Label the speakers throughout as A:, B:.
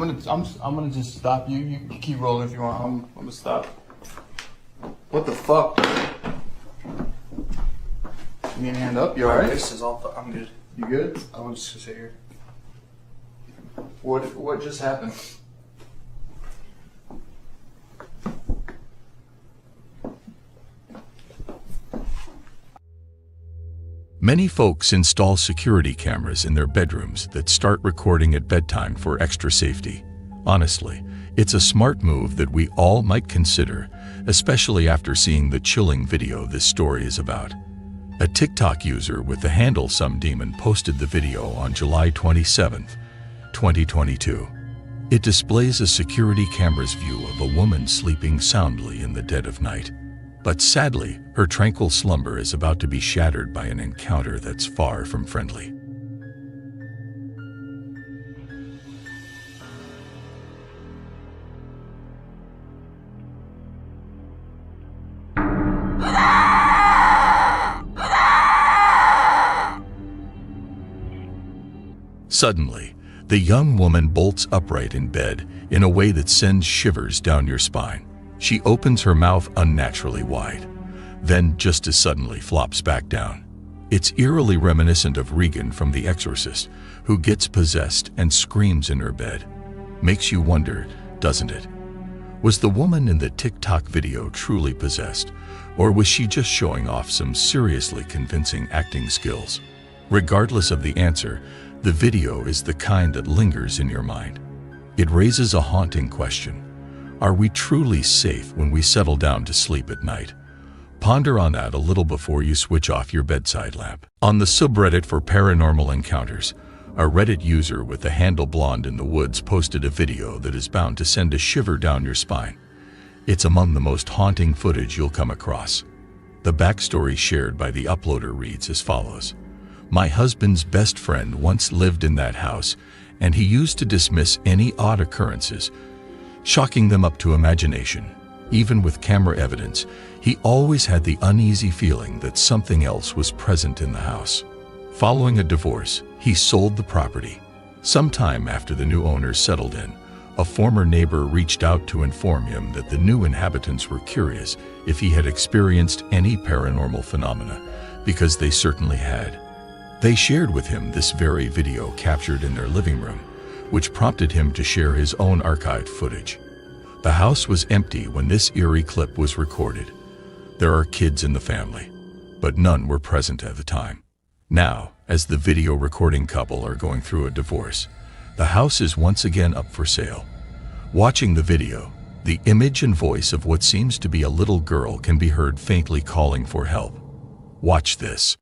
A: I'm gonna just stop you. You keep rolling if you want. I'm gonna stop. What the fuck? You need a hand up? You alright?
B: This is all. I'm good.
A: You good?
B: I want to sit here.
A: What just happened?
C: Many folks install security cameras in their bedrooms that start recording at bedtime for extra safety. Honestly, it's a smart move that we all might consider, especially after seeing the chilling video this story is about. A TikTok user with the handle Some Demon posted the video on July 27, 2022. It displays a security camera's view of a woman sleeping soundly in the dead of night. But sadly, her tranquil slumber is about to be shattered by an encounter that's far from friendly. Suddenly, the young woman bolts upright in bed in a way that sends shivers down your spine. She opens her mouth unnaturally wide, then just as suddenly flops back down. It's eerily reminiscent of Regan from The Exorcist, who gets possessed and screams in her bed. Makes you wonder, doesn't it? Was the woman in the TikTok video truly possessed, or was she just showing off some seriously convincing acting skills? Regardless of the answer, the video is the kind that lingers in your mind. It raises a haunting question. Are we truly safe when we settle down to sleep at night? Ponder on that a little before you switch off your bedside lamp. On the subreddit for paranormal encounters, a Reddit user with the handle Blonde in the Woods posted a video that is bound to send a shiver down your spine. It's among the most haunting footage you'll come across. The backstory shared by the uploader reads as follows. My husband's best friend once lived in that house, and he used to dismiss any odd occurrences, chalking them up to imagination. Even with camera evidence, he always had the uneasy feeling that something else was present in the house. Following a divorce, he sold the property. Sometime after the new owners settled in, a former neighbor reached out to inform him that the new inhabitants were curious if he had experienced any paranormal phenomena, because they certainly had. They shared with him this very video captured in their living room, which prompted him to share his own archived footage. The house was empty when this eerie clip was recorded. There are kids in the family, but none were present at the time. Now, as the video recording couple are going through a divorce, the house is once again up for sale. Watching the video, the image and voice of what seems to be a little girl can be heard faintly calling for help. Watch this.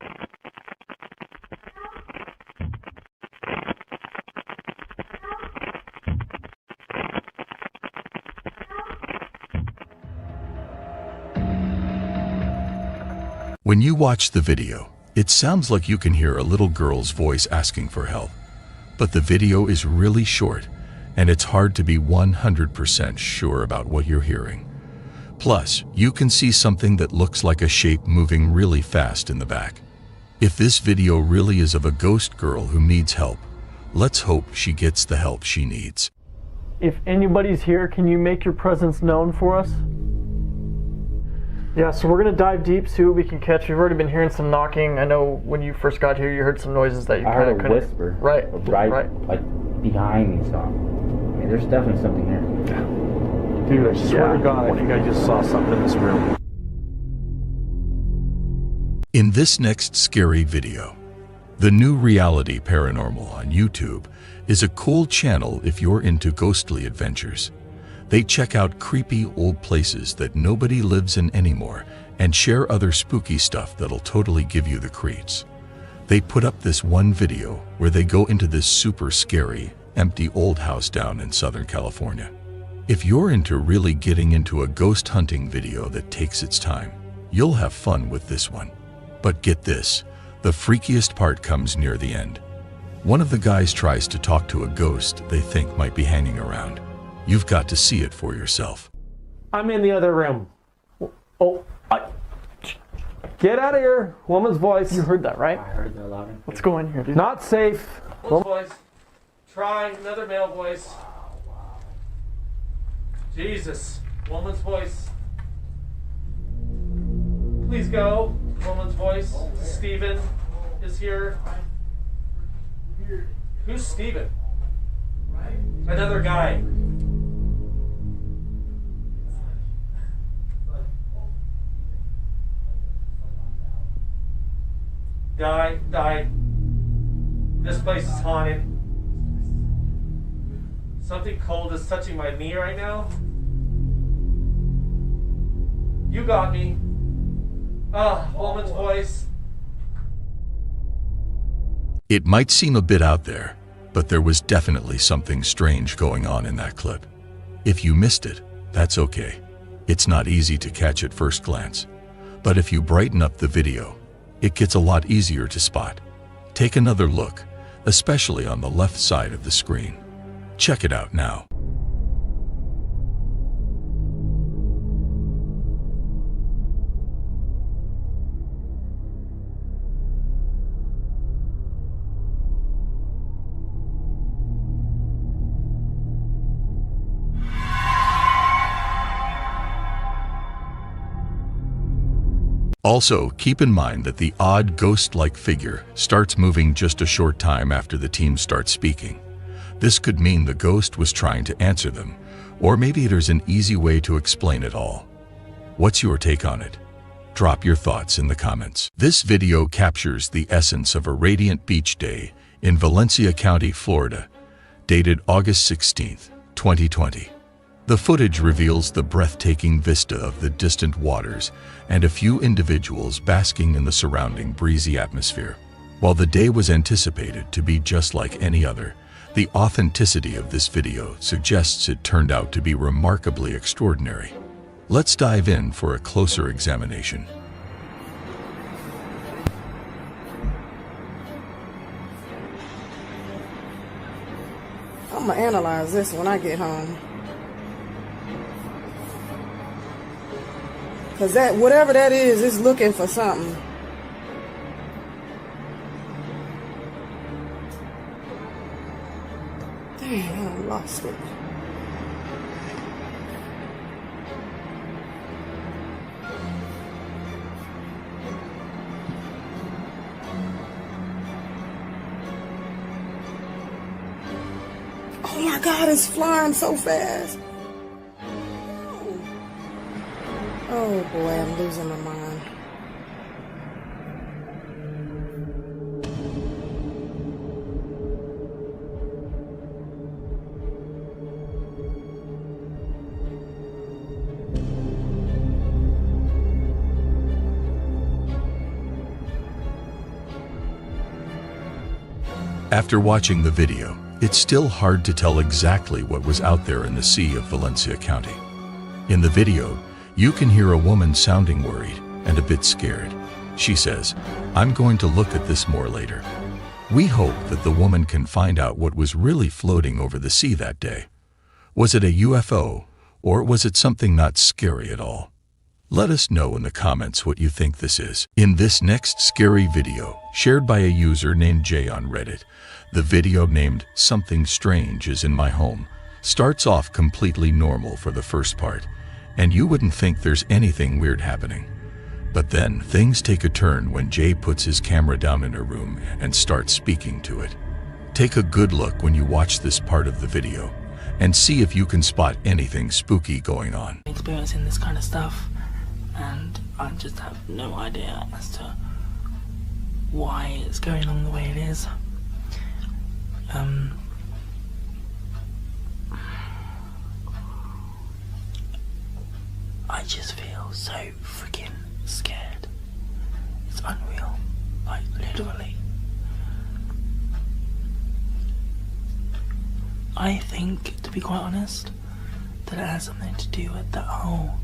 C: When you watch the video, it sounds like you can hear a little girl's voice asking for help. But the video is really short, and it's hard to be 100% sure about what you're hearing. Plus, you can see something that looks like a shape moving really fast in the back. If this video really is of a ghost girl who needs help, let's hope she gets the help she needs.
D: If anybody's here, can you make your presence known for us? Yeah, so we're going to dive deep, see what we can catch. We've already been hearing some knocking. I know when you first got here, you heard some noises that you kind of couldn't...
E: I heard a whisper.
D: Right.
E: Like, behind me, so... I mean, there's definitely something there.
B: Dude, I swear to God, I think I just saw something in this room.
C: In this next scary video, the New Reality Paranormal on YouTube is a cool channel if you're into ghostly adventures. They check out creepy old places that nobody lives in anymore and share other spooky stuff that'll totally give you the creeps. They put up this one video where they go into this super scary, empty old house down in Southern California. If you're into really getting into a ghost hunting video that takes its time, you'll have fun with this one. But get this, the freakiest part comes near the end. One of the guys tries to talk to a ghost they think might be hanging around. You've got to see it for yourself.
D: I'm in the other room. Get out of here. Woman's voice. You heard that, right?
E: I heard that loud and clear.
D: Let's go in here, dude. Not safe.
F: Woman's voice. Try another male voice. Jesus. Woman's voice. Please go. Woman's voice. Steven is here. Who's Steven? Another guy. Die. This place is haunted. Something cold is touching my knee right now. You got me. Woman's voice.
C: It might seem a bit out there, but there was definitely something strange going on in that clip. If you missed it, that's okay. It's not easy to catch at first glance. But if you brighten up the video, it gets a lot easier to spot. Take another look, especially on the left side of the screen. Check it out now. Also, keep in mind that the odd ghost-like figure starts moving just a short time after the team starts speaking. This could mean the ghost was trying to answer them, or maybe there's an easy way to explain it all. What's your take on it? Drop your thoughts in the comments. This video captures the essence of a radiant beach day in Valencia County, Florida, dated August 16, 2020. The footage reveals the breathtaking vista of the distant waters and a few individuals basking in the surrounding breezy atmosphere. While the day was anticipated to be just like any other, the authenticity of this video suggests it turned out to be remarkably extraordinary. Let's dive in for a closer examination.
G: I'm gonna analyze this when I get home. Cause that, whatever that is looking for something. Damn, I lost it. Oh my God, it's flying so fast. Oh boy, I'm losing my mind.
C: After watching the video, it's still hard to tell exactly what was out there in the sea of Valencia County. In the video, you can hear a woman sounding worried and a bit scared. She says, "I'm going to look at this more later." We hope that the woman can find out what was really floating over the sea that day. Was it a UFO, or was it something not scary at all? Let us know in the comments what you think this is. In this next scary video, shared by a user named Jay on Reddit, the video named "Something Strange is in My Home" starts off completely normal for the first part, and you wouldn't think there's anything weird happening. But then things take a turn when Jay puts his camera down in her room and starts speaking to it. Take a good look when you watch this part of the video and see if you can spot anything spooky going on.
H: Experiencing this kind of stuff, and I just have no idea as to why it's going on the way it is. I just feel so freaking scared. It's unreal, like literally. I think, to be quite honest, that it has something to do with that whole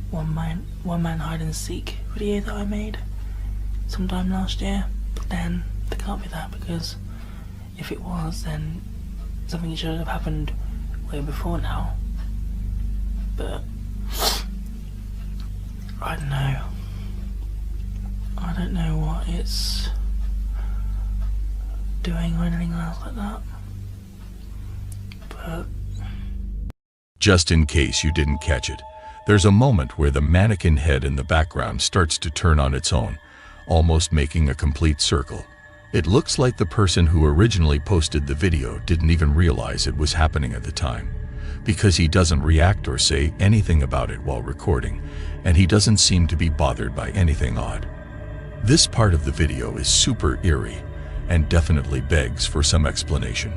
H: one man hide and seek video that I made sometime last year. But then it can't be that, because if it was, then something should have happened way before now. But I don't know. I don't know what it's doing or anything else like that. But
C: Just in case you didn't catch it, there's a moment where the mannequin head in the background starts to turn on its own, almost making a complete circle. It looks like the person who originally posted the video didn't even realize it was happening at the time, because he doesn't react or say anything about it while recording, and he doesn't seem to be bothered by anything odd. This part of the video is super eerie and definitely begs for some explanation.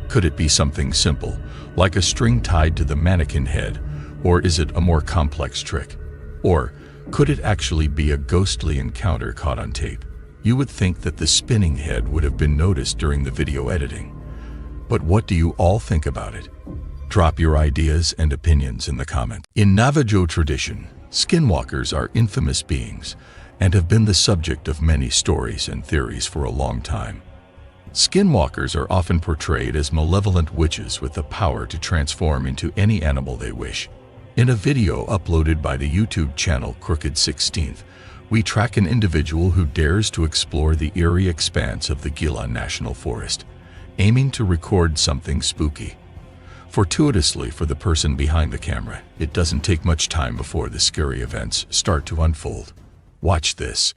C: Could it be something simple, like a string tied to the mannequin head, or is it a more complex trick? Or could it actually be a ghostly encounter caught on tape? You would think that the spinning head would have been noticed during the video editing. But what do you all think about it? Drop your ideas and opinions in the comments. In Navajo tradition, skinwalkers are infamous beings and have been the subject of many stories and theories for a long time. Skinwalkers are often portrayed as malevolent witches with the power to transform into any animal they wish. In a video uploaded by the YouTube channel Crooked 16th, we track an individual who dares to explore the eerie expanse of the Gila National Forest, aiming to record something spooky. Fortuitously for the person behind the camera, it doesn't take much time before the scary events start to unfold. Watch this.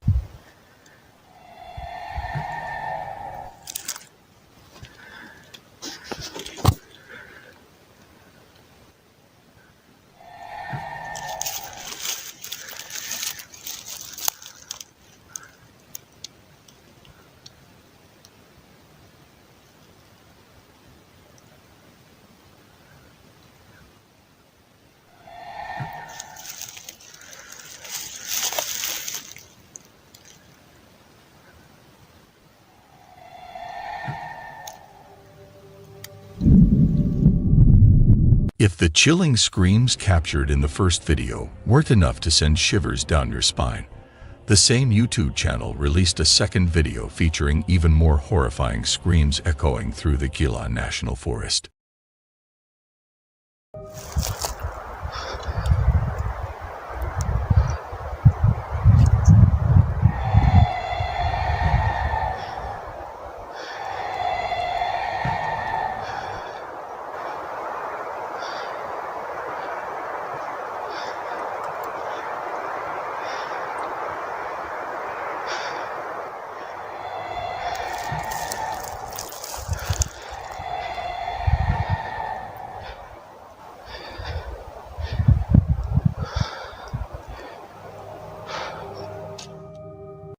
C: If the chilling screams captured in the first video weren't enough to send shivers down your spine, the same YouTube channel released a second video featuring even more horrifying screams echoing through the Gila National Forest.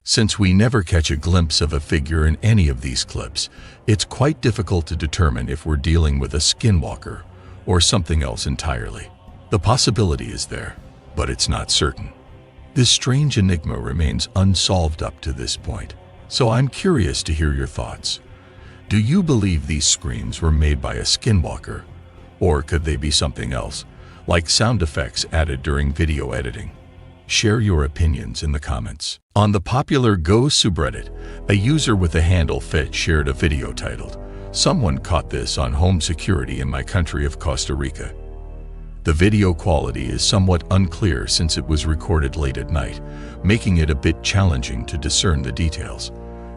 C: Since we never catch a glimpse of a figure in any of these clips, it's quite difficult to determine if we're dealing with a skinwalker or something else entirely. The possibility is there, but it's not certain. This strange enigma remains unsolved up to this point, so I'm curious to hear your thoughts. Do you believe these screams were made by a skinwalker, or could they be something else, like sound effects added during video editing? Share your opinions in the comments. On the popular Go subreddit, a user with the handle Fit shared a video titled, "Someone Caught This on Home Security in My Country of Costa Rica." The video quality is somewhat unclear since it was recorded late at night, making it a bit challenging to discern the details.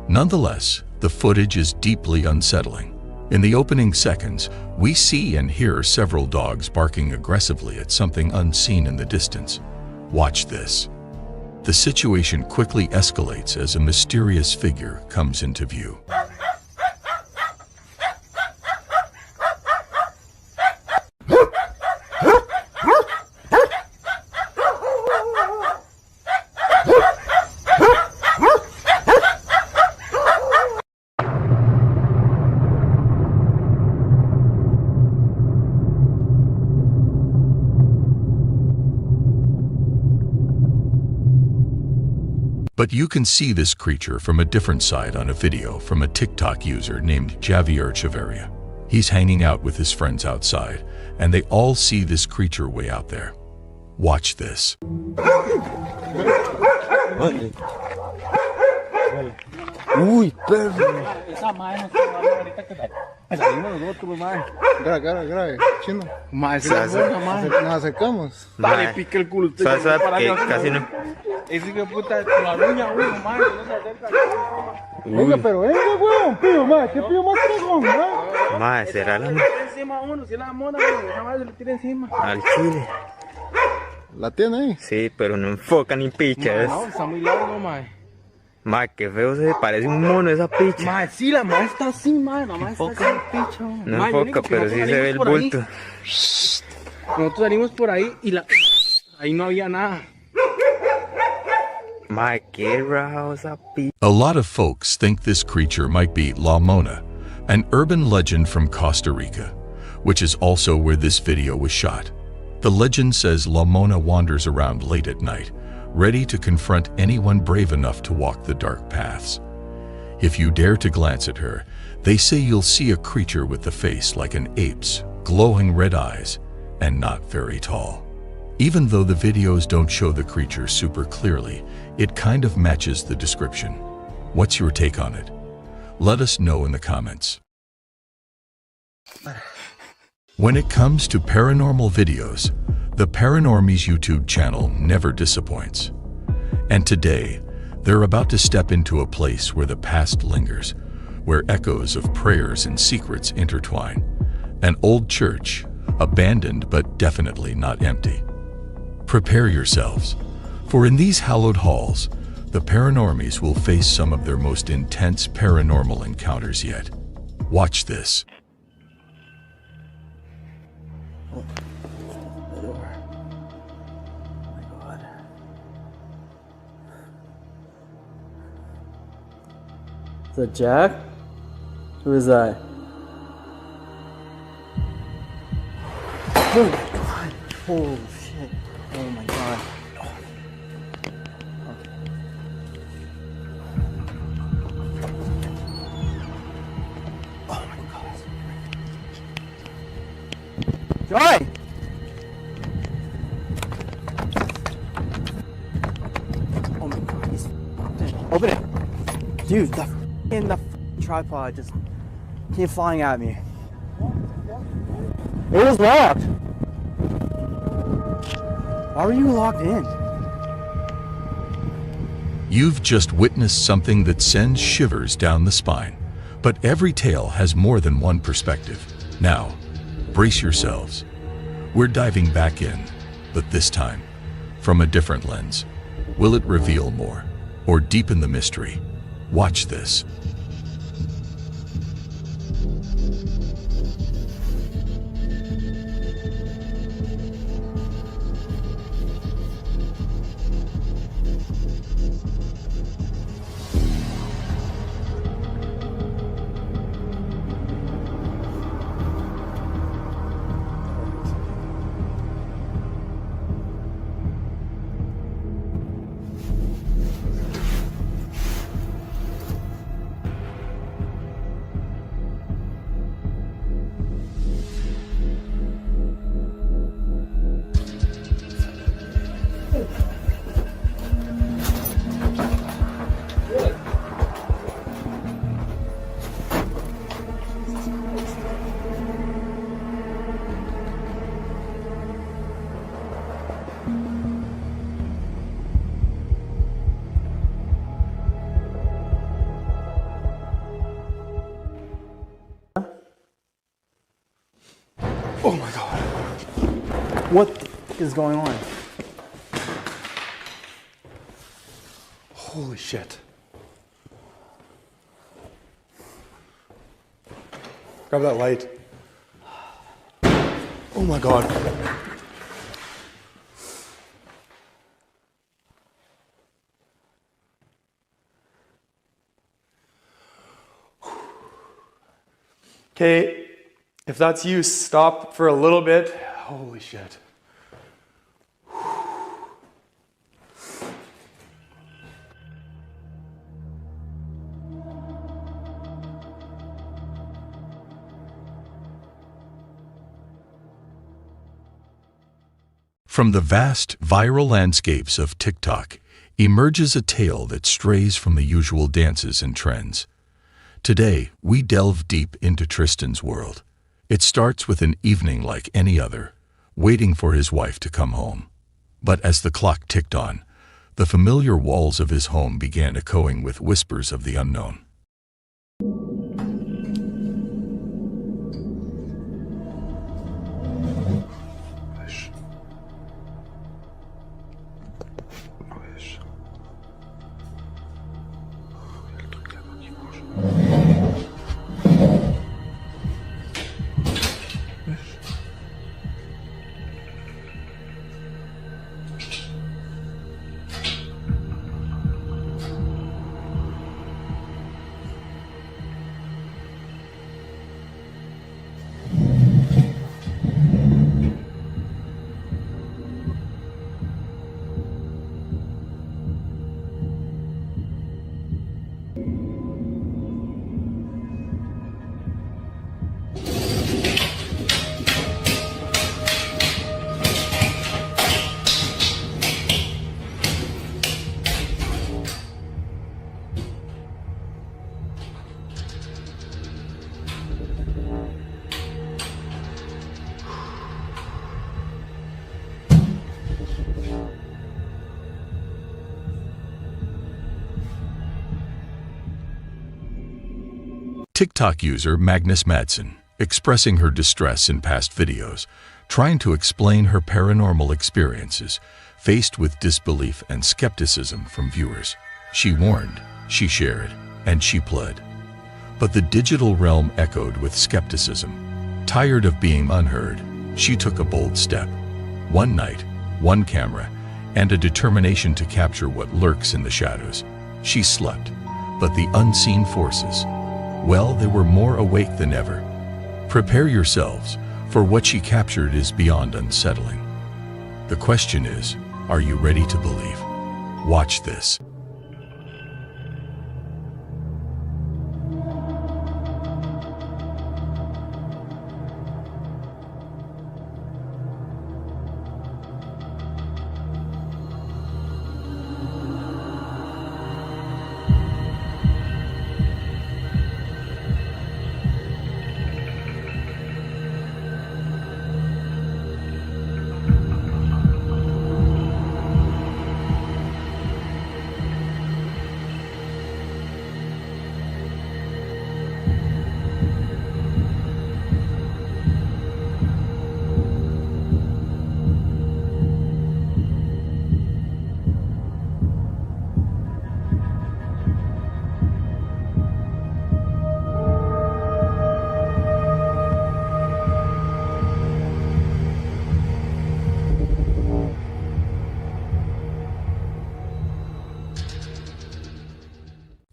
C: Nonetheless, the footage is deeply unsettling. In the opening seconds, we see and hear several dogs barking aggressively at something unseen in the distance. Watch this. The situation quickly escalates as a mysterious figure comes into view. But you can see this creature from a different side on a video from a TikTok user named Javier Chavarria. He's hanging out with his friends outside, and they all see this creature way out there. Watch this.
I: Uy, perro. Esa madre nos quedó ahorita que salimos nosotros, madre. Grave, chino. Madre, se nos acercamos. Dale, pique el culo. Usted casi no. Ese hijo de puta, la uña, madre, no se acerca. Venga, pero venga, weón, pío, madre. ¿Qué pío más cagón, madre? Madre, será la... quema uno, si la mona, jamás se le tira encima.
E: Al chile.
I: ¿La tiene ahí?
E: Sí, pero no enfoca ni pichas.
I: No, está muy largo, mae.
E: Mae, qué feo se parece un mono esa picha.
I: Mae, sí, la mae está así, mae. La mae está así, picha, mae.
E: No
I: Mae, lo
E: enfoca,
I: único que
E: pero sí
I: nosotros
E: se ve el
I: salimos por ahí.
E: bulto.
I: Nosotros salimos por ahí y ahí no había nada.
E: Mae, qué raro esa picha.
C: A lot of folks think this creature might be La Mona, an urban legend from Costa Rica, which is also where this video was shot. The legend says La Mona wanders around late at night, ready to confront anyone brave enough to walk the dark paths. If you dare to glance at her, they say you'll see a creature with the face like an ape's, glowing red eyes, and not very tall. Even though the videos don't show the creature super clearly, it kind of matches the description. What's your take on it? Let us know in the comments. When it comes to paranormal videos, the Paranormies YouTube channel never disappoints. And today, they're about to step into a place where the past lingers, where echoes of prayers and secrets intertwine. An old church, abandoned but definitely not empty. Prepare yourselves, for in these hallowed halls, the Paranormies will face some of their most intense paranormal encounters yet. Watch this.
J: Is that Jack? Who is that? Oh my god. Holy shit. Oh my god. Oh my god. Joy! Oh my god, he's open it. Dude, the tripod just came flying at me. It was locked. Why were you locked in?
C: You've just witnessed something that sends shivers down the spine. But every tale has more than one perspective. Now, brace yourselves. We're diving back in, but this time, from a different lens. Will it reveal more, or deepen the mystery? Watch this.
I: Oh my god.
J: What is going on?
I: Holy shit. Grab that light. Oh my god.
K: Okay, if that's you, stop for a little bit. Holy shit.
C: From the vast viral landscapes of TikTok emerges a tale that strays from the usual dances and trends. Today, we delve deep into Tristan's world. It starts with an evening like any other, waiting for his wife to come home. But as the clock ticked on, the familiar walls of his home began echoing with whispers of the unknown. TikTok user Magnus Madsen, expressing her distress in past videos, trying to explain her paranormal experiences, faced with disbelief and skepticism from viewers. She warned, she shared, and she pled. But the digital realm echoed with skepticism. Tired of being unheard, she took a bold step. One night, one camera, and a determination to capture what lurks in the shadows. She slept, but the unseen forces, well, they were more awake than ever. Prepare yourselves, for what she captured is beyond unsettling. The question is, are you ready to believe? Watch this.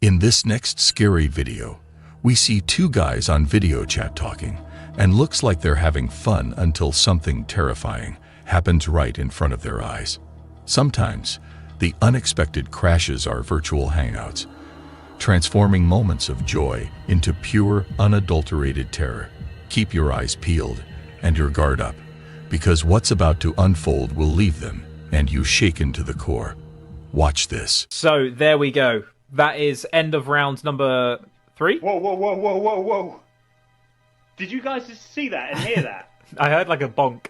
C: In this next scary video, we see two guys on video chat talking, and looks like they're having fun until something terrifying happens right in front of their eyes. Sometimes, the unexpected crashes our virtual hangouts, transforming moments of joy into pure, unadulterated terror. Keep your eyes peeled and your guard up, because what's about to unfold will leave them and you shaken to the core. Watch this.
L: So, there we go. That is end of round number 3.
M: Whoa, whoa, whoa, whoa, whoa, whoa. Did you guys just see that and hear that?
L: I heard like a bonk.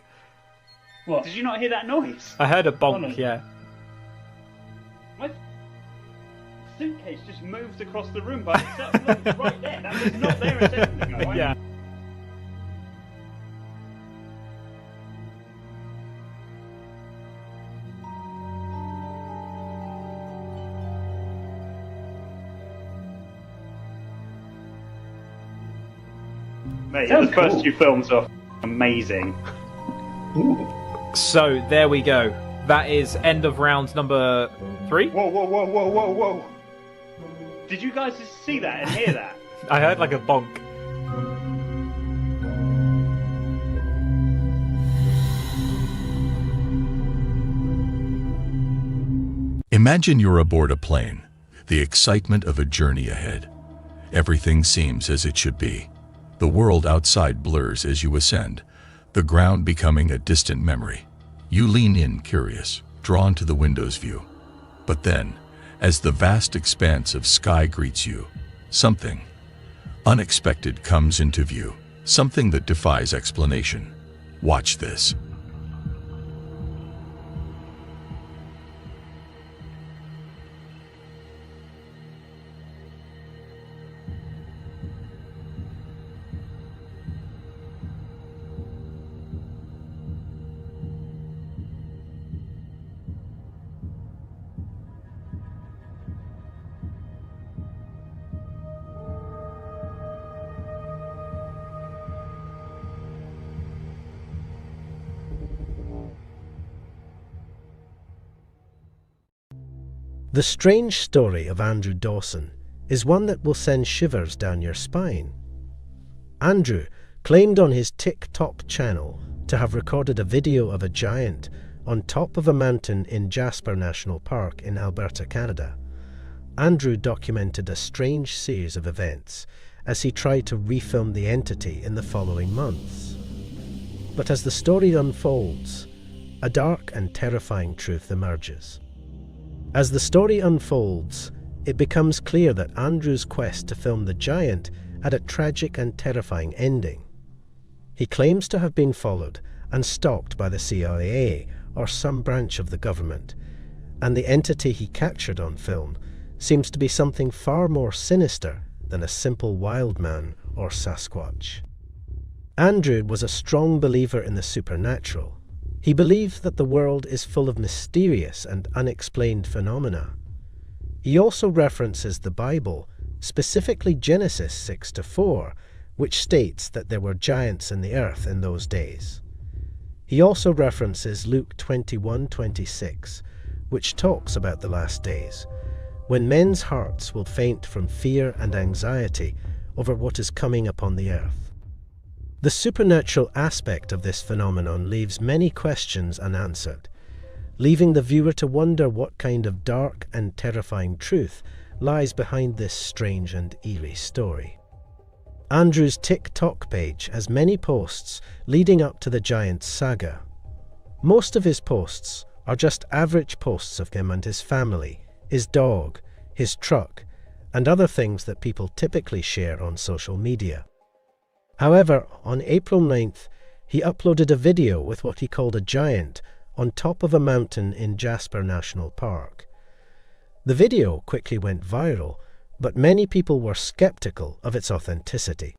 M: What? Did you not hear that noise?
L: I heard a bonk, yeah.
M: My suitcase just moved across the room by itself. Look, it's right there. That was not there a second ago.
L: Yeah.
M: Mate, the first two films are amazing.
L: So, there we go. That is end of round number 3.
M: Whoa, whoa, whoa, whoa, whoa, whoa. Did you guys just see that and hear that?
L: I heard like a bonk.
C: Imagine you're aboard a plane, the excitement of a journey ahead. Everything seems as it should be. The world outside blurs as you ascend, the ground becoming a distant memory. You lean in curious, drawn to the window's view. But then, as the vast expanse of sky greets you, something unexpected comes into view, something that defies explanation. Watch this.
N: The strange story of Andrew Dawson is one that will send shivers down your spine. Andrew claimed on his TikTok channel to have recorded a video of a giant on top of a mountain in Jasper National Park in Alberta, Canada. Andrew documented a strange series of events as he tried to refilm the entity in the following months. But as the story unfolds, a dark and terrifying truth emerges. As the story unfolds, it becomes clear that Andrew's quest to film the giant had a tragic and terrifying ending. He claims to have been followed and stalked by the CIA or some branch of the government, and the entity he captured on film seems to be something far more sinister than a simple wild man or Sasquatch. Andrew was a strong believer in the supernatural. He believed that the world is full of mysterious and unexplained phenomena. He also references the Bible, specifically Genesis 6-4, which states that there were giants in the earth in those days. He also references Luke 21:26, which talks about the last days, when men's hearts will faint from fear and anxiety over what is coming upon the earth. The supernatural aspect of this phenomenon leaves many questions unanswered, leaving the viewer to wonder what kind of dark and terrifying truth lies behind this strange and eerie story. Andrew's TikTok page has many posts leading up to the giant saga. Most of his posts are just average posts of him and his family, his dog, his truck, and other things that people typically share on social media. However, on April 9th, he uploaded a video with what he called a giant on top of a mountain in Jasper National Park. The video quickly went viral, but many people were skeptical of its authenticity.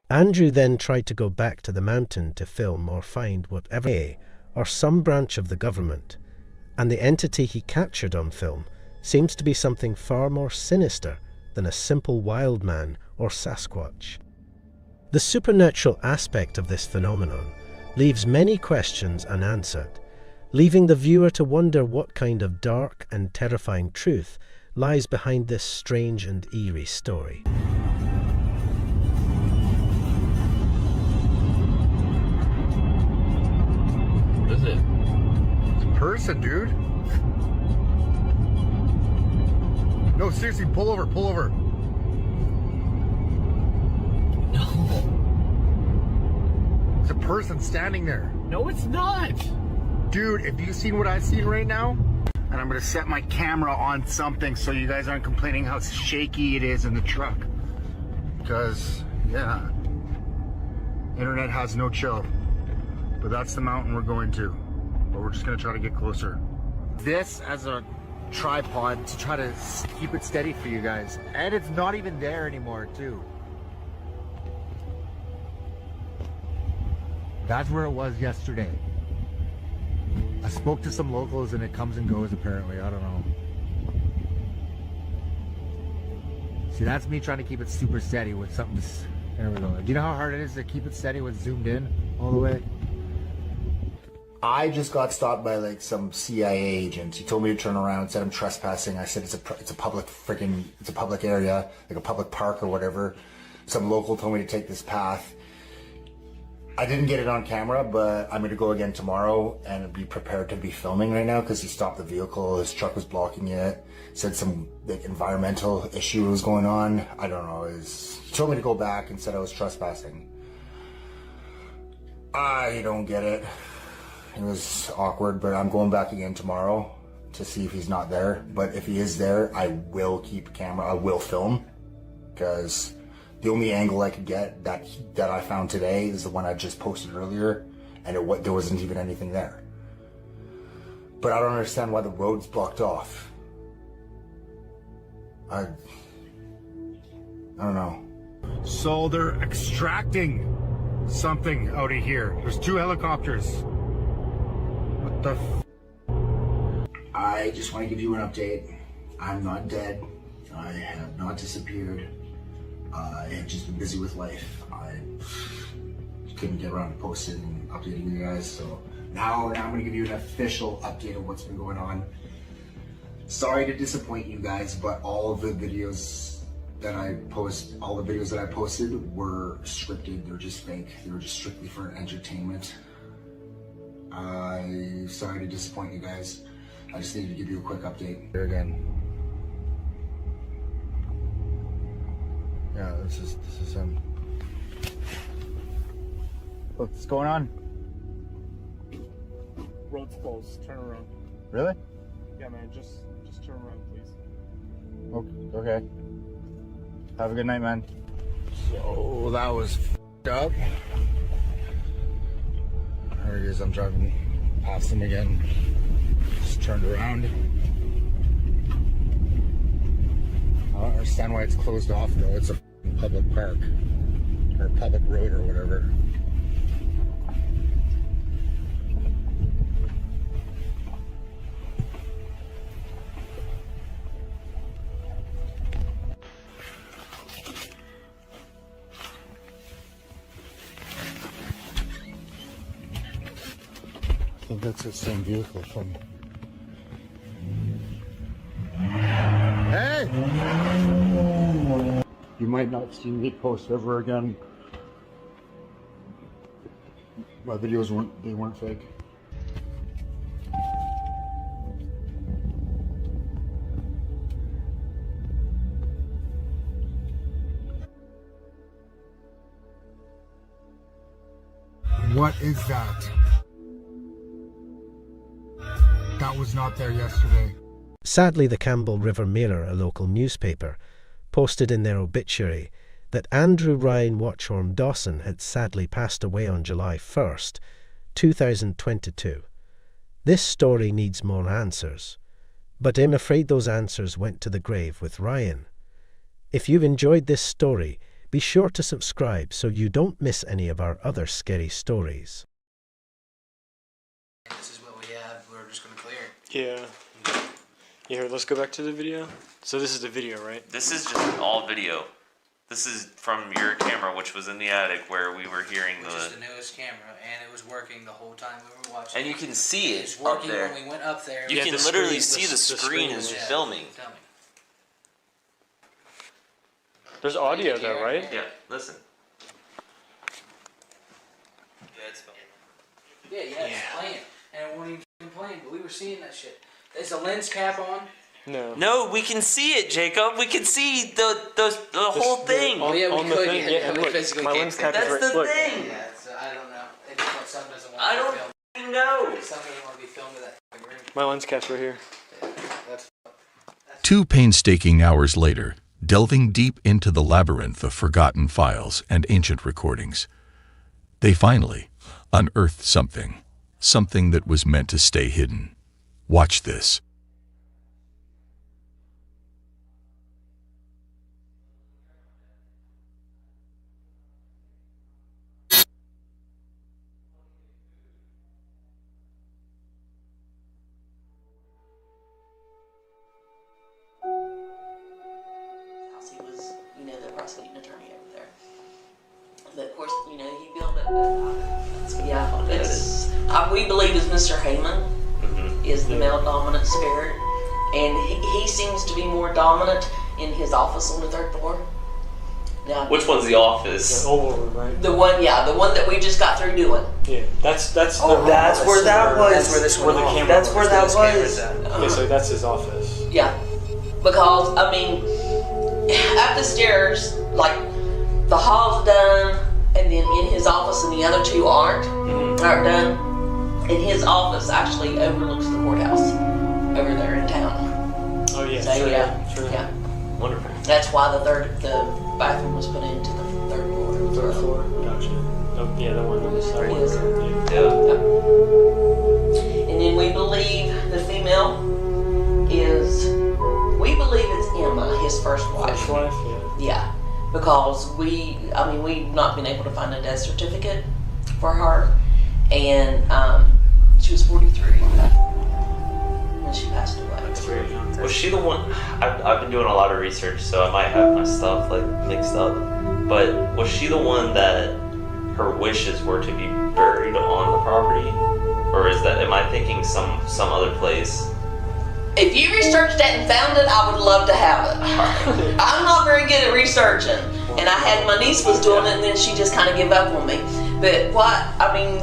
N: Andrew then tried to go back to the mountain to film or find whatever or some branch of the government, and the entity he captured on film seems to be something far more sinister than a simple wild man or Sasquatch. The supernatural aspect of this phenomenon leaves many questions unanswered, leaving the viewer to wonder what kind of dark and terrifying truth lies behind this strange and eerie story.
A: What is it?
I: It's a person, dude. No, seriously, pull over, pull over.
A: No.
I: It's a person standing there.
A: No, it's not.
I: Dude, if you've seen what I've seen right now, and I'm gonna set my camera on something so you guys aren't complaining how shaky it is in the truck. Because, yeah, internet has no chill. But that's the mountain we're going to. But we're just gonna try to get closer. This as a tripod to try to keep it steady for you guys. And it's not even there anymore, too. That's where it was yesterday. I spoke to some locals and it comes and goes apparently, I don't know. See, that's me trying to keep it super steady with something, there we go. Do you know how hard it is to keep it steady with zoomed in all the way? I just got stopped by like some CIA agent. He told me to turn around, said I'm trespassing. I said it's a public area, like a public park or whatever. Some local told me to take this path. I didn't get it on camera, but I'm gonna go again tomorrow and be prepared to be filming right now because he stopped the vehicle. His truck was blocking it. Said some like environmental issue was going on. I don't know. He told me to go back and said I was trespassing. I don't get it. It was awkward, but I'm going back again tomorrow to see if he's not there. But if he is there, I will keep camera. I will film because the only angle I could get that I found today is the one I just posted earlier, and there wasn't even anything there. But I don't understand why the road's blocked off. I don't know. So they're extracting something out of here. There's 2 helicopters. What the I just want to give you an update. I'm not dead. I have not disappeared. I have just been busy with life. I couldn't get around to posting and updating you guys, so now I'm going to give you an official update of what's been going on. Sorry to disappoint you guys, but all of the videos that I posted were scripted. They're just fake. They were just strictly for entertainment. I'm sorry to disappoint you guys. I just needed to give you a quick update. Here again. Yeah, this is him. What's going on?
K: Road's closed. Turn around.
I: Really?
K: Yeah, man. Just turn around, please.
I: Okay. Have a good night, man. So that was f***ed up. There he is. I'm driving past him again. Just turned around. don't understand why it's closed off though. It's a public park or public road or whatever. I think that's the same vehicle from. Hey! You might not see me post ever again. My videos weren't fake. What is that? That was not there yesterday.
N: Sadly, the Campbell River Mirror, a local newspaper, posted in their obituary that Andrew Ryan Watchorn Dawson had sadly passed away on July 1st, 2022. This story needs more answers, but I'm afraid those answers went to the grave with Ryan. If you've enjoyed this story, be sure to subscribe so you don't miss any of our other scary stories.
J: This is what we have. We're just going to clear it.
K: Yeah. Here, let's go back to the video. So this is the video, right?
O: This is just all video. This is from your camera, which was in the attic where we were hearing
J: Which is the newest camera, and it was working the whole time we were watching.
O: And you can see
J: It was
O: it up
J: working
O: there.
J: when we went up there.
O: You can literally see the screen is filming.
K: There's audio though, right?
O: Yeah, listen.
J: Yeah, it's playing. And it wasn't even playing, but we were seeing that shit. Is the lens cap on?
K: No.
O: No, we can see it, Jacob. We can see the whole thing.
J: Oh yeah, we could. Yeah, we
K: look,
J: physically
K: my
J: can't
K: lens
J: see
K: cap
J: it.
K: is right.
O: That's the
K: Look.
O: thing.
J: Yeah, I don't know. It's what some doesn't want
O: I
J: to
O: don't
J: be filmed.
O: know.
J: Some doesn't want to be filmed in that fucking room.
K: My lens cap's right here.
J: That's
C: 2 painstaking hours later, delving deep into the labyrinth of forgotten files and ancient recordings, they finally unearthed something that was meant to stay hidden. Watch this.
H: He was, the prosecuting attorney over there. But of course, he built it. Yeah, it's we believe is Mr. Heyman is the male dominant spirit, and he seems to be more dominant in his office on the 3rd floor. Now,
O: Which one's the office?
K: The oval room, right?
H: the one that we just got through doing.
K: Yeah, that's
O: where that was.
J: That's where this one.
K: Where the camera
O: That's where that was.
K: Yeah, so that's his office.
H: Yeah, because up the stairs, like the hall's done, and then in his office, and the other two aren't done. And his office actually overlooks the courthouse over there in town.
K: Oh yeah,
H: So
K: sure.
H: yeah.
O: Wonderful.
H: That's why the bathroom was put into the 3rd floor.
K: 3rd floor. Gotcha. Oh, yeah, the one on the side.
H: Yes.
O: Yeah.
H: And then we believe the female is, we believe it's Emma, his first wife.
K: First wife, yeah.
H: Yeah, because we've not been able to find a death certificate for her, and she was 43 when she passed away.
K: That's very young.
O: Was she the one? I've been doing a lot of research, so I might have my stuff mixed up. But was she the one that her wishes were to be buried on the property, or am I thinking some other place?
H: If you researched that and found it, I would love to have it. I'm not very good at researching, and I had my niece was doing it, and then she just kind of gave up on me. But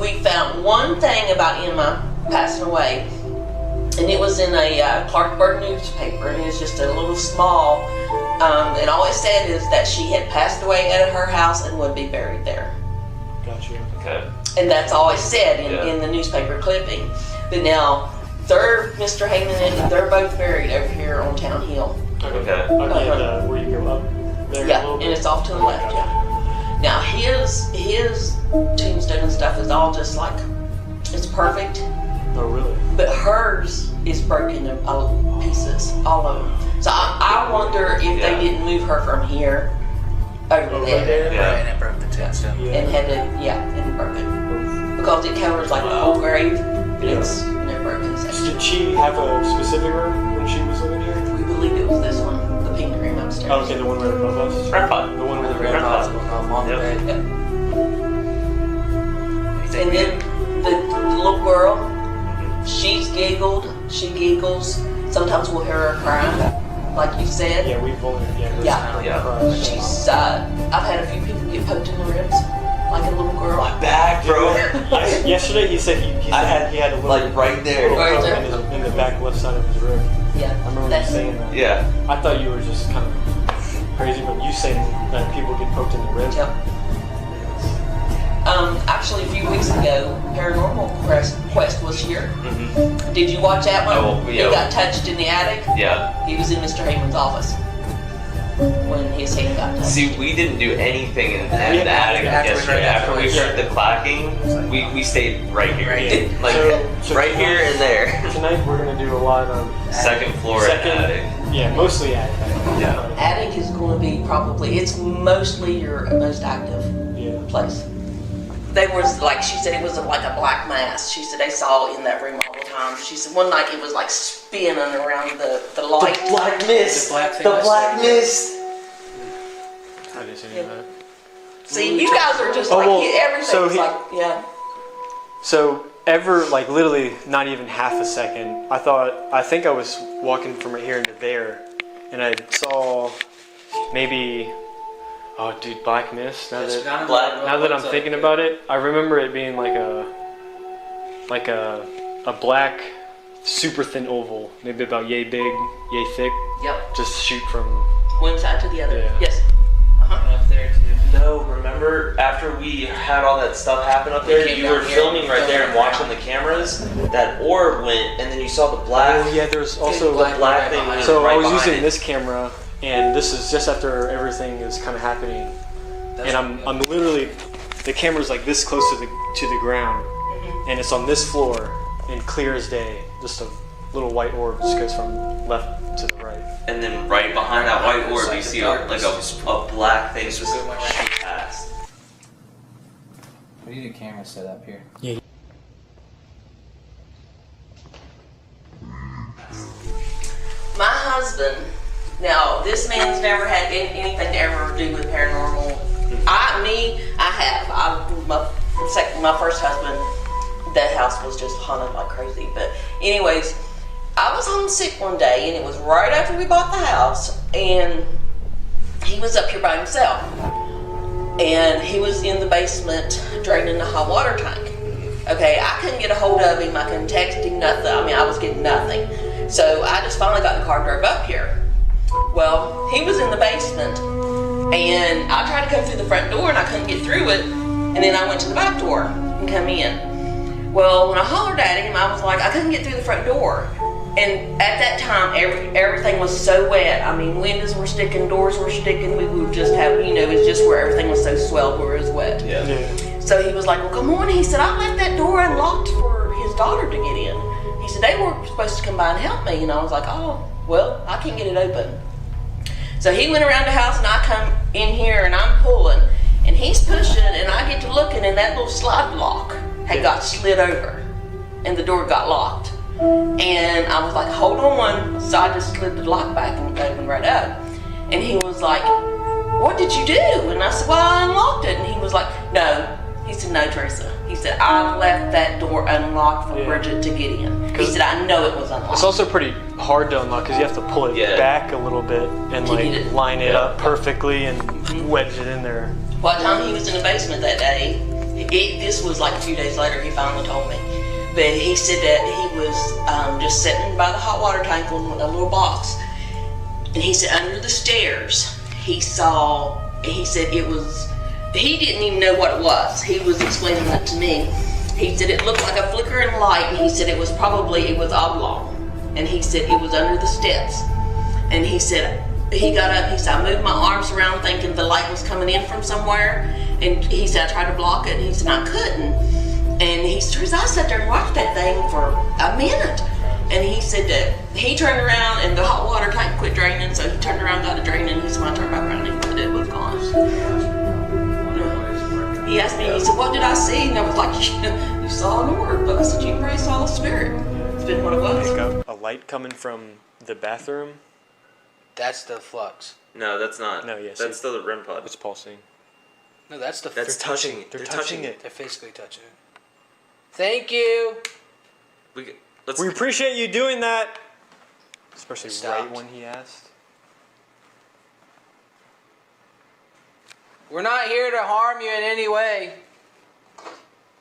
H: we found one thing about Emma passing away, and it was in a Clarksburg newspaper, and it was just a little small, and all it said is that she had passed away at her house and would be buried there.
K: Gotcha.
O: Okay.
H: And that's all it said in the newspaper clipping. But now, Mr. Heyman and they're both buried over here on Town Hill.
O: Okay.
K: Where you go up there a little bit?
H: And it's off to the left, Now his tombstone and stuff is all just it's perfect.
K: Oh really?
H: But hers is broken in pieces, all of them. So I
P: I wonder if they didn't move her from here over there.
B: Yeah. And it broke the tombstone.
P: And had to, and broke it. Because it covers like the whole grave, but it's broken section.
K: Did she have a specific room when she was living here?
P: We believe it was this one, the pink room upstairs.
K: Oh, okay, the one right above us?
O: Grandpa.
K: The one with the
B: Grandpa's
K: grandpa.
B: on the bed.
P: And then the little girl, she giggles. Sometimes we'll hear her crying, like you said.
K: Yeah, we've only,
P: She's, I've had a few people get poked in the ribs, like a little girl.
O: My back, bro.
K: Yesterday he said he had a little,
O: like right there.
K: Little in the back left side of his rib.
P: Yeah.
K: I remember you saying that.
O: Yeah.
K: I thought you were just kind of crazy, but you saying that people get poked in the rib.
P: Yep. Actually, a few weeks ago, Paranormal Quest was here.
O: Mm-hmm.
P: Did you watch that one?
O: Oh, yeah.
P: He got touched in the attic?
O: Yeah.
P: He was in Mr. Heyman's office when his hand got touched.
O: See, we didn't do anything in the attic yesterday. After we heard the clacking, we stayed right here. So right here and there.
K: Tonight we're going to do a lot of
O: second floor and attic.
K: Yeah, mostly attic.
O: Yeah.
P: Attic is going to be probably, it's mostly your most active place. They was like, she said it was like a black mass. She said they saw it in that room all the time. She said one night it was like spinning around the light.
O: The black mist. The black mist.
K: I didn't see any of that.
P: See, you guys are just everything's
K: So literally not even half a second, I think I was walking from right here into there, and I saw maybe, oh dude, black mist. Now that I'm thinking about it, I remember it being like a black, super thin oval, maybe about yay big, yay thick.
P: Yep.
K: Just shoot from
P: one side to the other.
K: Yeah.
P: Yes.
B: Up there too.
O: No, remember after we had all that stuff happen up there, you were filming right there and watching the cameras. That orb went, and then you saw the black.
K: Oh yeah, there's also
O: the black thing.
K: So
O: right
K: I was using
O: it.
K: this camera, and this is just after everything is kind of happening, and I'm literally, the camera's like this close to the ground, and it's on this floor, and clear as day, just a little white orb just goes from left to the right.
O: And then right behind that white orb, you see a black thing just shoot past.
B: We need a camera set up here.
K: Yeah.
P: My husband, now this man's never had anything to ever do with paranormal. My first husband, that house was just haunted like crazy. But anyways, I was homesick one day, and it was right after we bought the house, and he was up here by himself, and he was in the basement draining the hot water tank. Okay, I couldn't get a hold of him. I couldn't text him, nothing. I mean, I was getting nothing. So I just finally got in the car and drove up here. Well, he was in the basement, and I tried to come through the front door, and I couldn't get through it, and then I went to the back door and come in. Well, when I hollered at him, I was like, I couldn't get through the front door. And at that time, everything was so wet. I mean, windows were sticking, doors were sticking. We would just have, it's just where everything was so swelled where it was wet.
O: Yeah.
P: So he was like, well, come on. He said, I left that door unlocked for his daughter to get in. He said, they were supposed to come by and help me. And I was like, oh, well, I can't get it open. So he went around the house, and I come in here, and I'm pulling. And he's pushing, and I get to looking, and that little slide lock had got slid over, and the door got locked. And I was like, hold on. So I just slid the lock back and it opened right up. And he was like, what did you do? And I said, well, I unlocked it. And he was like, no. He said, no, Teresa. He said, I left that door unlocked for Bridget to get in. He said, I know it was unlocked.
K: It's also pretty hard to unlock because you have to pull it back a little bit and line it up perfectly and wedge it in there.
P: By the time he was in the basement that day, this was like a few days later, he finally told me. But he said that he was just sitting by the hot water tank on a little box. And he said under the stairs, he said it was, he didn't even know what it was. He was explaining it to me. He said it looked like a flickering light, and he said it was oblong. And he said it was under the steps. And he said, he got up, he said, I moved my arms around thinking the light was coming in from somewhere. And he said, I tried to block it, and he said, I couldn't. And he said, I sat there and watched that thing for a minute. And he said that he turned around and the hot water tank quit draining, so he turned around, got it draining, and when I turned back around, it was gone. He asked me, he said, what did I see? And I was like, you saw an orb, but I said, you probably saw a spirit. It's been what it was.
K: A light coming from the bathroom.
B: That's the flux.
O: No, that's not.
K: No, yes.
O: That's still the REM pod.
K: It's pulsing.
B: No, that's the.
O: That's touching it.
K: They're touching it.
B: They're physically touching it. Thank you.
K: We appreciate you doing that. Especially right when he asked.
B: We're not here to harm you in any way.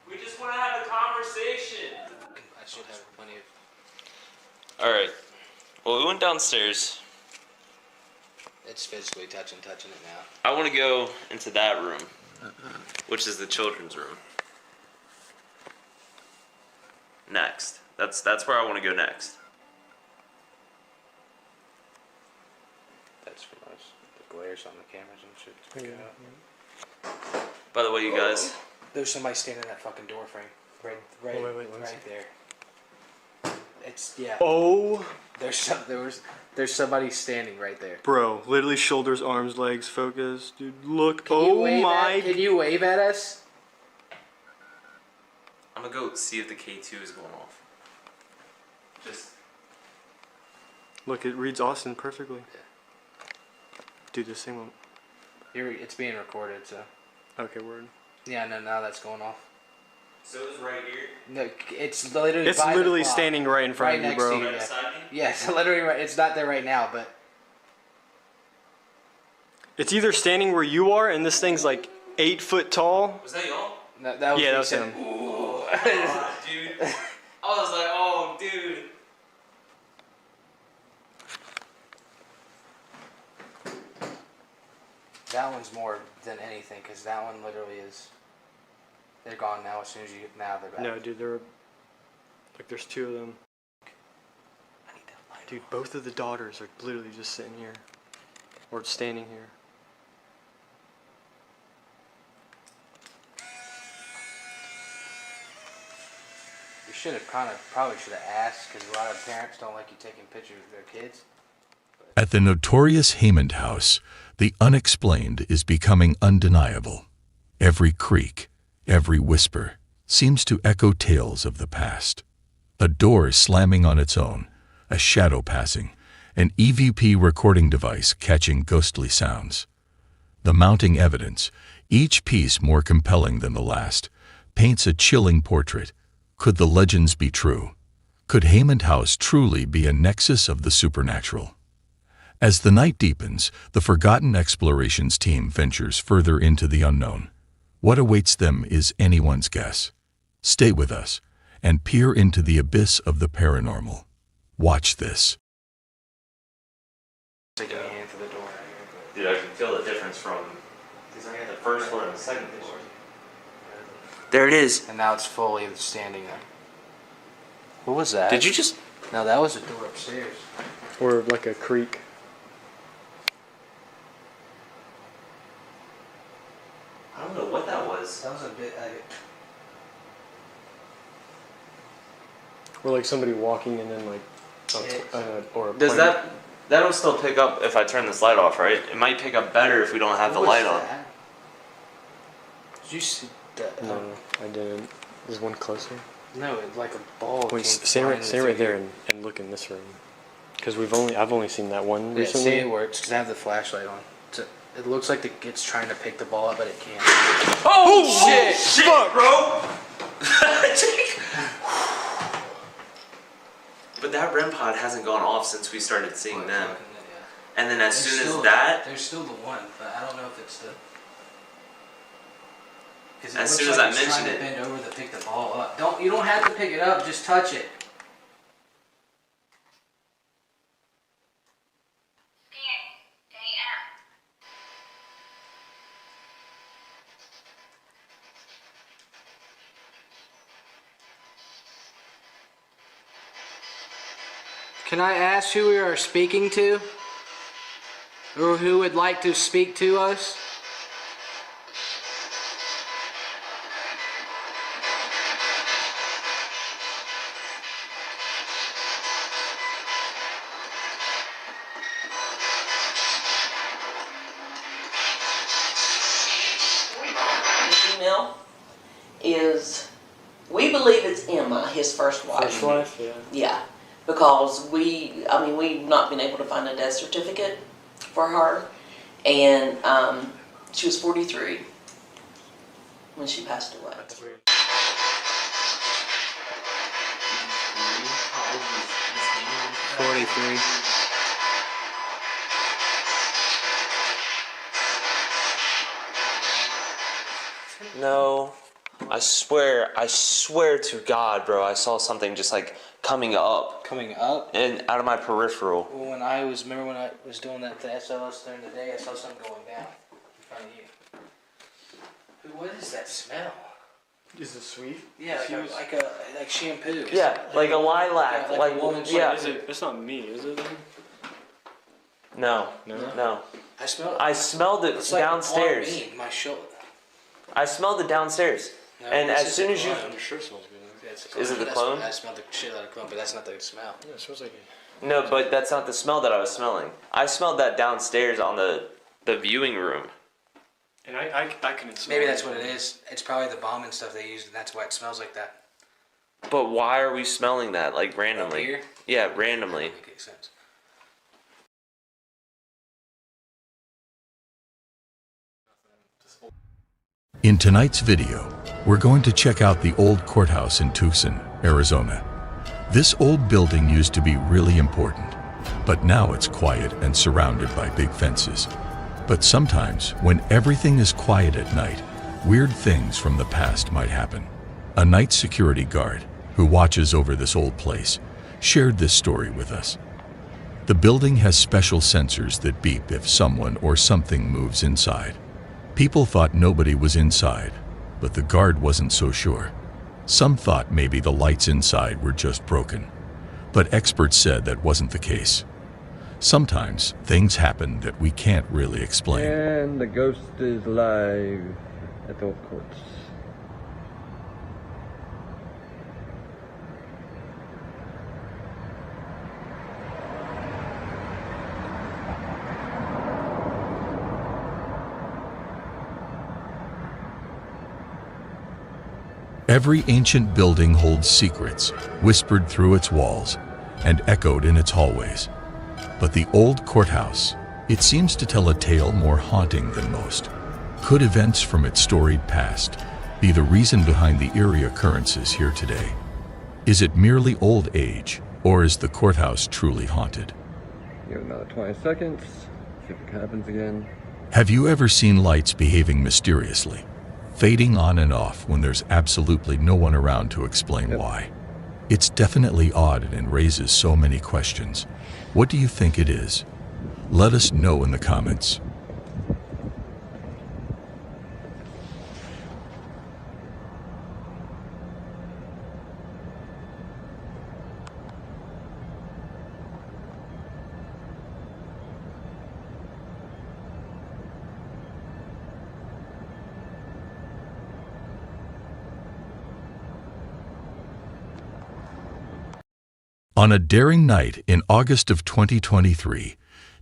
O: We just want to have a conversation.
B: I should have plenty of.
O: All right. Well, we went downstairs.
B: It's physically touching it now.
O: I want to go into that room, which is the children's room. Next. That's where I want to go next.
B: That's from us. The glares on the cameras and shit.
O: By the way, you guys.
B: There's somebody standing in that fucking door frame. Right there. It's
K: Oh.
B: There's somebody standing right there.
K: Bro, literally shoulders, arms, legs, focus. Dude, look.
B: Can you wave at us?
O: I'm gonna go see if the K2 is going off. Just.
K: Look, it reads Austin perfectly. Dude, this thing won't.
B: It's being recorded, so.
K: Okay, word.
B: Yeah, no, now that's going off.
O: So it's right here?
B: No, it's literally.
K: It's literally standing right in front of you, bro.
B: Right beside me? Yes, literally right. It's not there right now, but.
K: It's either standing where you are, and this thing's like 8 foot tall.
O: Was that y'all?
B: No, that was
K: yeah, that was him.
O: Oh, dude. I was like, oh, dude.
B: That one's more than anything, because that one literally is. They're gone now. As soon as now they're back.
K: No, dude, there's 2 of them. Dude, both of the daughters are literally just sitting here, or standing here.
B: You should have probably should have asked, because a lot of parents don't like you taking pictures of their kids.
C: At the notorious Hammond house, the unexplained is becoming undeniable. Every creak, every whisper seems to echo tales of the past. A door slamming on its own, a shadow passing, an EVP recording device catching ghostly sounds. The mounting evidence, each piece more compelling than the last, paints a chilling portrait. Could the legends be true? Could Hammond House truly be a nexus of the supernatural? As the night deepens, the Forgotten Explorations team ventures further into the unknown. What awaits them is anyone's guess. Stay with us and peer into the abyss of the paranormal. Watch this.
B: Taking me in for the door.
O: Dude, I can feel the difference from the first floor and the second floor. There it is.
B: And now it's fully standing there. What was that?
O: Did you just?
B: No, that was a door upstairs.
K: Or like a creek.
O: I don't know what that was.
B: That was a bit.
K: Or like somebody walking and then like, or a
O: Does
K: plane.
O: that'll still pick up if I turn this light off, right? It might pick up better if we don't have the light on.
B: Did you see that?
K: No, I didn't. Is one closer?
B: No, it's like a ball.
K: Wait, stay right there and look in this room. Because I've only seen that one
B: Yeah,
K: recently.
B: see, it works because I have the flashlight on. It looks like it's trying to pick the ball up, but it can't.
O: Oh shit! Fuck, bro! But that REM pod hasn't gone off since we started seeing them. And then as soon as that,
B: there's still the one, but I don't know if it's the.
O: As soon as I mention it,
B: bend over to pick the ball up. You don't have to pick it up. Just touch it. Can I ask who we are speaking to? Or who would like to speak to us?
P: believe it's Emma, his first wife.
K: First wife, yeah.
P: Yeah, because we've not been able to find a death certificate for her, and she was 43 when she passed away.
K: That's weird.
B: 43.
O: No, I swear to God, bro, I saw something just like coming up
B: Coming up?
O: and out of my peripheral.
B: Well, when I was doing that to SLS during the day, I saw something going down in front of you. What is that smell?
K: Is it sweet?
B: Yeah, like shampoo.
O: Yeah, like a lilac,
B: like a woman's
O: yeah.
K: It's not me, is it?
O: No.
B: I smelled it.
O: I smelled it
B: It's like
O: downstairs.
B: on me, my shoulder.
O: I smelled it downstairs,
B: No,
O: and
B: this
O: as
B: is
O: soon
B: the
O: as you,
B: clone.
K: Your shirt smells good.
B: Yeah, it's a
O: Is it the
B: That's
O: clone?
B: what- I smelled the shit out of clone, but that's not the smell.
K: Yeah, it smells like
O: no, but that's not the smell that I was smelling. I smelled that downstairs on the viewing room.
K: And I couldn't smell
B: Maybe that's what it is. It's probably the bomb and stuff they used, and that's why it smells like that.
O: But why are we smelling that like randomly?
B: Here?
O: Yeah, randomly.
B: That makes sense.
C: In tonight's video, we're going to check out the old courthouse in Tucson, Arizona. This old building used to be really important, but now it's quiet and surrounded by big fences. But sometimes, when everything is quiet at night, weird things from the past might happen. A night security guard, who watches over this old place, shared this story with us. The building has special sensors that beep if someone or something moves inside. People thought nobody was inside, but the guard wasn't so sure. Some thought maybe the lights inside were just broken, but experts said that wasn't the case. Sometimes things happen that we can't really explain.
Q: And the ghost is live at the old courts.
C: Every ancient building holds secrets, whispered through its walls and echoed in its hallways. But the old courthouse, it seems to tell a tale more haunting than most. Could events from its storied past be the reason behind the eerie occurrences here today? Is it merely old age, or is the courthouse truly haunted?
Q: Give it another 20 seconds, see if it happens again.
C: Have you ever seen lights behaving mysteriously, fading on and off when there's absolutely no one around to explain why? It's definitely odd and raises so many questions. What do you think it is? Let us know in the comments. On a daring night in August of 2023,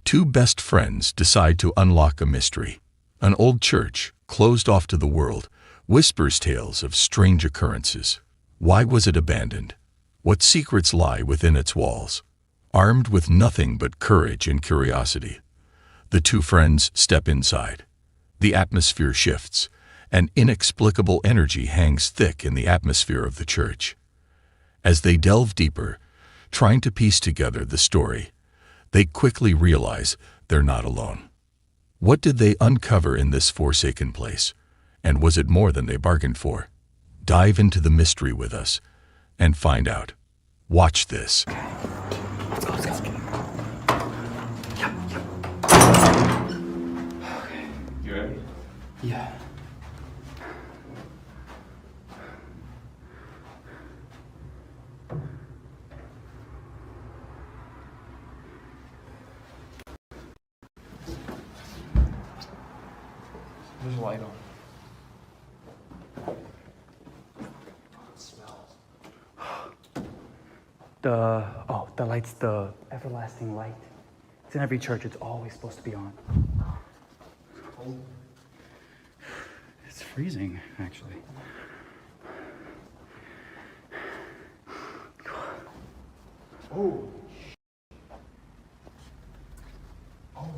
C: two best friends decide to unlock a mystery. An old church, closed off to the world, whispers tales of strange occurrences. Why was it abandoned? What secrets lie within its walls? Armed with nothing but courage and curiosity, the two friends step inside. The atmosphere shifts. An inexplicable energy hangs thick in the atmosphere of the church. As they delve deeper, trying to piece together the story, they quickly realize they're not alone. What did they uncover in this forsaken place? And was it more than they bargained for? Dive into the mystery with us and find out. Watch this.
J: Let's go.
K: You ready?
J: Yeah.
A: There's a light on.
J: The light's the everlasting light. It's in every church. It's always supposed to be on. It's freezing, actually.
A: Oh. Oh.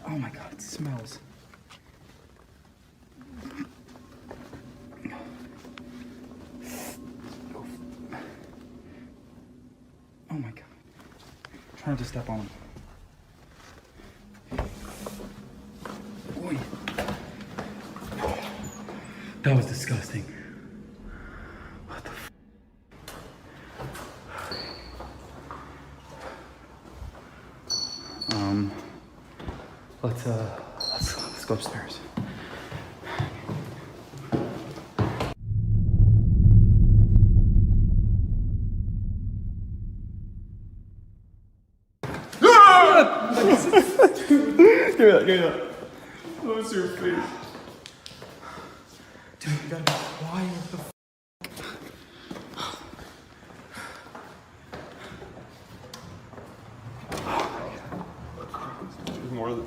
J: Oh my god, it smells. Oh my god. Try not to step on him. Oy. That was disgusting. What the f? Let's go upstairs.
A: Give me that. What's your face?
J: Dude, you gotta be quiet. What the f?
A: More than.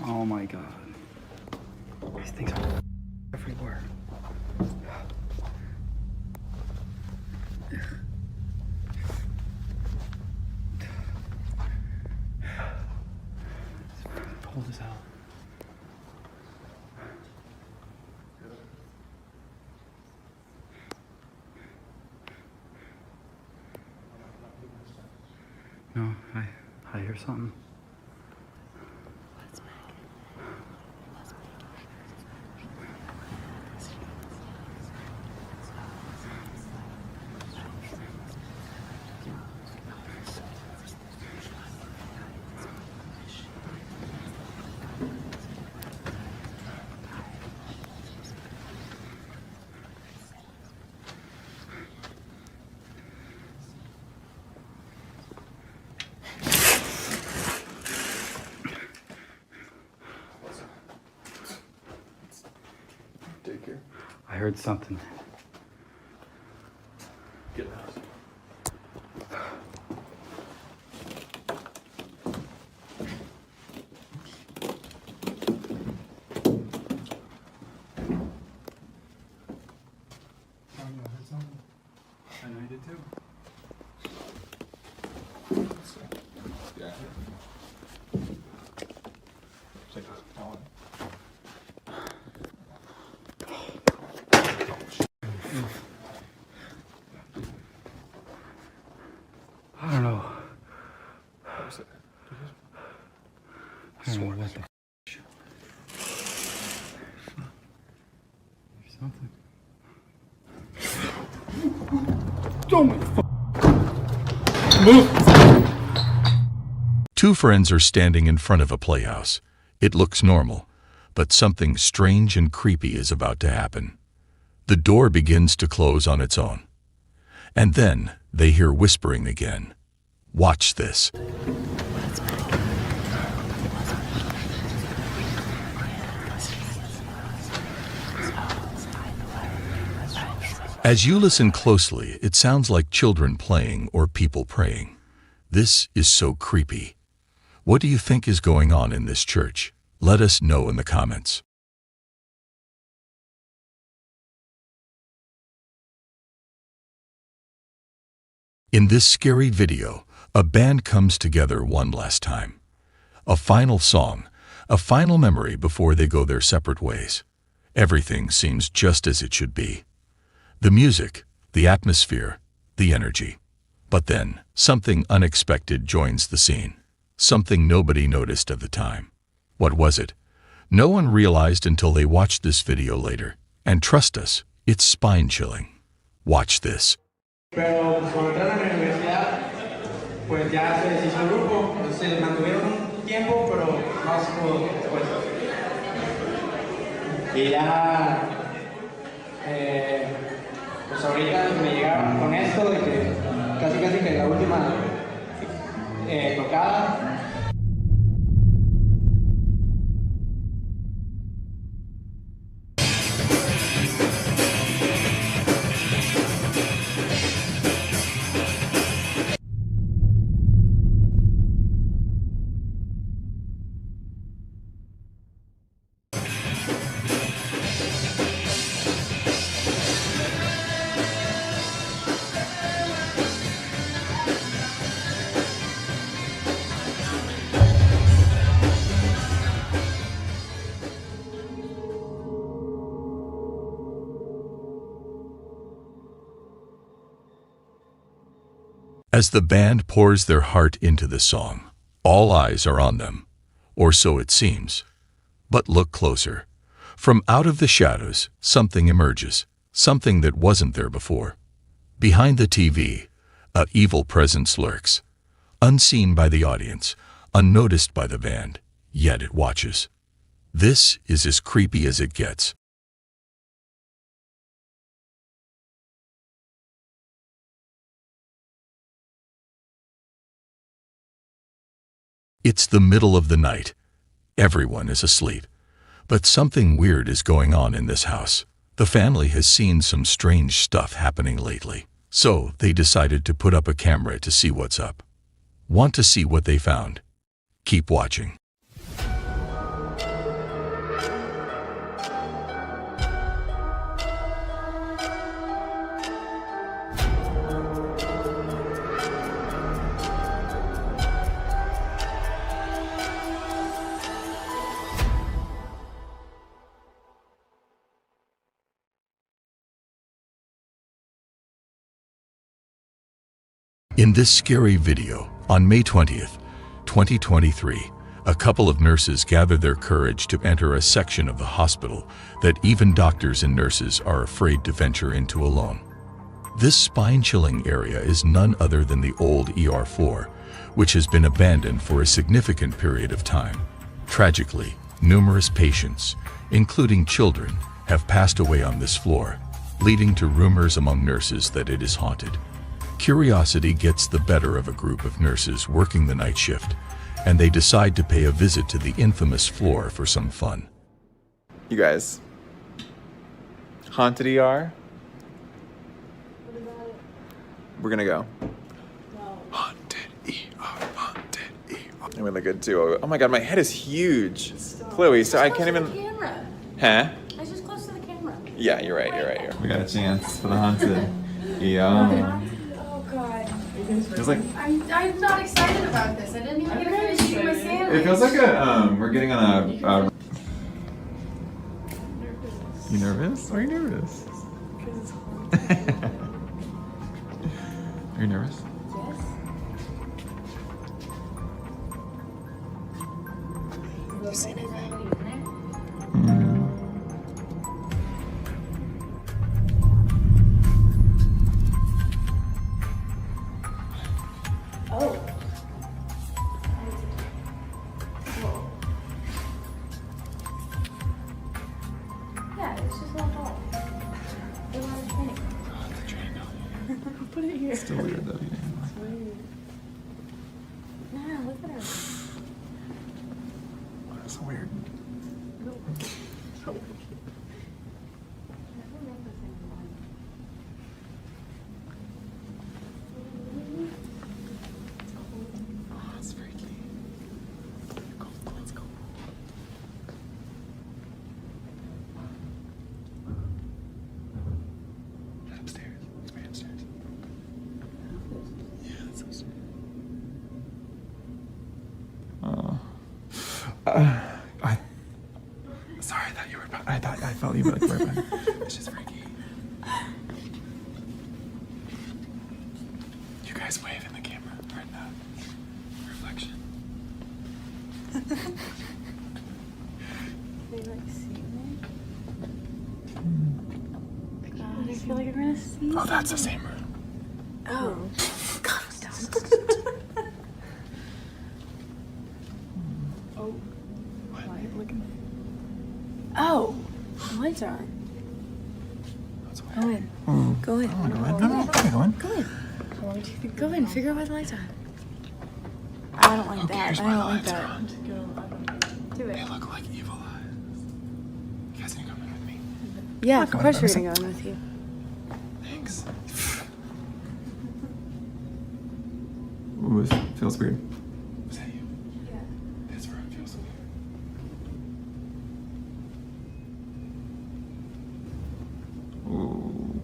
J: Oh my god. These things are everywhere. It's cold as hell. No, I hear something.
A: Take care.
J: I heard something.
A: Get in the house.
J: I know you did too.
A: Yeah. Take this.
J: I don't know.
A: What was it?
J: I don't know what the f. There's something. Don't move.
C: Two friends are standing in front of a playhouse. It looks normal, but something strange and creepy is about to happen. The door begins to close on its own. And then they hear whispering again. Watch this. As you listen closely, it sounds like children playing or people praying. This is so creepy. What do you think is going on in this church? Let us know in the comments. In this scary video, a band comes together one last time. A final song, a final memory before they go their separate ways. Everything seems just as it should be. The music, the atmosphere, the energy. But then, something unexpected joins the scene. Something nobody noticed at the time. What was it? No one realized until they watched this video later. And trust us, it's spine-chilling. Watch this.
R: Pero pues cuando entraron a la universidad, pues ya se deshizo el grupo, se mantuvieron un tiempo, pero no se pudo después. Y ya, pues ahorita me llegaron con esto de que casi que la última tocada.
C: As the band pours their heart into the song, all eyes are on them, or so it seems. But look closer. From out of the shadows, something emerges, something that wasn't there before. Behind the TV, an evil presence lurks, unseen by the audience, unnoticed by the band, yet it watches. This is as creepy as it gets. It's the middle of the night. Everyone is asleep. But something weird is going on in this house. The family has seen some strange stuff happening lately, so they decided to put up a camera to see what's up. Want to see what they found? Keep watching. In this scary video, on May 20th, 2023, a couple of nurses gather their courage to enter a section of the hospital that even doctors and nurses are afraid to venture into alone. This spine-chilling area is none other than the old ER4, which has been abandoned for a significant period of time. Tragically, numerous patients, including children, have passed away on this floor, leading to rumors among nurses that it is haunted. Curiosity gets the better of a group of nurses working the night shift, and they decide to pay a visit to the infamous floor for some fun.
S: You guys, haunted ER? We're gonna go. Haunted ER, haunted ER. I'm really good too. Oh my god, my head is huge. Chloe, so I can't even...
G: Camera.
S: Huh?
G: I was just close to the camera.
S: Yeah, you're right. We got a chance for the haunted ER.
G: Oh god.
S: Feels like...
G: I'm not excited about this. I didn't even get to finish eating my sandwich.
S: It feels like we're getting on a... You nervous? Why are you nervous?
G: Because it's haunted.
S: Are you nervous?
G: Yes. Have you seen anything? Oh. Yeah, it's just a little ball. They're not a train.
S: Oh, it's a train.
G: Put it here.
S: It's still weird though.
G: It's weird. Nah, look at her.
S: That's so weird.
G: So weird.
S: Oh, it's freaky. Let's go. Upstairs. It's way upstairs. Yeah, it's upstairs. Sorry, I thought you were. I felt you were like right behind. It's just freaky. You guys wave in the camera or in the reflection.
G: They like see me? God, I feel like I'm gonna see.
S: Oh, that's the same room.
G: Oh. God, oh. Why are you looking? Oh, the lights are on. Go in. Go in.
S: Oh, go in. No, go in.
G: Go in. How long do you think? Go in. Figure out why the lights are on. I don't like that. I don't like that. Do it.
S: They look like evil eyes. You guys need to come in with me.
G: Yeah, of course we're gonna go in with you.
S: Thanks. Ooh, this feels weird. Was that you?
G: Yeah.
S: This room feels weird. Ooh.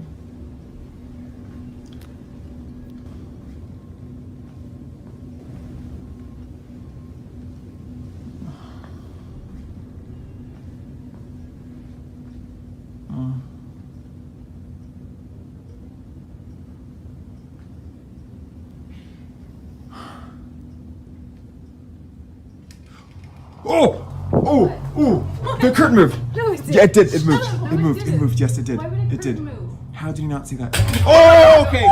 S: Oh! Oh! Oh! The curtain moved!
G: No, it didn't.
S: Yeah, it did. It moved.
G: Shut up.
S: It moved.
G: It
S: It
G: did.
S: moved. Yes, it did.
G: Why would a
S: It did.
G: curtain move?
S: How did you not see that? Oh, okay.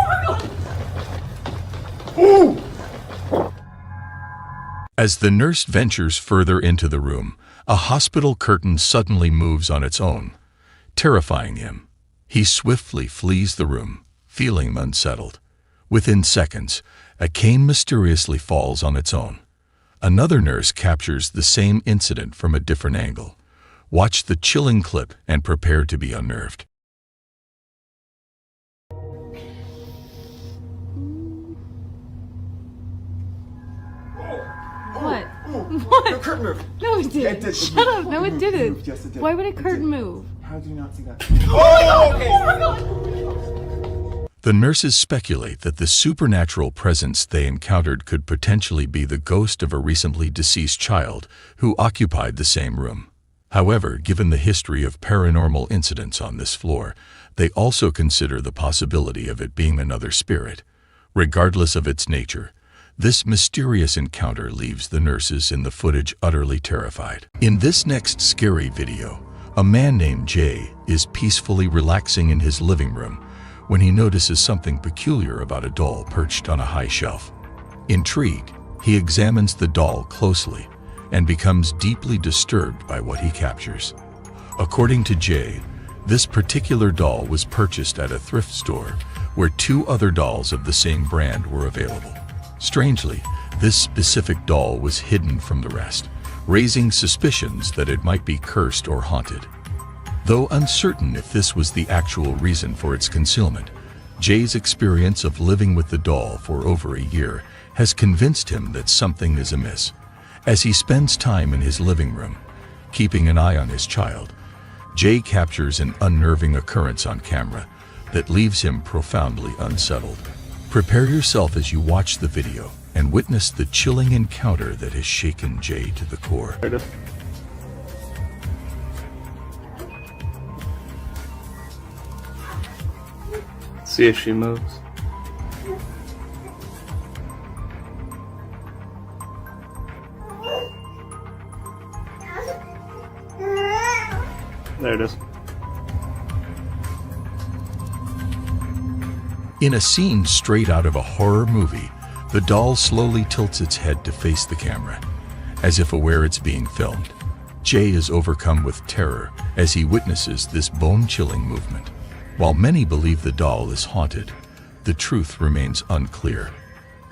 S: Ooh!
C: As the nurse ventures further into the room, a hospital curtain suddenly moves on its own, terrifying him. He swiftly flees the room, feeling unsettled. Within seconds, a cane mysteriously falls on its own. Another nurse captures the same incident from a different angle. Watch the chilling clip and prepare to be unnerved.
G: What? What?
S: The curtain moved.
G: No, it didn't.
S: Yeah, it did. It
G: Shut
S: moved.
G: up. No, it didn't.
S: moved. Yes, it did.
G: Why would a
S: It
G: curtain
S: did.
G: move?
S: How did you not see that? Oh, okay.
C: The nurses speculate that the supernatural presence they encountered could potentially be the ghost of a recently deceased child who occupied the same room. However, given the history of paranormal incidents on this floor, they also consider the possibility of it being another spirit. Regardless of its nature, this mysterious encounter leaves the nurses in the footage utterly terrified. In this next scary video, a man named Jay is peacefully relaxing in his living room when he notices something peculiar about a doll perched on a high shelf. Intrigued, he examines the doll closely and becomes deeply disturbed by what he captures. According to Jay, this particular doll was purchased at a thrift store where 2 other dolls of the same brand were available. Strangely, this specific doll was hidden from the rest, raising suspicions that it might be cursed or haunted. Though uncertain if this was the actual reason for its concealment, Jay's experience of living with the doll for over a year has convinced him that something is amiss. As he spends time in his living room, keeping an eye on his child, Jay captures an unnerving occurrence on camera that leaves him profoundly unsettled. Prepare yourself as you watch the video and witness the chilling encounter that has shaken Jay to the core.
F: See if she moves. There it is.
C: In a scene straight out of a horror movie, the doll slowly tilts its head to face the camera, as if aware it's being filmed. Jay is overcome with terror as he witnesses this bone-chilling movement. While many believe the doll is haunted, the truth remains unclear.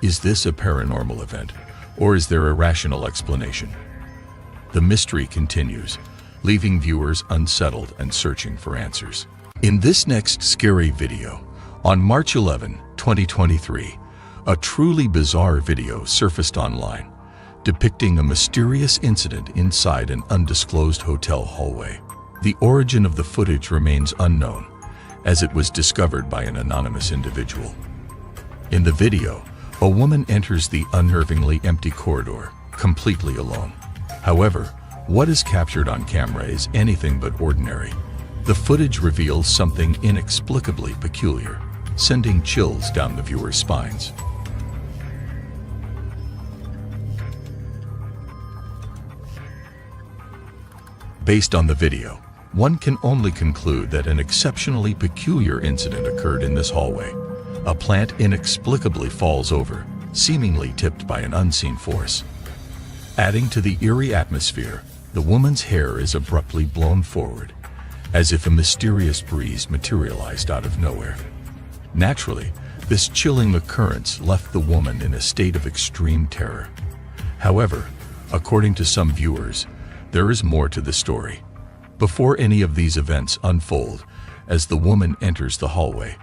C: Is this a paranormal event, or is there a rational explanation? The mystery continues, leaving viewers unsettled and searching for answers. In this next scary video, on March 11, 2023, a truly bizarre video surfaced online, depicting a mysterious incident inside an undisclosed hotel hallway. The origin of the footage remains unknown, as it was discovered by an anonymous individual. In the video, a woman enters the unnervingly empty corridor, completely alone. However, what is captured on camera is anything but ordinary. The footage reveals something inexplicably peculiar, sending chills down the viewer's spines. Based on the video, one can only conclude that an exceptionally peculiar incident occurred in this hallway. A plant inexplicably falls over, seemingly tipped by an unseen force. Adding to the eerie atmosphere, the woman's hair is abruptly blown forward, as if a mysterious breeze materialized out of nowhere. Naturally, this chilling occurrence left the woman in a state of extreme terror. However, according to some viewers, there is more to the story. Before any of these events unfold, as the woman enters the hallway,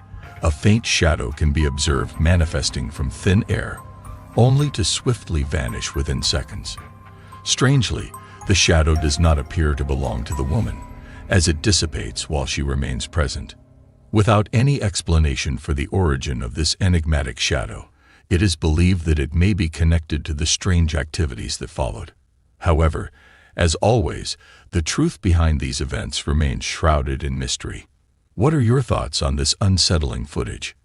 C: a faint shadow can be observed manifesting from thin air, only to swiftly vanish within seconds. Strangely, the shadow does not appear to belong to the woman, as it dissipates while she remains present. Without any explanation for the origin of this enigmatic shadow, it is believed that it may be connected to the strange activities that followed. However, as always, the truth behind these events remains shrouded in mystery. What are your thoughts on this unsettling footage?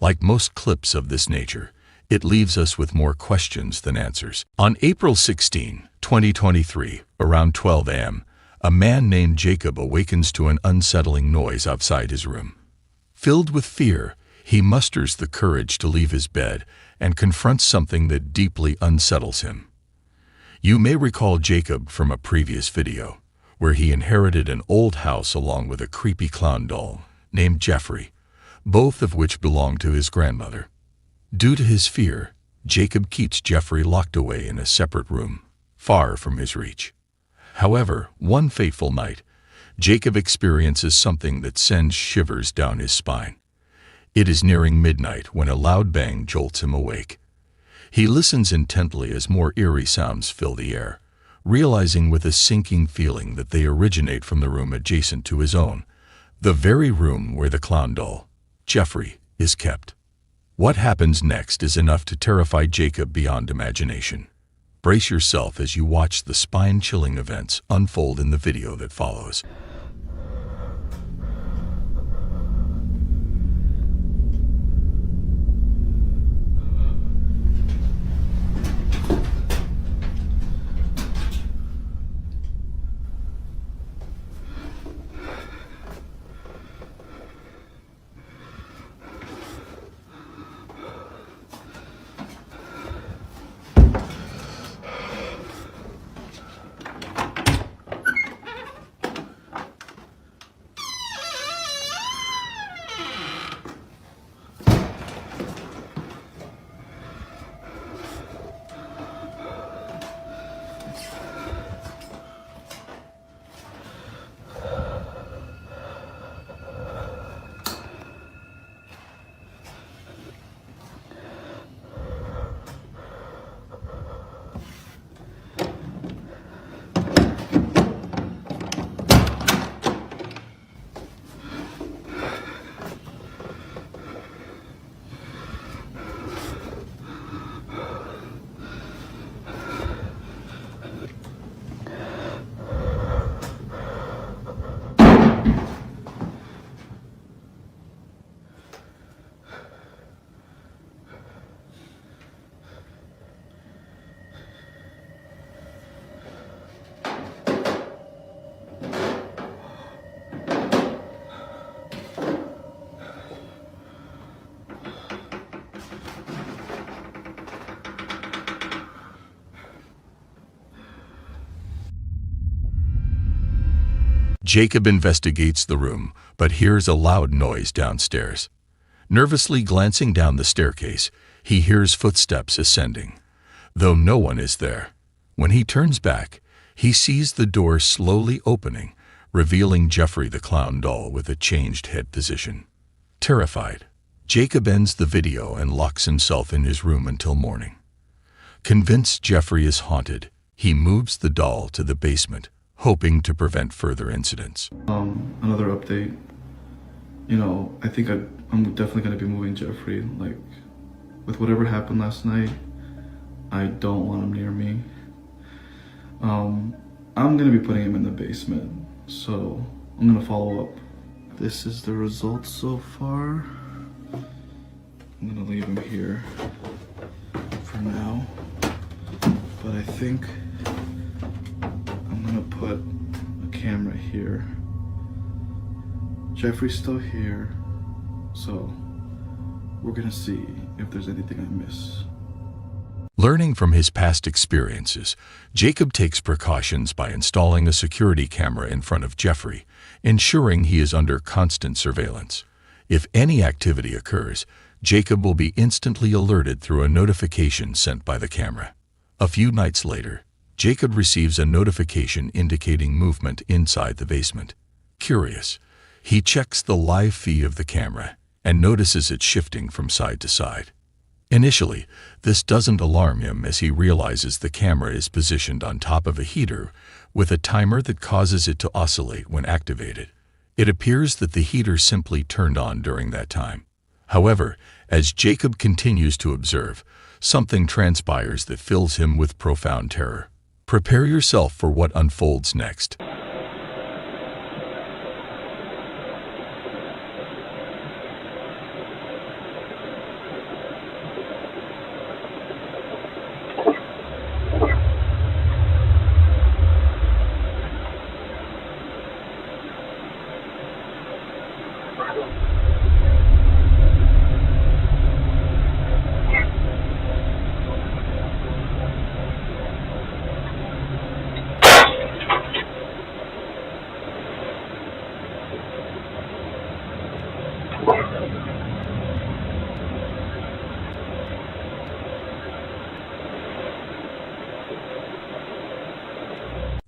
C: Like most clips of this nature, it leaves us with more questions than answers. On April 16, 2023, around 12 a.m., a man named Jacob awakens to an unsettling noise outside his room. Filled with fear, he musters the courage to leave his bed and confronts something that deeply unsettles him. You may recall Jacob from a previous video, where he inherited an old house along with a creepy clown doll named Jeffrey, both of which belonged to his grandmother. Due to his fear, Jacob keeps Jeffrey locked away in a separate room, far from his reach. However, one fateful night, Jacob experiences something that sends shivers down his spine. It is nearing midnight when a loud bang jolts him awake. He listens intently as more eerie sounds fill the air, realizing with a sinking feeling that they originate from the room adjacent to his own, the very room where the clown doll, Jeffrey, is kept. What happens next is enough to terrify Jacob beyond imagination. Brace yourself as you watch the spine-chilling events unfold in the video that follows. Jacob investigates the room, but hears a loud noise downstairs. Nervously glancing down the staircase, he hears footsteps ascending, though no one is there. When he turns back, he sees the door slowly opening, revealing Jeffrey the clown doll with a changed head position. Terrified, Jacob ends the video and locks himself in his room until morning. Convinced Jeffrey is haunted, he moves the doll to the basement, hoping to prevent further incidents.
T: Another update. You know, I think I'm definitely going to be moving Jeffrey. Like, with whatever happened last night, I don't want him near me. I'm going to be putting him in the basement, so I'm going to follow up. This is the results so far. I'm going to leave him here for now, but I think I'm gonna put a camera here. Jeffrey's still here, so we're gonna see if there's anything I miss.
C: Learning from his past experiences, Jacob takes precautions by installing a security camera in front of Jeffrey, ensuring he is under constant surveillance. If any activity occurs, Jacob will be instantly alerted through a notification sent by the camera. A few nights later, Jacob receives a notification indicating movement inside the basement. Curious, he checks the live feed of the camera and notices it shifting from side to side. Initially, this doesn't alarm him as he realizes the camera is positioned on top of a heater with a timer that causes it to oscillate when activated. It appears that the heater simply turned on during that time. However, as Jacob continues to observe, something transpires that fills him with profound terror. Prepare yourself for what unfolds next.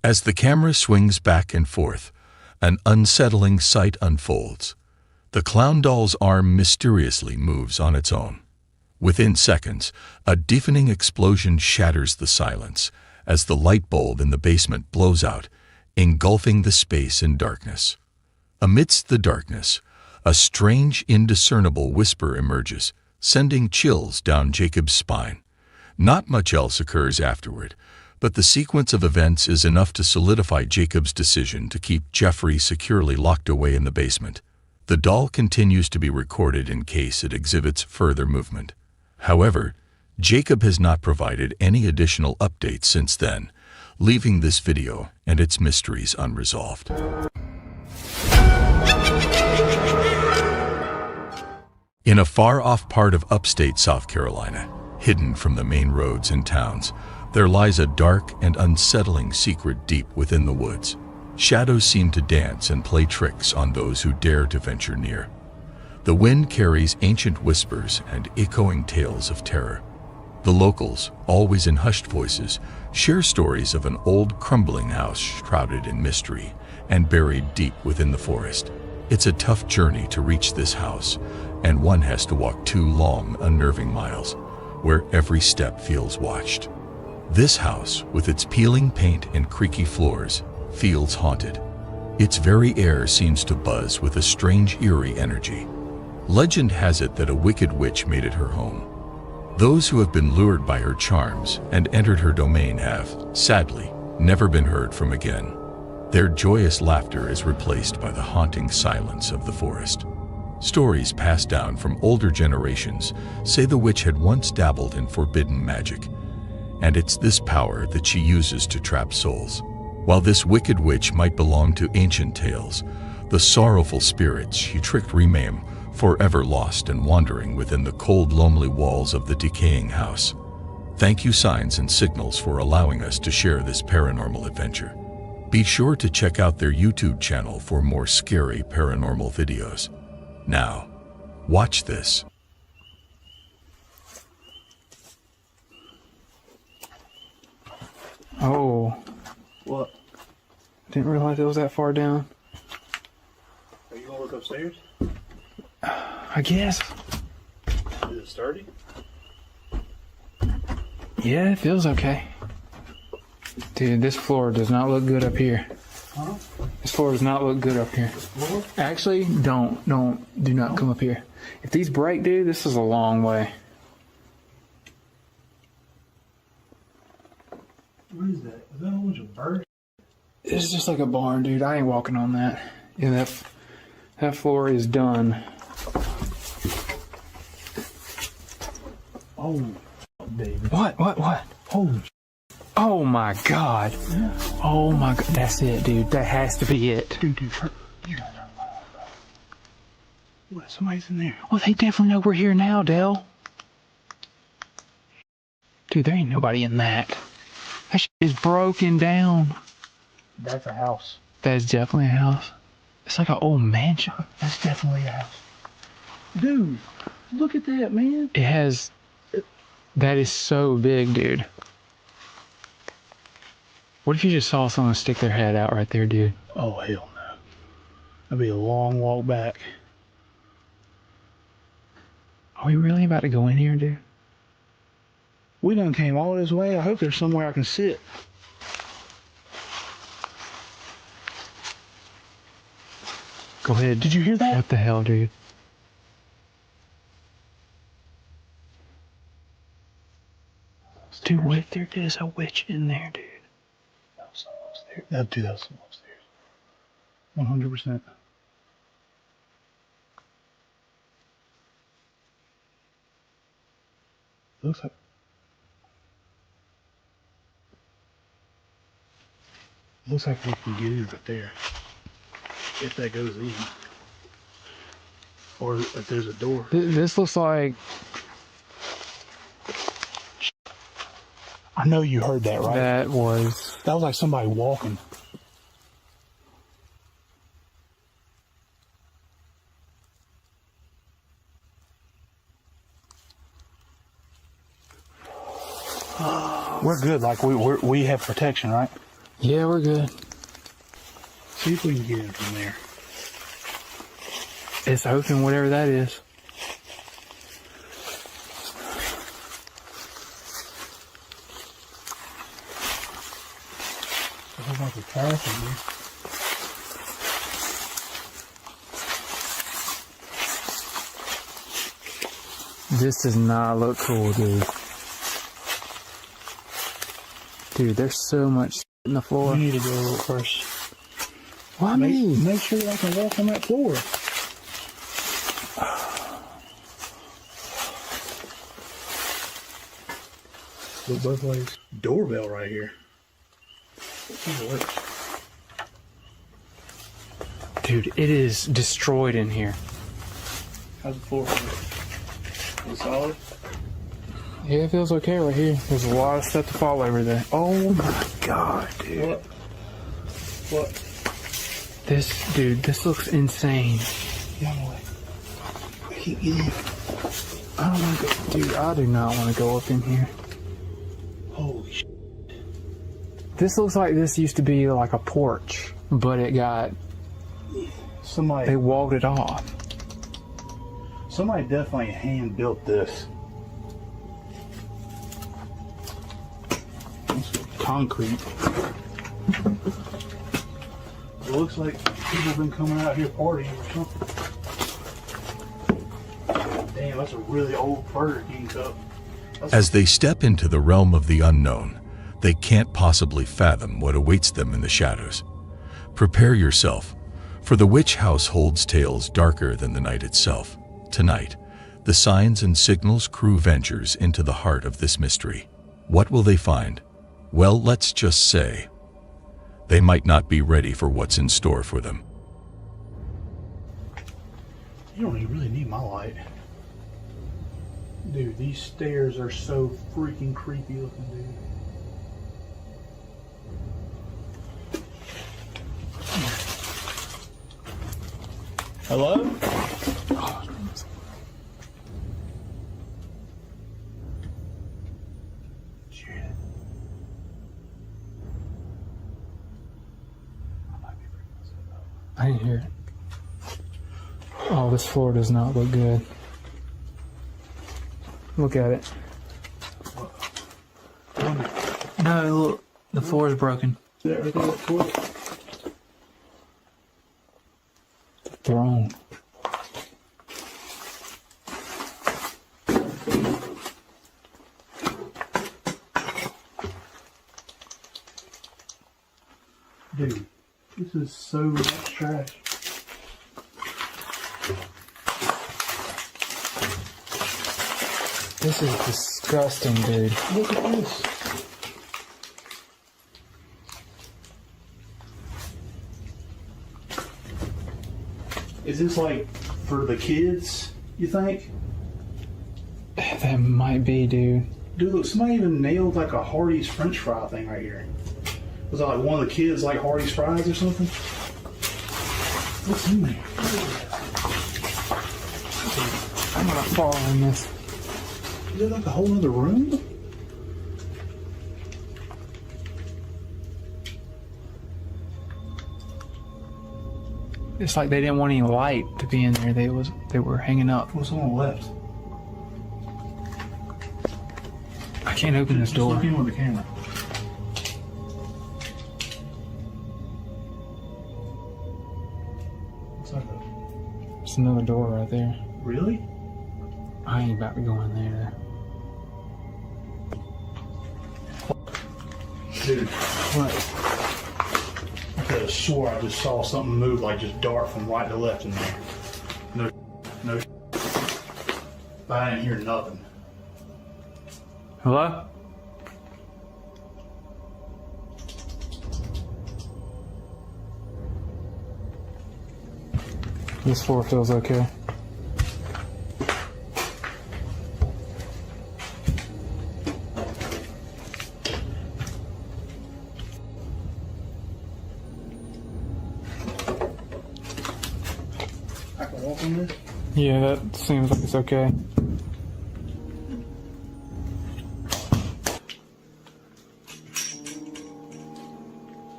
C: As the camera swings back and forth, an unsettling sight unfolds. The clown doll's arm mysteriously moves on its own. Within seconds, a deafening explosion shatters the silence as the light bulb in the basement blows out, engulfing the space in darkness. Amidst the darkness, a strange, indiscernible whisper emerges, sending chills down Jacob's spine. Not much else occurs afterward, but the sequence of events is enough to solidify Jacob's decision to keep Jeffrey securely locked away in the basement. The doll continues to be recorded in case it exhibits further movement. However, Jacob has not provided any additional updates since then, leaving this video and its mysteries unresolved. In a far-off part of upstate South Carolina, hidden from the main roads and towns, there lies a dark and unsettling secret deep within the woods. Shadows seem to dance and play tricks on those who dare to venture near. The wind carries ancient whispers and echoing tales of terror. The locals, always in hushed voices, share stories of an old crumbling house shrouded in mystery and buried deep within the forest. It's a tough journey to reach this house, and one has to walk 2 long, unnerving miles, where every step feels watched. This house, with its peeling paint and creaky floors, feels haunted. Its very air seems to buzz with a strange, eerie energy. Legend has it that a wicked witch made it her home. Those who have been lured by her charms and entered her domain have, sadly, never been heard from again. Their joyous laughter is replaced by the haunting silence of the forest. Stories passed down from older generations say the witch had once dabbled in forbidden magic, and it's this power that she uses to trap souls. While this wicked witch might belong to ancient tales, the sorrowful spirits she tricked remain forever lost and wandering within the cold, lonely walls of the decaying house. Thank you, Signs and Signals, for allowing us to share this paranormal adventure. Be sure to check out their YouTube channel for more scary paranormal videos. Now, watch this.
R: Oh. What? Didn't realize it was that far down.
M: Are you gonna look upstairs?
R: I guess.
M: Is it sturdy?
R: Yeah, it feels okay. Dude, this floor does not look good up here.
M: Huh?
R: This floor does not look good up here. Actually, do not come up here. If these break, dude, this is a long way.
M: What is that? Is that a bunch of birds?
R: It's just like a barn, dude. I ain't walking on that. Yeah, that floor is done.
M: Oh, David.
R: What?
M: Holy.
R: Oh my God. Oh my God. That's it, dude. That has to be it.
M: Dude, you gotta turn the light off. What? Somebody's in there.
R: Well, they definitely know we're here now, Dale. Dude, there ain't nobody in that. That shit is broken down.
M: That's a house.
R: That is definitely a house. It's like an old mansion.
M: That's definitely a house. Dude, look at that, man.
R: It has... That is so big, dude. What if you just saw someone stick their head out right there, dude?
M: Oh, hell no. That'd be a long walk back.
R: Are we really about to go in here, dude?
M: We done came all this way. I hope there's somewhere I can sit.
R: Go ahead.
M: Did you hear that?
R: What the hell, dude? Dude, what if there is a witch in there, dude?
M: That was someone upstairs. That was someone upstairs. 100%. Looks like we can get in right there. If that goes in. Or if there's a door.
R: This looks like...
M: I know you heard that, right?
R: That was
M: like somebody walking. We're good. Like we have protection, right?
A: Yeah, we're good.
I: See if we can get in from there.
A: It's open, whatever that is.
I: There's a whole bunch of trash in here.
A: This does not look cool, dude. Dude, there's so much shit in the floor.
I: We need to go first.
A: Why me?
I: Make sure I can walk on that floor. Look both ways. Doorbell right here.
A: Dude, it is destroyed in here.
I: How's the floor? Is it solid?
A: Yeah, it feels okay right here. There's a lot of stuff to fall over there. Oh my god, dude.
I: What?
A: This looks insane.
I: Yeah, boy. I keep getting.
A: I don't want to go, dude, I do not want to go up in here.
I: Holy shit.
A: This looks like this used to be like a porch, but it got, they walled it off.
I: Somebody definitely hand built this. Concrete. It looks like people have been coming out here partying or something. Damn, that's a really old Burger King cup.
C: As they step into the realm of the unknown, they can't possibly fathom what awaits them in the shadows. Prepare yourself, for the witch house holds tales darker than the night itself. Tonight, the Signs and Signals crew ventures into the heart of this mystery. What will they find? Well, let's just say, they might not be ready for what's in store for them.
I: You don't even really need my light. Dude, these stairs are so freaking creepy looking, dude. Hello? Oh,
A: I didn't hear it. Oh, this floor does not look good. Look at it. No, look. The floor is broken.
I: Is that right there, that toy?
A: The throne.
I: Dude, this is so much trash.
A: This is disgusting, dude.
I: Look at this. Is this like for the kids, you think?
A: That might be, dude.
I: Dude, look, somebody even nailed like a Hardee's French fry thing right here. Was that like one of the kids like Hardee's fries or something? What's in there?
A: I'm gonna fall in this.
I: Is it like a whole other room?
A: It's like they didn't want any light to be in there. They were hanging up.
I: What's on the left?
A: I can't open this door.
I: Look in with the camera. What's that?
A: It's another door right there.
I: Really?
A: I ain't about to go in there.
I: Dude, what? I could have swore I just saw something move like just dart from right to left in there. No. But I didn't hear nothing.
A: Hello? This floor feels okay.
I: I can walk on this?
A: Yeah, that seems like it's okay.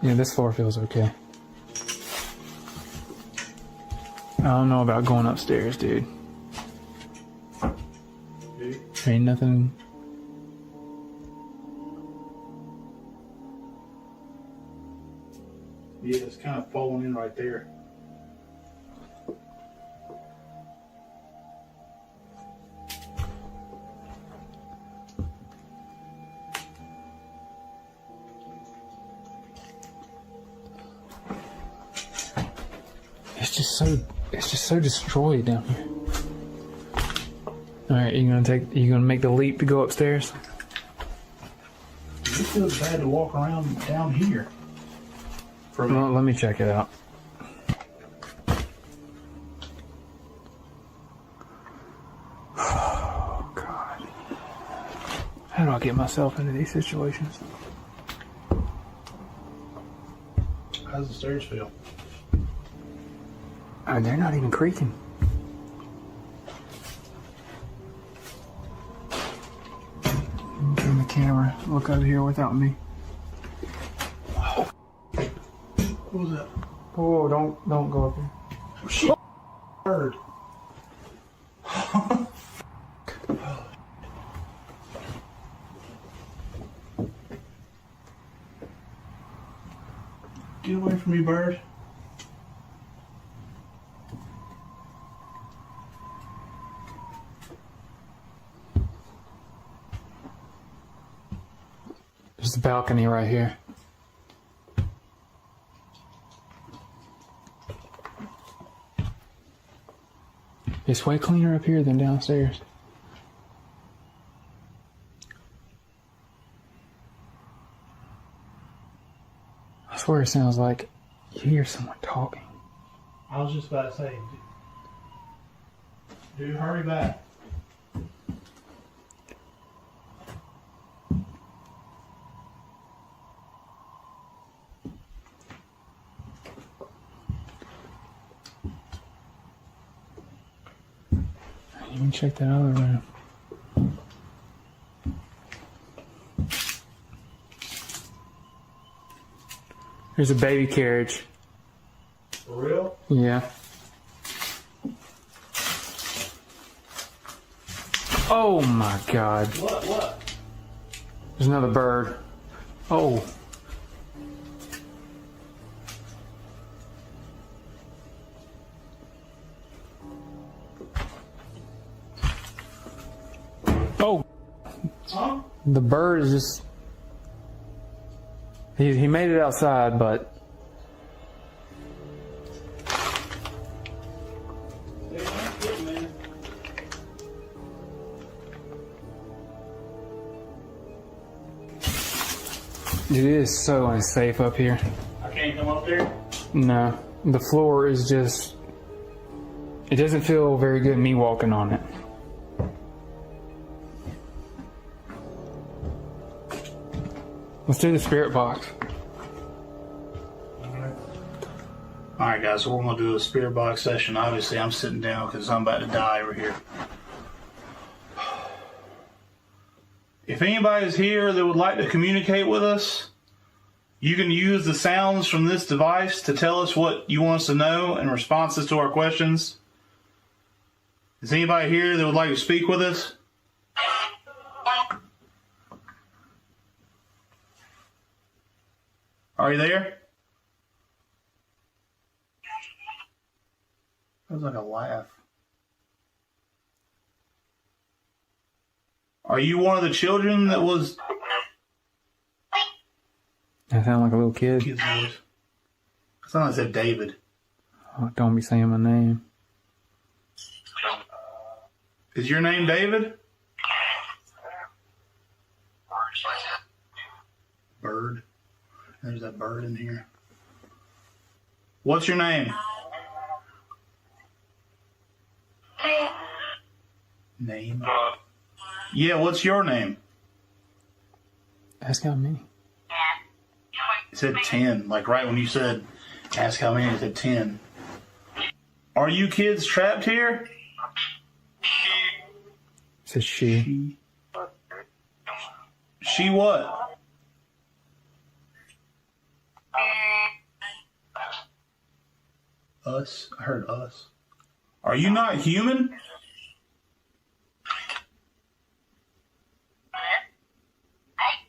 A: Yeah, this floor feels okay. I don't know about going upstairs, dude. Ain't nothing.
I: Yeah, it's kind of falling in right there.
A: It's just so destroyed down here. All right, you gonna make the leap to go upstairs?
I: It feels bad to walk around down here.
A: Well, let me check it out. Oh God, how do I get myself into these situations?
I: How's the stairs feel?
A: Oh, they're not even creaking. Turn the camera. Look over here without me.
I: What was that?
A: Oh, don't go up here.
I: Oh, shit. Bird. Get away from me, bird.
A: There's the balcony right here. It's way cleaner up here than downstairs. I swear it sounds like you hear someone talking.
I: I was just about to say, dude, hurry back.
A: You can check that other room. There's a baby carriage.
I: For real?
A: Yeah. Oh my God.
I: What?
A: There's another bird. Oh. Oh.
I: Huh?
A: The bird is just... He made it outside, but... It is so unsafe up here.
I: I can't come up there?
A: No. The floor is just... It doesn't feel very good me walking on it. Let's do the spirit box.
I: Alright guys, so we're going to do a spirit box session. Obviously I'm sitting down because I'm about to die over here. If anybody is here that would like to communicate with us, you can use the sounds from this device to tell us what you want us to know in responses to our questions. Is anybody here that would like to speak with us? Are you there? That was like a laugh. Are you one of the children that was...
A: I sound like a little kid.
I: Kid's voice. I thought I said David.
A: Oh, don't be saying my name.
I: Is your name David? Bird. There's that bird in here. What's your name? Name? Yeah, what's your name?
A: Ask how many.
I: It said 10. Like right when you said, ask how many, it said 10. Are you kids trapped here?
A: It says she.
I: She what? Us? I heard us. Are you not human?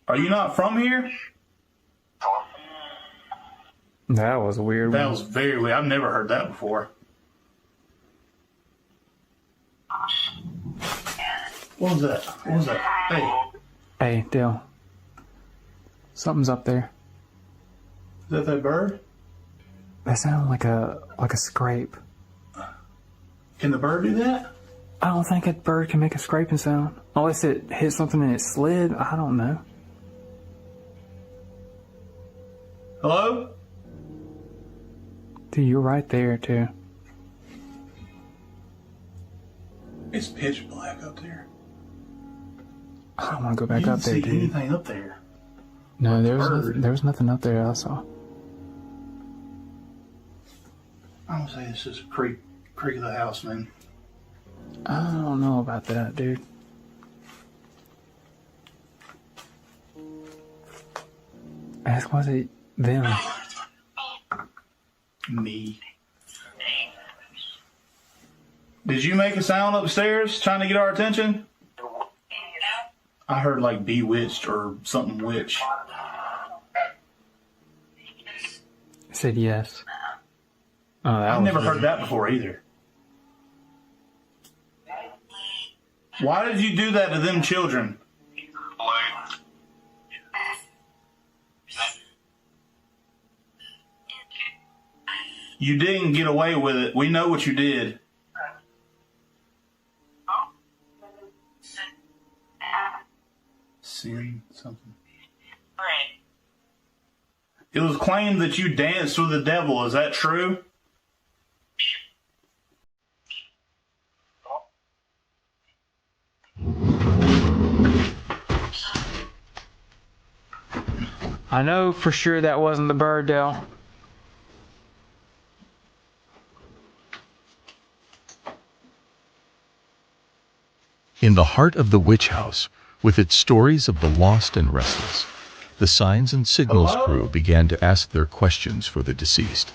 I: Are you not from here?
A: That was a weird
I: That
A: one.
I: was very weird. I've never heard that before. What was that? What was that? Hey.
A: Hey, Dale. Something's up there.
I: Is that bird?
A: That sounded like a scrape.
I: Can the bird do that?
A: I don't think a bird can make a scraping sound. Unless it hit something and it slid. I don't know.
I: Hello?
A: Dude, you're right there, too.
I: It's pitch black up there.
A: I don't want to go back
I: you
A: up there,
I: didn't see
A: dude.
I: anything up there.
A: No, there was nothing up there I saw.
I: I'm gonna say this is creak of the house, man.
A: I don't know about that, dude. Ask, was it them?
I: Me. Did you make a sound upstairs trying to get our attention? I heard like bewitched or something witch.
A: I said yes. Oh,
I: I've never heard that before either. Why did you do that to them children? You didn't get away with it. We know what you did. Sin something. It was claimed that you danced with the devil. Is that true?
A: I know for sure that wasn't the bird, Dale.
C: In the heart of the witch house, with its stories of the lost and restless, the signs and signals crew began to ask their questions for the deceased.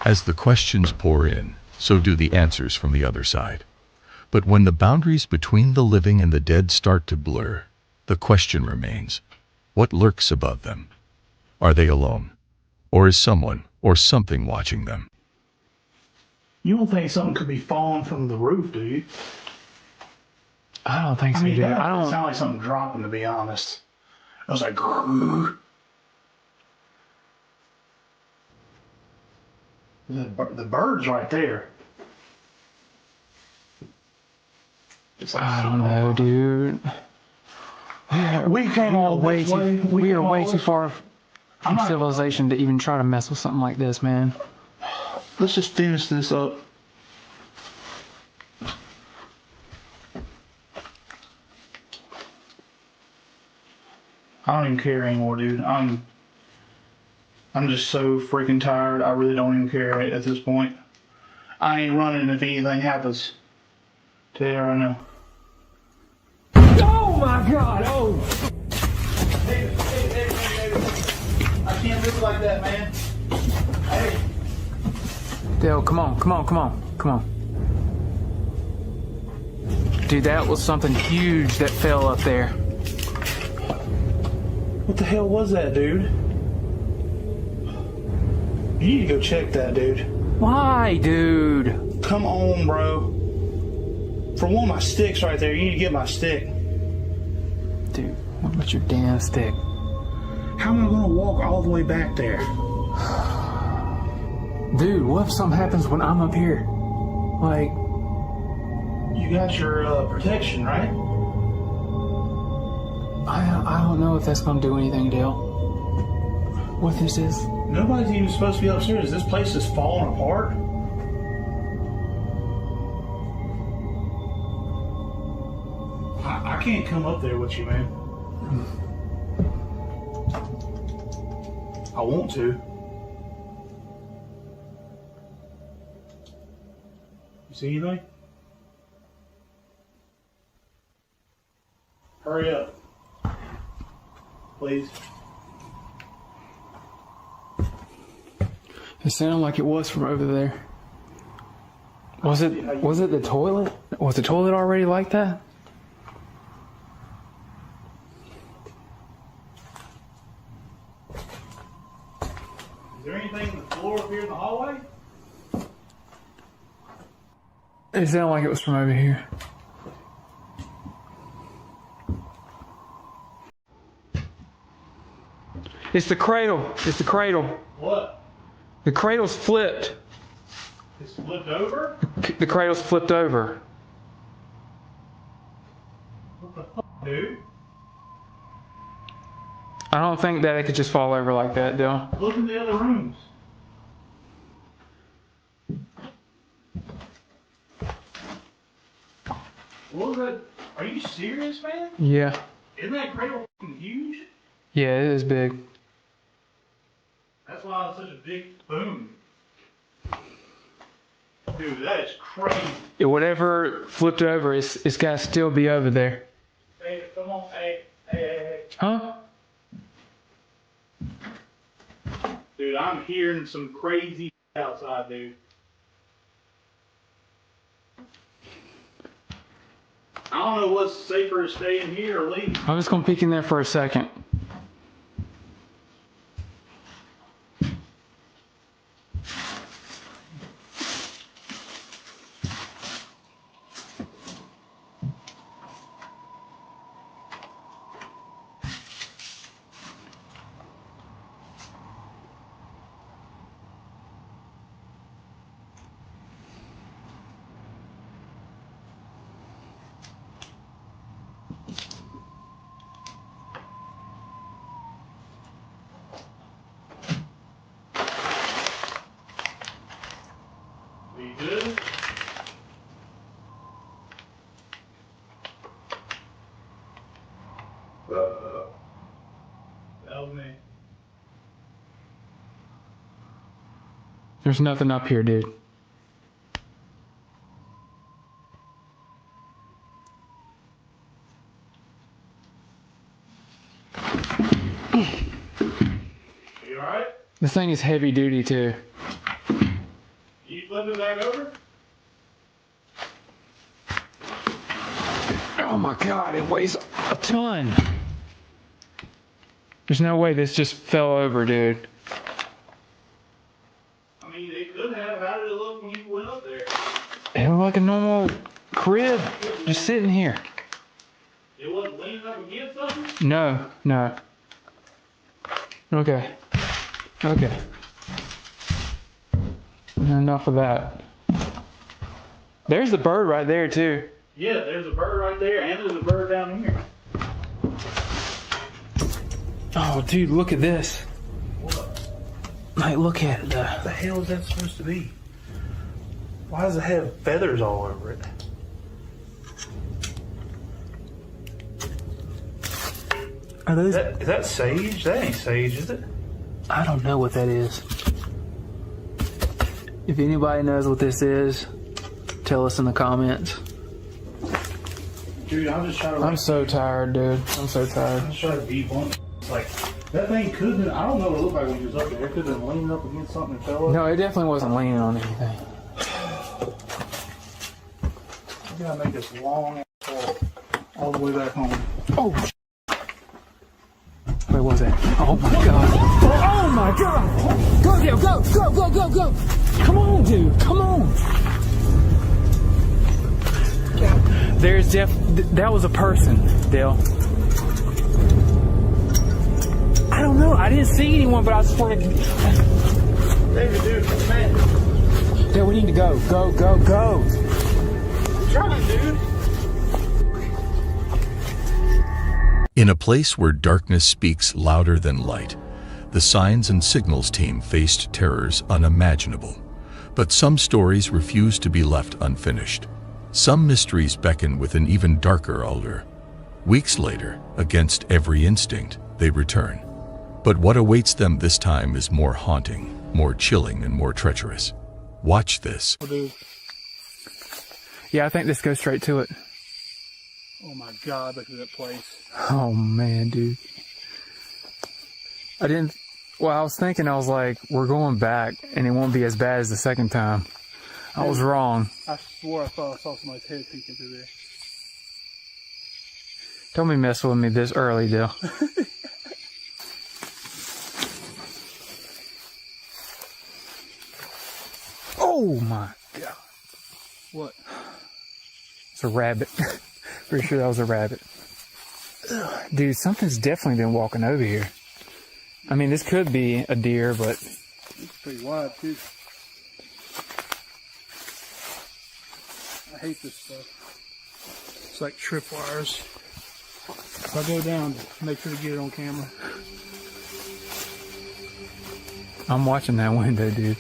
C: As the questions pour in, so do the answers from the other side. But when the boundaries between the living and the dead start to blur, the question remains, what lurks above them? Are they alone? Or is someone or something watching them?
I: You don't think something could be falling from the roof, do you?
A: I don't think so,
I: I mean,
A: dude.
I: that
A: I don't.
I: sound like something dropping, to be honest. I was like, grrr. The bird's right there.
A: I don't know, dude.
I: We came all
A: way
I: this way.
A: We are way too far
I: I'm
A: from
I: not-
A: civilization to even try to mess with something like this, man.
I: Let's just finish this up. I don't even care anymore, dude. I'm just so freaking tired. I really don't even care at this point. I ain't running if anything happens. Tell you right now.
A: Oh my God! Oh!
I: David. I can't live like that, man. Hey.
A: Dale, come on. Dude, that was something huge that fell up there.
I: What the hell was that, dude? You need to go check that, dude.
A: Why, dude?
I: Come on, bro. For one, my stick's right there. You need to get my stick.
A: Dude, what about your damn stick?
I: How am I going to walk all the way back there?
A: Dude, what if something happens when I'm up here? Like...
I: You got your protection, right?
A: I don't know if that's going to do anything, Dale. What this is?
I: Nobody's even supposed to be upstairs. This place is falling apart. I can't come up there with you, man. I want to. You see anything? Hurry up. Please.
A: It sounded like it was from over there. Was it the toilet? Was the toilet already like that?
M: Is there anything on the floor up here in the hallway?
A: It sounded like it was from over here. It's the cradle. It's the cradle.
M: What?
A: The cradle's flipped.
M: It's flipped over?
A: The cradle's flipped over.
M: What the fuck, dude?
A: I don't think that it could just fall over like that, Dale.
M: Look in the other rooms. What was that? Are you serious, man?
A: Yeah.
M: Isn't that cradle fucking huge?
A: Yeah, it is big.
M: That's why it's such a big boom. Dude, that is crazy.
A: Yeah, whatever flipped over, it's got to still be over there.
M: Hey, come on. Hey.
A: Huh?
M: Dude, I'm hearing some crazy outside, dude. I don't know what's safer to stay in here or leave.
A: I'm just going to peek in there for a second.
M: Be good. That was me.
A: There's nothing up here, dude.
M: You alright?
A: This thing is heavy duty, too.
M: You flip it back over?
A: Oh my god, it weighs a ton. There's no way this just fell over, dude.
M: I mean, it could have. How did it look when you went up there?
A: It looked like a normal crib, just sitting here.
M: It wasn't leaning up against something?
A: No. Okay. Enough of that. There's the bird right there, too.
M: Yeah, there's a bird right there, and there's a bird down here.
A: Oh, dude, look at this.
M: What?
A: Like, look at it.
M: What the hell is that supposed to be? Why does it have feathers all over it? Is that sage? That ain't sage, is it?
A: I don't know what that is. If anybody knows what this is, tell us in the comments.
M: Dude, I'm just trying to...
A: I'm so tired, dude. I'm so tired.
M: I'm just trying to be blunt. Like, that thing could have been... I don't know what it looked like when he was up there. It could have been leaning up against something and fell over.
A: No, it definitely wasn't leaning on anything.
M: You gotta make this long ass walk all the way back home.
A: Oh, where was that? Oh my god. Oh my god. Go, Dale, go. Come on, dude. Come on. There's that was a person, Dale. I don't know. I didn't see anyone, but I swear to...
M: David, dude, man.
A: Dale, we need to go. Go.
M: I'm trying, dude.
C: In a place where darkness speaks louder than light, the signs and signals team faced terrors unimaginable. But some stories refuse to be left unfinished. Some mysteries beckon with an even darker allure. Weeks later, against every instinct, they return. But what awaits them this time is more haunting, more chilling, and more treacherous. Watch this.
A: Yeah, I think this goes straight to it.
M: Oh my god, look at that place.
A: Oh man, dude. I was thinking, I was like, we're going back and it won't be as bad as the second time. I was wrong.
I: I swore I thought I saw somebody's head peeking through there.
A: Don't be messing with me this early, Dill. Oh my god.
I: What?
A: It's a rabbit. Pretty sure that was a rabbit. Ugh, dude, something's definitely been walking over here. I mean, this could be a deer, but...
I: It's pretty wide, too. I hate this stuff. It's like tripwires. If I go down, make sure to get it on camera.
A: I'm watching that window, dude.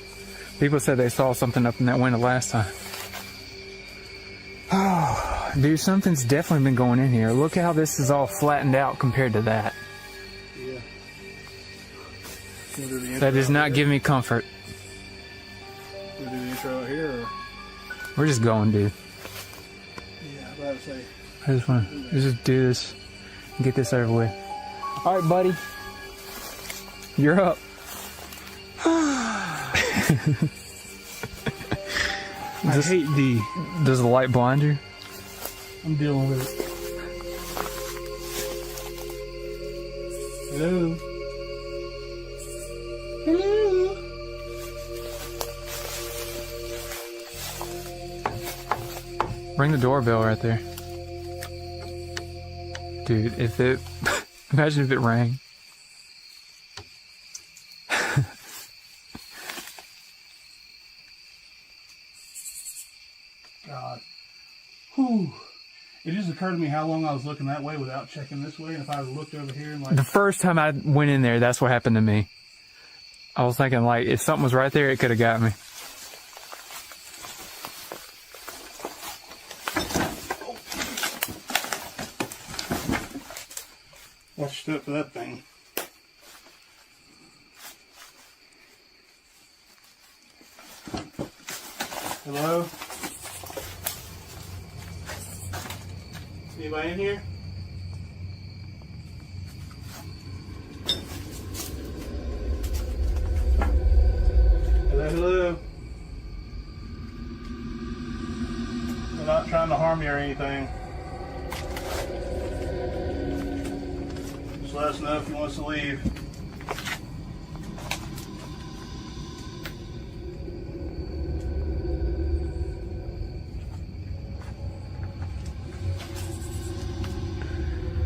A: People said they saw something up in that window last time. Oh, dude, something's definitely been going in here. Look how this is all flattened out compared to that.
I: Yeah.
A: That does not give me comfort.
I: We'll do the intro out here, or?
A: We're just going, dude.
I: Yeah, I was about to say.
A: I just want to just do this and get this over with. All right, buddy. You're up.
I: I hate D.
A: Does the light blind you?
I: I'm dealing with it. Hello? Hello?
A: Ring the doorbell right there. Dude, if it... imagine if it rang.
I: God. Whew. It just occurred to me how long I was looking that way without checking this way, and if I had looked over here and like...
A: The first time I went in there, that's what happened to me. I was thinking, like, if something was right there, it could have got me.
I: Watch your step for that thing. Hello? Anybody in here? Hello, hello. We're not trying to harm you or anything. Just let us know if you want us to leave.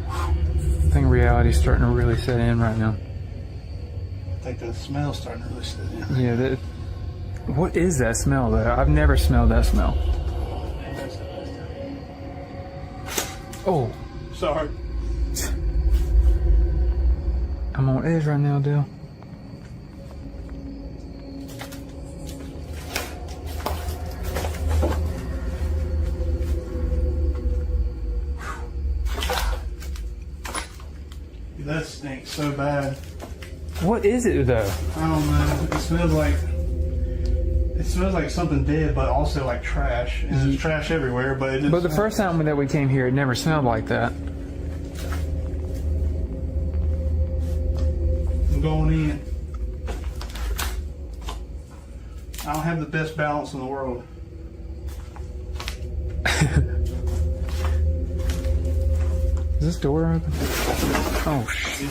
A: I think reality's starting to really set in right now.
I: I think the smell's starting to really set in.
A: Yeah, what is that smell, though? I've never smelled that smell. Oh.
I: Sorry.
A: I'm on edge right now, Dale.
I: That stinks so bad.
A: What is it, though?
I: I don't know. It smells like something dead, but also like trash. And there's trash everywhere, but it didn't
A: But the
I: smell.
A: first time that we came here, it never smelled like that.
I: I'm going in. I don't have the best balance in the world.
A: Is this door open? Oh, shit.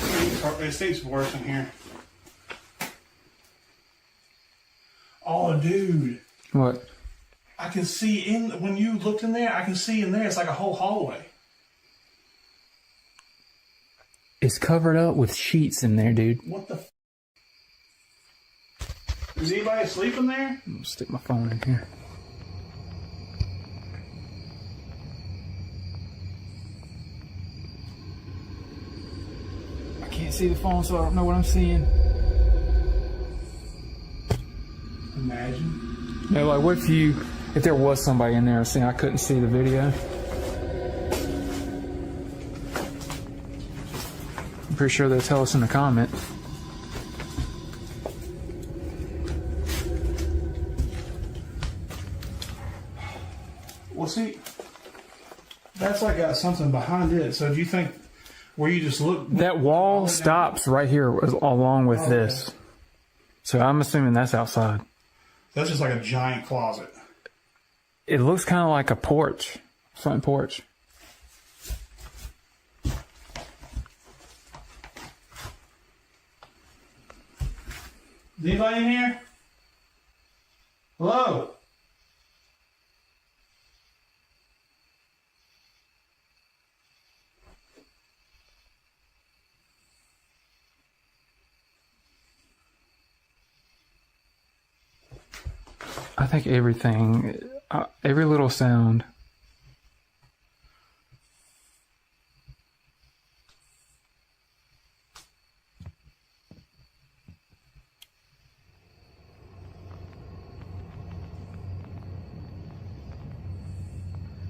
I: It stinks worse in here. Oh, dude.
A: What?
I: I can see when you looked in there, I can see in there, it's like a whole hallway.
A: It's covered up with sheets in there, dude.
I: What the Is anybody asleep in there?
A: I'm gonna stick my phone in here. I can't see the phone, so I don't know what I'm seeing.
I: Imagine.
A: No, like, what if there was somebody in there saying I couldn't see the video? I'm pretty sure they'll tell us in the comments.
I: Well, see, that's like got something behind it. So do you think where you just look?
A: That wall stops right here along with this. So I'm assuming that's outside.
I: That's just like a giant closet.
A: It looks kind of like a porch, front porch.
F: Is anybody in here? Hello?
A: I think everything, every little sound.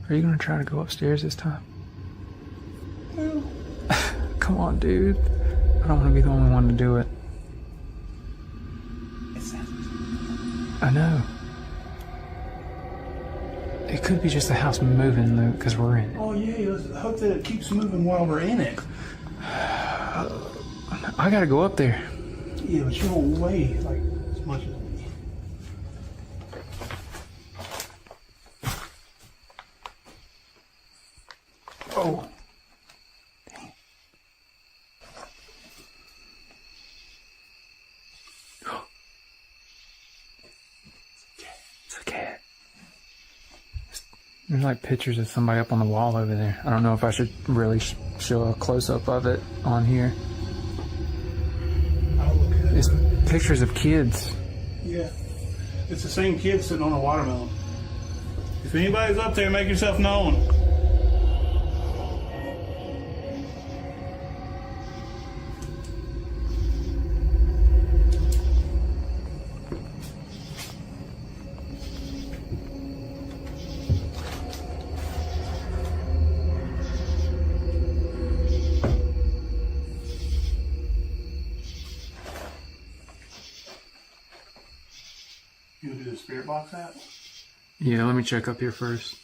A: Are you gonna try to go upstairs this time?
F: No.
A: Come on, dude. I don't want to be the only one to do it. I know. It could be just the house moving though, because we're in it.
F: Oh yeah, let's hope that it keeps moving while we're in it.
A: I gotta go up there.
F: Yeah, but you don't weigh like as much as me.
A: Oh. It's a cat. There's like pictures of somebody up on the wall over there. I don't know if I should really show a close-up of it on here.
F: I'll look at it.
A: It's pictures of kids.
F: Yeah. It's the same kid sitting on a watermelon. If anybody's up there, make yourself known. You gonna do the spirit box app?
A: Yeah, let me check up here first.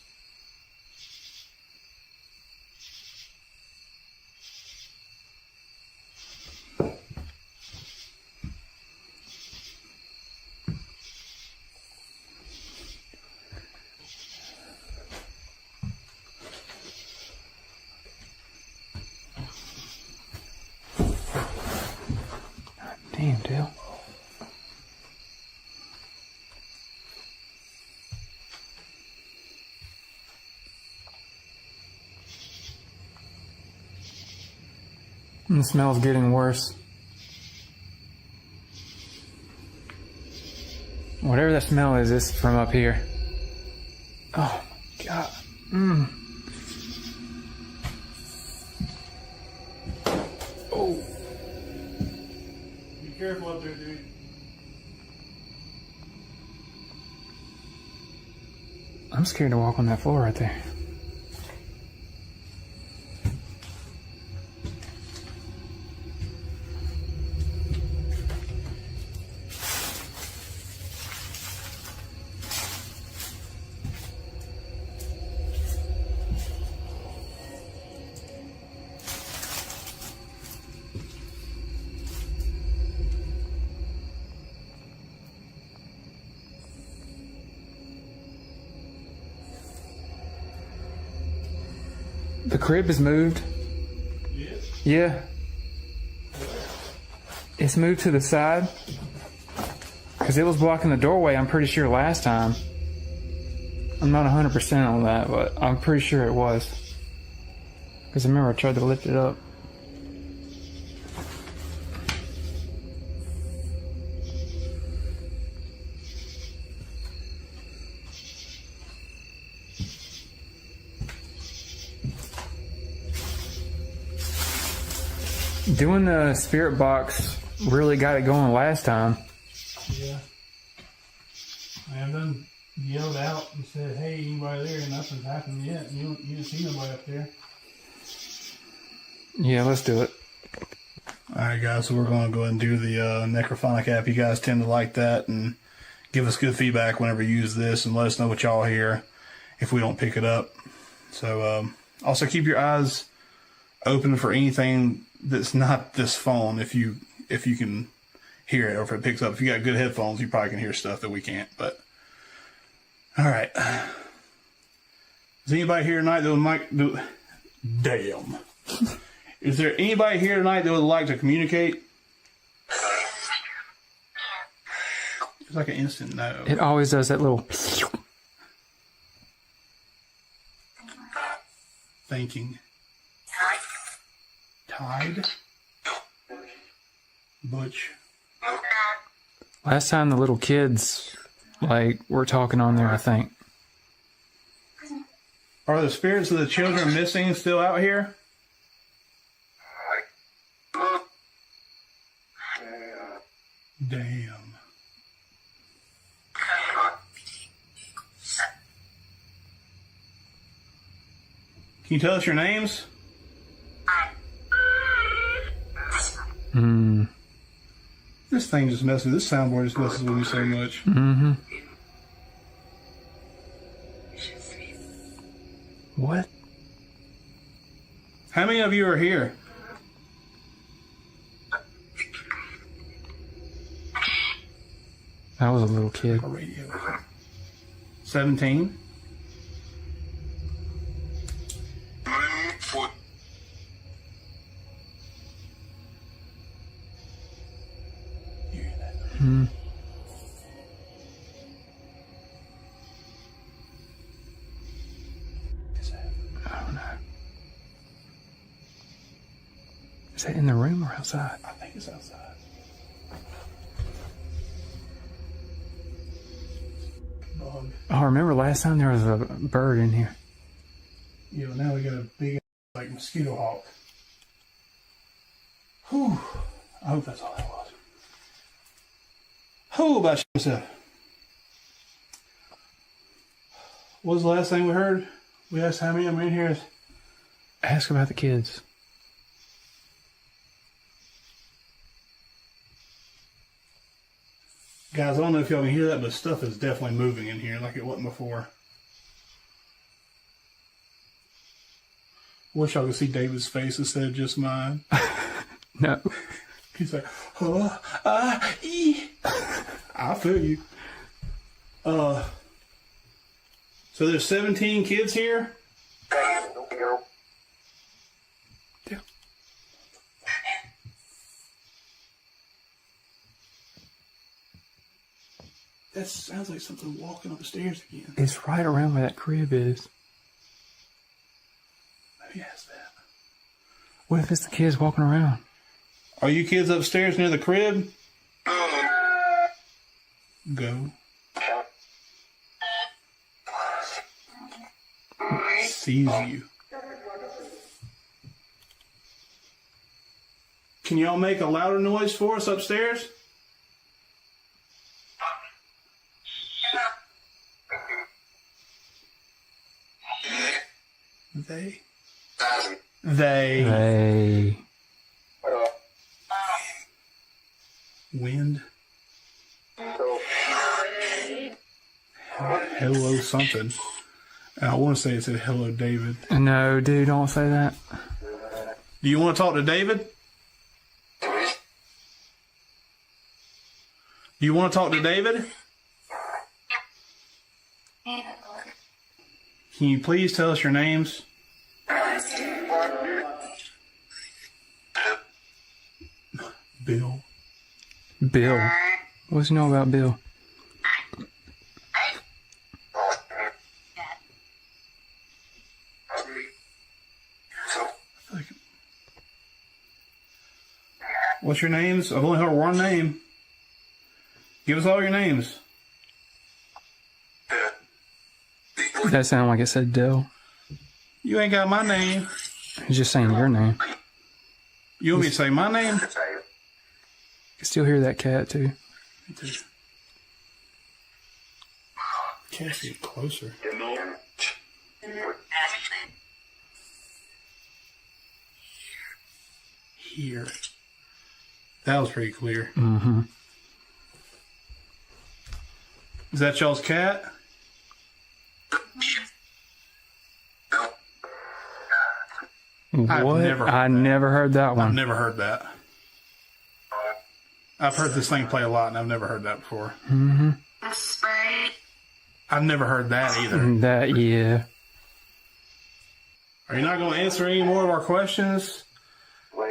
A: Damn, Dale. And the smell's getting worse. Whatever that smell is, it's from up here. Oh my god. Oh.
F: Be careful up there, dude.
A: I'm scared to walk on that floor right there. The crib is moved.
F: Yes.
A: Yeah. It's moved to the side. Because it was blocking the doorway, I'm pretty sure, last time. I'm not 100% on that, but I'm pretty sure it was. Because I remember I tried to lift it up. Doing the spirit box really got it going last time.
F: Yeah. I done yelled out and said, hey, anybody there? And nothing's happened yet. You didn't see nobody up there.
A: Yeah, let's do it.
F: Alright guys, so we're going to go ahead and do the Necrophonic app. You guys tend to like that and give us good feedback whenever you use this and let us know what y'all hear if we don't pick it up. So also keep your eyes open for anything that's not this phone if you can hear it or if it picks up. If you got good headphones, you probably can hear stuff that we can't. But all right, Is anybody here tonight that would like to... Damn. Is there anybody here tonight that would like to communicate? It's like an instant no.
A: It always does that little...
F: Thinking. Tide. Butch.
A: Last time the little kids, like, were talking on there, I think.
F: Are the spirits of the children missing still out here? Damn. Can you tell us your names?
A: Hmm.
F: This thing just messes. This soundboard just messes with me so much.
A: Mm-hmm. What?
F: How many of you are here?
A: That was a little kid.
F: 17.
A: Hmm. I don't know. Is that in the room or outside?
F: I think it's outside. Bug.
A: Oh, remember last time there was a bird in here?
F: You know, now we got a big, like, mosquito hawk. Whew. I hope that's all that was. Whew, about yourself. What was the last thing we heard? We asked how many of them in here.
A: Ask about the kids.
F: Guys, I don't know if y'all can hear that, but stuff is definitely moving in here like it wasn't before. Wish y'all could see David's face instead of just mine.
A: No.
F: He's like, I feel you. So there's 17 kids here?
A: Yeah.
F: That sounds like something walking up the stairs again.
A: It's right around where that crib is.
F: Let me ask that.
A: What if it's the kids walking around?
F: Are you kids upstairs near the crib? Go. Sees you. Can y'all make a louder noise for us upstairs? They. Wind. Hello something. I want to say it said hello David.
A: No, dude, don't say that.
F: Do you want to talk to David? Do you want to talk to David? Can you please tell us your names? Bill.
A: Bill. What's he know about Bill?
F: What's your names? I've only heard one name. Give us all your names.
A: That sounded like it said Dell.
F: You ain't got my name.
A: He's just saying your name.
F: You want me to say my name?
A: You can still hear that cat too.
F: Cat's getting closer. Here. That was pretty clear.
A: Mm-hmm.
F: Is that y'all's cat?
A: What? I never heard that one.
F: I've never heard that. I've heard this thing play a lot, and I've never heard that before.
A: Mm-hmm.
F: I've never heard that either.
A: That, yeah.
F: Are you not going to answer any more of our questions?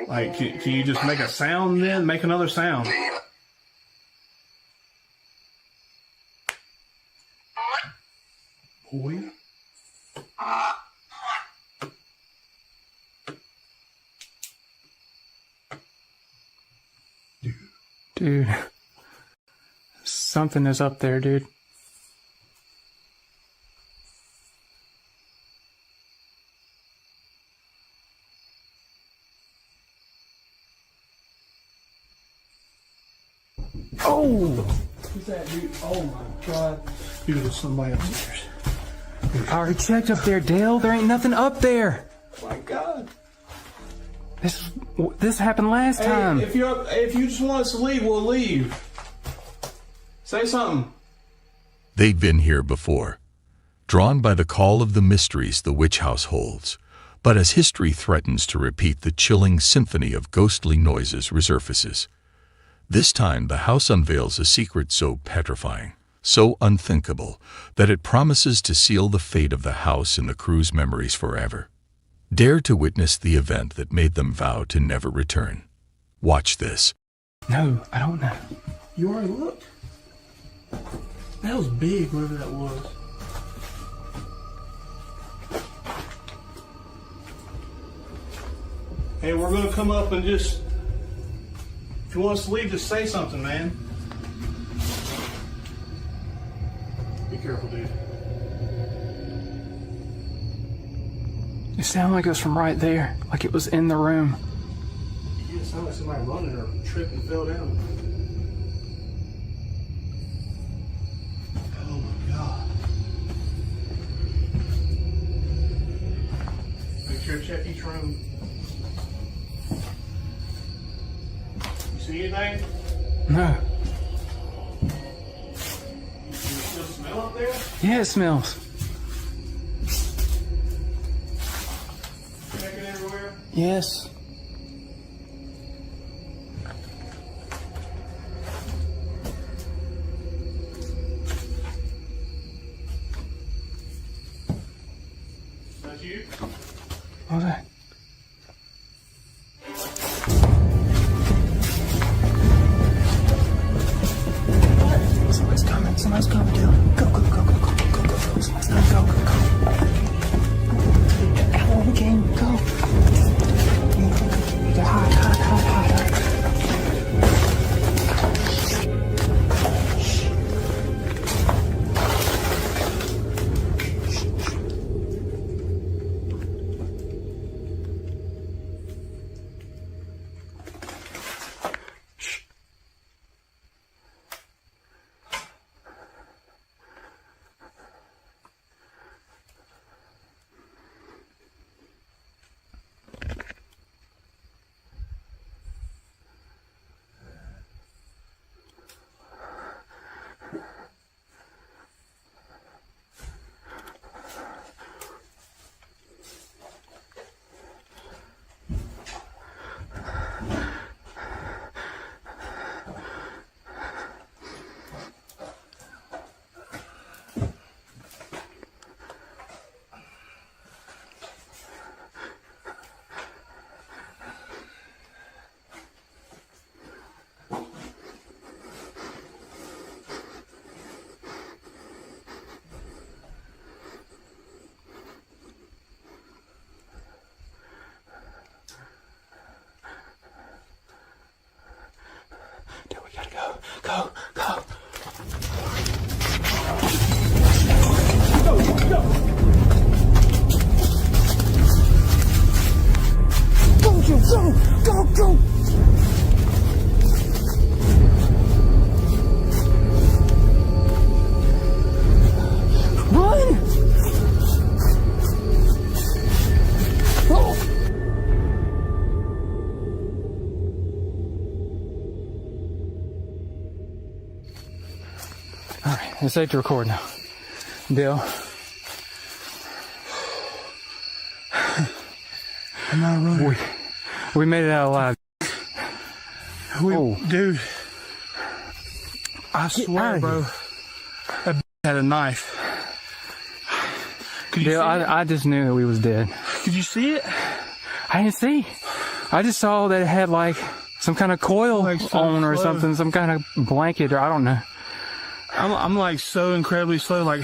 F: Like, can you just make a sound then? Make another sound. Boy.
A: Dude. Something is up there, dude.
F: Oh! Who's that, dude? Oh my god. Dude, there's somebody upstairs.
A: I already checked up there, Dale. There ain't nothing up there.
F: My god.
A: This happened last time.
F: If you just want us to leave, we'll leave. Say something.
C: They'd been here before, drawn by the call of the mysteries the witch house holds. But as history threatens to repeat, the chilling symphony of ghostly noises resurfaces. This time, the house unveils a secret so petrifying, so unthinkable, that it promises to seal the fate of the house in the crew's memories forever. Dare to witness the event that made them vow to never return. Watch this.
A: No, I don't know.
F: You already looked? That was big, whatever that was. Hey, we're going to come up and just... If you want us to leave, just say something, man. Be careful, dude.
A: It sounded like it was from right there. Like it was in the room.
F: Yeah, it sounded like somebody running or tripped and fell down. Oh my god. Make sure to check each room. You see anything?
A: No.
F: You still smell up there?
A: Yeah, it smells.
F: Checking everywhere?
A: Yes.
F: That's you?
A: What was that? Somebody's coming. Somebody's coming, dude. Go, go, go, go, go, go, go, go. Somebody's coming. Go, go, go. Out of the game. Go. Hide, hide, hide, hide. Dude, we gotta go. Go, go. Go, go. Go, Joe, go, go, go. Run! Oh. Alright, it's safe to record now. Bill.
F: I'm not running.
A: We made it out alive.
F: Dude. I swear, bro. That had a knife.
A: Bill, I just knew we was dead.
F: Could you see it?
A: I didn't see. I just saw that it had like some kind of coil on or something, some kind of blanket, or I don't know.
F: I'm like so incredibly slow. Like,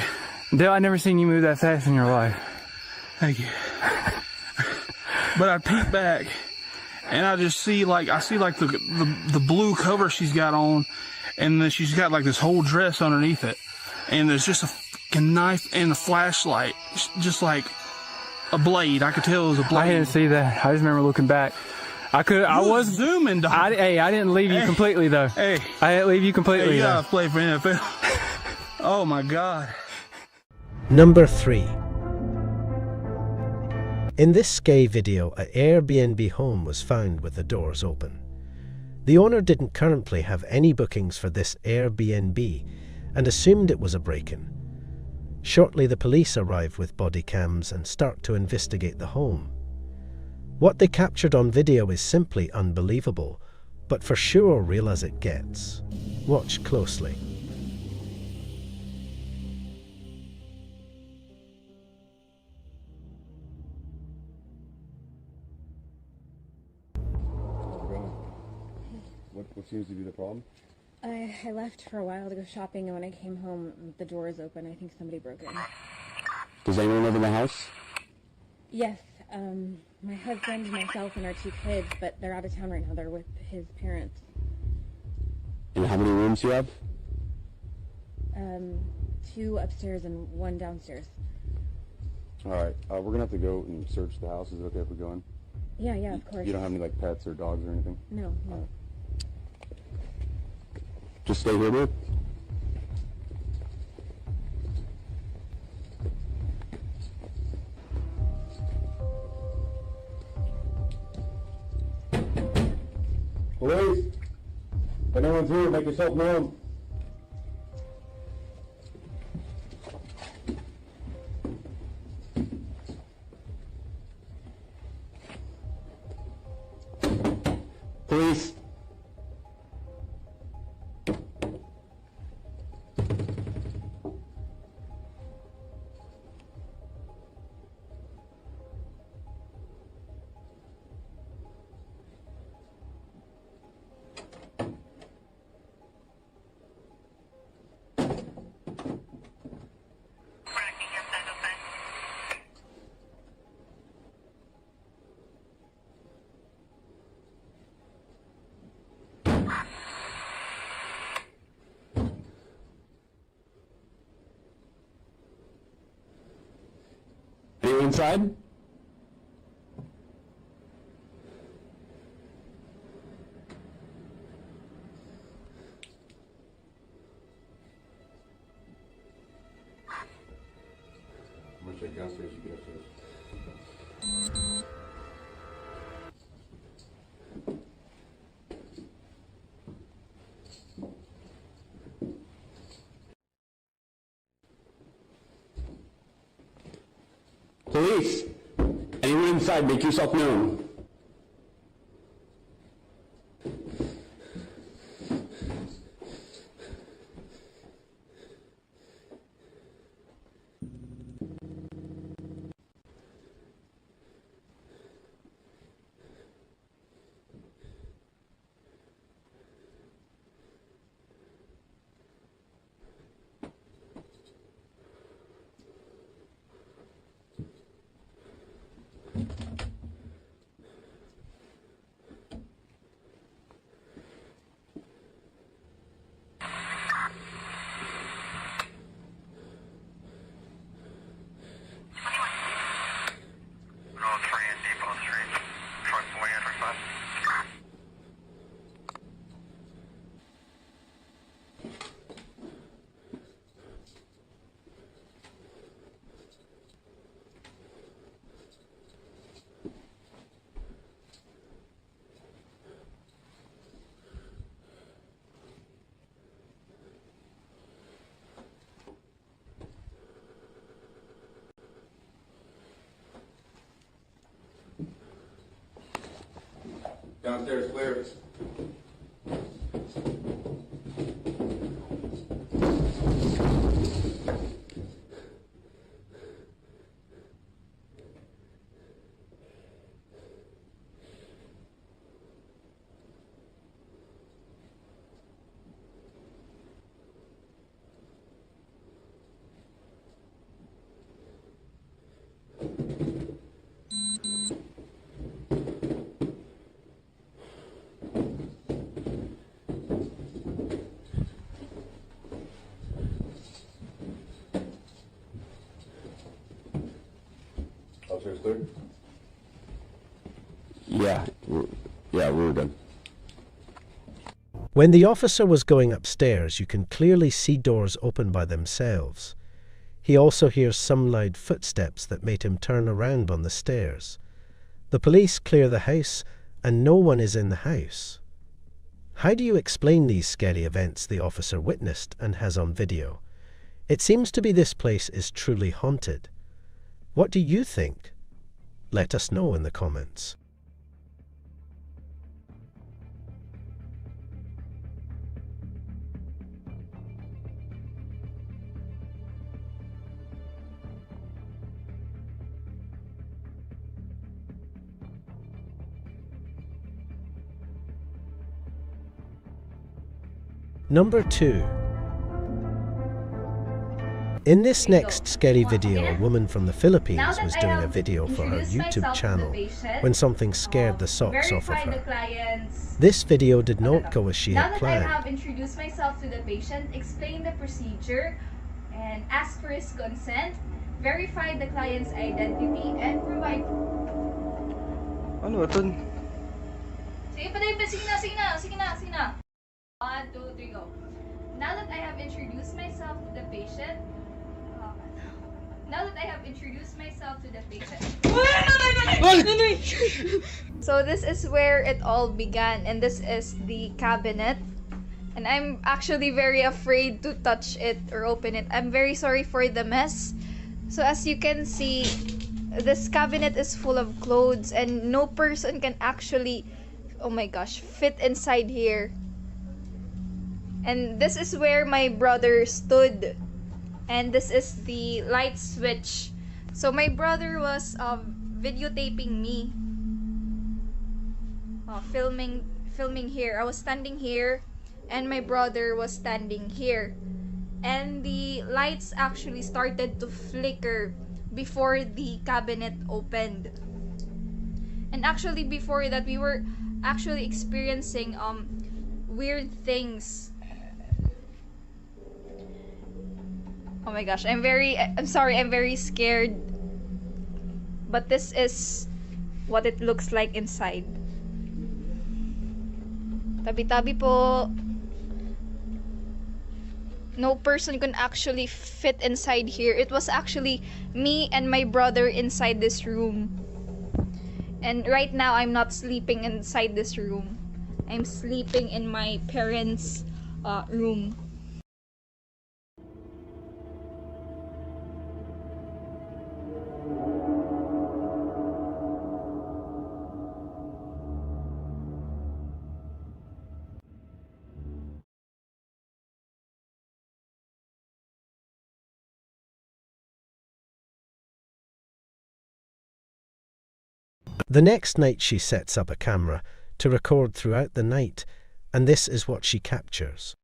A: Dale, I never seen you move that fast in your life.
F: Thank you. But I peek back, and I just see like the blue cover she's got on, and then she's got like this whole dress underneath it, and there's just a fucking knife and a flashlight, just like a blade. I could tell it was a blade.
A: I didn't see that. I just remember looking back. I was
F: zooming, dog.
A: I didn't leave you completely though.
F: Hey,
A: I didn't leave you completely.
F: Hey, you
A: though.
F: gotta play for NFL. Oh my God.
N: Number 3. In this Sky video, an Airbnb home was found with the doors open. The owner didn't currently have any bookings for this Airbnb and assumed it was a break-in. Shortly, the police arrive with body cams and start to investigate the home. What they captured on video is simply unbelievable, but for sure real as it gets. Watch closely.
U: What seems to be the problem?
V: I left for a while to go shopping, and when I came home, the door is open. I think somebody broke in.
U: Does anyone live in the house?
V: Yes, my husband, myself, and our 2 kids, but they're out of town right now. They're with his parents.
U: And how many rooms do you have?
V: 2 upstairs and 1 downstairs.
U: All right, we're gonna have to go and search the house. Is it okay if we go in?
V: Yeah, of course.
U: You don't have any like pets or dogs or anything?
V: No.
U: Just stay here, dude. Police! If anyone's here, make yourself known. Police! Anyone inside? I'm gonna check downstairs, you get upstairs. Police! Anyone inside, make yourself known. Downstairs, clear. clear? Yeah, we were done.
N: When the officer was going upstairs, you can clearly see doors open by themselves. He also hears some loud footsteps that made him turn around on the stairs. The police clear the house, and no one is in the house. How do you explain these scary events the officer witnessed and has on video? It seems to be this place is truly haunted. What do you think? Let us know in the comments. Number 2. In this next scary video, a woman from the Philippines was doing a video for her YouTube channel when something scared the socks off of her. This video did not go as she had planned.
D: Now that I have introduced myself to the patient, explained the procedure, and asked for his consent, verified the client's identity, and provide...
J: Ano ito?
D: Sige pa, sige na. 1, 2, 3, go. Now that I have introduced myself to the patient, so this is where it all began, and this is the cabinet. And I'm actually very afraid to touch it or open it. I'm very sorry for the mess. So as you can see, this cabinet is full of clothes, and no person can actually, oh my gosh, fit inside here. And this is where my brother stood. And this is the light switch. So my brother was videotaping me. Filming here. I was standing here, and my brother was standing here. And the lights actually started to flicker before the cabinet opened. And actually before that, we were actually experiencing weird things. Oh my gosh, I'm sorry, I'm very scared. But this is what it looks like inside. Tabi-tabi po. No person can actually fit inside here. It was actually me and my brother inside this room. And right now, I'm not sleeping inside this room. I'm sleeping in my parents' room.
N: The next night she sets up a camera to record throughout the night, and this is what she captures.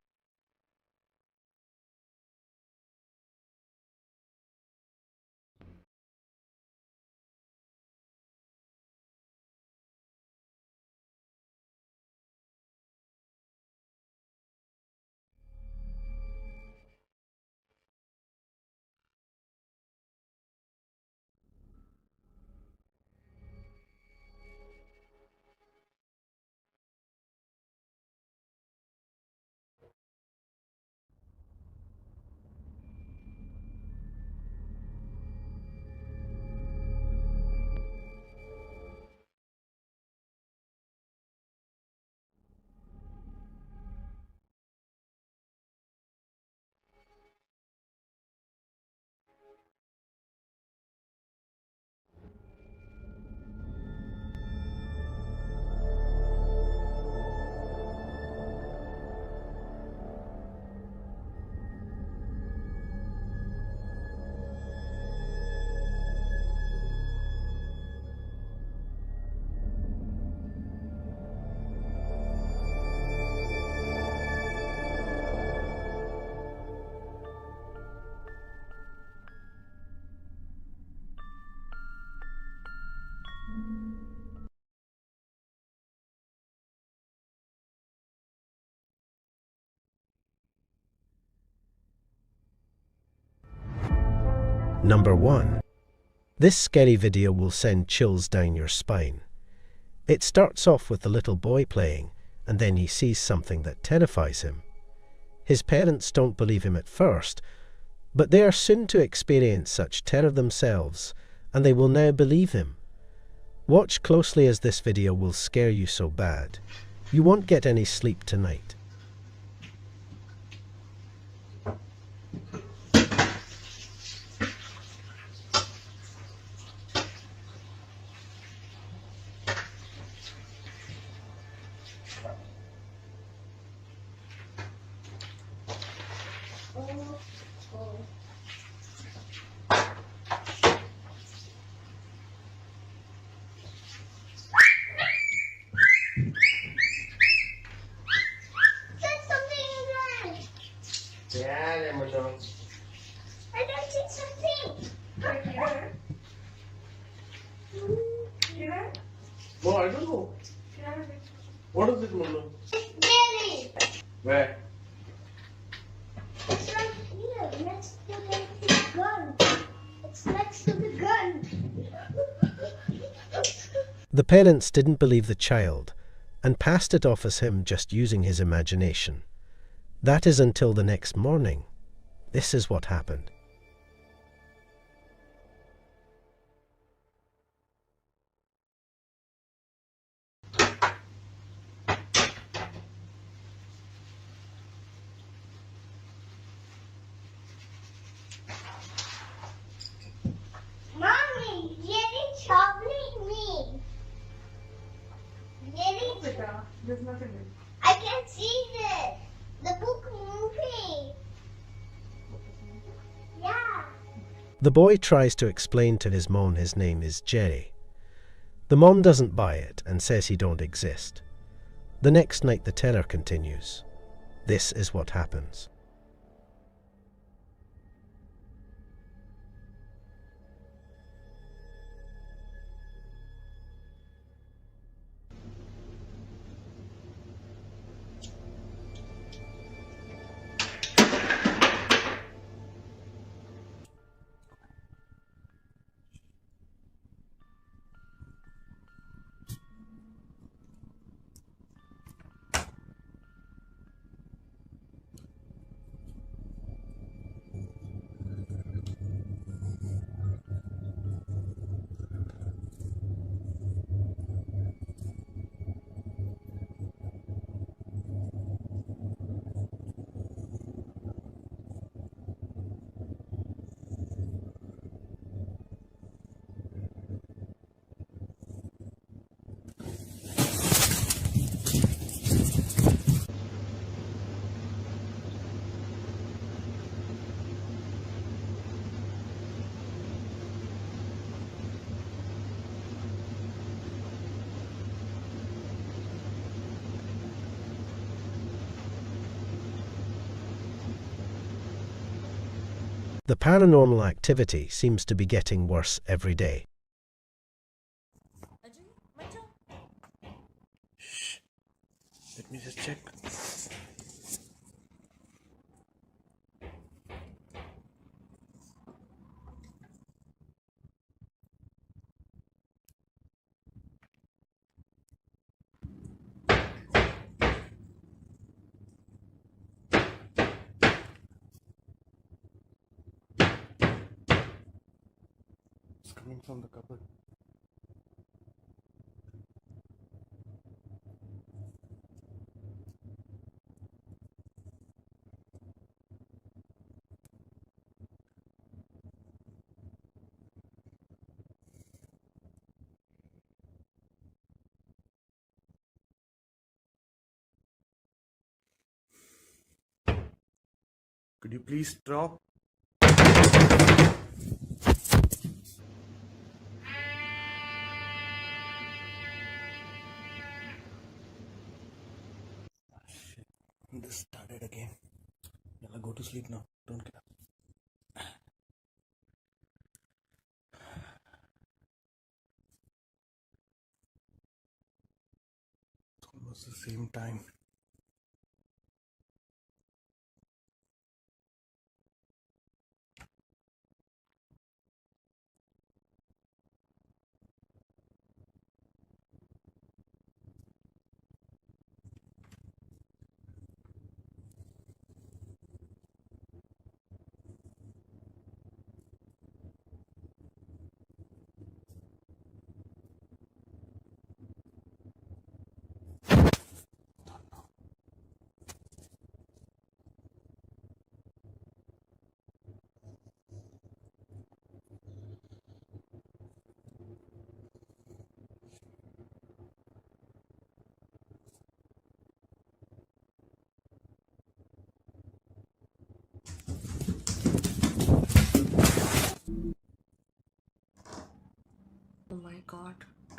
N: Number 1. This scary video will send chills down your spine. It starts off with the little boy playing, and then he sees something that terrifies him. His parents don't believe him at first, but they are soon to experience such terror themselves, and they will now believe him. Watch closely as this video will scare you so bad. You won't get any sleep tonight.
E: I don't see something. Right here. Here.
I: No, I don't know. What is it, Mulu?
E: It's Jerry.
I: Where?
E: It's right here, next to the gun. It's next to the gun.
N: The parents didn't believe the child and passed it off as him just using his imagination. That is until the next morning. This is what happened.
E: Mommy, Jerry's troubling me. Jerry,
G: There's nothing.
E: I can see this. The book moving. Yeah.
N: The boy tries to explain to his mom his name is Jerry. The mom doesn't buy it and says he don't exist. The next night the terror continues. This is what happens. The paranormal activity seems to be getting worse every day.
I: Shh. Let me just check. It's coming from the cupboard. Could you please stop? Shit. This started again. Yalla, go to sleep now. Don't get up. It's almost the same time.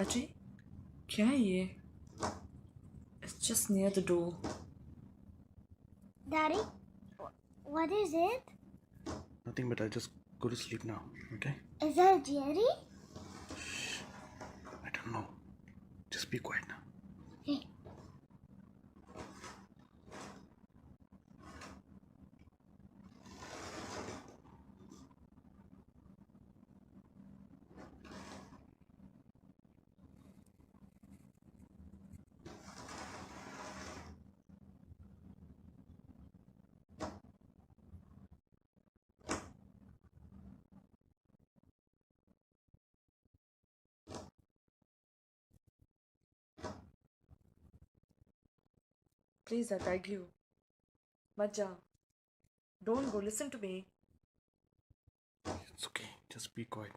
G: Ajay क्या है ये? It's just near the door.
E: Daddy, what is it?
T: Nothing, but I'll just go to sleep now, okay?
E: Is that Jerry?
T: I don't know. Just be quiet now.
E: Hey.
G: Please, I beg you. Majja, don't go. Listen to me.
T: It's okay. Just be quiet.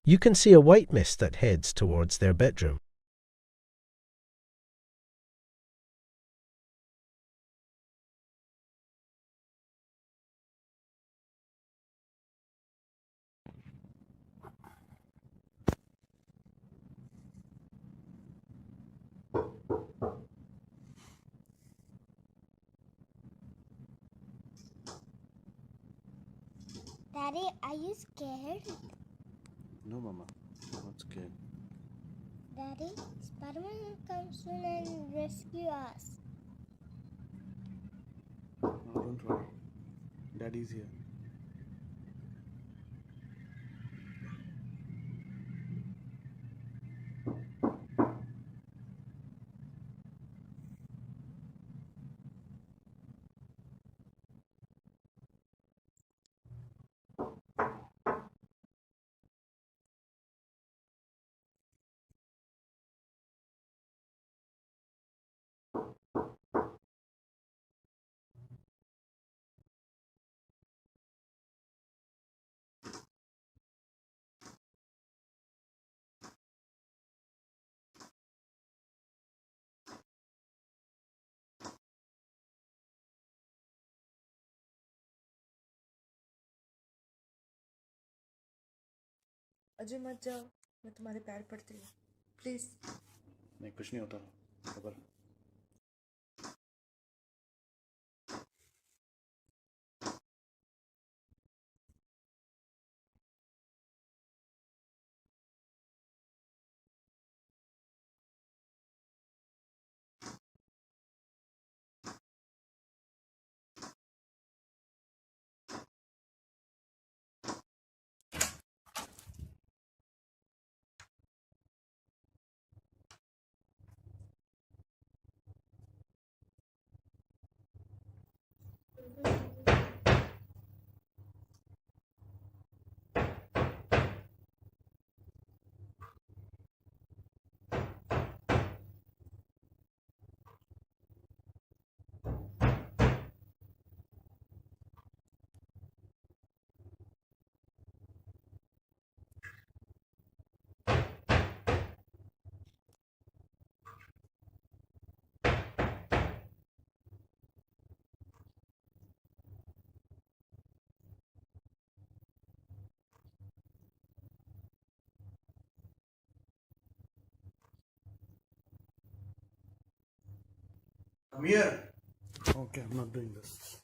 N: You can see a white mist that heads towards their bedroom.
E: Daddy, are you scared?
T: No, Mama. I'm not scared.
E: Daddy, Spider-Man will come soon and rescue us.
T: No, don't worry. Daddy's here.
G: Ajay मत जाओ, मैं तुम्हारे पैर पड़ती हूँ. Please.
T: नहीं, कुछ नहीं होता. खबर. Come here. Okay, I'm not doing this.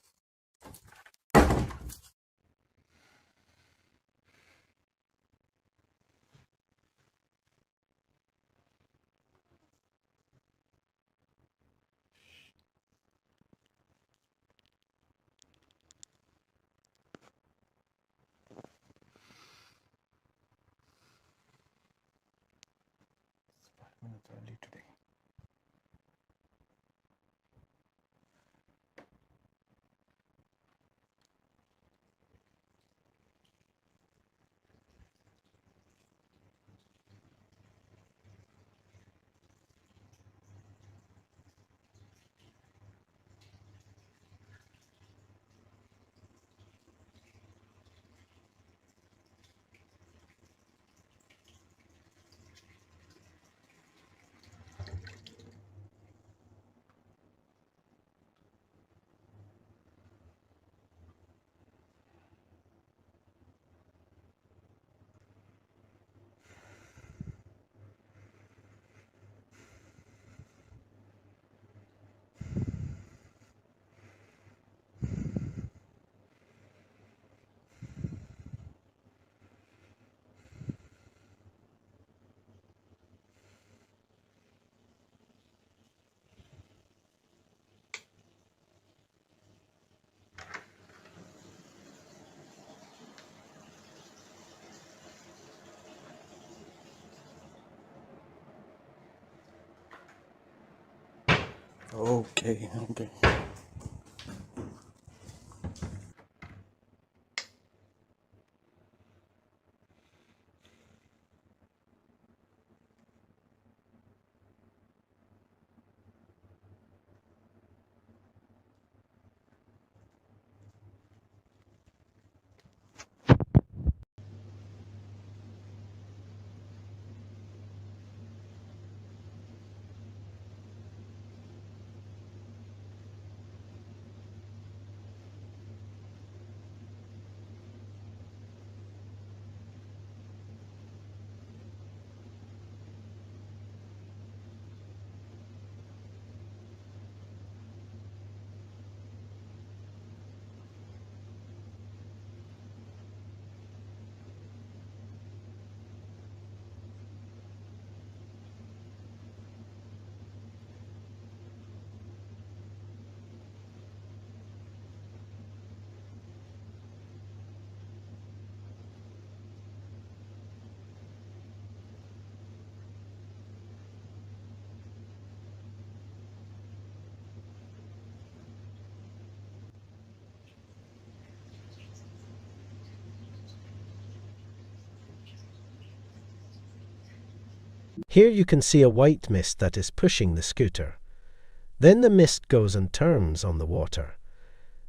I: minutes early today. Okay.
N: Here you can see a white mist that is pushing the scooter. Then the mist goes and turns on the water.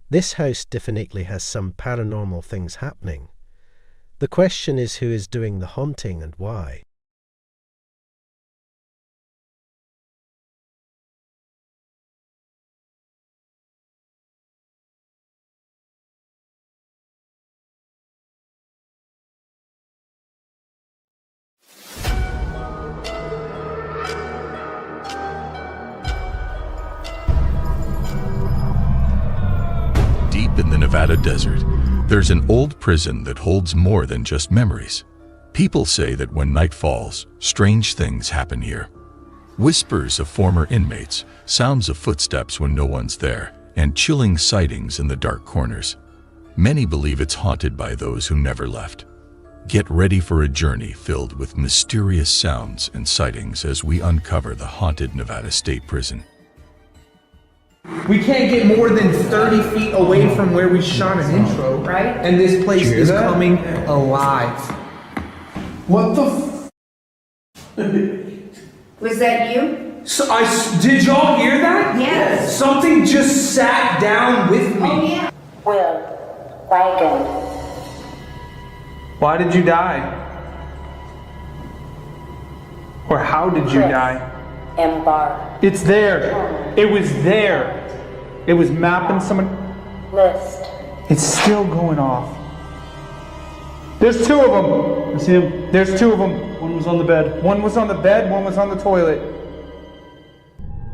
N: This house definitely has some paranormal things happening. The question is who is doing the haunting and why.
C: Deep in the Nevada desert, there's an old prison that holds more than just memories. People say that when night falls, strange things happen here. Whispers of former inmates, sounds of footsteps when no one's there, and chilling sightings in the dark corners. Many believe it's haunted by those who never left. Get ready for a journey filled with mysterious sounds and sightings as we uncover the haunted Nevada State Prison.
R: We can't get more than 30 feet away from where we shot an intro, right? And this place is coming alive. What the
H: Was that you?
R: So did y'all hear that?
H: Yes.
R: Something just sat down with me.
H: Oh, yeah. Will, wagon.
R: Why did you die? Or how did you die?
H: Embark.
R: It's there. It was there. It was mapping someone.
H: List.
R: It's still going off. There's two of them. I see them. There's two of them. One was on the bed. One was on the bed, one was on the toilet.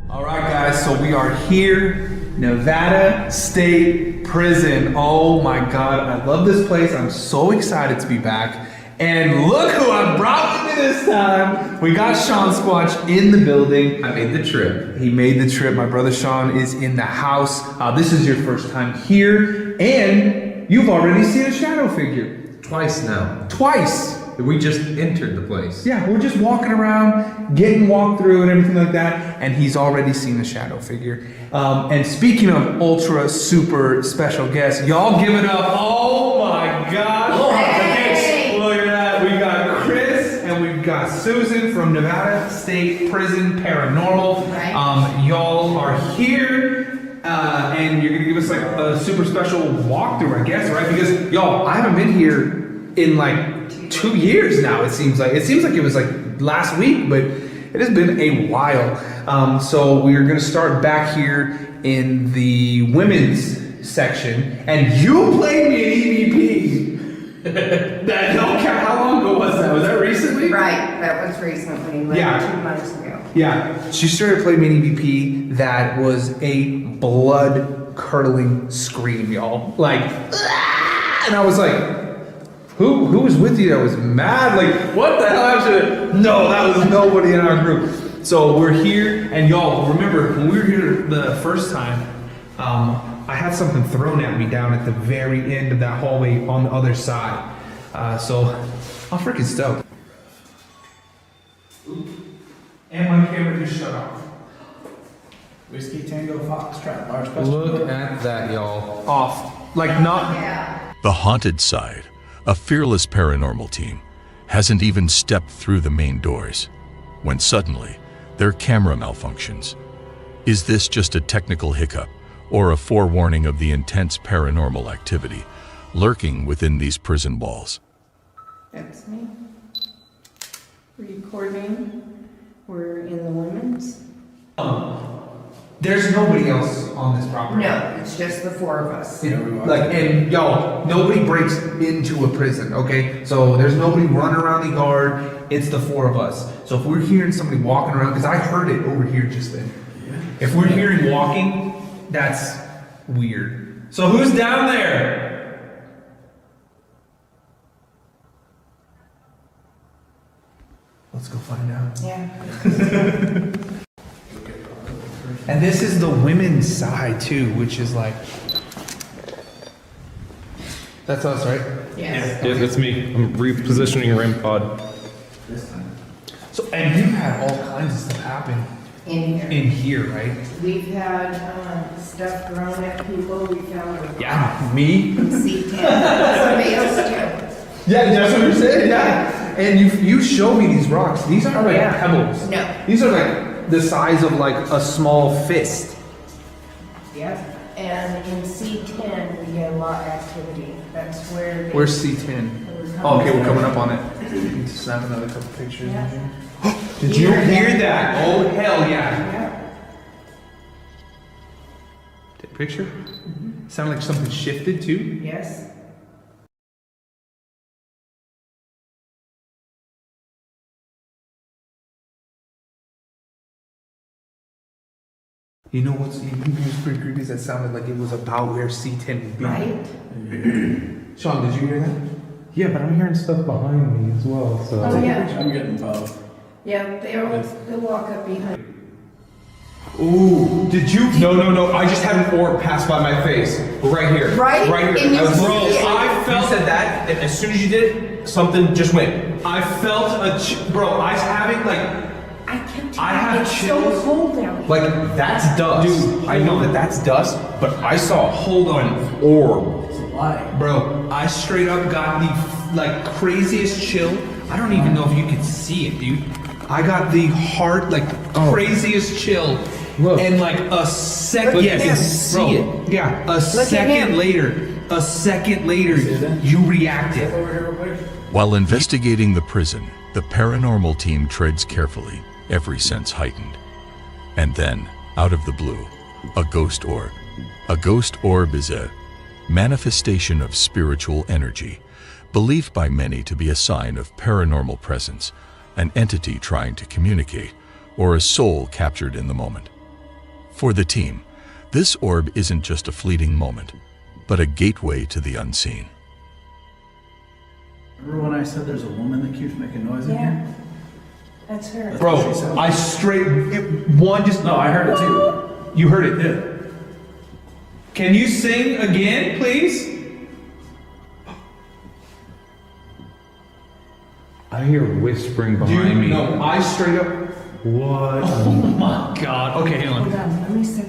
R: All right, guys, so we are here, Nevada State Prison. Oh my God, I love this place. I'm so excited to be back. And look who I brought with me this time. We got Sean Squatch in the building. I made the trip. He made the trip. My brother Sean is in the house. This is your first time here, and you've already seen a shadow figure.
Q: Twice now.
R: Twice.
L: We just entered the place.
R: Yeah, we're just walking around, getting walked through and everything like that, and he's already seen the shadow figure. And speaking of ultra super special guests, y'all give it up. Oh my gosh. Okay, look at that. We got Chris and we've got Susan from Nevada State Prison Paranormal. Y'all are here. And you're gonna give us like a super special walkthrough, I guess, right? Because y'all, I haven't been here in like 2 years now. It seems like it was like last week, but it has been a while. So we're gonna start back here in the women's section, and you played me an EVP. That don't count. How long ago was that? Was that recently?
P: Right, that was recently, like 2 months ago.
R: Yeah, she started playing me an EVP that was a blood-curdling scream, y'all. Like, and I was like, who was with you that was mad? Like, what the hell? No, that was nobody in our group. So we're here, and y'all, remember, when we were here the first time, I had something thrown at me down at the very end of that hallway on the other side. So I'm freaking stoked. And my camera just shut off.
F: Whiskey Tango Foxtrot, large question.
R: Look at that, y'all. Off. Like, not.
C: The haunted side, a fearless paranormal team, hasn't even stepped through the main doors when suddenly their camera malfunctions. Is this just a technical hiccup or a forewarning of the intense paranormal activity lurking within these prison walls?
P: That's me. Recording. We're in the women's.
R: There's nobody else on this property.
P: No, it's just the 4 of us.
R: And y'all, nobody breaks into a prison, okay? So there's nobody running around the yard. It's the 4 of us. So if we're hearing somebody walking around, because I heard it over here just then. Yeah. If we're hearing walking, that's weird. So who's down there? Let's go find out.
P: Yeah.
R: And this is the women's side too, which is like, that's us, right?
P: Yes.
L: Yeah, that's me. I'm repositioning a REM pod.
R: So, and you've had all kinds of stuff happen in here, right?
P: We've had stuff thrown at people. We found a rock.
R: Yeah, me.
P: C10. Somebody else too.
R: Yeah, that's what you're saying. Yeah. And you showed me these rocks. These aren't like pebbles.
P: No.
R: These are like the size of like a small fist.
P: Yep. And in C10 we get a lot of activity. That's where.
R: Where's C10? Oh, okay, we're coming up on it. Need to snap another couple pictures.
P: Yeah.
R: Did you hear that? Oh hell yeah!
P: Yeah.
R: Take a picture. Mm-hmm. Sound like something shifted too.
P: Yes.
R: You know what's pretty creepy is that sounded like it was about where C10 would be.
P: Right.
R: Sean, did you hear that?
L: Yeah, but I'm hearing stuff behind me as well. So
P: Oh yeah.
F: I'm getting both.
P: Yeah, they'll walk up behind.
R: Ooh, did you? No. I just had an orb pass by my face. Right here.
P: Right?
R: Right here.
P: And you
R: Bro,
P: see it.
R: I felt. You said that, and as soon as you did it, something just went. I felt bro, I was having like.
P: I kept
R: I have
P: it's
R: chills.
P: so cold down here.
R: Like, that's dust. Dude, I know that's dust, but I saw, hold on, orb. Bro, I straight up got the, like, craziest chill. I don't even know if you can see it, dude. I got the craziest chill. Look. And like a second,
P: Yes, you can see
R: it. Yeah, a second later, you reacted.
C: While investigating the prison, the paranormal team treads carefully, every sense heightened. And then, out of the blue, a ghost orb. A ghost orb is a manifestation of spiritual energy, believed by many to be a sign of paranormal presence, an entity trying to communicate, or a soul captured in the moment. For the team, this orb isn't just a fleeting moment, but a gateway to the unseen.
F: Remember when I said there's a woman that keeps making noise in here?
P: That's her.
R: Bro, I
F: No, I heard it too.
R: You heard it? Yeah. Can you sing again, please?
L: I hear whispering behind me.
R: No, I straight up.
L: What?
R: Oh my god. Okay, hang on.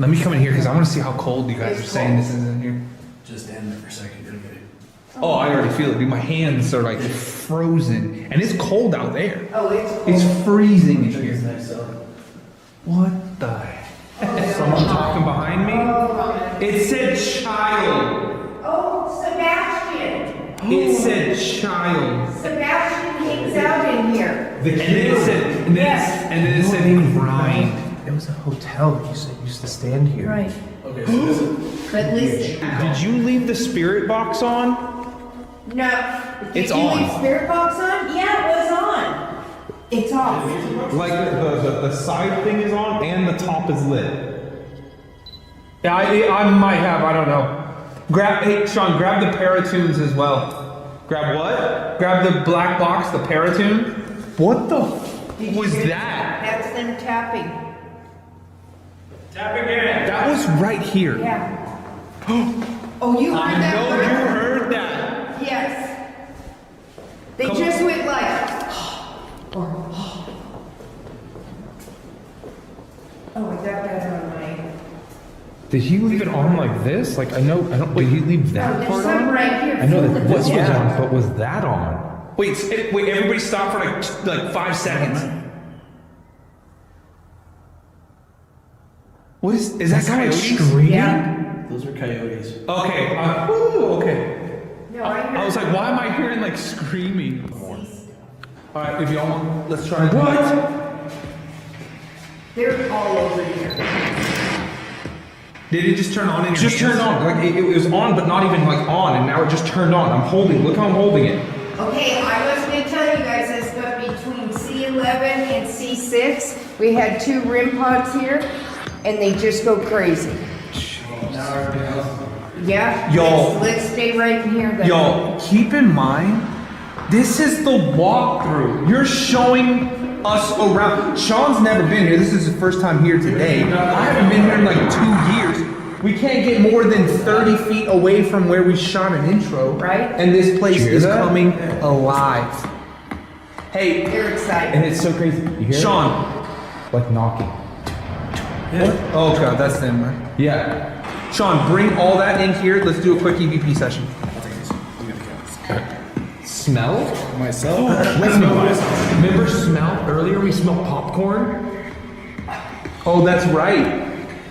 R: Let me come in here because I want to see how cold you guys are saying this is in here.
F: Just stand there for a second. You're gonna get it.
R: Oh, I already feel it, dude. My hands are like frozen. And it's cold out there.
P: Oh, it's cold.
R: It's freezing in here. What the heck? Someone talking behind me? It said child.
P: Oh, Sebastian.
R: It said child.
P: Sebastian hangs out in here.
R: And then it said, and then it said grind.
J: It was a hotel that you said used to stand here.
P: Right.
F: Okay, so this is.
P: But listen.
R: Did you leave the spirit box on?
P: No.
R: It's
P: Did you
R: on.
P: leave spirit box on? Yeah, it was on. It's off.
R: Like the side thing is on and the top is lit.
B: Yeah, I might have. I don't know. Hey, Sean, grab the Paratunes as well.
R: Grab what?
B: Grab the black box, the Paratune.
R: What the
P: Did
R: was
P: you hear
R: that?
P: That's them tapping.
B: Tap again.
R: That was right here.
P: Yeah. Oh, you heard
R: I
P: that?
R: know
P: word?
R: you heard that.
P: Yes. They
R: Come
P: just
R: on.
P: went like. Oh, I got that on my.
B: Did he leave it on like this? Like I don't. Did he leave that
P: there's
B: part
P: some
B: on?
P: right here.
B: I know that
P: Feel
B: this
P: it.
B: was on, but was that on?
R: Wait, everybody stop for like 5 seconds. What is that
B: guy
R: coyotes?
B: screaming?
P: Yeah.
F: Those are coyotes.
R: Okay, okay.
P: No, I heard.
R: I was like, why am I hearing like screaming? Alright, if y'all want, let's try.
B: What?
P: They're all over here.
R: Did it just turn on in your
B: Just
R: hands?
B: turned on. Like it was on, but not even like on, and now it just turned on. I'm holding. Look how I'm holding it.
P: Okay, I was gonna tell you guys this, but between C11 and C6, we had 2 REM pods here, and they just go crazy. Yeah?
R: Y'all-
P: Let's stay right in here then.
R: Y'all, keep in mind, this is the walkthrough. You're showing us around. Sean's never been here. This is his first time here today. I haven't been here in like 2 years. We can't get more than 30 feet away from where we shot an intro.
P: Right.
R: And this place
B: Did you hear
R: is
B: that?
R: coming alive. Hey,
P: They're excited.
B: And it's so crazy. You hear
R: Sean.
B: it? Like knocking.
R: What? Oh god, that's them, right?
B: Yeah.
R: Sean, bring all that in here. Let's do a quick EVP session.
B: Smell?
F: Myself?
B: Remember smell? Earlier we smelled popcorn.
R: Oh, that's right.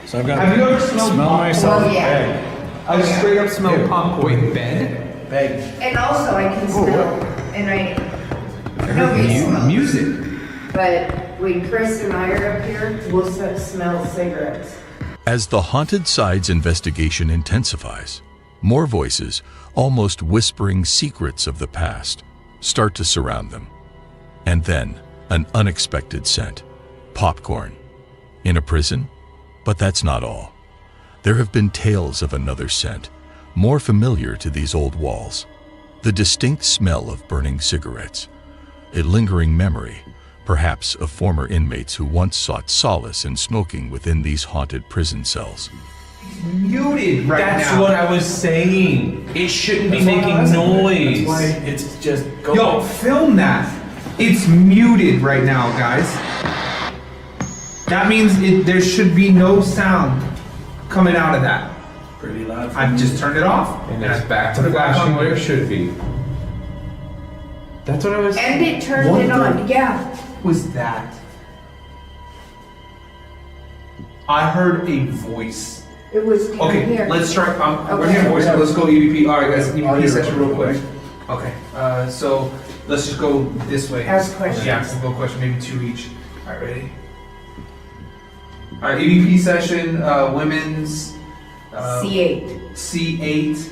F: So I've got
R: Have you ever smelled
F: smell
R: popcorn?
F: myself.
P: Oh, yeah.
R: I straight up smell popcorn.
B: Wait, bed?
F: Bag.
P: And also I can smell, and I know we smell.
B: Music.
P: But when Chris and I are up here, we'll smell cigarettes.
C: As the Haunted Sides investigation intensifies, more voices, almost whispering secrets of the past, start to surround them. And then, an unexpected scent. Popcorn. In a prison? But that's not all. There have been tales of another scent, more familiar to these old walls. The distinct smell of burning cigarettes. A lingering memory, perhaps of former inmates who once sought solace in smoking within these haunted prison cells.
R: Muted right
B: That's
R: now.
B: what I was saying. It shouldn't be
F: That's why I
B: making
F: was-
B: noise.
F: That's why it's just go.
R: Yo, film that. It's muted right now, guys. That means there should be no sound coming out of that.
F: Pretty loud.
R: I just turned it off.
B: And it's back to flashing where it should be. That's what I was.
P: And it turned
R: What
P: it
R: the-
P: on, yeah.
R: Was that? I heard a voice.
P: It was down
R: Okay,
P: here.
R: let's try. We're
P: Okay.
R: hearing voice. Let's go EVP. All right, guys. EVP
F: Audio
R: session real quick.
F: recording.
R: Okay. So let's just go this way.
P: Ask questions.
R: Yeah, we'll go question, maybe 2 each. All right, ready? All right, EVP session. Women's.
P: C8.
R: C8.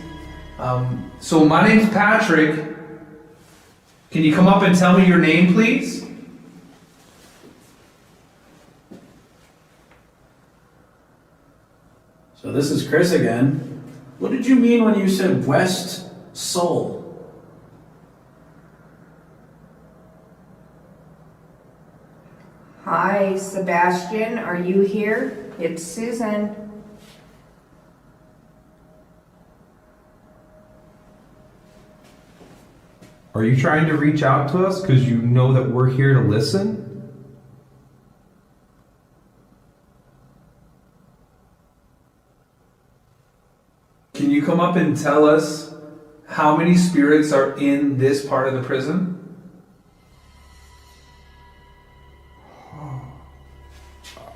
R: So my name's Patrick. Can you come up and tell me your name, please?
F: So this is Chris again. What did you mean when you said West Seoul?
P: Hi, Sebastian, are you here? It's Susan.
B: Are you trying to reach out to us because you know that we're here to listen? Can you come up and tell us how many spirits are in this part of the prison?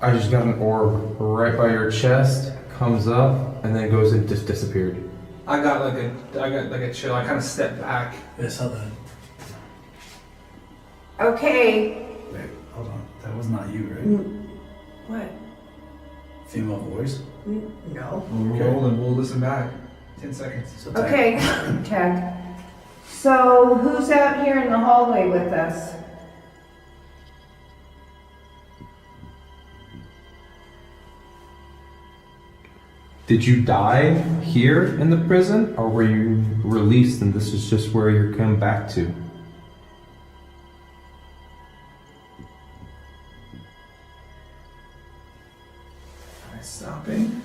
L: I just got an orb right by your chest, comes up, and then goes and just disappeared.
B: I got like a chill. I kind of stepped back.
F: I saw that.
P: Okay.
F: Wait, hold on. That was not you, right?
P: What?
F: Female voice?
P: No.
B: Roll and we'll listen back. 10 seconds.
P: Okay, Tag. So who's out here in the hallway with us?
L: Did you die here in the prison, or were you released and this is just where you're coming back to?
B: Stopping.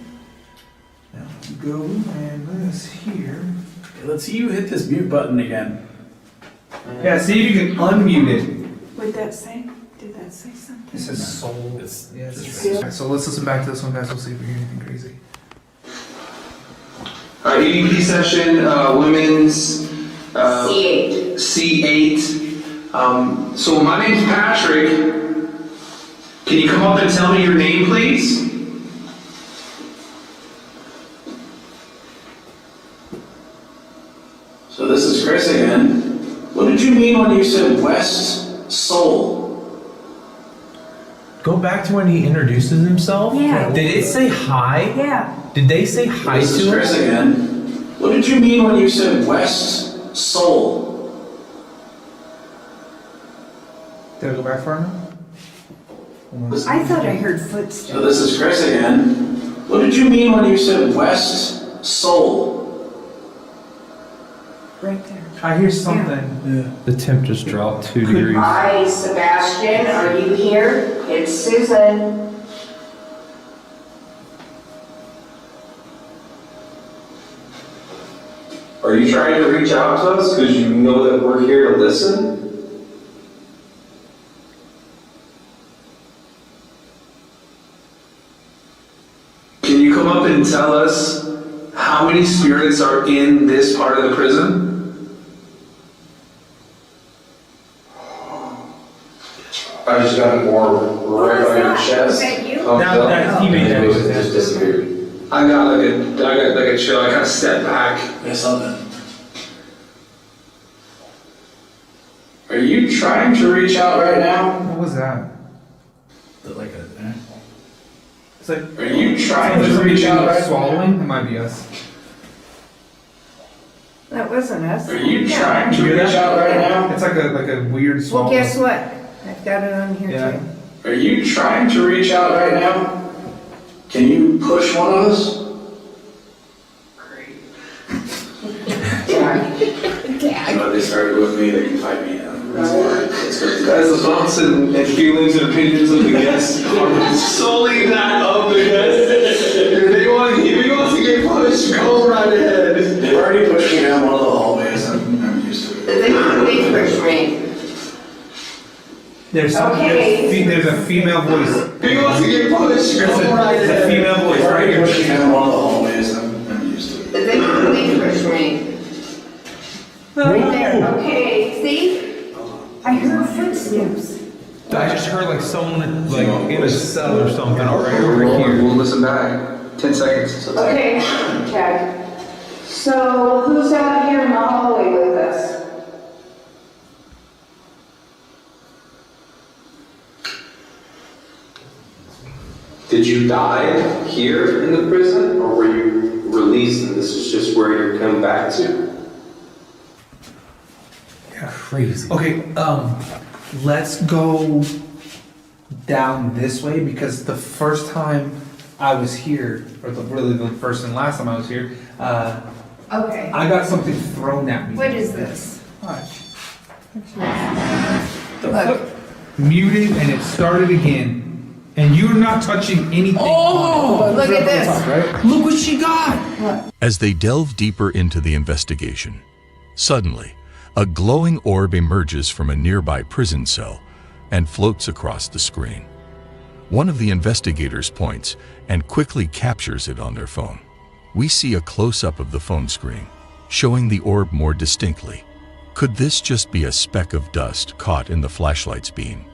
B: Now go and this here.
F: Let's see you hit this mute button again.
B: Yeah, see if you can unmute it.
G: What'd that say? Did that say something?
B: It says soul. Yeah,
G: just
B: right. So let's listen back to this one, guys. We'll see if we hear anything crazy.
K: All right, EVP session, women's
P: C8.
K: C8. So my name's Patrick. Can you come up and tell me your name, please? So this is Chris again. What did you mean when you said West Soul?
L: Go back to when he introduces himself.
P: Yeah.
L: Did it say hi?
P: Yeah.
L: Did they say hi
K: This is
L: to
K: Chris
L: him?
K: again. What did you mean when you said West Soul?
B: Did I go back far enough?
P: I thought I heard footsteps.
K: So this is Chris again. What did you mean when you said West Soul?
P: Right there.
B: I hear something.
F: Yeah.
L: The temp just dropped 2 degrees.
P: Hi, Sebastian. Are you here? It's Susan.
K: Are you trying to reach out to us because you know that we're here to listen? Can you come up and tell us how many spirits are in this part of the prison? I just got an orb right by your chest.
P: Was that you?
K: Comes up,
B: He made that.
K: and just disappeared. I got like a chill. I kind of stepped back.
F: I saw that.
K: Are you trying to reach out right now?
B: What was that?
F: Like a.
B: It's like.
K: Are you trying to reach out right now?
B: Swallowing? It might be us.
P: That wasn't us.
K: Are you trying to
B: You hear
K: reach
B: that?
K: out right now?
B: It's like a weird
P: Well,
B: swallow.
P: guess what? I've got it on here
B: Yeah.
P: too.
K: Are you trying to reach out right now? Can you push one of us? No, they started with me, they can fight me now. Guys, the thoughts and feelings and opinions of the guests are solely that of the guests. If he wants to get pushed, go right ahead. They've already pushed me down one of the hallways. I'm used to it.
P: They pushed me.
B: There's
P: Okay.
B: there's a female voice.
K: If he wants to get pushed, go right
B: There's a
K: ahead.
B: female voice
K: They've
B: right
K: already
B: here.
K: pushed me down one of the hallways. I'm used to it.
P: They pushed me. Right there. Okay, see? I heard footsteps.
B: I just heard like someone like in a cell or something right over here.
K: We'll listen back. 10 seconds.
P: Okay, Chad. So who's out here in the hallway with us?
K: Did you die here in the prison, or were you released and this is just where you're coming back to?
B: Crazy. Okay, let's go down this way because the first time I was here, or really the first and last time I was here,
P: Okay.
B: I got something thrown at me.
P: What is this?
B: Watch. Look. Muted and it started again. And you're not touching anything.
P: Oh, look at this.
B: Look what she got.
C: As they delve deeper into the investigation, suddenly, A glowing orb emerges from a nearby prison cell and floats across the screen. One of the investigators points and quickly captures it on their phone. We see a close-up of the phone screen, showing the orb more distinctly. Could this just be a speck of dust caught in the flashlight's beam?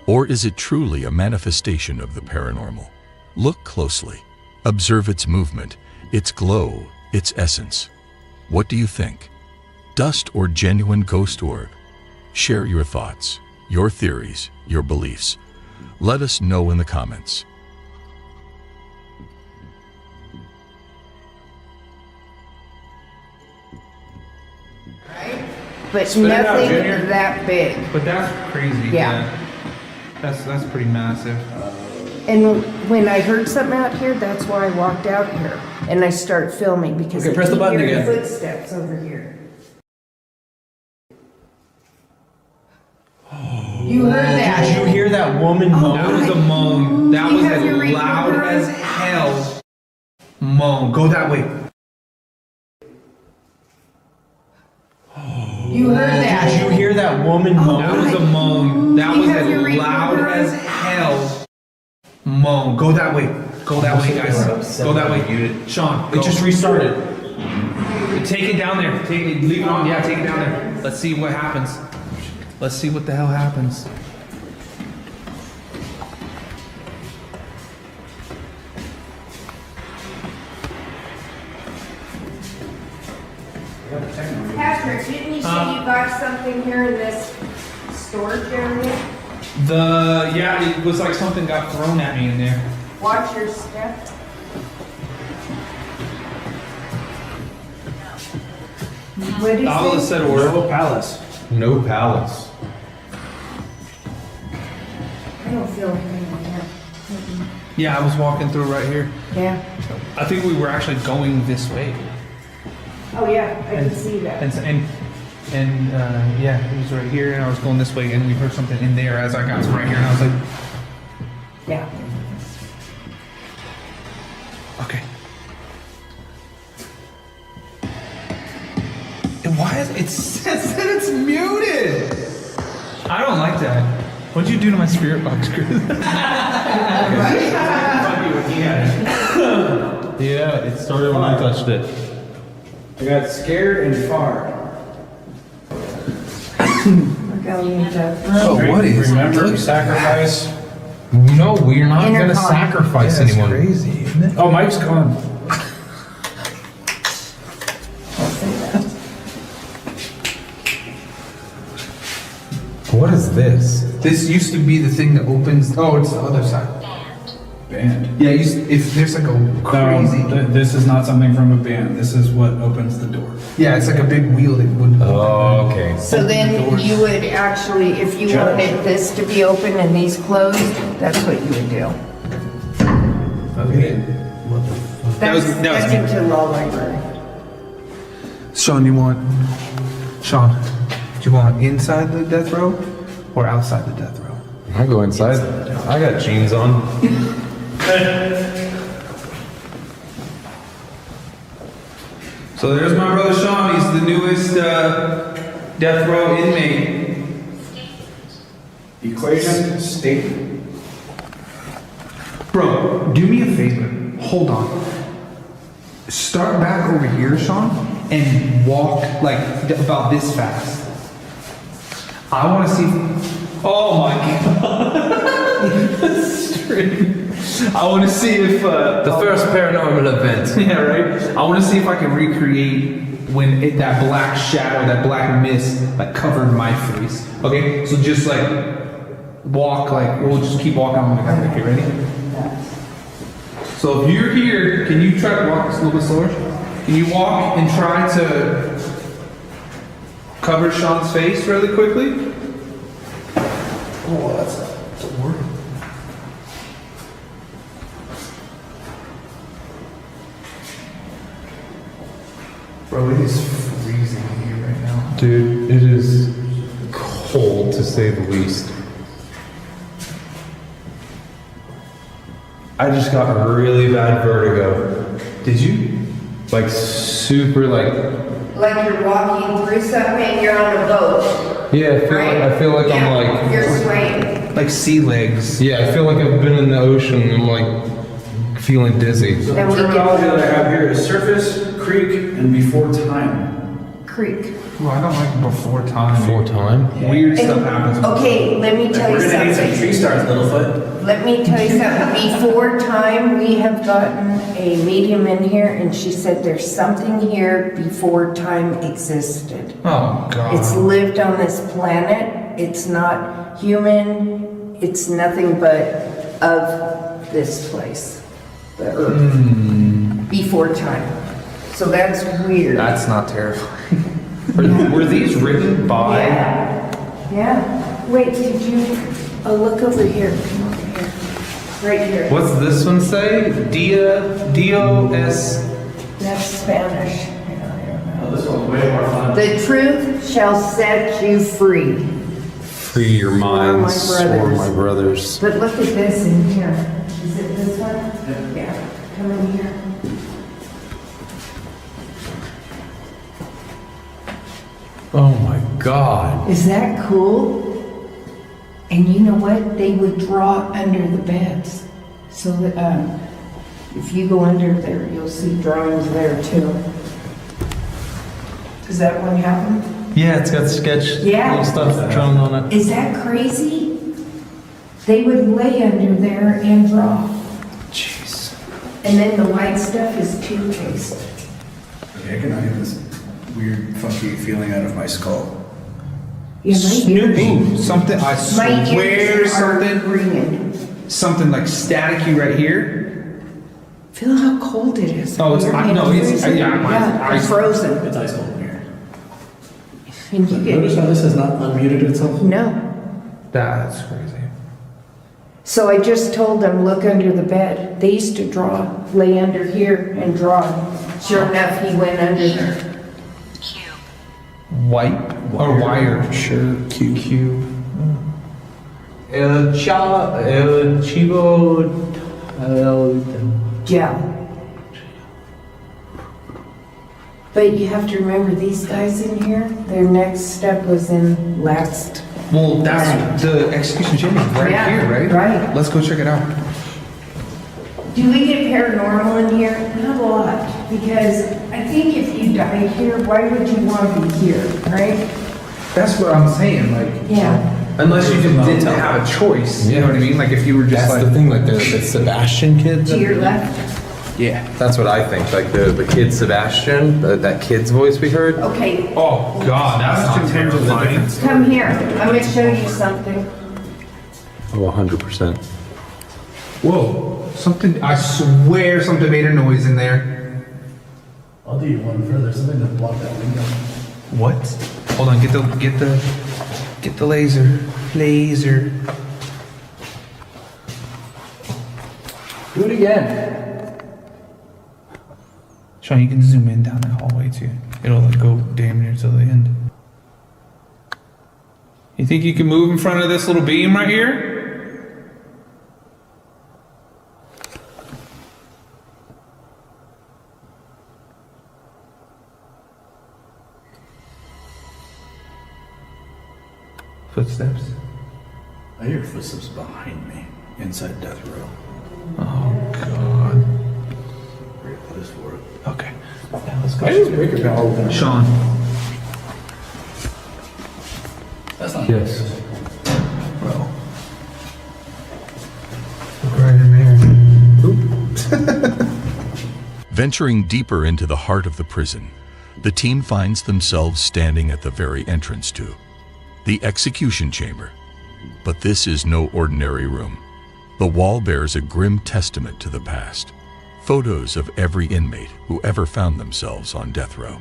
C: Or is it truly a manifestation of the paranormal? Look closely. Observe its movement, its glow, its essence. What do you think? Dust or genuine ghost orb? Share your thoughts, your theories, your beliefs. Let us know in the comments.
P: But
B: Spit it out,
P: nothing
B: Junior.
P: that big.
B: But that's crazy.
P: Yeah.
B: That's pretty massive.
P: And when I heard something out here, that's why I walked out here. And I start filming because
B: Okay,
P: I
B: press the
P: keep
B: button
P: hearing
B: again.
P: footsteps over here. You heard that?
B: Did you hear that woman moan? That was a moan. That
P: You
B: was
P: have your
B: as loud
P: recorder
B: as
P: on?
B: hell. Moan. Go that way.
P: You heard that?
B: Did you hear that woman moan? That was a moan. That
P: You
B: was
P: have your
B: as loud
P: recorder
B: as
P: on?
B: hell. Moan. Go that way. Go that way, guys. Go that way. Sean, it just restarted. Take it down there. Take it. Leave it on. Yeah, take it down there. Let's see what happens. Let's see what the hell happens.
P: Patrick, didn't you say you got something here in this storage area?
B: Yeah, it was like something got thrown at me in there.
P: Watch your step. What did
B: All
P: you
B: it
P: say?
B: said was no palace. No palace.
P: I don't feel anything in here.
B: Yeah, I was walking through right here.
P: Yeah.
B: I think we were actually going this way.
P: Oh yeah, I can see that.
B: And yeah, it was right here, and I was going this way, and we heard something in there as I got to right here, and I was like,
P: Yeah.
B: okay. And why is it says that it's muted? I don't like that. What'd you do to my spirit box, Chris?
L: Yeah, it started when I touched it.
R: I got scared and farted.
B: Oh, what is?
R: Remember sacrifice?
L: No, we're not going to
P: Intercom.
L: sacrifice anyone.
B: Crazy, isn't it?
R: Oh, Mike's gone.
L: What is this?
B: This used to be the thing that opens. Oh, it's the other side.
R: Band.
B: Yeah, if there's like a crazy.
R: This is not something from a band. This is what opens the door.
B: Yeah, it's like a big wheel that would.
L: Oh, okay.
P: So then you would actually, if you wanted this to be open and these closed, that's what you would do.
B: Okay.
P: That's,
B: that was
P: that's
B: me.
P: into law library.
B: Sean, do you want inside the death row or outside the death row?
L: I go inside. I got jeans on.
B: So there's my brother Sean. He's the newest death row inmate.
R: Equation statement.
B: Bro, do me a favor. Hold on. Start back over here, Sean, and walk like about this fast. I want to see. Oh my god. Straight. I want to see if
L: The first paranormal event.
B: yeah, right. I want to see if I can recreate when that black shadow, that black mist, like covered my face. Okay, so just like walk, like we'll just keep walking on the guy. Okay, ready? So if you're here, can you try to walk just a little bit slower? Can you walk and try to cover Sean's face really quickly? Oh, that's a word. Bro, it is freezing in here right now.
L: Dude, it is cold to say the least. I just got really bad vertigo.
B: Did you?
L: Like super
P: Like you're walking through something and you're on a boat.
L: Yeah, I feel like
P: Yeah,
L: I'm like
P: you're swaying.
B: Like sea legs.
L: Yeah, I feel like I've been in the ocean and I'm like feeling dizzy.
O: So the terminology that I have here is surface, creek, and before time.
P: Creek.
B: Well, I don't like before time.
L: Before time?
B: Weird stuff happens.
P: Okay, let me tell you
O: We're gonna need some
P: something.
O: tree stars, Littlefoot.
P: Let me tell you something. Before time, we have gotten a medium in here and she said there's something here before time existed.
B: Oh, God.
P: It's lived on this planet. It's not human. It's nothing but of this place, the Earth, before time. So that's weird.
B: That's not terrifying. Were these written by?
P: Yeah. Wait, did you? Oh, look over here. Come over here. Right here.
B: What's this one say? D-O-S.
P: That's Spanish.
O: Oh, this one's way more fun.
P: The truth shall set you free.
L: Free your minds or my brothers.
P: But look at this in here. Is it this one? Yeah. Come in here.
L: Oh my God.
P: Is that cool? And you know what? They would draw under the beds. So that if you go under there, you'll see drawings there too. Does that one happen?
L: Yeah, it's got sketch little stuff drawn on it.
P: Is that crazy? They would lay under there and draw.
B: Jeez.
P: And then the white stuff is toothpaste.
O: Okay, I cannot get this weird, funky feeling out of my skull.
P: Yeah,
B: Snoopy. Something, I
P: My
B: swear,
P: ears are
B: something.
P: ringing.
B: Something like staticky right here.
P: Feel how cold it is.
B: Oh, it's
P: Your
B: I know
P: hands
B: it's
P: freezing.
B: yeah,
P: it's frozen.
O: It's ice cold in here.
P: And you
O: Notice how this has not unmuted itself?
P: No.
B: That's crazy.
P: So I just told them, look under the bed. They used to draw, lay under here and draw. Sure enough, he went under there.
B: Wipe or wire? Sure. Q.
L: El Chivo.
P: Gel. But you have to remember, these guys in here, their next step was in last.
B: Well, that's the execution chamber right
P: Yeah,
B: here, right?
P: right.
B: Let's go check it out.
P: Do we get paranormal in here? Not a lot, because I think if you died here, why would you want to be here, right?
B: That's what I'm saying. Like,
P: Yeah.
B: unless you just didn't have a choice. You know what I mean? Like if you were just
L: That's
B: like
L: the thing, like the Sebastian kid.
P: To your left.
B: Yeah.
L: That's what I think. Like the kid Sebastian, that kid's voice we heard.
P: Okay,
B: Oh God, that's not terrifying.
P: come here. I'm gonna show you something.
L: Oh, 100%.
B: Whoa, something! I swear something made a noise in there.
O: I'll do you one further. Something that blocked that window.
B: What? Hold on, get the laser. Laser.
O: Do it again.
B: Sean, you can zoom in down that hallway too. It'll like go damn near to the end. You think you can move in front of this little beam right here? Footsteps.
O: I hear footsteps behind me, inside death row.
B: Oh God.
O: Great place for it.
B: Okay. Now let's go.
O: Why is breaker panel open?
B: Sean.
O: That's not
L: Yes.
O: bro.
B: Look right in there.
C: Venturing deeper into the heart of the prison, the team finds themselves standing at the very entrance to the execution chamber. But this is no ordinary room. The wall bears a grim testament to the past. Photos of every inmate who ever found themselves on death row.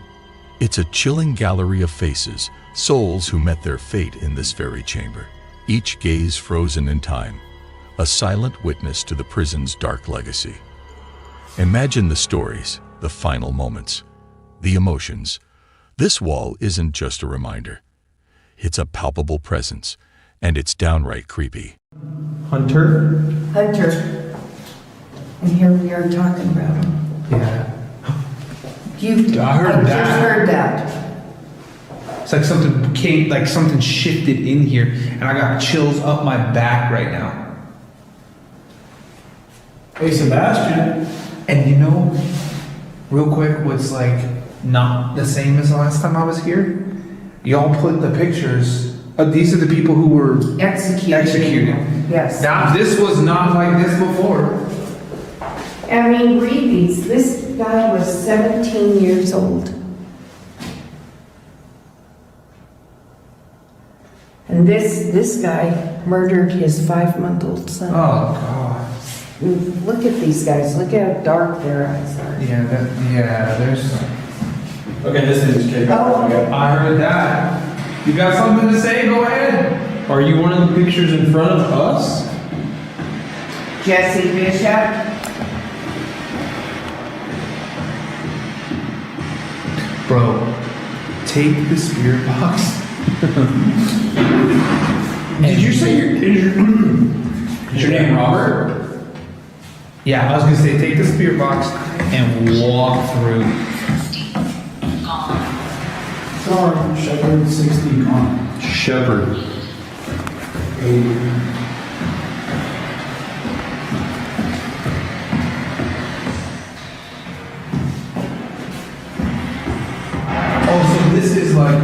C: It's a chilling gallery of faces, souls who met their fate in this very chamber. Each gaze frozen in time, a silent witness to the prison's dark legacy. Imagine the stories, the final moments, the emotions. This wall isn't just a reminder. It's a palpable presence, and it's downright creepy.
B: Hunter?
P: Hunter. And here we are talking about him.
B: Yeah. I heard that.
P: just heard that.
B: It's like something came, like something shifted in here, and I got chills up my back right now.
O: Hey, Sebastian.
B: And you know, real quick, what's like not the same as the last time I was here? Y'all put the pictures. These are the people who were executed.
P: Yes.
B: Now, this was not like this before.
P: I mean, read these. This guy was 17 years old. And this guy murdered his 5-month-old son.
B: Oh, God.
P: Look at these guys. Look how dark their eyes are.
B: Yeah, there's...
O: Okay, this is kid.
P: Oh.
B: I heard that. You got something to say? Go ahead.
L: Are you one of the pictures in front of us?
P: Jesse Bishop.
B: Bro, take the spirit box.
O: Did you say is your name Robert?
B: Yeah, I was gonna say take the spirit box and walk through.
O: Sorry, Shepherd 60 on.
L: Shepherd.
O: 80.
B: Oh, so this is like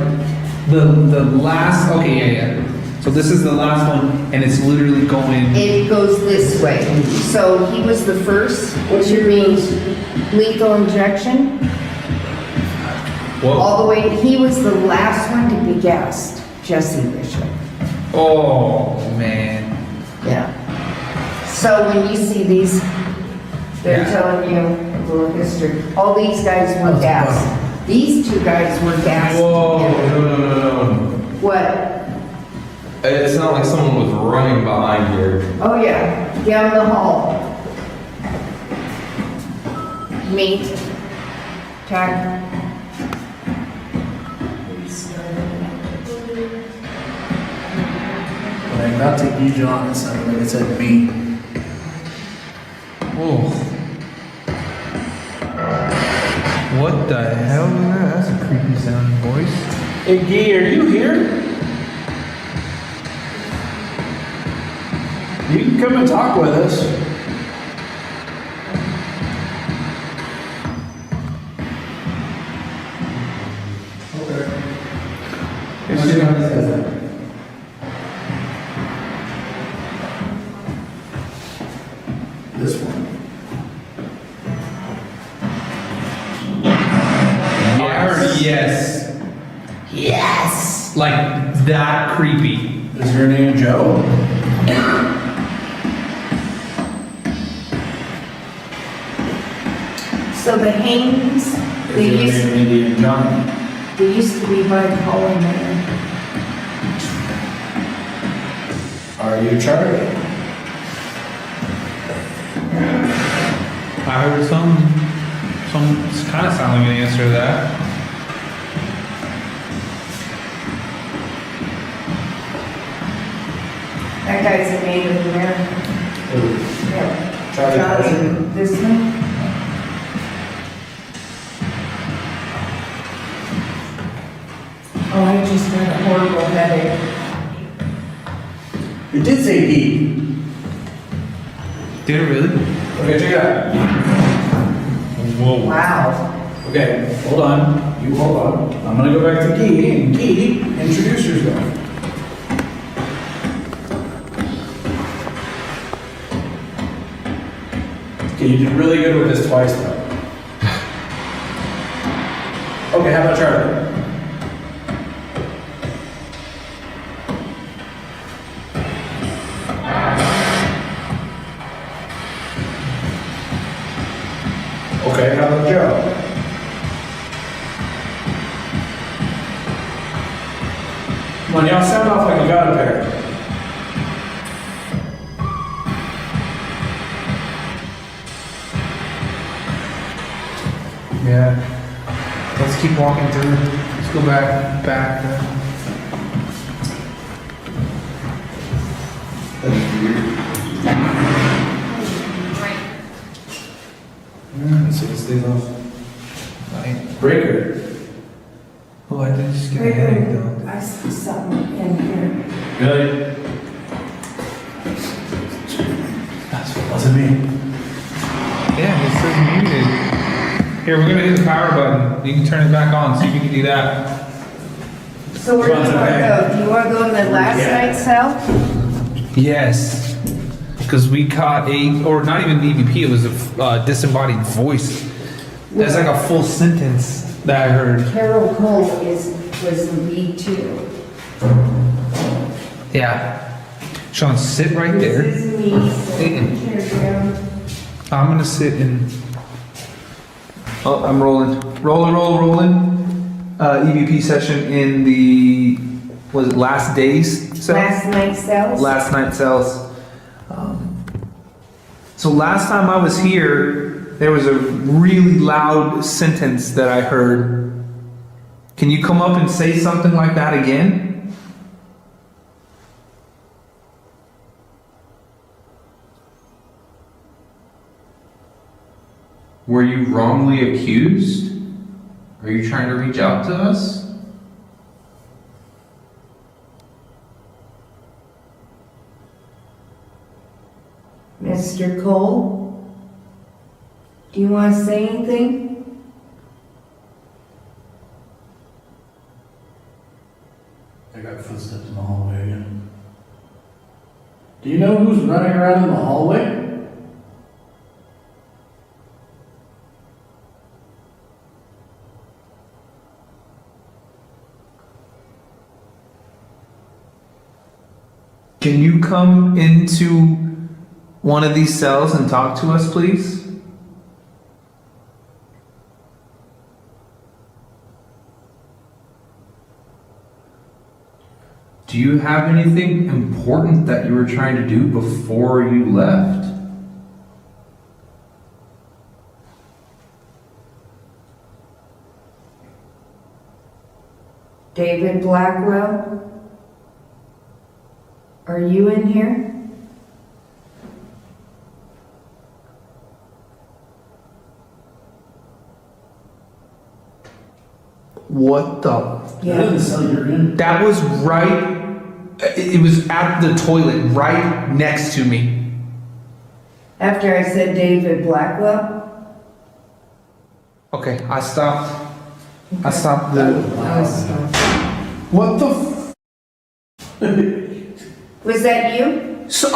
B: the last. Okay, yeah. So this is the last one, and it's literally going.
P: It goes this way. So he was the first, which means lethal injection.
B: Whoa.
P: All the way, he was the last one to be gassed, Jesse Bishop.
B: Oh, man.
P: Yeah. So when you see these, they're
B: Yeah.
P: telling you a little history. All these guys were gassed. These two guys were gassed.
L: Whoa,
P: together.
L: no.
P: What?
L: It's not like someone was running behind here.
P: Oh yeah, down the hall. Meat. Tack.
O: When I got to E. John, it sounded like it said me.
B: Oh. What the hell is that? That's a creepy sounding voice.
O: Hey, Guy, are you here? You can come and talk with us. Okay. This one.
B: Yes.
P: Yes.
B: Like that creepy.
O: Is your name Joe?
P: So the hangings, they
O: Is your
P: used,
O: name Indian Johnny?
P: they used to be by Colin Manor.
O: Are you Charlie?
B: I heard some it's kind of sounding an answer to that.
P: That guy's a Native American.
O: Who?
P: Yeah.
O: Charlie Carson?
P: This one? Oh, I just got a horrible headache.
O: It did say E.
B: Did it really?
O: Okay, check it out.
B: Whoa.
P: Wow.
O: Okay, hold on. You hold on. I'm gonna go back to Guy, and Guy, introduce yourself. Okay, you did really good with this twice, though. Okay, how about Charlie? Okay, how about Joe? Come on, y'all sound off like you got a pair.
B: Yeah. Let's keep walking through. Let's go back.
O: That's weird. Yeah, so it stays off.
B: Right.
O: Breaker. Oh, I did just get a headache though.
P: I see something in here.
O: Really? That wasn't me.
B: Yeah, it says muted. Here, we're gonna hit the power button. You can turn it back on, see if you can do that.
P: So where do you want to go? Do you want to go in the last night's cell?
B: Yes. Because we caught or not even an EVP, it was a disembodied voice. That's like a full sentence that I heard.
P: Carol Cole was the lead too.
B: Yeah. Sean, sit right there.
P: This is me sitting here down.
B: I'm gonna sit in. Oh, I'm rolling. Rolling. EVP session in the, was it last days cells?
P: Last night cells?
B: Last night cells. So last time I was here, there was a really loud sentence that I heard. Can you come up and say something like that again?
L: Were you wrongly accused? Are you trying to reach out to us?
P: Mr. Cole, do you want to say anything?
O: I got footsteps in the hallway again. Do you know who's running around in the hallway?
B: Can you come into one of these cells and talk to us, please?
L: Do you have anything important that you were trying to do before you left?
P: David Blackwell? Are you in here?
B: What the?
P: Yeah.
B: That was right. It was at the toilet, right next to me.
P: After I said David Blackwell?
B: Okay, I stopped. I stopped the. What the?
P: Was that you?
B: So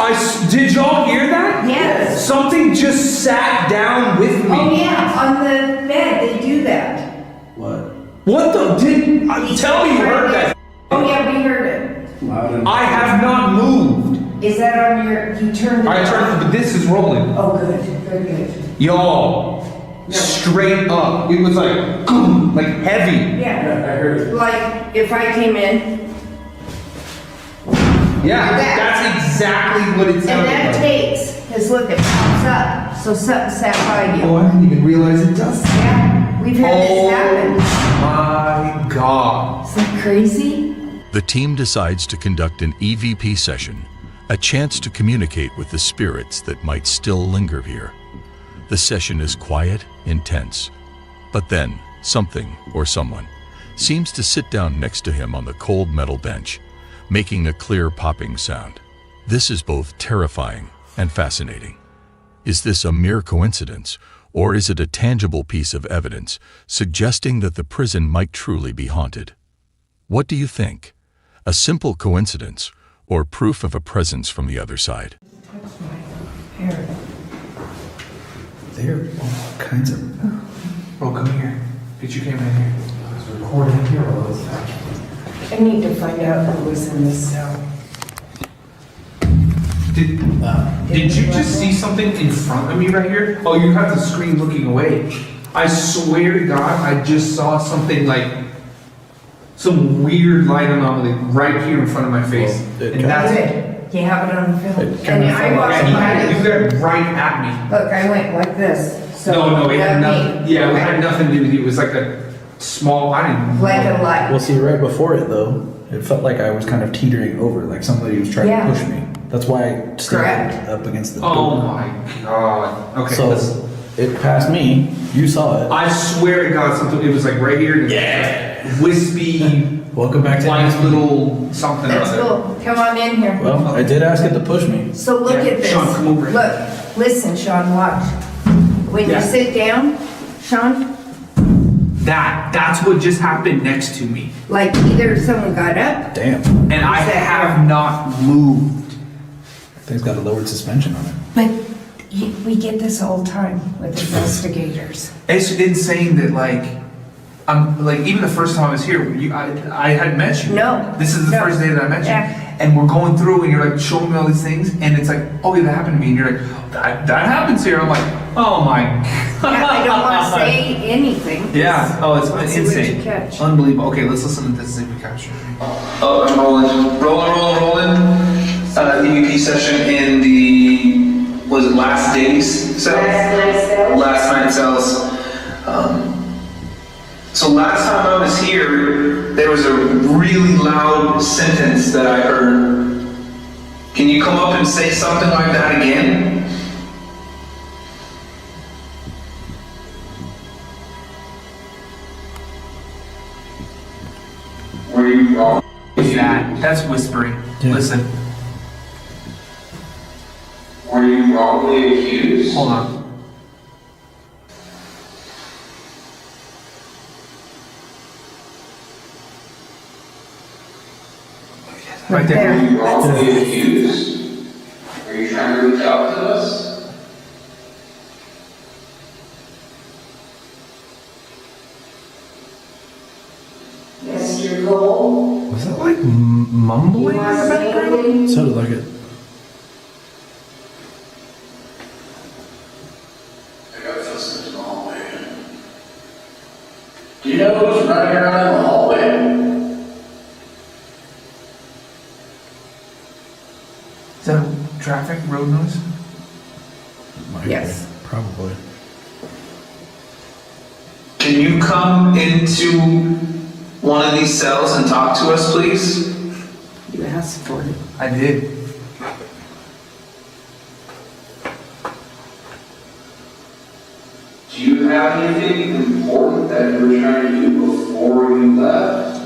B: did y'all hear that?
P: Yes.
B: Something just sat down with me.
P: Oh yeah, on the bed they do that.
B: What the? Tell me you heard that.
P: Oh yeah, we heard it.
B: I have not moved.
P: Is that on your? You turned it.
B: I turned, but this is rolling.
P: Oh good.
B: Y'all, straight up. It was like, boom, like heavy.
P: Yeah. I heard it. Like if I came in.
B: Yeah, that's exactly what it sounded
P: And that
B: like.
P: takes, because look, it pops up. So something sat by you.
B: Oh, I didn't even realize it does.
P: Yeah, we've had this happen.
B: My God.
P: Is that crazy?
C: The team decides to conduct an EVP session, a chance to communicate with the spirits that might still linger here. The session is quiet, intense, but then something or someone seems to sit down next to him on the cold metal bench, making a clear popping sound. This is both terrifying and fascinating. Is this a mere coincidence, or is it a tangible piece of evidence suggesting that the prison might truly be haunted? What do you think? A simple coincidence, or proof of a presence from the other side?
O: There are all kinds of.
B: Bro, come here. Get your camera in here.
O: It's recording here all this time.
P: I need to find out who was in this cell.
B: Did you just see something in front of me right here? Oh, you have the screen looking away. I swear to God, I just saw something like some weird light anomaly right here in front of my face. And that's
P: Good. You have it on film.
O: kind
P: And
O: of
P: I walked
B: you
P: by
B: got it right at me.
P: Look, I went like this. So
B: No, it had
P: that
B: nothing.
P: made-
B: Yeah, it had nothing to do with you. It was like a small. I didn't.
P: Like a light.
O: Well, see, right before it though, it felt like I was kind of teetering over, like somebody was trying
P: Yeah.
O: to push me. That's why I stayed
P: Correct.
O: up against the
B: Oh
O: door.
B: my God. Okay.
O: So, It passed me. You saw it.
B: I swear to God, something. It was like right here. Yeah. Wispy.
O: Welcome back to
B: white little something.
P: Let's go. Come on in here.
O: Well, I did ask it to push me.
P: So look at this.
B: Sean, come over.
P: Look, listen, Sean, watch. When you sit down, Sean,
B: That's what just happened next to me.
P: like either someone got up.
O: Damn.
B: And I have not moved.
O: Thing's got a lowered suspension on it.
P: But we get this all the time with investigators.
B: It's insane that like even the first time I was here, I had met you.
P: No.
B: This is the first day that I met you.
P: Yeah.
B: And we're going through and you're like showing me all these things and it's like, oh yeah, that happened to me. And you're like, that happens here. I'm like, oh my God.
P: Yeah, I don't want to say anything.
B: Yeah. Oh, it's
P: Let's see what
B: insane.
P: you catch.
B: Unbelievable. Okay, let's listen to this. See if we capture it.
K: Oh, I'm rolling. Rolling. EVP session in the, was it last day's cell? Last night cells. So last time I was here, there was a really loud sentence that I heard. Can you come up and say something like that again? Were you wrong?
B: That's whispering.
O: Yeah.
B: Listen.
K: Were you wrongly accused?
B: Hold on. Right there.
K: Were you wrongly accused? Are you trying to reach out to us?
P: Mr. Cole,
L: Was that like mumbling in the background?
O: Sounded like it.
K: I got footsteps in the hallway.
O: Do you know who's running around in the hallway?
B: Is that traffic, road noise?
P: Yes.
O: Probably.
K: Can you come into one of these cells and talk to us, please?
P: You asked for it.
B: I did.
K: Do you have anything important that you were trying to do before you left?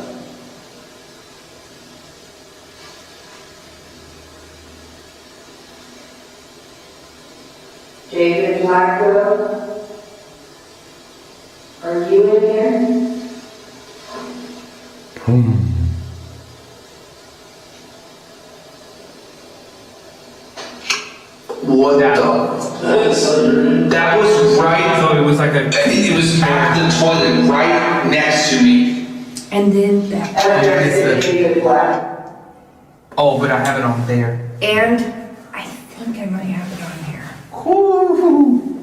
P: David Blackwell, are you in here?
K: What the? That was right.
B: So it was like a.
K: It was at the toilet right next to me.
P: And then that.
B: Oh, but I have it on there.
P: And I think I might have it on here.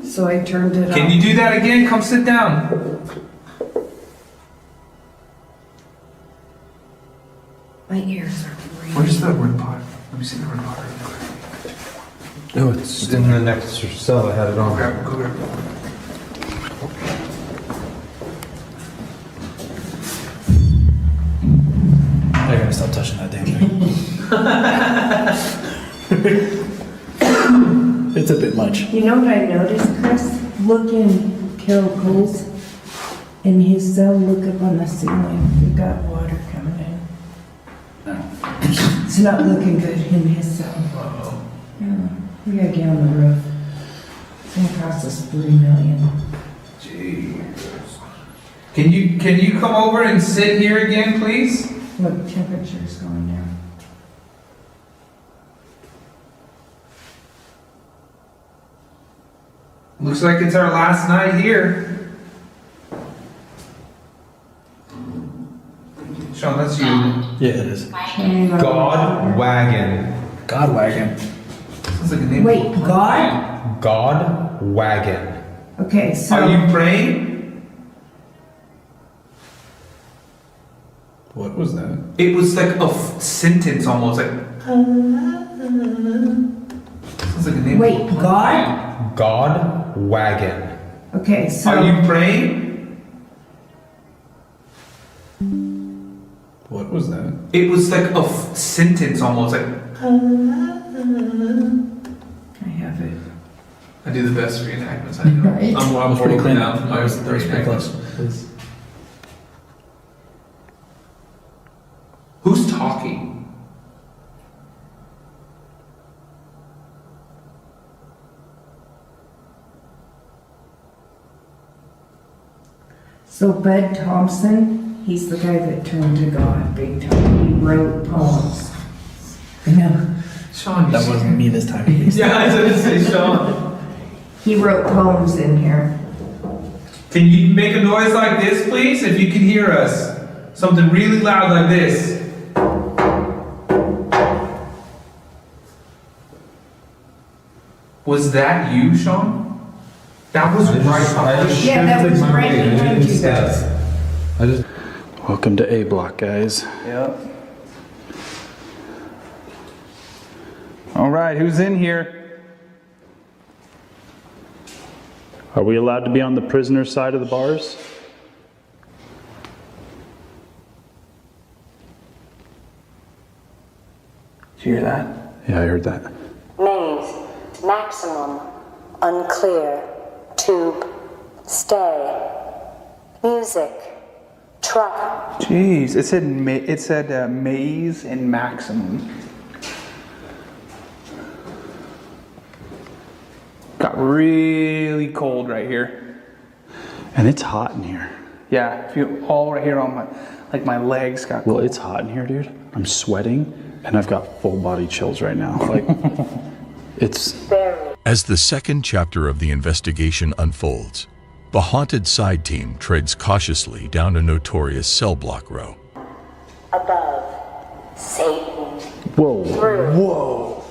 P: So I turned it
B: Can
P: on.
B: you do that again? Come sit down.
P: My ears are ringing.
B: Where's the ring pot? Let me see the ring pot.
L: Oh, it's in the next cell. I had it on.
B: Go grab it.
O: I gotta stop touching that damn thing. It's a bit much.
P: You know what I noticed, Chris? Look in Carol Cole's, in his cell, look up on the ceiling. We've got water coming in. It's not looking good in his cell. Yeah, we gotta get on the roof. It's gonna cost us $3 million.
B: Jesus. Can you come over and sit here again, please?
P: Look, temperature's going down.
B: Looks like it's our last night here. Sean, that's you.
O: Yeah, it is.
L: God wagon.
O: God wagon.
B: Sounds like a name.
P: Wait, God?
L: God wagon.
P: Okay, so.
B: Are you praying?
O: What was that?
B: It was like a sentence almost like. Sounds like a name.
P: Wait, God?
L: God wagon.
P: Okay, so.
B: Are you praying?
O: What was that?
B: It was like a sentence almost like.
P: I have it.
B: I I do the best reenactments I know.
P: Right.
B: I'm
O: pretty
B: pretty
O: clean.
B: now.
O: That was pretty close.
B: Who's talking?
P: So Bud Thompson, he's the guy that turned to God big time. He wrote poems. I know.
B: Sean,
O: That wasn't me this time, at least.
B: Yeah, I was gonna say Sean.
P: He wrote poems in here.
B: Can you make a noise like this, please? If you can hear us. Something really loud like this. Was that you, Sean? That was right.
P: Yeah, that was right behind you guys.
O: Welcome to A Block, guys.
R: Yep. All right, who's in here?
O: Are we allowed to be on the prisoner side of the bars?
R: Did you hear that?
O: Yeah, I heard that.
H: Maze. Maximum. Unclear. Tube. Stay. Music. Truck.
R: Jeez, it said maze and maximum. Got really cold right here.
O: And it's hot in here.
R: Yeah, I feel all right here on my legs got cold.
O: Well, it's hot in here, dude. I'm sweating and I've got full body chills right now. Like, it's...
C: As the second chapter of the investigation unfolds, the haunted side team treads cautiously down a notorious cell block row.
H: Above. Satan.
O: Whoa.
H: Through.
O: Whoa.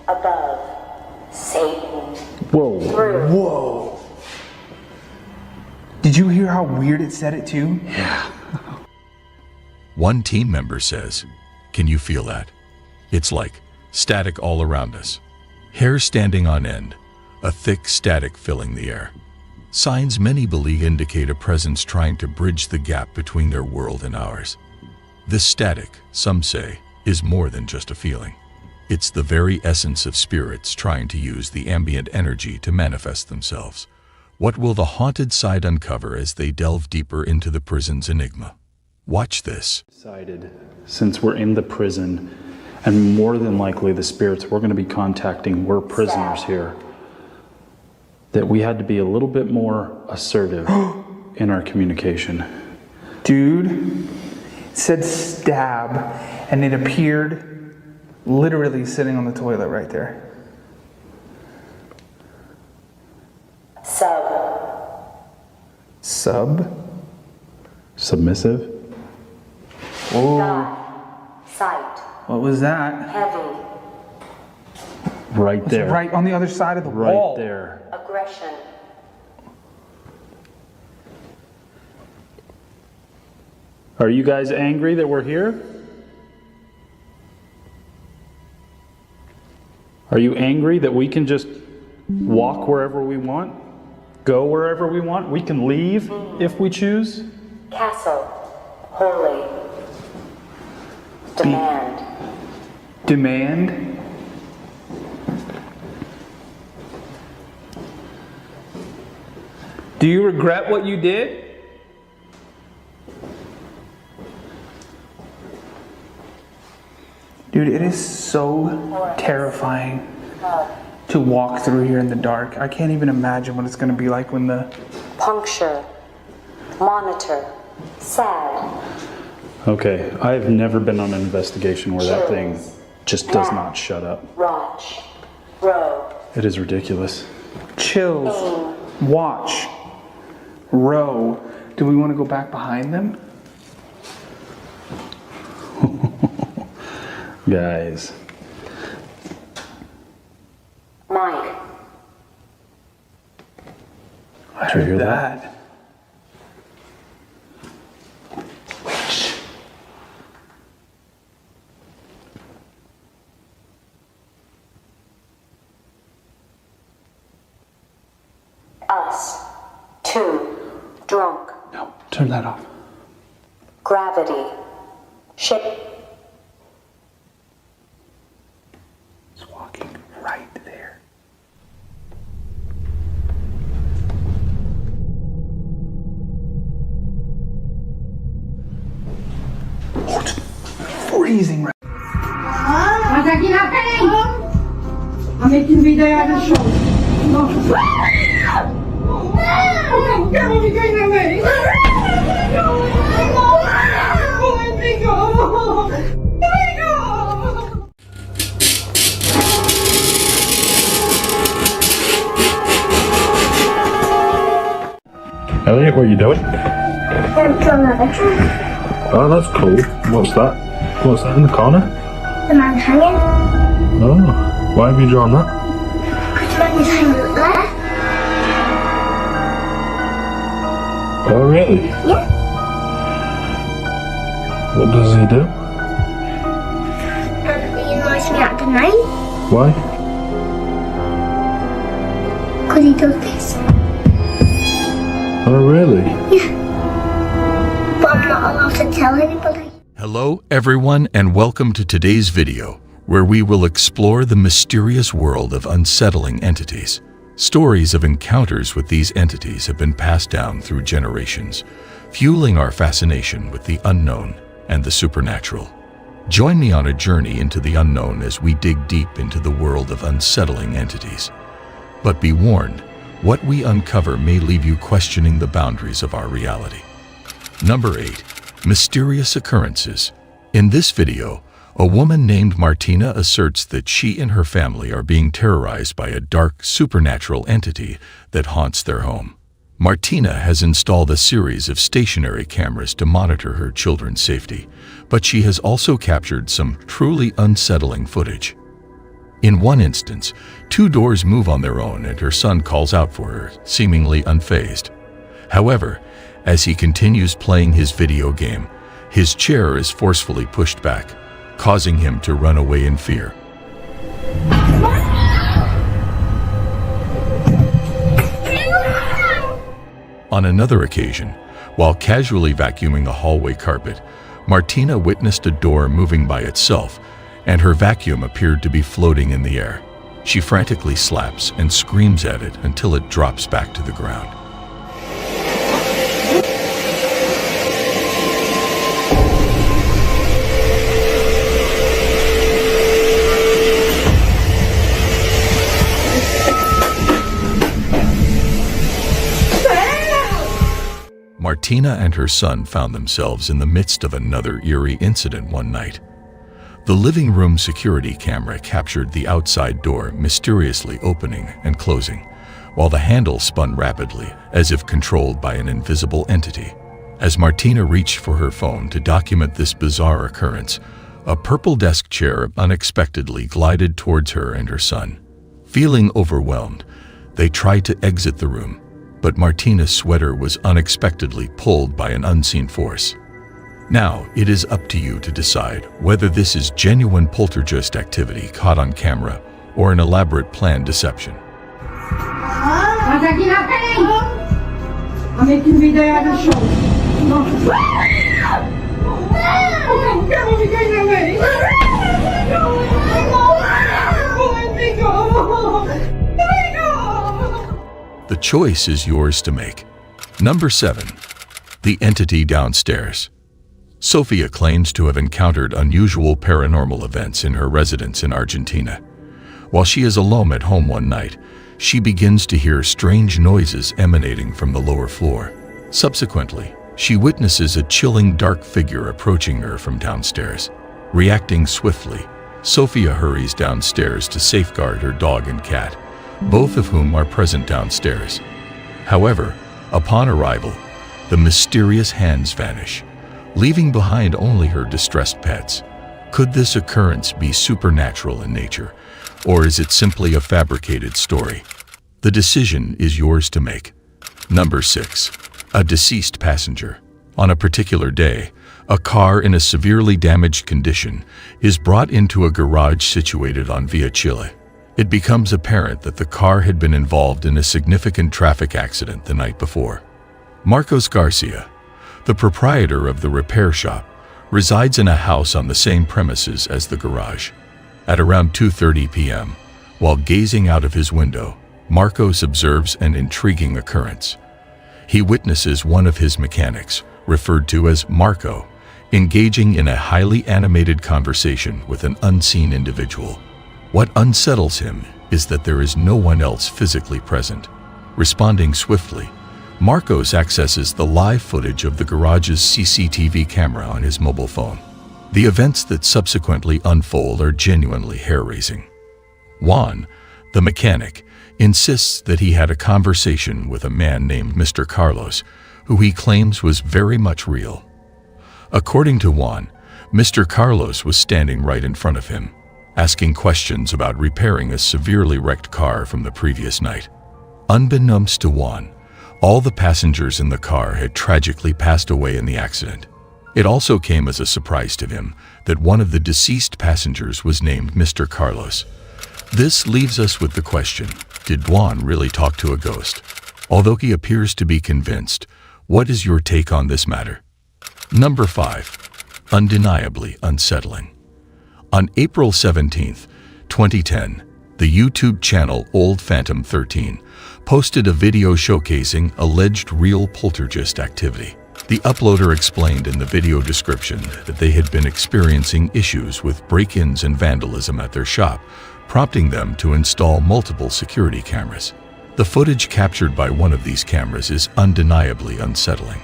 H: Above. Satan.
O: Whoa.
H: Through.
O: Whoa.
R: Did you hear how weird it said it too?
O: Yeah.
C: One team member says, "Can you feel that? It's like static all around us. Hair standing on end, a thick static filling the air. Signs many believe indicate a presence trying to bridge the gap between their world and ours. This static, some say, is more than just a feeling. It's the very essence of spirits trying to use the ambient energy to manifest themselves. What will the haunted side uncover as they delve deeper into the prison's enigma? Watch this."
O: Decided, since we're in the prison, and more than likely the spirits we're going to be contacting were prisoners here, that we had to be a little bit more assertive in our communication.
R: Dude, it said stab, and it appeared literally sitting on the toilet right there. Sub?
O: Submissive?
R: Oh,
H: Sight.
R: what was that?
H: Heavy.
O: Right
R: It's
O: there.
R: right on the other side of the
O: Right
R: wall.
O: there.
H: Aggression.
O: Are you guys angry that we're here? Are you angry that we can just walk wherever we want? Go wherever we want? We can leave if we choose?
H: Castle. Holy. Demand.
R: Demand? Do you regret what you did? Dude, it is so terrifying to walk through here in the dark. I can't even imagine what it's going to be like when the...
H: Puncture. Monitor. Sad.
O: Okay, I've never been on an investigation where that thing just does not shut up.
H: Watch. Row.
O: It is ridiculous.
R: Chills. Watch. Row. Do we want to go back behind them?
O: Guys.
H: Mike.
R: I
O: Did you hear that?
R: Witch.
H: Us. Two. Drunk.
R: No, turn that off.
H: Gravity. Ship.
R: It's walking right there.
B: amazing.
E: I'm making video at the show.
C: Elliot, what are you doing?
E: I'm drawing a picture.
C: Oh, that's cool. What's that? What's that in the corner?
E: The man hanging.
C: Oh, why have you drawn that?
E: Because the man is hanging there.
C: Oh, really?
E: Yeah.
C: What does he do?
E: He annoys me at the night.
C: Why?
E: Because he does this.
C: Oh, really?
E: Yeah. But I'm not allowed to tell anybody.
C: Hello, everyone, and welcome to today's video, where we will explore the mysterious world of unsettling entities. Stories of encounters with these entities have been passed down through generations, fueling our fascination with the unknown and the supernatural. Join me on a journey into the unknown as we dig deep into the world of unsettling entities. But be warned, what we uncover may leave you questioning the boundaries of our reality. Number 8. Mysterious occurrences. In this video, a woman named Martina asserts that she and her family are being terrorized by a dark, supernatural entity that haunts their home. Martina has installed a series of stationary cameras to monitor her children's safety, but she has also captured some truly unsettling footage. In one instance, 2 doors move on their own and her son calls out for her, seemingly unfazed. However, as he continues playing his video game, his chair is forcefully pushed back, causing him to run away in fear. On another occasion, while casually vacuuming a hallway carpet, Martina witnessed a door moving by itself, and her vacuum appeared to be floating in the air. She frantically slaps and screams at it until it drops back to the ground. Martina and her son found themselves in the midst of another eerie incident one night. The living room security camera captured the outside door mysteriously opening and closing, while the handle spun rapidly, as if controlled by an invisible entity. As Martina reached for her phone to document this bizarre occurrence, a purple desk chair unexpectedly glided towards her and her son. Feeling overwhelmed, they tried to exit the room, but Martina's sweater was unexpectedly pulled by an unseen force. Now, it is up to you to decide whether this is genuine poltergeist activity caught on camera or an elaborate planned deception.
E: I'm making video at the show.
C: The choice is yours to make. Number 7. The entity downstairs. Sophia claims to have encountered unusual paranormal events in her residence in Argentina. While she is alone at home one night, she begins to hear strange noises emanating from the lower floor. Subsequently, she witnesses a chilling dark figure approaching her from downstairs. Reacting swiftly, Sophia hurries downstairs to safeguard her dog and cat, both of whom are present downstairs. However, upon arrival, the mysterious hands vanish, leaving behind only her distressed pets. Could this occurrence be supernatural in nature, or is it simply a fabricated story? The decision is yours to make. Number 6. A deceased passenger. On a particular day, a car in a severely damaged condition is brought into a garage situated on Via Chile. It becomes apparent that the car had been involved in a significant traffic accident the night before. Marcos Garcia, the proprietor of the repair shop, resides in a house on the same premises as the garage. At around 2:30 p.m., while gazing out of his window, Marcos observes an intriguing occurrence. He witnesses one of his mechanics, referred to as Marco, engaging in a highly animated conversation with an unseen individual. What unsettles him is that there is no one else physically present. Responding swiftly, Marcos accesses the live footage of the garage's CCTV camera on his mobile phone. The events that subsequently unfold are genuinely hair-raising. Juan, the mechanic, insists that he had a conversation with a man named Mr. Carlos, who he claims was very much real. According to Juan, Mr. Carlos was standing right in front of him, asking questions about repairing a severely wrecked car from the previous night. Unbeknownst to Juan, all the passengers in the car had tragically passed away in the accident. It also came as a surprise to him that one of the deceased passengers was named Mr. Carlos. This leaves us with the question, did Juan really talk to a ghost? Although he appears to be convinced, what is your take on this matter? Number 5. Undeniably unsettling. On April 17, 2010, the YouTube channel Old Phantom 13 posted a video showcasing alleged real poltergeist activity. The uploader explained in the video description that they had been experiencing issues with break-ins and vandalism at their shop, prompting them to install multiple security cameras. The footage captured by one of these cameras is undeniably unsettling.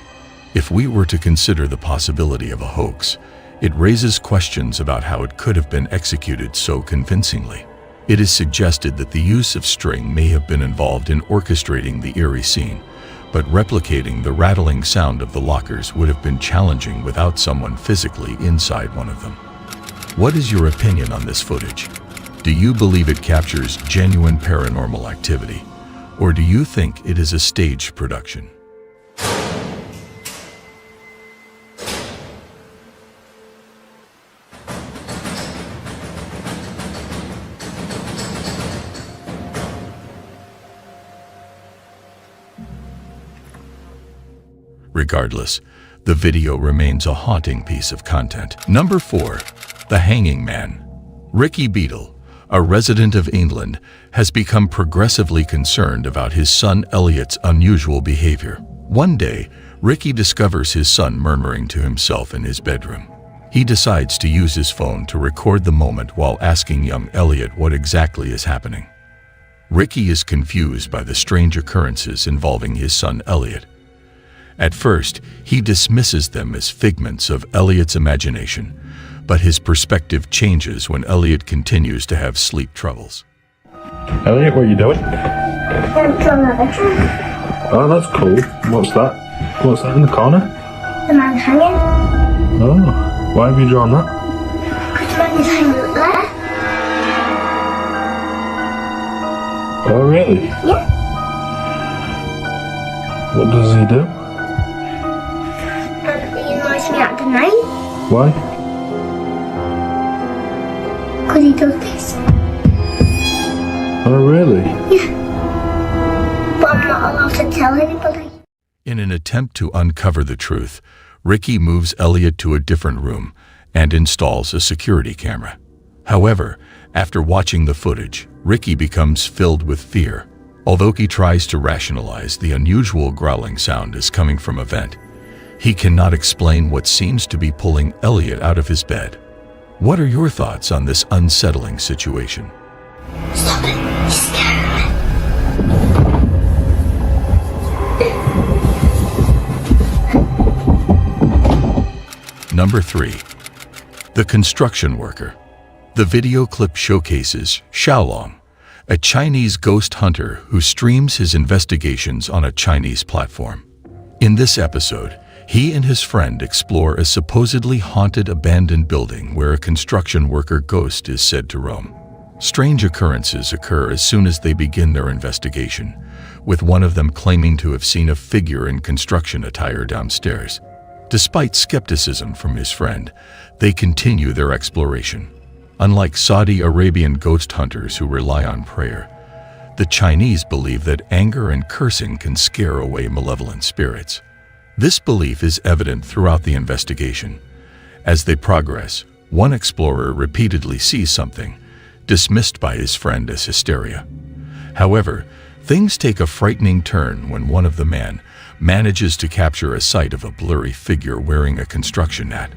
C: If we were to consider the possibility of a hoax, it raises questions about how it could have been executed so convincingly. It is suggested that the use of string may have been involved in orchestrating the eerie scene, but replicating the rattling sound of the lockers would have been challenging without someone physically inside one of them. What is your opinion on this footage? Do you believe it captures genuine paranormal activity, or do you think it is a staged production? Regardless, the video remains a haunting piece of content. Number 4. The Hanging Man. Ricky Beadle, a resident of England, has become progressively concerned about his son Elliot's unusual behavior. One day, Ricky discovers his son murmuring to himself in his bedroom. He decides to use his phone to record the moment while asking young Elliot what exactly is happening. Ricky is confused by the strange occurrences involving his son Elliot. At first, he dismisses them as figments of Elliot's imagination, but his perspective changes when Elliot continues to have sleep troubles.
M: Elliot, what are you doing?
E: I'm drawing a picture.
M: Oh, that's cool. What's that? What's that in the corner?
E: The man hanging.
M: Oh, why have you drawn that?
E: Because the man is hanging there.
M: Oh, really?
E: Yeah.
M: What does he do?
E: He annoys me at the night.
M: Why?
E: Because he does this.
M: Oh, really?
E: Yeah. But I'm not allowed to tell anybody.
C: In an attempt to uncover the truth, Ricky moves Elliot to a different room and installs a security camera. However, after watching the footage, Ricky becomes filled with fear. Although he tries to rationalize the unusual growling sound as coming from a vent, he cannot explain what seems to be pulling Elliot out of his bed. What are your thoughts on this unsettling situation?
E: Stop it. You're scaring me.
C: Number 3. The Construction Worker. The video clip showcases Xiaolong, a Chinese ghost hunter who streams his investigations on a Chinese platform. In this episode, he and his friend explore a supposedly haunted abandoned building where a construction worker ghost is said to roam. Strange occurrences occur as soon as they begin their investigation, with one of them claiming to have seen a figure in construction attire downstairs. Despite skepticism from his friend, they continue their exploration. Unlike Saudi Arabian ghost hunters who rely on prayer, the Chinese believe that anger and cursing can scare away malevolent spirits. This belief is evident throughout the investigation. As they progress, one explorer repeatedly sees something, dismissed by his friend as hysteria. However, things take a frightening turn when one of the men manages to capture a sight of a blurry figure wearing a construction hat.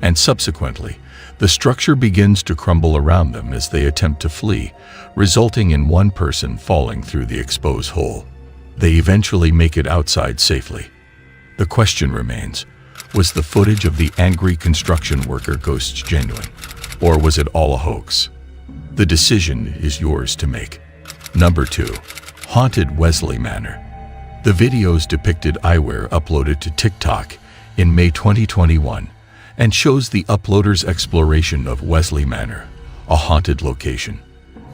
C: and subsequently, the structure begins to crumble around them as they attempt to flee, resulting in one person falling through the exposed hole. They eventually make it outside safely. The question remains, was the footage of the angry construction worker ghosts genuine, or was it all a hoax? The decision is yours to make. Number 2. Haunted Wesley Manor. The videos depicted eyewear uploaded to TikTok in May 2021 and shows the uploader's exploration of Wesley Manor, a haunted location.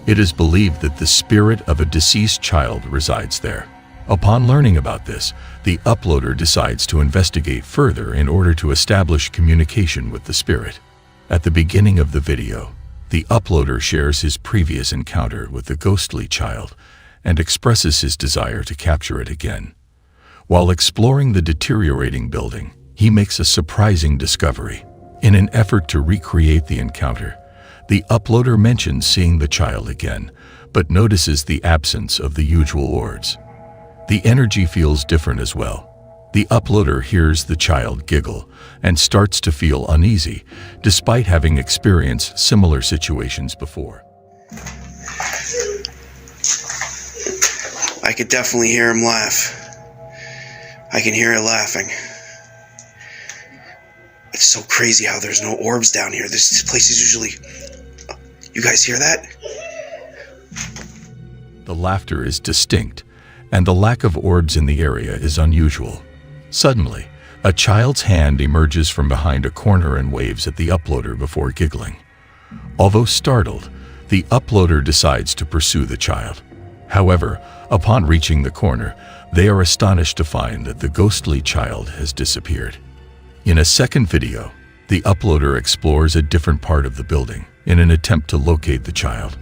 C: It is believed that the spirit of a deceased child resides there. Upon learning about this, the uploader decides to investigate further in order to establish communication with the spirit. At the beginning of the video, the uploader shares his previous encounter with the ghostly child and expresses his desire to capture it again. While exploring the deteriorating building, he makes a surprising discovery. In an effort to recreate the encounter, the uploader mentions seeing the child again, but notices the absence of the usual orbs. The energy feels different as well. The uploader hears the child giggle and starts to feel uneasy, despite having experienced similar situations before.
A: I could definitely hear him laugh. I can hear it laughing. It's so crazy how there's no orbs down here. This place is usually... You guys hear that?
C: The laughter is distinct, and the lack of orbs in the area is unusual. Suddenly, a child's hand emerges from behind a corner and waves at the uploader before giggling. Although startled, the uploader decides to pursue the child. However, upon reaching the corner, they are astonished to find that the ghostly child has disappeared. In a second video, the uploader explores a different part of the building in an attempt to locate the child.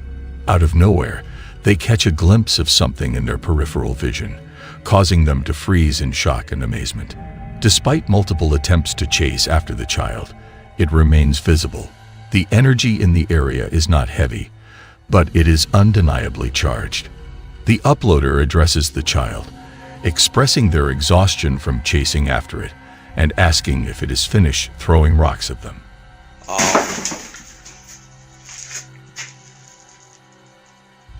C: Out of nowhere, they catch a glimpse of something in their peripheral vision, causing them to freeze in shock and amazement. Despite multiple attempts to chase after the child, it remains visible. The energy in the area is not heavy, but it is undeniably charged. The uploader addresses the child, expressing their exhaustion from chasing after it and asking if it is finished throwing rocks at them.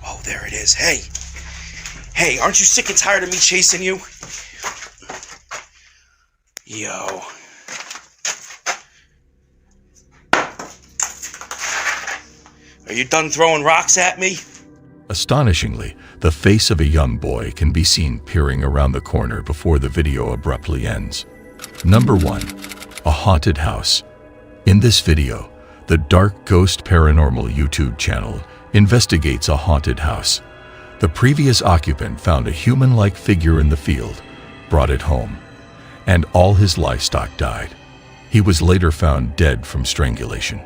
A: Oh, there it is. Hey! Hey, aren't you sick and tired of me chasing you? Yo. Are you done throwing rocks at me?
C: Astonishingly, the face of a young boy can be seen peering around the corner before the video abruptly ends. Number 1. A haunted house. In this video, the Dark Ghost Paranormal YouTube channel investigates a haunted house. The previous occupant found a human-like figure in the field, brought it home, and all his livestock died. He was later found dead from strangulation.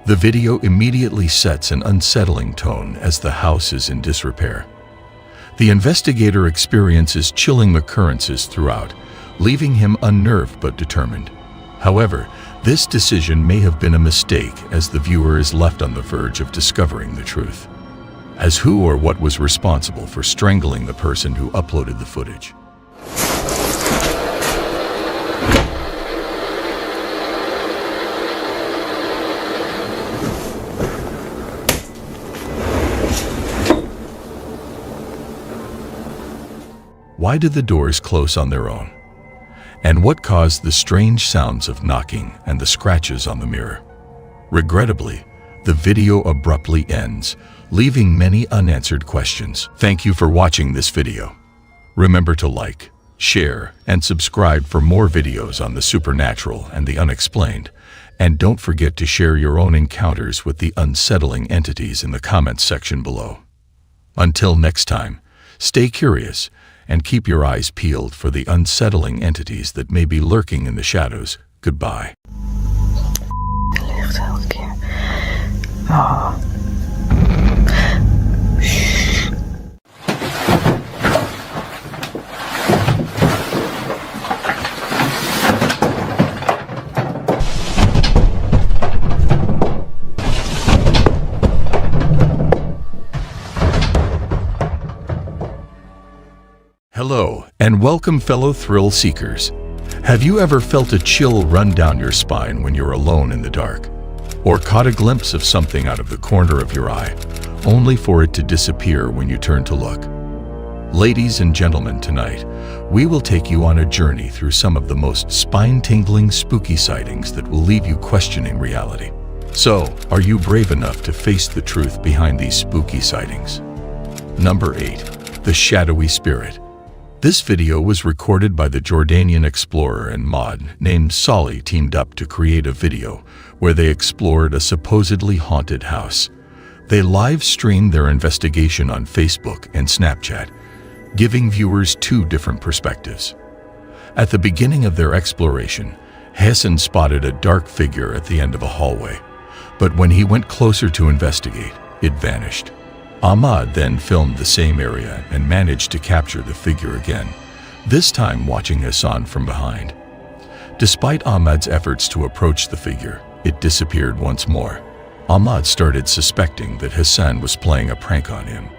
C: The video immediately sets an unsettling tone as the house is in disrepair. The investigator experiences chilling occurrences throughout, leaving him unnerved but determined. However, this decision may have been a mistake as the viewer is left on the verge of discovering the truth. As who or what was responsible for strangling the person who uploaded the footage? Why did the doors close on their own? And what caused the strange sounds of knocking and the scratches on the mirror? Regrettably, the video abruptly ends, leaving many unanswered questions. Thank you for watching this video. Remember to like, share, and subscribe for more videos on the supernatural and the unexplained. And don't forget to share your own encounters with the unsettling entities in the comments section below. Until next time, stay curious and keep your eyes peeled for the unsettling entities that may be lurking in the shadows. Goodbye. Hello, and welcome fellow thrill seekers. Have you ever felt a chill run down your spine when you're alone in the dark? Or caught a glimpse of something out of the corner of your eye, only for it to disappear when you turn to look? Ladies and gentlemen, tonight, we will take you on a journey through some of the most spine-tingling spooky sightings that will leave you questioning reality. So, are you brave enough to face the truth behind these spooky sightings? Number 8. The Shadowy Spirit. This video was recorded by the Jordanian explorer and mod named Solly teamed up to create a video where they explored a supposedly haunted house. They live-streamed their investigation on Facebook and Snapchat, giving viewers two different perspectives. At the beginning of their exploration, Hassan spotted a dark figure at the end of a hallway, but when he went closer to investigate, it vanished. Ahmad then filmed the same area and managed to capture the figure again, this time watching Hassan from behind. Despite Ahmad's efforts to approach the figure, it disappeared once more. Ahmad started suspecting that Hassan was playing a prank on him.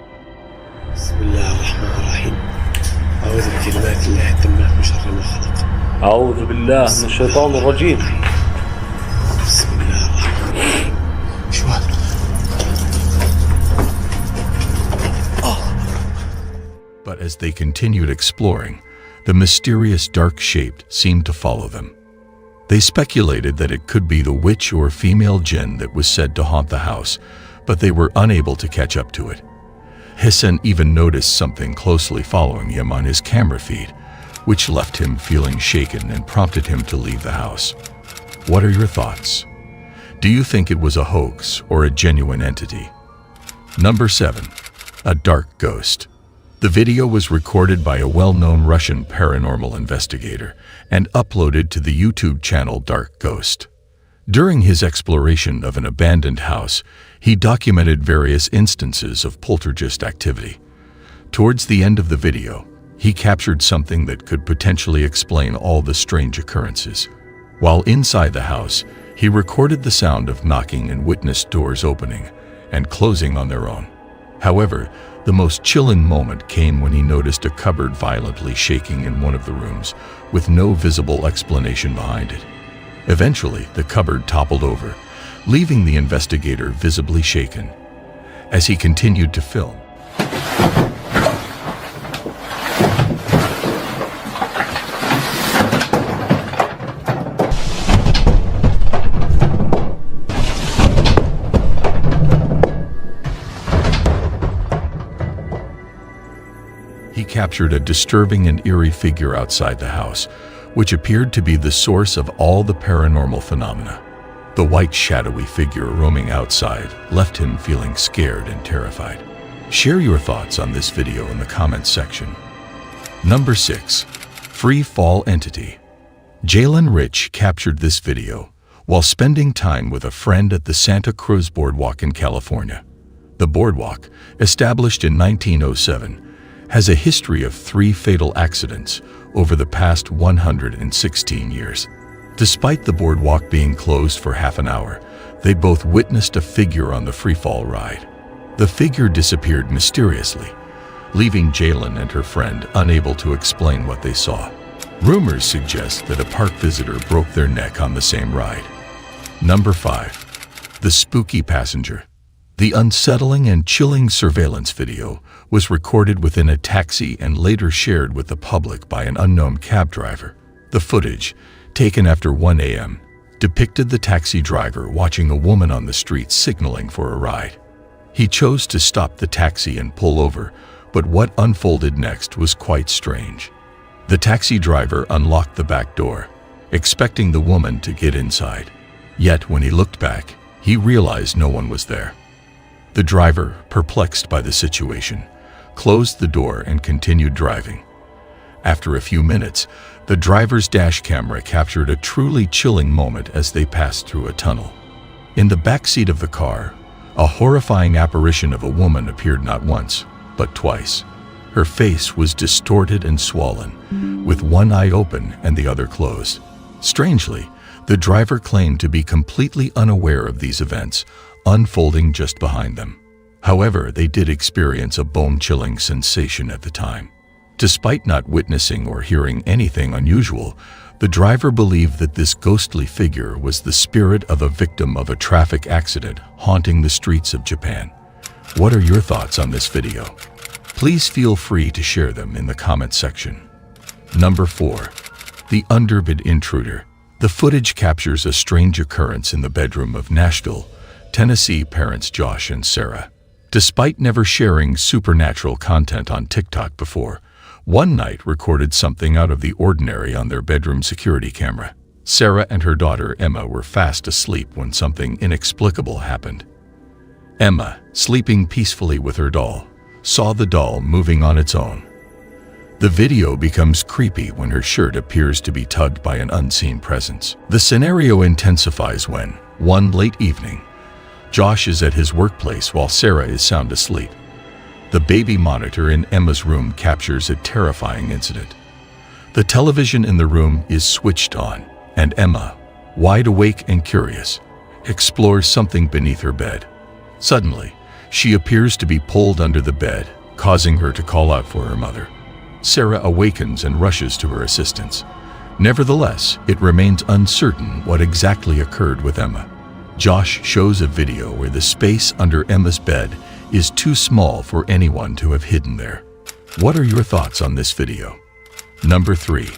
S: أعوذ بالله من الشيطان الرجيم.
C: But as they continued exploring, the mysterious dark shape seemed to follow them. They speculated that it could be the witch or female jinn that was said to haunt the house, but they were unable to catch up to it. Hassan even noticed something closely following him on his camera feed, which left him feeling shaken and prompted him to leave the house. What are your thoughts? Do you think it was a hoax or a genuine entity? Number 7. A dark ghost. The video was recorded by a well-known Russian paranormal investigator and uploaded to the YouTube channel Dark Ghost. During his exploration of an abandoned house, he documented various instances of poltergeist activity. Towards the end of the video, he captured something that could potentially explain all the strange occurrences. While inside the house, he recorded the sound of knocking and witnessed doors opening and closing on their own. However, the most chilling moment came when he noticed a cupboard violently shaking in one of the rooms, with no visible explanation behind it. Eventually, the cupboard toppled over, leaving the investigator visibly shaken. As he continued to film, he captured a disturbing and eerie figure outside the house, which appeared to be the source of all the paranormal phenomena. The white shadowy figure roaming outside left him feeling scared and terrified. Share your thoughts on this video in the comments section. Number 6. Free Fall Entity. Jalen Rich captured this video while spending time with a friend at the Santa Cruz Boardwalk in California. The boardwalk, established in 1907, has a history of 3 fatal accidents over the past 116 years. Despite the boardwalk being closed for half an hour, they both witnessed a figure on the freefall ride. The figure disappeared mysteriously, leaving Jalen and her friend unable to explain what they saw. Rumors suggest that a park visitor broke their neck on the same ride. Number 5. The Spooky Passenger. The unsettling and chilling surveillance video was recorded within a taxi and later shared with the public by an unknown cab driver. The footage, taken after 1 a.m., depicted the taxi driver watching a woman on the street signaling for a ride. He chose to stop the taxi and pull over, but what unfolded next was quite strange. The taxi driver unlocked the back door, expecting the woman to get inside. Yet when he looked back, he realized no one was there. The driver, perplexed by the situation, closed the door and continued driving. After a few minutes, the driver's dash camera captured a truly chilling moment as they passed through a tunnel. In the backseat of the car, a horrifying apparition of a woman appeared not once, but twice. Her face was distorted and swollen, with one eye open and the other closed. Strangely, the driver claimed to be completely unaware of these events unfolding just behind them. However, they did experience a bone-chilling sensation at the time. Despite not witnessing or hearing anything unusual, The driver believed that this ghostly figure was the spirit of a victim of a traffic accident haunting the streets of Japan. What are your thoughts on this video? Please feel free to share them in the comment section. Number 4. The Underbed Intruder. The footage captures a strange occurrence in the bedroom of Nashville, Tennessee parents Josh and Sarah. Despite never sharing supernatural content on TikTok before, one night recorded something out of the ordinary on their bedroom security camera. Sarah and her daughter Emma were fast asleep when something inexplicable happened. Emma, sleeping peacefully with her doll, saw the doll moving on its own. The video becomes creepy when her shirt appears to be tugged by an unseen presence. The scenario intensifies when, one late evening, Josh is at his workplace while Sarah is sound asleep. The baby monitor in Emma's room captures a terrifying incident. The television in the room is switched on, and Emma, wide awake and curious, explores something beneath her bed. Suddenly, she appears to be pulled under the bed, causing her to call out for her mother. Sarah awakens and rushes to her assistance. Nevertheless, it remains uncertain what exactly occurred with Emma. Josh shows a video where the space under Emma's bed is too small for anyone to have hidden there. What are your thoughts on this video? Number 3.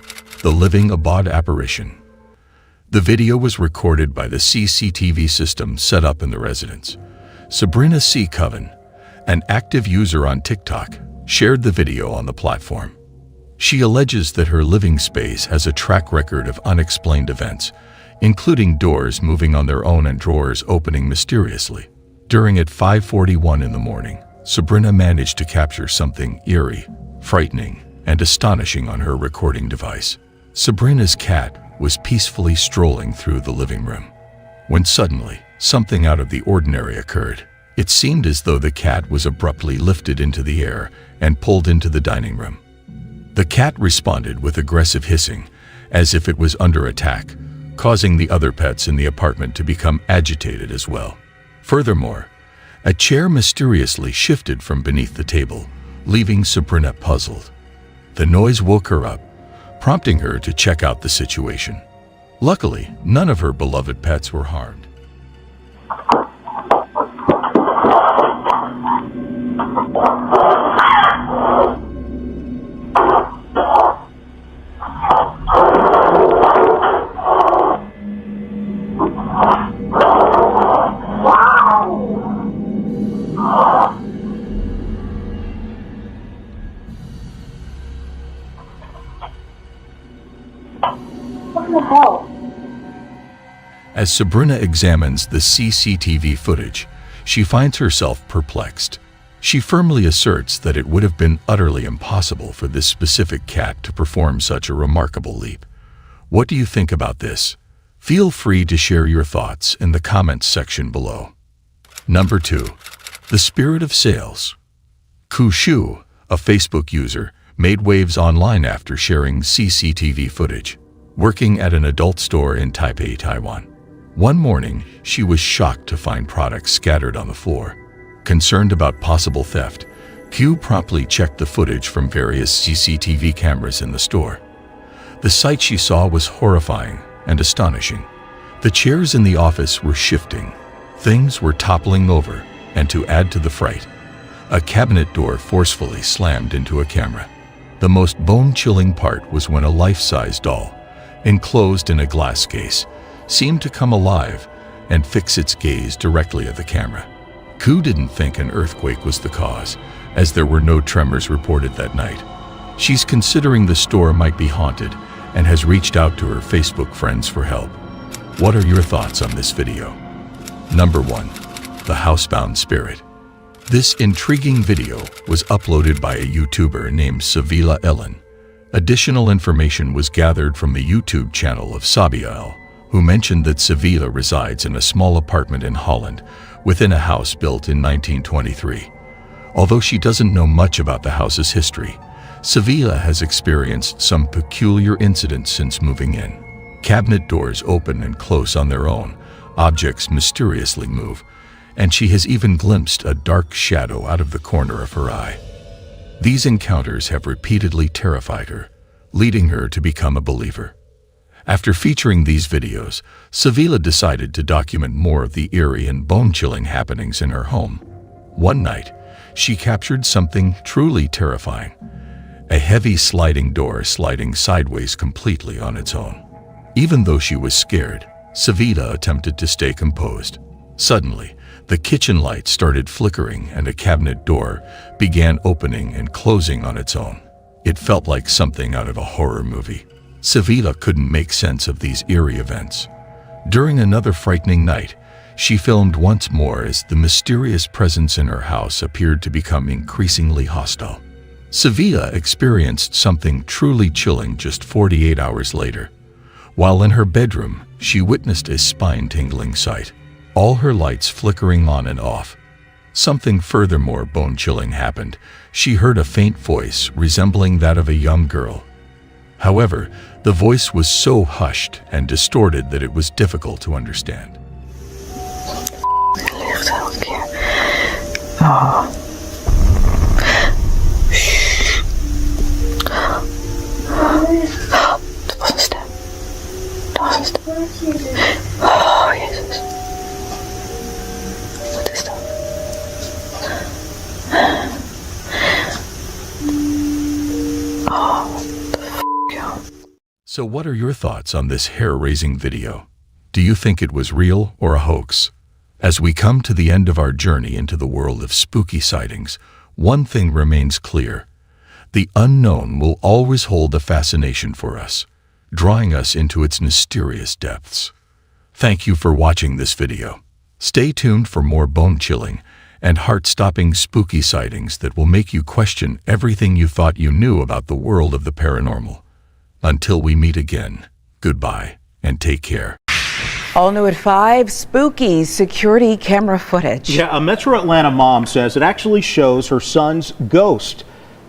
C: The Living Abode Apparition. The video was recorded by the CCTV system set up in the residence. Sabrina C. Coven, an active user on TikTok, shared the video on the platform. She alleges that her living space has a track record of unexplained events, including doors moving on their own and drawers opening mysteriously. During at 5:41 in the morning, Sabrina managed to capture something eerie, frightening, and astonishing on her recording device. Sabrina's cat was peacefully strolling through the living room, when suddenly something out of the ordinary occurred. It seemed as though the cat was abruptly lifted into the air and pulled into the dining room. The cat responded with aggressive hissing, as if it was under attack, causing the other pets in the apartment to become agitated as well. Furthermore, a chair mysteriously shifted from beneath the table, leaving Sabrina puzzled. The noise woke her up, prompting her to check out the situation. Luckily, none of her beloved pets were harmed.
E: What the hell?
C: As Sabrina examines the CCTV footage, she finds herself perplexed. She firmly asserts that it would have been utterly impossible for this specific cat to perform such a remarkable leap. What do you think about this? Feel free to share your thoughts in the comments section below. Number 2. The Spirit of Sales. Ku Shu, a Facebook user, made waves online after sharing CCTV footage, working at an adult store in Taipei, Taiwan. One morning, she was shocked to find products scattered on the floor. Concerned about possible theft, Q promptly checked the footage from various CCTV cameras in the store. The sight she saw was horrifying and astonishing. The chairs in the office were shifting, things were toppling over, and to add to the fright, a cabinet door forcefully slammed into a camera. The most bone-chilling part was when a life-size doll, enclosed in a glass case, seemed to come alive and fix its gaze directly at the camera. Ku didn't think an earthquake was the cause, as there were no tremors reported that night. She's considering the store might be haunted and has reached out to her Facebook friends for help. What are your thoughts on this video? Number 1. The Housebound Spirit. This intriguing video was uploaded by a YouTuber named Savila Ellen. Additional information was gathered from the YouTube channel of Sabiel, who mentioned that Savila resides in a small apartment in Holland within a house built in 1923. Although she doesn't know much about the house's history, Savila has experienced some peculiar incidents since moving in. Cabinet doors open and close on their own, objects mysteriously move, and she has even glimpsed a dark shadow out of the corner of her eye. These encounters have repeatedly terrified her, leading her to become a believer. After featuring these videos, Savila decided to document more of the eerie and bone-chilling happenings in her home. One night, she captured something truly terrifying. A heavy sliding door sliding sideways completely on its own. Even though she was scared, Savila attempted to stay composed. Suddenly, the kitchen light started flickering and a cabinet door began opening and closing on its own. It felt like something out of a horror movie. Savila couldn't make sense of these eerie events. During another frightening night, she filmed once more as the mysterious presence in her house appeared to become increasingly hostile. Savila experienced something truly chilling just 48 hours later. While in her bedroom, she witnessed a spine-tingling sight, all her lights flickering on and off. Something furthermore bone-chilling happened. She heard a faint voice resembling that of a young girl. However, the voice was so hushed and distorted that it was difficult to understand.
E: Oh, Jesus. What is that?
C: So what are your thoughts on this hair-raising video? Do you think it was real or a hoax? As we come to the end of our journey into the world of spooky sightings, one thing remains clear. The unknown will always hold a fascination for us, drawing us into its mysterious depths. Thank you for watching this video. Stay tuned for more bone-chilling and heart-stopping spooky sightings that will make you question everything you thought you knew about the world of the paranormal. Until we meet again, goodbye and take care.
U: All new at 5, spooky security camera footage.
V: Yeah, a Metro Atlanta mom says it actually shows her son's ghost.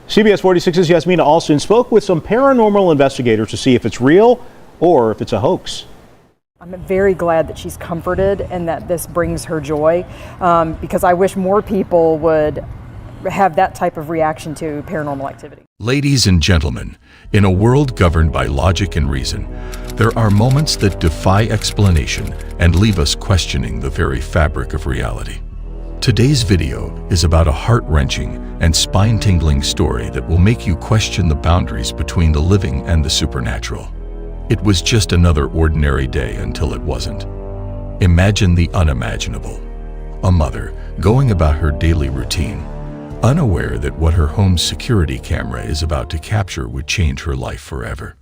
V: CBS 46's Yasmina Alston spoke with some paranormal investigators to see if it's real or if it's a hoax.
W: I'm very glad that she's comforted and that this brings her joy, because I wish more people would have that type of reaction to paranormal activity.
C: Ladies and gentlemen, in a world governed by logic and reason, there are moments that defy explanation and leave us questioning the very fabric of reality. Today's video is about a heart-wrenching and spine-tingling story that will make you question the boundaries between the living and the supernatural. It was just another ordinary day until it wasn't. Imagine the unimaginable. A mother going about her daily routine, unaware that what her home's security camera is about to capture would change her life forever.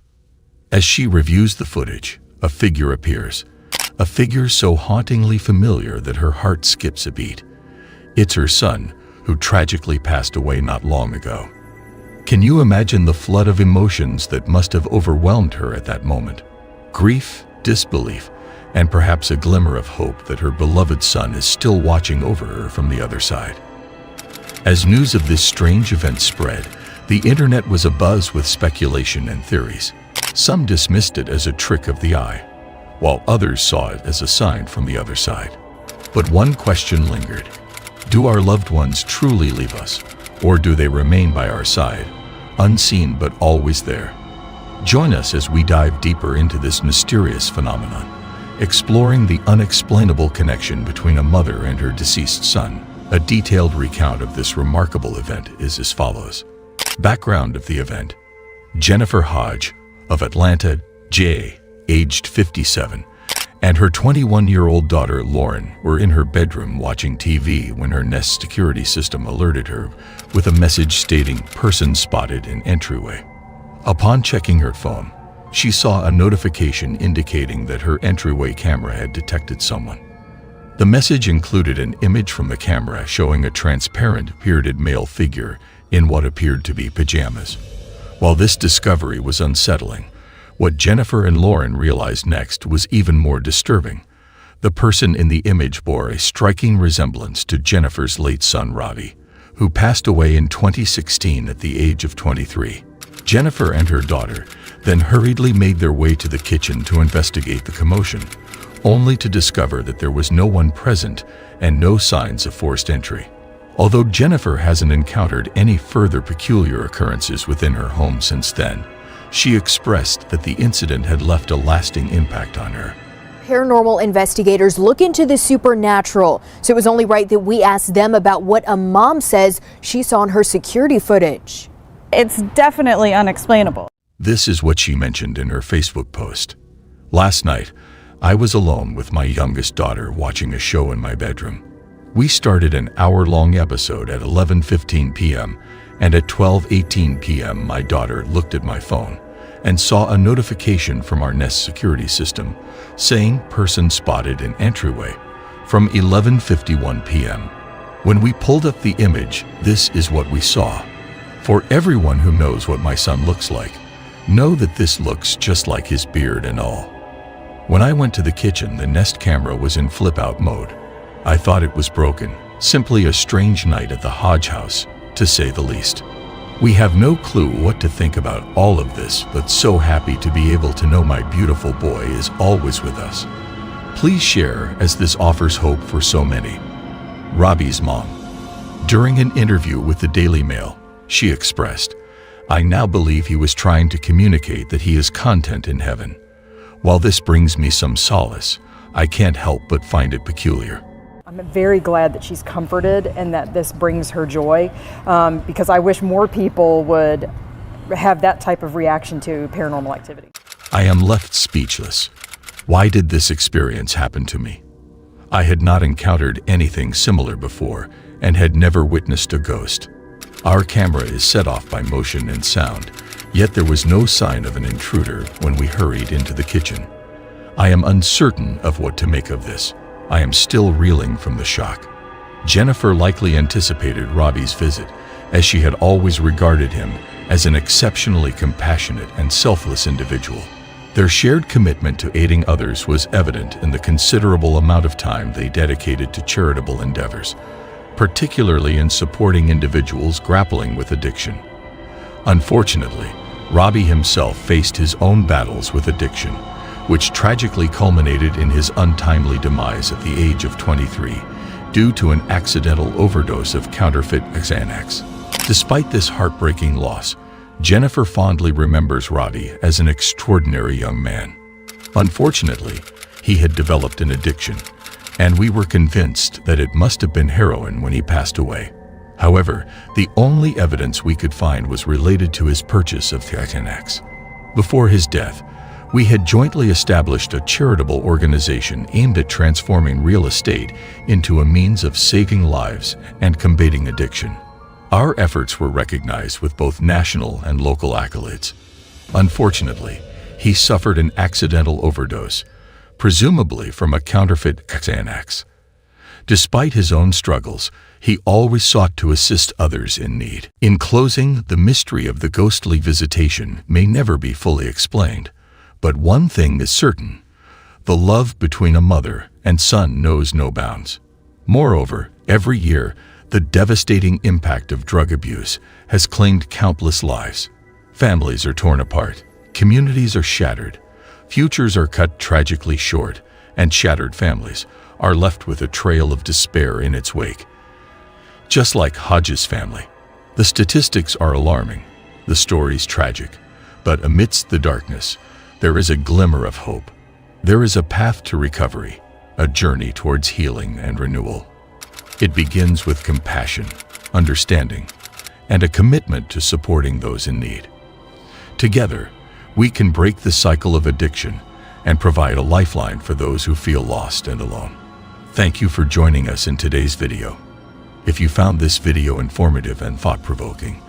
C: As she reviews the footage, a figure appears. A figure so hauntingly familiar that her heart skips a beat. It's her son, who tragically passed away not long ago. Can you imagine the flood of emotions that must have overwhelmed her at that moment? Grief, disbelief, and perhaps a glimmer of hope that her beloved son is still watching over her from the other side. As news of this strange event spread, the internet was abuzz with speculation and theories. Some dismissed it as a trick of the eye, while others saw it as a sign from the other side. But one question lingered. Do our loved ones truly leave us, or do they remain by our side, unseen but always there? Join us as we dive deeper into this mysterious phenomenon, exploring the unexplainable connection between a mother and her deceased son. A detailed recount of this remarkable event is as follows. Background of the event. Jennifer Hodge of Atlanta, J, aged 57, and her 21-year-old daughter Lauren were in her bedroom watching TV when her Nest security system alerted her with a message stating "person spotted in entryway." Upon checking her phone, she saw a notification indicating that her entryway camera had detected someone. The message included an image from the camera showing a transparent, bearded male figure in what appeared to be pajamas. While this discovery was unsettling, what Jennifer and Lauren realized next was even more disturbing. The person in the image bore a striking resemblance to Jennifer's late son Ravi, who passed away in 2016 at the age of 23. Jennifer and her daughter then hurriedly made their way to the kitchen to investigate the commotion, only to discover that there was no one present and no signs of forced entry. Although Jennifer hasn't encountered any further peculiar occurrences within her home since then, She expressed that the incident had left a lasting impact on her.
D: Paranormal investigators look into the supernatural, so it was only right that we ask them about what a mom says she saw in her security footage.
I: It's definitely unexplainable.
C: This is what she mentioned in her Facebook post. Last night, I was alone with my youngest daughter watching a show in my bedroom. We started an hour-long episode at 11:15 p.m., and at 12:18 p.m. my daughter looked at my phone and saw a notification from our Nest security system saying person spotted in entryway from 11:51 p.m. When we pulled up the image, this is what we saw. For everyone who knows what my son looks like, know that this looks just like his beard and all. When I went to the kitchen, the Nest camera was in flip-out mode. I thought it was broken, simply a strange night at the Hodge house, to say the least. We have no clue what to think about all of this, but so happy to be able to know my beautiful boy is always with us. Please share, as this offers hope for so many. Robbie's mom. During an interview with the Daily Mail, she expressed, "I now believe he was trying to communicate that he is content in heaven. While this brings me some solace, I can't help but find it peculiar."
W: I'm very glad that she's comforted and that this brings her joy, because I wish more people would have that type of reaction to paranormal activity.
C: I am left speechless. Why did this experience happen to me? I had not encountered anything similar before and had never witnessed a ghost. Our camera is set off by motion and sound, yet there was no sign of an intruder when we hurried into the kitchen. I am uncertain of what to make of this. I am still reeling from the shock. Jennifer likely anticipated Robbie's visit, as she had always regarded him as an exceptionally compassionate and selfless individual. Their shared commitment to aiding others was evident in the considerable amount of time they dedicated to charitable endeavors, particularly in supporting individuals grappling with addiction. Unfortunately, Robbie himself faced his own battles with addiction, which tragically culminated in his untimely demise at the age of 23 due to an accidental overdose of counterfeit Xanax. Despite this heartbreaking loss, Jennifer fondly remembers Robbie as an extraordinary young man. Unfortunately, he had developed an addiction, and we were convinced that it must have been heroin when he passed away. However, the only evidence we could find was related to his purchase of Xanax. Before his death, we had jointly established a charitable organization aimed at transforming real estate into a means of saving lives and combating addiction. Our efforts were recognized with both national and local accolades. Unfortunately, he suffered an accidental overdose, presumably from a counterfeit Xanax. Despite his own struggles, he always sought to assist others in need. In closing, the mystery of the ghostly visitation may never be fully explained. But one thing is certain: the love between a mother and son knows no bounds. Moreover, every year, the devastating impact of drug abuse has claimed countless lives. Families are torn apart, communities are shattered, futures are cut tragically short, and shattered families are left with a trail of despair in its wake. Just like Hodge's family, the statistics are alarming, the stories tragic, but amidst the darkness, there is a glimmer of hope. There is a path to recovery, a journey towards healing and renewal. It begins with compassion, understanding, and a commitment to supporting those in need. Together, we can break the cycle of addiction and provide a lifeline for those who feel lost and alone. Thank you for joining us in today's video. If you found this video informative and thought-provoking,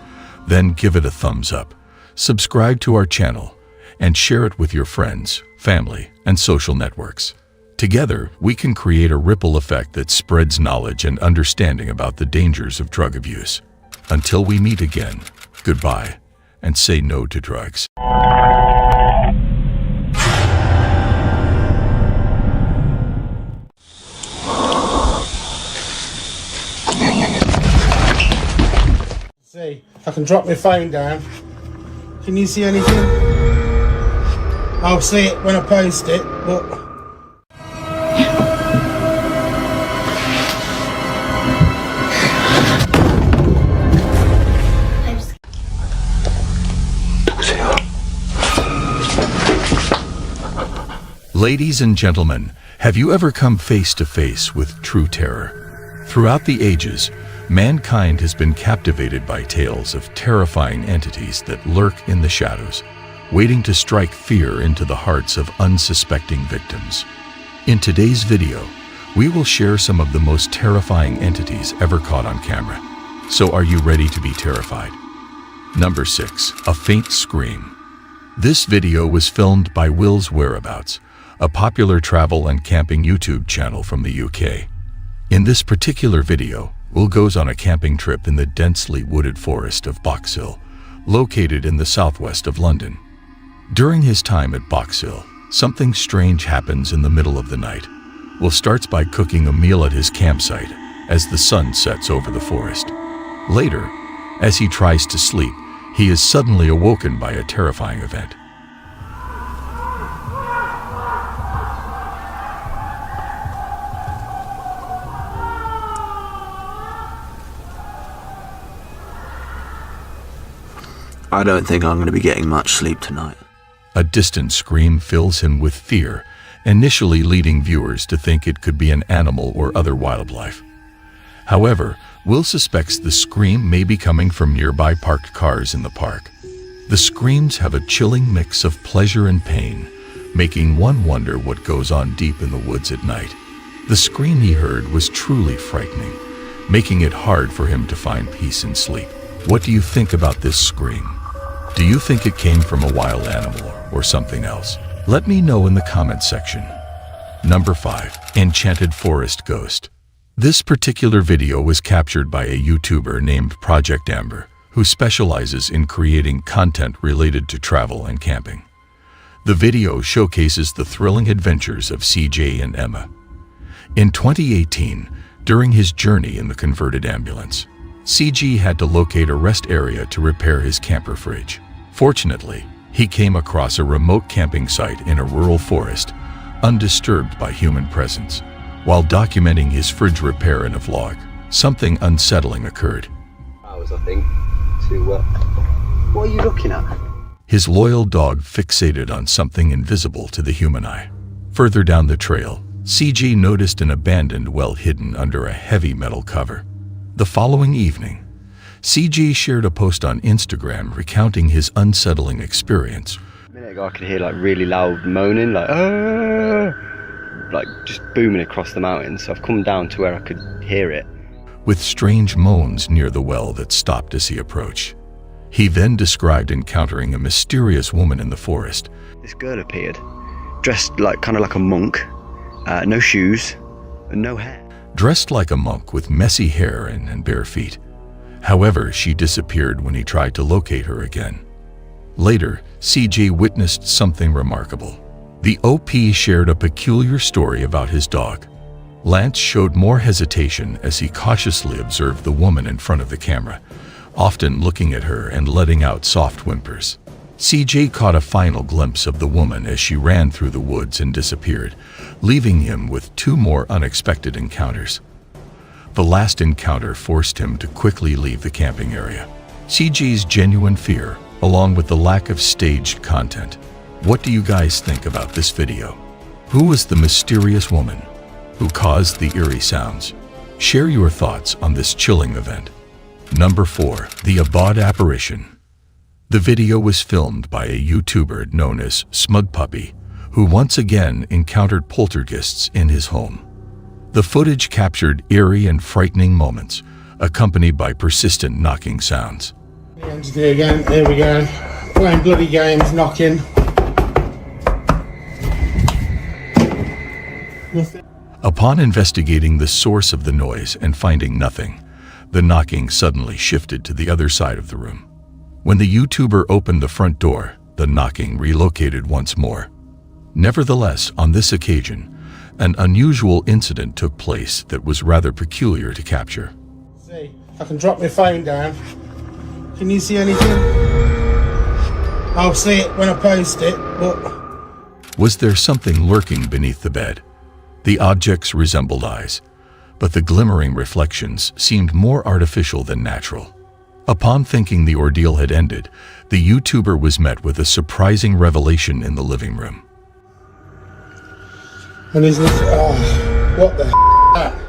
C: then give it a thumbs up, subscribe to our channel, and share it with your friends, family, and social networks. Together, we can create a ripple effect that spreads knowledge and understanding about the dangers of drug abuse. Until we meet again, goodbye, and say no to drugs.
T: See, I can drop my phone down. Can you see anything? I'll see it when I post it, but...
C: Ladies and gentlemen, have you ever come face to face with true terror? Throughout the ages, mankind has been captivated by tales of terrifying entities that lurk in the shadows, waiting to strike fear into the hearts of unsuspecting victims. In today's video, we will share some of the most terrifying entities ever caught on camera. So are you ready to be terrified? Number 6. A faint scream. This video was filmed by Will's Whereabouts, a popular travel and camping YouTube channel from the UK. In this particular video, Will goes on a camping trip in the densely wooded forest of Box Hill, located in the southwest of London. During his time at Box Hill, something strange happens in the middle of the night. Will starts by cooking a meal at his campsite as the sun sets over the forest. Later, as he tries to sleep, he is suddenly awoken by a terrifying event.
A: I don't think I'm going to be getting much sleep tonight.
C: A distant scream fills him with fear, initially leading viewers to think it could be an animal or other wildlife. However, Will suspects the scream may be coming from nearby parked cars in the park. The screams have a chilling mix of pleasure and pain, making one wonder what goes on deep in the woods at night. The scream he heard was truly frightening, making it hard for him to find peace and sleep. What do you think about this scream? Do you think it came from a wild animal or something else? Let me know in the comments section. Number 5. Enchanted Forest Ghost. This particular video was captured by a YouTuber named Project Amber, who specializes in creating content related to travel and camping. The video showcases the thrilling adventures of CJ and Emma. In 2018, during his journey in the converted ambulance, CJ had to locate a rest area to repair his camper fridge. Fortunately, he came across a remote camping site in a rural forest, undisturbed by human presence. While documenting his fridge repair in a vlog, something unsettling occurred.
J: I think, to what are you looking at?
C: His loyal dog fixated on something invisible to the human eye. Further down the trail, CJ noticed an abandoned well hidden under a heavy metal cover. The following evening, CJ shared a post on Instagram recounting his unsettling experience.
J: A minute ago I could hear like really loud moaning, like just booming across the mountains. So I've come down to where I could hear it.
C: With strange moans near the well that stopped as he approached. He then described encountering a mysterious woman in the forest.
J: This girl appeared, dressed kind of like a monk, no shoes, and no hair.
C: Dressed like a monk with messy hair and bare feet. However, she disappeared when he tried to locate her again. Later, CJ witnessed something remarkable. The OP shared a peculiar story about his dog. Lance showed more hesitation as he cautiously observed the woman in front of the camera, often looking at her and letting out soft whimpers. CJ caught a final glimpse of the woman as she ran through the woods and disappeared, leaving him with 2 more unexpected encounters. The last encounter forced him to quickly leave the camping area. CJ's genuine fear, along with the lack of staged content. What do you guys think about this video? Who was the mysterious woman who caused the eerie sounds? Share your thoughts on this chilling event. Number 4. The Abode Apparition. The video was filmed by a YouTuber known as Smug Puppy, who once again encountered poltergeists in his home. The footage captured eerie and frightening moments, accompanied by persistent knocking sounds.
T: Again, there we go. Playing bloody games, knocking. Nothing.
C: Upon investigating the source of the noise and finding nothing, the knocking suddenly shifted to the other side of the room. When the YouTuber opened the front door, the knocking relocated once more. Nevertheless, on this occasion, an unusual incident took place that was rather peculiar to capture.
T: See, I can drop my phone down. Can you see anything? I'll see it when I post it, but...
C: Was there something lurking beneath the bed? The objects resembled eyes, but the glimmering reflections seemed more artificial than natural. Upon thinking the ordeal had ended, the YouTuber was met with a surprising revelation in the living room.
T: And he's literally, oh, what the that?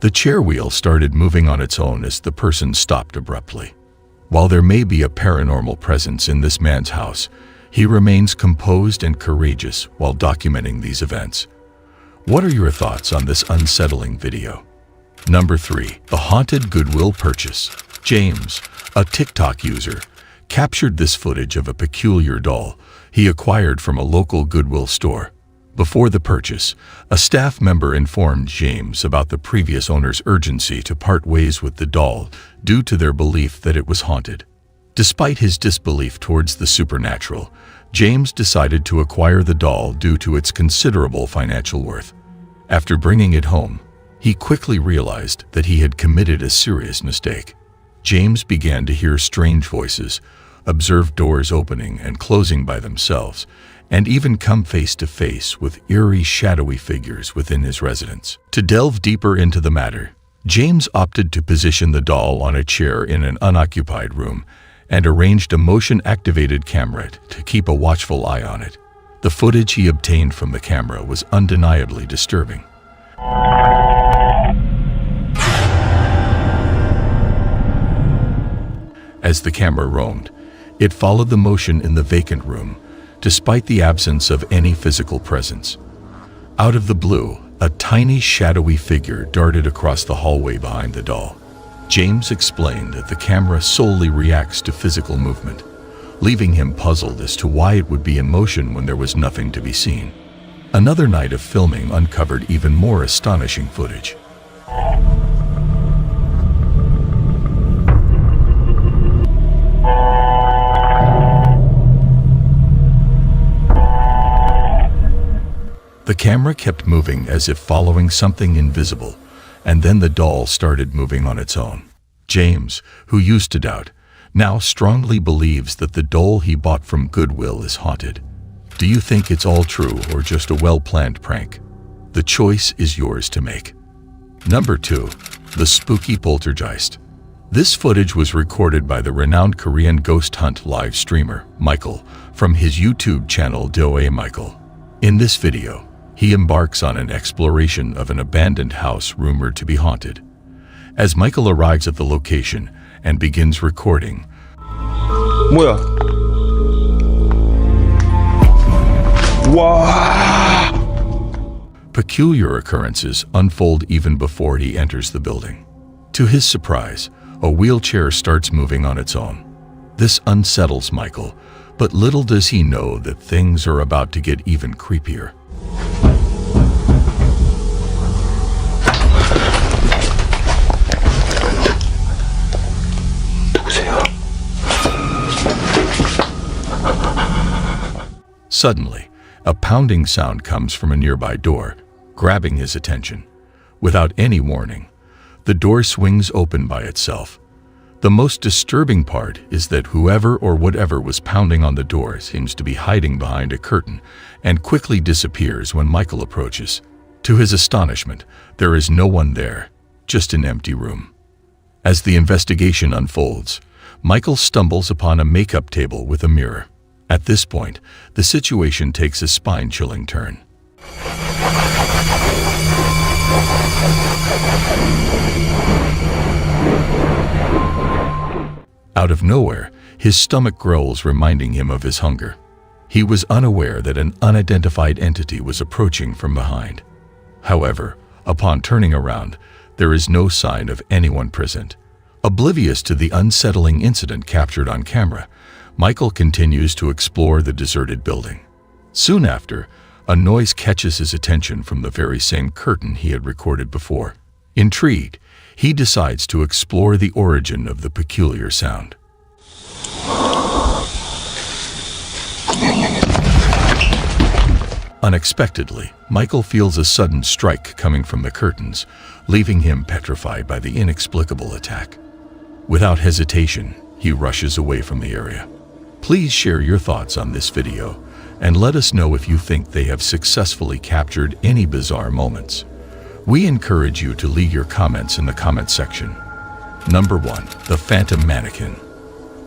C: The chair wheel started moving on its own as the person stopped abruptly. While there may be a paranormal presence in this man's house, he remains composed and courageous while documenting these events. What are your thoughts on this unsettling video? Number 3. The haunted Goodwill purchase. James, a TikTok user, captured this footage of a peculiar doll he acquired from a local Goodwill store. Before the purchase, a staff member informed James about the previous owner's urgency to part ways with the doll due to their belief that it was haunted. Despite his disbelief towards the supernatural, James decided to acquire the doll due to its considerable financial worth. After bringing it home, he quickly realized that he had committed a serious mistake. James began to hear strange voices, observe doors opening and closing by themselves, and even come face to face with eerie, shadowy figures within his residence. To delve deeper into the matter, James opted to position the doll on a chair in an unoccupied room and arranged a motion-activated camera to keep a watchful eye on it. The footage he obtained from the camera was undeniably disturbing. As the camera roamed, it followed the motion in the vacant room, despite the absence of any physical presence. Out of the blue, a tiny shadowy figure darted across the hallway behind the doll. James explained that the camera solely reacts to physical movement, leaving him puzzled as to why it would be in motion when there was nothing to be seen. Another night of filming uncovered even more astonishing footage. The camera kept moving as if following something invisible, and then the doll started moving on its own. James, who used to doubt, now strongly believes that the doll he bought from Goodwill is haunted. Do you think it's all true or just a well-planned prank? The choice is yours to make. Number 2. The spooky poltergeist. This footage was recorded by the renowned Korean ghost hunt live streamer, Michael, from his YouTube channel Doe Michael. In this video, he embarks on an exploration of an abandoned house rumored to be haunted. As Michael arrives at the location and begins recording,
S: 뭐야? 와!
C: peculiar occurrences unfold even before he enters the building. To his surprise, a wheelchair starts moving on its own. This unsettles Michael, but little does he know that things are about to get even creepier. Suddenly, a pounding sound comes from a nearby door, grabbing his attention. Without any warning, the door swings open by itself. The most disturbing part is that whoever or whatever was pounding on the door seems to be hiding behind a curtain and quickly disappears when Michael approaches. To his astonishment, there is no one there, just an empty room. As the investigation unfolds, Michael stumbles upon a makeup table with a mirror. At this point, the situation takes a spine-chilling turn. Out of nowhere, his stomach growls, reminding him of his hunger. He was unaware that an unidentified entity was approaching from behind. However, upon turning around, there is no sign of anyone present. Oblivious to the unsettling incident captured on camera, Michael continues to explore the deserted building. Soon after, a noise catches his attention from the very same curtain he had recorded before. Intrigued, he decides to explore the origin of the peculiar sound. Unexpectedly, Michael feels a sudden strike coming from the curtains, leaving him petrified by the inexplicable attack. Without hesitation, he rushes away from the area. Please share your thoughts on this video and let us know if you think they have successfully captured any bizarre moments. We encourage you to leave your comments in the comment section. Number 1. The Phantom Mannequin.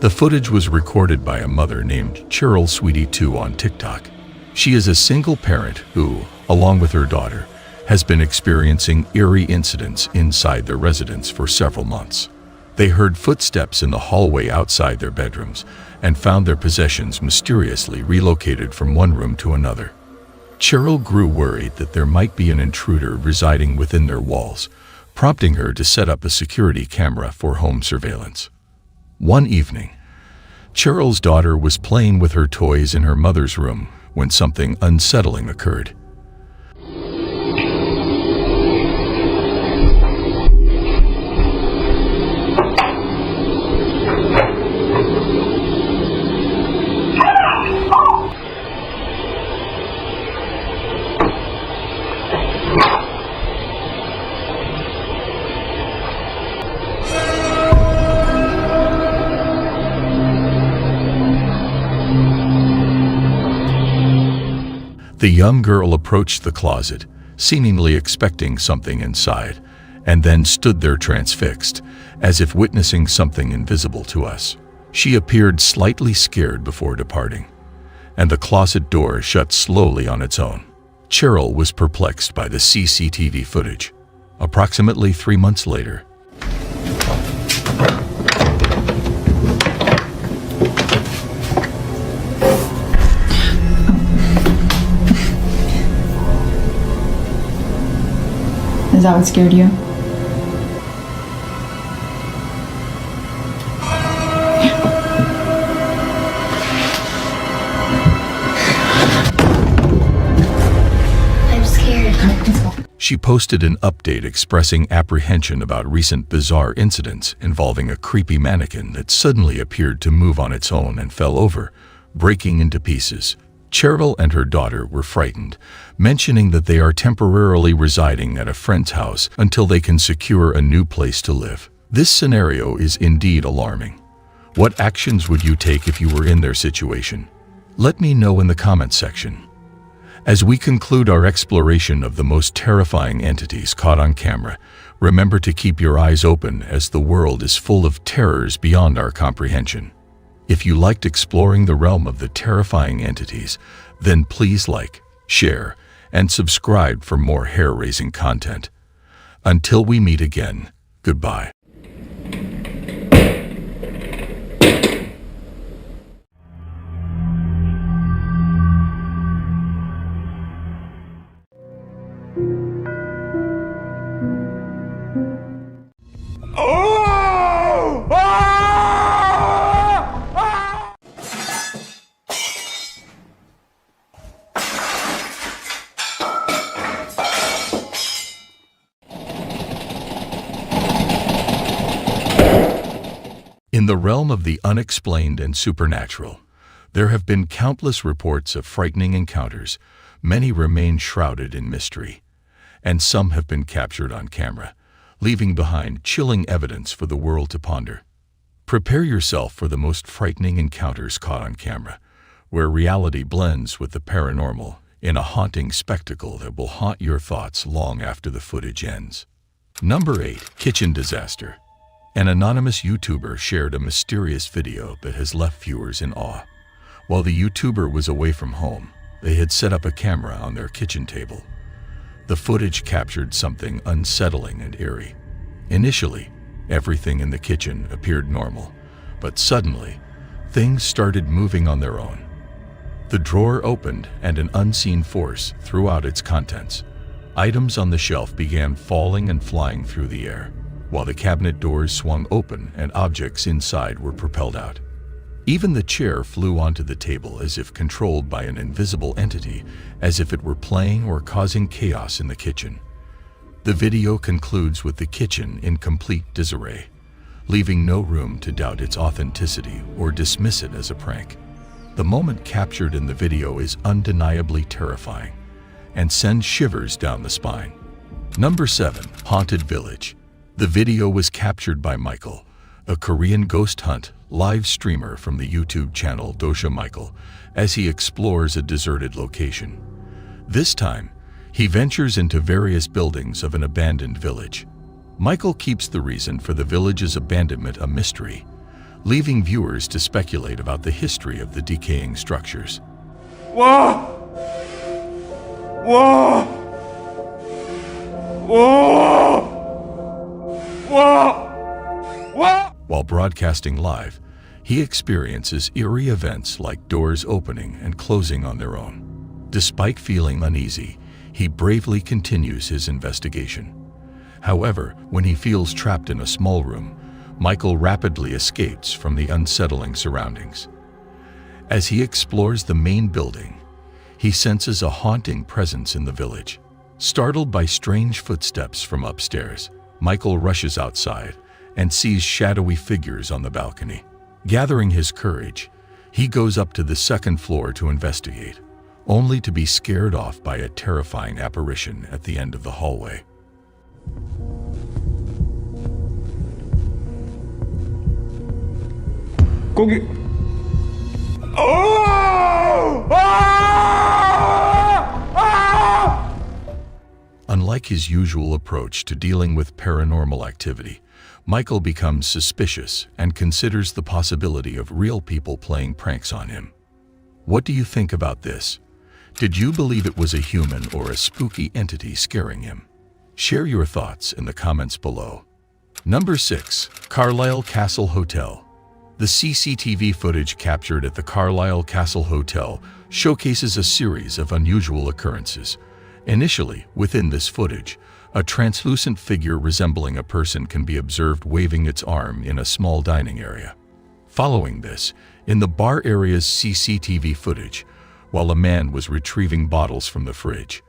C: The footage was recorded by a mother named Cheryl Sweetie 2 on TikTok. She is a single parent who, along with her daughter, has been experiencing eerie incidents inside their residence for several months. They heard footsteps in the hallway outside their bedrooms and found their possessions mysteriously relocated from one room to another. Cheryl grew worried that there might be an intruder residing within their walls, prompting her to set up a security camera for home surveillance. One evening, Cheryl's daughter was playing with her toys in her mother's room when something unsettling occurred. The young girl approached the closet, seemingly expecting something inside, and then stood there transfixed, as if witnessing something invisible to us. She appeared slightly scared before departing, and the closet door shut slowly on its own. Cheryl was perplexed by the CCTV footage. Approximately 3 months later,
G: Is that what scared you?
E: I'm scared.
C: she posted an update expressing apprehension about recent bizarre incidents involving a creepy mannequin that suddenly appeared to move on its own and fell over, breaking into pieces. Cheryl and her daughter were frightened, mentioning that they are temporarily residing at a friend's house until they can secure a new place to live. This scenario is indeed alarming. What actions would you take if you were in their situation? Let me know in the comments section. As we conclude our exploration of the most terrifying entities caught on camera, remember to keep your eyes open as the world is full of terrors beyond our comprehension. If you liked exploring the realm of the terrifying entities, then please like, share, and subscribe for more hair-raising content. Until we meet again, goodbye. In the realm of the unexplained and supernatural, there have been countless reports of frightening encounters. Many remain shrouded in mystery, and some have been captured on camera, leaving behind chilling evidence for the world to ponder. Prepare yourself for the most frightening encounters caught on camera, where reality blends with the paranormal in a haunting spectacle that will haunt your thoughts long after the footage ends. Number 8. Kitchen Disaster. An anonymous YouTuber shared a mysterious video that has left viewers in awe. While the YouTuber was away from home, they had set up a camera on their kitchen table. The footage captured something unsettling and eerie. Initially, everything in the kitchen appeared normal, but suddenly, things started moving on their own. The drawer opened and an unseen force threw out its contents. Items on the shelf began falling and flying through the air, while the cabinet doors swung open and objects inside were propelled out. Even the chair flew onto the table as if controlled by an invisible entity, as if it were playing or causing chaos in the kitchen. The video concludes with the kitchen in complete disarray, leaving no room to doubt its authenticity or dismiss it as a prank. The moment captured in the video is undeniably terrifying and sends shivers down the spine. Number 7. Haunted Village. The video was captured by Michael, a Korean ghost hunt live streamer from the YouTube channel Dosha Michael, as he explores a deserted location. This time, he ventures into various buildings of an abandoned village. Michael keeps the reason for the village's abandonment a mystery, leaving viewers to speculate about the history of the decaying structures.
S: Whoa! Whoa! Whoa! Whoa! Whoa!
C: While broadcasting live, he experiences eerie events like doors opening and closing on their own. Despite feeling uneasy, he bravely continues his investigation. However, when he feels trapped in a small room, Michael rapidly escapes from the unsettling surroundings. As he explores the main building, he senses a haunting presence in the village. Startled by strange footsteps from upstairs, Michael rushes outside and sees shadowy figures on the balcony. Gathering his courage, he goes up to the second floor to investigate, only to be scared off by a terrifying apparition at the end of the hallway.
S: Go get. Oh! Ah! Ah!
C: Unlike his usual approach to dealing with paranormal activity, Michael becomes suspicious and considers the possibility of real people playing pranks on him. What do you think about this? Did you believe it was a human or a spooky entity scaring him? Share your thoughts in the comments below. Number 6. Carlisle Castle Hotel. The CCTV footage captured at the Carlisle Castle Hotel showcases a series of unusual occurrences. Initially, within this footage, a translucent figure resembling a person can be observed waving its arm in a small dining area. Following this, in the bar area's CCTV footage, while a man was retrieving bottles from the fridge,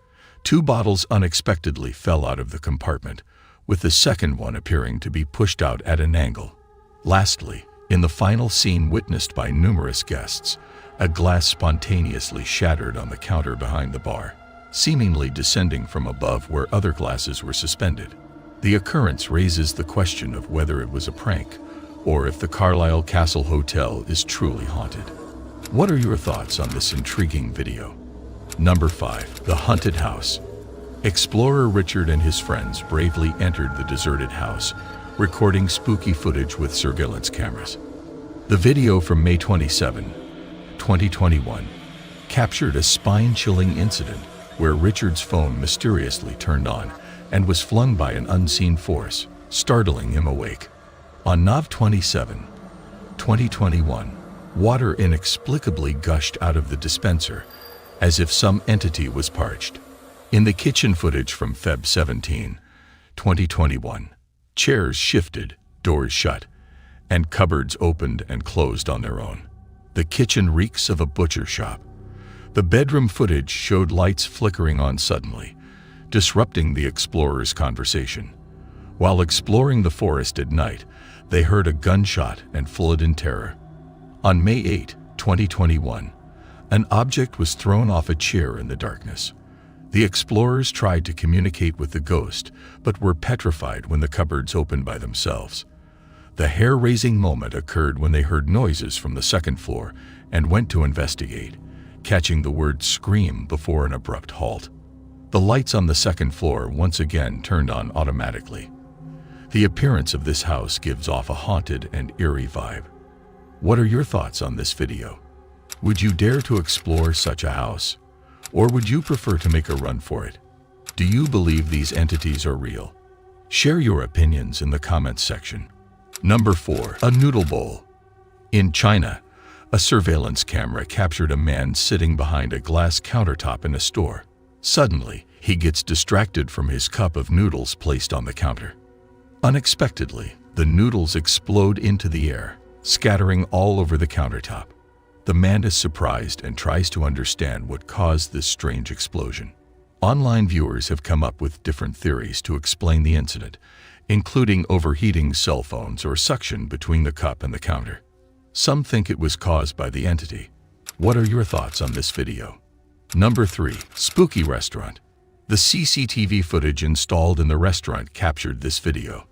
C: 2 bottles unexpectedly fell out of the compartment, with the second one appearing to be pushed out at an angle. Lastly, in the final scene witnessed by numerous guests, a glass spontaneously shattered on the counter behind the bar, seemingly descending from above where other glasses were suspended. The occurrence raises the question of whether it was a prank or if the Carlisle Castle Hotel is truly haunted. What are your thoughts on this intriguing video? Number 5. The Haunted House. Explorer Richard and his friends bravely entered the deserted house, recording spooky footage with surveillance cameras. The video from May 27, 2021, captured a spine-chilling incident where Richard's phone mysteriously turned on and was flung by an unseen force, startling him awake. On Nov 27, 2021, water inexplicably gushed out of the dispenser, as if some entity was parched. In the kitchen footage from Feb 17, 2021, chairs shifted, doors shut, and cupboards opened and closed on their own. The kitchen reeks of a butcher shop. The bedroom footage showed lights flickering on suddenly, disrupting the explorers' conversation. While exploring the forest at night, they heard a gunshot and fled in terror. On May 8, 2021, an object was thrown off a chair in the darkness. The explorers tried to communicate with the ghost, but were petrified when the cupboards opened by themselves. The hair-raising moment occurred when they heard noises from the second floor and went to investigate, catching the word "scream" before an abrupt halt. The lights on the second floor once again turned on automatically. The appearance of this house gives off a haunted and eerie vibe. What are your thoughts on this video? Would you dare to explore such a house? Or would you prefer to make a run for it? Do you believe these entities are real? Share your opinions in the comments section. Number 4. A noodle bowl. In China, a surveillance camera captured a man sitting behind a glass countertop in a store. Suddenly, he gets distracted from his cup of noodles placed on the counter. Unexpectedly, the noodles explode into the air, scattering all over the countertop. The man is surprised and tries to understand what caused this strange explosion. Online viewers have come up with different theories to explain the incident, including overheating cell phones or suction between the cup and the counter. Some think it was caused by the entity. What are your thoughts on this video? Number 3. Spooky Restaurant. The CCTV footage installed in the restaurant captured this video.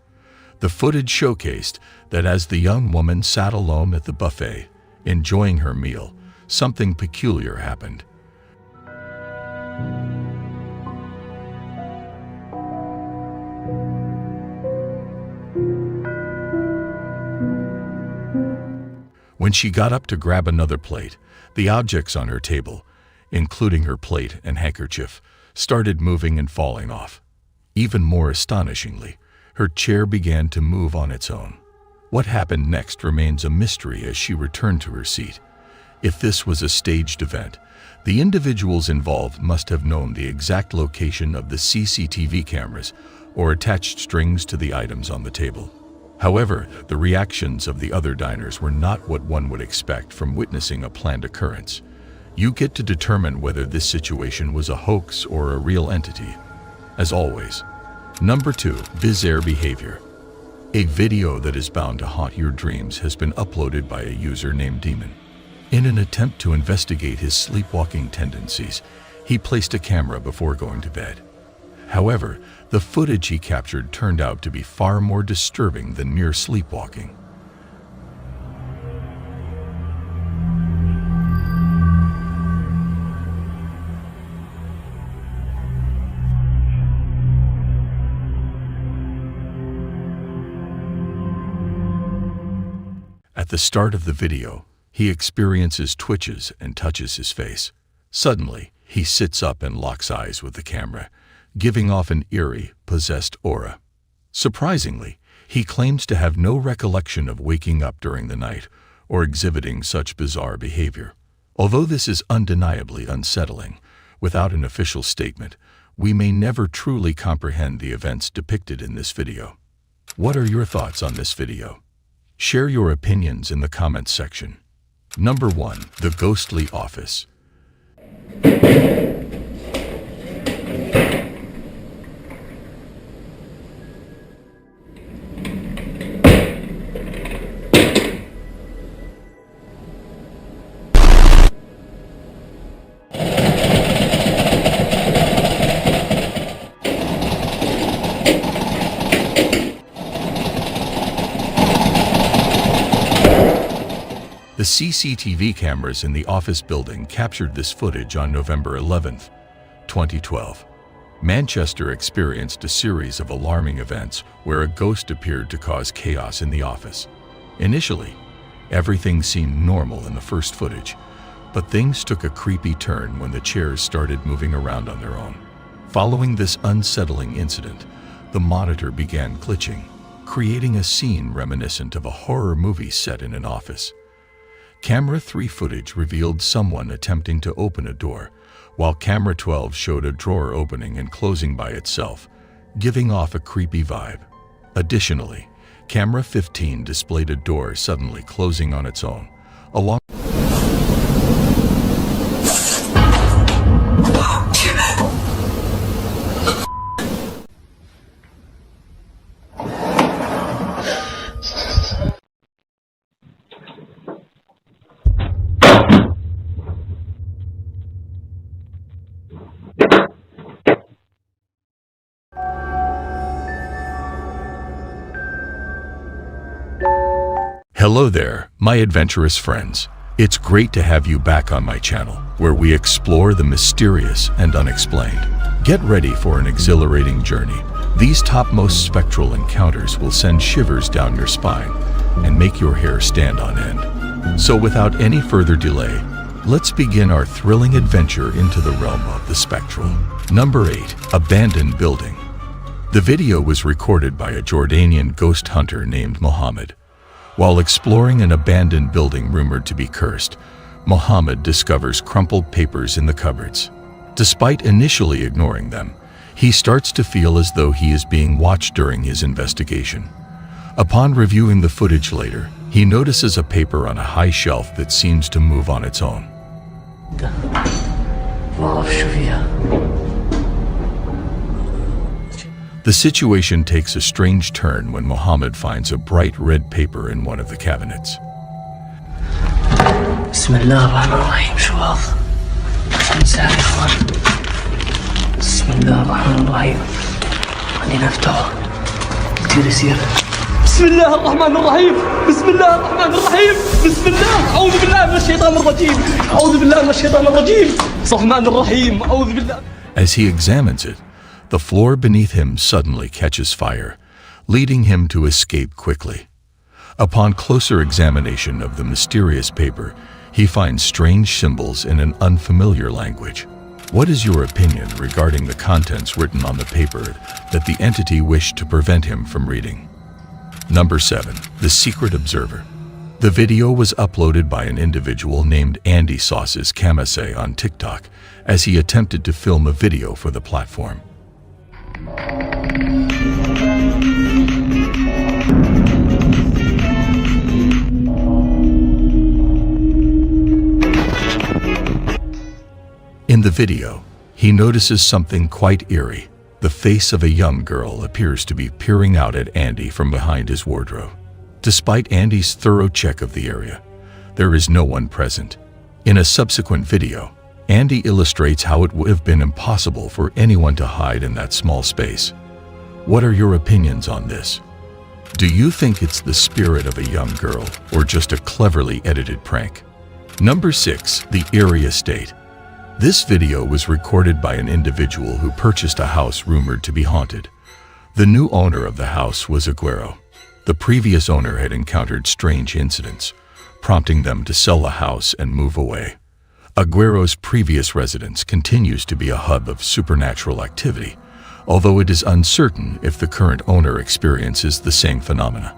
C: The footage showcased that as the young woman sat alone at the buffet, enjoying her meal, something peculiar happened. When she got up to grab another plate, the objects on her table, including her plate and handkerchief, started moving and falling off. Even more astonishingly, her chair began to move on its own. What happened next remains a mystery as she returned to her seat. If this was a staged event, the individuals involved must have known the exact location of the CCTV cameras or attached strings to the items on the table. However, the reactions of the other diners were not what one would expect from witnessing a planned occurrence. You get to determine whether this situation was a hoax or a real entity. As always, number 2, bizarre behavior. A video that is bound to haunt your dreams has been uploaded by a user named Demon. In an attempt to investigate his sleepwalking tendencies, he placed a camera before going to bed. However, the footage he captured turned out to be far more disturbing than mere sleepwalking. At the start of the video, he experiences twitches and touches his face. Suddenly, he sits up and locks eyes with the camera, giving off an eerie, possessed aura. Surprisingly, he claims to have no recollection of waking up during the night or exhibiting such bizarre behavior. Although this is undeniably unsettling, without an official statement, we may never truly comprehend the events depicted in this video. What are your thoughts on this video? Share your opinions in the comments section. Number 1, the ghostly office. The CCTV cameras in the office building captured this footage on November 11, 2012. Manchester experienced a series of alarming events where a ghost appeared to cause chaos in the office. Initially, everything seemed normal in the first footage, but things took a creepy turn when the chairs started moving around on their own. Following this unsettling incident, the monitor began glitching, creating a scene reminiscent of a horror movie set in an office. Camera 3 footage revealed someone attempting to open a door, while Camera 12 showed a drawer opening and closing by itself, giving off a creepy vibe. Additionally, Camera 15 displayed a door suddenly closing on its own, along Hello there, my adventurous friends. It's great to have you back on my channel, where we explore the mysterious and unexplained. Get ready for an exhilarating journey. These topmost spectral encounters will send shivers down your spine and make your hair stand on end. So without any further delay, let's begin our thrilling adventure into the realm of the spectral. Number 8, abandoned building. The video was recorded by a Jordanian ghost hunter named Mohammed. While exploring an abandoned building rumored to be cursed, Mohammed discovers crumpled papers in the cupboards. Despite initially ignoring them, he starts to feel as though he is being watched during his investigation. Upon reviewing the footage later, he notices a paper on a high shelf that seems to move on its own. The situation takes a strange turn when Mohammed finds a bright red paper in one of the cabinets.
F: Bismillahirrahmanirrahim, شو هذا؟ مساء يا اخوان. بسم الله الرحمن الرحيم. خلينا نفتحه. كثير يصير. بسم الله الرحمن الرحيم. بسم الله الرحمن الرحيم. بسم الله. أعوذ بالله من الشيطان الرجيم. أعوذ بالله من الشيطان الرجيم. الرحمن الرحيم. أعوذ بالله.
C: As he examines it, the floor beneath him suddenly catches fire, leading him to escape quickly. Upon closer examination of the mysterious paper, he finds strange symbols in an unfamiliar language. What is your opinion regarding the contents written on the paper that the entity wished to prevent him from reading? Number 7. The Secret Observer. The video was uploaded by an individual named Andy Sauces Kamase on TikTok as he attempted to film a video for the platform. In the video, he notices something quite eerie. The face of a young girl appears to be peering out at Andy from behind his wardrobe. Despite Andy's thorough check of the area, there is no one present. In a subsequent video, Andy illustrates how it would have been impossible for anyone to hide in that small space. What are your opinions on this? Do you think it's the spirit of a young girl or just a cleverly edited prank? Number 6. The Eerie Estate. This video was recorded by an individual who purchased a house rumored to be haunted. The new owner of the house was Aguero. The previous owner had encountered strange incidents, prompting them to sell the house and move away. Aguero's previous residence continues to be a hub of supernatural activity, although it is uncertain if the current owner experiences the same phenomena.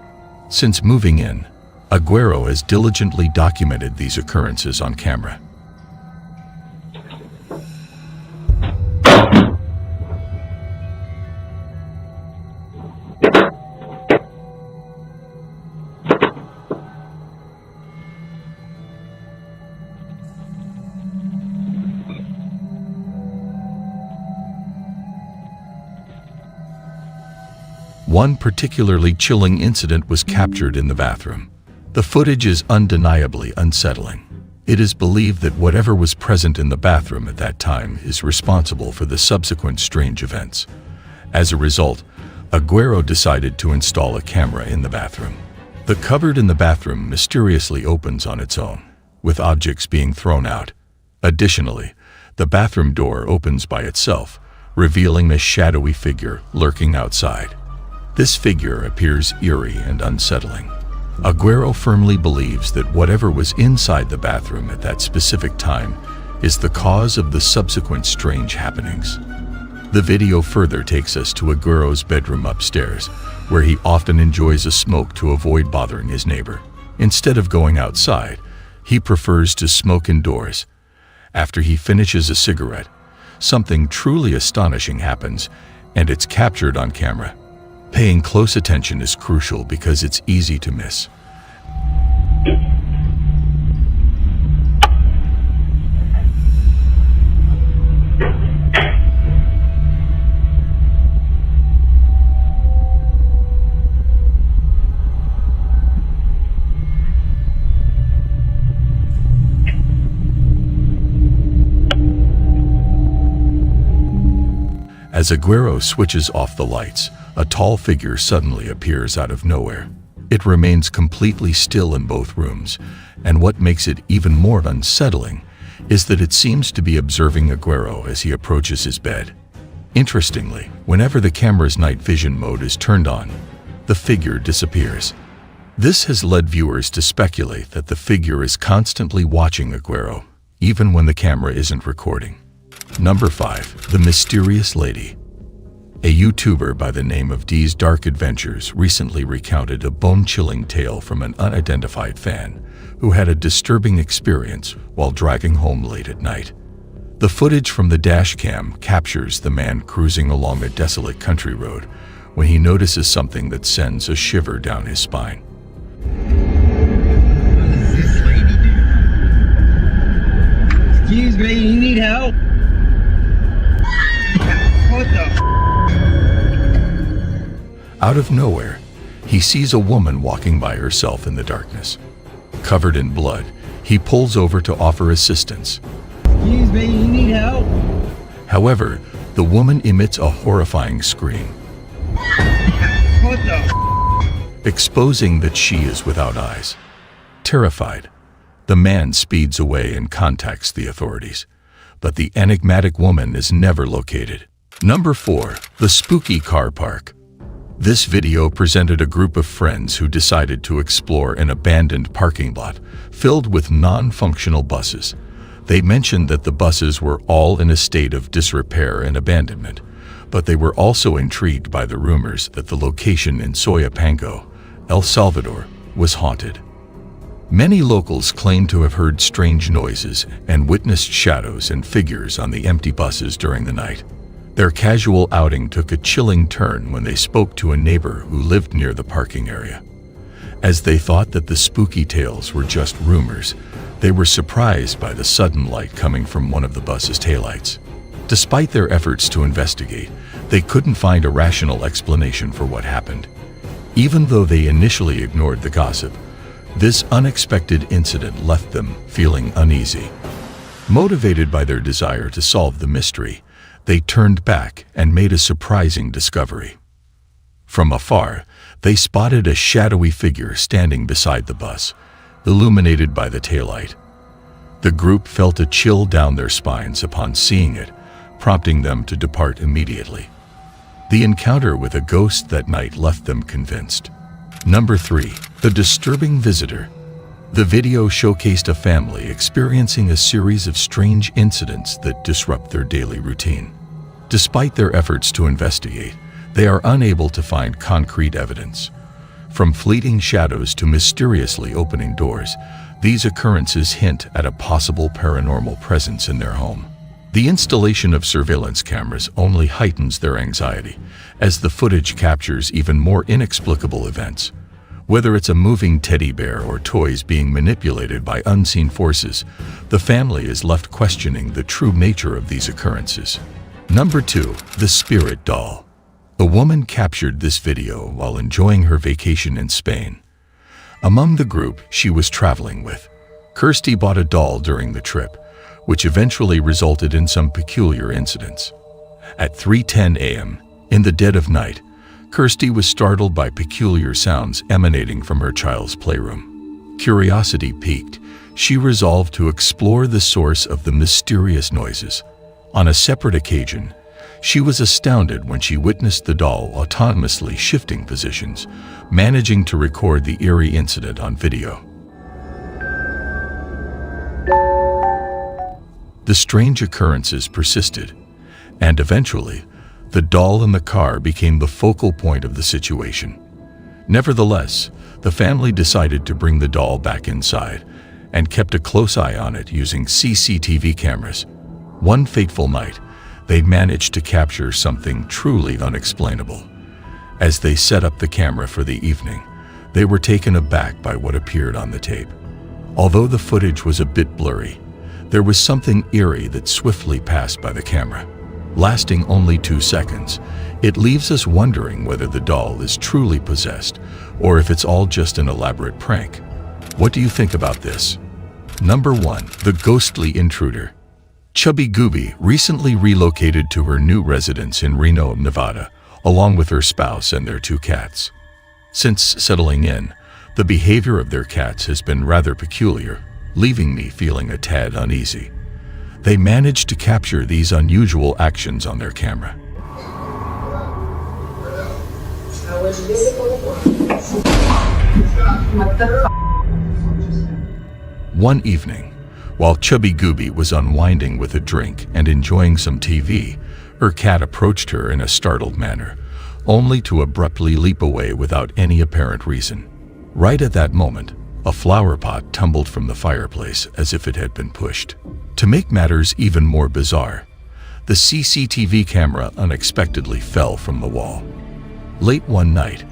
C: Since moving in, Aguero has diligently documented these occurrences on camera. One particularly chilling incident was captured in the bathroom. The footage is undeniably unsettling. It is believed that whatever was present in the bathroom at that time is responsible for the subsequent strange events. As a result, Aguero decided to install a camera in the bathroom. The cupboard in the bathroom mysteriously opens on its own, with objects being thrown out. Additionally, the bathroom door opens by itself, revealing a shadowy figure lurking outside. This figure appears eerie and unsettling. Aguero firmly believes that whatever was inside the bathroom at that specific time is the cause of the subsequent strange happenings. The video further takes us to Aguero's bedroom upstairs, where he often enjoys a smoke to avoid bothering his neighbor. Instead of going outside, he prefers to smoke indoors. After he finishes a cigarette, something truly astonishing happens, and it's captured on camera. Paying close attention is crucial because it's easy to miss. As Aguero switches off the lights, a tall figure suddenly appears out of nowhere. It remains completely still in both rooms, and what makes it even more unsettling is that it seems to be observing Aguero as he approaches his bed. Interestingly, whenever the camera's night vision mode is turned on, the figure disappears. This has led viewers to speculate that the figure is constantly watching Aguero, even when the camera isn't recording. Number 5. The Mysterious Lady. A YouTuber by the name of D's Dark Adventures recently recounted a bone-chilling tale from an unidentified fan who had a disturbing experience while driving home late at night. The footage from the dash cam captures the man cruising along a desolate country road when he notices something that sends a shiver down his spine.
S: Excuse me, you need help? What the?
C: Out of nowhere, he sees a woman walking by herself in the darkness. Covered in blood, he pulls over to offer assistance.
S: Excuse me, you need help?
C: However, the woman emits a horrifying scream,
S: What the?
C: exposing that she is without eyes. Terrified, the man speeds away and contacts the authorities, but the enigmatic woman is never located. Number 4. The Spooky Car Park. This video presented a group of friends who decided to explore an abandoned parking lot filled with non-functional buses. They mentioned that the buses were all in a state of disrepair and abandonment, but they were also intrigued by the rumors that the location in Soyapango, El Salvador, was haunted. Many locals claimed to have heard strange noises and witnessed shadows and figures on the empty buses during the night. Their casual outing took a chilling turn when they spoke to a neighbor who lived near the parking area. As they thought that the spooky tales were just rumors, they were surprised by the sudden light coming from one of the bus's taillights. Despite their efforts to investigate, they couldn't find a rational explanation for what happened. Even though they initially ignored the gossip, this unexpected incident left them feeling uneasy. Motivated by their desire to solve the mystery, they turned back and made a surprising discovery. From afar, they spotted a shadowy figure standing beside the bus, illuminated by the taillight. The group felt a chill down their spines upon seeing it, prompting them to depart immediately. The encounter with a ghost that night left them convinced. Number 3. The disturbing visitor. The video showcased a family experiencing a series of strange incidents that disrupt their daily routine. Despite their efforts to investigate, they are unable to find concrete evidence. From fleeting shadows to mysteriously opening doors, these occurrences hint at a possible paranormal presence in their home. The installation of surveillance cameras only heightens their anxiety, as the footage captures even more inexplicable events. Whether it's a moving teddy bear or toys being manipulated by unseen forces, the family is left questioning the true nature of these occurrences. Number 2. The Spirit Doll. A woman captured this video while enjoying her vacation in Spain. Among the group she was traveling with, Kirsty bought a doll during the trip, which eventually resulted in some peculiar incidents. At 3:10 a.m., in the dead of night, Kirsty was startled by peculiar sounds emanating from her child's playroom. Curiosity piqued, she resolved to explore the source of the mysterious noises. On a separate occasion, she was astounded when she witnessed the doll autonomously shifting positions, managing to record the eerie incident on video. The strange occurrences persisted, and eventually, the doll in the car became the focal point of the situation. Nevertheless, the family decided to bring the doll back inside and kept a close eye on it using CCTV cameras. One fateful night, they managed to capture something truly unexplainable. As they set up the camera for the evening, they were taken aback by what appeared on the tape. Although the footage was a bit blurry, there was something eerie that swiftly passed by the camera. Lasting only 2 seconds, it leaves us wondering whether the doll is truly possessed or if it's all just an elaborate prank. What do you think about this? Number 1. The Ghostly Intruder. Chubby Gooby recently relocated to her new residence in Reno, Nevada, along with her spouse and their 2 cats. Since settling in, the behavior of their cats has been rather peculiar, leaving me feeling a tad uneasy. They managed to capture these unusual actions on their camera. One evening, while Chubby Gooby was unwinding with a drink and enjoying some TV, her cat approached her in a startled manner, only to abruptly leap away without any apparent reason. Right at that moment, a flower pot tumbled from the fireplace as if it had been pushed. To make matters even more bizarre, the CCTV camera unexpectedly fell from the wall. Late one night,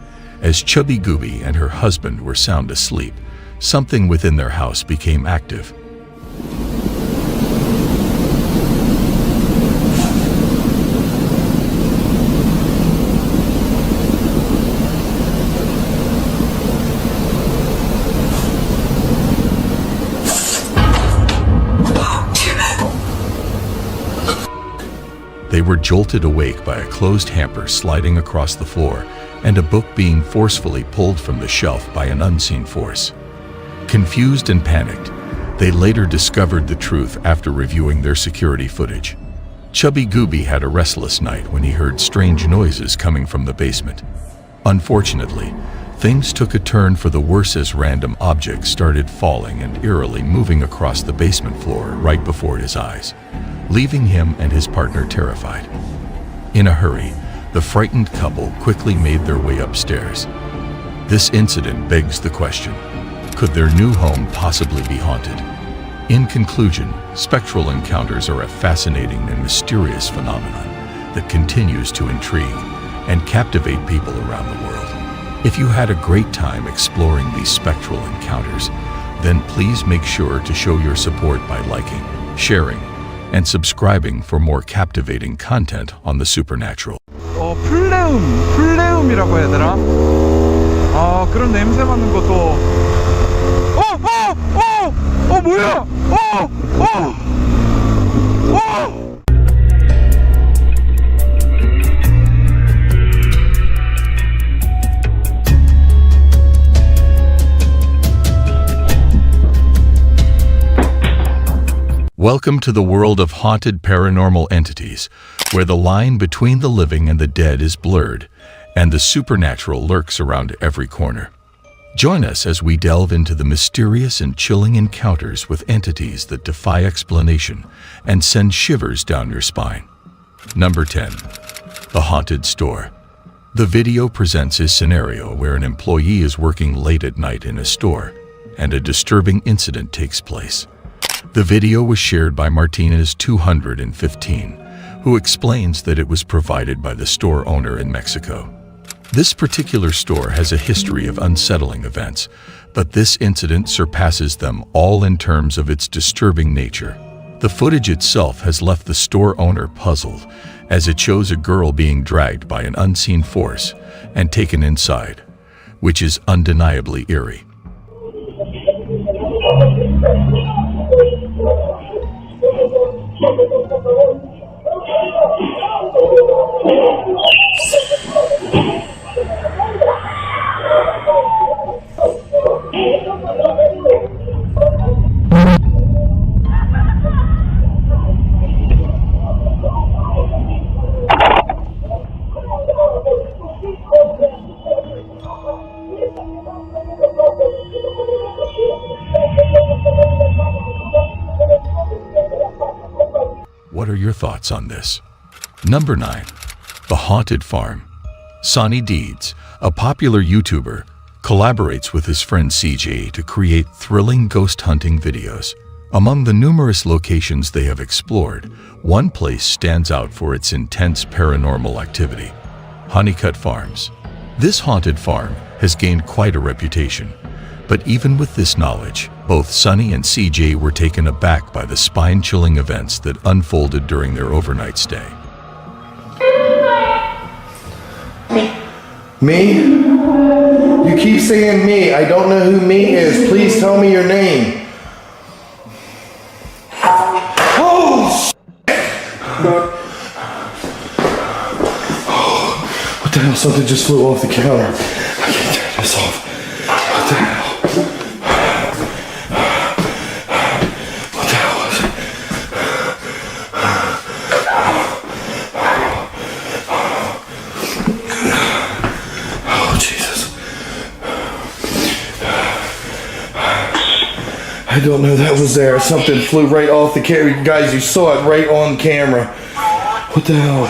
C: as Chubby Gooby and her husband were sound asleep, something within their house became active. They were jolted awake by a closed hamper sliding across the floor and a book being forcefully pulled from the shelf by an unseen force. Confused and panicked, they later discovered the truth after reviewing their security footage. Chubby Gooby had a restless night when he heard strange noises coming from the basement. Unfortunately, Things took a turn for the worse as random objects started falling and eerily moving across the basement floor right before his eyes, leaving him and his partner terrified. In a hurry, the frightened couple quickly made their way upstairs. This incident begs the question, could their new home possibly be haunted? In conclusion, spectral encounters are a fascinating and mysterious phenomenon that continues to intrigue and captivate people around the world. If you had a great time exploring these spectral encounters, then please make sure to show your support by liking, sharing, and subscribing for more captivating content on the supernatural.
R: 플레움이라고 해야 되나? 그런 냄새 맡는 것도 뭐야?
C: Welcome to the world of haunted paranormal entities, where the line between the living and the dead is blurred, and the supernatural lurks around every corner. Join us as we delve into the mysterious and chilling encounters with entities that defy explanation and send shivers down your spine. Number 10. The Haunted Store. The video presents a scenario where an employee is working late at night in a store, and a disturbing incident takes place. The video was shared by Martinez215, who explains that it was provided by the store owner in Mexico. This particular store has a history of unsettling events, but this incident surpasses them all in terms of its disturbing nature. The footage itself has left the store owner puzzled, as it shows a girl being dragged by an unseen force and taken inside, which is undeniably eerie. What are your thoughts on this? Number 9. The Haunted Farm. Sonny Deeds, a popular YouTuber, collaborates with his friend CJ to create thrilling ghost hunting videos. Among the numerous locations they have explored, one place stands out for its intense paranormal activity: Honeycut Farms. This haunted farm has gained quite a reputation, but even with this knowledge, both Sonny and CJ were taken aback by the spine-chilling events that unfolded during their overnight stay.
K: Me? You keep saying me. I don't know who me is. Please tell me your name. Oh, what the hell? Something just flew off the counter. I can't turn this off. What the hell? What the hell was it? Oh, Jesus. I don't know, that was there. Something flew right off the camera. Guys, you saw it right on camera. What the hell?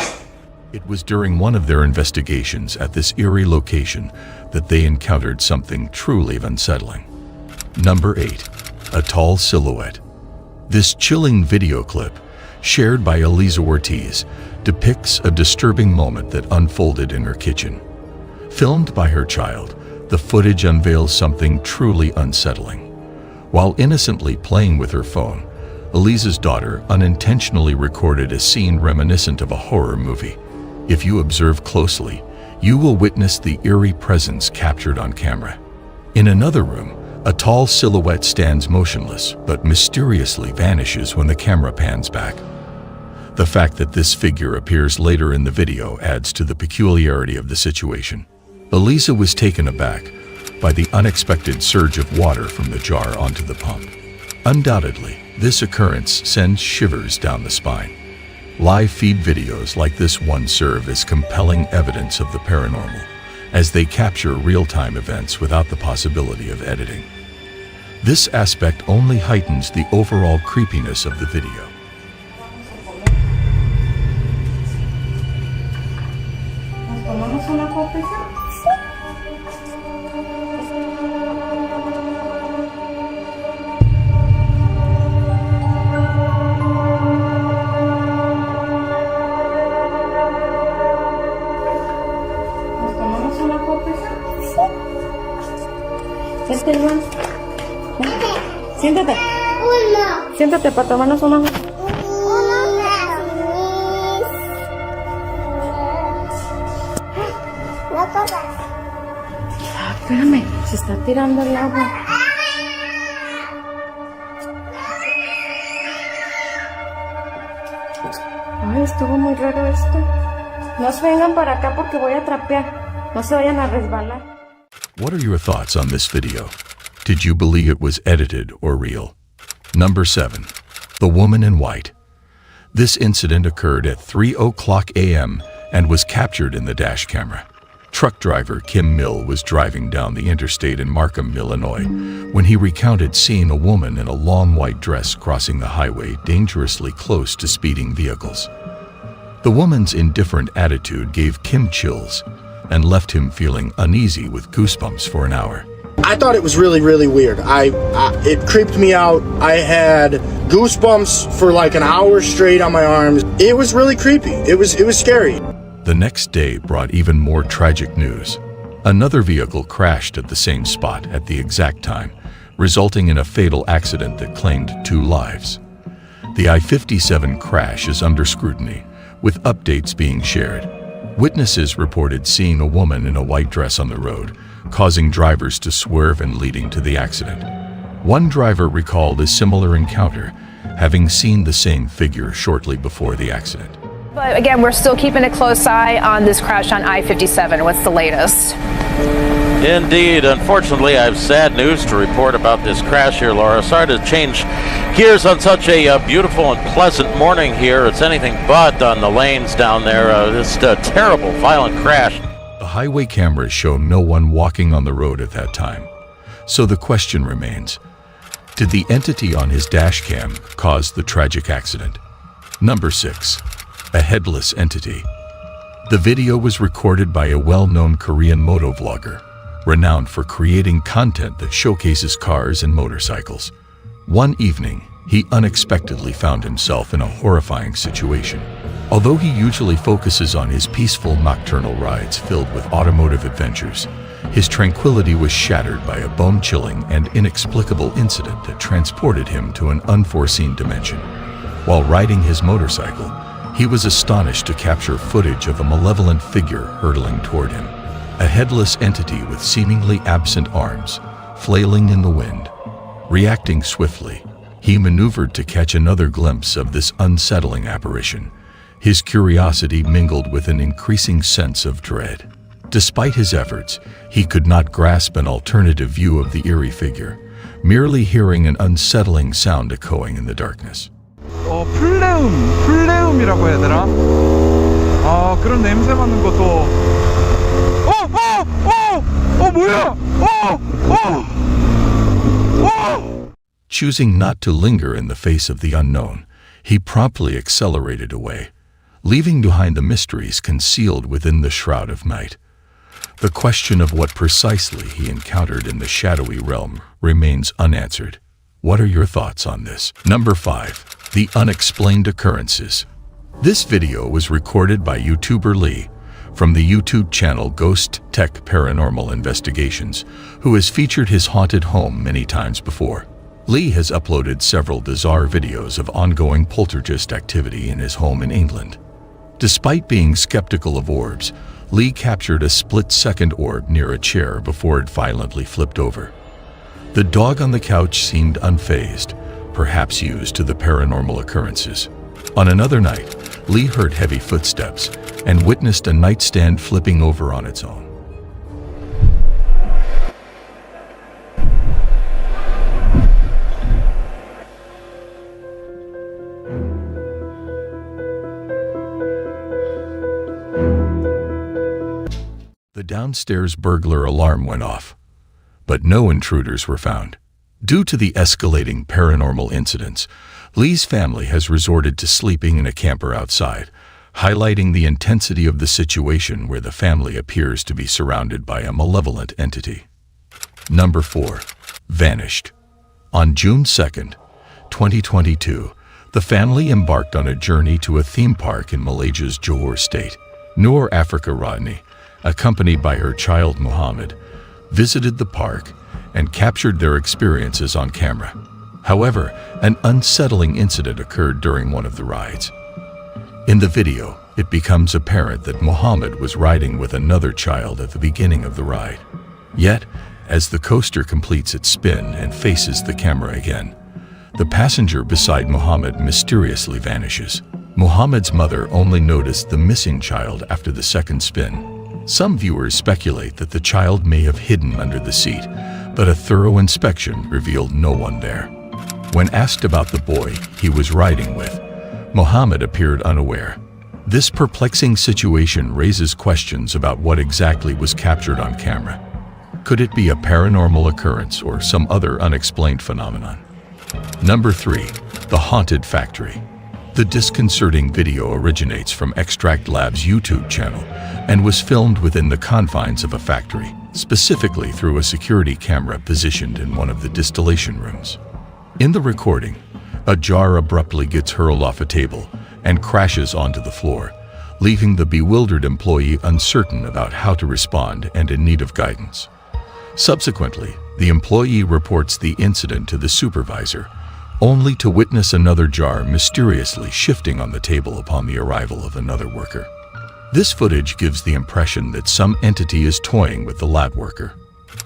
C: It was during one of their investigations at this eerie location that they encountered something truly unsettling. Number 8. A Tall Silhouette. This chilling video clip, shared by Eliza Ortiz, depicts a disturbing moment that unfolded in her kitchen. Filmed by her child, the footage unveils something truly unsettling. While innocently playing with her phone, Eliza's daughter unintentionally recorded a scene reminiscent of a horror movie. If you observe closely, you will witness the eerie presence captured on camera. In another room, a tall silhouette stands motionless, but mysteriously vanishes when the camera pans back. The fact that this figure appears later in the video adds to the peculiarity of the situation. Eliza was taken aback by the unexpected surge of water from the jar onto the pump. Undoubtedly, this occurrence sends shivers down the spine. Live feed videos like this one serve as compelling evidence of the paranormal, as they capture real-time events without the possibility of editing. This aspect only heightens the overall creepiness of the video.
E: Siéntate.
L: Siéntate para tomarnos una. Espérame, se está tirando el agua. Ay, estuvo muy raro esto. No se vengan para acá porque voy a trapear. No se vayan a resbalar.
C: What are your thoughts on this video? Did you believe it was edited or real? Number 7. The Woman in White. This incident occurred at 3:00 a.m. and was captured in the dash camera. Truck driver Kim Mill was driving down the interstate in Markham, Illinois, when he recounted seeing a woman in a long white dress crossing the highway dangerously close to speeding vehicles. The woman's indifferent attitude gave Kim chills and left him feeling uneasy with goosebumps for an hour.
T: I thought it was really, really weird. It creeped me out. I had goosebumps for like an hour straight on my arms. It was really creepy. It was scary.
C: The next day brought even more tragic news. Another vehicle crashed at the same spot at the exact time, resulting in a fatal accident that claimed 2 lives. The I-57 crash is under scrutiny, with updates being shared. Witnesses reported seeing a woman in a white dress on the road, causing drivers to swerve and leading to the accident. One driver recalled a similar encounter, having seen the same figure shortly before the accident.
N: But again, we're still keeping a close eye on this crash on I-57. What's the latest?
Q: Indeed. Unfortunately, I have sad news to report about this crash here, Laura. Sorry to change gears on such a beautiful and pleasant morning here. It's anything but on the lanes down there. This terrible, violent crash.
C: The highway cameras show no one walking on the road at that time. So the question remains, did the entity on his dash cam cause the tragic accident? Number 6. A headless entity. The video was recorded by a well-known Korean motovlogger, renowned for creating content that showcases cars and motorcycles. One evening, he unexpectedly found himself in a horrifying situation. Although he usually focuses on his peaceful nocturnal rides filled with automotive adventures, his tranquility was shattered by a bone-chilling and inexplicable incident that transported him to an unforeseen dimension. While riding his motorcycle, he was astonished to capture footage of a malevolent figure hurtling toward him, a headless entity with seemingly absent arms, flailing in the wind. Reacting swiftly, he maneuvered to catch another glimpse of this unsettling apparition. His curiosity mingled with an increasing sense of dread. Despite his efforts, he could not grasp an alternative view of the eerie figure, merely hearing an unsettling sound echoing in the darkness.
R: 플레움이라고 해야 되나? 그런 냄새 맡는 것도. 뭐야?
C: Choosing not to linger in the face of the unknown, he promptly accelerated away, leaving behind the mysteries concealed within the shroud of night. The question of what precisely he encountered in the shadowy realm remains unanswered. What are your thoughts on this? Number 5. The Unexplained Occurrences. This video was recorded by YouTuber Lee from the YouTube channel Ghost Tech Paranormal Investigations, who has featured his haunted home many times before. Lee has uploaded several bizarre videos of ongoing poltergeist activity in his home in England. Despite being skeptical of orbs, Lee captured a split-second orb near a chair before it violently flipped over. The dog on the couch seemed unfazed, perhaps used to the paranormal occurrences. On another night, Lee heard heavy footsteps and witnessed a nightstand flipping over on its own. The downstairs burglar alarm went off, but no intruders were found. Due to the escalating paranormal incidents, Lee's family has resorted to sleeping in a camper outside, highlighting the intensity of the situation where the family appears to be surrounded by a malevolent entity. Number 4. Vanished. On June 2nd, 2022, the family embarked on a journey to a theme park in Malaysia's Johor state. Noor Africa Rodney, accompanied by her child Muhammad, visited the park and captured their experiences on camera. However, an unsettling incident occurred during one of the rides. In the video, it becomes apparent that Muhammad was riding with another child at the beginning of the ride. Yet, as the coaster completes its spin and faces the camera again, the passenger beside Muhammad mysteriously vanishes. Muhammad's mother only noticed the missing child after the second spin. Some viewers speculate that the child may have hidden under the seat, but a thorough inspection revealed no one there. When asked about the boy he was riding with, Muhammad appeared unaware. This perplexing situation raises questions about what exactly was captured on camera. Could it be a paranormal occurrence or some other unexplained phenomenon? Number 3. The Haunted Factory. The disconcerting video originates from Extract Lab's YouTube channel and was filmed within the confines of a factory, specifically through a security camera positioned in one of the distillation rooms. In the recording, a jar abruptly gets hurled off a table and crashes onto the floor, leaving the bewildered employee uncertain about how to respond and in need of guidance. Subsequently, the employee reports the incident to the supervisor, only to witness another jar mysteriously shifting on the table upon the arrival of another worker. This footage gives the impression that some entity is toying with the lab worker.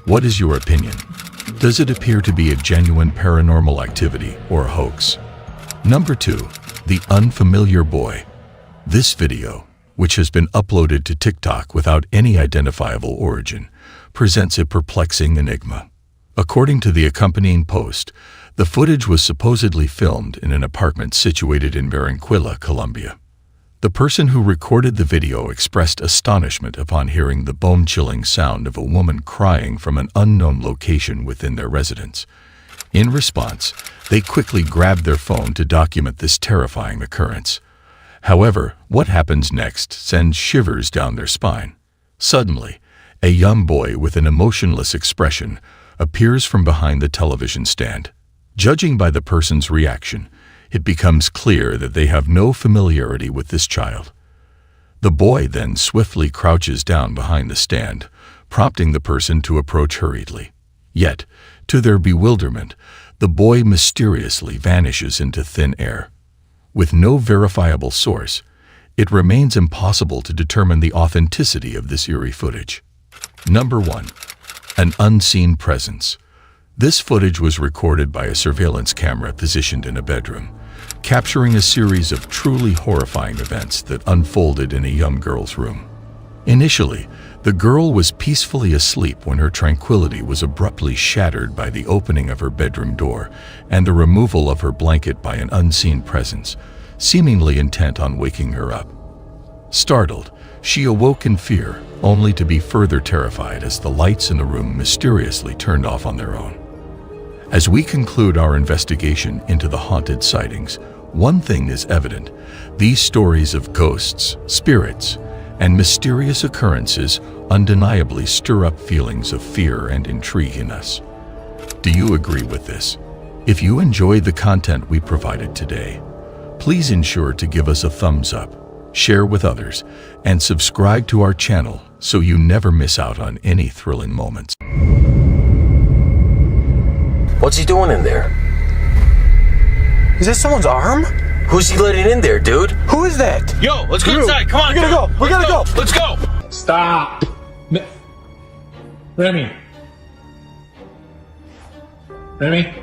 C: What is your opinion? Does it appear to be a genuine paranormal activity or a hoax? Number 2. The Unfamiliar Boy. This video, which has been uploaded to TikTok without any identifiable origin, presents a perplexing enigma. According to the accompanying post, the footage was supposedly filmed in an apartment situated in Barranquilla, Colombia. The person who recorded the video expressed astonishment upon hearing the bone-chilling sound of a woman crying from an unknown location within their residence. In response, they quickly grabbed their phone to document this terrifying occurrence. However, what happens next sends shivers down their spine. Suddenly, a young boy with an emotionless expression appears from behind the television stand. Judging by the person's reaction, it becomes clear that they have no familiarity with this child. The boy then swiftly crouches down behind the stand, prompting the person to approach hurriedly. Yet, to their bewilderment, the boy mysteriously vanishes into thin air. With no verifiable source, it remains impossible to determine the authenticity of this eerie footage. Number 1. An unseen presence. This footage was recorded by a surveillance camera positioned in a bedroom, capturing a series of truly horrifying events that unfolded in a young girl's room. Initially, the girl was peacefully asleep when her tranquility was abruptly shattered by the opening of her bedroom door and the removal of her blanket by an unseen presence, seemingly intent on waking her up. Startled, she awoke in fear, only to be further terrified as the lights in the room mysteriously turned off on their own. As we conclude our investigation into the haunted sightings, one thing is evident: these stories of ghosts, spirits, and mysterious occurrences undeniably stir up feelings of fear and intrigue in us. Do you agree with this? If you enjoyed the content we provided today, please ensure to give us a thumbs up, share with others, and subscribe to our channel so you never miss out on any thrilling moments.
F: What's he doing in there?
S: Is that someone's arm?
F: Who's he letting in there, dude?
S: Who is that?
F: Yo, let's go inside. Come on,
S: we gotta go. We gotta go.
F: Let's go.
R: Stop. Remy. Remy. Hey,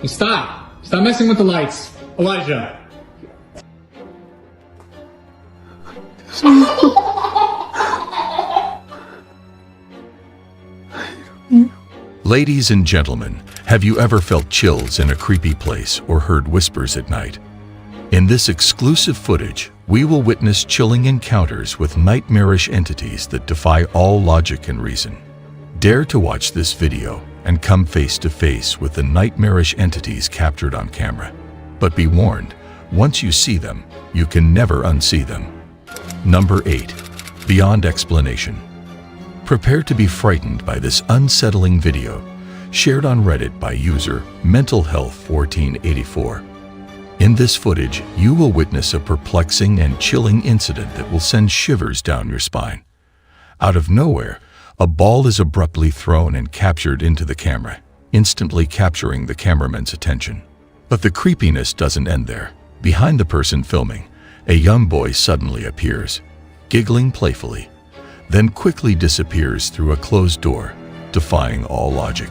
R: stop. Stop messing with the lights. Elijah.
C: Ladies and gentlemen, have you ever felt chills in a creepy place or heard whispers at night? In this exclusive footage, we will witness chilling encounters with nightmarish entities that defy all logic and reason. Dare to watch this video and come face to face with the nightmarish entities captured on camera. But be warned, once you see them, you can never unsee them. Number 8. Beyond explanation. Prepare to be frightened by this unsettling video, shared on Reddit by user mentalhealth1484. In this footage, you will witness a perplexing and chilling incident that will send shivers down your spine. Out of nowhere, a ball is abruptly thrown and captured into the camera, instantly capturing the cameraman's attention. But the creepiness doesn't end there. Behind the person filming, a young boy suddenly appears, giggling playfully, then quickly disappears through a closed door, defying all logic.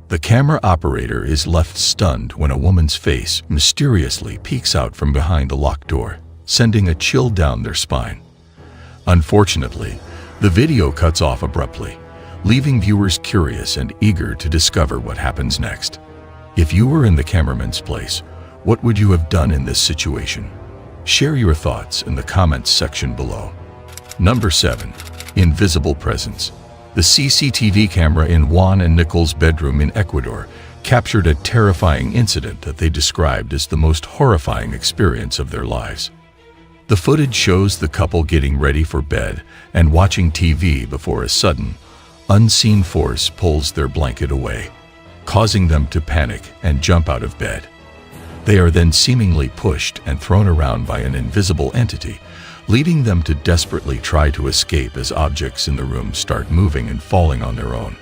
C: The camera operator is left stunned when a woman's face mysteriously peeks out from behind a locked door, sending a chill down their spine. Unfortunately, the video cuts off abruptly, leaving viewers curious and eager to discover what happens next. If you were in the cameraman's place, what would you have done in this situation? Share your thoughts in the comments section below. Number 7. Invisible presence. The CCTV camera in Juan and Nicole's bedroom in Ecuador captured a terrifying incident that they described as the most horrifying experience of their lives. The footage shows the couple getting ready for bed and watching TV before a sudden, unseen force pulls their blanket away, causing them to panic and jump out of bed. They are then seemingly pushed and thrown around by an invisible entity, leading them to desperately try to escape as objects in the room start moving and falling on their own,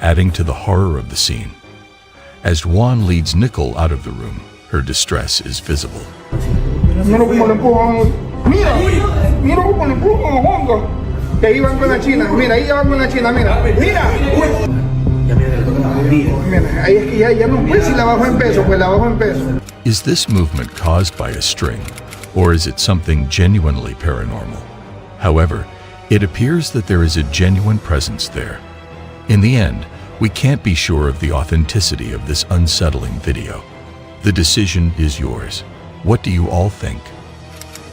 C: adding to the horror of the scene. As Juan leads Nicole out of the room, her distress is visible.
R: Mira cómo le empujan. Mira, mira cómo le empujan, Juan. Que ahí van con la china. Mira, ahí van con la china. Mira, mira. Mira, ahí es que ya no puede si la bajo en peso, pues la bajo en peso.
C: Is this movement caused by a string, or is it something genuinely paranormal? However, it appears that there is a genuine presence there. In the end, we can't be sure of the authenticity of this unsettling video. The decision is yours. What do you all think?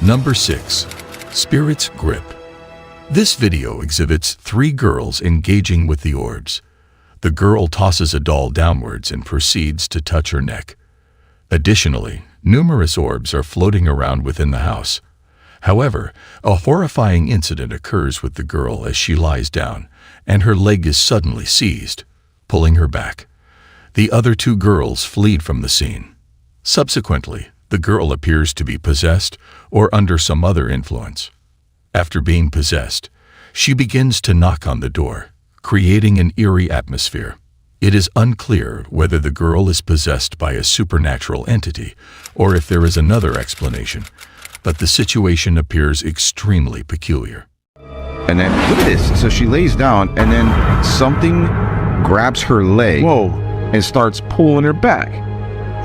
C: Number 6. Spirit's Grip. This video exhibits 3 girls engaging with the orbs. The girl tosses a doll downwards and proceeds to touch her neck. Additionally, numerous orbs are floating around within the house. However, a horrifying incident occurs with the girl as she lies down, and her leg is suddenly seized, pulling her back. The other 2 girls flee from the scene. Subsequently, the girl appears to be possessed or under some other influence. After being possessed, she begins to knock on the door, creating an eerie atmosphere. It is unclear whether the girl is possessed by a supernatural entity or if there is another explanation, but the situation appears extremely peculiar.
H: And then, look at this. So she lays down and then something grabs her leg. Whoa. And starts pulling her back.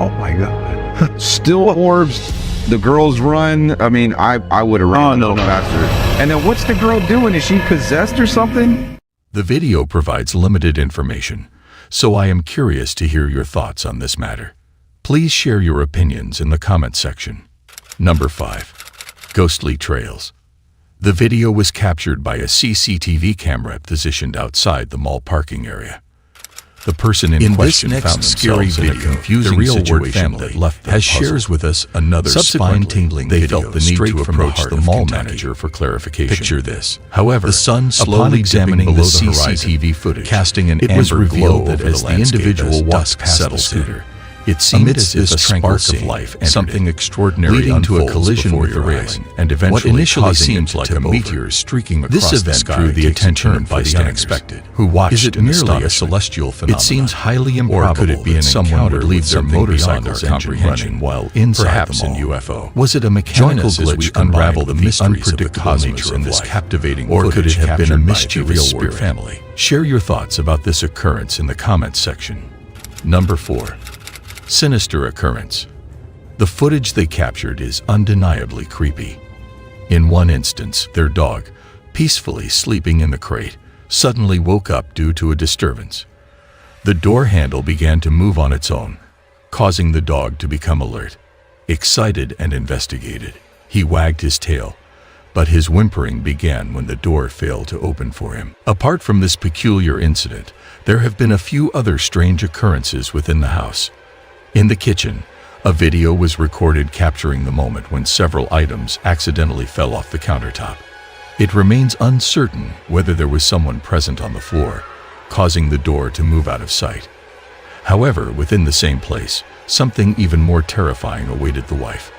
H: Oh my God. Still orbs. The girls run. I mean, I would have run a little faster. And then what's the girl doing? Is she possessed or something?
C: The video provides limited information, so I am curious to hear your thoughts on this matter. Please share your opinions in the comments section. Number 5. Ghostly Trails. The video was captured by a CCTV camera positioned outside the mall parking area. The person in question found themselves in a confusing situation that left them puzzled. Shares with us another spine-tingling video. They felt the need to approach the mall manager for clarification. Picture this. However, the sun slowly examining the CCTV footage, casting an amber glow that as the individual walks past the scooter, it seemed as if a spark of life entered something extraordinary leading to a collision with the railing, and eventually what initially seemed like a meteor streaking across the sky drew the attention of bystanders who watched in astonishment. Is it merely a celestial phenomenon? It seems highly improbable, or could it be an someone would leave their motorcycle's engine running while inside the mall? UFO. Was it a mechanical glitch unravel the mysteries of the cosmos in this captivating footage, or could it have been a mischievous spirit family? Share your thoughts about this occurrence in the comments section. Number 4. Sinister occurrence. The footage they captured is undeniably creepy. In one instance, their dog, peacefully sleeping in the crate, suddenly woke up due to a disturbance. The door handle began to move on its own, causing the dog to become alert. Excited and investigated, he wagged his tail, but his whimpering began when the door failed to open for him. Apart from this peculiar incident, there have been a few other strange occurrences within the house. In the kitchen, a video was recorded capturing the moment when several items accidentally fell off the countertop. It remains uncertain whether there was someone present on the floor, causing the door to move out of sight. However, within the same place, something even more terrifying awaited the wife.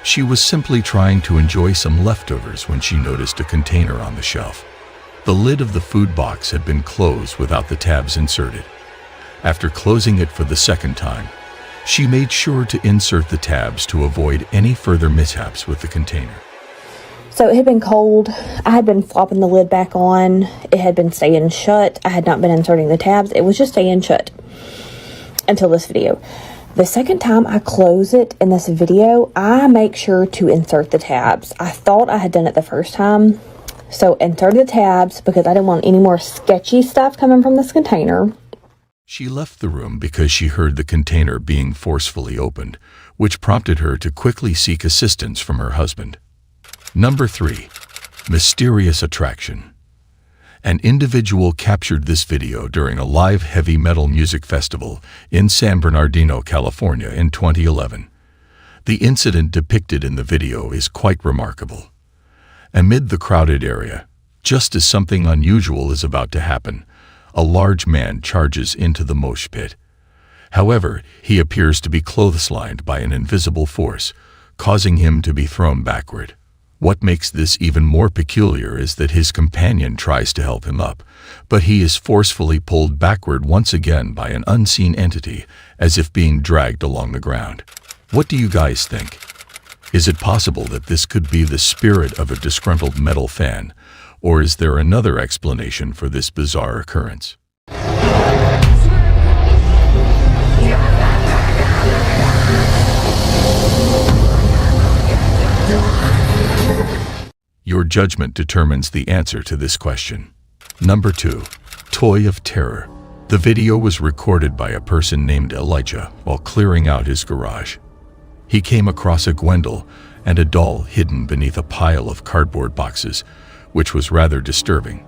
C: She was simply trying to enjoy some leftovers when she noticed a container on the shelf. The lid of the food box had been closed without the tabs inserted. After closing it for the second time, she made sure to insert the tabs to avoid any further mishaps with the container.
B: So it had been cold. I had been flopping the lid back on. It had been staying shut. I had not been inserting the tabs. It was just staying shut until this video. The second time I close it in this video, I make sure to insert the tabs. I thought I had done it the first time. So insert the tabs because I didn't want any more sketchy stuff coming from this container.
C: She left the room because she heard the container being forcefully opened, which prompted her to quickly seek assistance from her husband. Number 3. Mysterious attraction. An individual captured this video during a live heavy metal music festival in San Bernardino, California in 2011. The incident depicted in the video is quite remarkable. Amid the crowded area, just as something unusual is about to happen, a large man charges into the mosh pit. However, he appears to be clotheslined by an invisible force, causing him to be thrown backward. What makes this even more peculiar is that his companion tries to help him up, but he is forcefully pulled backward once again by an unseen entity, as if being dragged along the ground. What do you guys think? Is it possible that this could be the spirit of a disgruntled metal fan, or is there another explanation for this bizarre occurrence? Your judgment determines the answer to this question. Number 2. Toy of Terror. The video was recorded by a person named Elijah while clearing out his garage. He came across a Gwendol and a doll hidden beneath a pile of cardboard boxes, which was rather disturbing.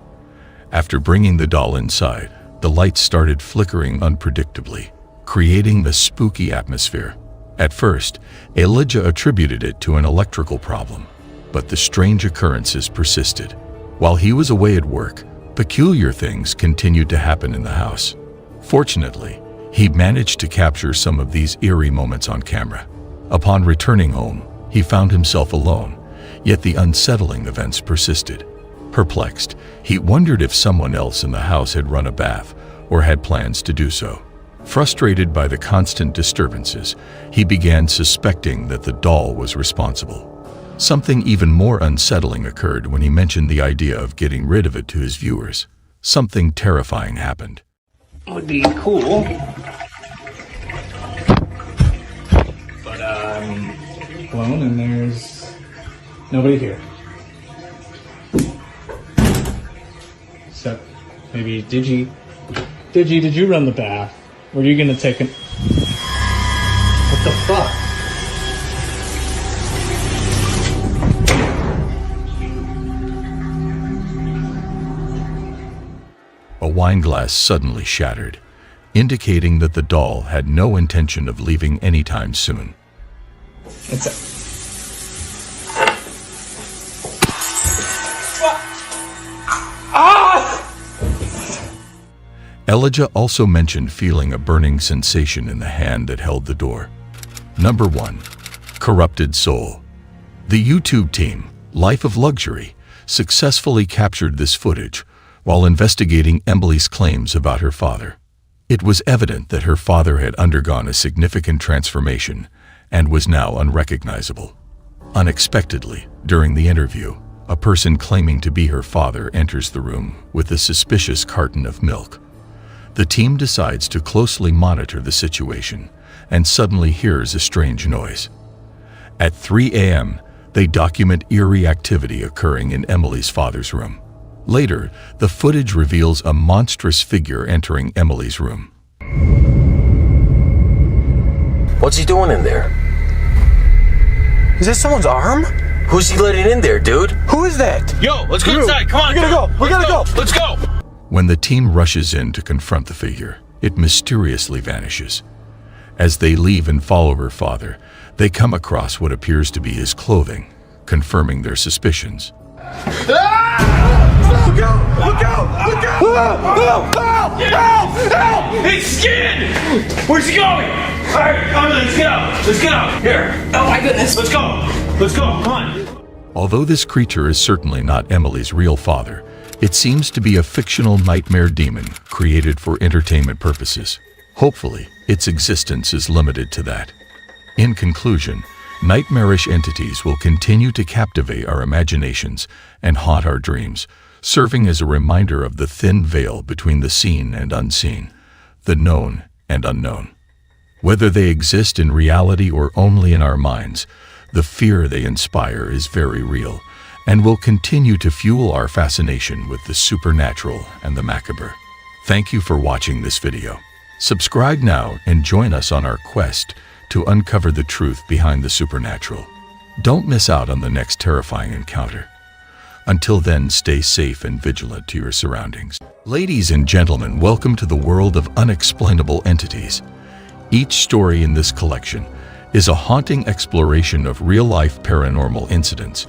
C: After bringing the doll inside, the lights started flickering unpredictably, creating a spooky atmosphere. At first, Elijah attributed it to an electrical problem, but the strange occurrences persisted. While he was away at work, peculiar things continued to happen in the house. Fortunately, he managed to capture some of these eerie moments on camera. Upon returning home, he found himself alone, yet the unsettling events persisted. Perplexed, he wondered if someone else in the house had run a bath or had plans to do so. Frustrated by the constant disturbances, he began suspecting that the doll was responsible. Something even more unsettling occurred when he mentioned the idea of getting rid of it to his viewers. Something terrifying happened.
F: Would be cool. But
R: Alone and there's nobody here. So maybe did you run the bath? Were you gonna take an... What the fuck?
C: A wine glass suddenly shattered, indicating that the doll had no intention of leaving anytime soon.
R: It's a...
C: Elijah also mentioned feeling a burning sensation in the hand that held the door. Number 1. Corrupted Soul. The YouTube team, Life of Luxury, successfully captured this footage while investigating Emily's claims about her father. It was evident that her father had undergone a significant transformation and was now unrecognizable. Unexpectedly, during the interview, a person claiming to be her father enters the room with a suspicious carton of milk. The team decides to closely monitor the situation and suddenly hears a strange noise. At 3 a.m., they document eerie activity occurring in Emily's father's room. Later, the footage reveals a monstrous figure entering Emily's room.
S: What's he doing in there? Is that someone's arm? Who's he letting in there, dude? Who is that?
F: Yo, let's go inside. Come on.
S: We gotta go. We gotta go.
F: Let's go.
C: When the team rushes in to confront the figure, it mysteriously vanishes. As they leave and follow her father, they come across what appears to be his clothing, confirming their suspicions.
S: Look out! Look out! Look out! Help! Help! Help!
F: It's skin! Where's he going? All right, let's get out. Let's get out. Here. Oh my goodness. Let's go. Let's go. Come on.
C: Although this creature is certainly not Emily's real father, it seems to be a fictional nightmare demon created for entertainment purposes. Hopefully, its existence is limited to that. In conclusion, nightmarish entities will continue to captivate our imaginations and haunt our dreams, serving as a reminder of the thin veil between the seen and unseen, the known and unknown. Whether they exist in reality or only in our minds, the fear they inspire is very real and will continue to fuel our fascination with the supernatural and the macabre. Thank you for watching this video. Subscribe now and join us on our quest to uncover the truth behind the supernatural. Don't miss out on the next terrifying encounter. Until then, stay safe and vigilant to your surroundings. Ladies and gentlemen, welcome to the world of unexplainable entities. Each story in this collection is a haunting exploration of real-life paranormal incidents,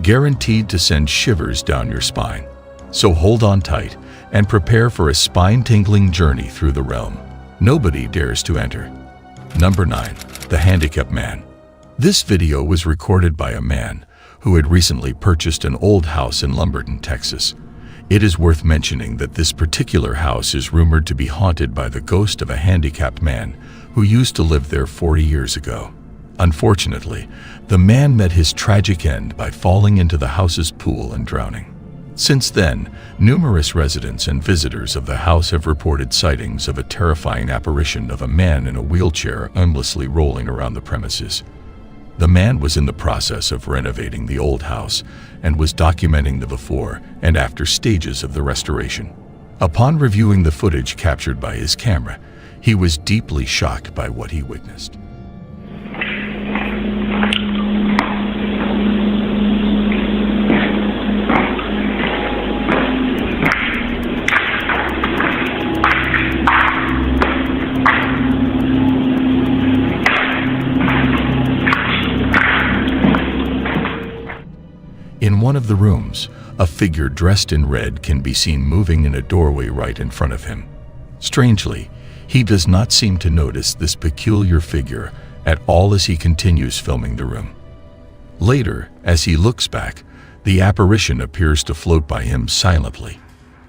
C: guaranteed to send shivers down your spine. So hold on tight and prepare for a spine-tingling journey through the realm nobody dares to enter. Number 9. The Handicapped Man. This video was recorded by a man who had recently purchased an old house in Lumberton, Texas. It is worth mentioning that this particular house is rumored to be haunted by the ghost of a handicapped man who used to live there 40 years ago. Unfortunately, the man met his tragic end by falling into the house's pool and drowning. Since then, numerous residents and visitors of the house have reported sightings of a terrifying apparition of a man in a wheelchair aimlessly rolling around the premises. The man was in the process of renovating the old house and was documenting the before and after stages of the restoration. Upon reviewing the footage captured by his camera, he was deeply shocked by what he witnessed. In one of the rooms, a figure dressed in red can be seen moving in a doorway right in front of him. Strangely, he does not seem to notice this peculiar figure at all as he continues filming the room. Later, as he looks back, the apparition appears to float by him silently.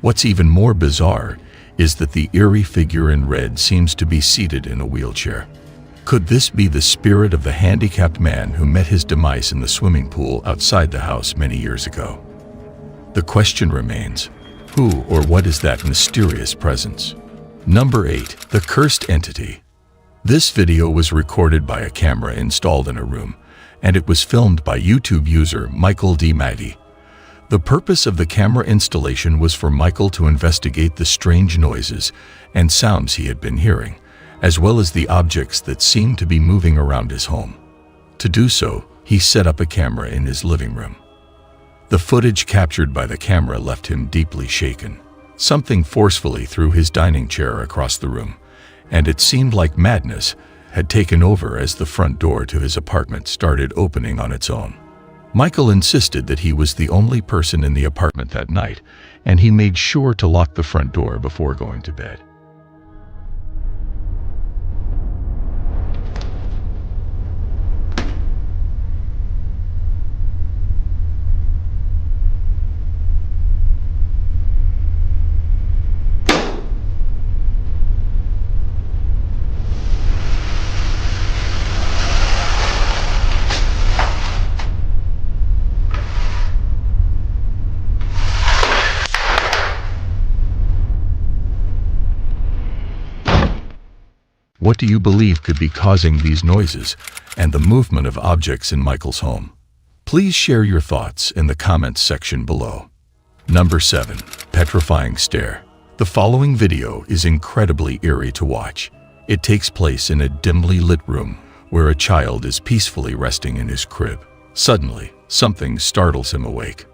C: What's even more bizarre is that the eerie figure in red seems to be seated in a wheelchair. Could this be the spirit of the handicapped man who met his demise in the swimming pool outside the house many years ago? The question remains, who or what is that mysterious presence? Number 8. The Cursed Entity. This video was recorded by a camera installed in a room, and it was filmed by YouTube user Michael D. Maddy. The purpose of the camera installation was for Michael to investigate the strange noises and sounds he had been hearing, as well as the objects that seemed to be moving around his home. To do so, he set up a camera in his living room. The footage captured by the camera left him deeply shaken. Something forcefully threw his dining chair across the room, and it seemed like madness had taken over as the front door to his apartment started opening on its own. Michael insisted that he was the only person in the apartment that night, and he made sure to lock the front door before going to bed. What do you believe could be causing these noises and the movement of objects in Michael's home? Please share your thoughts in the comments section below. Number 7. Petrifying stare. The following video is incredibly eerie to watch. It takes place in a dimly lit room where a child is peacefully resting in his crib. Suddenly, something startles him awake.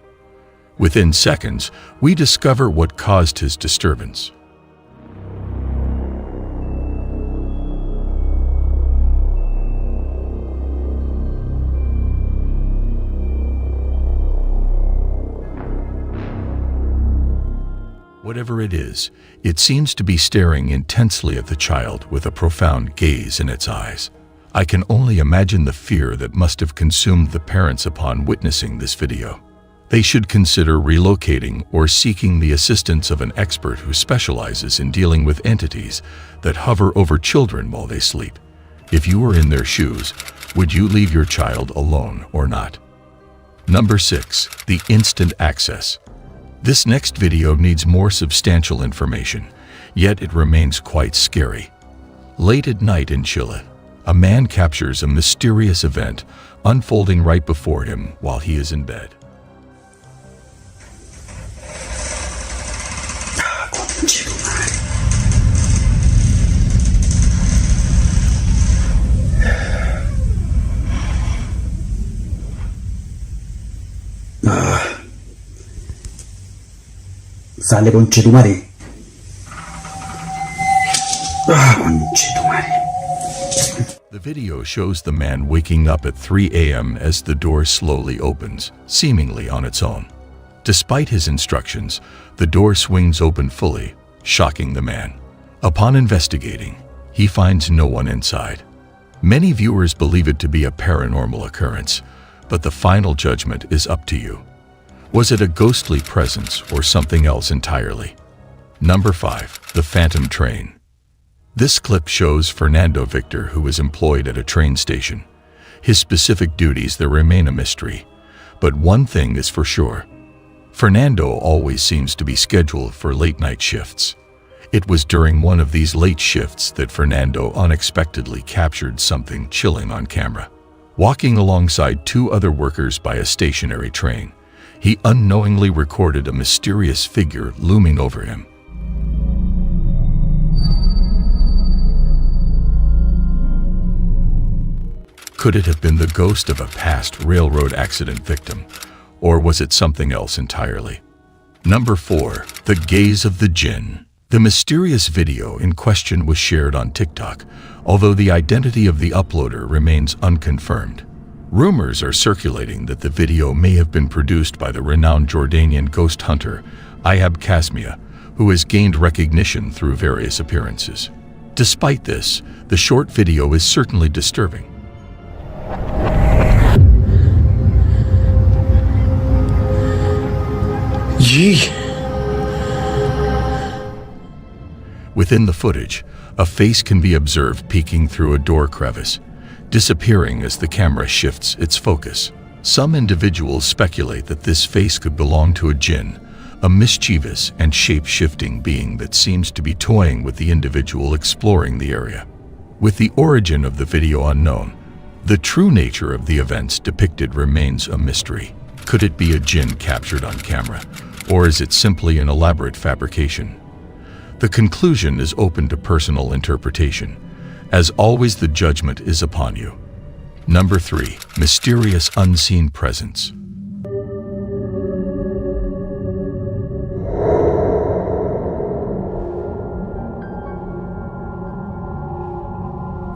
C: Within seconds, we discover what caused his disturbance. Whatever it is, it seems to be staring intensely at the child with a profound gaze in its eyes. I can only imagine the fear that must have consumed the parents upon witnessing this video. They should consider relocating or seeking the assistance of an expert who specializes in dealing with entities that hover over children while they sleep. If you were in their shoes, would you leave your child alone or not? Number 6. The instant access. This next video needs more substantial information, yet it remains quite scary. Late at night in Chile, a man captures a mysterious event unfolding right before him while he is in bed.
M: Sale conchetumare. Conchetumare.
C: The video shows the man waking up at 3 a.m. as the door slowly opens, seemingly on its own. Despite his instructions, the door swings open fully, shocking the man. Upon investigating, he finds no one inside. Many viewers believe it to be a paranormal occurrence, but the final judgment is up to you. Was it a ghostly presence or something else entirely? Number 5. The Phantom Train. This clip shows Fernando Victor, who is employed at a train station. His specific duties there remain a mystery, but one thing is for sure. Fernando always seems to be scheduled for late-night shifts. It was during one of these late shifts that Fernando unexpectedly captured something chilling on camera. Walking alongside 2 other workers by a stationary train, he unknowingly recorded a mysterious figure looming over him. Could it have been the ghost of a past railroad accident victim, or was it something else entirely? Number 4. The Gaze of the Jinn. The mysterious video in question was shared on TikTok, although the identity of the uploader remains unconfirmed. Rumors are circulating that the video may have been produced by the renowned Jordanian ghost hunter Ihab Kasmia, who has gained recognition through various appearances. Despite this, the short video is certainly disturbing.
M: Yee.
C: Within the footage, a face can be observed peeking through a door crevice, disappearing as the camera shifts its focus. Some individuals speculate that this face could belong to a jinn, a mischievous and shape-shifting being that seems to be toying with the individual exploring the area. With the origin of the video unknown, the true nature of the events depicted remains a mystery. Could it be a jinn captured on camera, or is it simply an elaborate fabrication? The conclusion is open to personal interpretation. As always, the judgment is upon you. Number 3. Mysterious unseen presence.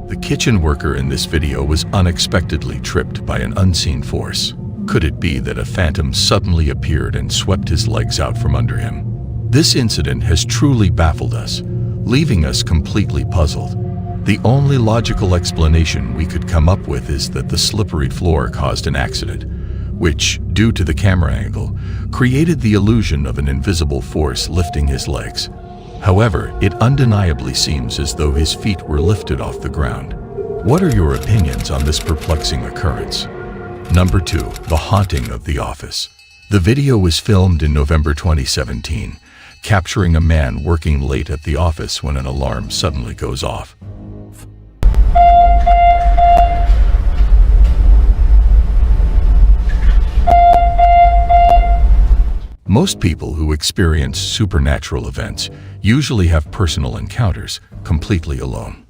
C: The kitchen worker in this video was unexpectedly tripped by an unseen force. Could it be that a phantom suddenly appeared and swept his legs out from under him? This incident has truly baffled us, leaving us completely puzzled. The only logical explanation we could come up with is that the slippery floor caused an accident, which, due to the camera angle, created the illusion of an invisible force lifting his legs. However, it undeniably seems as though his feet were lifted off the ground. What are your opinions on this perplexing occurrence? Number 2. The Haunting of the Office. The video was filmed in November 2017, capturing a man working late at the office when an alarm suddenly goes off. Most people who experience supernatural events usually have personal encounters completely alone.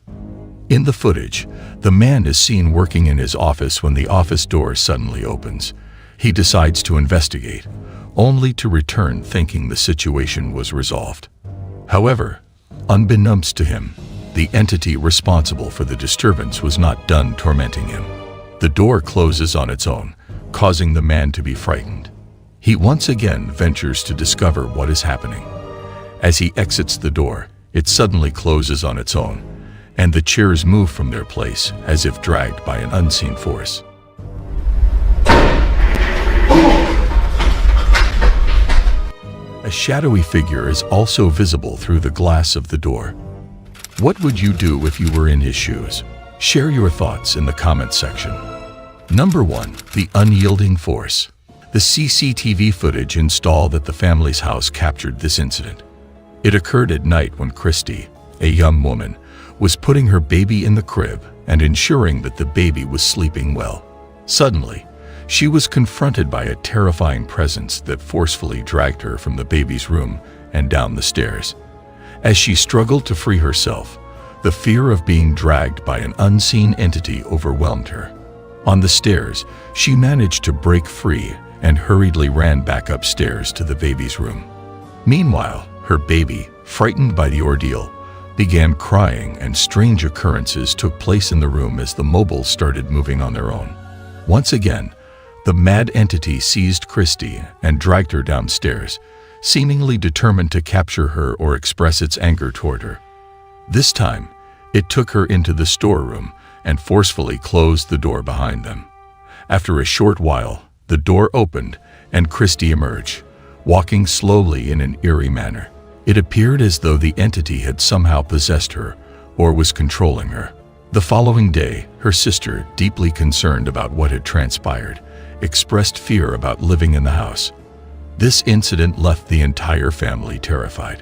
C: In the footage, the man is seen working in his office when the office door suddenly opens. He decides to investigate, only to return thinking the situation was resolved. However, unbeknownst to him, the entity responsible for the disturbance was not done tormenting him. The door closes on its own, causing the man to be frightened. He once again ventures to discover what is happening. As he exits the door, it suddenly closes on its own, and the chairs move from their place as if dragged by an unseen force. A shadowy figure is also visible through the glass of the door. What would you do if you were in his shoes? Share your thoughts in the comment section. Number 1. The unyielding force. The CCTV footage installed at the family's house captured this incident. It occurred at night when Christy, a young woman, was putting her baby in the crib and ensuring that the baby was sleeping well. Suddenly, she was confronted by a terrifying presence that forcefully dragged her from the baby's room and down the stairs. As she struggled to free herself, the fear of being dragged by an unseen entity overwhelmed her. On the stairs, she managed to break free and hurriedly ran back upstairs to the baby's room. Meanwhile, her baby, frightened by the ordeal, began crying, and strange occurrences took place in the room as the mobiles started moving on their own. Once again, the mad entity seized Christy and dragged her downstairs, seemingly determined to capture her or express its anger toward her. This time, it took her into the storeroom and forcefully closed the door behind them. After a short while, the door opened and Christy emerged, walking slowly in an eerie manner. It appeared as though the entity had somehow possessed her or was controlling her. The following day, her sister, deeply concerned about what had transpired, expressed fear about living in the house. This incident left the entire family terrified.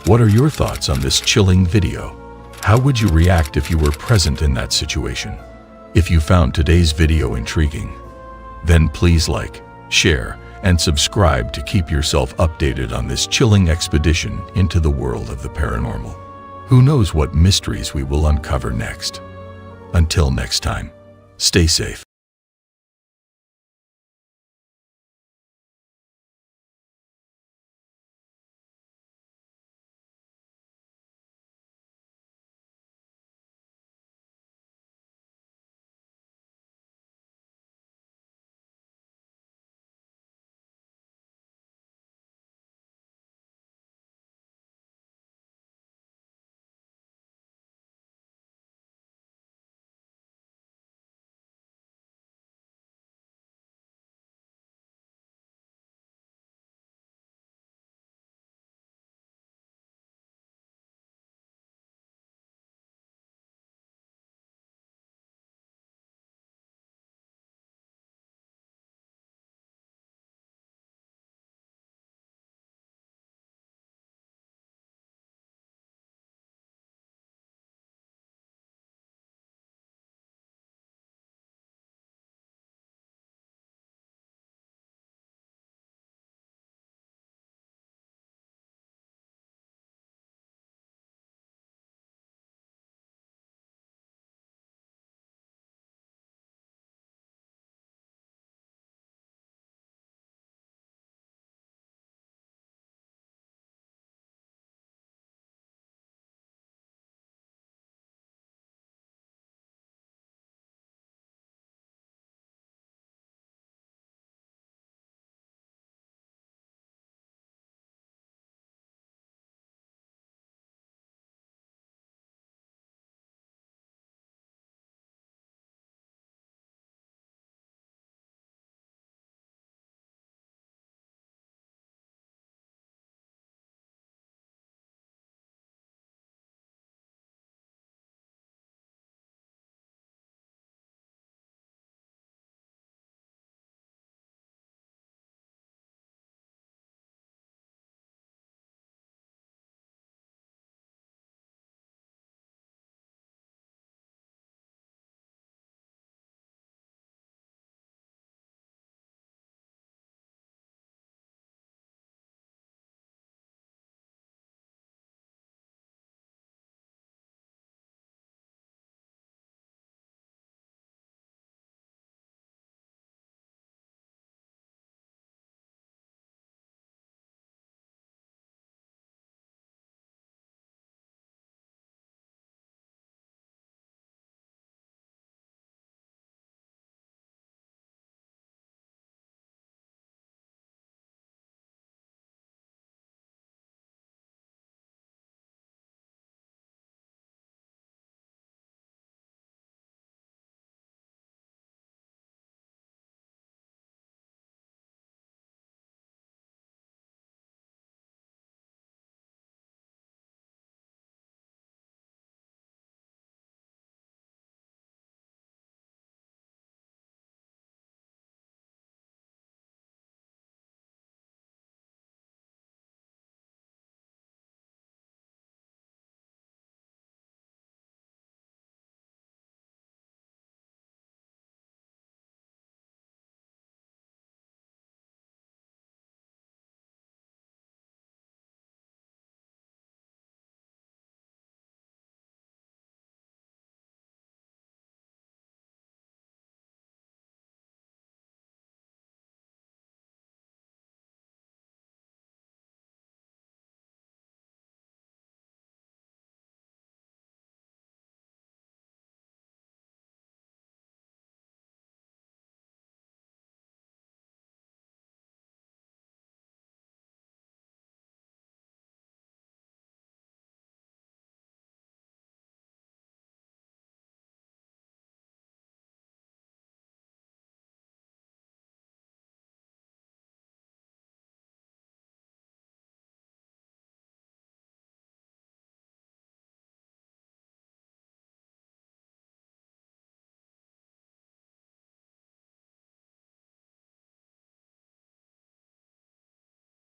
C: What are your thoughts on this chilling video? How would you react if you were present in that situation? If you found today's video intriguing, then please like, share, and subscribe to keep yourself updated on this chilling expedition into the world of the paranormal. Who knows what mysteries we will uncover next? Until next time, stay safe.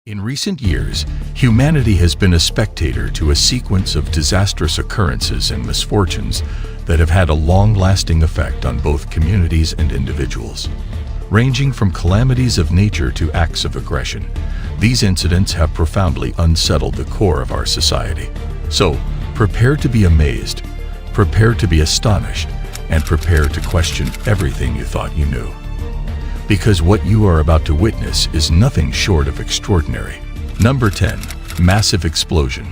C: In recent years, humanity has been a spectator to a sequence of disastrous occurrences and misfortunes that have had a long-lasting effect on both communities and individuals. Ranging from calamities of nature to acts of aggression, these incidents have profoundly unsettled the core of our society. So, prepare to be amazed, prepare to be astonished, and prepare to question everything you thought you knew. Because what you are about to witness is nothing short of extraordinary. Number 10. Massive explosion.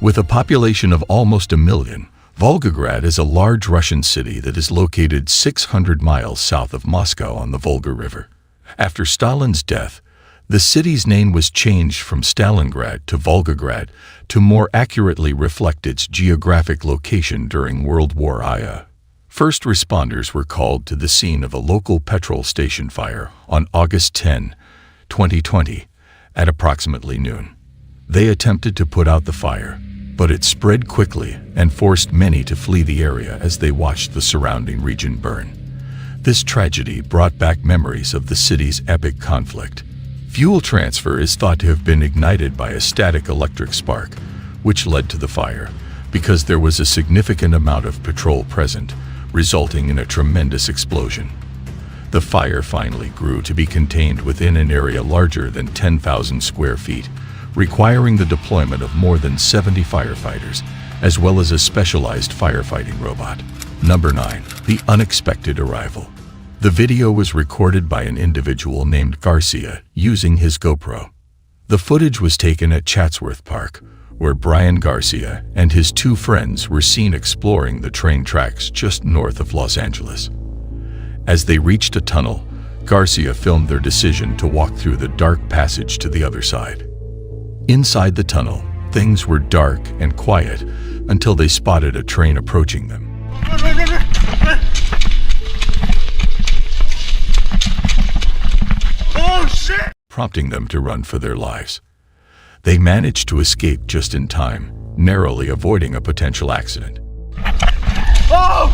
C: With a population of almost 1 million, Volgograd is a large Russian city that is located 600 miles south of Moscow on the Volga River. After Stalin's death, the city's name was changed from Stalingrad to Volgograd to more accurately reflect its geographic location during World War I. First responders were called to the scene of a local petrol station fire on August 10, 2020, at approximately noon. They attempted to put out the fire, but it spread quickly and forced many to flee the area as they watched the surrounding region burn. This tragedy brought back memories of the city's epic conflict. Fuel transfer is thought to have been ignited by a static electric spark, which led to the fire, because there was a significant amount of petrol present, resulting in a tremendous explosion. The fire finally grew to be contained within an area larger than 10,000 square feet, requiring the deployment of more than 70 firefighters, as well as a specialized firefighting robot. Number 9. The unexpected arrival. The video was recorded by an individual named Garcia using his GoPro. The footage was taken at Chatsworth Park, where Brian Garcia and his 2 friends were seen exploring the train tracks just north of Los Angeles. As they reached a tunnel, Garcia filmed their decision to walk through the dark passage to the other side. Inside the tunnel, things were dark and quiet until they spotted a train approaching them.
K: Oh shit!
C: Prompting them to run for their lives. They managed to escape just in time, narrowly avoiding a potential accident.
K: Oh!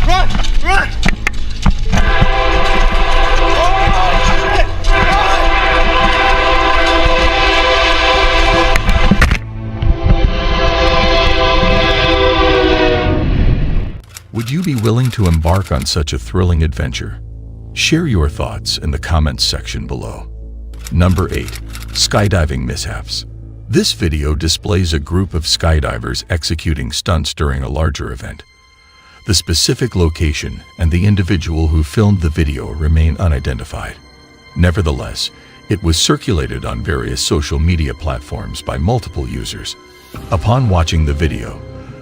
K: Run! Run!
C: Would you be willing to embark on such a thrilling adventure? Share your thoughts in the comments section below. Number 8. Skydiving mishaps. This video displays a group of skydivers executing stunts during a larger event. The specific location and the individual who filmed the video remain unidentified. Nevertheless, it was circulated on various social media platforms by multiple users. Upon watching the video,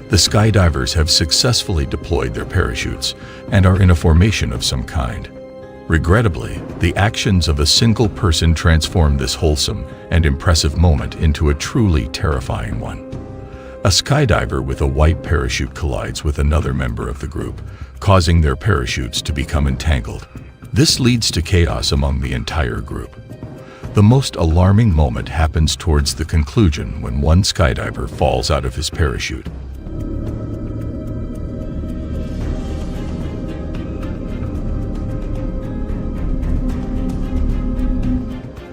C: the skydivers have successfully deployed their parachutes and are in a formation of some kind. Regrettably, the actions of a single person transformed this wholesome and impressive moment into a truly terrifying one. A skydiver with a white parachute collides with another member of the group, causing their parachutes to become entangled. This leads to chaos among the entire group. The most alarming moment happens towards the conclusion when one skydiver falls out of his parachute.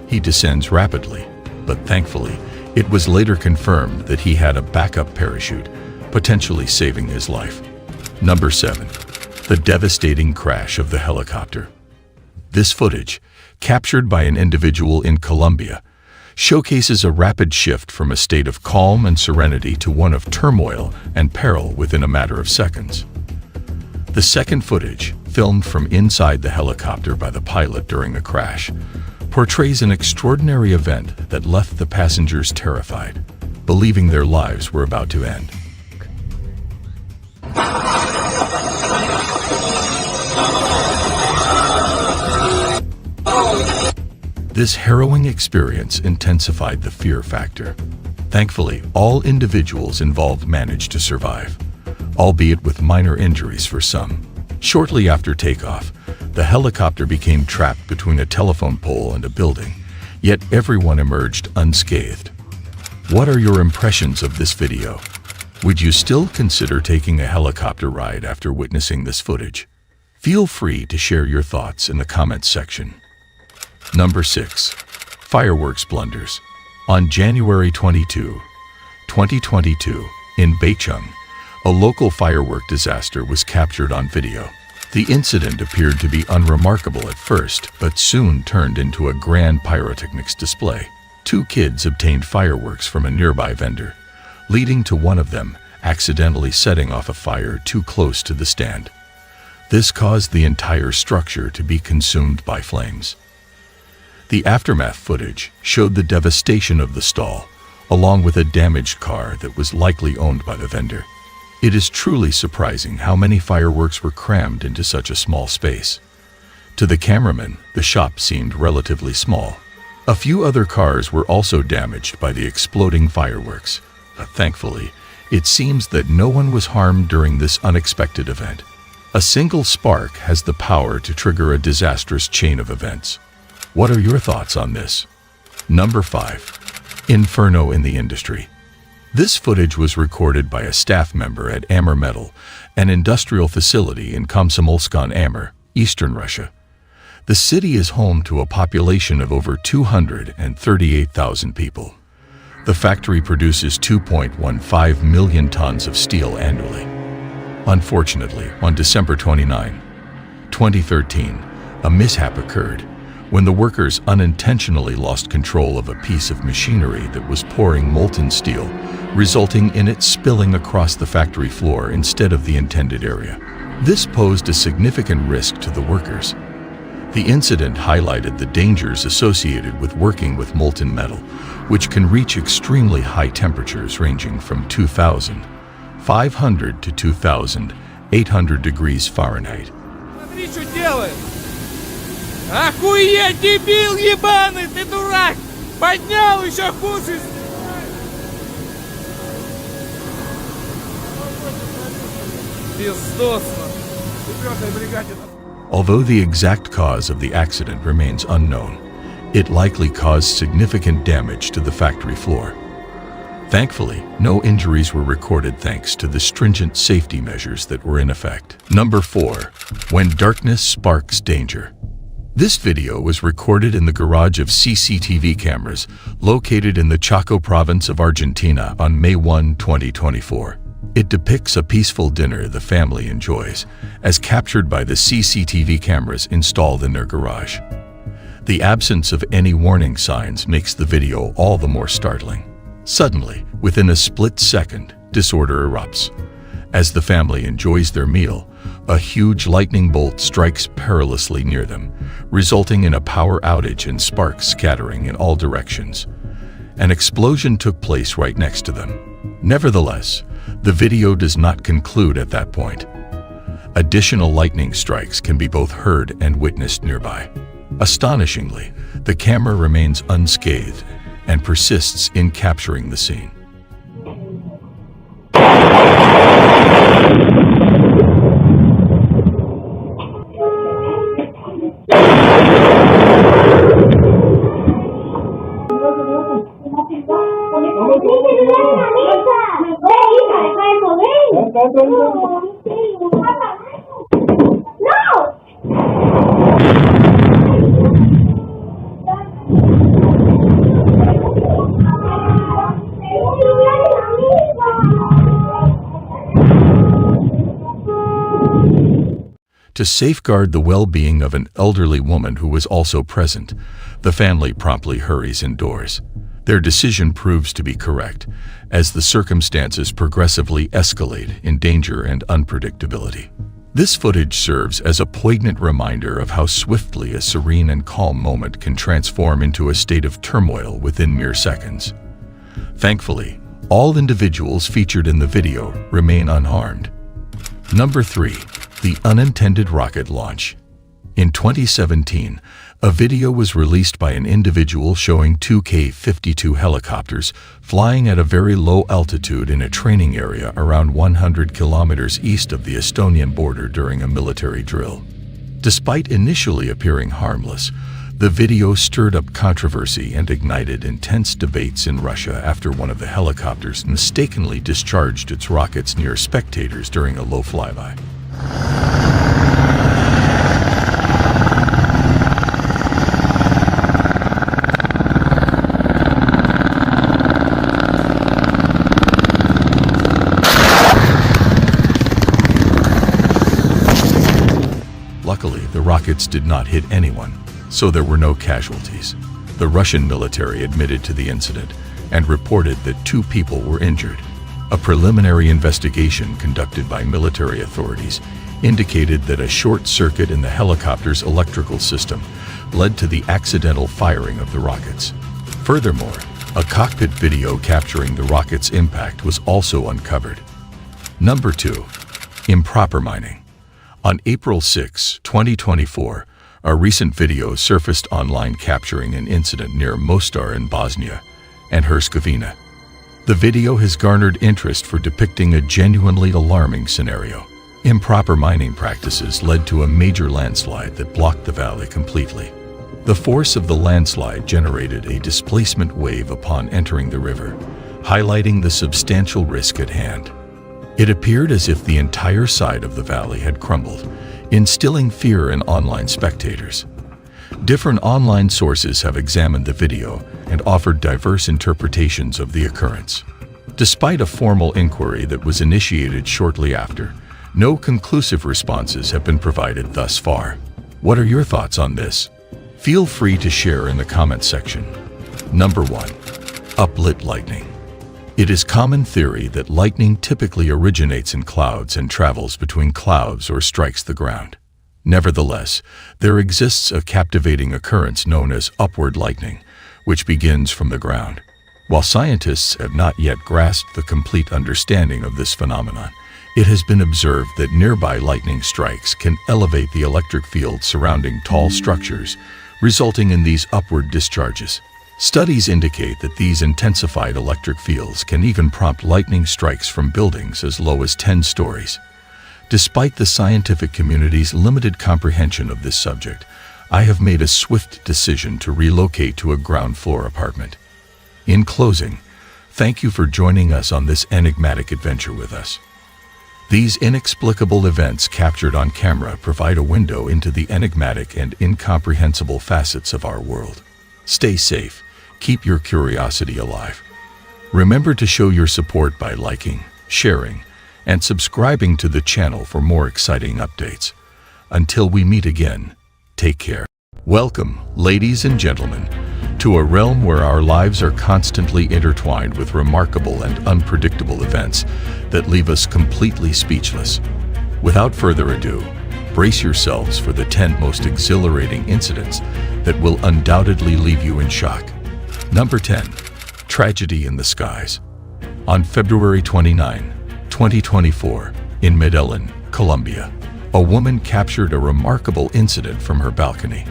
C: He descends rapidly, but thankfully, it was later confirmed that he had a backup parachute, potentially saving his life. Number 7. The devastating crash of the helicopter. This footage, captured by an individual in Colombia, showcases a rapid shift from a state of calm and serenity to one of turmoil and peril within a matter of seconds. The second footage, filmed from inside the helicopter by the pilot during the crash, portrays an extraordinary event that left the passengers terrified, believing their lives were about to end. This harrowing experience intensified the fear factor. Thankfully, all individuals involved managed to survive, albeit with minor injuries for some. Shortly after takeoff, the helicopter became trapped between a telephone pole and a building, yet everyone emerged unscathed. What are your impressions of this video? Would you still consider taking a helicopter ride after witnessing this footage? Feel free to share your thoughts in the comments section. Number 6. Fireworks blunders. On January 22, 2022, in Beicheng, a local firework disaster was captured on video. The incident appeared to be unremarkable at first, but soon turned into a grand pyrotechnics display. 2 kids obtained fireworks from a nearby vendor, leading to one of them accidentally setting off a fire too close to the stand. This caused the entire structure to be consumed by flames. The aftermath footage showed the devastation of the stall, along with a damaged car that was likely owned by the vendor. It is truly surprising how many fireworks were crammed into such a small space. To the cameraman, the shop seemed relatively small. A few other cars were also damaged by the exploding fireworks, but thankfully, it seems that no one was harmed during this unexpected event. A single spark has the power to trigger a disastrous chain of events. What are your thoughts on this? Number 5. Inferno in the industry. This footage was recorded by a staff member at Amur Metal, an industrial facility in Komsomolsk-on-Amur, eastern Russia. The city is home to a population of over 238,000 people. The factory produces 2.15 million tons of steel annually. Unfortunately, on December 29, 2013, a mishap occurred when the workers unintentionally lost control of a piece of machinery that was pouring molten steel, resulting in it spilling across the factory floor instead of the intended area. This posed a significant risk to the workers. The incident highlighted the dangers associated with working with molten metal, which can reach extremely high temperatures ranging from 2,500 to 2,800 degrees Fahrenheit.
O: Охуеть, дебил ебаный, ты дурак! Поднял еще хуже! Пиздосно!
C: Although the exact cause of the accident remains unknown, it likely caused significant damage to the factory floor. Thankfully, no injuries were recorded thanks to the stringent safety measures that were in effect. Number 4. When darkness sparks danger. This video was recorded in the garage of CCTV cameras located in the Chaco province of Argentina on May 1, 2024. It depicts a peaceful dinner the family enjoys, as captured by the CCTV cameras installed in their garage. The absence of any warning signs makes the video all the more startling. Suddenly, within a split second, disorder erupts. As the family enjoys their meal, a huge lightning bolt strikes perilously near them, resulting in a power outage and sparks scattering in all directions. An explosion took place right next to them. Nevertheless, the video does not conclude at that point. Additional lightning strikes can be both heard and witnessed nearby. Astonishingly, the camera remains unscathed and persists in capturing the scene. To safeguard the well-being of an elderly woman who was also present, the family promptly hurries indoors. Their decision proves to be correct, as the circumstances progressively escalate in danger and unpredictability. This footage serves as a poignant reminder of how swiftly a serene and calm moment can transform into a state of turmoil within mere seconds. Thankfully, all individuals featured in the video remain unharmed. Number 3. The unintended rocket launch. In 2017, a video was released by an individual showing two K-52 helicopters flying at a very low altitude in a training area around 100 kilometers east of the Estonian border during a military drill. Despite initially appearing harmless, the video stirred up controversy and ignited intense debates in Russia after one of the helicopters mistakenly discharged its rockets near spectators during a low flyby. rockets did not hit anyone, so there were no casualties. The Russian military admitted to the incident and reported that 2 people were injured. A preliminary investigation conducted by military authorities indicated that a short circuit in the helicopter's electrical system led to the accidental firing of the rockets. Furthermore, a cockpit video capturing the rocket's impact was also uncovered. Number 2. Improper mining. On April 6, 2024, a recent video surfaced online capturing an incident near Mostar in Bosnia and Herzegovina. The video has garnered interest for depicting a genuinely alarming scenario. Improper mining practices led to a major landslide that blocked the valley completely. The force of the landslide generated a displacement wave upon entering the river, highlighting the substantial risk at hand. It appeared as if the entire side of the valley had crumbled, instilling fear in online spectators. Different online sources have examined the video and offered diverse interpretations of the occurrence. Despite a formal inquiry that was initiated shortly after, no conclusive responses have been provided thus far. What are your thoughts on this? Feel free to share in the comments section. Number 1. Uplit lightning. It is common theory that lightning typically originates in clouds and travels between clouds or strikes the ground. Nevertheless, there exists a captivating occurrence known as upward lightning, which begins from the ground. While scientists have not yet grasped the complete understanding of this phenomenon, it has been observed that nearby lightning strikes can elevate the electric field surrounding tall structures, resulting in these upward discharges. Studies indicate that these intensified electric fields can even prompt lightning strikes from buildings as low as 10 stories. Despite the scientific community's limited comprehension of this subject, I have made a swift decision to relocate to a ground floor apartment. In closing, thank you for joining us on this enigmatic adventure with us. These inexplicable events captured on camera provide a window into the enigmatic and incomprehensible facets of our world. Stay safe, keep your curiosity alive. Remember to show your support by liking, sharing, and subscribing to the channel for more exciting updates. Until we meet again, take care. Welcome, ladies and gentlemen, to a realm where our lives are constantly intertwined with remarkable and unpredictable events that leave us completely speechless. Without further ado, brace yourselves for the 10 most exhilarating incidents that will undoubtedly leave you in shock. Number 10. Tragedy in the skies. On February 29, 2024, in Medellin, Colombia, a woman captured a remarkable incident from her balcony.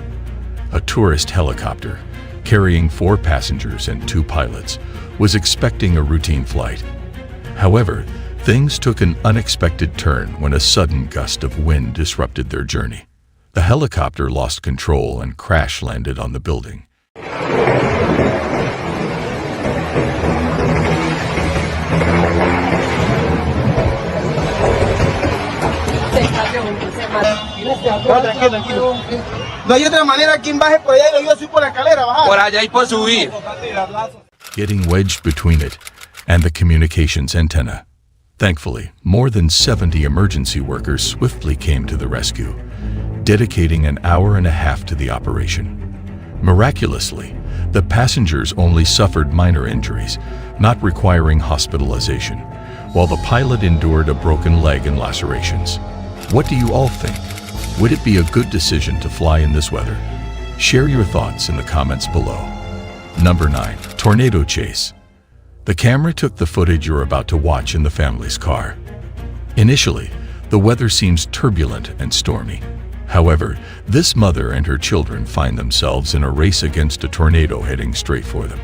C: A tourist helicopter, carrying 4 passengers and 2 pilots, was expecting a routine flight. However, things took an unexpected turn when a sudden gust of wind disrupted their journey. The helicopter lost control and crash-landed on the building.
O: No hay otra manera quien baje por allá y yo soy por la escalera bajar. Por allá y por subir.
C: Getting wedged between it and the communications antenna. Thankfully, more than 70 emergency workers swiftly came to the rescue, dedicating an hour and a half to the operation. Miraculously, the passengers only suffered minor injuries, not requiring hospitalization, while the pilot endured a broken leg and lacerations. What do you all think? Would it be a good decision to fly in this weather? Share your thoughts in the comments below. Number 9. Tornado chase. The camera took the footage you're about to watch in the family's car. Initially, the weather seems turbulent and stormy. However, this mother and her children find themselves in a race against a tornado heading straight for them.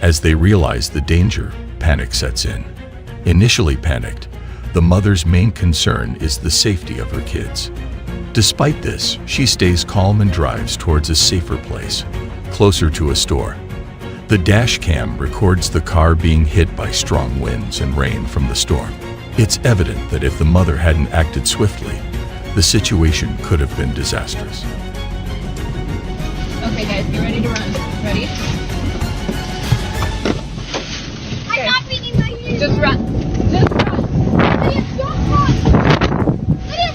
C: As they realize the danger, panic sets in. Initially panicked, the mother's main concern is the safety of her kids. Despite this, she stays calm and drives towards a safer place, closer to a store. The dash cam records the car being hit by strong winds and rain from the storm. It's evident that if the mother hadn't acted swiftly, the situation could have been disastrous.
P: Okay guys, get ready to run. Ready? I'm not beating my ears. Just run. Just run. Lydia, don't run. Lydia,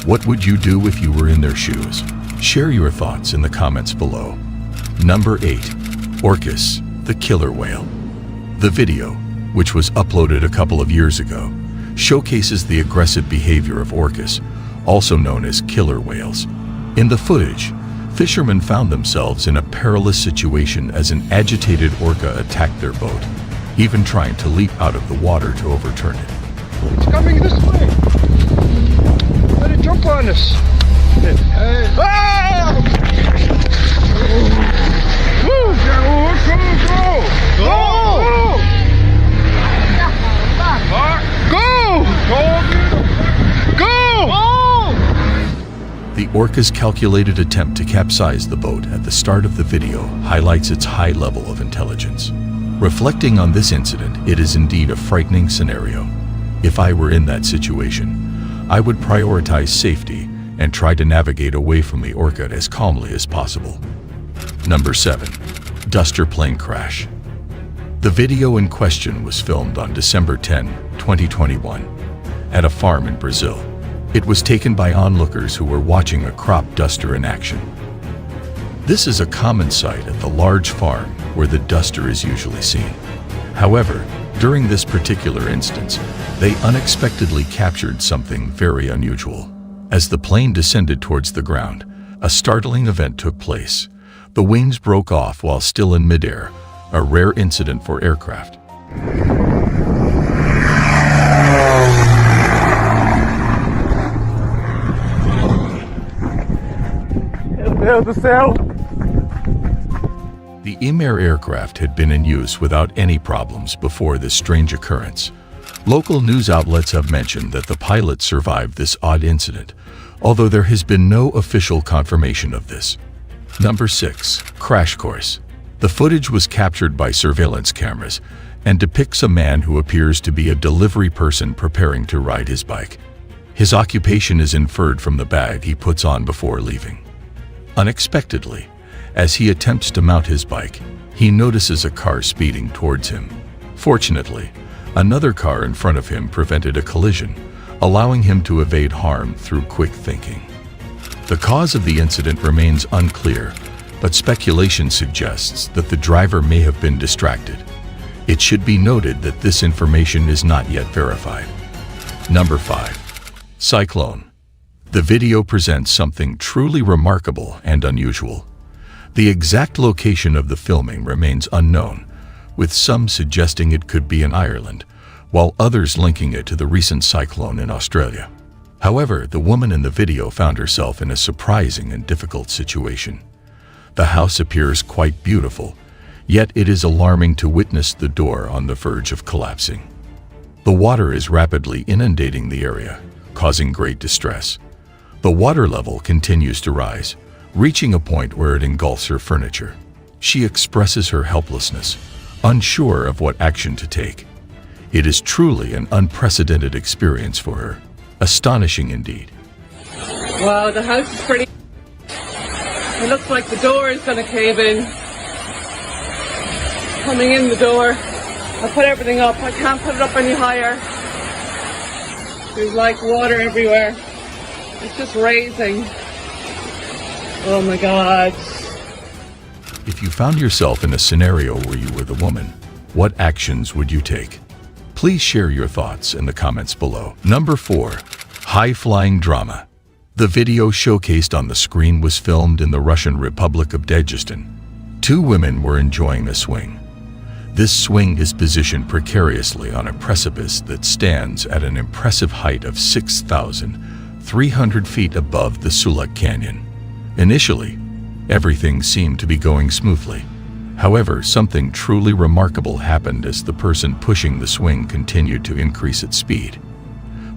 C: What would you do if you were in their shoes? Share your thoughts in the comments below. Number 8. Orcas, the killer whale. The video, which was uploaded a couple of years ago, showcases the aggressive behavior of orcas, also known as killer whales. In the footage, fishermen found themselves in a perilous situation as an agitated orca attacked their boat, even trying to leap out of the water to overturn it.
O: It's coming this way. Let it jump on us. Ah! Woo! Go!
C: The orca's calculated attempt to capsize the boat at the start of the video highlights its high level of intelligence. Reflecting on this incident, it is indeed a frightening scenario. If I were in that situation, I would prioritize safety and try to navigate away from the orca as calmly as possible. Number 7. Duster plane crash. The video in question was filmed on December 10, 2021, at a farm in Brazil. It was taken by onlookers who were watching a crop duster in action. This is a common sight at the large farm where the duster is usually seen. However, during this particular instance, they unexpectedly captured something very unusual. As the plane descended towards the ground, a startling event took place. The wings broke off while still in midair, a rare incident for aircraft. The Emir aircraft had been in use without any problems before this strange occurrence. Local news outlets have mentioned that the pilot survived this odd incident, although there has been no official confirmation of this. Number 6. Crash course. The footage was captured by surveillance cameras and depicts a man who appears to be a delivery person preparing to ride his bike. His occupation is inferred from the bag he puts on before leaving. Unexpectedly, as he attempts to mount his bike, he notices a car speeding towards him. Fortunately, another car in front of him prevented a collision, allowing him to evade harm through quick thinking. The cause of the incident remains unclear, but speculation suggests that the driver may have been distracted. It should be noted that this information is not yet verified. Number 5. Cyclone. The video presents something truly remarkable and unusual. The exact location of the filming remains unknown, with some suggesting it could be in Ireland, while others linking it to the recent cyclone in Australia. However, the woman in the video found herself in a surprising and difficult situation. The house appears quite beautiful, yet it is alarming to witness the door on the verge of collapsing. The water is rapidly inundating the area, causing great distress. The water level continues to rise, reaching a point where it engulfs her furniture. She expresses her helplessness, unsure of what action to take. It is truly an unprecedented experience for her. Astonishing indeed.
D: Wow, the house is pretty... It looks like the door is going to cave in. Coming in the door. I put everything up. I can't put it up any higher. There's like water everywhere. It's just raising. Oh my God.
C: If you found yourself in a scenario where you were the woman, what actions would you take? Please share your thoughts in the comments below. Number 4. High-flying drama. The video showcased on the screen was filmed in the Russian Republic of Dagestan. 2 women were enjoying a swing. This swing is positioned precariously on a precipice that stands at an impressive height of 6,300 feet above the Sulak Canyon. Initially, everything seemed to be going smoothly. However, something truly remarkable happened as the person pushing the swing continued to increase its speed.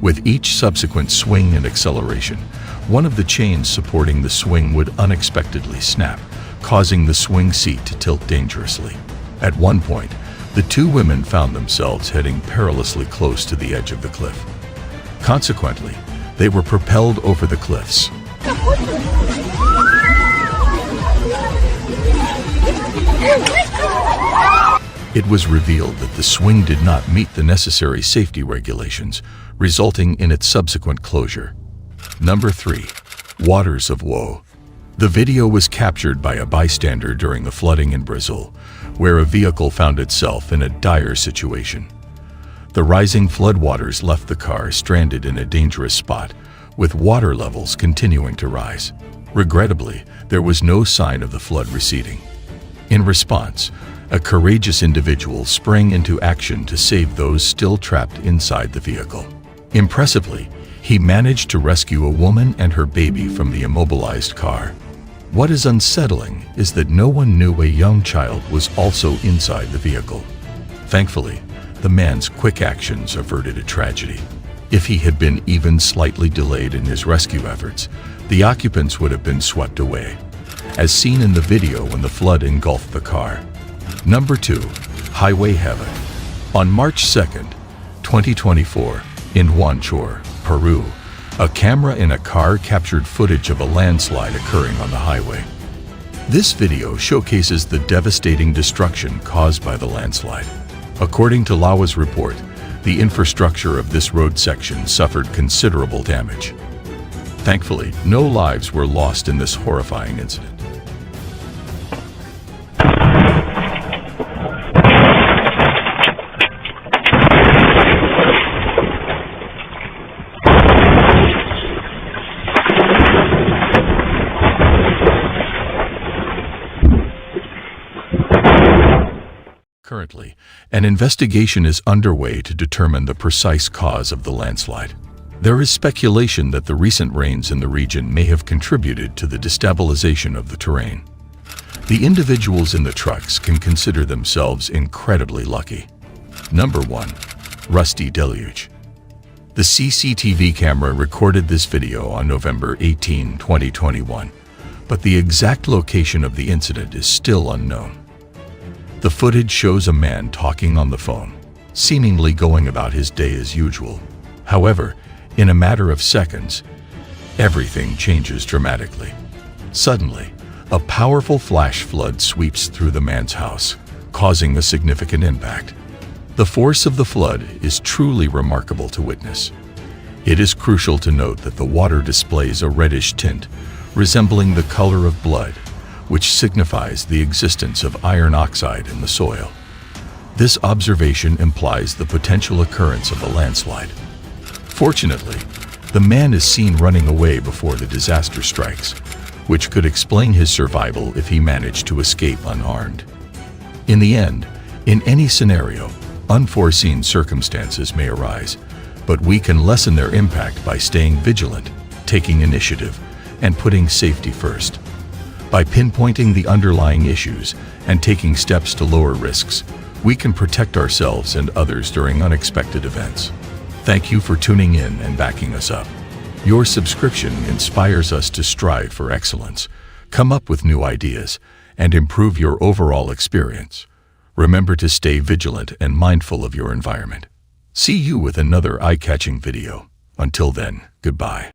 C: With each subsequent swing and acceleration, one of the chains supporting the swing would unexpectedly snap, causing the swing seat to tilt dangerously. At one point, the 2 women found themselves heading perilously close to the edge of the cliff. Consequently, they were propelled over the cliffs. It was revealed that the swing did not meet the necessary safety regulations, resulting in its subsequent closure. Number 3. Waters of Woe. The video was captured by a bystander during the flooding in Brazil, where a vehicle found itself in a dire situation. The rising floodwaters left the car stranded in a dangerous spot, with water levels continuing to rise. Regrettably, there was no sign of the flood receding. In response, a courageous individual sprang into action to save those still trapped inside the vehicle. Impressively, he managed to rescue a woman and her baby from the immobilized car. What is unsettling is that no one knew a young child was also inside the vehicle. Thankfully, the man's quick actions averted a tragedy. If he had been even slightly delayed in his rescue efforts, the occupants would have been swept away, as seen in the video when the flood engulfed the car. Number 2. Highway Havoc. On March 2nd, 2024, in Huanchor, Peru, a camera in a car captured footage of a landslide occurring on the highway. This video showcases the devastating destruction caused by the landslide. According to Lawa's report, the infrastructure of this road section suffered considerable damage. Thankfully, no lives were lost in this horrifying incident. Currently, an investigation is underway to determine the precise cause of the landslide. There is speculation that the recent rains in the region may have contributed to the destabilization of the terrain. The individuals in the trucks can consider themselves incredibly lucky. Number 1. Rusty Deluge. The CCTV camera recorded this video on November 18, 2021, but the exact location of the incident is still unknown. The footage shows a man talking on the phone, seemingly going about his day as usual. However, in a matter of seconds, everything changes dramatically. Suddenly, a powerful flash flood sweeps through the man's house, causing a significant impact. The force of the flood is truly remarkable to witness. It is crucial to note that the water displays a reddish tint, resembling the color of blood, which signifies the existence of iron oxide in the soil. This observation implies the potential occurrence of a landslide. Fortunately, the man is seen running away before the disaster strikes, which could explain his survival if he managed to escape unharmed. In the end, in any scenario, unforeseen circumstances may arise, but we can lessen their impact by staying vigilant, taking initiative, and putting safety first. By pinpointing the underlying issues and taking steps to lower risks, we can protect ourselves and others during unexpected events. Thank you for tuning in and backing us up. Your subscription inspires us to strive for excellence, come up with new ideas, and improve your overall experience. Remember to stay vigilant and mindful of your environment. See you with another eye-catching video. Until then, goodbye.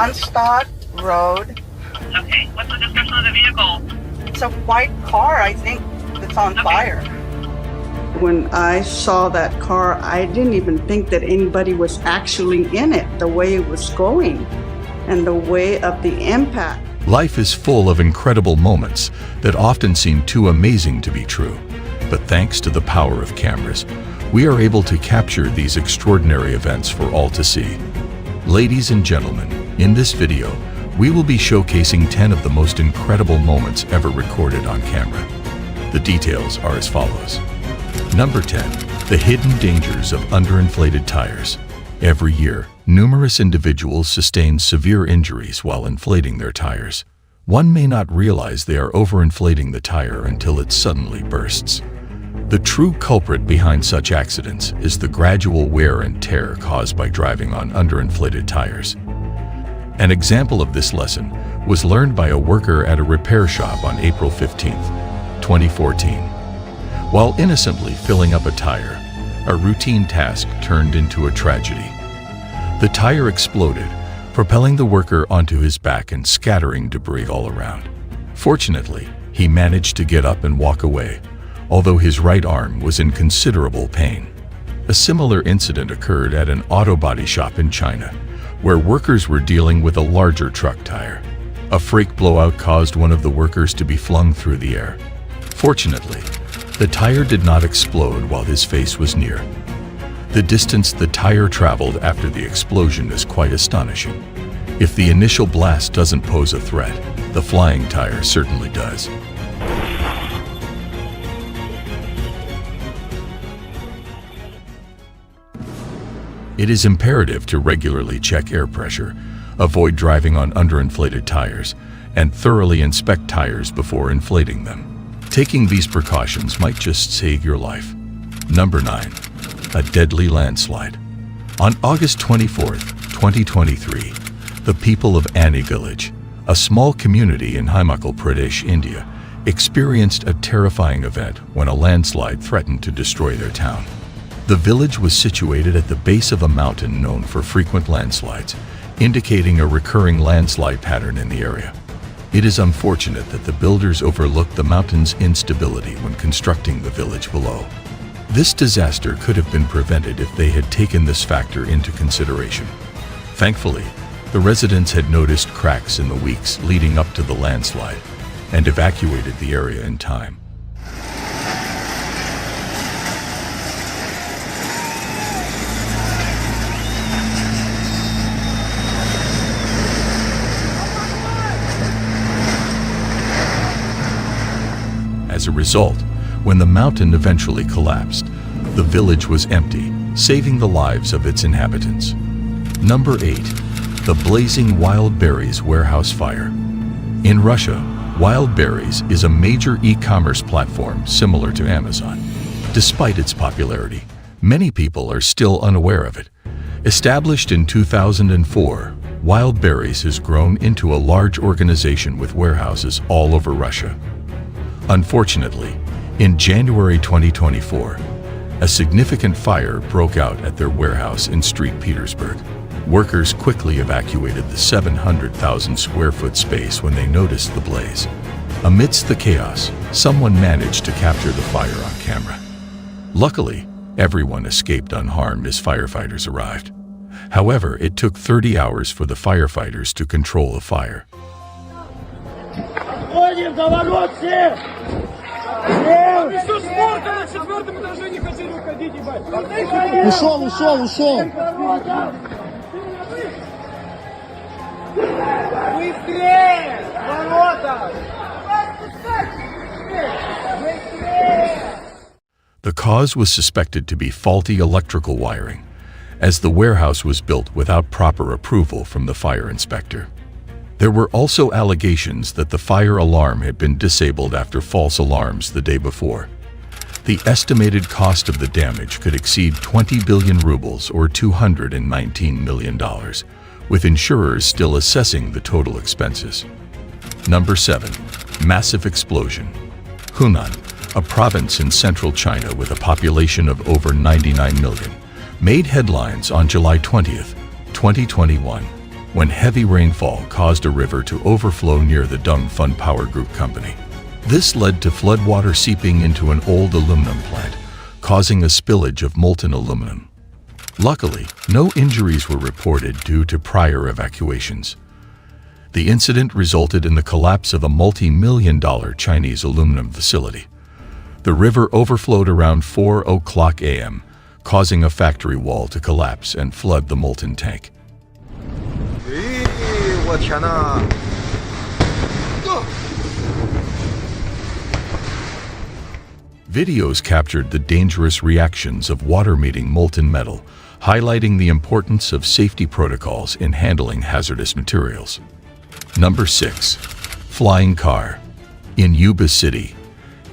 I: Unstopped road.
U: Okay, what's the description of the vehicle?
I: It's a white car, I think, that's on fire. When I saw that car, I didn't even think that anybody was actually in it, the way it was going and the way of the impact.
C: Life is full of incredible moments that often seem too amazing to be true. But thanks to the power of cameras, we are able to capture these extraordinary events for all to see. Ladies and gentlemen, in this video, we will be showcasing 10 of the most incredible moments ever recorded on camera. The details are as follows. Number 10. The hidden dangers of underinflated tires. Every year, numerous individuals sustain severe injuries while inflating their tires. One may not realize they are overinflating the tire until it suddenly bursts. The true culprit behind such accidents is the gradual wear and tear caused by driving on underinflated tires. An example of this lesson was learned by a worker at a repair shop on April 15, 2014. While innocently filling up a tire, a routine task turned into a tragedy. The tire exploded, propelling the worker onto his back and scattering debris all around. Fortunately, he managed to get up and walk away, although his right arm was in considerable pain. A similar incident occurred at an auto body shop in China, where workers were dealing with a larger truck tire. A freak blowout caused one of the workers to be flung through the air. Fortunately, the tire did not explode while his face was near. The distance the tire traveled after the explosion is quite astonishing. If the initial blast doesn't pose a threat, the flying tire certainly does. It is imperative to regularly check air pressure, avoid driving on underinflated tires, and thoroughly inspect tires before inflating them. Taking these precautions might just save your life. Number 9. A deadly landslide. On August 24, 2023, the people of Ani village, a small community in Himachal Pradesh, India, experienced a terrifying event when a landslide threatened to destroy their town. The village was situated at the base of a mountain known for frequent landslides, indicating a recurring landslide pattern in the area. It is unfortunate that the builders overlooked the mountain's instability when constructing the village below. This disaster could have been prevented if they had taken this factor into consideration. Thankfully, the residents had noticed cracks in the weeks leading up to the landslide and evacuated the area in time. As a result, when the mountain eventually collapsed, the village was empty, saving the lives of its inhabitants. Number 8. The blazing wild berries warehouse fire. In Russia, Wild Berries is a major e-commerce platform similar to Amazon. Despite its popularity, many people are still unaware of it. Established in 2004, Wild Berries has grown into a large organization with warehouses all over Russia. Unfortunately, in January 2024, a significant fire broke out at their warehouse in St. Petersburg. Workers quickly evacuated the 700,000 square foot space when they noticed the blaze. Amidst the chaos, someone managed to capture the fire on camera. Luckily, everyone escaped unharmed as firefighters arrived. However, it took 30 hours for the firefighters to control the fire. The cause was suspected to be faulty electrical wiring, as the warehouse was built without proper approval from the fire inspector. There were also allegations that the fire alarm had been disabled after false alarms the day before. The estimated cost of the damage could exceed 20 billion rubles or $219 million, with insurers still assessing the total expenses. Number 7. Massive explosion. Hunan, a province in central China with a population of over 99 million, made headlines on July 20th, 2021, when heavy rainfall caused a river to overflow near the Dongfeng Power Group company. This led to floodwater seeping into an old aluminum plant, causing a spillage of molten aluminum. Luckily, no injuries were reported due to prior evacuations. The incident resulted in the collapse of a multi-million-dollar Chinese aluminum facility. The river overflowed around 4:00 a.m., causing a factory wall to collapse and flood the molten tank. Videos captured the dangerous reactions of water meeting molten metal, highlighting the importance of safety protocols in handling hazardous materials. Number 6. Flying car. In Yuba City,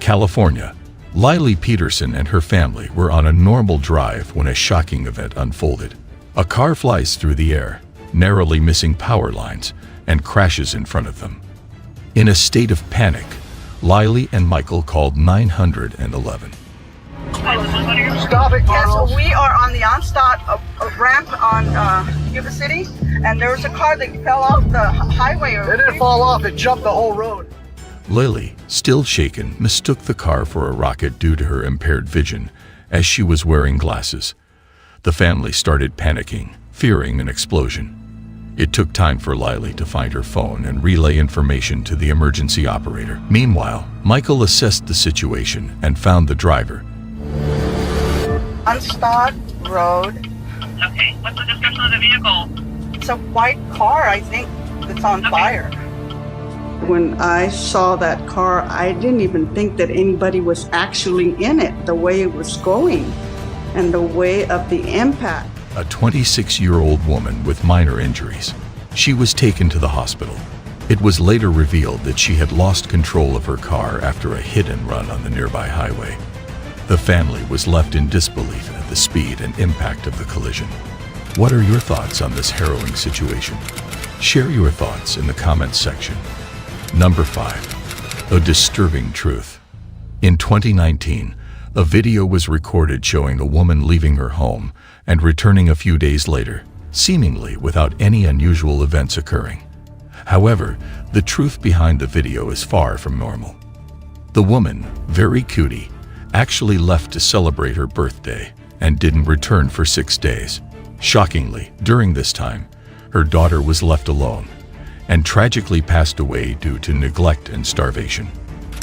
C: California, Lily Peterson and her family were on a normal drive when a shocking event unfolded. A car flies through the air, narrowly missing power lines, and crashes in front of them. In a state of panic, Lily and Michael called 911.
I: Stop it, Carlos. Yes, we are on the Unsolved ramp on Yuba City, and there was a car that fell off the highway.
T: It didn't fall off, it jumped the whole road.
C: Lily, still shaken, mistook the car for a rocket due to her impaired vision, as she was wearing glasses. The family started panicking, fearing an explosion. It took time for Lily to find her phone and relay information to the emergency operator. Meanwhile, Michael assessed the situation and found the driver.
I: Unsolved Road.
U: Okay, what's the description of the vehicle?
I: It's a white car, I think, that's on fire. When I saw that car, I didn't even think that anybody was actually in it, the way it was going and the way of the impact.
C: A 26-year-old woman with minor injuries. She was taken to the hospital. It was later revealed that she had lost control of her car after a hit and run on the nearby highway. The family was left in disbelief at the speed and impact of the collision. What are your thoughts on this harrowing situation? Share your thoughts in the comments section. Number 5. A disturbing truth. In 2019, a video was recorded showing a woman leaving her home and returning a few days later, seemingly without any unusual events occurring. However, the truth behind the video is far from normal. The woman, very cutie, actually left to celebrate her birthday and didn't return for 6 days. Shockingly, during this time, her daughter was left alone and tragically passed away due to neglect and starvation.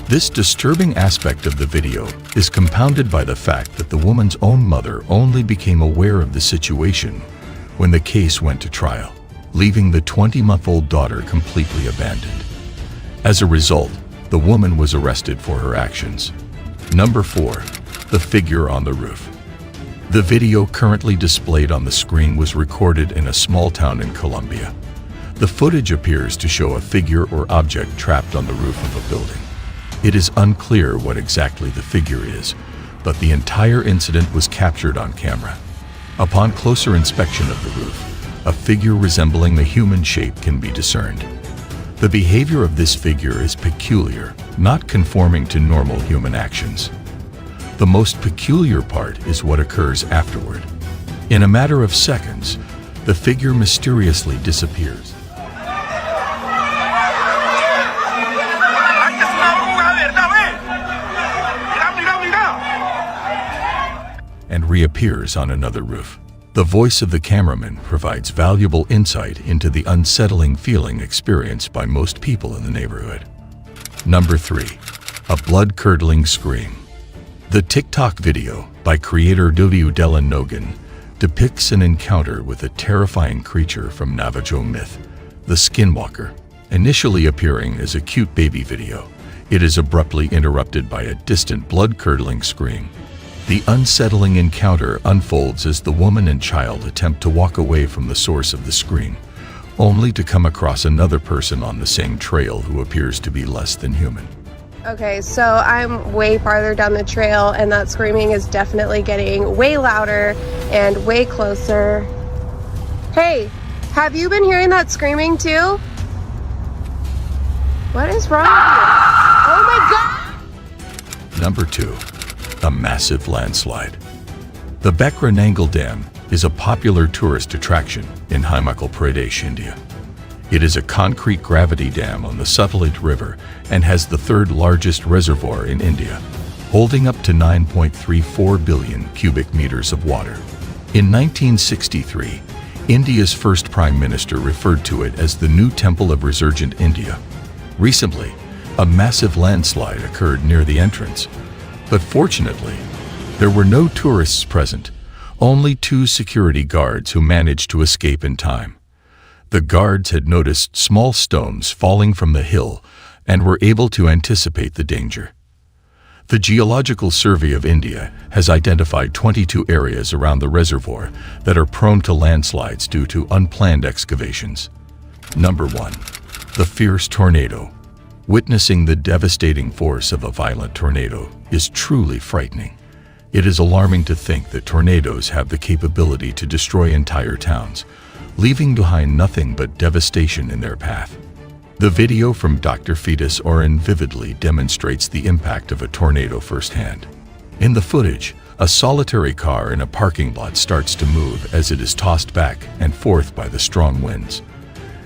C: This disturbing aspect of the video is compounded by the fact that the woman's own mother only became aware of the situation when the case went to trial, leaving the 20-month-old daughter completely abandoned. As a result, the woman was arrested for her actions. Number 4. The figure on the roof. The video currently displayed on the screen was recorded in a small town in Colombia. The footage appears to show a figure or object trapped on the roof of a building. It is unclear what exactly the figure is, but the entire incident was captured on camera. Upon closer inspection of the roof, a figure resembling the human shape can be discerned. The behavior of this figure is peculiar, not conforming to normal human actions. The most peculiar part is what occurs afterward. In a matter of seconds, the figure mysteriously disappears. And reappears on another roof. The voice of the cameraman provides valuable insight into the unsettling feeling experienced by most people in the neighborhood. Number 3. A blood-curdling scream. The TikTok video by creator W. Dylan Nogan depicts an encounter with a terrifying creature from Navajo myth, the Skinwalker. Initially appearing as a cute baby video, it is abruptly interrupted by a distant blood-curdling scream. The unsettling encounter unfolds as the woman and child attempt to walk away from the source of the scream, only to come across another person on the same trail who appears to be less than human.
L: Okay, so I'm way farther down the trail and that screaming is definitely getting way louder and way closer. Hey, have you been hearing that screaming too? What is wrong with you? Oh my God!
C: Number 2. A massive landslide. The Bekranangal Dam is a popular tourist attraction in Himachal Pradesh, India. It is a concrete gravity dam on the Sutlej River and has the third largest reservoir in India, holding up to 9.34 billion cubic meters of water. In 1963, India's first Prime Minister referred to it as the new Temple of Resurgent India. Recently, a massive landslide occurred near the entrance. But fortunately, there were no tourists present, only 2 security guards who managed to escape in time. The guards had noticed small stones falling from the hill and were able to anticipate the danger. The Geological Survey of India has identified 22 areas around the reservoir that are prone to landslides due to unplanned excavations. Number 1. The fierce tornado. Witnessing the devastating force of a violent tornado is truly frightening. It is alarming to think that tornadoes have the capability to destroy entire towns, leaving behind nothing but devastation in their path. The video from Dr. Fetus Oren vividly demonstrates the impact of a tornado firsthand. In the footage, A solitary car in a parking lot starts to move as it is tossed back and forth by the strong winds.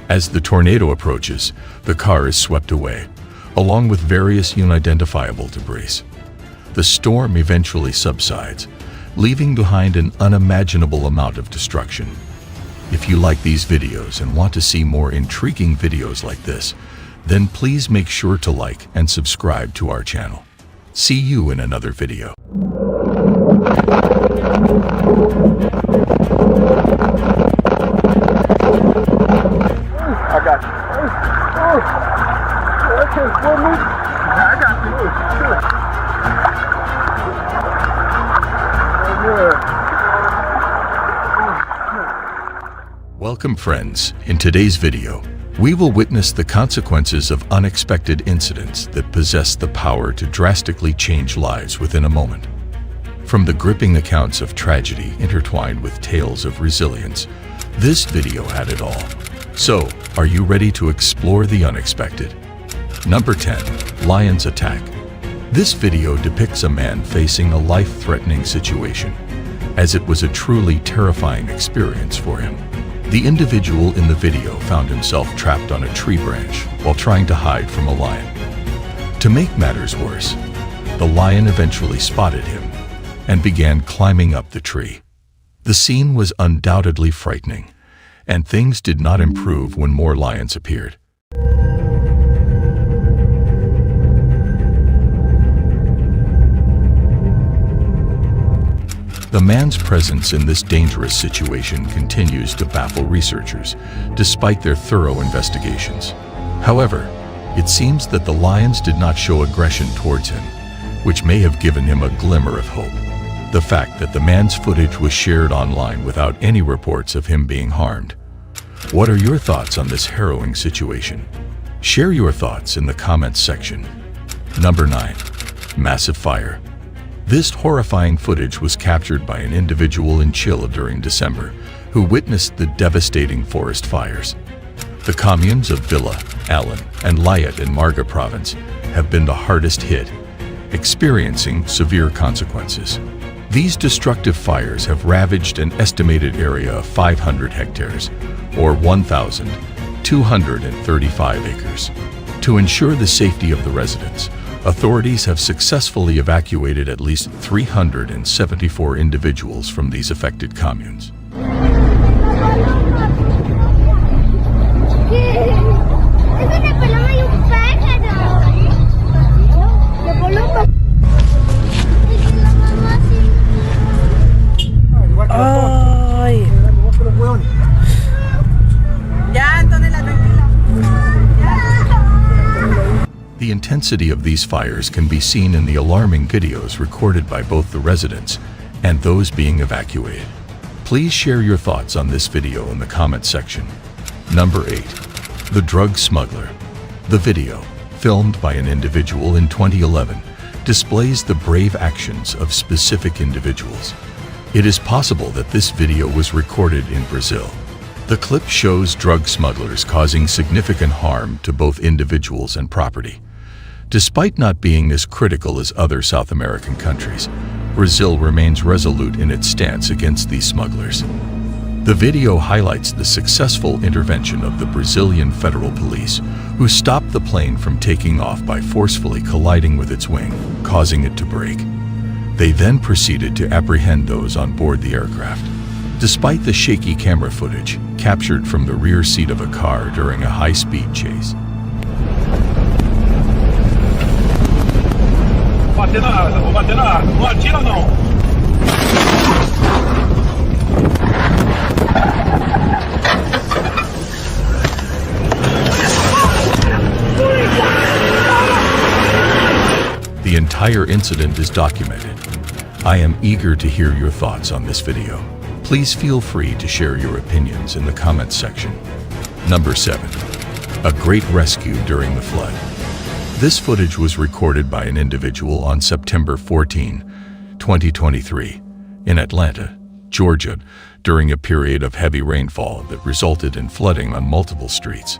C: As the tornado approaches, the car is swept away, along with various unidentifiable debris. The storm eventually subsides, leaving behind an unimaginable amount of destruction. If you like these videos and want to see more intriguing videos like this, then please make sure to like and subscribe to our channel. See you in another video.
O: I got you. Okay, for me. I got
C: you. Welcome, friends. In today's video, we will witness the consequences of unexpected incidents that possess the power to drastically change lives within a moment. From the gripping accounts of tragedy intertwined with tales of resilience, this video had it all. So, are you ready to explore the unexpected? Number 10. Lion's Attack. This video depicts a man facing a life-threatening situation, as it was a truly terrifying experience for him. The individual in the video found himself trapped on a tree branch while trying to hide from a lion. To make matters worse, the lion eventually spotted him and began climbing up the tree. The scene was undoubtedly frightening, and things did not improve when more lions appeared. The man's presence in this dangerous situation continues to baffle researchers, despite their thorough investigations. However, it seems that the lions did not show aggression towards him, which may have given him a glimmer of hope. The fact that the man's footage was shared online without any reports of him being harmed. What are your thoughts on this harrowing situation? Share your thoughts in the comments section. Number 9. Massive Fire. This horrifying footage was captured by an individual in Chile during December who witnessed the devastating forest fires. The communes of Villa, Allen, and Llayet in Marga province have been the hardest hit, experiencing severe consequences. These destructive fires have ravaged an estimated area of 500 hectares, or 1,235 acres. To ensure the safety of the residents, authorities have successfully evacuated at least 374 individuals from these affected communes. The intensity of these fires can be seen in the alarming videos recorded by both the residents and those being evacuated. Please share your thoughts on this video in the comment section. Number 8. The Drug Smuggler. The video, filmed by an individual in 2011, displays the brave actions of specific individuals. It is possible that this video was recorded in Brazil. The clip shows drug smugglers causing significant harm to both individuals and property. Despite not being as critical as other South American countries, Brazil remains resolute in its stance against these smugglers. The video highlights the successful intervention of the Brazilian Federal Police, who stopped the plane from taking off by forcefully colliding with its wing, causing it to break. They then proceeded to apprehend those on board the aircraft. Despite the shaky camera footage captured from the rear seat of a car during a high-speed chase. The entire incident is documented. I am eager to hear your thoughts on this video. Please feel free to share your opinions in the comments section. Number 7. A great rescue during the flood. This footage was recorded by an individual on September 14, 2023, in Atlanta, Georgia, during a period of heavy rainfall that resulted in flooding on multiple streets.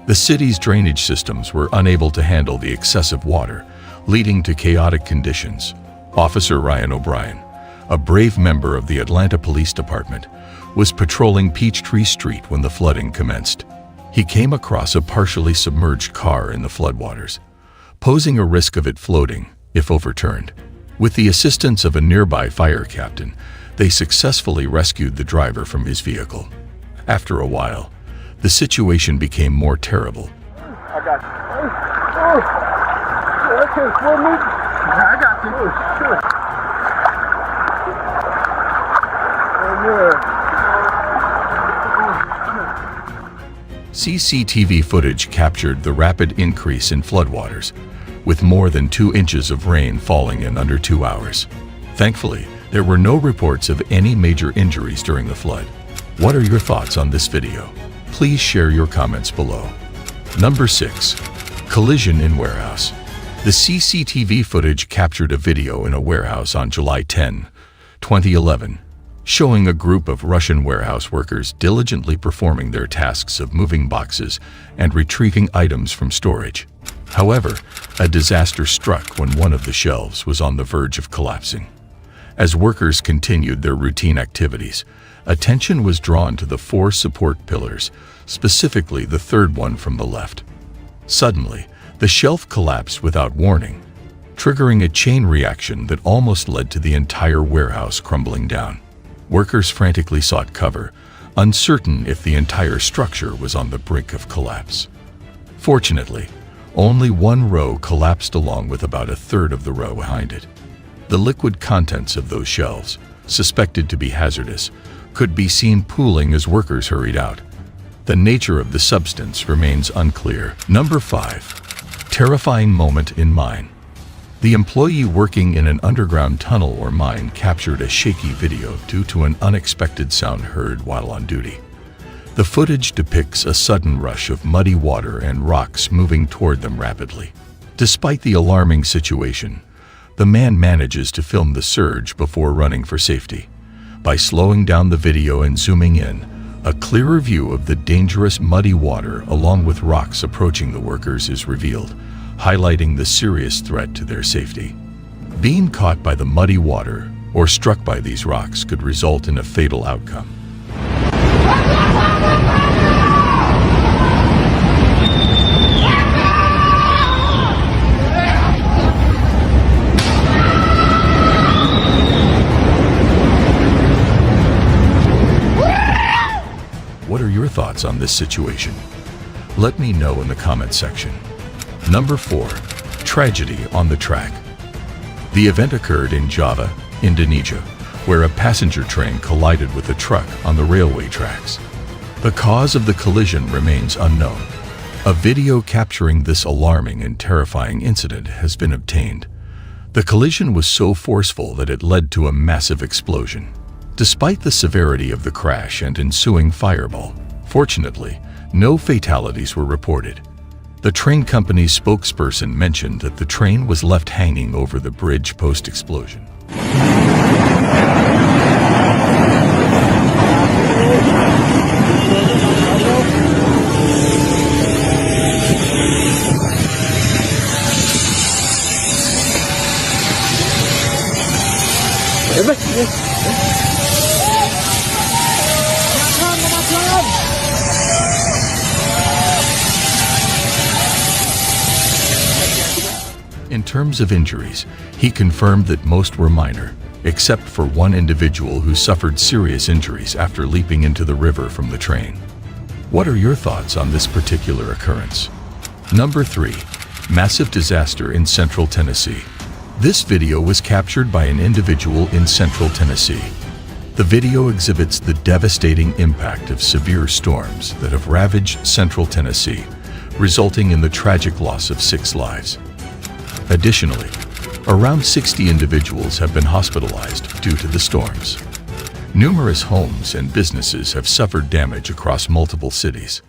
C: The city's drainage systems were unable to handle the excessive water, leading to chaotic conditions. Officer Ryan O'Brien, a brave member of the Atlanta Police Department, was patrolling Peachtree Street when the flooding commenced. He came across a partially submerged car in the floodwaters, posing a risk of it floating if overturned. With the assistance of a nearby fire captain, they successfully rescued the driver from his vehicle. After a while, the situation became more terrible.
O: I got you. Okay, we'll meet. I got you. Sure.
C: CCTV footage captured the rapid increase in floodwaters, with more than 2 inches of rain falling in under 2 hours. Thankfully, there were no reports of any major injuries during the flood. What are your thoughts on this video? Please share your comments below. Number 6. Collision in warehouse. The CCTV footage captured a video in a warehouse on July 10, 2011, showing a group of Russian warehouse workers diligently performing their tasks of moving boxes and retrieving items from storage. However, a disaster struck when one of the shelves was on the verge of collapsing. As workers continued their routine activities, attention was drawn to the 4 support pillars, specifically the third one from the left. Suddenly, the shelf collapsed without warning, triggering a chain reaction that almost led to the entire warehouse crumbling down. Workers frantically sought cover, uncertain if the entire structure was on the brink of collapse. Fortunately, only one row collapsed along with about a third of the row behind it. The liquid contents of those shelves, suspected to be hazardous, could be seen pooling as workers hurried out. The nature of the substance remains unclear. Number 5. Terrifying moment in mine. The employee working in an underground tunnel or mine captured a shaky video due to an unexpected sound heard while on duty. The footage depicts a sudden rush of muddy water and rocks moving toward them rapidly. Despite the alarming situation, the man manages to film the surge before running for safety. By slowing down the video and zooming in, a clearer view of the dangerous muddy water along with rocks approaching the workers is revealed, highlighting the serious threat to their safety. Being caught by the muddy water or struck by these rocks could result in a fatal outcome. What are your thoughts on this situation? Let me know in the comment section. Number 4. Tragedy on the track. The event occurred in Java, Indonesia, where a passenger train collided with a truck on the railway tracks. The cause of the collision remains unknown. A video capturing this alarming and terrifying incident has been obtained. The collision was so forceful that it led to a massive explosion. Despite the severity of the crash and ensuing fireball, fortunately, no fatalities were reported. The train company's spokesperson mentioned that the train was left hanging over the bridge post-explosion. In terms of injuries, he confirmed that most were minor, except for one individual who suffered serious injuries after leaping into the river from the train. What are your thoughts on this particular occurrence? Number 3. Massive disaster in Central Tennessee. This video was captured by an individual in Central Tennessee. The video exhibits the devastating impact of severe storms that have ravaged Central Tennessee, resulting in the tragic loss of 6 lives. Additionally, around 60 individuals have been hospitalized due to the storms. Numerous homes and businesses have suffered damage across multiple cities.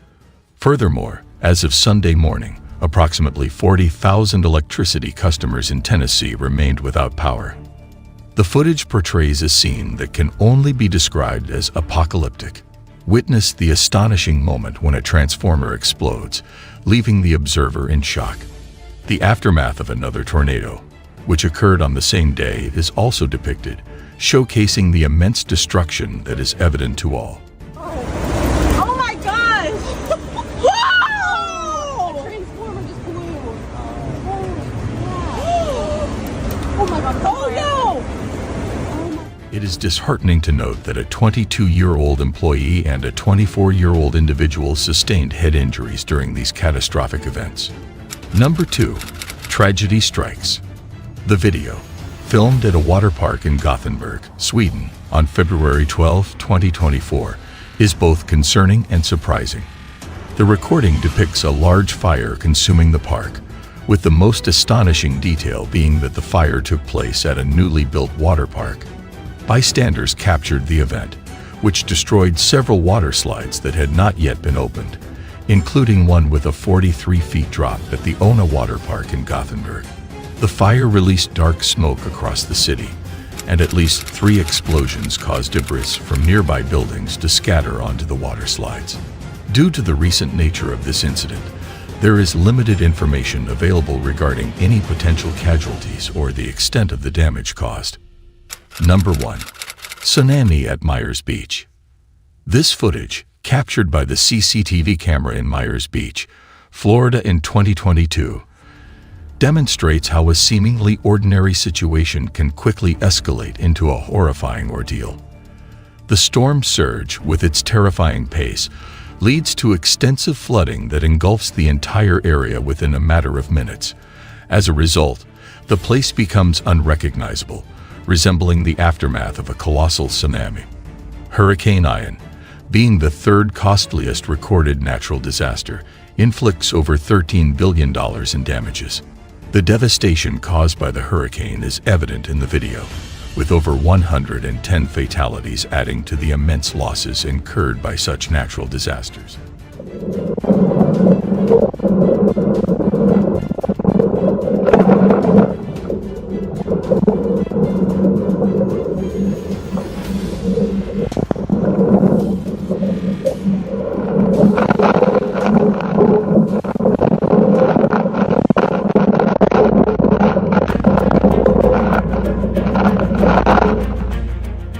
C: Furthermore, as of Sunday morning, approximately 40,000 electricity customers in Tennessee remained without power. The footage portrays a scene that can only be described as apocalyptic. Witness the astonishing moment when a transformer explodes, leaving the observer in shock. The aftermath of another tornado, which occurred on the same day, is also depicted, showcasing the immense destruction that is evident to all.
D: Oh my gosh! Whoa! A transformer just blew. Oh my god. Oh no!
C: It is disheartening to note that a 22-year-old employee and a 24-year-old individual sustained head injuries during these catastrophic events. Number 2. Tragedy strikes. The video, filmed at a water park in Gothenburg, Sweden, on February 12, 2024, is both concerning and surprising. The recording depicts a large fire consuming the park, with the most astonishing detail being that the fire took place at a newly built water park. Bystanders captured the event, which destroyed several water slides that had not yet been opened, including one with a 43-foot drop at the Ona Water Park in Gothenburg. The fire released dark smoke across the city, and at least 3 explosions caused debris from nearby buildings to scatter onto the water slides. Due to the recent nature of this incident, there is limited information available regarding any potential casualties or the extent of the damage caused. Number 1. Tsunami at Myers Beach. This footage, captured by the CCTV camera in Myers Beach, Florida in 2022, demonstrates how a seemingly ordinary situation can quickly escalate into a horrifying ordeal. The storm surge, with its terrifying pace, leads to extensive flooding that engulfs the entire area within a matter of minutes. As a result, the place becomes unrecognizable, resembling the aftermath of a colossal tsunami. Hurricane Ian, being the 3rd costliest recorded natural disaster, inflicts over $13 billion in damages. The devastation caused by the hurricane is evident in the video, with over 110 fatalities adding to the immense losses incurred by such natural disasters.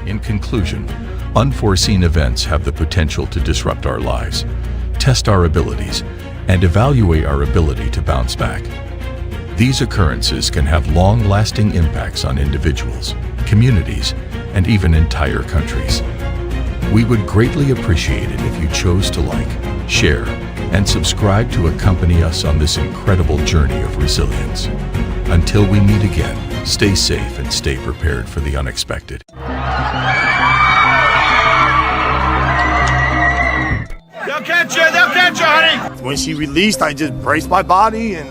C: In conclusion, unforeseen events have the potential to disrupt our lives, test our abilities, and evaluate our ability to bounce back. These occurrences can have long-lasting impacts on individuals, communities, and even entire countries. We would greatly appreciate it if you chose to like, share, and subscribe to accompany us on this incredible journey of resilience. Until we meet again, stay safe and stay prepared for the unexpected.
O: They'll catch you, honey! When she released, I just braced my body and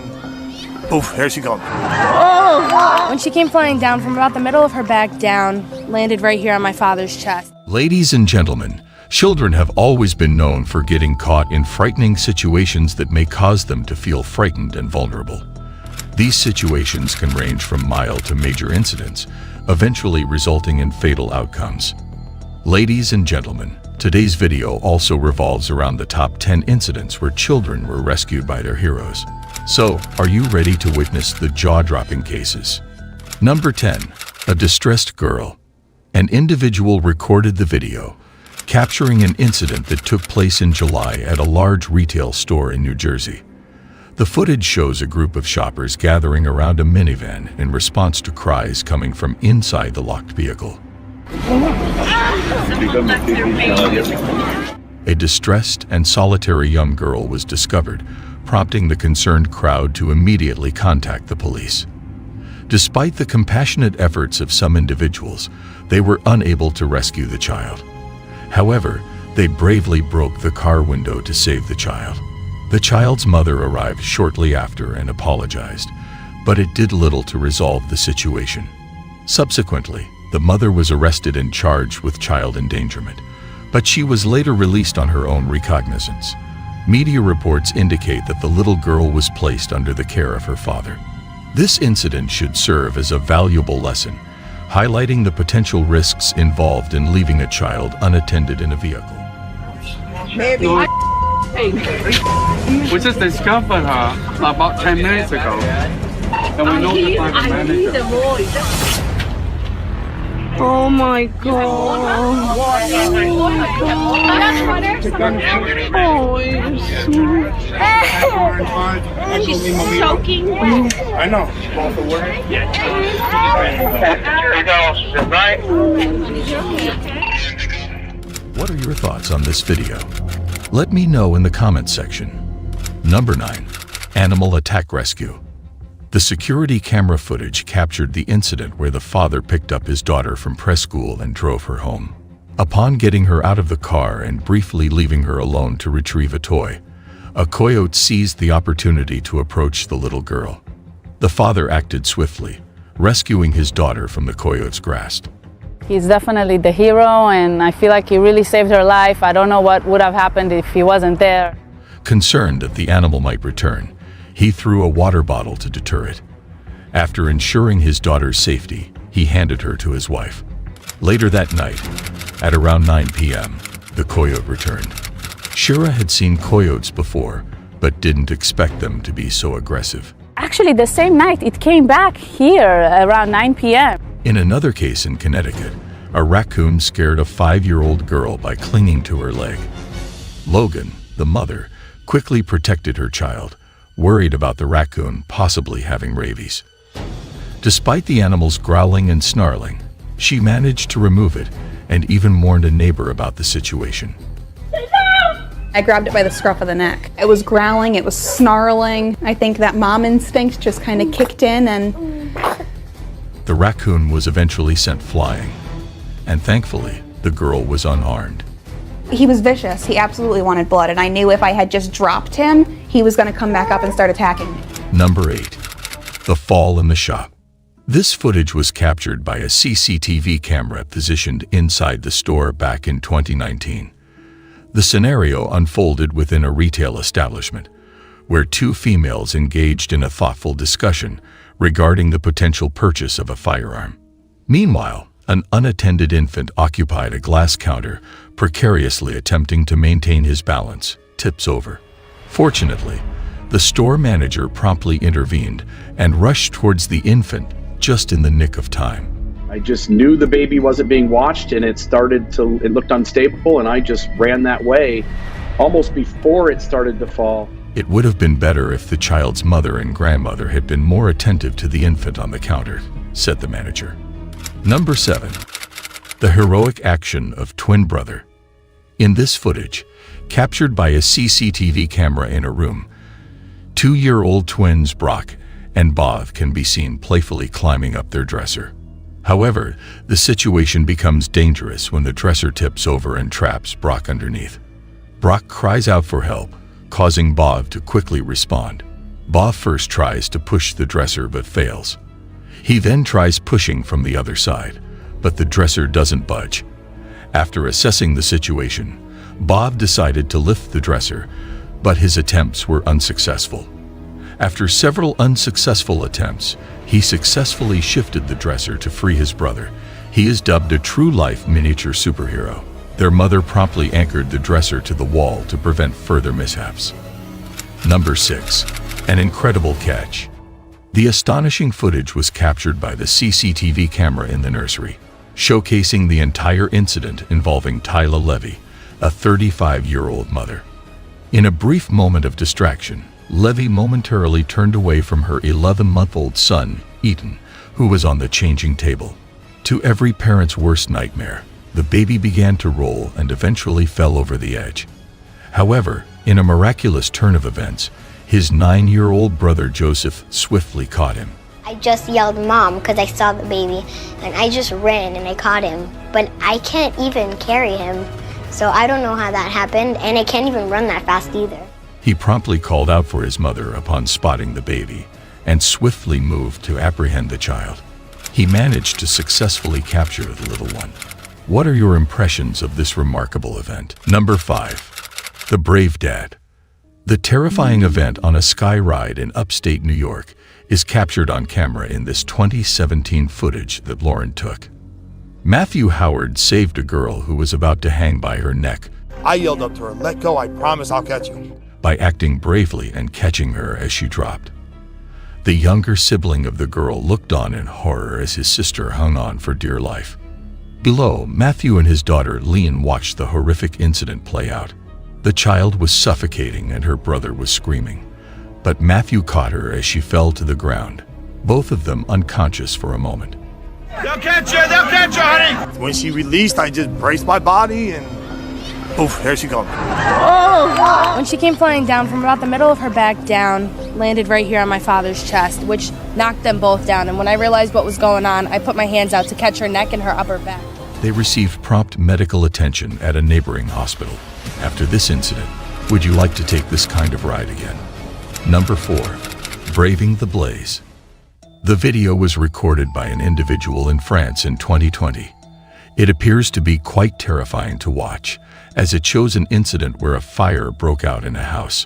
O: poof, there she goes.
A: Oh! When she came flying down from about the middle of her back down, landed right here on my father's chest.
C: Ladies and gentlemen, children have always been known for getting caught in frightening situations that may cause them to feel frightened and vulnerable. These situations can range from mild to major incidents, eventually resulting in fatal outcomes. Ladies and gentlemen, today's video also revolves around the top 10 incidents where children were rescued by their heroes. So, are you ready to witness the jaw-dropping cases? Number 10. A distressed girl. An individual recorded the video, capturing an incident that took place in July at a large retail store in New Jersey. The footage shows a group of shoppers gathering around a minivan in response to cries coming from inside the locked vehicle. A distressed and solitary young girl was discovered, prompting the concerned crowd to immediately contact the police. Despite the compassionate efforts of some individuals, they were unable to rescue the child. However, they bravely broke the car window to save the child. The child's mother arrived shortly after and apologized, but it did little to resolve the situation. Subsequently, the mother was arrested and charged with child endangerment, but she was later released on her own recognizance. Media reports indicate that the little girl was placed under the care of her father. This incident should serve as a valuable lesson, highlighting the potential risks involved in leaving a child unattended in a vehicle.
V: Maybe. We just discovered her about 10 minutes ago. And we notified the manager.
D: Oh my god. Oh, you're sweet.
P: And she's soaking wet.
R: I know.
C: What are your thoughts on this video? Let me know in the comments section. Number 9. Animal Attack Rescue. The security camera footage captured the incident where the father picked up his daughter from preschool and drove her home. Upon getting her out of the car and briefly leaving her alone to retrieve a toy, a coyote seized the opportunity to approach the little girl. The father acted swiftly, rescuing his daughter from the coyote's grasp.
G: He's definitely the hero, and I feel like he really saved her life. I don't know what would have happened if he wasn't there.
C: Concerned that the animal might return, he threw a water bottle to deter it. After ensuring his daughter's safety, he handed her to his wife. Later that night, at around 9 p.m., the coyote returned. Shira had seen coyotes before, but didn't expect them to be so aggressive.
G: Actually, the same night, it came back here around 9 p.m.
C: In another case in Connecticut, a raccoon scared a 5-year-old girl by clinging to her leg. Logan, the mother, quickly protected her child, worried about the raccoon possibly having rabies. Despite the animal's growling and snarling, she managed to remove it and even warned a neighbor about the situation.
J: I grabbed it by the scruff of the neck. It was growling, it was snarling. I think that mom instinct just kind of kicked in and...
C: The raccoon was eventually sent flying, and thankfully, the girl was unharmed.
J: He was vicious. He absolutely wanted blood, and I knew if I had just dropped him, he was going to come back up and start attacking me.
C: Number 8. The Fall in the Shop. This footage was captured by a CCTV camera positioned inside the store back in 2019. The scenario unfolded within a retail establishment, where two females engaged in a thoughtful discussion regarding the potential purchase of a firearm. Meanwhile, an unattended infant occupied a glass counter, precariously attempting to maintain his balance, tips over. Fortunately, the store manager promptly intervened and rushed towards the infant just in the nick of time.
W: I just knew the baby wasn't being watched, and it looked unstable, and I just ran that way almost before it started to fall.
C: It would have been better if the child's mother and grandmother had been more attentive to the infant on the counter, said the manager. Number 7. The heroic action of twin brother. In this footage, captured by a CCTV camera in a room, 2-year-old twins Brock and Bob can be seen playfully climbing up their dresser. However, the situation becomes dangerous when the dresser tips over and traps Brock underneath. Brock cries out for help, causing Bob to quickly respond. Bob first tries to push the dresser but fails. He then tries pushing from the other side, but the dresser doesn't budge. After assessing the situation, Bob decided to lift the dresser, but his attempts were unsuccessful. After several unsuccessful attempts, he successfully shifted the dresser to free his brother. He is dubbed a true-life miniature superhero. Their mother promptly anchored the dresser to the wall to prevent further mishaps. Number 6. An incredible catch. The astonishing footage was captured by the CCTV camera in the nursery, showcasing the entire incident involving Tyla Levy, a 35-year-old mother. In a brief moment of distraction, Levy momentarily turned away from her 11-month-old son, Ethan, who was on the changing table. To every parent's worst nightmare, the baby began to roll and eventually fell over the edge. However, in a miraculous turn of events, his 9-year-old brother Joseph swiftly caught him.
E: I just yelled mom because I saw the baby, and I just ran and I caught him. But I can't even carry him, so I don't know how that happened, and I can't even run that fast either.
C: He promptly called out for his mother upon spotting the baby and swiftly moved to apprehend the child. He managed to successfully capture the little one. What are your impressions of this remarkable event? Number 5. The Brave Dad. The terrifying event on a sky ride in upstate New York is captured on camera in this 2017 footage that Lauren took. Matthew Howard saved a girl who was about to hang by her neck.
X: I yelled up to her, "Let go, I promise I'll catch you,"
C: by acting bravely and catching her as she dropped. The younger sibling of the girl looked on in horror as his sister hung on for dear life. Below, Matthew and his daughter Leanne watched the horrific incident play out. The child was suffocating and her brother was screaming. But Matthew caught her as she fell to the ground, both of them unconscious for a moment.
X: They'll catch you, honey! When she released, I just braced my body and poof, there she goes.
A: Oh! When she came flying down from about the middle of her back down, landed right here on my father's chest, which knocked them both down. And when I realized what was going on, I put my hands out to catch her neck and her upper back.
C: They received prompt medical attention at a neighboring hospital. After this incident, would you like to take this kind of ride again? Number 4. Braving the Blaze. The video was recorded by an individual in France in 2020. It appears to be quite terrifying to watch, as it shows an incident where a fire broke out in a house.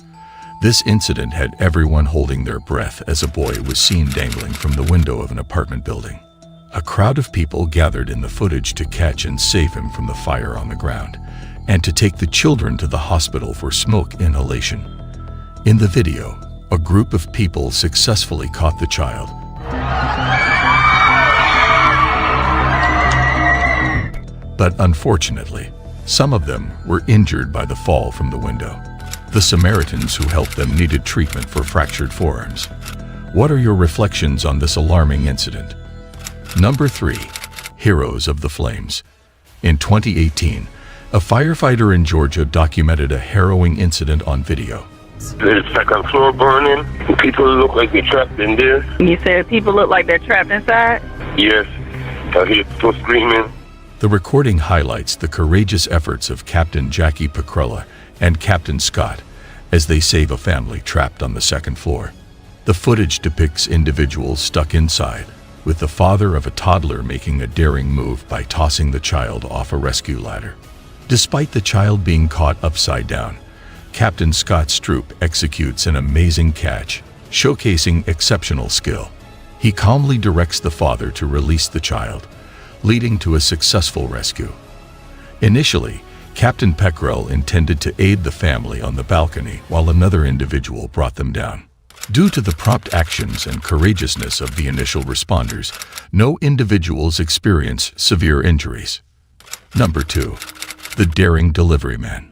C: This incident had everyone holding their breath as a boy was seen dangling from the window of an apartment building. A crowd of people gathered in the footage to catch and save him from the fire on the ground, and to take the children to the hospital for smoke inhalation. In the video, a group of people successfully caught the child. But unfortunately, some of them were injured by the fall from the window. The Samaritans who helped them needed treatment for fractured forearms. What are your reflections on this alarming incident? Number 3. Heroes of the Flames. In 2018, a firefighter in Georgia documented a harrowing incident on video.
B: The second floor burning. People look like they're trapped in there.
H: You said people look like they're trapped inside?
B: Yes. I hear people screaming.
C: The recording highlights the courageous efforts of Captain Jackie Pacrella and Captain Scott as they save a family trapped on the second floor. The footage depicts individuals stuck inside, with the father of a toddler making a daring move by tossing the child off a rescue ladder. Despite the child being caught upside down, Captain Scott Stroop executes an amazing catch, showcasing exceptional skill. He calmly directs the father to release the child, leading to a successful rescue. Initially, Captain Peckrell intended to aid the family on the balcony while another individual brought them down. Due to the prompt actions and courageousness of the initial responders, no individuals experienced severe injuries. Number 2. The Daring Delivery Man.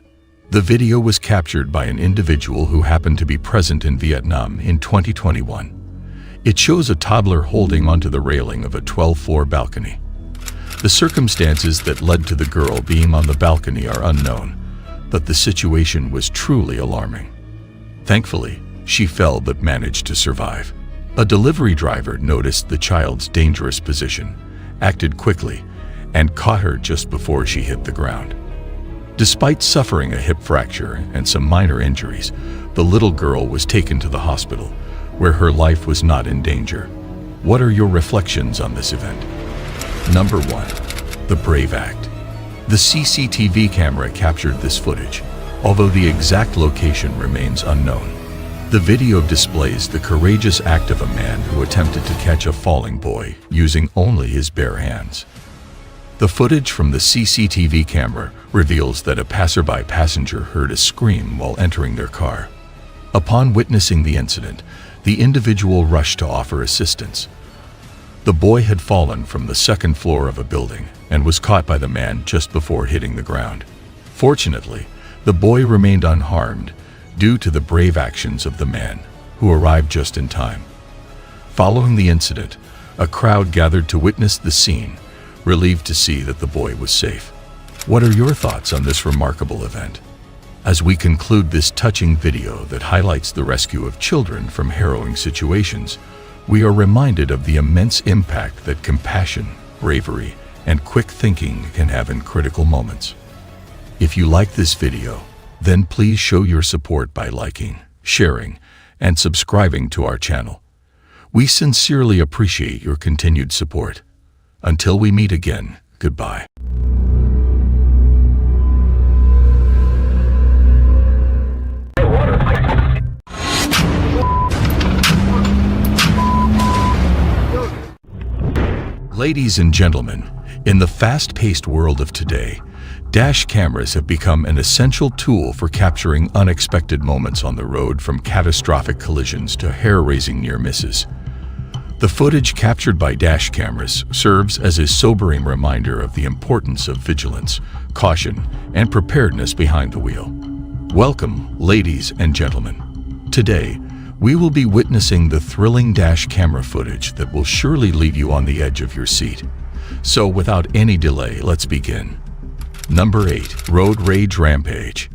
C: The video was captured by an individual who happened to be present in Vietnam in 2021. It shows a toddler holding onto the railing of a 12-floor balcony. The circumstances that led to the girl being on the balcony are unknown, but the situation was truly alarming. Thankfully, she fell but managed to survive. A delivery driver noticed the child's dangerous position, acted quickly, and caught her just before she hit the ground. Despite suffering a hip fracture and some minor injuries, the little girl was taken to the hospital, where her life was not in danger. What are your reflections on this event? Number 1. The Brave Act. The CCTV camera captured this footage, although the exact location remains unknown. The video displays the courageous act of a man who attempted to catch a falling boy using only his bare hands. The footage from the CCTV camera reveals that a passerby passenger heard a scream while entering their car. Upon witnessing the incident, the individual rushed to offer assistance. The boy had fallen from the second floor of a building and was caught by the man just before hitting the ground. Fortunately, the boy remained unharmed due to the brave actions of the man, who arrived just in time. Following the incident, a crowd gathered to witness the scene, relieved to see that the boy was safe. What are your thoughts on this remarkable event? As we conclude this touching video that highlights the rescue of children from harrowing situations, we are reminded of the immense impact that compassion, bravery, and quick thinking can have in critical moments. If you like this video, then please show your support by liking, sharing, and subscribing to our channel. We sincerely appreciate your continued support. Until we meet again, goodbye. Ladies and gentlemen, in the fast-paced world of today, dash cameras have become an essential tool for capturing unexpected moments on the road, from catastrophic collisions to hair-raising near misses. The footage captured by dash cameras serves as a sobering reminder of the importance of vigilance, caution, and preparedness behind the wheel. Welcome, ladies and gentlemen. Today, we will be witnessing the thrilling dash camera footage that will surely leave you on the edge of your seat. So without any delay, let's begin. Number 8. Road Rage Rampage.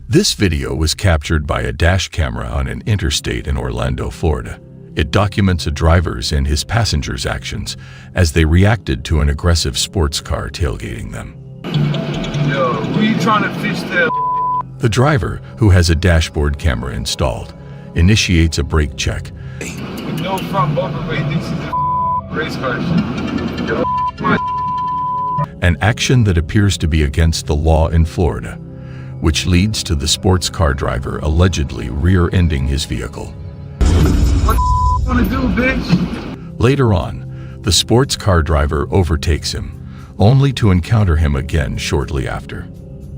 C: This video was captured by a dash camera on an interstate in Orlando, Florida. It documents a driver's and his passengers' actions as they reacted to an aggressive sports car tailgating them.
V: Yo, who you trying to fish there?
C: The driver, who has a dashboard camera installed, initiates a brake check.
V: With no front bumper, but he thinks he's a race car. Yo,
C: An action that appears to be against the law in Florida, which leads to the sports car driver allegedly rear-ending his vehicle.
V: what you wanna do, bitch?
C: Later on, the sports car driver overtakes him, only to encounter him again shortly after.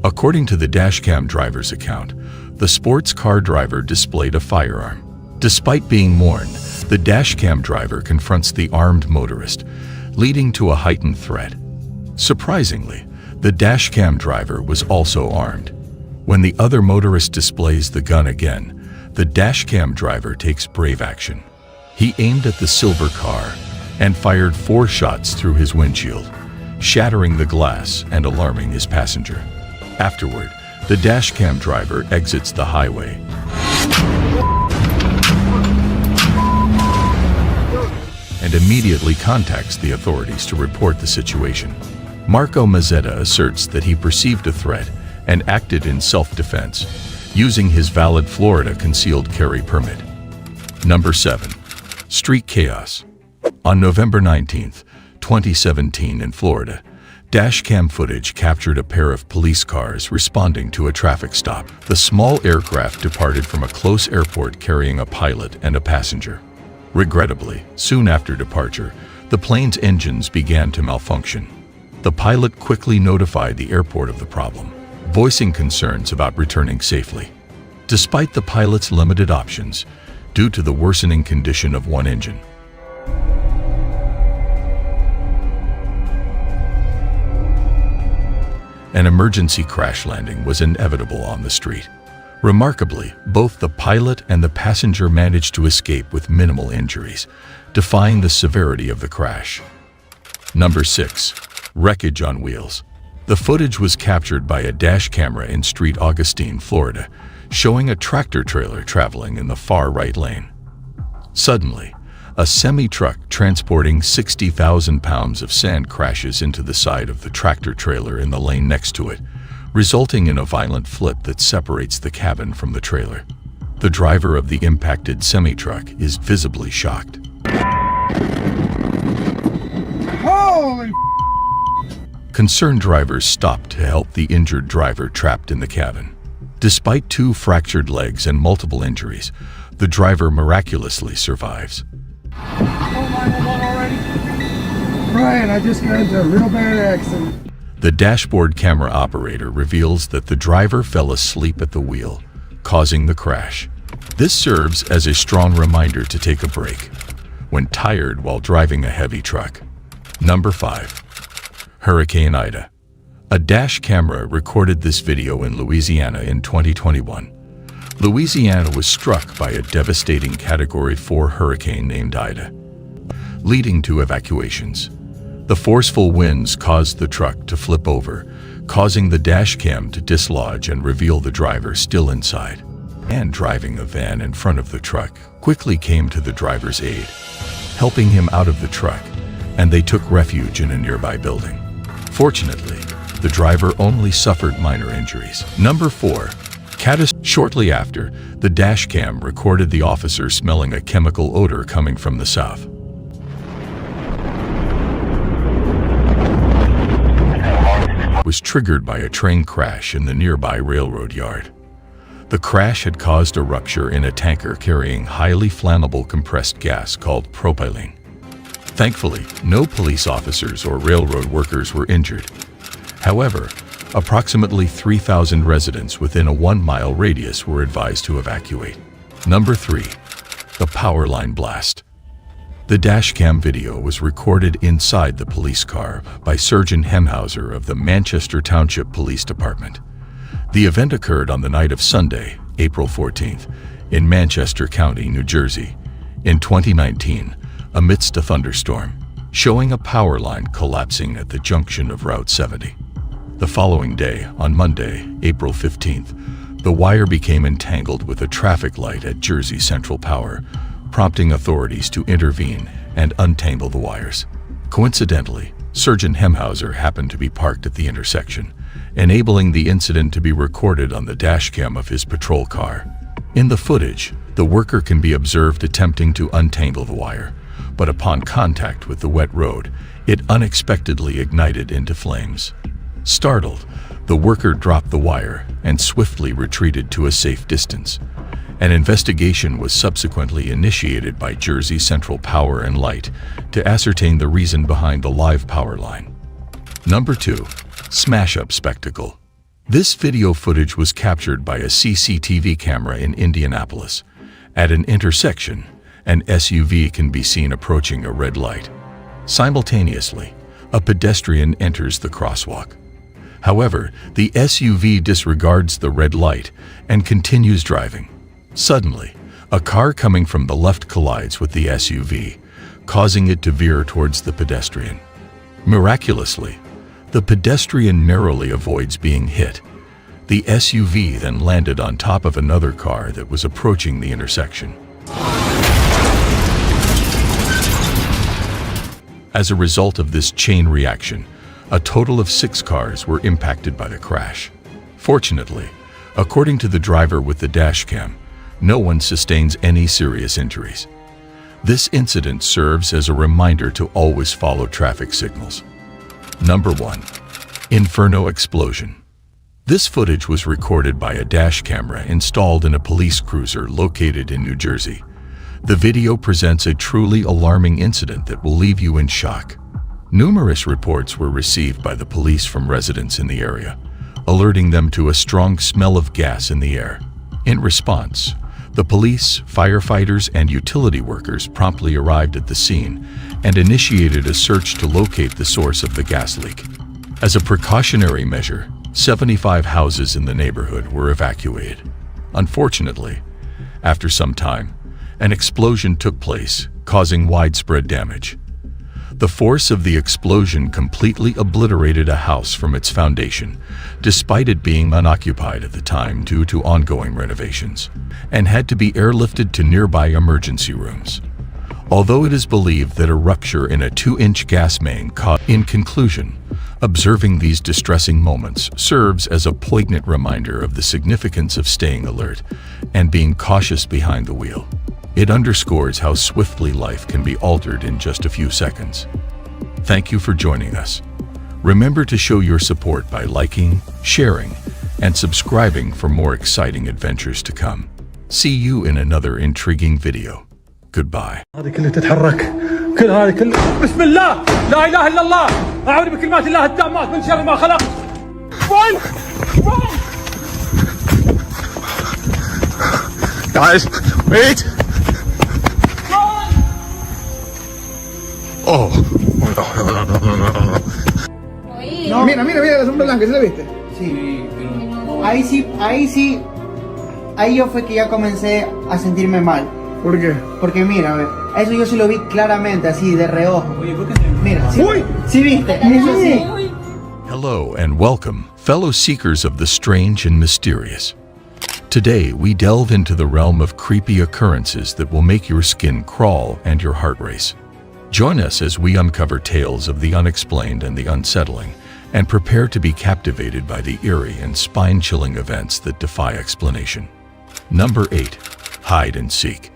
C: According to the dashcam driver's account, the sports car driver displayed a firearm. Despite being warned, the dashcam driver confronts the armed motorist, leading to a heightened threat. Surprisingly, the dashcam driver was also armed. When the other motorist displays the gun again, the dashcam driver takes brave action. He aimed at the silver car and fired 4 shots through his windshield, shattering the glass and alarming his passenger. Afterward, the dashcam driver exits the highway and immediately contacts the authorities to report the situation. Marco Mazzetta asserts that he perceived a threat and acted in self-defense, using his valid Florida concealed carry permit. Number 7. Street Chaos. On November 19, 2017 in Florida, dashcam footage captured a pair of police cars responding to a traffic stop. The small aircraft departed from a close airport carrying a pilot and a passenger. Regrettably, soon after departure, the plane's engines began to malfunction. The pilot quickly notified the airport of the problem, voicing concerns about returning safely. Despite the pilot's limited options, due to the worsening condition of one engine, an emergency crash landing was inevitable on the street. Remarkably, both the pilot and the passenger managed to escape with minimal injuries, defying the severity of the crash. Number 6. Wreckage on wheels. The footage was captured by a dash camera in Street Augustine, Florida, showing a tractor trailer traveling in the far right lane. Suddenly, a semi-truck transporting 60,000 pounds of sand crashes into the side of the tractor trailer in the lane next to it, resulting in a violent flip that separates the cabin from the trailer. The driver of the impacted semi-truck is visibly shocked.
V: Holy
C: Concerned drivers stopped to help the injured driver trapped in the cabin. Despite 2 fractured legs and multiple injuries, the driver miraculously survives.
O: Brian, I just got into a real bad accident.
C: The dashboard camera operator reveals that the driver fell asleep at the wheel, causing the crash. This serves as a strong reminder to take a break when tired while driving a heavy truck. Number 5. Hurricane Ida. A dash camera recorded this video in Louisiana in 2021. Louisiana was struck by a devastating Category 4 hurricane named Ida, leading to evacuations. The forceful winds caused the truck to flip over, causing the dash cam to dislodge and reveal the driver still inside. And driving a van in front of the truck quickly came to the driver's aid, helping him out of the truck, and they took refuge in a nearby building. Fortunately, the driver only suffered minor injuries. Number 4. Shortly after, the dash cam recorded the officer smelling a chemical odor coming from the south. Was triggered by a train crash in the nearby railroad yard. The crash had caused a rupture in a tanker carrying highly flammable compressed gas called propylene. Thankfully, no police officers or railroad workers were injured. However, approximately 3,000 residents within a 1-mile radius were advised to evacuate. Number 3. The power line blast. The dashcam video was recorded inside the police car by Sergeant Hemhauser of the Manchester Township Police Department. The event occurred on the night of Sunday, April 14th, in Manchester County, New Jersey, in 2019, amidst a thunderstorm, showing a power line collapsing at the junction of Route 70. The following day, on Monday, April 15th, the wire became entangled with a traffic light at Jersey Central Power, prompting authorities to intervene and untangle the wires. Coincidentally, Sergeant Hemhauser happened to be parked at the intersection, enabling the incident to be recorded on the dashcam of his patrol car. In the footage, the worker can be observed attempting to untangle the wire, but upon contact with the wet road, it unexpectedly ignited into flames. Startled, the worker dropped the wire and swiftly retreated to a safe distance. An investigation was subsequently initiated by Jersey Central Power and Light to ascertain the reason behind the live power line. Number 2. Smash-up spectacle. This video footage was captured by a CCTV camera in Indianapolis. At an intersection, an SUV can be seen approaching a red light. Simultaneously, a pedestrian enters the crosswalk. However, the SUV disregards the red light and continues driving. Suddenly, a car coming from the left collides with the SUV, causing it to veer towards the pedestrian. Miraculously, the pedestrian narrowly avoids being hit. The SUV then landed on top of another car that was approaching the intersection. As a result of this chain reaction, a total of 6 cars were impacted by the crash. Fortunately, according to the driver with the dashcam, no one sustains any serious injuries. This incident serves as a reminder to always follow traffic signals. Number 1. Inferno explosion. This footage was recorded by a dash camera installed in a police cruiser located in New Jersey. The video presents a truly alarming incident that will leave you in shock. Numerous reports were received by the police from residents in the area, alerting them to a strong smell of gas in the air. In response, the police, firefighters, and utility workers promptly arrived at the scene and initiated a search to locate the source of the gas leak. As a precautionary measure, 75 houses in the neighborhood were evacuated. Unfortunately, after some time, an explosion took place, causing widespread damage. The force of the explosion completely obliterated a house from its foundation, despite it being unoccupied at the time due to ongoing renovations, and had to be airlifted to nearby emergency rooms. Although it is believed that a rupture in a 2-inch gas main caused. In conclusion, observing these distressing moments serves as a poignant reminder of the significance of staying alert and being cautious behind the wheel. It underscores how swiftly life can be altered in just a few seconds. Thank you for joining us. Remember to show your support by liking, sharing, and subscribing for more exciting adventures to come. See you in another intriguing video. Goodbye.
R: هذه كلها تتحرك كل هذه بسم الله لا اله الا الله اعوذ بكلمات الله التامات من شر ما خلق. Run! Run!
X: Guys, wait! Oh.
O: No, mira la sombra blanca, ¿sí la viste? Sí. Ahí yo fue que ya comencé a sentirme mal.
R: ¿Por qué?
O: Porque mira, a ver, eso yo sí lo vi claramente, así, de reojo. Oye, ¿por qué? Mira, ¿sí?
R: Uy.
O: ¿Sí viste? Eso sí.
C: Hello and welcome, fellow seekers of the strange and mysterious. Today, we delve into the realm of creepy occurrences that will make your skin crawl and your heart race. Join us as we uncover tales of the unexplained and the unsettling, and prepare to be captivated by the eerie and spine-chilling events that defy explanation. Number 8. Hide and seek.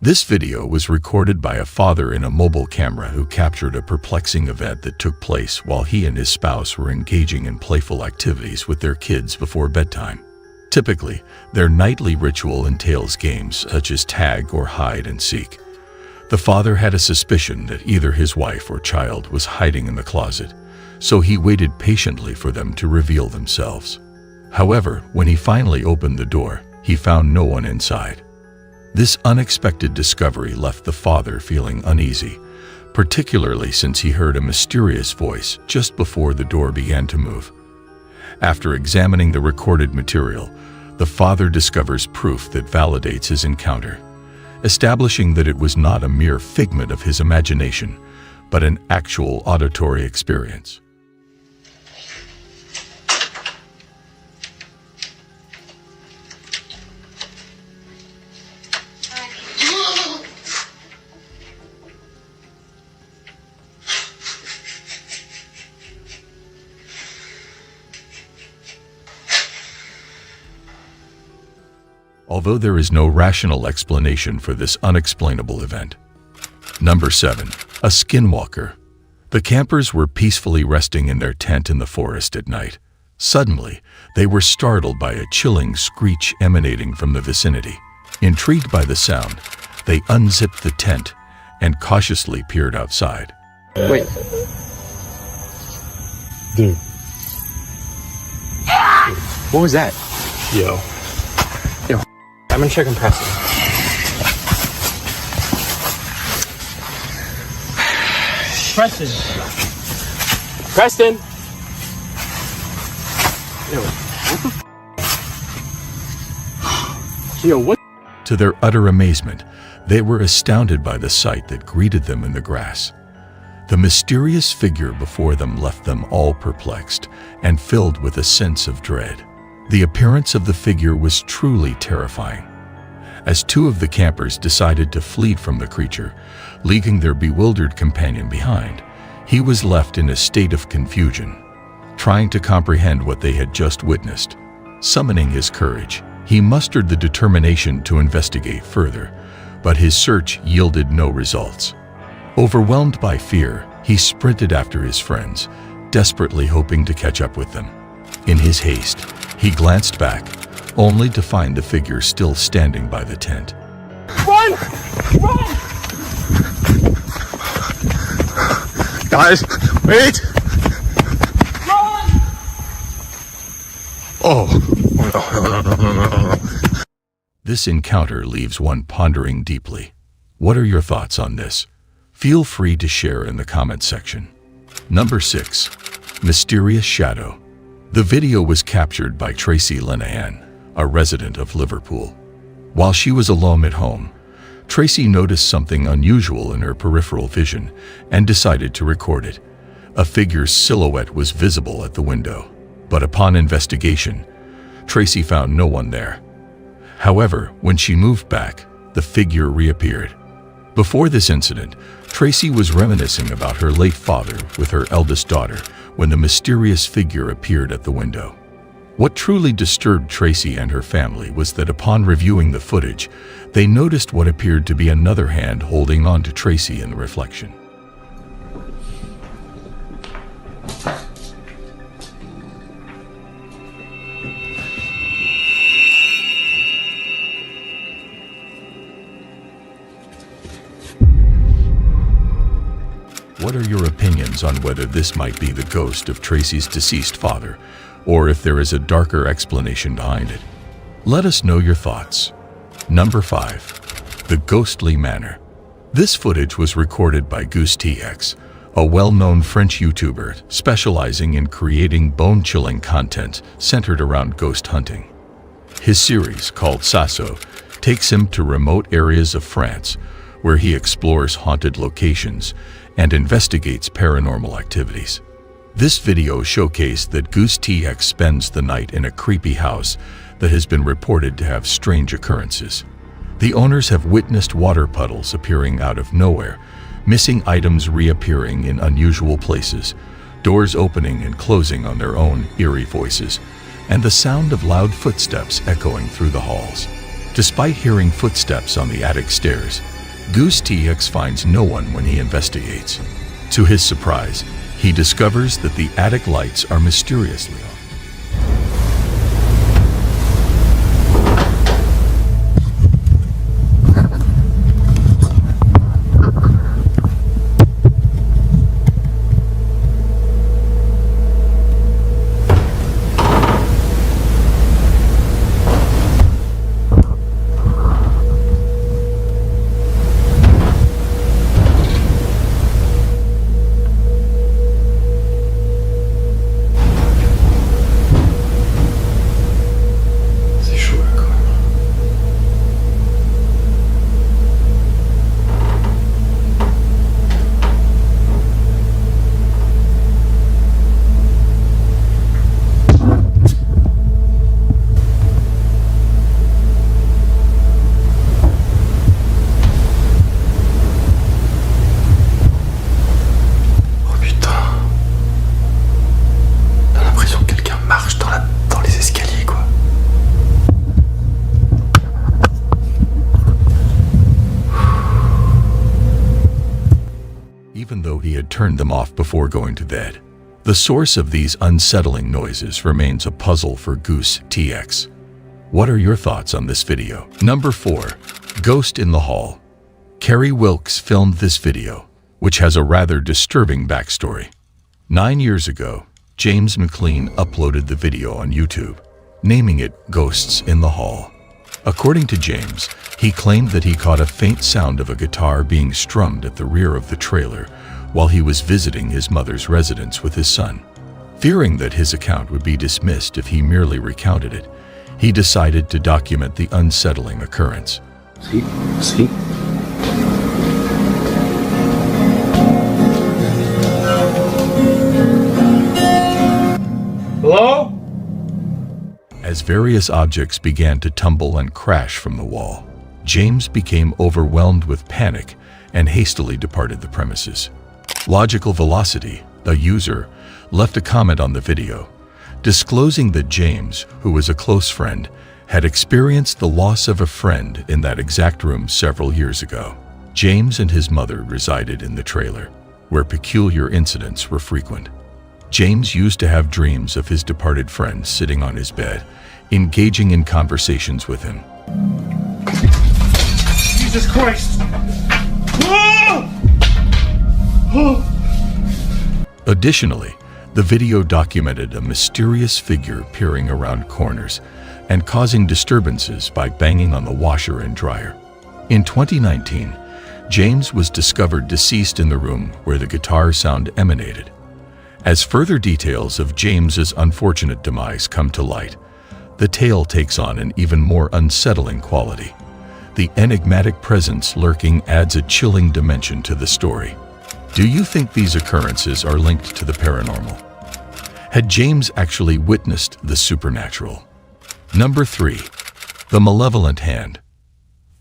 C: This video was recorded by a father in a mobile camera who captured a perplexing event that took place while he and his spouse were engaging in playful activities with their kids before bedtime. Typically, their nightly ritual entails games such as tag or hide and seek. The father had a suspicion that either his wife or child was hiding in the closet, so he waited patiently for them to reveal themselves. However, when he finally opened the door, he found no one inside. This unexpected discovery left the father feeling uneasy, particularly since he heard a mysterious voice just before the door began to move. After examining the recorded material, the father discovers proof that validates his encounter, establishing that it was not a mere figment of his imagination, but an actual auditory experience. Although there is no rational explanation for this unexplainable event. Number 7. A skinwalker. The campers were peacefully resting in their tent in the forest at night. Suddenly, they were startled by a chilling screech emanating from the vicinity. Intrigued by the sound, they unzipped the tent and cautiously peered outside.
F: Wait. Dude. What was that? Yo, I'm gonna check on Preston. Preston! Yo, what the Yo, what?
C: To their utter amazement, they were astounded by the sight that greeted them in the grass. The mysterious figure before them left them all perplexed and filled with a sense of dread. The appearance of the figure was truly terrifying. As two of the campers decided to flee from the creature, leaving their bewildered companion behind, he was left in a state of confusion, trying to comprehend what they had just witnessed. Summoning his courage, he mustered the determination to investigate further, but his search yielded no results. Overwhelmed by fear, he sprinted after his friends, desperately hoping to catch up with them. In his haste, he glanced back, only to find the figure still standing by the tent.
F: Run! Run!
X: Guys, wait!
F: Run!
X: Oh.
C: This encounter leaves one pondering deeply. What are your thoughts on this? Feel free to share in the comment section. Number 6. Mysterious Shadow. The video was captured by Tracy Linehan, a resident of Liverpool. While she was alone at home, Tracy noticed something unusual in her peripheral vision and decided to record it. A figure's silhouette was visible at the window, but upon investigation, Tracy found no one there. However, when she moved back, the figure reappeared. Before this incident, Tracy was reminiscing about her late father with her eldest daughter when the mysterious figure appeared at the window. What truly disturbed Tracy and her family was that upon reviewing the footage, they noticed what appeared to be another hand holding on to Tracy in the reflection. What are your opinions on whether this might be the ghost of Tracy's deceased father, or if there is a darker explanation behind it? Let us know your thoughts. Number 5. The Ghostly Manor. This footage was recorded by goosebumps, a well-known French YouTuber specializing in creating bone-chilling content centered around ghost hunting. His series, called Sasso, takes him to remote areas of France, where he explores haunted locations and investigates paranormal activities. This video showcased that goosebumps spends the night in a creepy house that has been reported to have strange occurrences. The owners have witnessed water puddles appearing out of nowhere, missing items reappearing in unusual places, doors opening and closing on their own eerie voices, and the sound of loud footsteps echoing through the halls. Despite hearing footsteps on the attic stairs, goosebumps finds no one when he investigates. To his surprise, he discovers that the attic lights are mysteriously on. had turned them off before going to bed. The source of these unsettling noises remains a puzzle for Goose TX. What are your thoughts on this video? Number 4. Ghost in the Hall. Carrie Wilkes filmed this video, which has a rather disturbing backstory. 9 years ago, James McLean uploaded the video on YouTube, naming it Ghosts in the Hall. According to James, he claimed that he caught a faint sound of a guitar being strummed at the rear of the trailer while he was visiting his mother's residence with his son. Fearing that his account would be dismissed if he merely recounted it, he decided to document the unsettling occurrence.
F: See?
R: Hello?
C: As various objects began to tumble and crash from the wall, James became overwhelmed with panic and hastily departed the premises. Logical Velocity, a user, left a comment on the video, disclosing that James, who was a close friend, had experienced the loss of a friend in that exact room several years ago. James and his mother resided in the trailer, where peculiar incidents were frequent. James used to have dreams of his departed friend sitting on his bed, engaging in conversations with him.
R: Jesus Christ!
C: Additionally, the video documented a mysterious figure peering around corners and causing disturbances by banging on the washer and dryer. In 2019, James was discovered deceased in the room where the guitar sound emanated. As further details of James's unfortunate demise come to light, the tale takes on an even more unsettling quality. The enigmatic presence lurking adds a chilling dimension to the story. Do you think these occurrences are linked to the paranormal? Had James actually witnessed the supernatural? Number 3. The Malevolent Hand.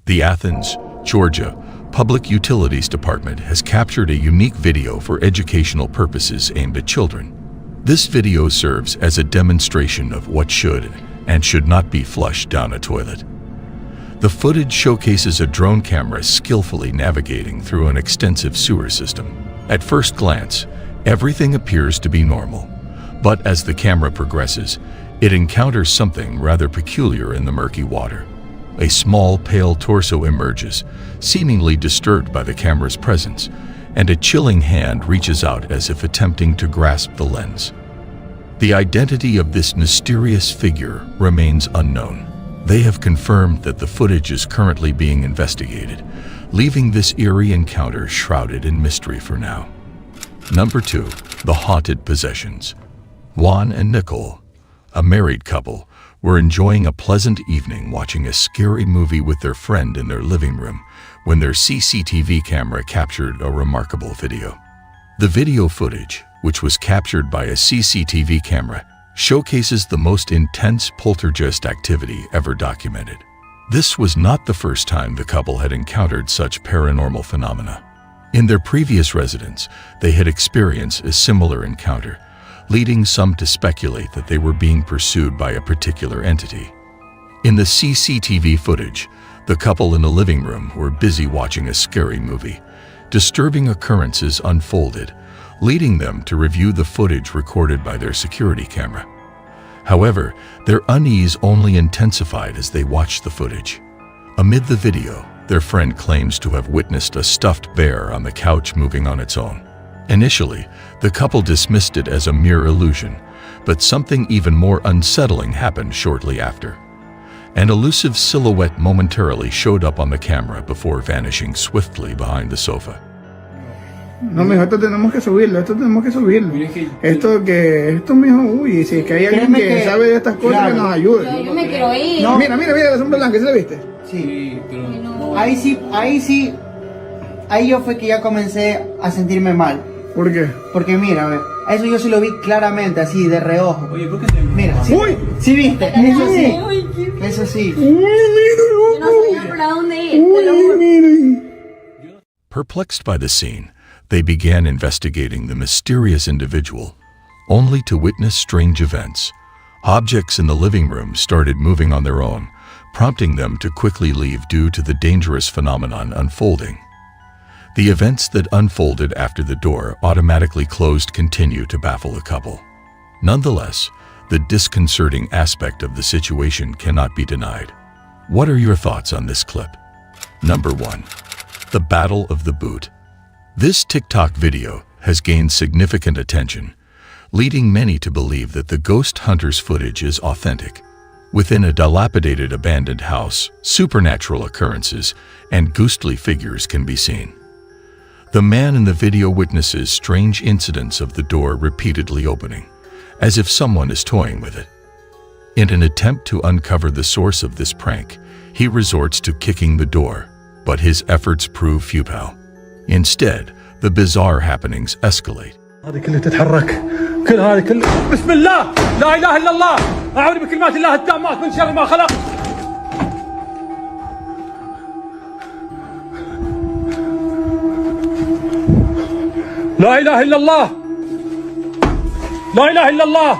C: The Athens, Georgia Public Utilities Department has captured a unique video for educational purposes aimed at children. This video serves as a demonstration of what should and should not be flushed down a toilet. The footage showcases a drone camera skillfully navigating through an extensive sewer system. At first glance, everything appears to be normal, but as the camera progresses, it encounters something rather peculiar in the murky water. A small, pale torso emerges, seemingly disturbed by the camera's presence, and a chilling hand reaches out as if attempting to grasp the lens. The identity of this mysterious figure remains unknown. They have confirmed that the footage is currently being investigated, leaving this eerie encounter shrouded in mystery for now. Number 2. The Haunted Possessions. Juan and Nicole, a married couple, were enjoying a pleasant evening watching a scary movie with their friend in their living room when their CCTV camera captured a remarkable video. The video footage, which was captured by a CCTV camera, showcases the most intense poltergeist activity ever documented. This was not the first time the couple had encountered such paranormal phenomena. In their previous residence, they had experienced a similar encounter, leading some to speculate that they were being pursued by a particular entity. In the CCTV footage, the couple in the living room were busy watching a scary movie. Disturbing occurrences unfolded, leading them to review the footage recorded by their security camera. However, their unease only intensified as they watched the footage. Amid the video, their friend claims to have witnessed a stuffed bear on the couch moving on its own. Initially, the couple dismissed it as a mere illusion, but something even more unsettling happened shortly after. An elusive silhouette momentarily showed up on the camera before vanishing swiftly behind the sofa.
O: No, mijo, esto tenemos que subirlo. Esto, mijo, uy, si es que hay alguien que sabe de estas cosas, que nos ayude. Yo me quiero ir. No, mira, la sombra blanca, ¿sí la viste?
M: Sí, pero no. Ahí sí, ahí yo fue que ya comencé a sentirme mal.
O: ¿Por qué?
M: Porque mira, a ver, eso yo sí lo vi claramente, así, de reojo. Oye, ¿por qué te... Mira, sí,
O: uy,
M: sí viste, eso sí.
O: Uy, mira,
P: yo no sabía para dónde ir, te lo juro.
O: Mira.
C: Perplexed by the scene, they began investigating the mysterious individual, only to witness strange events. Objects in the living room started moving on their own, prompting them to quickly leave due to the dangerous phenomenon unfolding. The events that unfolded after the door automatically closed continue to baffle the couple. Nonetheless, the disconcerting aspect of the situation cannot be denied. What are your thoughts on this clip? Number 1. The Battle of the Boot. This TikTok video has gained significant attention, leading many to believe that the ghost hunter's footage is authentic. Within a dilapidated abandoned house, supernatural occurrences and ghostly figures can be seen. The man in the video witnesses strange incidents of the door repeatedly opening, as if someone is toying with it. In an attempt to uncover the source of this prank, he resorts to kicking the door, but his efforts prove futile. Instead, the bizarre happenings escalate.
R: هذه كلها تتحرك كل هذه كلها بسم الله لا اله الا الله اعوذ بكلمات الله التامات من شر ما خلق لا اله الا الله لا اله الا الله.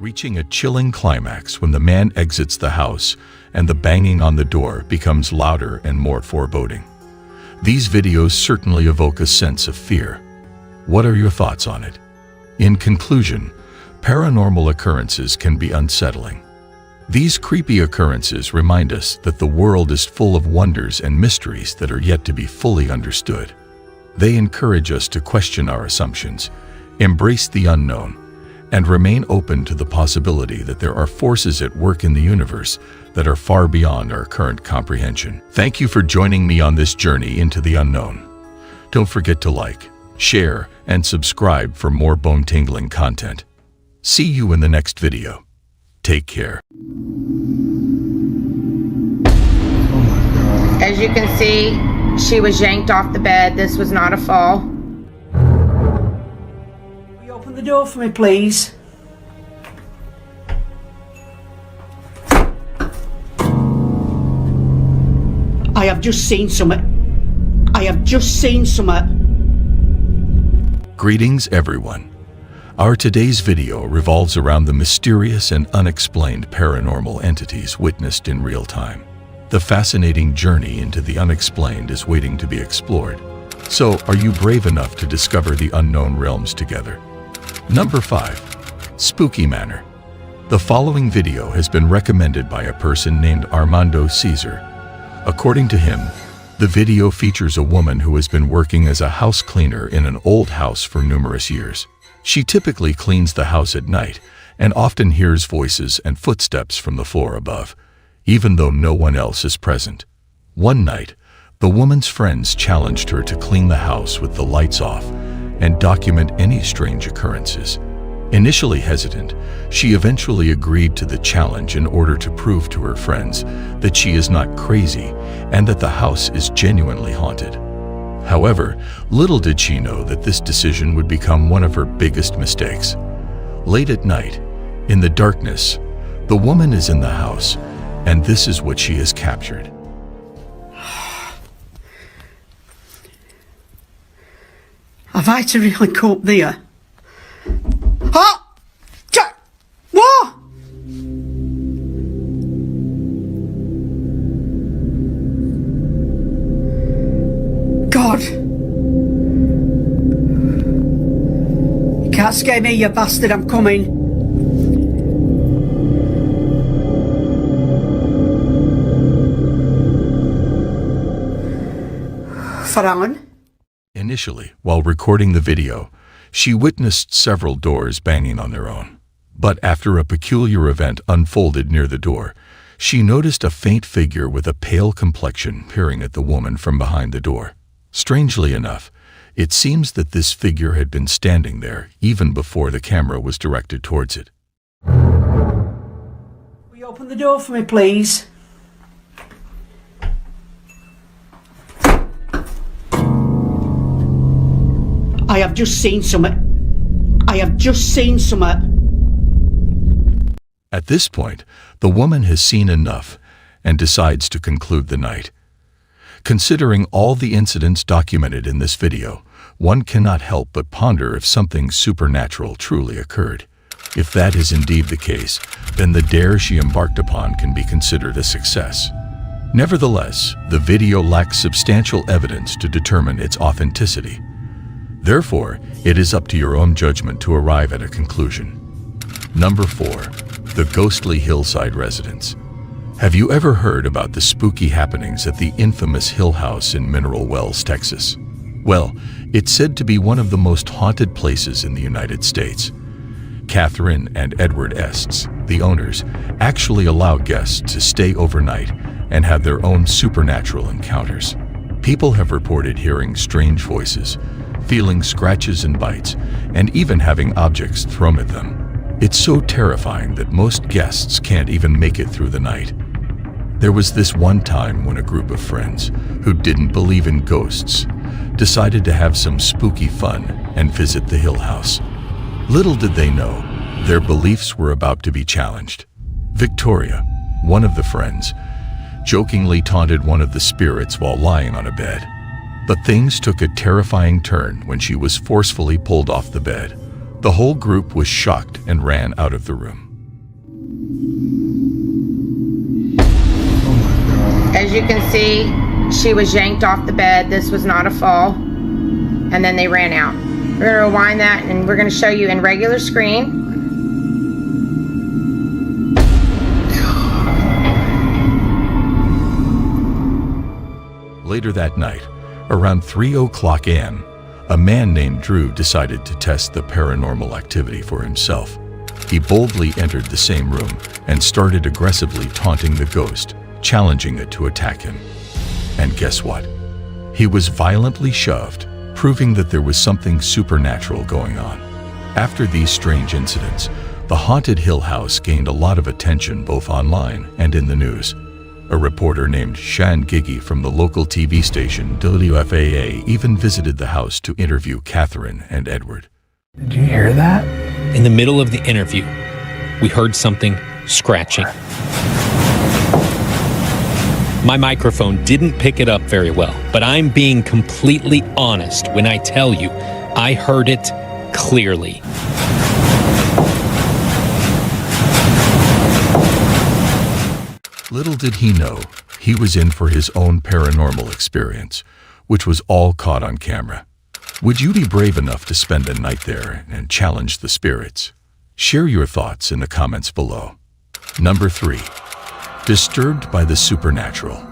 C: Reaching a chilling climax when the man exits the house and the banging on the door becomes louder and more foreboding. These videos certainly evoke a sense of fear. What are your thoughts on it? In conclusion, paranormal occurrences can be unsettling. These creepy occurrences remind us that the world is full of wonders and mysteries that are yet to be fully understood. They encourage us to question our assumptions, embrace the unknown, and remain open to the possibility that there are forces at work in the universe that are far beyond our current comprehension. Thank you for joining me on this journey into the unknown. Don't forget to like, share, and subscribe for more bone-tingling content. See you in the next video. Take care.
K: As you can see, she was yanked off the bed. This was not a fall.
M: Will you open the door for me, please? I have just seen something. I have just seen something.
C: Greetings, everyone. Our today's video revolves around the mysterious and unexplained paranormal entities witnessed in real time. The fascinating journey into the unexplained is waiting to be explored. So, are you brave enough to discover the unknown realms together? Number 5. Spooky Manor. The following video has been recommended by a person named Armando Caesar. According to him, the video features a woman who has been working as a house cleaner in an old house for numerous years. She typically cleans the house at night and often hears voices and footsteps from the floor above, even though no one else is present. One night, the woman's friends challenged her to clean the house with the lights off and document any strange occurrences. Initially hesitant, she eventually agreed to the challenge in order to prove to her friends that she is not crazy and that the house is genuinely haunted. However, little did she know that this decision would become one of her biggest mistakes. Late at night, in the darkness, the woman is in the house, and this is what she has captured.
M: Have I to really cope there? Huh? What? God. You can't scare me, you bastard, I'm coming. Farhan?
C: Initially, while recording the video, she witnessed several doors banging on their own. But after a peculiar event unfolded near the door, she noticed a faint figure with a pale complexion peering at the woman from behind the door. Strangely enough, it seems that this figure had been standing there even before the camera was directed towards it.
M: Will you open the door for me, please? I have just seen something. I have just seen something.
C: At this point, the woman has seen enough and decides to conclude the night. Considering all the incidents documented in this video, one cannot help but ponder if something supernatural truly occurred. If that is indeed the case, then the dare she embarked upon can be considered a success. Nevertheless, the video lacks substantial evidence to determine its authenticity. Therefore, it is up to your own judgment to arrive at a conclusion. Number 4. The ghostly hillside residence. Have you ever heard about the spooky happenings at the infamous Hill House in Mineral Wells, Texas? Well, it's said to be one of the most haunted places in the United States. Catherine and Edward Estes, the owners, actually allow guests to stay overnight and have their own supernatural encounters. People have reported hearing strange voices, feeling scratches and bites, and even having objects thrown at them. It's so terrifying that most guests can't even make it through the night. There was this one time when a group of friends who didn't believe in ghosts decided to have some spooky fun and visit the Hill House. Little did they know, their beliefs were about to be challenged. Victoria, one of the friends, jokingly taunted one of the spirits while lying on a bed. But things took a terrifying turn when she was forcefully pulled off the bed. The whole group was shocked and ran out of the room.
K: As you can see, she was yanked off the bed. This was not a fall. And then they ran out. We're going to rewind that and we're going to show you in regular screen.
C: Later that night, around 3:00 a.m., a man named Drew decided to test the paranormal activity for himself. He boldly entered the same room and started aggressively taunting the ghost, challenging it to attack him. And guess what? He was violently shoved, proving that there was something supernatural going on. After these strange incidents, the haunted Hill House gained a lot of attention both online and in the news. A reporter named Shan Gigi from the local TV station WFAA even visited the house to interview Catherine and Edward.
F: Did you hear that?
N: In the middle of the interview, we heard something scratching. My microphone didn't pick it up very well, but I'm being completely honest when I tell you I heard it clearly.
C: Little did he know, he was in for his own paranormal experience, which was all caught on camera. Would you be brave enough to spend a night there and challenge the spirits? Share your thoughts in the comments below. Number 3. Disturbed by the supernatural.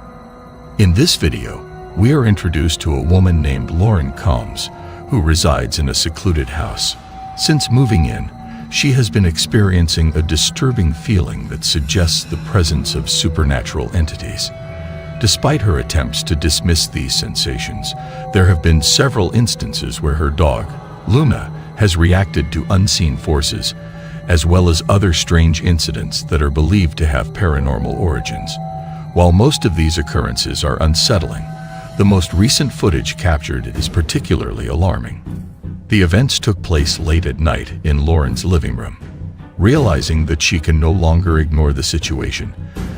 C: In this video, we are introduced to a woman named Lauren Combs, who resides in a secluded house. Since moving in, she has been experiencing a disturbing feeling that suggests the presence of supernatural entities. Despite her attempts to dismiss these sensations, there have been several instances where her dog, Luna, has reacted to unseen forces, as well as other strange incidents that are believed to have paranormal origins. While most of these occurrences are unsettling, the most recent footage captured is particularly alarming. The events took place late at night in Lauren's living room. Realizing that she can no longer ignore the situation,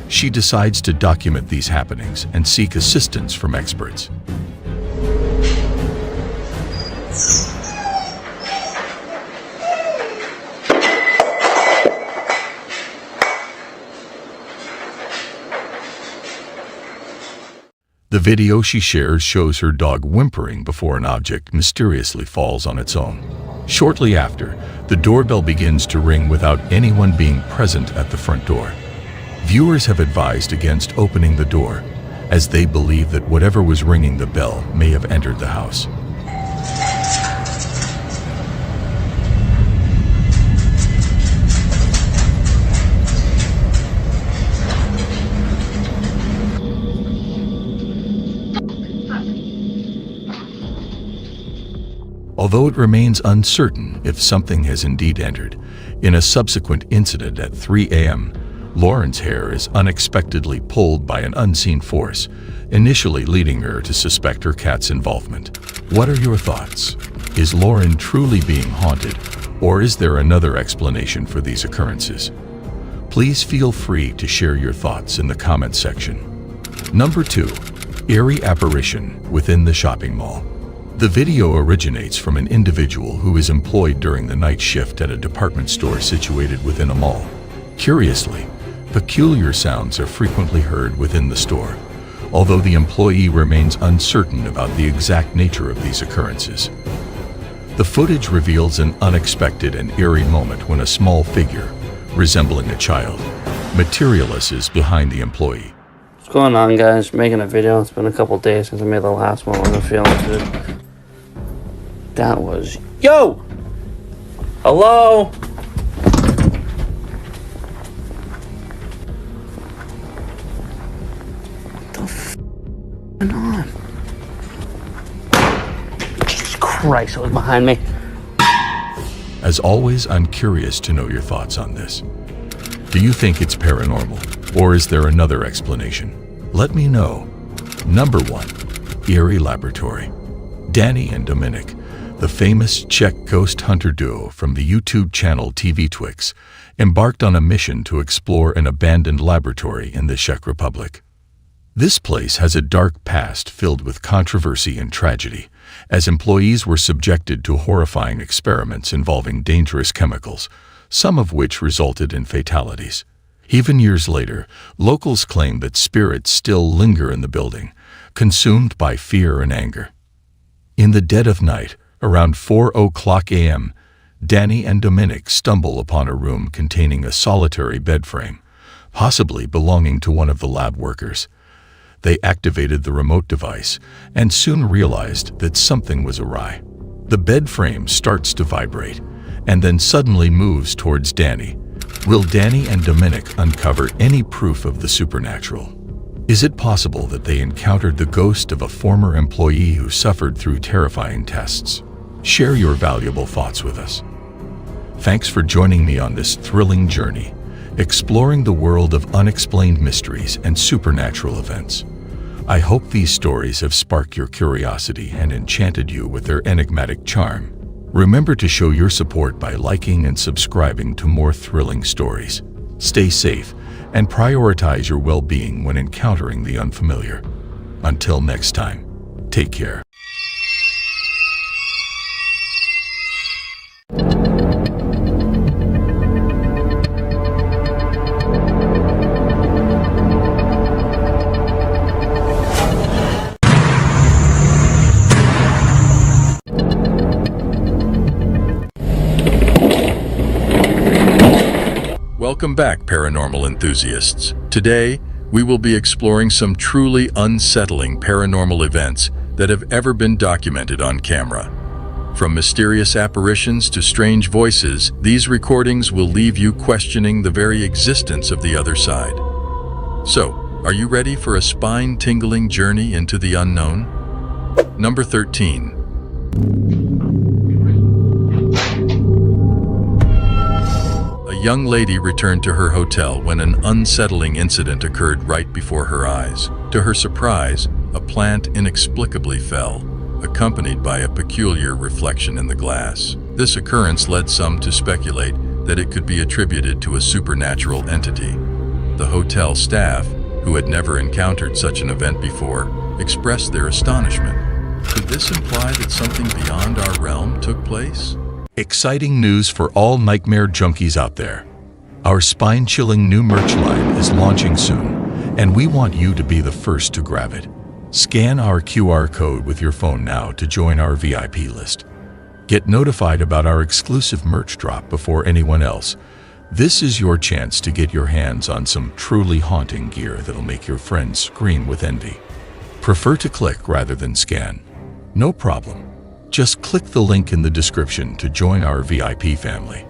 C: she decides to document these happenings and seek assistance from experts. The video she shares shows her dog whimpering before an object mysteriously falls on its own. Shortly after, the doorbell begins to ring without anyone being present at the front door. Viewers have advised against opening the door, as they believe that whatever was ringing the bell may have entered the house. Although it remains uncertain if something has indeed entered, in a subsequent incident at 3 a.m., Lauren's hair is unexpectedly pulled by an unseen force, initially leading her to suspect her cat's involvement. What are your thoughts? Is Lauren truly being haunted, or is there another explanation for these occurrences? Please feel free to share your thoughts in the comment section. Number 2. Eerie apparition within the shopping mall. The video originates from an individual who is employed during the night shift at a department store situated within a mall. Curiously, peculiar sounds are frequently heard within the store, although the employee remains uncertain about the exact nature of these occurrences. The footage reveals an unexpected and eerie moment when a small figure, resembling a child, materializes behind the employee.
Q: What's going on, guys? Making a video. It's been a couple days since I made the last one. I'm feeling good. That was... Yo! Hello? What the f*** going on? Jesus Christ, it was behind me.
C: As always, I'm curious to know your thoughts on this. Do you think it's paranormal, or is there another explanation? Let me know. Number 1. Eerie Laboratory. Danny and Dominic, the famous Czech ghost hunter duo from the YouTube channel TV Twix, embarked on a mission to explore an abandoned laboratory in the Czech Republic. This place has a dark past filled with controversy and tragedy, as employees were subjected to horrifying experiments involving dangerous chemicals, some of which resulted in fatalities. Even years later, locals claim that spirits still linger in the building, consumed by fear and anger. In the dead of night, around 4:00 a.m., Danny and Dominic stumble upon a room containing a solitary bed frame, possibly belonging to one of the lab workers. They activated the remote device and soon realized that something was awry. The bed frame starts to vibrate and then suddenly moves towards Danny. Will Danny and Dominic uncover any proof of the supernatural? Is it possible that they encountered the ghost of a former employee who suffered through terrifying tests? Share your valuable thoughts with us. Thanks for joining me on this thrilling journey, exploring the world of unexplained mysteries and supernatural events. I hope these stories have sparked your curiosity and enchanted you with their enigmatic charm. Remember to show your support by liking and subscribing to more thrilling stories. Stay safe and prioritize your well-being when encountering the unfamiliar. Until next time, take care. Welcome back, paranormal enthusiasts. Today, we will be exploring some truly unsettling paranormal events that have ever been documented on camera. From mysterious apparitions to strange voices, these recordings will leave you questioning the very existence of the other side. So, are you ready for a spine-tingling journey into the unknown? Number 13. A young lady returned to her hotel when an unsettling incident occurred right before her eyes. To her surprise, a plant inexplicably fell, accompanied by a peculiar reflection in the glass. This occurrence led some to speculate that it could be attributed to a supernatural entity. The hotel staff, who had never encountered such an event before, expressed their astonishment. Could this imply that something beyond our realm took place? Exciting news for all nightmare junkies out there. Our spine-chilling new merch line is launching soon, and we want you to be the first to grab it. Scan our QR code with your phone now to join our VIP list. Get notified about our exclusive merch drop before anyone else. This is your chance to get your hands on some truly haunting gear that'll make your friends scream with envy. Prefer to click rather than scan? No problem. Just click the link in the description to join our VIP family.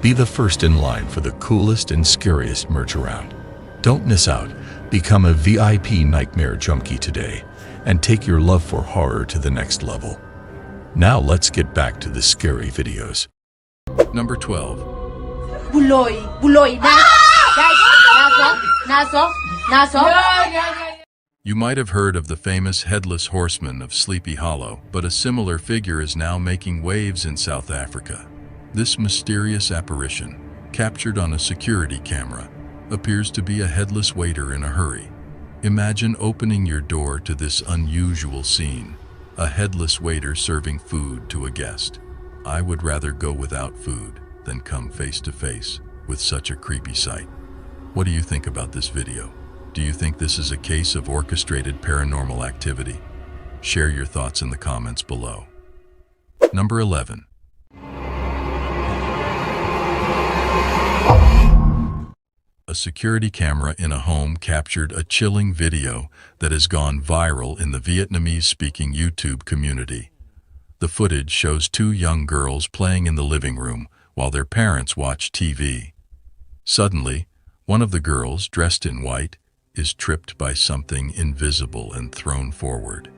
C: Be the first in line for the coolest and scariest merch around. Don't miss out. Become a VIP nightmare junkie today and take your love for horror to the next level. Now let's get back to the scary videos. Number 12.
A: Buloy. Naso.
C: You might have heard of the famous Headless Horseman of Sleepy Hollow, but a similar figure is now making waves in South Africa. This mysterious apparition, captured on a security camera, appears to be a headless waiter in a hurry. Imagine opening your door to this unusual scene, a headless waiter serving food to a guest. I would rather go without food than come face to face with such a creepy sight. What do you think about this video? Do you think this is a case of orchestrated paranormal activity? Share your thoughts in the comments below. Number 11. A security camera in a home captured a chilling video that has gone viral in the Vietnamese-speaking YouTube community. The footage shows two young girls playing in the living room while their parents watch TV. Suddenly, one of the girls, dressed in white, is tripped by something invisible and thrown forward.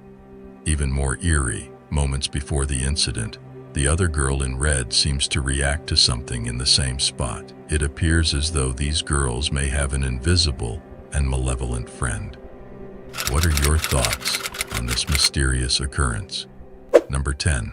C: Even more eerie, moments before the incident, the other girl in red seems to react to something in the same spot. It appears as though these girls may have an invisible and malevolent friend. What are your thoughts on this mysterious occurrence? Number 10.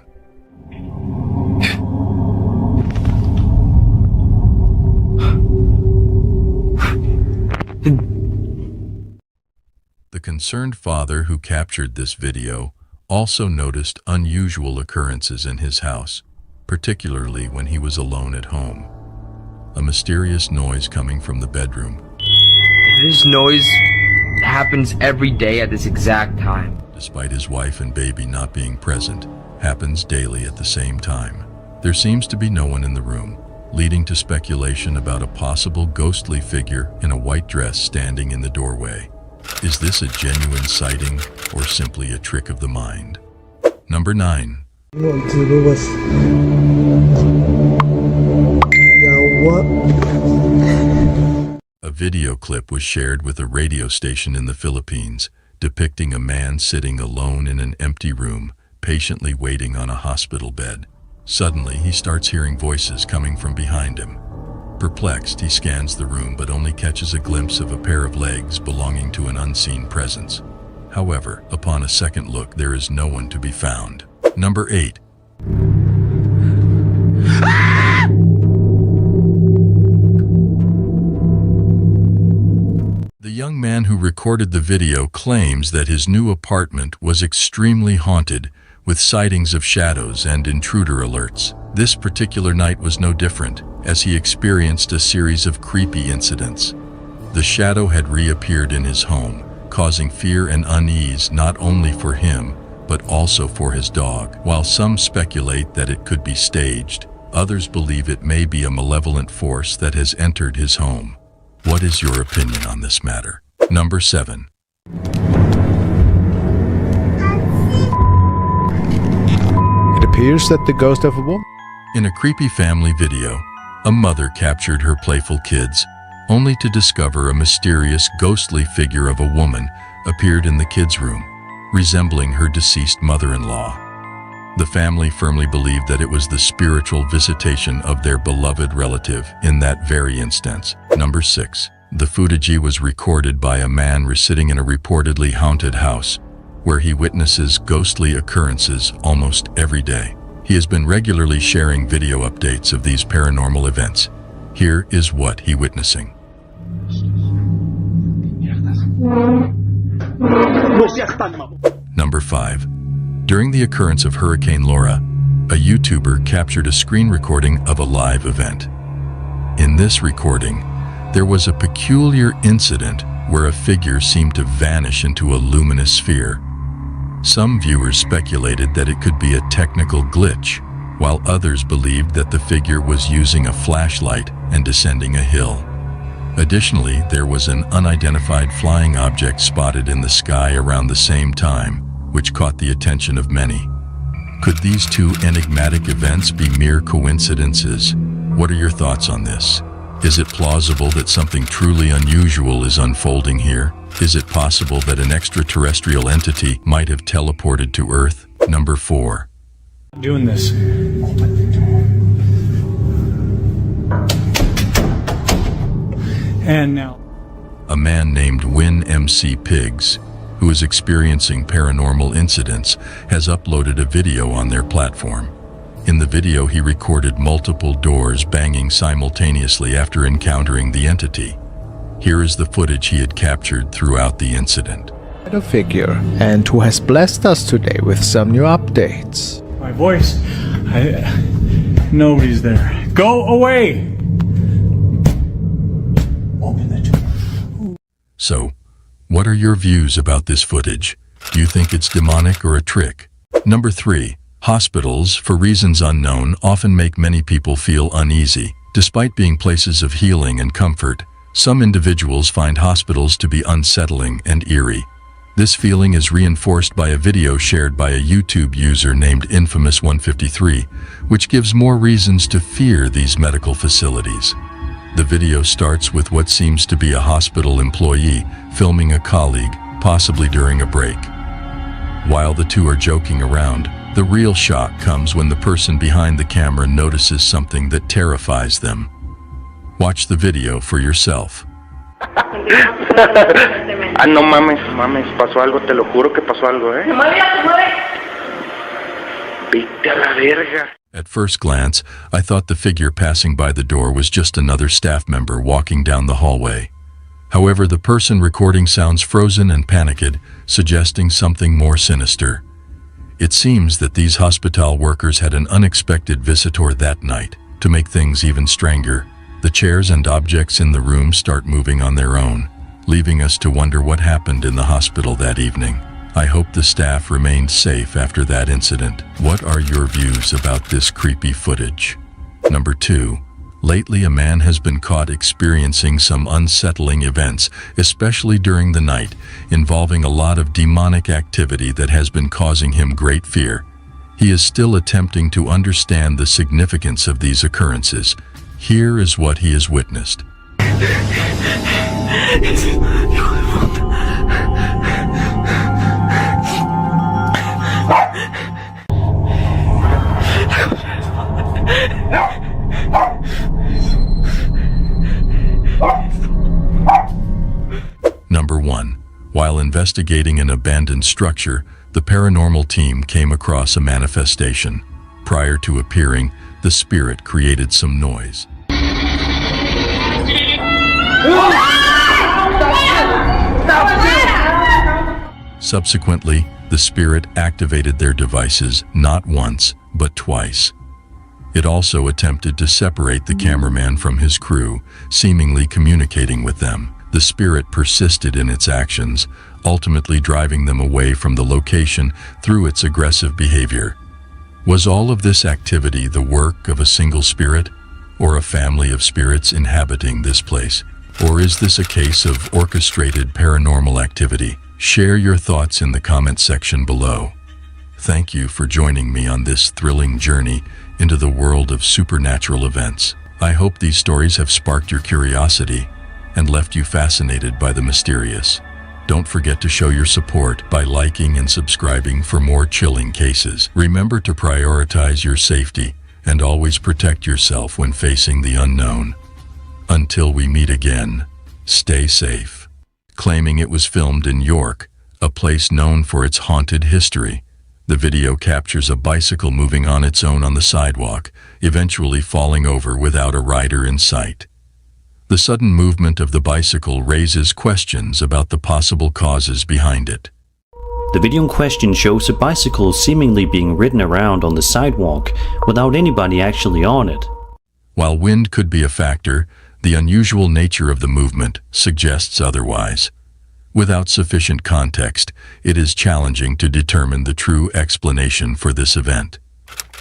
C: The concerned father who captured this video also noticed unusual occurrences in his house, particularly when he was alone at home. A mysterious noise coming from the bedroom.
I: This noise happens every day at this exact time.
C: Despite his wife and baby not being present, happens daily at the same time. There seems to be no one in the room, leading to speculation about a possible ghostly figure in a white dress standing in the doorway. Is this a genuine sighting or simply a trick of the mind? Number 9. A video clip was shared with a radio station in the Philippines, depicting a man sitting alone in an empty room, patiently waiting on a hospital bed. Suddenly, he starts hearing voices coming from behind him. Perplexed, he scans the room but only catches a glimpse of a pair of legs belonging to an unseen presence. However, upon a second look, there is no one to be found. Number 8. The young man who recorded the video claims that his new apartment was extremely haunted, with sightings of shadows and intruder alerts. This particular night was no different, as he experienced a series of creepy incidents. The shadow had reappeared in his home, causing fear and unease not only for him, but also for his dog. While some speculate that it could be staged, others believe it may be a malevolent force that has entered his home. What is your opinion on this matter? Number 7.
S: It appears that the ghost of a woman.
C: In a creepy family video, a mother captured her playful kids, only to discover a mysterious ghostly figure of a woman appeared in the kids' room, resembling her deceased mother-in-law. The family firmly believed that it was the spiritual visitation of their beloved relative in that very instance. Number 6. The footage was recorded by a man sitting in a reportedly haunted house, where he witnesses ghostly occurrences almost every day. He has been regularly sharing video updates of these paranormal events. Here is what he's witnessing. Number 5. During the occurrence of Hurricane Laura, a YouTuber captured a screen recording of a live event. In this recording, there was a peculiar incident where a figure seemed to vanish into a luminous sphere. Some viewers speculated that it could be a technical glitch, while others believed that the figure was using a flashlight and descending a hill. Additionally, there was an unidentified flying object spotted in the sky around the same time, which caught the attention of many. Could these two enigmatic events be mere coincidences? What are your thoughts on this? Is it plausible that something truly unusual is unfolding here? Is it possible that an extraterrestrial entity might have teleported to Earth? Number 4.
R: Doing this. And now.
C: A man named Win MC Pigs, who is experiencing paranormal incidents, has uploaded a video on their platform. In the video, he recorded multiple doors banging simultaneously after encountering the entity. Here is the footage he had captured throughout the incident.
S: A figure, and who has blessed us today with some new updates.
R: My voice. Nobody's there. Go away!
C: So, What are your views about this footage? Do you think it's demonic or a trick? Number 3. Hospitals, for reasons unknown, often make many people feel uneasy. Despite being places of healing and comfort, some individuals find hospitals to be unsettling and eerie. This feeling is reinforced by a video shared by a YouTube user named Infamous153, which gives more reasons to fear these medical facilities. The video starts with what seems to be a hospital employee filming a colleague, possibly during a break. While the two are joking around, the real shock comes when the person behind the camera notices something that terrifies them. Watch the video for yourself.
F: No mames, pasó algo, te lo juro que pasó algo, Vete a la verga.
C: At first glance, I thought the figure passing by the door was just another staff member walking down the hallway. However, the person recording sounds frozen and panicked, suggesting something more sinister. It seems that these hospital workers had an unexpected visitor that night. To make things even stranger, the chairs and objects in the room start moving on their own, leaving us to wonder what happened in the hospital that evening. I hope the staff remained safe after that incident. What are your views about this creepy footage? Number 2. Lately, a man has been caught experiencing some unsettling events, especially during the night, involving a lot of demonic activity that has been causing him great fear. He is still attempting to understand the significance of these occurrences. Here is what he has witnessed. Number 1. While investigating an abandoned structure, the paranormal team came across a manifestation. Prior to appearing, the spirit created some noise. Subsequently, the spirit activated their devices not once, but twice. It also attempted to separate the cameraman from his crew, seemingly communicating with them. The spirit persisted in its actions, ultimately driving them away from the location through its aggressive behavior. Was all of this activity the work of a single spirit, or a family of spirits inhabiting this place? Or is this a case of orchestrated paranormal activity? Share your thoughts in the comment section below. Thank you for joining me on this thrilling journey into the world of supernatural events. I hope these stories have sparked your curiosity and left you fascinated by the mysterious. Don't forget to show your support by liking and subscribing for more chilling cases. Remember to prioritize your safety and always protect yourself when facing the unknown. Until we meet again, stay safe. Claiming it was filmed in York, a place known for its haunted history, the video captures a bicycle moving on its own on the sidewalk, eventually falling over without a rider in sight. The sudden movement of the bicycle raises questions about the possible causes behind it.
D: The video in question shows a bicycle seemingly being ridden around on the sidewalk without anybody actually on it.
C: While wind could be a factor, the unusual nature of the movement suggests otherwise. Without sufficient context, it is challenging to determine the true explanation for this event.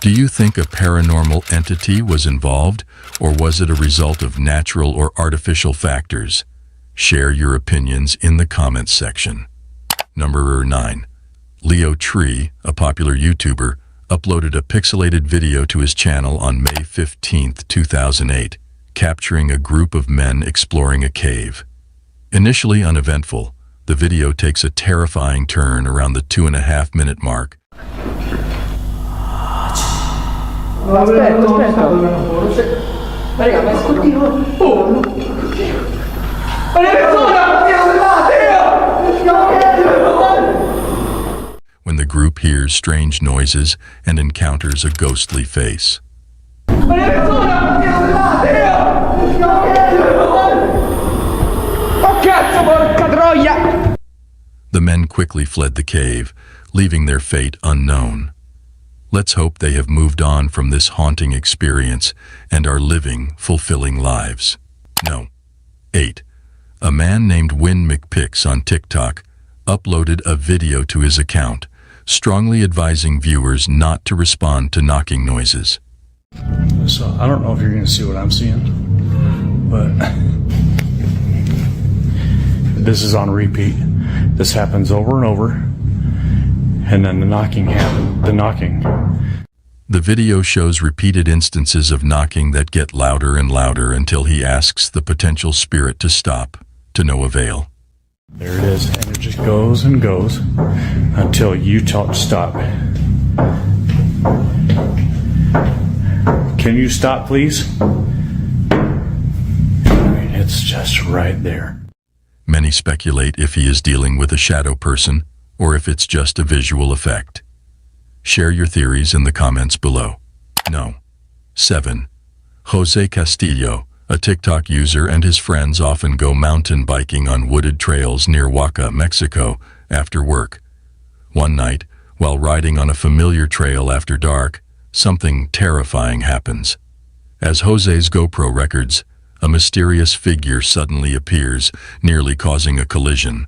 C: Do you think a paranormal entity was involved, or was it a result of natural or artificial factors? Share your opinions in the comments section. Number 9. Leo Tree, a popular YouTuber, uploaded a pixelated video to his channel on May 15, 2008, capturing a group of men exploring a cave. Initially uneventful, the video takes a terrifying turn around the 2.5-minute mark. When the group hears strange noises and encounters a ghostly face. The men quickly fled the cave, leaving their fate unknown. Let's hope they have moved on from this haunting experience and are living fulfilling lives. No. 8. A man named Win McPix on TikTok uploaded a video to his account, strongly advising viewers not to respond to knocking noises.
R: So I don't know if you're going to see what I'm seeing, but this is on repeat. This happens over and over, and then the knocking happens.
C: The video shows repeated instances of knocking that get louder and louder until he asks the potential spirit to stop, to no avail.
R: There it is, and it just goes and goes until you tell it to stop. Can you stop, please? I mean, it's just right there.
C: Many speculate if he is dealing with a shadow person or if it's just a visual effect. Share your theories in the comments below. No. 7. Jose Castillo, a TikTok user, and his friends often go mountain biking on wooded trails near Oaxaca, Mexico, after work. One night, while riding on a familiar trail after dark, something terrifying happens. As Jose's GoPro records, a mysterious figure suddenly appears, nearly causing a collision.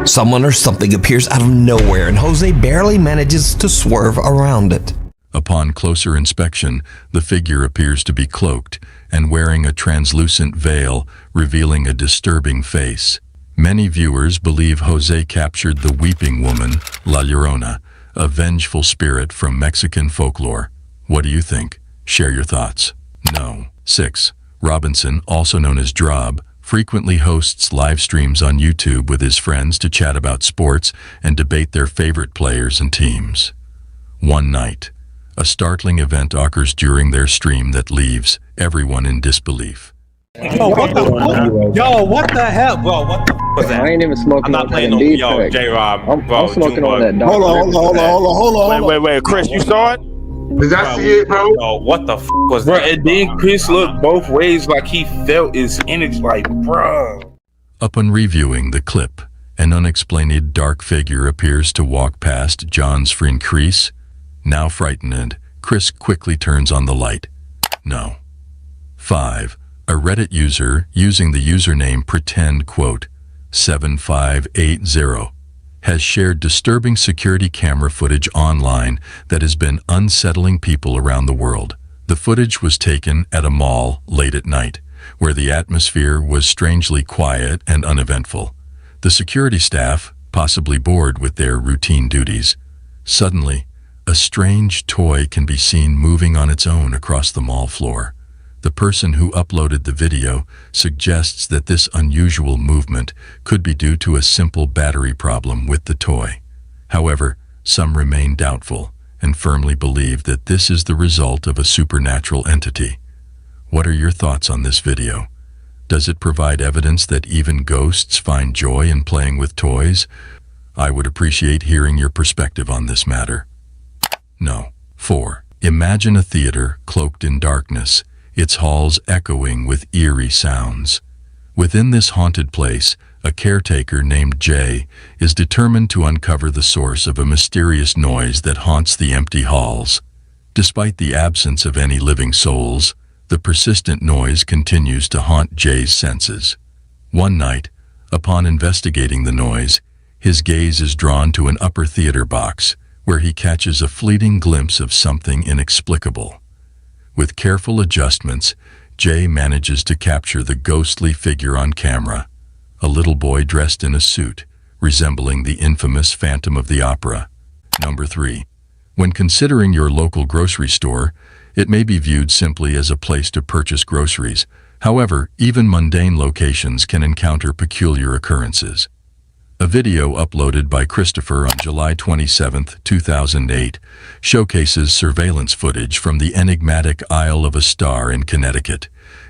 G: Someone or something appears out of nowhere, and Jose barely manages to swerve around it.
C: Upon closer inspection, the figure appears to be cloaked and wearing a translucent veil, revealing a disturbing face. Many viewers believe Jose captured the weeping woman, La Llorona, a vengeful spirit from Mexican folklore. What do you think? Share your thoughts. No. 6. Robinson, also known as Drob, frequently hosts live streams on YouTube with his friends to chat about sports and debate their favorite players and teams. One night, a startling event occurs during their stream that leaves everyone in disbelief.
L: Yo, what the hell? Bro, what the was that?
W: I ain't even smoking.
L: I'm not playing no. Yo, J-Rob.
W: I'm smoking on that.
X: Hold on. Wait. Chris, you saw it?
V: Did I see it, bro?
L: Yo, what the was
V: Bro,
L: that?
V: and then Chris looked both ways like he felt his energy, like, bro.
C: Upon reviewing the clip, an unexplained dark figure appears to walk past John's friend Chris. Now frightened, Chris quickly turns on the light. No. 5. A Reddit user using the username pretend7580 has shared disturbing security camera footage online that has been unsettling people around the world. The footage was taken at a mall late at night, where the atmosphere was strangely quiet and uneventful. The security staff, possibly bored with their routine duties, suddenly, a strange toy can be seen moving on its own across the mall floor. The person who uploaded the video suggests that this unusual movement could be due to a simple battery problem with the toy. However, some remain doubtful and firmly believe that this is the result of a supernatural entity. What are your thoughts on this video? Does it provide evidence that even ghosts find joy in playing with toys? I would appreciate hearing your perspective on this matter. No. 4. Imagine a theater cloaked in darkness, its halls echoing with eerie sounds. Within this haunted place, a caretaker named Jay is determined to uncover the source of a mysterious noise that haunts the empty halls. Despite the absence of any living souls, the persistent noise continues to haunt Jay's senses. One night, upon investigating the noise, his gaze is drawn to an upper theater box, where he catches a fleeting glimpse of something inexplicable. With careful adjustments, Jay manages to capture the ghostly figure on camera, a little boy dressed in a suit, resembling the infamous Phantom of the Opera. Number 3. When considering your local grocery store, it may be viewed simply as a place to purchase groceries. However, even mundane locations can encounter peculiar occurrences. A video uploaded by Christopher on July 27, 2008, showcases surveillance footage from the enigmatic Isle of a Star in Connecticut.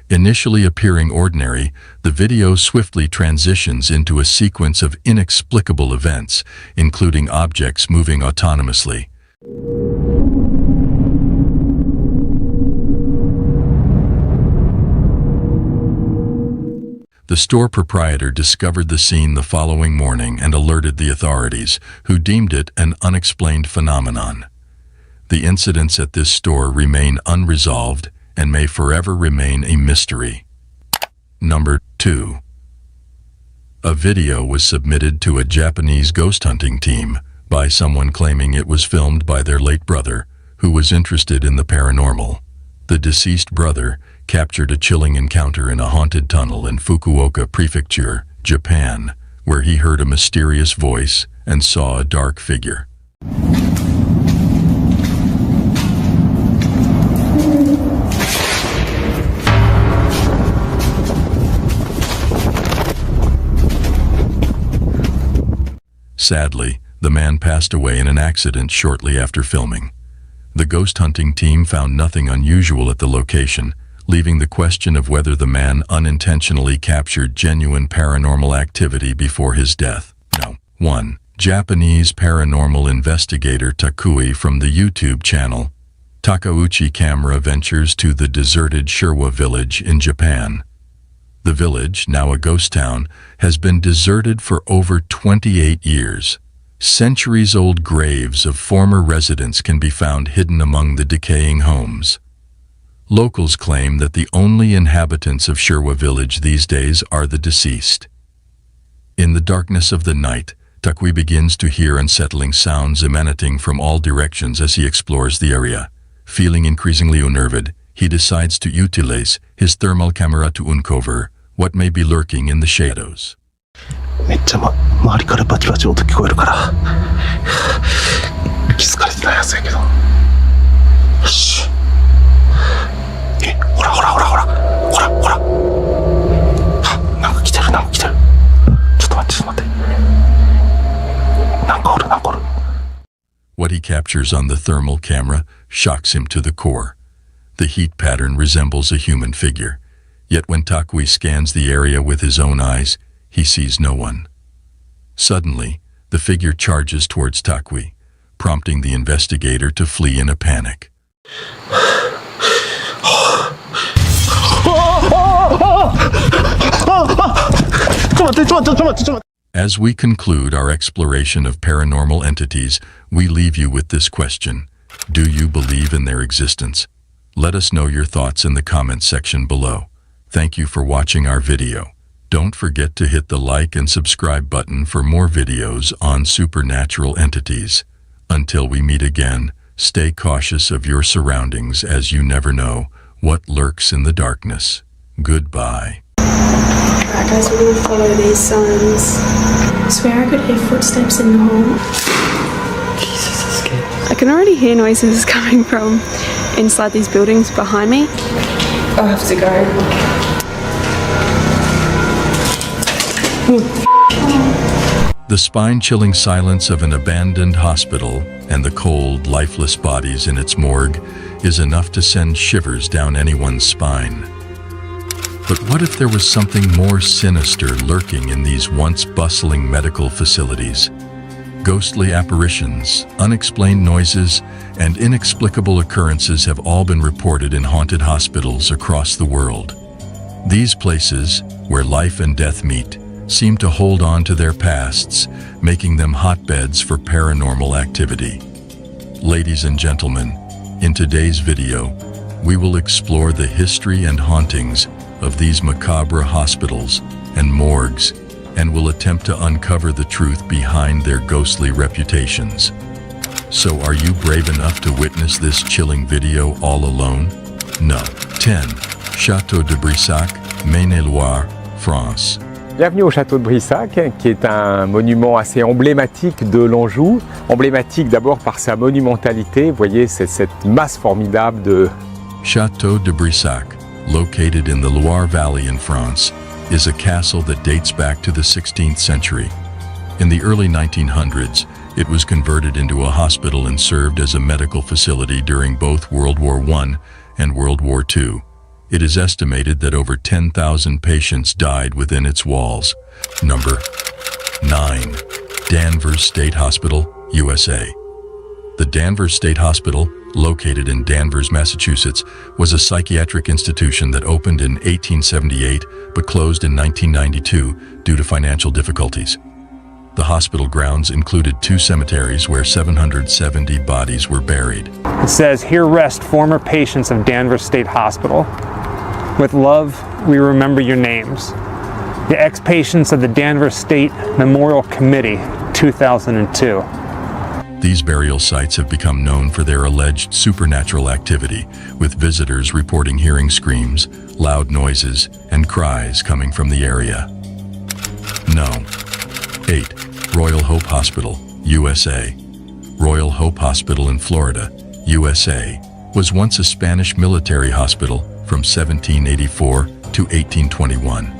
C: Initially appearing ordinary, the video swiftly transitions into a sequence of inexplicable events, including objects moving autonomously. The store proprietor discovered the scene the following morning and alerted the authorities, who deemed it an unexplained phenomenon. The incidents at this store remain unresolved and may forever remain a mystery. Number 2. A video was submitted to a Japanese ghost hunting team by someone claiming it was filmed by their late brother, who was interested in the paranormal. The deceased brother captured a chilling encounter in a haunted tunnel in Fukuoka Prefecture, Japan, where he heard a mysterious voice and saw a dark figure. Sadly, the man passed away in an accident shortly after filming. The ghost hunting team found nothing unusual at the location, leaving the question of whether the man unintentionally captured genuine paranormal activity before his death. No. 1. Japanese paranormal investigator Takui from the YouTube channel Takauchi Camera ventures to the deserted Sherwa village in Japan. The village, now a ghost town, has been deserted for over 28 years. Centuries-old graves of former residents can be found hidden among the decaying homes. Locals claim that the only inhabitants of Sherwa village these days are the deceased. In the darkness of the night, Takui begins to hear unsettling sounds emanating from all directions as he explores the area. Feeling increasingly unnerved, he decides to utilize his thermal camera to uncover what may be lurking in the shadows.
O: めっちゃ周りからバチバチ音聞こえるから気づかれてないはずやけどよしほらほらほらほらほらほらなんか来てるなんか来てるちょっと待ってちょっと待ってなんかおるなんかおる
C: What he captures on the thermal camera shocks him to the core. The heat pattern resembles a human figure, yet when Takui scans the area with his own eyes, he sees no one. Suddenly, the figure charges towards Takui, prompting the investigator to flee in a panic. As we conclude our exploration of paranormal entities, we leave you with this question. Do you believe in their existence? Let us know your thoughts in the comments section below. Thank you for watching our video. Don't forget to hit the like and subscribe button for more videos on supernatural entities. Until we meet again, stay cautious of your surroundings as you never know what lurks in the darkness. Goodbye.
E: Alright guys, we're gonna follow these signs. I swear I could hear footsteps in the hall. Jesus, that's scary. I can already hear noises coming from inside these buildings behind me. I have to go.
C: The spine-chilling silence of an abandoned hospital and the cold, lifeless bodies in its morgue is enough to send shivers down anyone's spine. But what if there was something more sinister lurking in these once bustling medical facilities? Ghostly apparitions, unexplained noises, and inexplicable occurrences have all been reported in haunted hospitals across the world. These places, where life and death meet, seem to hold on to their pasts, making them hotbeds for paranormal activity. Ladies and gentlemen, in today's video, we will explore the history and hauntings of these macabre hospitals and morgues, and will attempt to uncover the truth behind their ghostly reputations. So are you brave enough to witness this chilling video all alone? No. 10. Château de Brissac, Maine-et-Loire, France.
J: Bienvenue au château de Brissac, qui est un monument assez emblématique de l'Anjou. Emblématique d'abord par sa monumentalité, vous voyez, c'est cette masse formidable de...
C: Château de Brissac, located in the Loire Valley in France, is a castle that dates back to the 16th century. In the early 1900s, it was converted into a hospital and served as a medical facility during both World War I and World War II. It is estimated that over 10,000 patients died within its walls. Number 9. Danvers State Hospital, USA. The Danvers State Hospital, located in Danvers, Massachusetts, was a psychiatric institution that opened in 1878 but closed in 1992 due to financial difficulties. The hospital grounds included 2 cemeteries where 770 bodies were buried.
J: It says, "Here rest former patients of Danvers State Hospital. With love, we remember your names.
R: The Ex-Patients of the Danvers State Memorial Committee, 2002.
C: These burial sites have become known for their alleged supernatural activity, with visitors reporting hearing screams, loud noises, and cries coming from the area. No. 8. Royal Hope Hospital, USA. Royal Hope Hospital in Florida, USA, was once a Spanish military hospital from 1784 to 1821.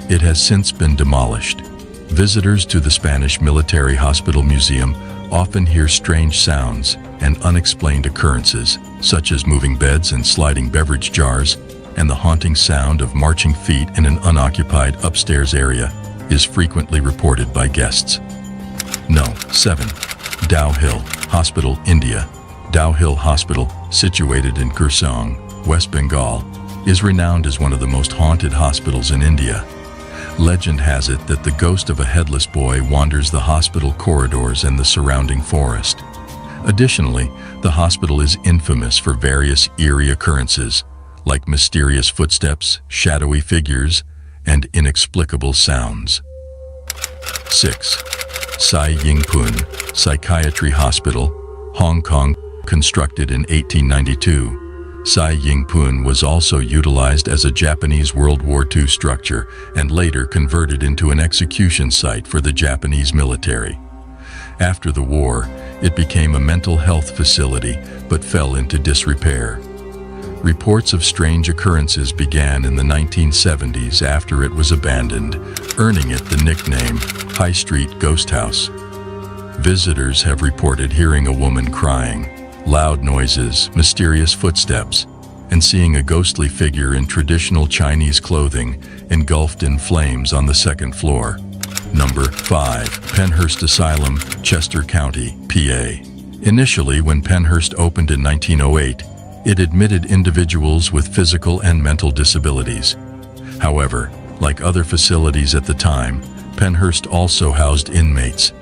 C: It has since been demolished. Visitors to the Spanish Military Hospital Museum often hear strange sounds and unexplained occurrences, such as moving beds and sliding beverage jars, and the haunting sound of marching feet in an unoccupied upstairs area is frequently reported by guests. No. 7. Dow Hill Hospital, India. Dow Hill Hospital, situated in Kurseong, West Bengal, is renowned as one of the most haunted hospitals in India. Legend has it that the ghost of a headless boy wanders the hospital corridors and the surrounding forest. Additionally, the hospital is infamous for various eerie occurrences, like mysterious footsteps, shadowy figures, and inexplicable sounds. 6. Sai Ying Pun Psychiatry Hospital, Hong Kong, constructed in 1892. Sai Ying Pun was also utilized as a Japanese World War II structure and later converted into an execution site for the Japanese military. After the war, it became a mental health facility but fell into disrepair. Reports of strange occurrences began in the 1970s after it was abandoned, earning it the nickname High Street Ghost House. Visitors have reported hearing a woman crying, loud noises, mysterious footsteps, and seeing a ghostly figure in traditional Chinese clothing engulfed in flames on the second floor. Number 5. Penhurst Asylum, Chester County, PA. Initially, when Penhurst opened in 1908, it admitted individuals with physical and mental disabilities. However, like other facilities at the time, Penhurst also housed inmates.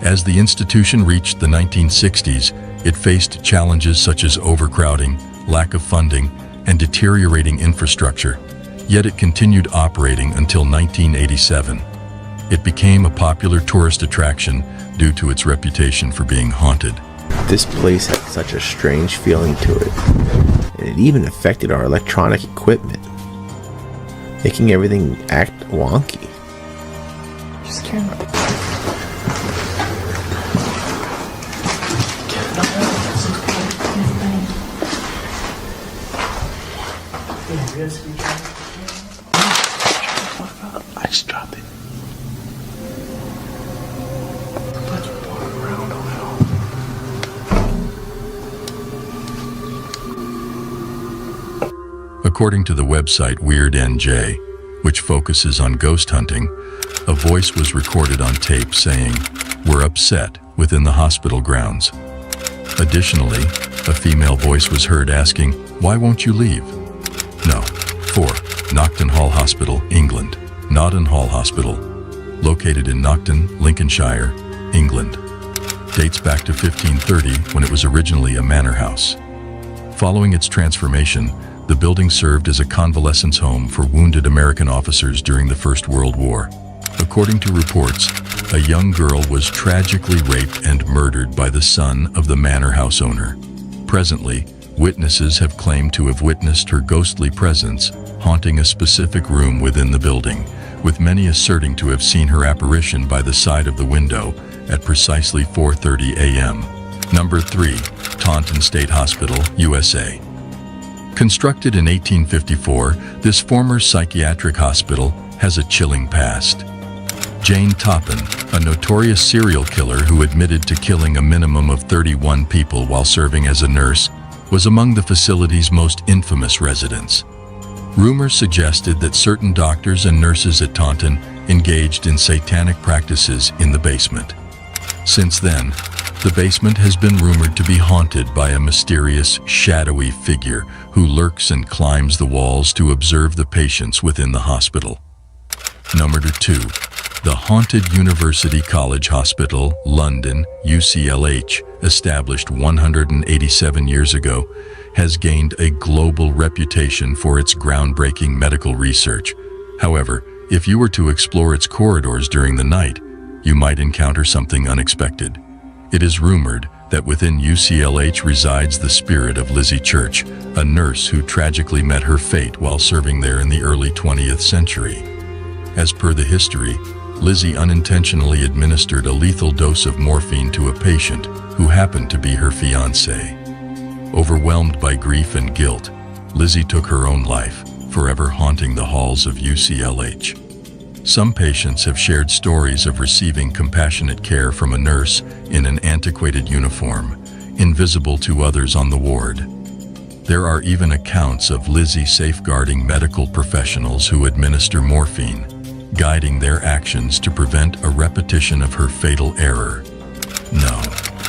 C: As the institution reached the 1960s, it faced challenges such as overcrowding, lack of funding, and deteriorating infrastructure, yet it continued operating until 1987. It became a popular tourist attraction due to its reputation for being haunted.
O: This place had such a strange feeling to it, and it even affected our electronic equipment, making everything act wonky.
E: Just kidding.
O: I just dropped it. Let's walk around a little.
C: According to the website Weird NJ, which focuses on ghost hunting, a voice was recorded on tape saying, "We're upset," within the hospital grounds. Additionally, a female voice was heard asking, "Why won't you leave?" No. 4. Nocton Hall Hospital, England. Notton Hall Hospital, located in Nocton, Lincolnshire, England. Dates back to 1530 when it was originally a manor house. Following its transformation, the building served as a convalescence home for wounded American officers during the First World War. According to reports, a young girl was tragically raped and murdered by the son of the manor house owner. Presently, witnesses have claimed to have witnessed her ghostly presence haunting a specific room within the building, with many asserting to have seen her apparition by the side of the window at precisely 4:30 a.m. Number 3. Taunton State Hospital, USA. Constructed in 1854, this former psychiatric hospital has a chilling past. Jane Toppin, a notorious serial killer who admitted to killing a minimum of 31 people while serving as a nurse, was among the facility's most infamous residents. Rumors suggested that certain doctors and nurses at Taunton engaged in satanic practices in the basement. Since then, the basement has been rumored to be haunted by a mysterious, shadowy figure who lurks and climbs the walls to observe the patients within the hospital. Number 2. The Haunted University College Hospital, London, UCLH, established 187 years ago, has gained a global reputation for its groundbreaking medical research. However, If you were to explore its corridors during the night, you might encounter something unexpected. It is rumored that within UCLH resides the spirit of Lizzie Church, a nurse who tragically met her fate while serving there in the early 20th century. As per the history, Lizzie unintentionally administered a lethal dose of morphine to a patient who happened to be her fiancé. Overwhelmed by grief and guilt, Lizzie took her own life, forever haunting the halls of UCLH. Some patients have shared stories of receiving compassionate care from a nurse in an antiquated uniform, invisible to others on the ward. There are even accounts of Lizzie safeguarding medical professionals who administer morphine, guiding their actions to prevent a repetition of her fatal error. No.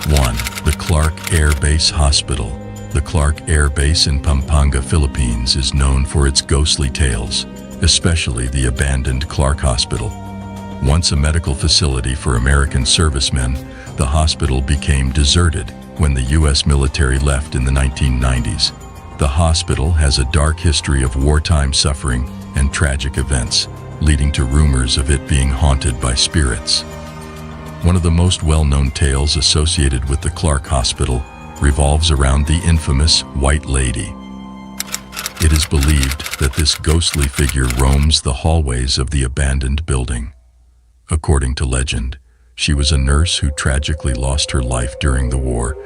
C: 1. The Clark Air Base Hospital. The Clark Air Base in Pampanga, Philippines is known for its ghostly tales, especially the abandoned Clark Hospital. Once a medical facility for American servicemen, the hospital became deserted when the U.S. military left in the 1990s. The hospital has a dark history of wartime suffering and tragic events, leading to rumors of it being haunted by spirits. One of the most well-known tales associated with the Clark Hospital revolves around the infamous White Lady. It is believed that this ghostly figure roams the hallways of the abandoned building. According to legend, she was a nurse who tragically lost her life during the war.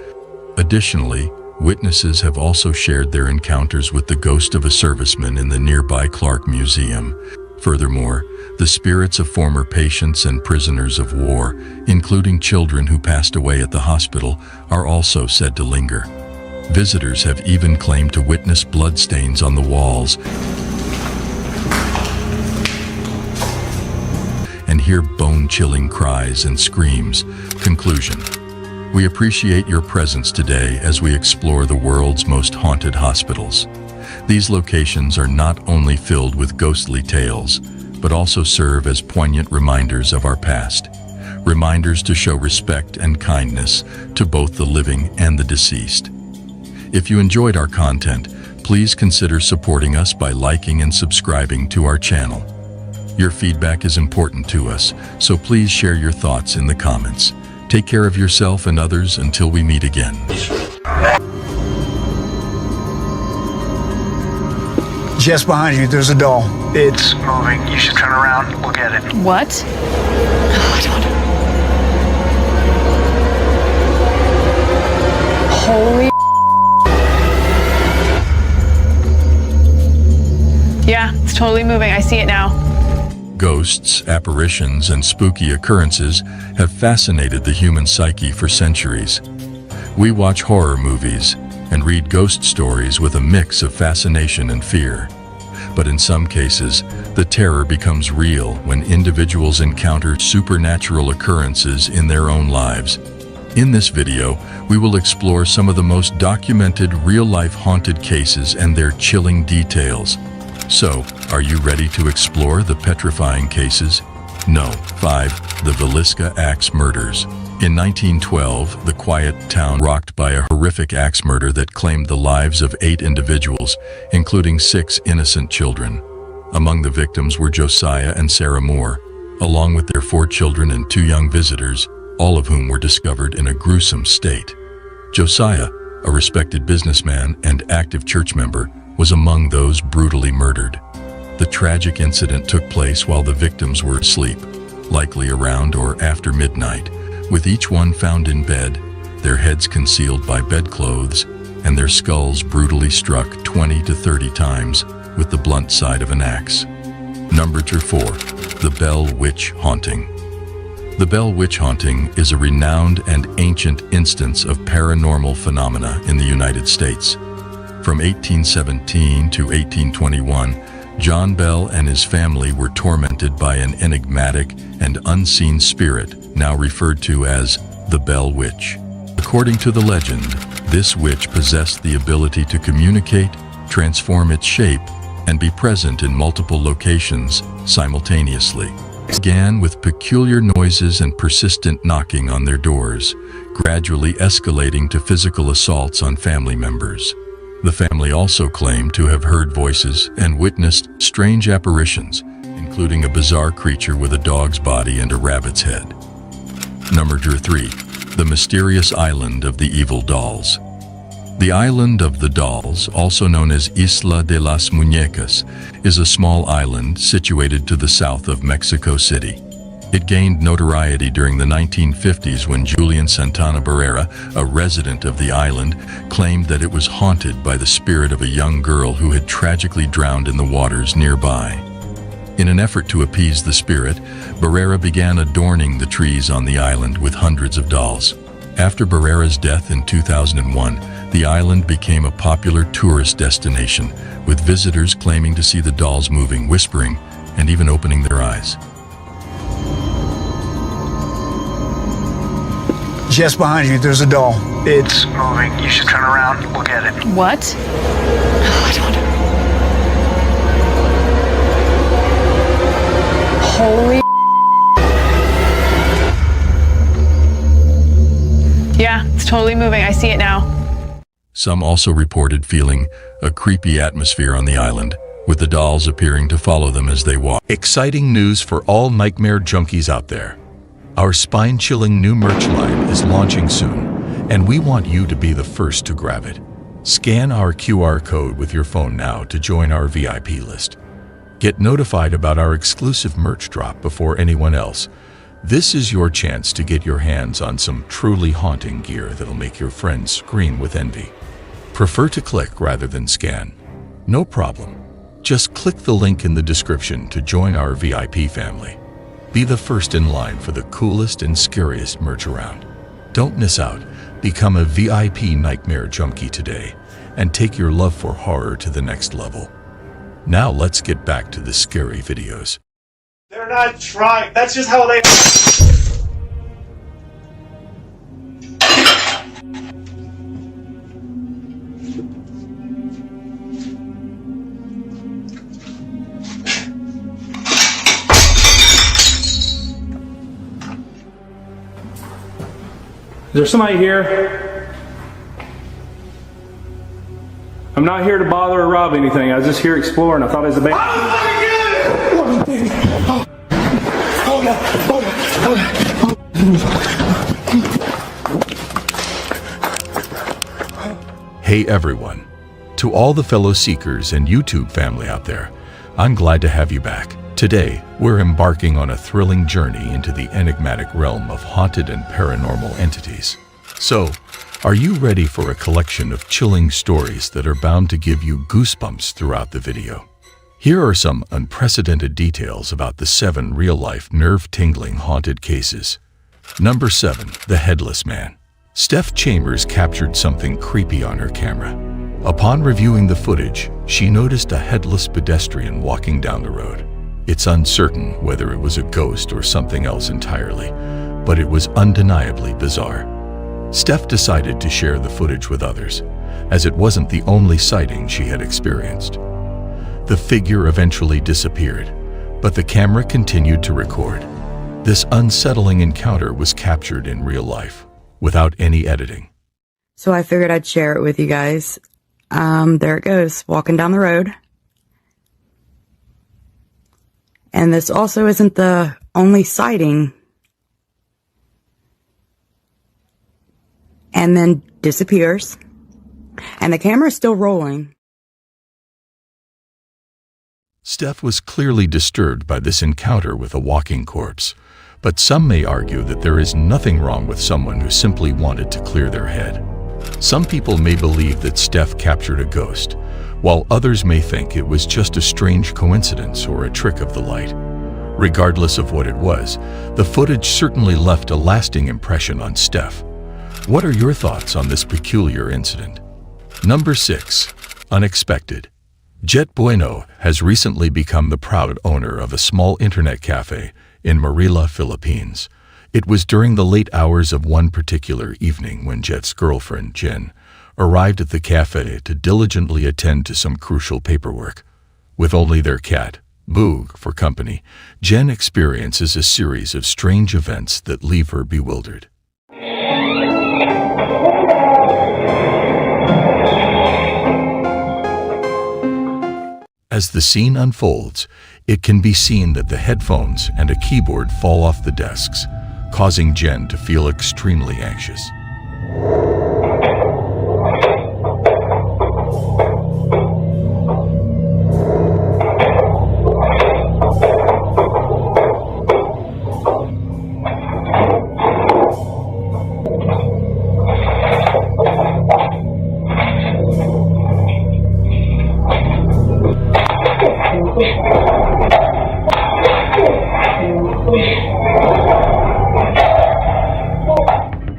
C: Additionally, witnesses have also shared their encounters with the ghost of a serviceman in the nearby Clark Museum. Furthermore, the spirits of former patients and prisoners of war, including children who passed away at the hospital, are also said to linger. Visitors have even claimed to witness bloodstains on the walls and hear bone-chilling cries and screams. Conclusion: we appreciate your presence today as we explore the world's most haunted hospitals. These locations are not only filled with ghostly tales, but also serve as poignant reminders of our past. Reminders to show respect and kindness to both the living and the deceased. If you enjoyed our content, please consider supporting us by liking and subscribing to our channel. Your feedback is important to us, so please share your thoughts in the comments. Take care of yourself and others until we meet again.
B: Just behind you, there's a doll. It's moving. You should turn around, look at it.
E: What? Oh, I don't. Holy. Yeah, it's totally moving. I see it now.
C: Ghosts, apparitions, and spooky occurrences have fascinated the human psyche for centuries. We watch horror movies and read ghost stories with a mix of fascination and fear. But in some cases, the terror becomes real when individuals encounter supernatural occurrences in their own lives. In this video, we will explore some of the most documented real-life haunted cases and their chilling details. So, are you ready to explore the petrifying cases? No. 5. The Villisca Axe Murders. In 1912, the quiet town rocked by a horrific axe murder that claimed the lives of 8 individuals, including 6 innocent children. Among the victims were Josiah and Sarah Moore, along with their 4 children and 2 young visitors, all of whom were discovered in a gruesome state. Josiah, a respected businessman and active church member, was among those brutally murdered. The tragic incident took place while the victims were asleep, likely around or after midnight, with each one found in bed, their heads concealed by bedclothes, and their skulls brutally struck 20 to 30 times with the blunt side of an axe. Number 4. The Bell Witch Haunting. The Bell Witch Haunting is a renowned and ancient instance of paranormal phenomena in the United States. From 1817 to 1821, John Bell and his family were tormented by an enigmatic and unseen spirit, now referred to as the Bell Witch. According to the legend, this witch possessed the ability to communicate, transform its shape, and be present in multiple locations simultaneously. It began with peculiar noises and persistent knocking on their doors, gradually escalating to physical assaults on family members. The family also claimed to have heard voices and witnessed strange apparitions, including a bizarre creature with a dog's body and a rabbit's head. Number 3. The mysterious island of the evil dolls. The island of the dolls, also known as Isla de las Muñecas, is a small island situated to the south of Mexico City. It gained notoriety during the 1950s when Julian Santana Barrera, a resident of the island, claimed that it was haunted by the spirit of a young girl who had tragically drowned in the waters nearby. In an effort to appease the spirit, Barrera began adorning the trees on the island with hundreds of dolls. After Barrera's death in 2001, the island became a popular tourist destination, with visitors claiming to see the dolls moving, whispering, and even opening their eyes.
B: Just behind you, there's a doll. It's moving. You should turn around, look at it.
E: What? Holy. Yeah, it's totally moving. I see it now.
C: Some also reported feeling a creepy atmosphere on the island, with the dolls appearing to follow them as they walk. Exciting news for all nightmare junkies out there. Our spine-chilling new merch line is launching soon, and we want you to be the first to grab it. Scan our QR code with your phone now to join our VIP list. Get notified about our exclusive merch drop before anyone else. This is your chance to get your hands on some truly haunting gear that'll make your friends scream with envy. Prefer to click rather than scan? No problem. Just click the link in the description to join our VIP family. Be the first in line for the coolest and scariest merch around. Don't miss out. Become a VIP nightmare junkie today and take your love for horror to the next level. Now let's get back to the scary videos.
L: They're not trying. That's just how they.
R: Is there somebody here? I'm not here to bother or rob anything. I was just here exploring. I thought it was a baby.
C: Hey everyone. To all the fellow seekers and YouTube family out there, I'm glad to have you back. Today, we're embarking on a thrilling journey into the enigmatic realm of haunted and paranormal entities. So, are you ready for a collection of chilling stories that are bound to give you goosebumps throughout the video? Here are some unprecedented details about the 7 real-life nerve-tingling haunted cases. Number 7. The Headless Man. Steph Chambers captured something creepy on her camera. Upon reviewing the footage, she noticed a headless pedestrian walking down the road. It's uncertain whether it was a ghost or something else entirely, but it was undeniably bizarre. Steph decided to share the footage with others, as it wasn't the only sighting she had experienced. The figure eventually disappeared, but the camera continued to record. This unsettling encounter was captured in real life, without any editing.
H: So I figured I'd share it with you guys. There it goes, walking down the road. And this also isn't the only sighting. And then disappears. And the camera's still rolling.
C: Steph was clearly disturbed by this encounter with a walking corpse, but some may argue that there is nothing wrong with someone who simply wanted to clear their head. Some people may believe that Steph captured a ghost, while others may think it was just a strange coincidence or a trick of the light. Regardless of what it was, the footage certainly left a lasting impression on Steph. What are your thoughts on this peculiar incident? Number 6. Unexpected. Jet Bueno has recently become the proud owner of a small internet cafe in Manila, Philippines. It was during the late hours of one particular evening when Jet's girlfriend, Jen, arrived at the cafe to diligently attend to some crucial paperwork. With only their cat, Boog, for company, Jen experiences a series of strange events that leave her bewildered. As the scene unfolds, It can be seen that the headphones and a keyboard fall off the desks, causing Jen to feel extremely anxious.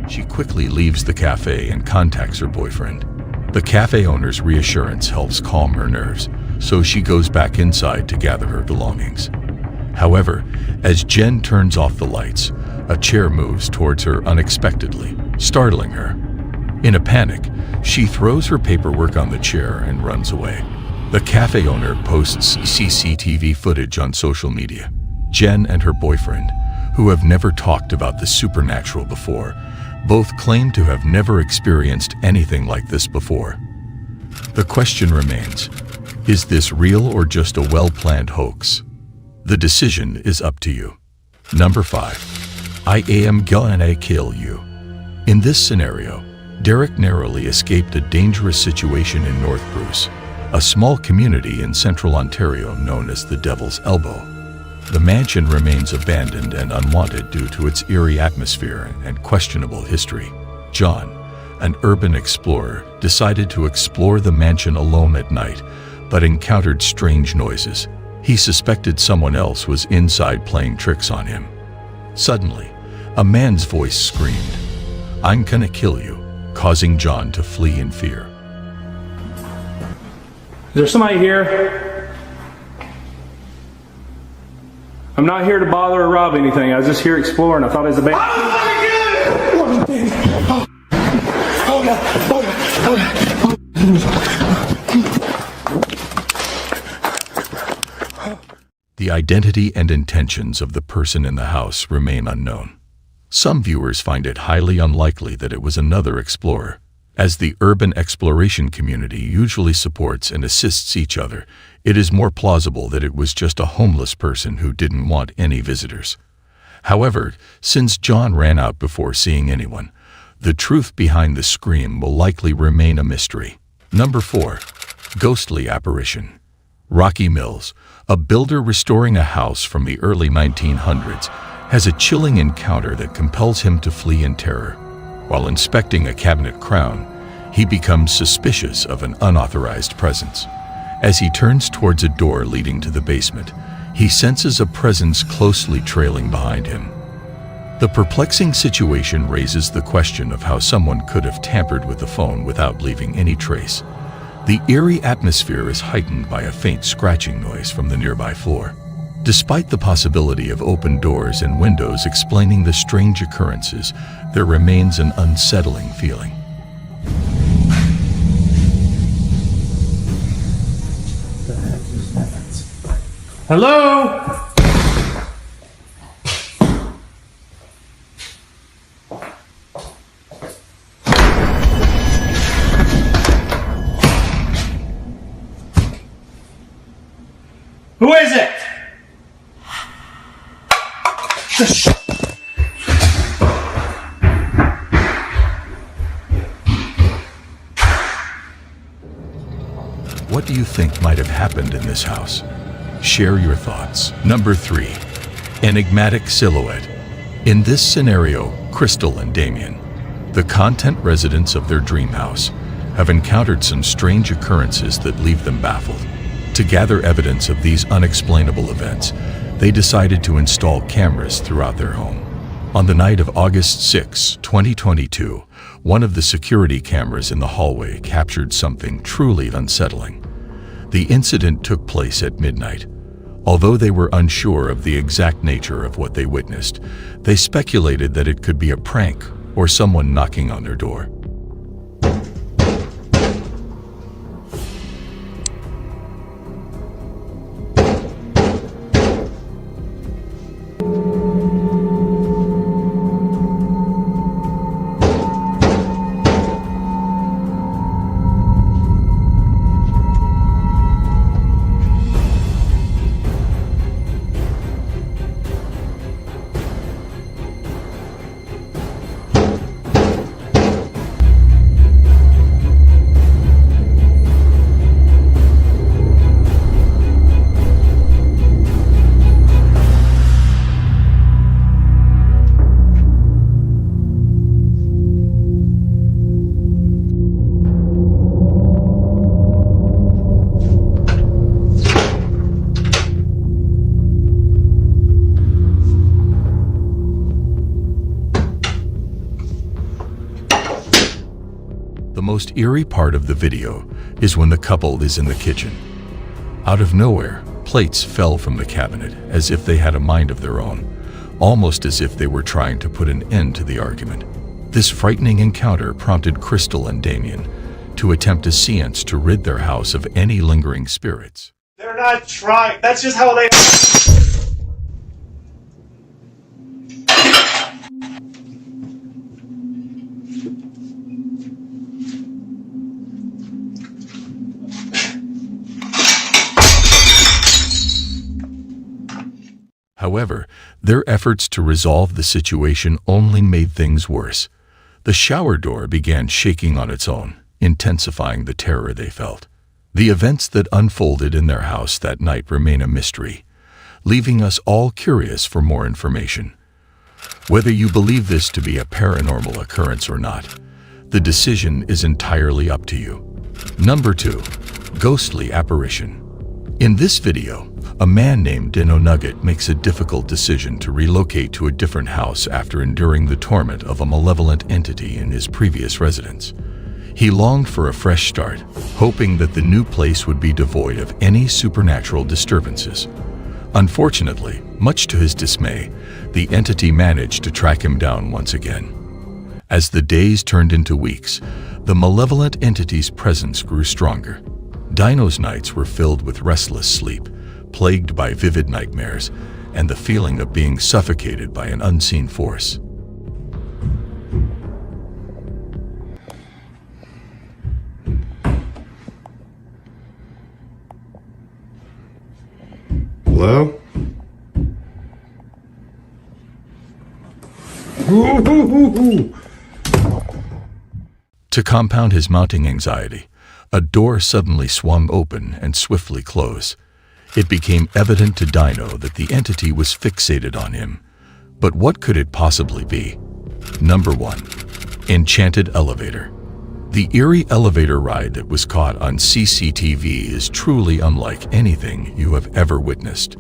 C: She quickly leaves the cafe and contacts her boyfriend. The cafe owner's reassurance helps calm her nerves, so she goes back inside to gather her belongings. However, as Jen turns off the lights, a chair moves towards her unexpectedly, startling her. In a panic, she throws her paperwork on the chair and runs away. The cafe owner posts CCTV footage on social media. Jen and her boyfriend, who have never talked about the supernatural before, both claim to have never experienced anything like this before. The question remains, is this real or just a well-planned hoax? The decision is up to you. Number 5. I am gonna kill you. In this scenario, Derek narrowly escaped a dangerous situation in North Bruce, a small community in central Ontario known as the Devil's Elbow. The mansion remains abandoned and unwanted due to its eerie atmosphere and questionable history. John, an urban explorer, decided to explore the mansion alone at night, but encountered strange noises. He suspected someone else was inside playing tricks on him. Suddenly, a man's voice screamed, "I'm gonna kill you," causing John to flee in fear.
R: Is there somebody here? I'm not here to bother or rob anything. I was just here exploring. I thought it was a band.
C: The identity and intentions of the person in the house remain unknown. Some viewers find it highly unlikely that it was another explorer. As the urban exploration community usually supports and assists each other, it is more plausible that it was just a homeless person who didn't want any visitors. However, since John ran out before seeing anyone, the truth behind the scream will likely remain a mystery. Number 4. Ghostly apparition. Rocky Mills, a builder restoring a house from the early 1900s, has a chilling encounter that compels him to flee in terror. While inspecting a cabinet crown, he becomes suspicious of an unauthorized presence. As he turns towards a door leading to the basement, he senses a presence closely trailing behind him. The perplexing situation raises the question of how someone could have tampered with the phone without leaving any trace. The eerie atmosphere is heightened by a faint scratching noise from the nearby floor. Despite the possibility of open doors and windows explaining the strange occurrences, there remains an unsettling feeling.
R: Hello? Who is it?
C: What do you think might have happened in this house? Share your thoughts. Number 3. Enigmatic silhouette. In this scenario, Crystal and Damien, the content residents of their dream house, have encountered some strange occurrences that leave them baffled. To gather evidence of these unexplainable events, they decided to install cameras throughout their home. On the night of August 6, 2022, one of the security cameras in the hallway captured something truly unsettling. The incident took place at midnight. Although they were unsure of the exact nature of what they witnessed, they speculated that it could be a prank or someone knocking on their door. The most eerie part of the video is when the couple is in the kitchen. Out of nowhere, plates fell from the cabinet as if they had a mind of their own, almost as if they were trying to put an end to the argument. This frightening encounter prompted Crystal and Damien to attempt a seance to rid their house of any lingering spirits.
L: They're not trying. That's just how they.
C: However, their efforts to resolve the situation only made things worse. The shower door began shaking on its own, intensifying the terror they felt. The events that unfolded in their house that night remain a mystery, leaving us all curious for more information. Whether you believe this to be a paranormal occurrence or not, the decision is entirely up to you. Number 2. Ghostly apparition. In this video, a man named Dino Nugget makes a difficult decision to relocate to a different house after enduring the torment of a malevolent entity in his previous residence. He longed for a fresh start, hoping that the new place would be devoid of any supernatural disturbances. Unfortunately, much to his dismay, the entity managed to track him down once again. As the days turned into weeks, the malevolent entity's presence grew stronger. Dino's nights were filled with restless sleep, plagued by vivid nightmares, and the feeling of being suffocated by an unseen force.
O: Hello?
C: To compound his mounting anxiety, a door suddenly swung open and swiftly closed. It became evident to Dino that the entity was fixated on him. But what could it possibly be? Number 1. Enchanted elevator. The eerie elevator ride that was caught on CCTV is truly unlike anything you have ever witnessed.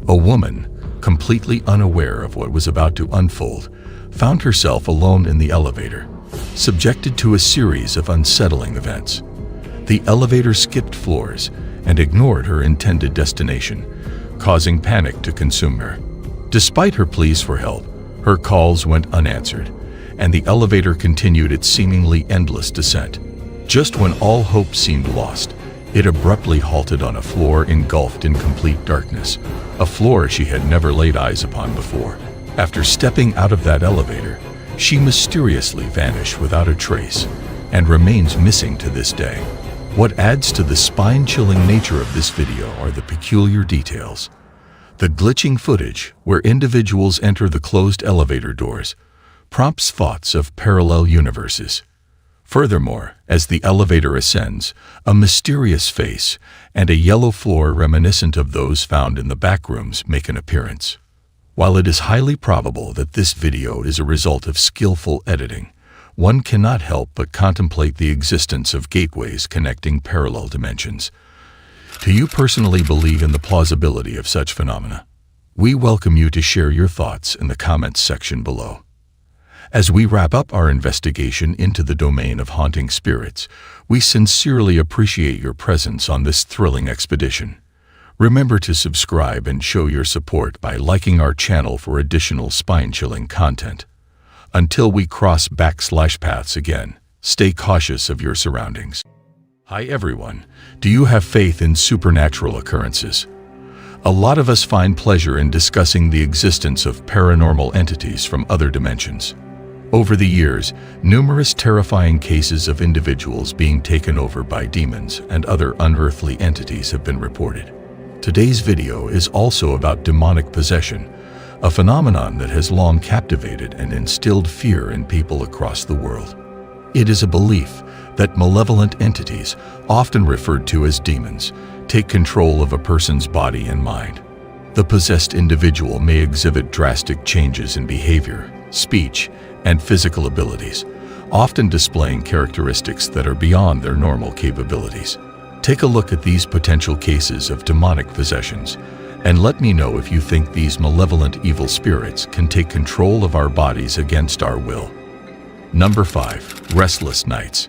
C: A woman, completely unaware of what was about to unfold, found herself alone in the elevator, subjected to a series of unsettling events. The elevator skipped floors and ignored her intended destination, causing panic to consume her. Despite her pleas for help, her calls went unanswered, and the elevator continued its seemingly endless descent. Just when all hope seemed lost, it abruptly halted on a floor engulfed in complete darkness, a floor she had never laid eyes upon before. After stepping out of that elevator, she mysteriously vanished without a trace and remains missing to this day. What adds to the spine-chilling nature of this video are the peculiar details. The glitching footage, where individuals enter the closed elevator doors, prompts thoughts of parallel universes. Furthermore, as the elevator ascends, a mysterious face and a yellow floor reminiscent of those found in the back rooms make an appearance. While it is highly probable that this video is a result of skillful editing, one cannot help but contemplate the existence of gateways connecting parallel dimensions. Do you personally believe in the plausibility of such phenomena? We welcome you to share your thoughts in the comments section below. As we wrap up our investigation into the domain of haunting spirits, we sincerely appreciate your presence on this thrilling expedition. Remember to subscribe and show your support by liking our channel for additional spine-chilling content. Until we cross paths again, stay cautious of your surroundings. Hi everyone, do you have faith in supernatural occurrences? A lot of us find pleasure in discussing the existence of paranormal entities from other dimensions. Over the years, numerous terrifying cases of individuals being taken over by demons and other unearthly entities have been reported. Today's video is also about demonic possession, a phenomenon that has long captivated and instilled fear in people across the world. It is a belief that malevolent entities, often referred to as demons, take control of a person's body and mind. The possessed individual may exhibit drastic changes in behavior, speech, and physical abilities, often displaying characteristics that are beyond their normal capabilities. Take a look at these potential cases of demonic possessions, and let me know if you think these malevolent evil spirits can take control of our bodies against our will. Number 5. Restless nights.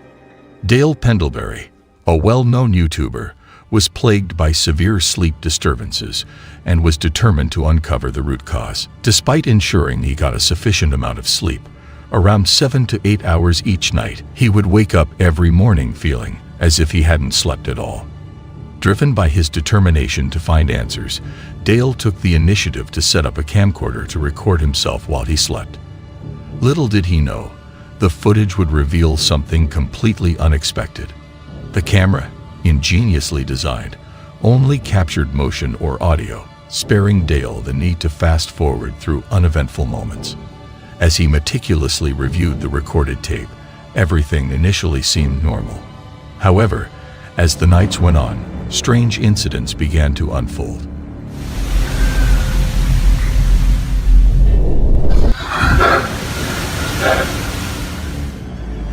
C: Dale Pendlebury, a well-known YouTuber, was plagued by severe sleep disturbances and was determined to uncover the root cause. Despite ensuring he got a sufficient amount of sleep, around 7 to 8 hours each night, he would wake up every morning feeling as if he hadn't slept at all. Driven by his determination to find answers, Dale took the initiative to set up a camcorder to record himself while he slept. Little did he know, the footage would reveal something completely unexpected. The camera, ingeniously designed, only captured motion or audio, sparing Dale the need to fast forward through uneventful moments. As he meticulously reviewed the recorded tape, everything initially seemed normal. However, as the nights went on, strange incidents began to unfold.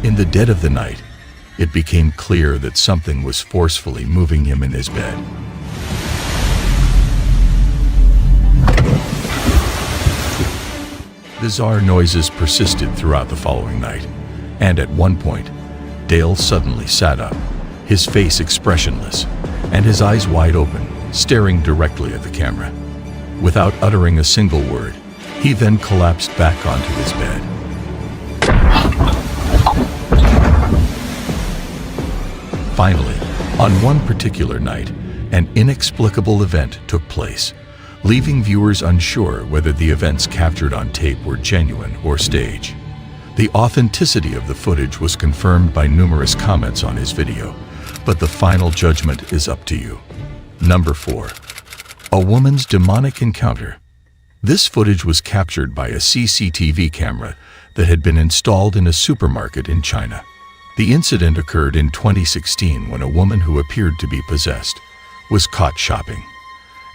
C: In the dead of the night, it became clear that something was forcefully moving him in his bed. Bizarre noises persisted throughout the following night, and at one point, Dale suddenly sat up, his face expressionless, and his eyes wide open, staring directly at the camera. Without uttering a single word, he then collapsed back onto his bed. Finally, on one particular night, an inexplicable event took place, leaving viewers unsure whether the events captured on tape were genuine or staged. The authenticity of the footage was confirmed by numerous comments on his video, but the final judgment is up to you. Number 4. A woman's demonic encounter. This footage was captured by a CCTV camera that had been installed in a supermarket in China. The incident occurred in 2016 when a woman who appeared to be possessed was caught shopping.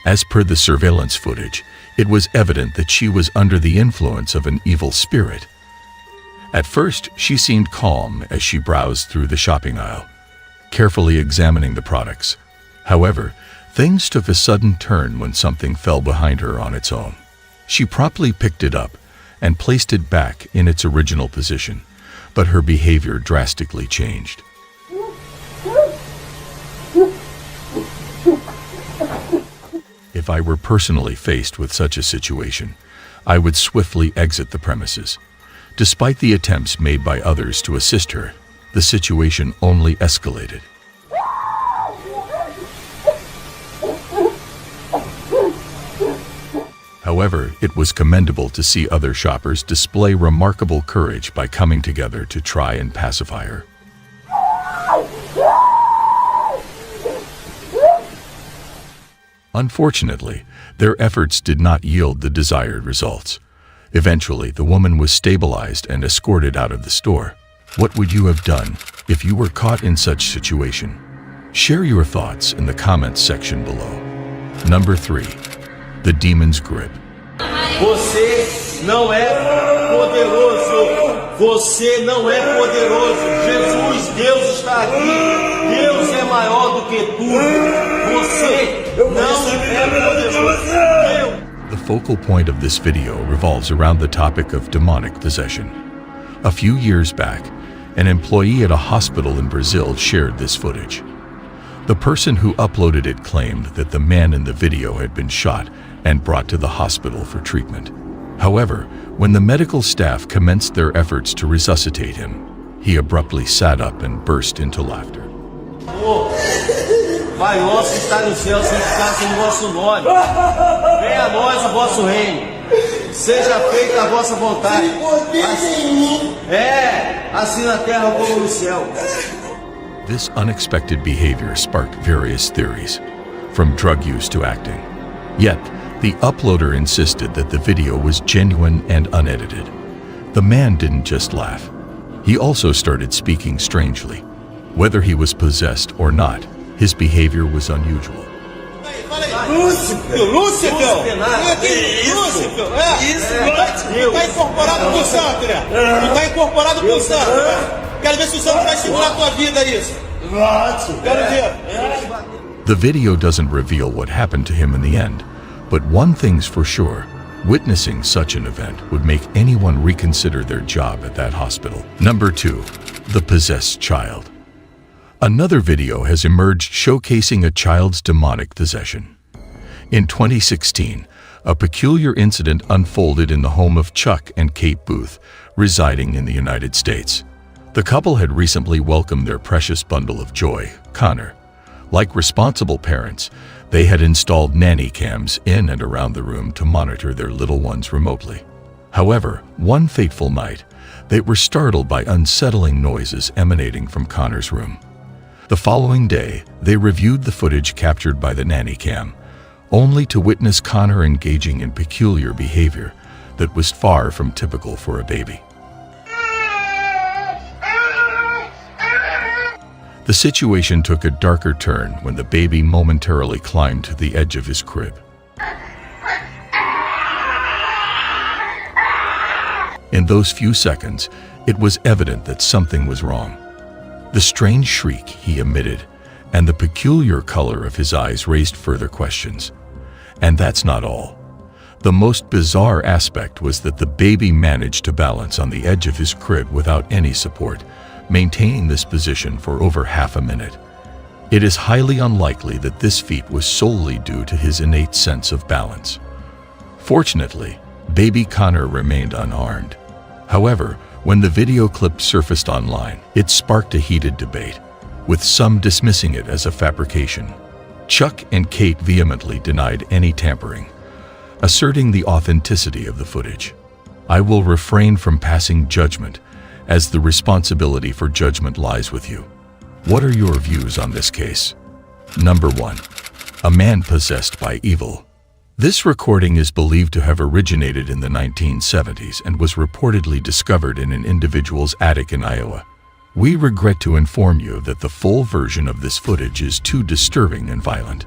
C: As per the surveillance footage, it was evident that she was under the influence of an evil spirit. At first, she seemed calm as she browsed through the shopping aisle, carefully examining the products. However, things took a sudden turn when something fell behind her on its own. She promptly picked it up and placed it back in its original position, but her behavior drastically changed. If I were personally faced with such a situation, I would swiftly exit the premises. Despite the attempts made by others to assist her, the situation only escalated. However, it was commendable to see other shoppers display remarkable courage by coming together to try and pacify her. Unfortunately, their efforts did not yield the desired results. Eventually, the woman was stabilized and escorted out of the store. What would you have done if you were caught in such situation? Share your thoughts in the comments section below. Number 3. The Demon's Grip.
M: Você não é poderoso. Você não é poderoso. Jesus, Deus está aqui. Deus é maior do que tudo. Você não é poderoso.
C: The focal point of this video revolves around the topic of demonic possession. A few years back, an employee at a hospital in Brazil shared this footage. The person who uploaded it claimed that the man in the video had been shot and brought to the hospital for treatment. However, when the medical staff commenced their efforts to resuscitate him, he abruptly sat up and burst into laughter.
M: Pai nosso que está no céu, santificado o vosso nome. Venha a nós o vosso reino. Seja feita a vossa vontade. Assim na terra como no céu.
C: This unexpected behavior sparked various theories, from drug use to acting. Yet, the uploader insisted that the video was genuine and unedited. The man didn't just laugh. He also started speaking strangely. Whether he was possessed or not, his behavior was unusual.
M: Lúcifer! Está incorporado com o santo, né? Está incorporado com o santo. Quero ver se o santo vai segurar a tua vida isso. Quero ver.
C: The video doesn't reveal what happened to him in the end, but one thing's for sure, witnessing such an event would make anyone reconsider their job at that hospital. Number 2. The Possessed Child. Another video has emerged showcasing a child's demonic possession. In 2016, a peculiar incident unfolded in the home of Chuck and Kate Booth, residing in the United States. The couple had recently welcomed their precious bundle of joy, Connor. Like responsible parents, they had installed nanny cams in and around the room to monitor their little ones remotely. However, one fateful night, they were startled by unsettling noises emanating from Connor's room. The following day, they reviewed the footage captured by the nanny cam, only to witness Connor engaging in peculiar behavior that was far from typical for a baby. The situation took a darker turn when the baby momentarily climbed to the edge of his crib. In those few seconds, it was evident that something was wrong. The strange shriek he emitted and the peculiar color of his eyes raised further questions. And that's not all. The most bizarre aspect was that the baby managed to balance on the edge of his crib without any support, maintaining this position for over half a minute. It is highly unlikely that this feat was solely due to his innate sense of balance. Fortunately, baby Connor remained unharmed. However, when the video clip surfaced online, it sparked a heated debate, with some dismissing it as a fabrication. Chuck and Kate vehemently denied any tampering, asserting the authenticity of the footage. I will refrain from passing judgment, as the responsibility for judgment lies with you. What are your views on this case? Number 1. A man possessed by evil. This recording is believed to have originated in the 1970s and was reportedly discovered in an individual's attic in Iowa. We regret to inform you that the full version of this footage is too disturbing and violent.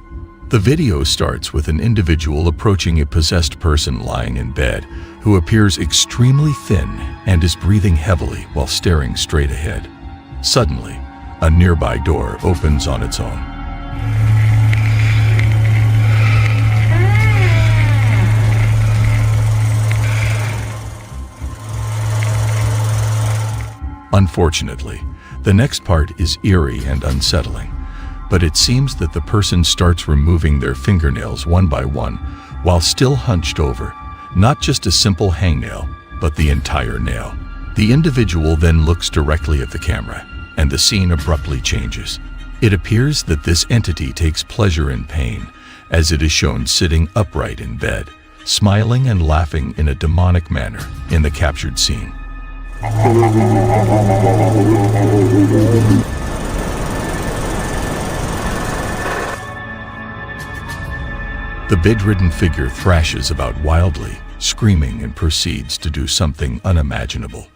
C: The video starts with an individual approaching a possessed person lying in bed who appears extremely thin and is breathing heavily while staring straight ahead. Suddenly, a nearby door opens on its own. Unfortunately, the next part is eerie and unsettling, but it seems that the person starts removing their fingernails one by one while still hunched over, not just a simple hangnail, but the entire nail. The individual then looks directly at the camera, and the scene abruptly changes. It appears that this entity takes pleasure in pain, as it is shown sitting upright in bed, smiling and laughing in a demonic manner in the captured scene. The bedridden figure thrashes about wildly, screaming, and proceeds to do something unimaginable.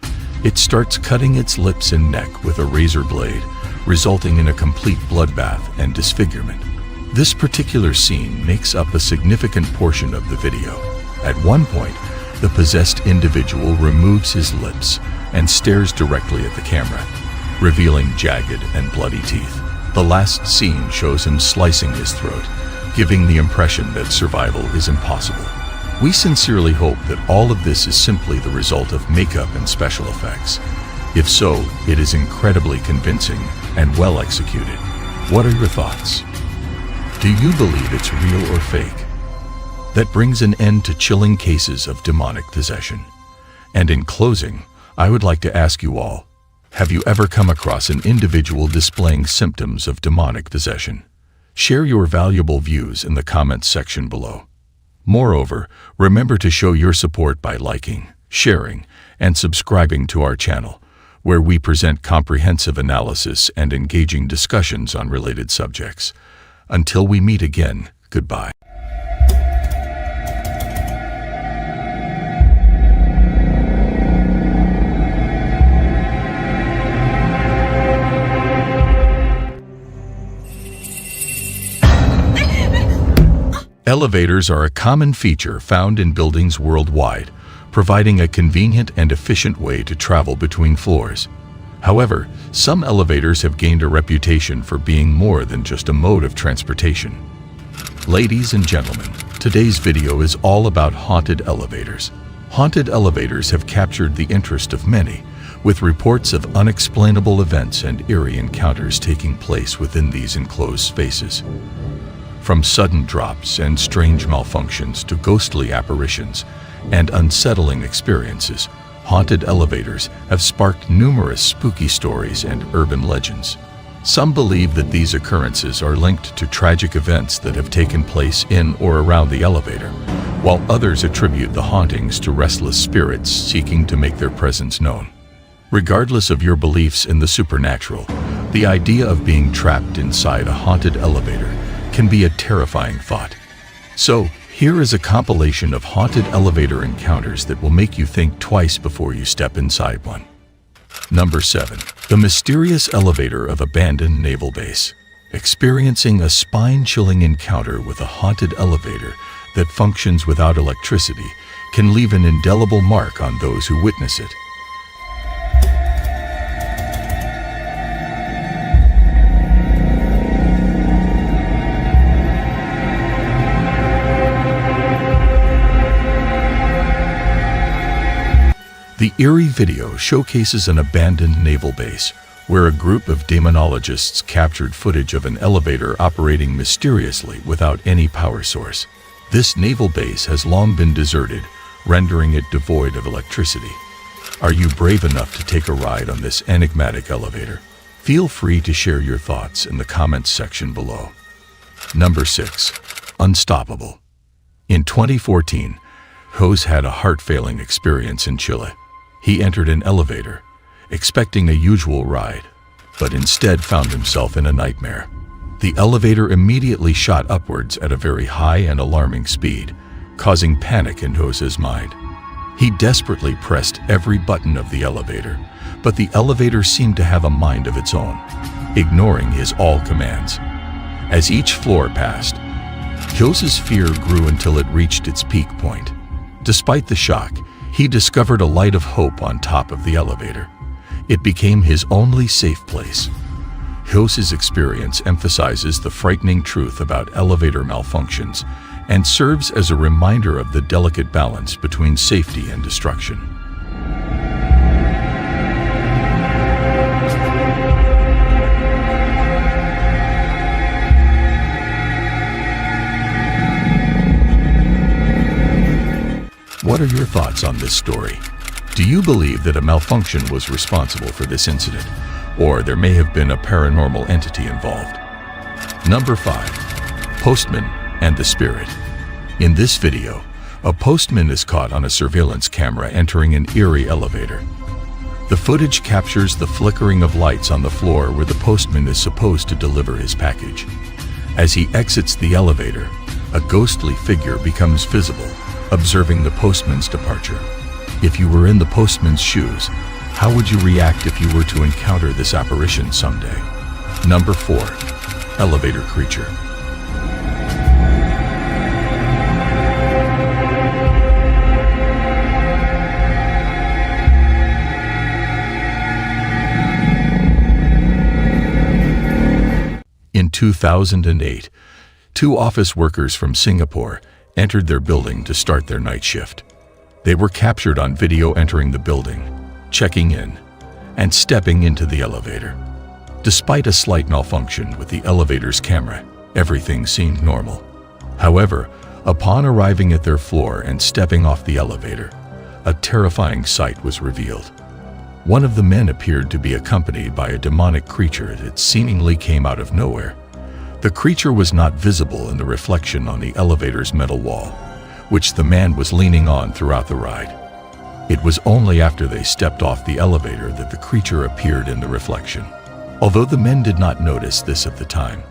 C: It starts cutting its lips and neck with a razor blade, resulting in a complete bloodbath and disfigurement. This particular scene makes up a significant portion of the video. At one point, the possessed individual removes his lips and stares directly at the camera, revealing jagged and bloody teeth. The last scene shows him slicing his throat, giving the impression that survival is impossible. We sincerely hope that all of this is simply the result of makeup and special effects. If so, it is incredibly convincing and well executed. What are your thoughts? Do you believe it's real or fake? That brings an end to chilling cases of demonic possession. And in closing, I would like to ask you all, have you ever come across an individual displaying symptoms of demonic possession? Share your valuable views in the comments section below. Moreover, remember to show your support by liking, sharing, and subscribing to our channel, where we present comprehensive analysis and engaging discussions on related subjects. Until we meet again, goodbye. Elevators are a common feature found in buildings worldwide, providing a convenient and efficient way to travel between floors. However, some elevators have gained a reputation for being more than just a mode of transportation. Ladies and gentlemen, today's video is all about haunted elevators. Haunted elevators have captured the interest of many, with reports of unexplainable events and eerie encounters taking place within these enclosed spaces. From sudden drops and strange malfunctions to ghostly apparitions and unsettling experiences, haunted elevators have sparked numerous spooky stories and urban legends. Some believe that these occurrences are linked to tragic events that have taken place in or around the elevator, while others attribute the hauntings to restless spirits seeking to make their presence known. Regardless of your beliefs in the supernatural, the idea of being trapped inside a haunted elevator can be a terrifying thought. So, here is a compilation of haunted elevator encounters that will make you think twice before you step inside one. Number 7. The mysterious elevator of abandoned naval base. Experiencing a spine-chilling encounter with a haunted elevator that functions without electricity can leave an indelible mark on those who witness it. The eerie video showcases an abandoned naval base where a group of demonologists captured footage of an elevator operating mysteriously without any power source. This naval base has long been deserted, rendering it devoid of electricity. Are you brave enough to take a ride on this enigmatic elevator? Feel free to share your thoughts in the comments section below. Number 6. Unstoppable. In 2014, Jose had a heart-failing experience in Chile. He entered an elevator, expecting a usual ride, but instead found himself in a nightmare. The elevator immediately shot upwards at a very high and alarming speed, causing panic in Jose's mind. He desperately pressed every button of the elevator, but the elevator seemed to have a mind of its own, ignoring his all commands. As each floor passed, Jose's fear grew until it reached its peak point. Despite the shock, he discovered a light of hope on top of the elevator. It became his only safe place. Jose's experience emphasizes the frightening truth about elevator malfunctions and serves as a reminder of the delicate balance between safety and destruction. What are your thoughts on this story? Do you believe that a malfunction was responsible for this incident, or there may have been a paranormal entity involved? Number 5. Postman and the Spirit. In this video, a postman is caught on a surveillance camera entering an eerie elevator. The footage captures the flickering of lights on the floor where the postman is supposed to deliver his package. As he exits the elevator, a ghostly figure becomes visible, observing the postman's departure. If you were in the postman's shoes, how would you react if you were to encounter this apparition someday? Number 4. Elevator creature. In 2008, 2 office workers from Singapore entered their building to start their night shift. They were captured on video entering the building, checking in, and stepping into the elevator. Despite a slight malfunction with the elevator's camera, everything seemed normal. However, upon arriving at their floor and stepping off the elevator, a terrifying sight was revealed. One of the men appeared to be accompanied by a demonic creature that seemingly came out of nowhere. The creature was not visible in the reflection on the elevator's metal wall, which the man was leaning on throughout the ride. It was only after they stepped off the elevator that the creature appeared in the reflection. Although the men did not notice this at the time,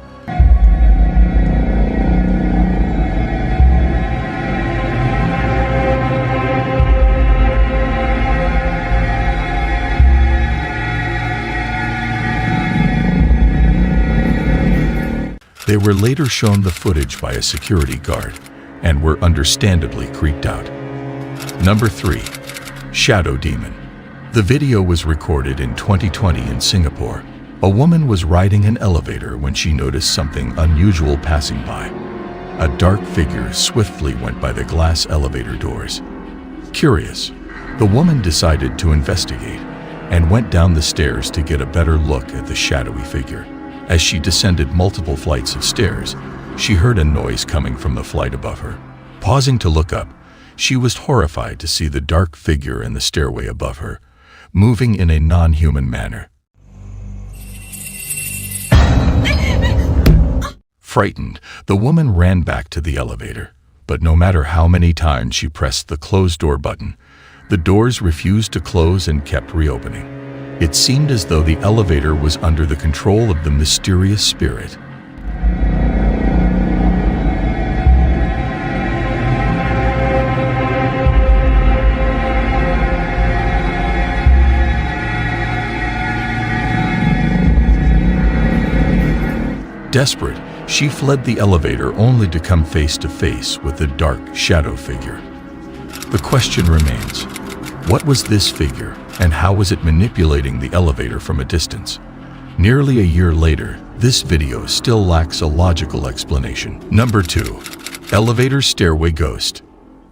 C: they were later shown the footage by a security guard and were understandably creeped out. Number 3. Shadow Demon. The video was recorded in 2020 in Singapore. A woman was riding an elevator when she noticed something unusual passing by. A dark figure swiftly went by the glass elevator doors. Curious, the woman decided to investigate and went down the stairs to get a better look at the shadowy figure. As she descended multiple flights of stairs, she heard a noise coming from the flight above her. Pausing to look up, she was horrified to see the dark figure in the stairway above her, moving in a non-human manner. Frightened, the woman ran back to the elevator, but no matter how many times she pressed the close door button, the doors refused to close and kept reopening. It seemed as though the elevator was under the control of the mysterious spirit. Desperate, she fled the elevator only to come face to face with the dark shadow figure. The question remains, what was this figure, and how was it manipulating the elevator from a distance? Nearly a year later, this video still lacks a logical explanation. Number 2. Elevator stairway ghost.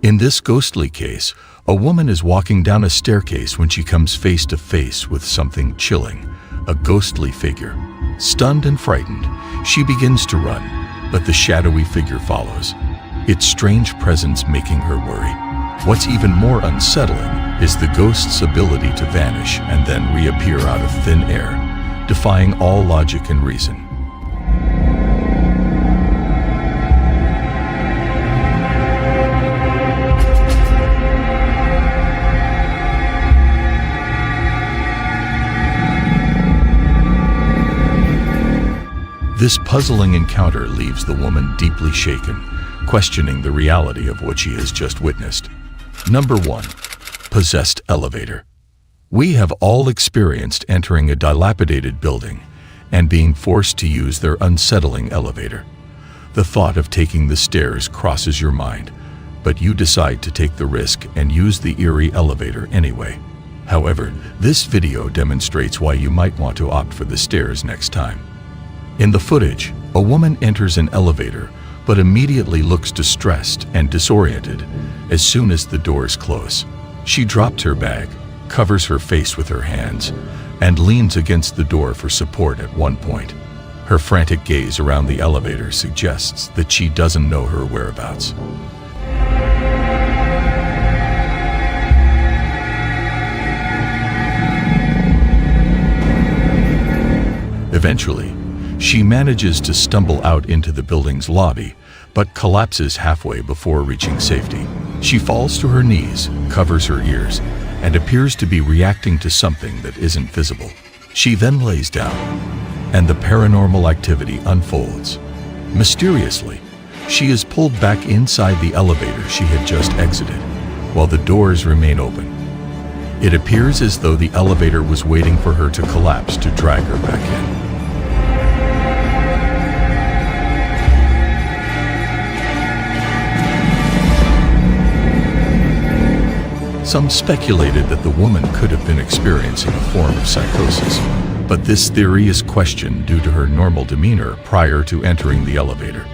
C: In this ghostly case, a woman is walking down a staircase when she comes face to face with something chilling, a ghostly figure. Stunned and frightened, she begins to run, but the shadowy figure follows, its strange presence making her worry. What's even more unsettling is the ghost's ability to vanish and then reappear out of thin air, defying all logic and reason. This puzzling encounter leaves the woman deeply shaken, questioning the reality of what she has just witnessed. Number 1. Possessed elevator. We have all experienced entering a dilapidated building and being forced to use their unsettling elevator. The thought of taking the stairs crosses your mind, but you decide to take the risk and use the eerie elevator anyway. However, this video demonstrates why you might want to opt for the stairs next time. In the footage, a woman enters an elevator but immediately looks distressed and disoriented as soon as the doors close. She drops her bag, covers her face with her hands, and leans against the door for support at one point. Her frantic gaze around the elevator suggests that she doesn't know her whereabouts. Eventually, she manages to stumble out into the building's lobby, but collapses halfway before reaching safety. She falls to her knees, covers her ears, and appears to be reacting to something that isn't visible. She then lays down, and the paranormal activity unfolds. Mysteriously, she is pulled back inside the elevator she had just exited, while the doors remain open. It appears as though the elevator was waiting for her to collapse to drag her back in. Some speculated that the woman could have been experiencing a form of psychosis, but this theory is questioned due to her normal demeanor prior to entering the elevator.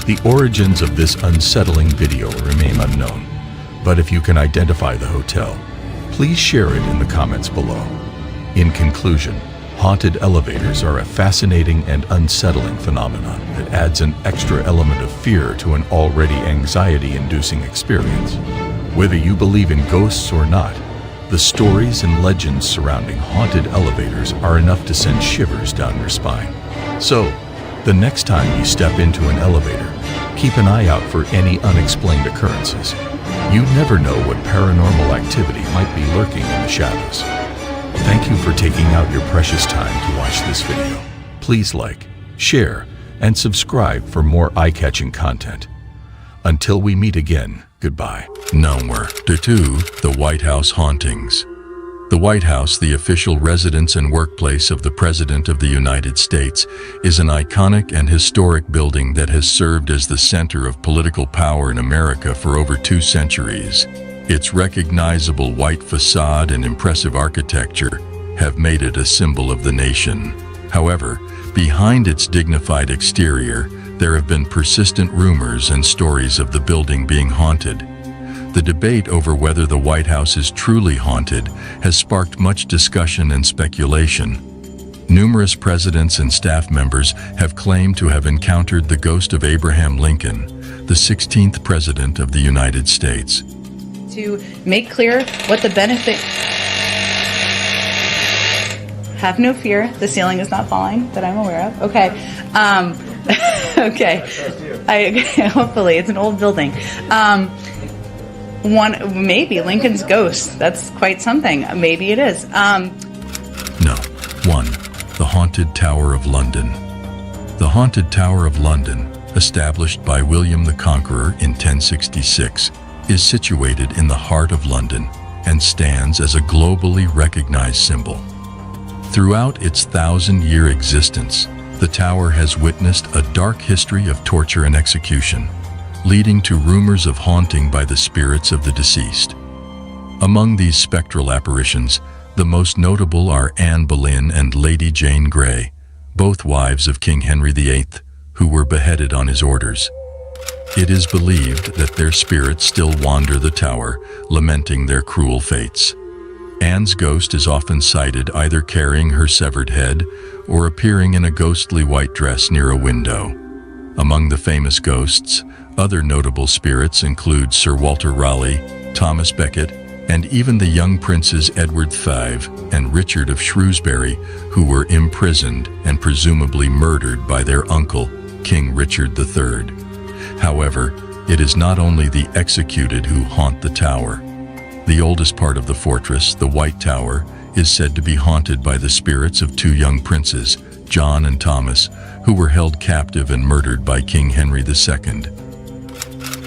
C: The origins of this unsettling video remain unknown, but if you can identify the hotel, please share it in the comments below. In conclusion, haunted elevators are a fascinating and unsettling phenomenon that adds an extra element of fear to an already anxiety-inducing experience. Whether you believe in ghosts or not, the stories and legends surrounding haunted elevators are enough to send shivers down your spine. So, the next time you step into an elevator, keep an eye out for any unexplained occurrences. You never know what paranormal activity might be lurking in the shadows. Thank you for taking out your precious time to watch this video. Please like, share, and subscribe for more eye-catching content. Until we meet again, goodbye. Number 2. The White House hauntings. The White House, the official residence and workplace of the President of the United States, is an iconic and historic building that has served as the center of political power in America for over 2 centuries. Its recognizable white facade and impressive architecture have made it a symbol of the nation. However, behind its dignified exterior, there have been persistent rumors and stories of the building being haunted. The debate over whether the White House is truly haunted has sparked much discussion and speculation. Numerous presidents and staff members have claimed to have encountered the ghost of Abraham Lincoln, the 16th President of the United States.
K: To make clear what the benefit... Have no fear, the ceiling is not falling that I'm aware of. Okay. Okay. Hopefully, it's an old building. Maybe Lincoln's ghost. That's quite something. Maybe it is.
C: No. 1. The Haunted Tower of London. The Haunted Tower of London, established by William the Conqueror in 1066, is situated in the heart of London and stands as a globally recognized symbol. Throughout its 1,000-year existence, the tower has witnessed a dark history of torture and execution, leading to rumors of haunting by the spirits of the deceased. Among these spectral apparitions, the most notable are Anne Boleyn and Lady Jane Grey, both wives of King Henry VIII, who were beheaded on his orders. It is believed that their spirits still wander the tower, lamenting their cruel fates. Anne's ghost is often sighted either carrying her severed head or appearing in a ghostly white dress near a window. Among the famous ghosts, other notable spirits include Sir Walter Raleigh, Thomas Becket, and even the young princes Edward V and Richard of Shrewsbury, who were imprisoned and presumably murdered by their uncle, King Richard III. However, it is not only the executed who haunt the tower. The oldest part of the fortress, the White Tower, is said to be haunted by the spirits of 2 young princes, John and Thomas, who were held captive and murdered by King Henry II.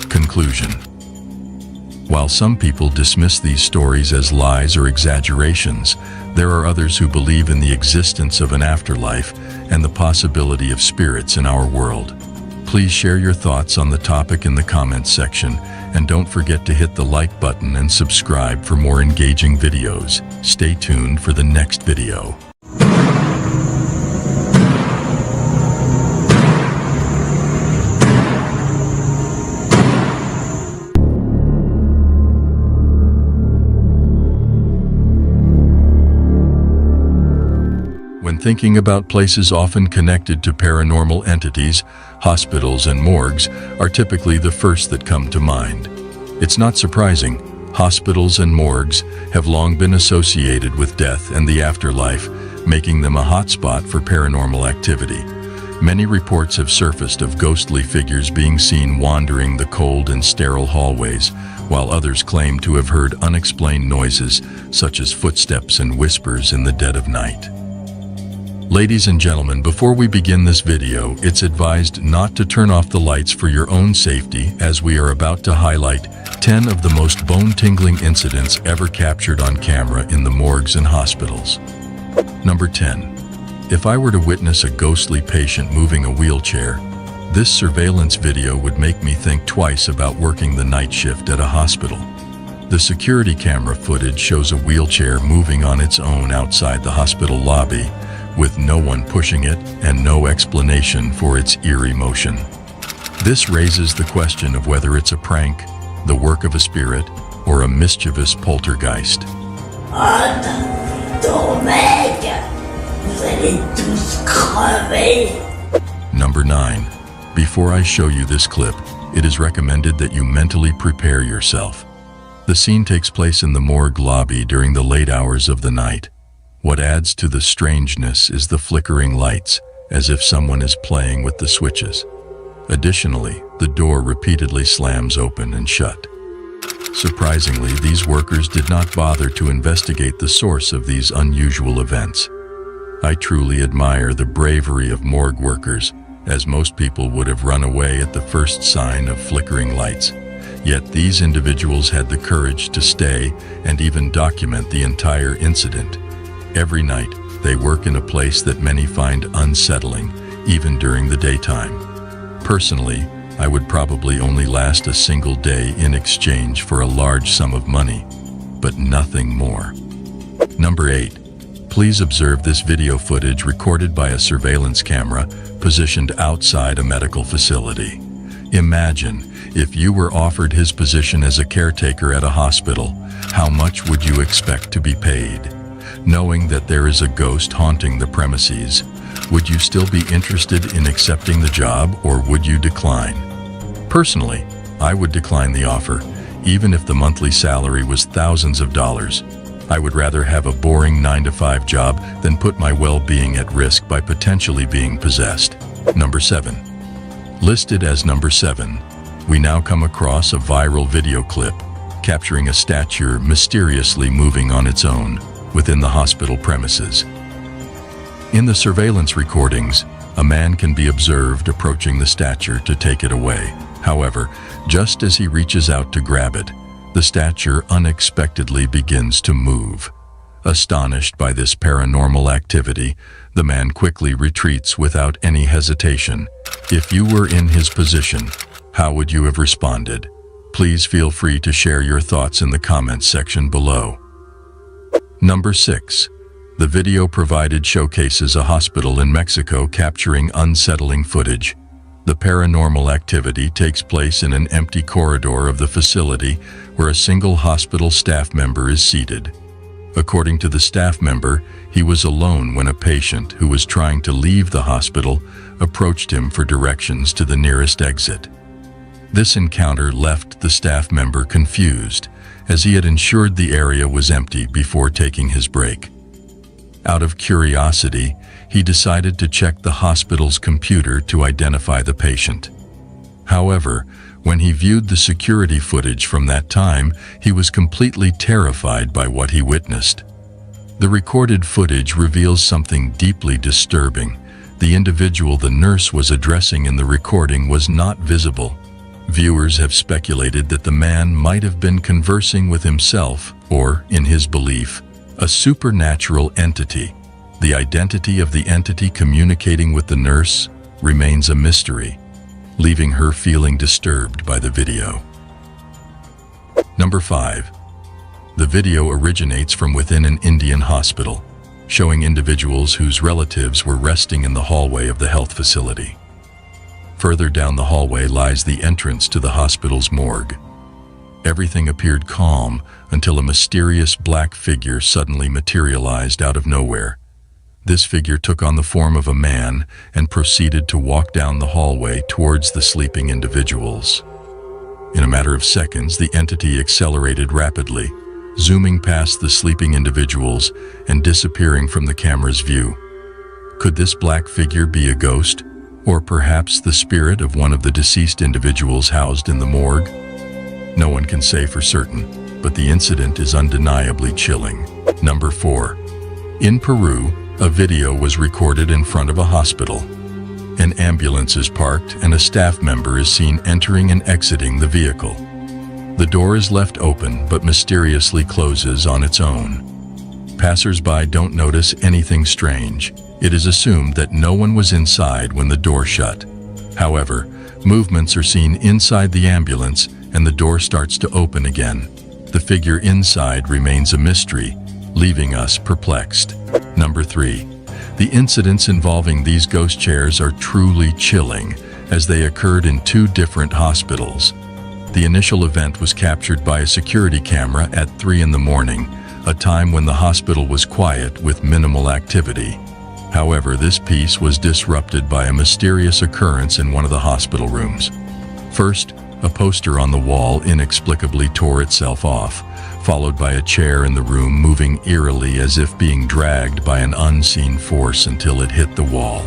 C: Conclusion. While some people dismiss these stories as lies or exaggerations, there are others who believe in the existence of an afterlife and the possibility of spirits in our world. Please share your thoughts on the topic in the comments section, and don't forget to hit the like button and subscribe for more engaging videos. Stay tuned for the next video. When thinking about places often connected to paranormal entities, hospitals and morgues are typically the first that come to mind. It's not surprising. Hospitals and morgues have long been associated with death and the afterlife, making them a hotspot for paranormal activity. Many reports have surfaced of ghostly figures being seen wandering the cold and sterile hallways, while others claim to have heard unexplained noises such as footsteps and whispers in the dead of night. Ladies and gentlemen, before we begin this video, it's advised not to turn off the lights for your own safety, as we are about to highlight 10 of the most bone-tingling incidents ever captured on camera in the morgues and hospitals. Number 10. If I were to witness a ghostly patient moving a wheelchair, this surveillance video would make me think twice about working the night shift at a hospital. The security camera footage shows a wheelchair moving on its own outside the hospital lobby, with no one pushing it and no explanation for its eerie motion. This raises the question of whether it's a prank, the work of a spirit, or a mischievous poltergeist. Number 9. Before I show you this clip, it is recommended that you mentally prepare yourself. The scene takes place in the morgue lobby during the late hours of the night. What adds to the strangeness is the flickering lights, as if someone is playing with the switches. Additionally, the door repeatedly slams open and shut. Surprisingly, these workers did not bother to investigate the source of these unusual events. I truly admire the bravery of morgue workers, as most people would have run away at the first sign of flickering lights. Yet these individuals had the courage to stay and even document the entire incident. Every night, they work in a place that many find unsettling, even during the daytime. Personally, I would probably only last a single day in exchange for a large sum of money, but nothing more. Number 8. Please observe this video footage recorded by a surveillance camera positioned outside a medical facility. Imagine If you were offered his position as a caretaker at a hospital, how much would you expect to be paid? Knowing that there is a ghost haunting the premises, would you still be interested in accepting the job, or would you decline? Personally, I would decline the offer, even if the monthly salary was thousands of dollars. I would rather have a boring 9-to-5 job than put my well-being at risk by potentially being possessed. Number 7. Listed as number 7, we now come across a viral video clip capturing a stature mysteriously moving on its own within the hospital premises. In the surveillance recordings, a man can be observed approaching the stature to take it away. However, just as he reaches out to grab it, the stature unexpectedly begins to move. Astonished by this paranormal activity, the man quickly retreats without any hesitation. If you were in his position, how would you have responded? Please feel free to share your thoughts in the comments section below. Number 6. The video provided showcases a hospital in Mexico capturing unsettling footage. The paranormal activity takes place in an empty corridor of the facility where a single hospital staff member is seated. According to the staff member, he was alone when a patient who was trying to leave the hospital approached him for directions to the nearest exit. This encounter left the staff member confused, as he had ensured the area was empty before taking his break. Out of curiosity, he decided to check the hospital's computer to identify the patient. However, when he viewed the security footage from that time, he was completely terrified by what he witnessed. The recorded footage reveals something deeply disturbing. The individual the nurse was addressing in the recording was not visible. Viewers have speculated that the man might have been conversing with himself, or, in his belief, a supernatural entity. The identity of the entity communicating with the nurse remains a mystery, leaving her feeling disturbed by the video. Number 5. The video originates from within an Indian hospital, showing individuals whose relatives were resting in the hallway of the health facility. Further down the hallway lies the entrance to the hospital's morgue. Everything appeared calm until a mysterious black figure suddenly materialized out of nowhere. This figure took on the form of a man and proceeded to walk down the hallway towards the sleeping individuals. In a matter of seconds, the entity accelerated rapidly, zooming past the sleeping individuals and disappearing from the camera's view. Could this black figure be a ghost, or perhaps the spirit of one of the deceased individuals housed in the morgue? No one can say for certain, but the incident is undeniably chilling. Number 4. In Peru, a video was recorded in front of a hospital. An ambulance is parked and a staff member is seen entering and exiting the vehicle. The door is left open but mysteriously closes on its own. Passers-by don't notice anything strange. It is assumed that no one was inside when the door shut. However, movements are seen inside the ambulance and the door starts to open again. The figure inside remains a mystery, leaving us perplexed. Number 3. The incidents involving these ghost chairs are truly chilling, as they occurred in 2 different hospitals. The initial event was captured by a security camera at 3 in the morning, a time when the hospital was quiet with minimal activity. However, this piece was disrupted by a mysterious occurrence in one of the hospital rooms. First, a poster on the wall inexplicably tore itself off, followed by a chair in the room moving eerily as if being dragged by an unseen force until it hit the wall.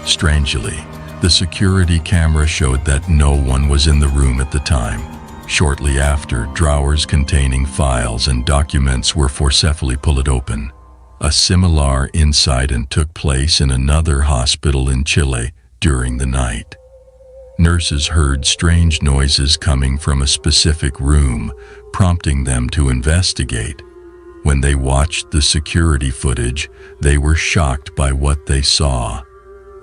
C: Strangely, the security camera showed that no one was in the room at the time. Shortly after, drawers containing files and documents were forcefully pulled open. A similar incident took place in another hospital in Chile during the night. Nurses heard strange noises coming from a specific room, prompting them to investigate. When they watched the security footage, they were shocked by what they saw.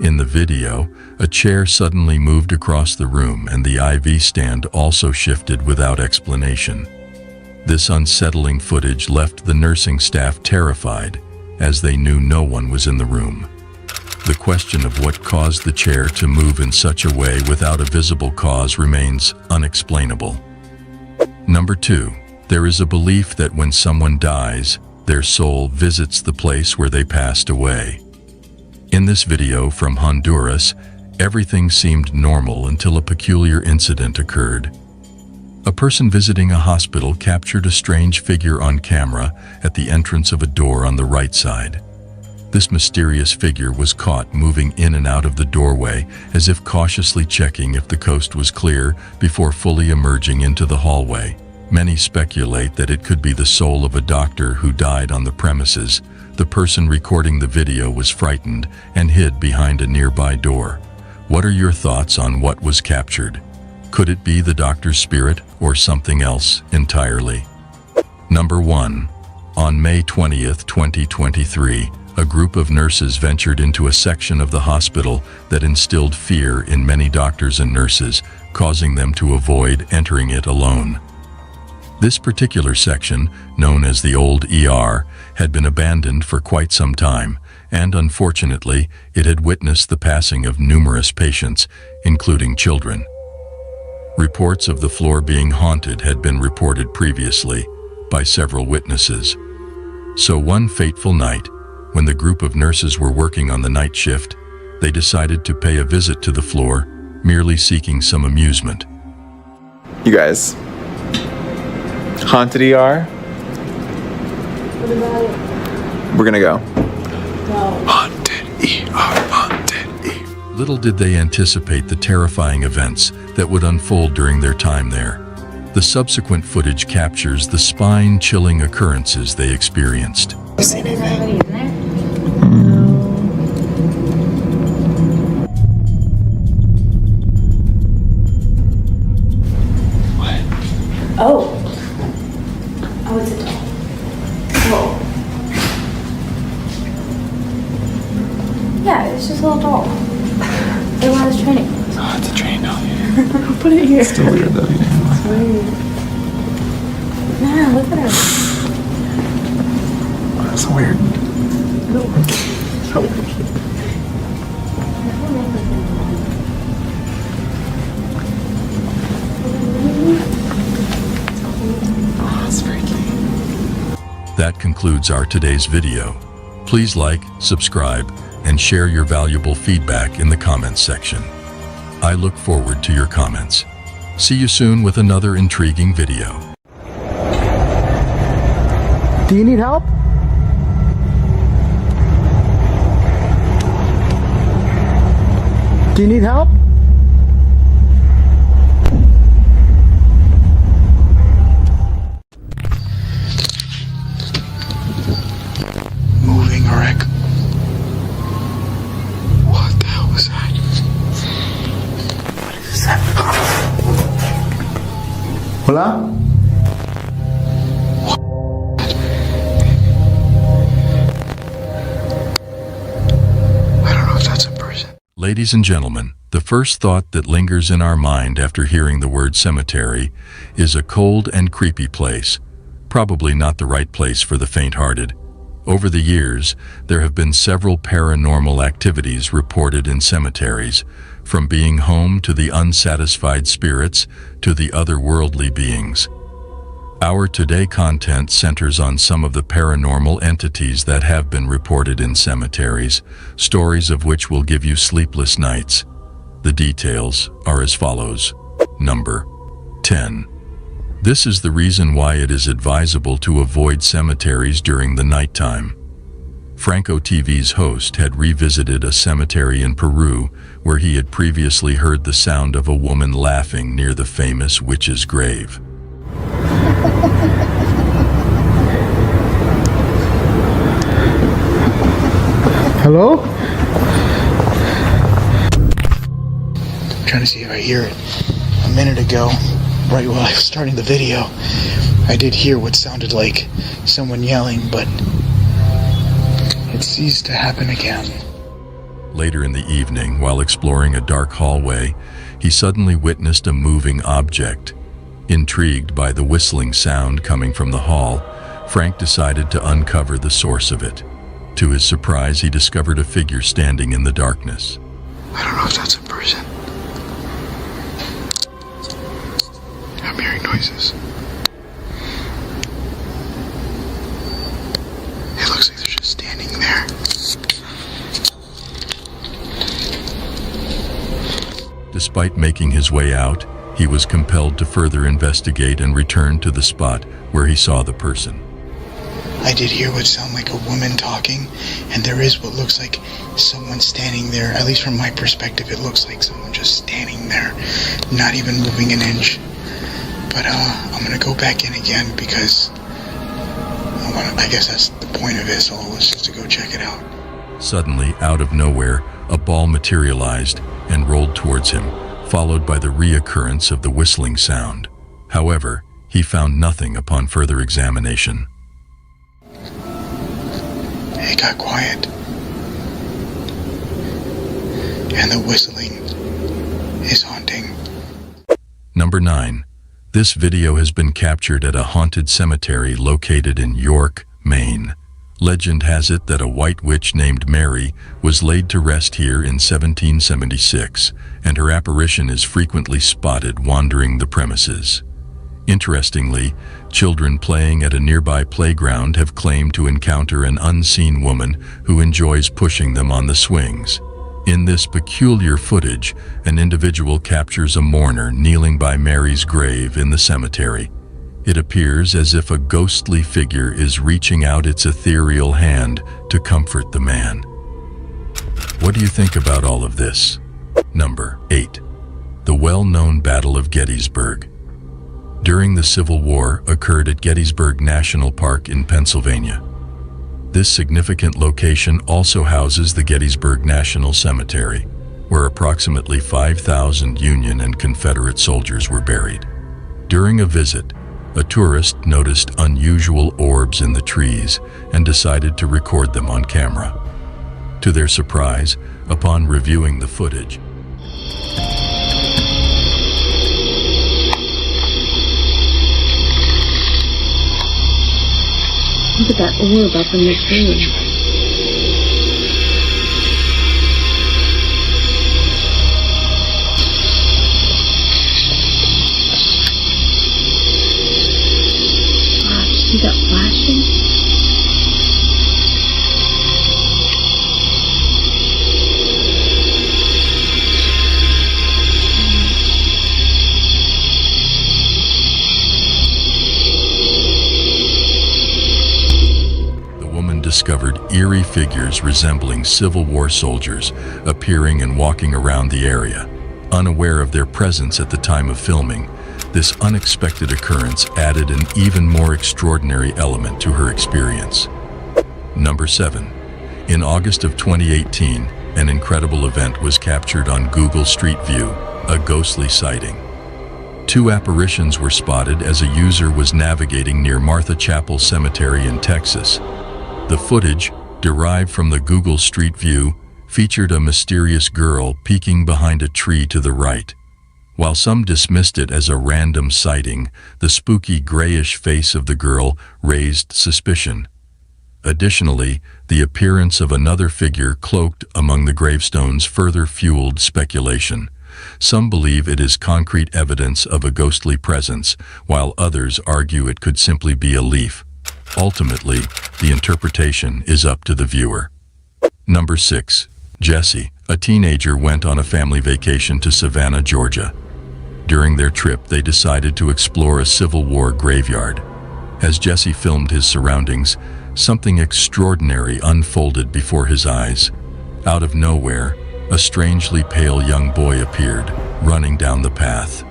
C: In the video, a chair suddenly moved across the room and the IV stand also shifted without explanation. This unsettling footage left the nursing staff terrified, as they knew no one was in the room. the question of what caused the chair to move in such a way without a visible cause remains unexplainable. Number 2. There is a belief that when someone dies, their soul visits the place where they passed away. In this video from Honduras, everything seemed normal until a peculiar incident occurred. A person visiting a hospital captured a strange figure on camera at the entrance of a door on the right side. This mysterious figure was caught moving in and out of the doorway as if cautiously checking if the coast was clear before fully emerging into the hallway. Many speculate that it could be the soul of a doctor who died on the premises. The person recording the video was frightened and hid behind a nearby door. What are your thoughts on what was captured? Could it be the doctor's spirit or something else entirely? Number 1. On May 20th, 2023, a group of nurses ventured into a section of the hospital that instilled fear in many doctors and nurses, causing them to avoid entering it alone. This particular section, known as the old ER, had been abandoned for quite some time, and unfortunately, it had witnessed the passing of numerous patients, including children. Reports of the floor being haunted had been reported previously by several witnesses. So one fateful night, when the group of nurses were working on the night shift, they decided to pay a visit to the floor, merely seeking some amusement.
N: You guys, haunted ER?
E: What about it?
N: We're gonna go.
E: No.
N: Haunted ER, haunted ER.
C: Little did they anticipate the terrifying events that would unfold during their time there. The subsequent footage captures the spine-chilling occurrences they experienced.
E: Is anybody in there? Oh. Oh, it's a doll. Whoa. Yeah, it's just a little doll. They want his training.
N: Oh, it's a train doll. Yeah.
E: Put it here.
N: It's still weird though.
E: It's weird. Nah, look at her.
N: Oh, that's weird.
E: No. So weird.
C: That concludes our today's video. Please like, subscribe, and share your valuable feedback in the comments section. I look forward to your comments. See you soon with another intriguing video.
R: Do you need help? Do you need help?
B: Moving wreck. What the hell was that? What is that?
R: Hola?
B: I don't know if that's a person.
C: Ladies and gentlemen, the first thought that lingers in our mind after hearing the word cemetery is a cold and creepy place. Probably not the right place for the faint-hearted. Over the years, there have been several paranormal activities reported in cemeteries, from being home to the unsatisfied spirits to the otherworldly beings. Our today content centers on some of the paranormal entities that have been reported in cemeteries, stories of which will give you sleepless nights. The details are as follows. Number 10. This is the reason why it is advisable to avoid cemeteries during the nighttime. Franco TV's host had revisited a cemetery in Peru where he had previously heard the sound of a woman laughing near the famous witch's grave.
R: Hello?
B: I'm trying to see if I hear it. A minute ago, right while I was starting the video, I did hear what sounded like someone yelling, but it ceased to happen again.
C: Later in the evening, while exploring a dark hallway, he suddenly witnessed a moving object. Intrigued by the whistling sound coming from the hall, Frank decided to uncover the source of it. To his surprise, he discovered a figure standing in the darkness.
B: I don't know if that's a person. I'm hearing noises. It looks like they're just standing there.
C: Despite making his way out, he was compelled to further investigate and return to the spot where he saw the person.
B: I did hear what sounded like a woman talking, and there is what looks like someone standing there. At least from my perspective, it looks like someone just standing there, not even moving an inch. But I'm gonna go back in again because I guess that's the point of this all, is just to go check it out.
C: Suddenly, out of nowhere, a ball materialized and rolled towards him, followed by the reoccurrence of the whistling sound. However, he found nothing upon further examination.
B: It got quiet. And the whistling is haunting.
C: Number 9. This video has been captured at a haunted cemetery located in York, Maine. Legend has it that a white witch named Mary was laid to rest here in 1776, and her apparition is frequently spotted wandering the premises. Interestingly, children playing at a nearby playground have claimed to encounter an unseen woman who enjoys pushing them on the swings. In this peculiar footage, an individual captures a mourner kneeling by Mary's grave in the cemetery. It appears as if a ghostly figure is reaching out its ethereal hand to comfort the man. What do you think about all of this? Number 8. The well-known Battle of Gettysburg. During the Civil War occurred at Gettysburg National Park in Pennsylvania. This significant location also houses the Gettysburg National Cemetery, where approximately 5,000 Union and Confederate soldiers were buried. During a visit, a tourist noticed unusual orbs in the trees and decided to record them on camera. To their surprise, upon reviewing the footage,
E: look at that orb up in the tree. Wow, did you see that flashing?
C: discovered eerie figures resembling Civil War soldiers appearing and walking around the area. Unaware of their presence at the time of filming, this unexpected occurrence added an even more extraordinary element to her experience. Number 7. In August of 2018, an incredible event was captured on Google Street View, a ghostly sighting. 2 apparitions were spotted as a user was navigating near Martha Chapel Cemetery in Texas. The footage, derived from the Google Street View, featured a mysterious girl peeking behind a tree to the right. While some dismissed it as a random sighting, the spooky grayish face of the girl raised suspicion. Additionally, the appearance of another figure cloaked among the gravestones further fueled speculation. Some believe it is concrete evidence of a ghostly presence, while others argue it could simply be a leaf. Ultimately, the interpretation is up to the viewer. Number 6. Jesse, a teenager, went on a family vacation to Savannah, Georgia. During their trip, they decided to explore a Civil War graveyard. As Jesse filmed his surroundings, something extraordinary unfolded before his eyes. Out of nowhere, a strangely pale young boy appeared, running down the path.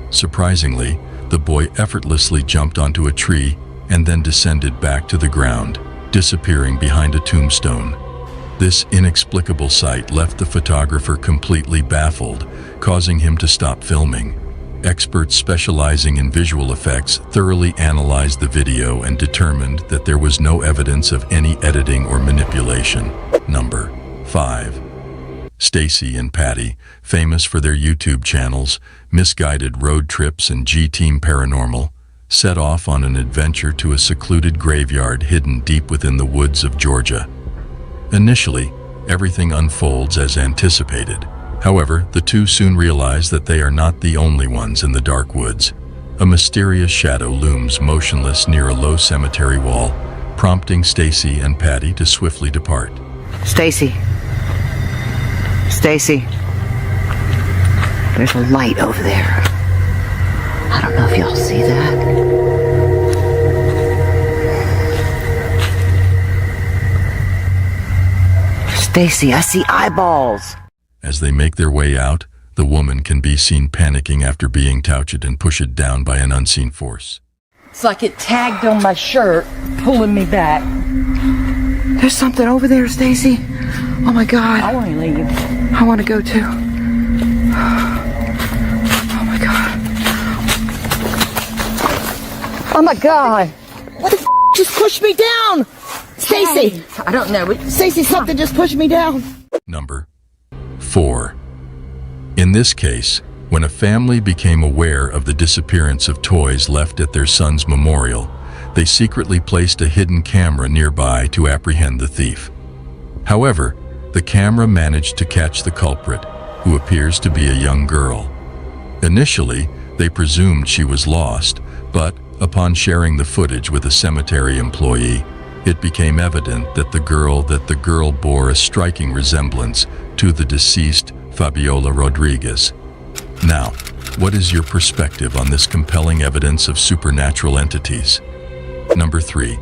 C: Surprisingly, the boy effortlessly jumped onto a tree and then descended back to the ground, disappearing behind a tombstone. This inexplicable sight left the photographer completely baffled, causing him to stop filming. Experts specializing in visual effects thoroughly analyzed the video and determined that there was no evidence of any editing or manipulation. Number 5. Stacy and Patty, famous for their YouTube channels, Misguided Road Trips and G-Team Paranormal, set off on an adventure to a secluded graveyard hidden deep within the woods of Georgia. Initially, everything unfolds as anticipated. However, the two soon realize that they are not the only ones in the dark woods. A mysterious shadow looms motionless near a low cemetery wall, prompting Stacy and Patty to swiftly depart.
P: Stacy. Stacy. There's a light over there. I don't know if y'all see that. Stacy, I see eyeballs.
C: As they make their way out, the woman can be seen panicking after being touched and pushed down by an unseen force.
P: It's like it tagged on my shirt, pulling me back. There's something over there, Stacy. Oh my God. I want to leave. I want to go too. Oh my God. Oh my God. What the f just pushed me down? Stacy. I don't know. Stacy, something just pushed me down.
C: Number 4. In this case, when a family became aware of the disappearance of toys left at their son's memorial, they secretly placed a hidden camera nearby to apprehend the thief. However, the camera managed to catch the culprit, who appears to be a young girl. Initially, they presumed she was lost, but upon sharing the footage with a cemetery employee, it became evident that the girl bore a striking resemblance to the deceased Fabiola Rodriguez. Now, what is your perspective on this compelling evidence of supernatural entities? Number 3.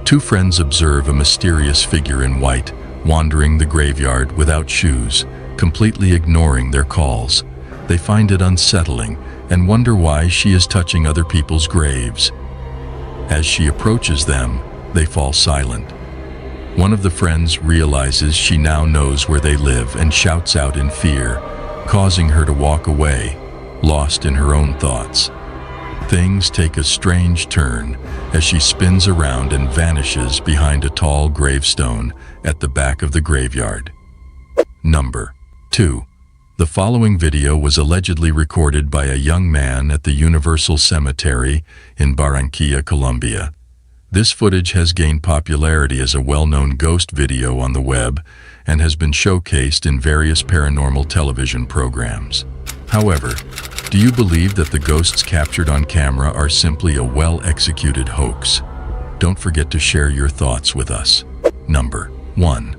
C: Two friends observe a mysterious figure in white wandering the graveyard without shoes, completely ignoring their calls. They find it unsettling and wonder why she is touching other people's graves. As she approaches them, they fall silent. One of the friends realizes she now knows where they live and shouts out in fear, causing her to walk away, lost in her own thoughts. Things take a strange turn as she spins around and vanishes behind a tall gravestone at the back of the graveyard. Number 2. The following video was allegedly recorded by a young man at the Universal Cemetery in Barranquilla, Colombia. This footage has gained popularity as a well-known ghost video on the web and has been showcased in various paranormal television programs. However, do you believe that the ghosts captured on camera are simply a well-executed hoax? Don't forget to share your thoughts with us. Number 1.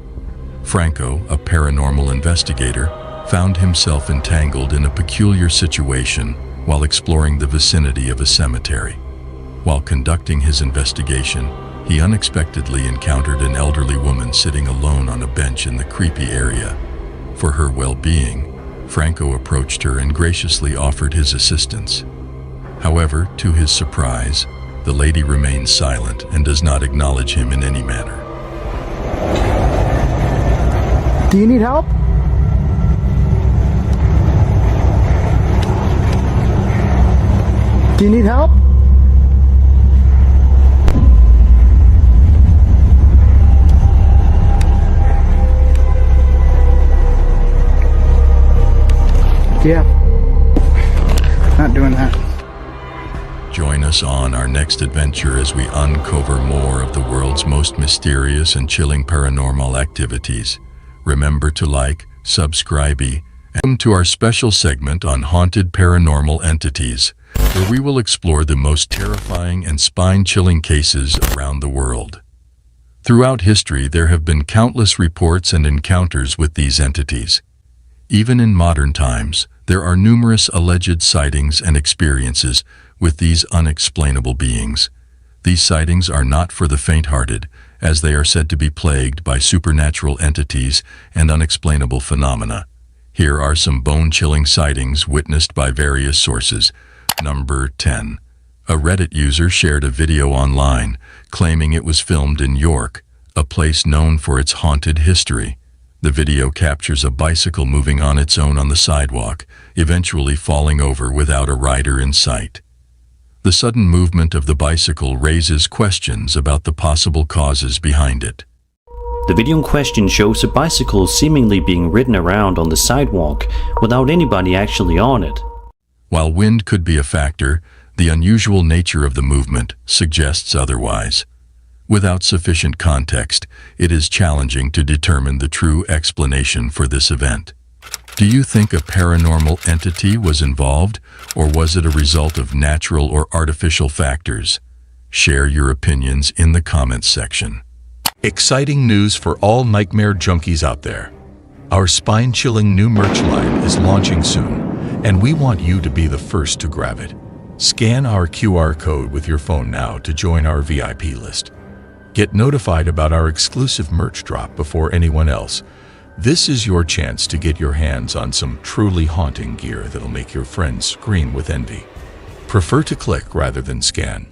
C: Franco, a paranormal investigator, found himself entangled in a peculiar situation while exploring the vicinity of a cemetery. While conducting his investigation, he unexpectedly encountered an elderly woman sitting alone on a bench in the creepy area. For her well-being, Franco approached her and graciously offered his assistance. However, to his surprise, the lady remains silent and does not acknowledge him in any manner.
R: Do you need help? Do you need help? Yeah. Not doing that.
C: Join us on our next adventure as we uncover more of the world's most mysterious and chilling paranormal activities. Remember to like, subscribe, and welcome to our special segment on haunted paranormal entities, where we will explore the most terrifying and spine-chilling cases around the world. Throughout history, there have been countless reports and encounters with these entities. Even in modern times, there are numerous alleged sightings and experiences with these unexplainable beings. These sightings are not for the faint-hearted, as they are said to be plagued by supernatural entities and unexplainable phenomena. Here are some bone-chilling sightings witnessed by various sources. Number 10. A Reddit user shared a video online claiming it was filmed in York, a place known for its haunted history. The video captures a bicycle moving on its own on the sidewalk, eventually falling over without a rider in sight. The sudden movement of the bicycle raises questions about the possible causes behind it.
D: The video in question shows a bicycle seemingly being ridden around on the sidewalk without anybody actually on it.
C: While wind could be a factor, the unusual nature of the movement suggests otherwise. Without sufficient context, it is challenging to determine the true explanation for this event. Do you think a paranormal entity was involved, or was it a result of natural or artificial factors? Share your opinions in the comments section. Exciting news for all nightmare junkies out there. Our spine-chilling new merch line is launching soon, and we want you to be the first to grab it. Scan our QR code with your phone now to join our VIP list. Get notified about our exclusive merch drop before anyone else. This is your chance to get your hands on some truly haunting gear that'll make your friends scream with envy. Prefer to click rather than scan?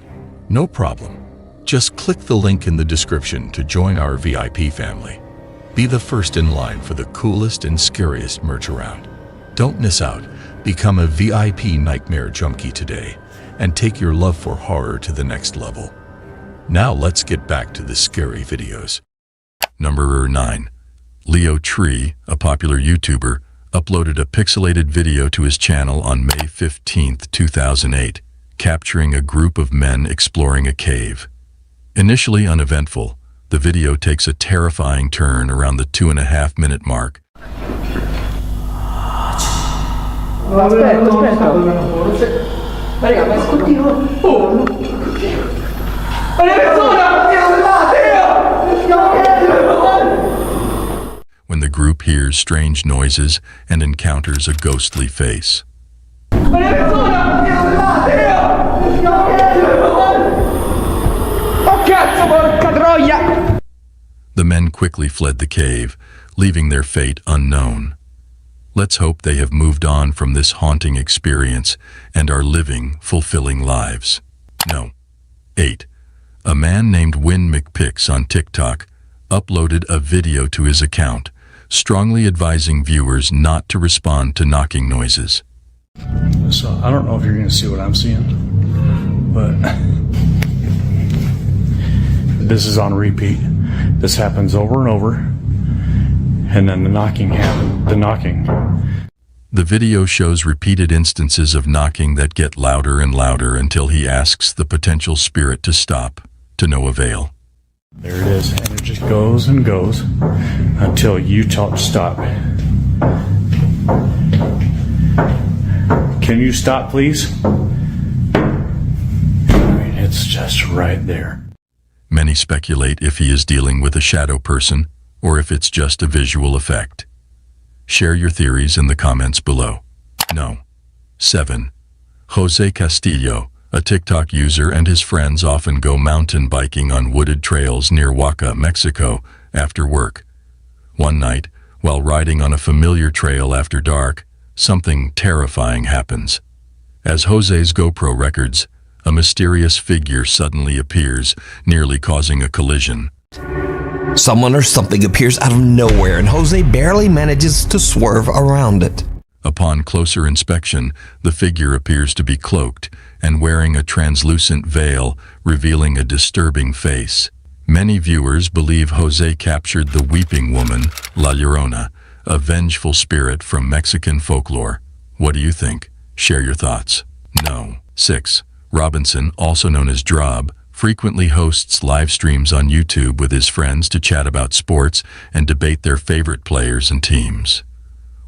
C: No problem. Just click the link in the description to join our VIP family. Be the first in line for the coolest and scariest merch around. Don't miss out. Become a VIP nightmare junkie today and take your love for horror to the next level. Now let's get back to the scary videos. Number 9. Leo Tree, a popular YouTuber, uploaded a pixelated video to his channel on May 15, 2008, capturing a group of men exploring a cave. Initially uneventful, the video takes a terrifying turn around the 2.5-minute mark. When the group hears strange noises and encounters a ghostly face. The men quickly fled the cave, leaving their fate unknown. Let's hope they have moved on from this haunting experience and are living fulfilling lives. No. 8. A man named Win McPix on TikTok uploaded a video to his account, strongly advising viewers not to respond to knocking noises.
A: So I don't know if you're going to see what I'm seeing, but this is on repeat. This happens over and over, and then the knocking happens.
C: The video shows repeated instances of knocking that get louder and louder until he asks the potential spirit to stop, to no avail.
A: There it is, and it just goes and goes until you tell it to stop. Can you stop, please? I mean, it's just right there.
C: Many speculate if he is dealing with a shadow person or if it's just a visual effect. Share your theories in the comments below. No. 7. Jose Castillo, a TikTok user, and his friends often go mountain biking on wooded trails near Oaxaca, Mexico, after work. One night, while riding on a familiar trail after dark, something terrifying happens. As Jose's GoPro records, a mysterious figure suddenly appears, nearly causing a collision.
G: Someone or something appears out of nowhere and Jose barely manages to swerve around it.
C: Upon closer inspection, the figure appears to be cloaked and wearing a translucent veil, revealing a disturbing face. Many viewers believe Jose captured the weeping woman, La Llorona, a vengeful spirit from Mexican folklore. What do you think? Share your thoughts. No. 6. Robinson, also known as Drob, frequently hosts live streams on YouTube with his friends to chat about sports and debate their favorite players and teams.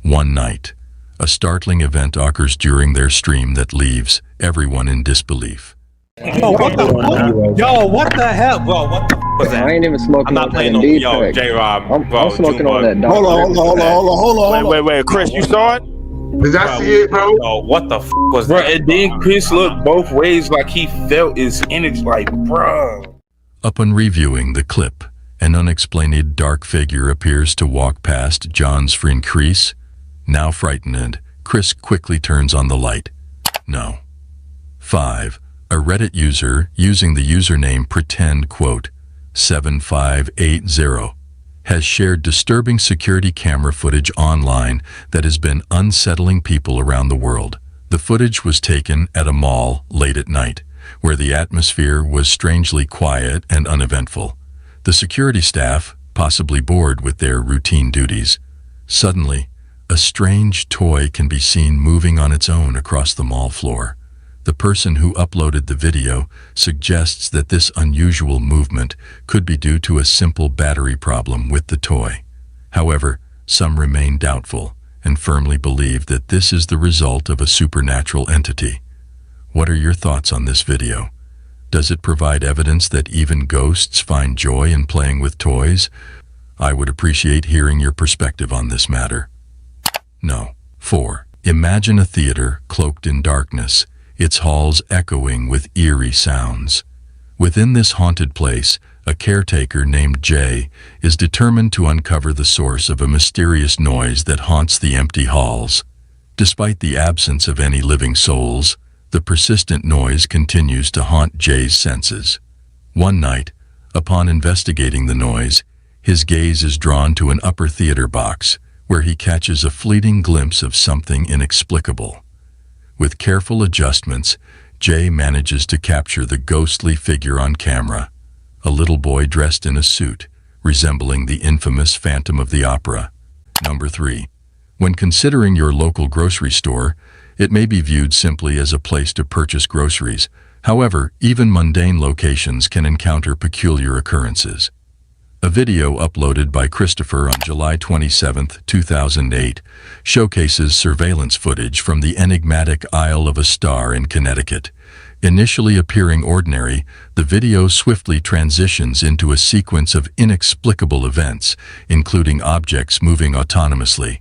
C: One night, a startling event occurs during their stream that leaves everyone in disbelief.
L: Yo, what the fuck? Yo, what the hell? Bro, what the fuck was that?
F: I ain't even smoking.
L: I'm not playing no. Yo, J-Rob.
F: I'm smoking on that.
X: Hold on.
V: Wait, Chris, you saw it? Did I see it, bro?
L: Yo, what the fuck was
V: Bro,
L: that?
V: and then Chris looked both ways like he felt his energy, like, bro.
C: Upon reviewing the clip, an unexplained dark figure appears to walk past John's friend Chris. Now frightened, Chris quickly turns on the light. No. 5. A Reddit user using the username pretend7580 has shared disturbing security camera footage online that has been unsettling people around the world. The footage was taken at a mall late at night, where the atmosphere was strangely quiet and uneventful. The security staff, possibly bored with their routine duties, suddenly, a strange toy can be seen moving on its own across the mall floor. The person who uploaded the video suggests that this unusual movement could be due to a simple battery problem with the toy. However, some remain doubtful and firmly believe that this is the result of a supernatural entity. What are your thoughts on this video? Does it provide evidence that even ghosts find joy in playing with toys? I would appreciate hearing your perspective on this matter. No. 4. Imagine a theater cloaked in darkness, its halls echoing with eerie sounds. Within this haunted place, a caretaker named Jay is determined to uncover the source of a mysterious noise that haunts the empty halls. Despite the absence of any living souls, the persistent noise continues to haunt Jay's senses. One night, upon investigating the noise, his gaze is drawn to an upper theater box, where he catches a fleeting glimpse of something inexplicable. With careful adjustments, Jay manages to capture the ghostly figure on camera, a little boy dressed in a suit, resembling the infamous Phantom of the Opera. Number 3. When considering your local grocery store, it may be viewed simply as a place to purchase groceries. However, even mundane locations can encounter peculiar occurrences. A video uploaded by Christopher on July 27, 2008, showcases surveillance footage from the enigmatic Isle of a Star in Connecticut. Initially appearing ordinary, the video swiftly transitions into a sequence of inexplicable events, including objects moving autonomously.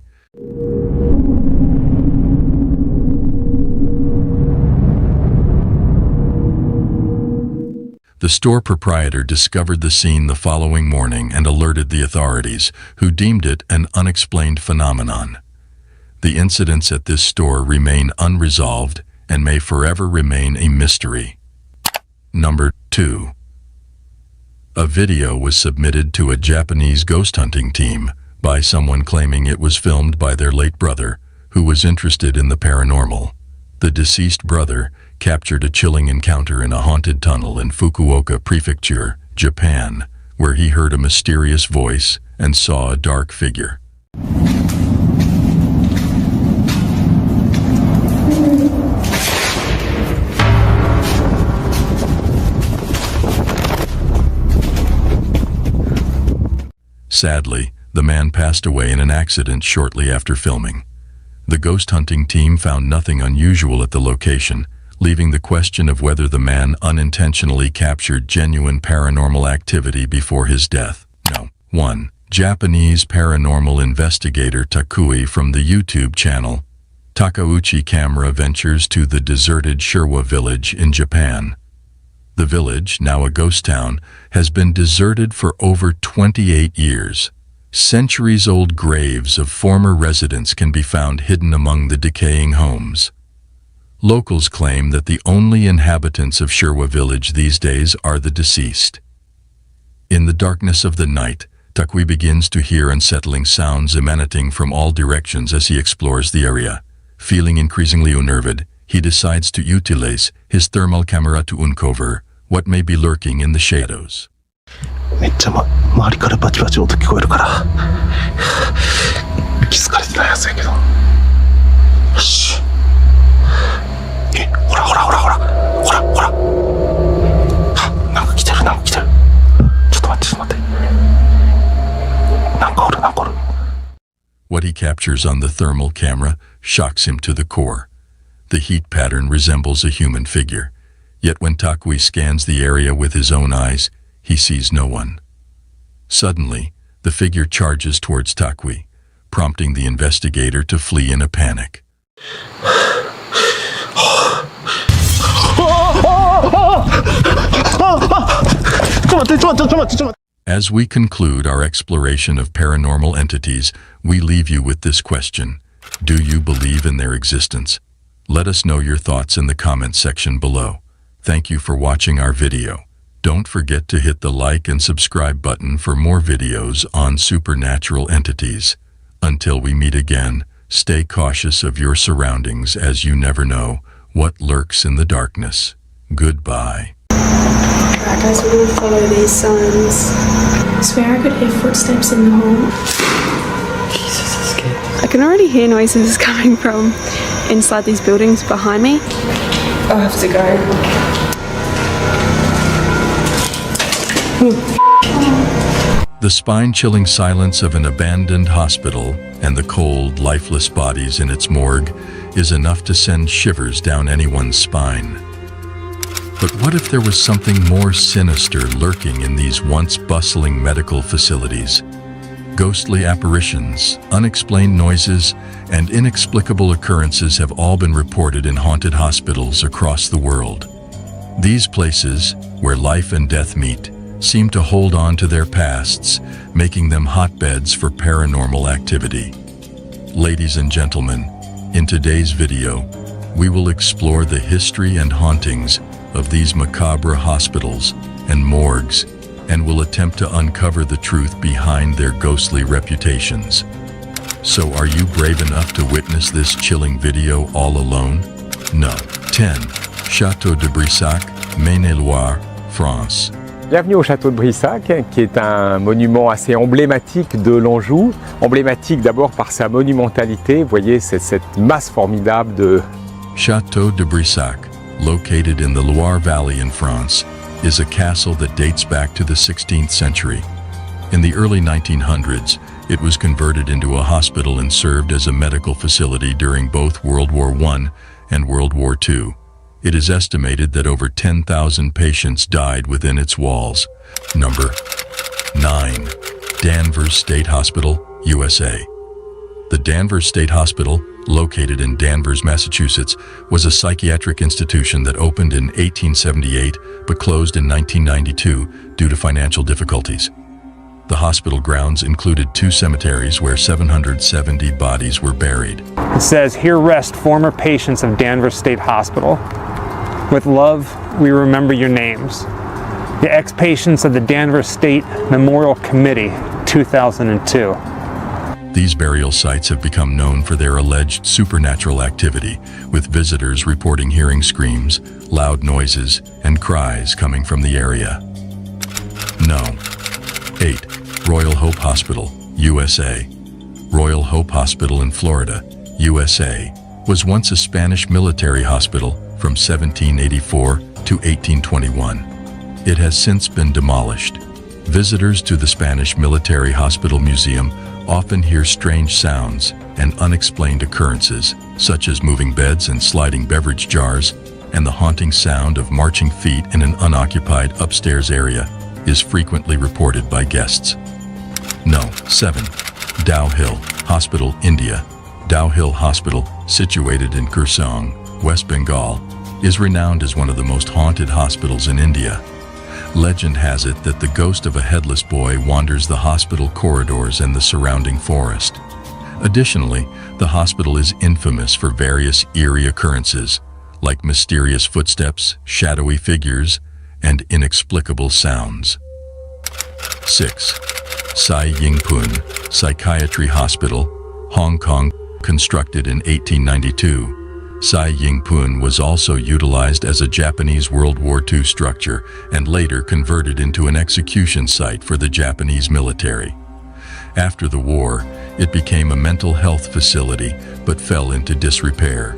C: The store proprietor discovered the scene the following morning and alerted the authorities, who deemed it an unexplained phenomenon. The incidents at this store remain unresolved and may forever remain a mystery. Number 2. A video was submitted to a Japanese ghost hunting team by someone claiming it was filmed by their late brother, who was interested in the paranormal. The deceased brother captured a chilling encounter in a haunted tunnel in Fukuoka Prefecture, Japan, where he heard a mysterious voice and saw a dark figure. Sadly, the man passed away in an accident shortly after filming. The ghost hunting team found nothing unusual at the location, leaving the question of whether the man unintentionally captured genuine paranormal activity before his death. No. 1. Japanese paranormal investigator Takui from the YouTube channel Takauchi Camera ventures to the deserted Shirwa village in Japan. The village, now a ghost town, has been deserted for over 28 years. Centuries-old graves of former residents can be found hidden among the decaying homes. Locals claim that the only inhabitants of Shirwa village these days are the deceased. In the darkness of the night, Takui begins to hear unsettling sounds emanating from all directions as he explores the area. Feeling increasingly unnerved, he decides to utilize his thermal camera to uncover what may be lurking in the shadows.
I: めっちゃ周りからバチバチ音聞こえるから気づかれてないやつやけどよしほらほらほらほらほらほらなんか来てるなんか来てるちょっと待ってちょっと待ってなんかおるなんかおる
C: What he captures on the thermal camera shocks him to the core. The heat pattern resembles a human figure, yet when Takui scans the area with his own eyes, he sees no one. Suddenly, the figure charges towards Takui, prompting the investigator to flee in a panic. As we conclude our exploration of paranormal entities, we leave you with this question. Do you believe in their existence? Let us know your thoughts in the comment section below. Thank you for watching our video. Don't forget to hit the like and subscribe button for more videos on supernatural entities. Until we meet again, stay cautious of your surroundings as you never know what lurks in the darkness. Goodbye.
E: Alright guys, we're gonna follow these signs. I swear I could hear footsteps in the hall. Jesus, I'm scared. I can already hear noises coming from inside these buildings behind me. I'll have to go.
C: The spine-chilling silence of an abandoned hospital and the cold, lifeless bodies in its morgue is enough to send shivers down anyone's spine. But what if there was something more sinister lurking in these once bustling medical facilities? Ghostly apparitions, unexplained noises, and inexplicable occurrences have all been reported in haunted hospitals across the world. These places, where life and death meet, seem to hold on to their pasts, making them hotbeds for paranormal activity. Ladies and gentlemen, in today's video, we will explore the history and hauntings of these macabre hospitals and morgues, and will attempt to uncover the truth behind their ghostly reputations. So are you brave enough to witness this chilling video all alone? No. 10. Château de Brissac, Maine-et-Loire, France.
J: Bienvenue au château de Brissac, qui est un monument assez emblématique de l'Anjou. Emblématique d'abord par sa monumentalité, vous voyez, c'est cette masse formidable de...
C: Château de Brissac, located in the Loire Valley in France, is a castle that dates back to the 16th century. In the early 1900s, it was converted into a hospital and served as a medical facility during both World War I and World War II. It is estimated that over 10,000 patients died within its walls. Number 9. Danvers State Hospital, USA. The Danvers State Hospital, located in Danvers, Massachusetts, was a psychiatric institution that opened in 1878 but closed in 1992 due to financial difficulties. The hospital grounds included 2 cemeteries where 770 bodies were buried.
Q: It says, "Here rest former patients of Danvers State Hospital. With love, we remember your names. The ex-patients of the Danvers State Memorial Committee, 2002.
C: These burial sites have become known for their alleged supernatural activity, with visitors reporting hearing screams, loud noises, and cries coming from the area. No. 8. Royal Hope Hospital, USA. Royal Hope Hospital in Florida, USA, was once a Spanish military hospital from 1784 to 1821. It has since been demolished. Visitors to the Spanish Military Hospital Museum often hear strange sounds and unexplained occurrences, such as moving beds and sliding beverage jars, and the haunting sound of marching feet in an unoccupied upstairs area is frequently reported by guests. No. 7. Dow Hill Hospital, India. Dow Hill Hospital, situated in Kurseong, West Bengal, is renowned as one of the most haunted hospitals in India. Legend has it that the ghost of a headless boy wanders the hospital corridors and the surrounding forest. Additionally, the hospital is infamous for various eerie occurrences, like mysterious footsteps, shadowy figures, and inexplicable sounds. 6. Sai Ying Pun Psychiatry Hospital, Hong Kong, constructed in 1892. Sai Ying Pun was also utilized as a Japanese World War II structure and later converted into an execution site for the Japanese military. After the war, it became a mental health facility but fell into disrepair.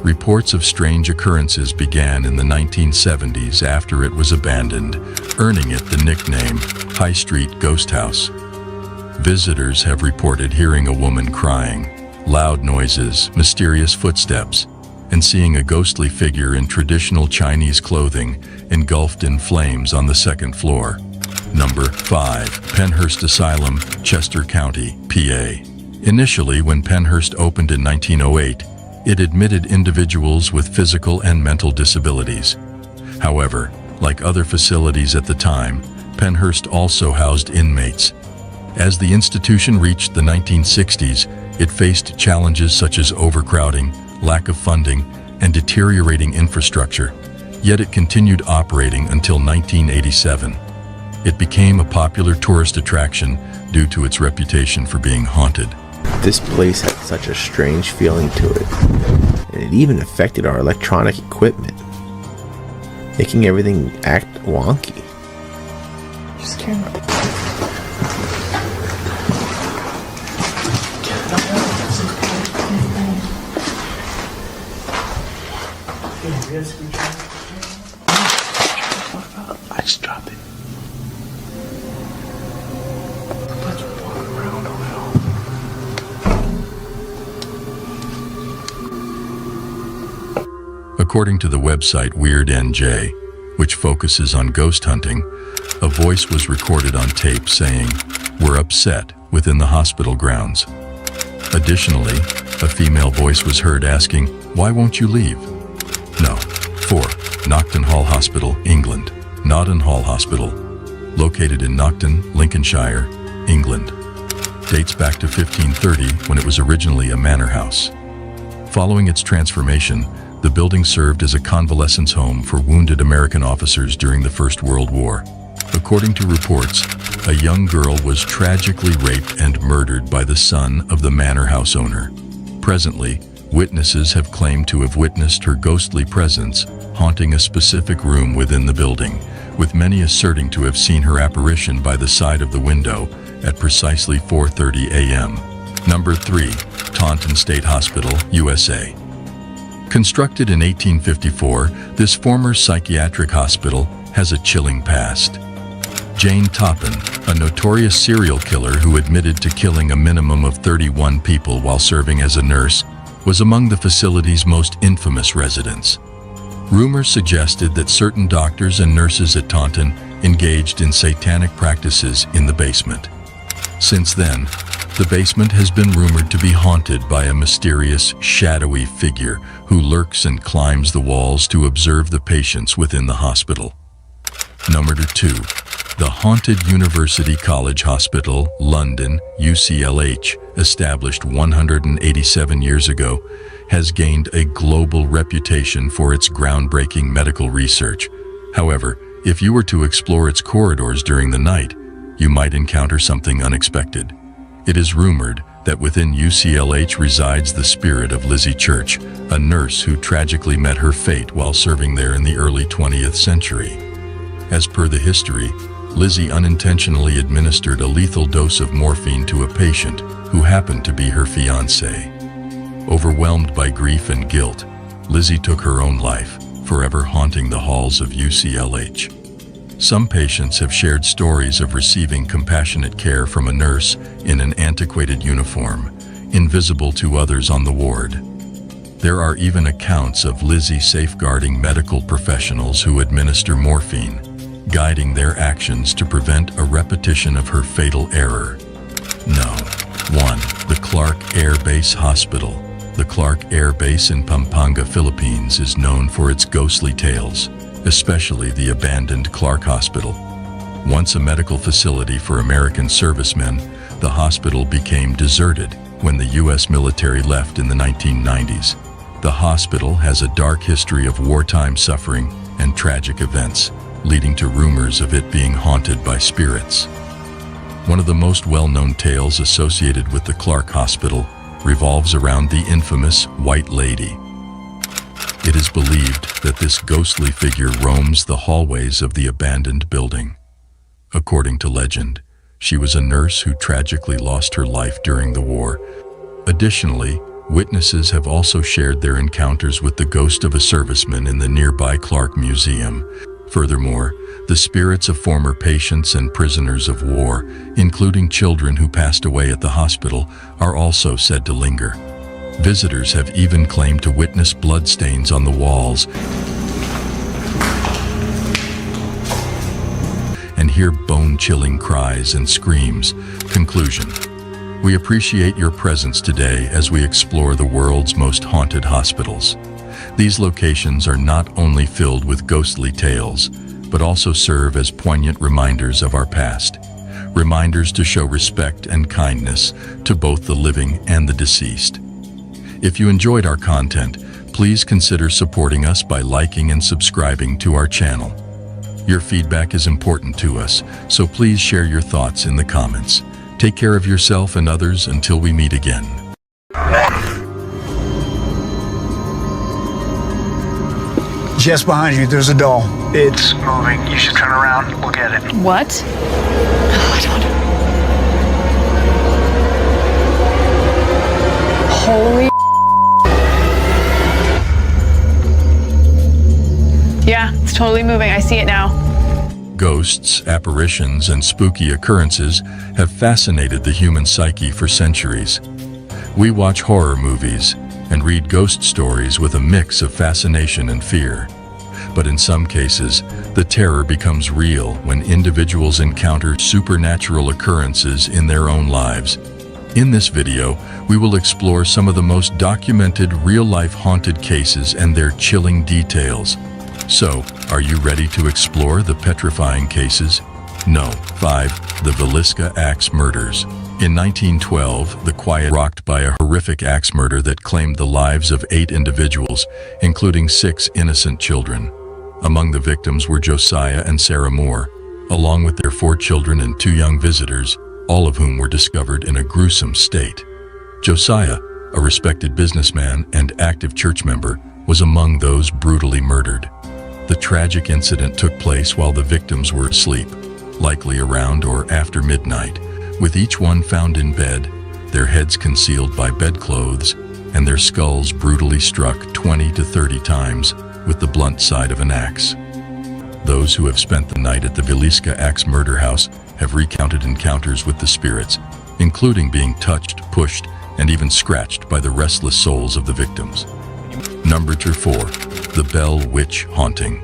C: Reports of strange occurrences began in the 1970s after it was abandoned, earning it the nickname High Street Ghost House. Visitors have reported hearing a woman crying, loud noises, mysterious footsteps, and seeing a ghostly figure in traditional Chinese clothing engulfed in flames on the second floor. Number 5. Penhurst Asylum, Chester County, PA. Initially, when Penhurst opened in 1908, it admitted individuals with physical and mental disabilities. However, like other facilities at the time, Penhurst also housed inmates. As the institution reached the 1960s, it faced challenges such as overcrowding, lack of funding, and deteriorating infrastructure, yet it continued operating until 1987. It became a popular tourist attraction due to its reputation for being haunted.
O: This place had such a strange feeling to it, and it even affected our electronic equipment, making everything act wonky.
E: Just scared me.
B: I just dropped it. Let's walk around a little.
C: According to the website Weird NJ, which focuses on ghost hunting, a voice was recorded on tape saying, "We're upset," within the hospital grounds. Additionally, a female voice was heard asking, "Why won't you leave?" No. 4. Nocton Hall Hospital, England. Notton Hall Hospital, located in Nocton, Lincolnshire, England. Dates back to 1530 when it was originally a manor house. Following its transformation, the building served as a convalescence home for wounded American officers during the First World War. According to reports, a young girl was tragically raped and murdered by the son of the manor house owner. Presently, witnesses have claimed to have witnessed her ghostly presence haunting a specific room within the building, with many asserting to have seen her apparition by the side of the window at precisely 4:30 a.m. Number 3. Taunton State Hospital, USA. Constructed in 1854, this former psychiatric hospital has a chilling past. Jane Toppin, a notorious serial killer who admitted to killing a minimum of 31 people while serving as a nurse, was among the facility's most infamous residents. Rumors suggested that certain doctors and nurses at Taunton engaged in satanic practices in the basement. Since then, the basement has been rumored to be haunted by a mysterious, shadowy figure who lurks and climbs the walls to observe the patients within the hospital. Number 2. The Haunted University College Hospital, London, UCLH, established 187 years ago, has gained a global reputation for its groundbreaking medical research. However, if you were to explore its corridors during the night, you might encounter something unexpected. It is rumored that within UCLH resides the spirit of Lizzie Church, a nurse who tragically met her fate while serving there in the early 20th century. As per the history, Lizzie unintentionally administered a lethal dose of morphine to a patient who happened to be her fiancé. Overwhelmed by grief and guilt, Lizzie took her own life, forever haunting the halls of UCLH. Some patients have shared stories of receiving compassionate care from a nurse in an antiquated uniform, invisible to others on the ward. There are even accounts of Lizzie safeguarding medical professionals who administer morphine, guiding their actions to prevent a repetition of her fatal error. No. 1. The Clark Air Base Hospital. The Clark Air Base in Pampanga, Philippines is known for its ghostly tales, especially the abandoned Clark Hospital. Once a medical facility for American servicemen, the hospital became deserted when the U.S. military left in the 1990s. The hospital has a dark history of wartime suffering and tragic events, leading to rumors of it being haunted by spirits. One of the most well-known tales associated with the Clark Hospital revolves around the infamous White Lady. It is believed that this ghostly figure roams the hallways of the abandoned building. According to legend, she was a nurse who tragically lost her life during the war. Additionally, witnesses have also shared their encounters with the ghost of a serviceman in the nearby Clark Museum. Furthermore, the spirits of former patients and prisoners of war, including children who passed away at the hospital, are also said to linger. Visitors have even claimed to witness bloodstains on the walls and hear bone-chilling cries and screams. Conclusion: we appreciate your presence today as we explore the world's most haunted hospitals. These locations are not only filled with ghostly tales, but also serve as poignant reminders of our past. Reminders to show respect and kindness to both the living and the deceased. If you enjoyed our content, please consider supporting us by liking and subscribing to our channel. Your feedback is important to us, so please share your thoughts in the comments. Take care of yourself and others until we meet again.
R: Just behind you, there's a doll. It's moving. You should turn around. Look at it.
K: What? Oh, I don't. Holy
E: Yeah, it's totally moving. I see it now.
C: Ghosts, apparitions, and spooky occurrences have fascinated the human psyche for centuries. We watch horror movies and read ghost stories with a mix of fascination and fear. But in some cases, the terror becomes real when individuals encounter supernatural occurrences in their own lives. In this video, we will explore some of the most documented real-life haunted cases and their chilling details. So, are you ready to explore the petrifying cases? No. 5. The Villisca Axe Murders. In 1912, the quiet rocked by a horrific axe murder that claimed the lives of 8 individuals, including 6 innocent children. Among the victims were Josiah and Sarah Moore, along with their 4 children and 2 young visitors, all of whom were discovered in a gruesome state. Josiah, a respected businessman and active church member, was among those brutally murdered. The tragic incident took place while the victims were asleep, likely around or after midnight, with each one found in bed, their heads concealed by bedclothes, and their skulls brutally struck 20 to 30 times with the blunt side of an axe. Those who have spent the night at the Villisca Axe Murder House have recounted encounters with the spirits, including being touched, pushed, and even scratched by the restless souls of the victims. Number 4. The Bell Witch Haunting.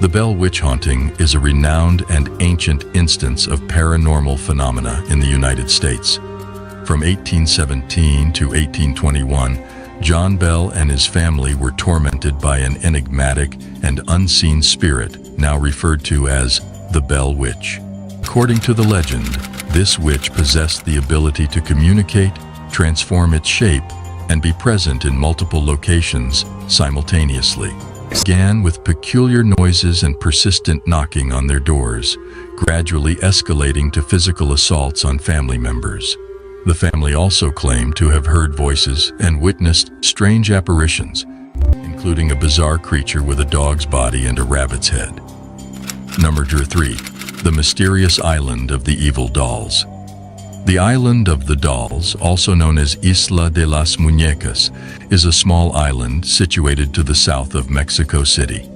C: The Bell Witch Haunting is a renowned and ancient instance of paranormal phenomena in the United States. From 1817 to 1821, John Bell and his family were tormented by an enigmatic and unseen spirit, now referred to as the Bell Witch. According to the legend, this witch possessed the ability to communicate, transform its shape, and be present in multiple locations simultaneously. It began with peculiar noises and persistent knocking on their doors, gradually escalating to physical assaults on family members. The family also claimed to have heard voices and witnessed strange apparitions, including a bizarre creature with a dog's body and a rabbit's head. Number 3. The Mysterious Island of the Evil Dolls. The Island of the Dolls, also known as Isla de las Muñecas, is a small island situated to the south of Mexico City.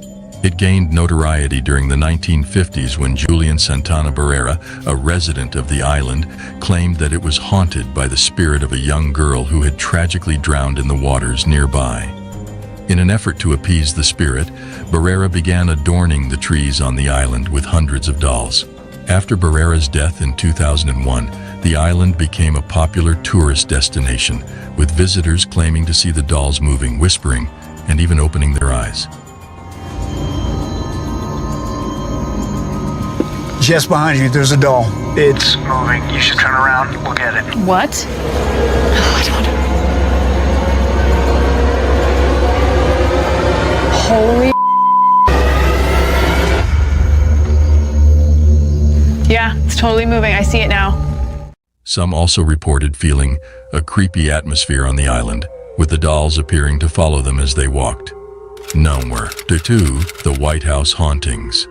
C: It gained notoriety during the 1950s when Julian Santana Barrera, a resident of the island, claimed that it was haunted by the spirit of a young girl who had tragically drowned in the waters nearby. In an effort to appease the spirit, Barrera began adorning the trees on the island with hundreds of dolls. After Barrera's death in 2001, the island became a popular tourist destination, with visitors claiming to see the dolls moving, whispering, and even opening their eyes.
B: Just behind you, there's a doll. It's moving. You should turn around. Look at it.
E: What? Oh, I don't. Holy. Yeah, it's totally moving. I see it now.
C: Some also reported feeling a creepy atmosphere on the island, with the dolls appearing to follow them as they walked. Number 2. The White House Hauntings.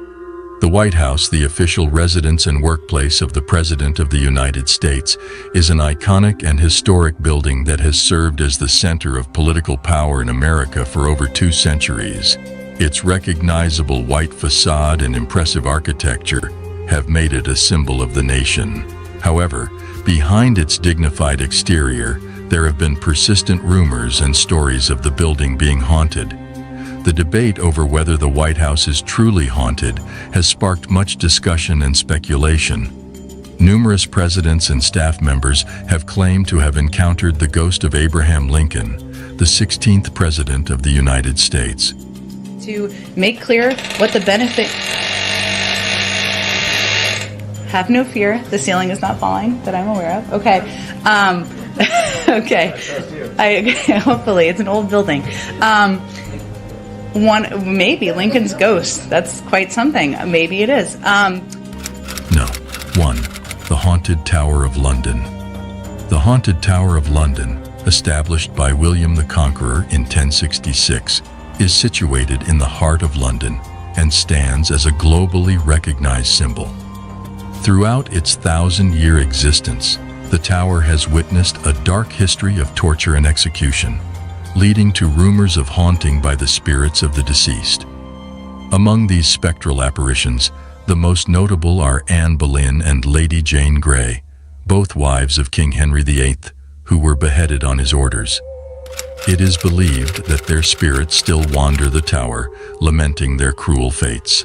C: The White House, the official residence and workplace of the President of the United States, is an iconic and historic building that has served as the center of political power in America for over 2 centuries. Its recognizable white facade and impressive architecture have made it a symbol of the nation. However, behind its dignified exterior, there have been persistent rumors and stories of the building being haunted. The debate over whether the White House is truly haunted has sparked much discussion and speculation. Numerous presidents and staff members have claimed to have encountered the ghost of Abraham Lincoln, the 16th President of the United States.
K: To make clear what the benefit... Have no fear, the ceiling is not falling that I'm aware of. Okay. Okay. Hopefully, it's an old building. Maybe Lincoln's ghost. That's quite something. Maybe it is.
C: No. 1. The Haunted Tower of London. The Haunted Tower of London, established by William the Conqueror in 1066, is situated in the heart of London and stands as a globally recognized symbol. Throughout its 1,000-year existence, the tower has witnessed a dark history of torture and execution, leading to rumors of haunting by the spirits of the deceased. Among these spectral apparitions, the most notable are Anne Boleyn and Lady Jane Grey, both wives of King Henry VIII, who were beheaded on his orders. It is believed that their spirits still wander the tower, lamenting their cruel fates.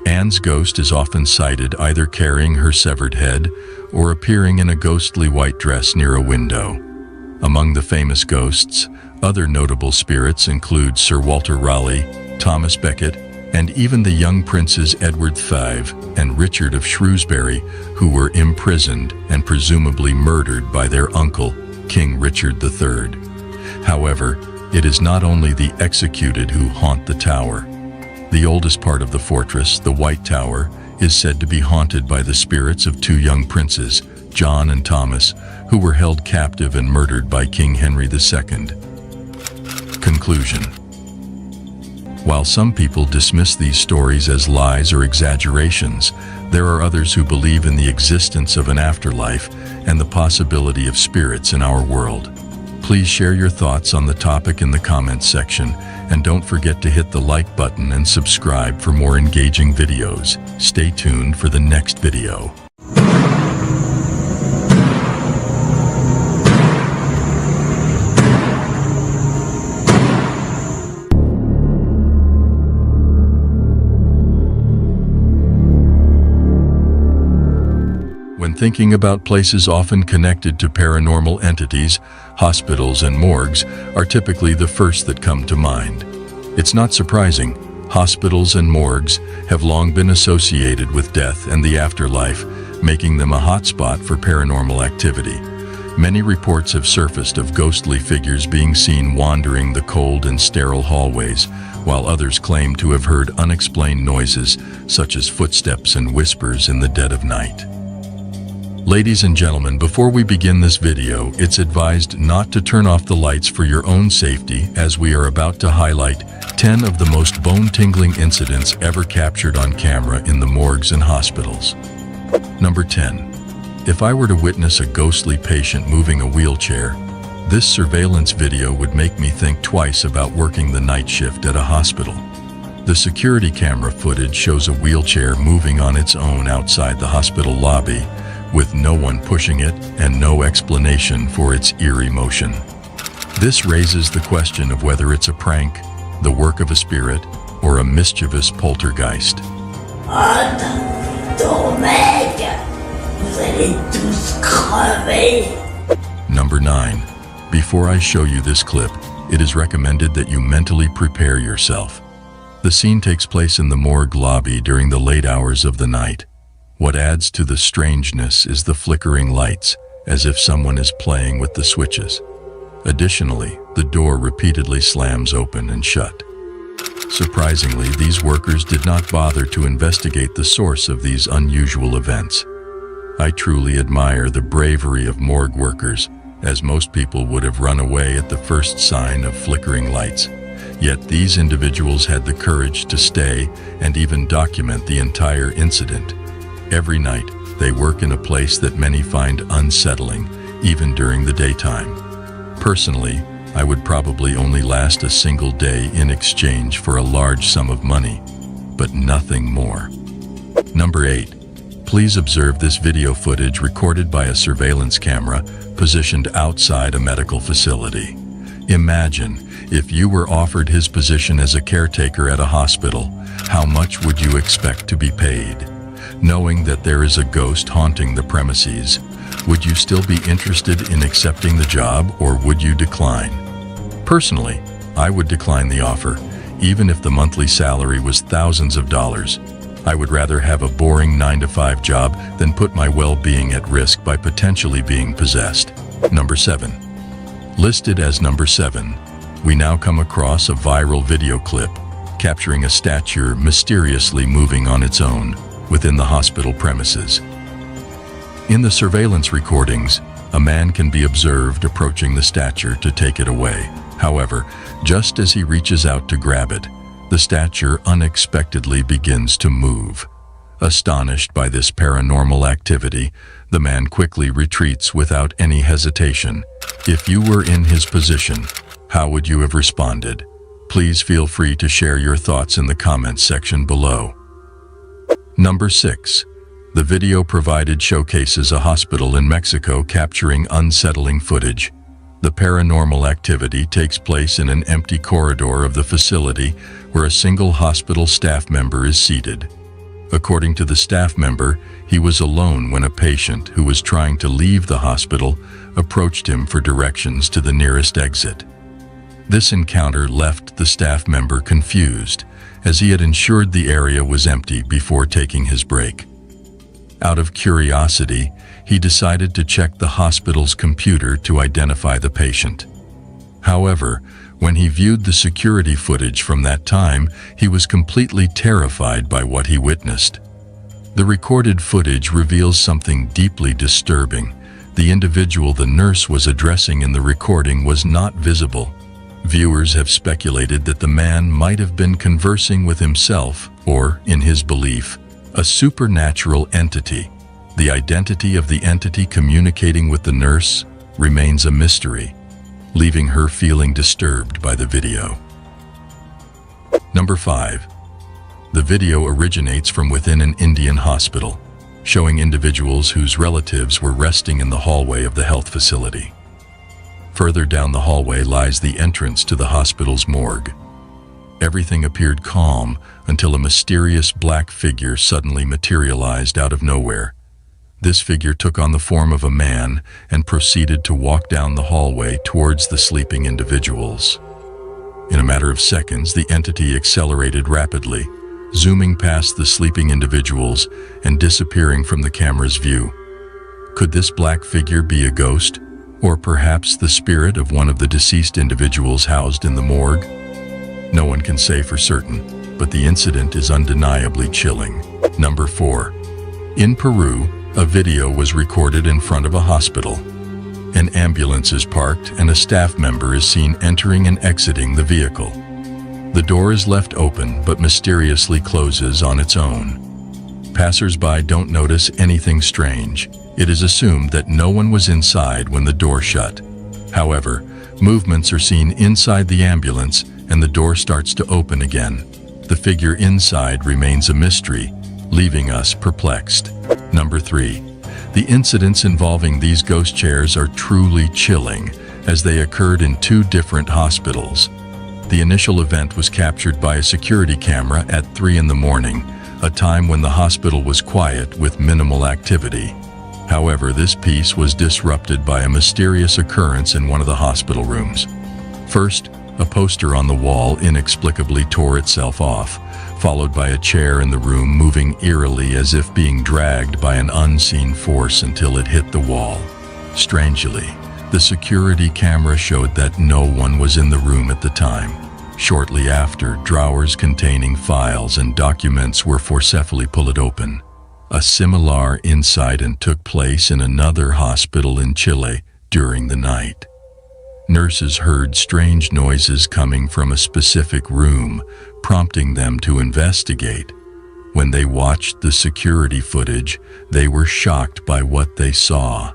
C: Anne's ghost is often sighted either carrying her severed head or appearing in a ghostly white dress near a window. Among the famous ghosts, other notable spirits include Sir Walter Raleigh, Thomas Becket, and even the young princes Edward V and Richard of Shrewsbury, who were imprisoned and presumably murdered by their uncle, King Richard III. However, it is not only the executed who haunt the tower. The oldest part of the fortress, the White Tower, is said to be haunted by the spirits of two young princes, John and Thomas, who were held captive and murdered by King Henry II. Conclusion. While some people dismiss these stories as lies or exaggerations, there are others who believe in the existence of an afterlife and the possibility of spirits in our world. Please share your thoughts on the topic in the comments section, and don't forget to hit the like button and subscribe for more engaging videos. Stay tuned for the next video. When thinking about places often connected to paranormal entities, hospitals and morgues are typically the first that come to mind. It's not surprising. Hospitals and morgues have long been associated with death and the afterlife, making them a hotspot for paranormal activity. Many reports have surfaced of ghostly figures being seen wandering the cold and sterile hallways, while others claim to have heard unexplained noises such as footsteps and whispers in the dead of night. Ladies and gentlemen, before we begin this video, it's advised not to turn off the lights for your own safety, as we are about to highlight 10 of the most bone-tingling incidents ever captured on camera in the morgues and hospitals. Number 10. If I were to witness a ghostly patient moving a wheelchair, this surveillance video would make me think twice about working the night shift at a hospital. The security camera footage shows a wheelchair moving on its own outside the hospital lobby, with no one pushing it and no explanation for its eerie motion. This raises the question of whether it's a prank, the work of a spirit, or a mischievous poltergeist. Number 9. Before I show you this clip, it is recommended that you mentally prepare yourself. The scene takes place in the morgue lobby during the late hours of the night. What adds to the strangeness is the flickering lights, as if someone is playing with the switches. Additionally, the door repeatedly slams open and shut. Surprisingly, these workers did not bother to investigate the source of these unusual events. I truly admire the bravery of morgue workers, as most people would have run away at the first sign of flickering lights. Yet these individuals had the courage to stay and even document the entire incident. Every night, they work in a place that many find unsettling, even during the daytime. Personally, I would probably only last a single day in exchange for a large sum of money, but nothing more. Number 8. Please observe this video footage recorded by a surveillance camera positioned outside a medical facility. Imagine if you were offered his position as a caretaker at a hospital, how much would you expect to be paid? Knowing that there is a ghost haunting the premises, would you still be interested in accepting the job, or would you decline? Personally, I would decline the offer, even if the monthly salary was thousands of dollars. I would rather have a boring 9-to-5 job than put my well-being at risk by potentially being possessed. Number 7. Listed as number 7, we now come across a viral video clip capturing a statue mysteriously moving on its own within the hospital premises. In the surveillance recordings, a man can be observed approaching the statue to take it away. However, just as he reaches out to grab it, the statue unexpectedly begins to move. Astonished by this paranormal activity, the man quickly retreats without any hesitation. If you were in his position, how would you have responded? Please feel free to share your thoughts in the comments section below. Number 6. The video provided showcases a hospital in Mexico capturing unsettling footage. The paranormal activity takes place in an empty corridor of the facility where a single hospital staff member is seated. According to the staff member, he was alone when a patient who was trying to leave the hospital approached him for directions to the nearest exit. This encounter left the staff member confused, as he had ensured the area was empty before taking his break. Out of curiosity, he decided to check the hospital's computer to identify the patient. However, when he viewed the security footage from that time, he was completely terrified by what he witnessed. The recorded footage reveals something deeply disturbing. The individual the nurse was addressing in the recording was not visible. Viewers have speculated that the man might have been conversing with himself or, in his belief, a supernatural entity. The identity of the entity communicating with the nurse remains a mystery, leaving her feeling disturbed by the video. Number 5. The video originates from within an Indian hospital, showing individuals whose relatives were resting in the hallway of the health facility. Further down the hallway lies the entrance to the hospital's morgue. Everything appeared calm until a mysterious black figure suddenly materialized out of nowhere. This figure took on the form of a man and proceeded to walk down the hallway towards the sleeping individuals. In a matter of seconds, the entity accelerated rapidly, zooming past the sleeping individuals and disappearing from the camera's view. Could this black figure be a ghost, or perhaps the spirit of one of the deceased individuals housed in the morgue? No one can say for certain, but the incident is undeniably chilling. Number 4. In Peru, a video was recorded in front of a hospital. An ambulance is parked and a staff member is seen entering and exiting the vehicle. The door is left open but mysteriously closes on its own. Passers-by don't notice anything strange. It is assumed that no one was inside when the door shut. However, movements are seen inside the ambulance and the door starts to open again. The figure inside remains a mystery, leaving us perplexed. Number 3. The incidents involving these ghost chairs are truly chilling, as they occurred in 2 different hospitals. The initial event was captured by a security camera at 3 in the morning, a time when the hospital was quiet with minimal activity. However, this piece was disrupted by a mysterious occurrence in one of the hospital rooms. First, a poster on the wall inexplicably tore itself off, followed by a chair in the room moving eerily as if being dragged by an unseen force until it hit the wall. Strangely, the security camera showed that no one was in the room at the time. Shortly after, drawers containing files and documents were forcefully pulled open. A similar incident took place in another hospital in Chile during the night. Nurses heard strange noises coming from a specific room, prompting them to investigate. When they watched the security footage, they were shocked by what they saw.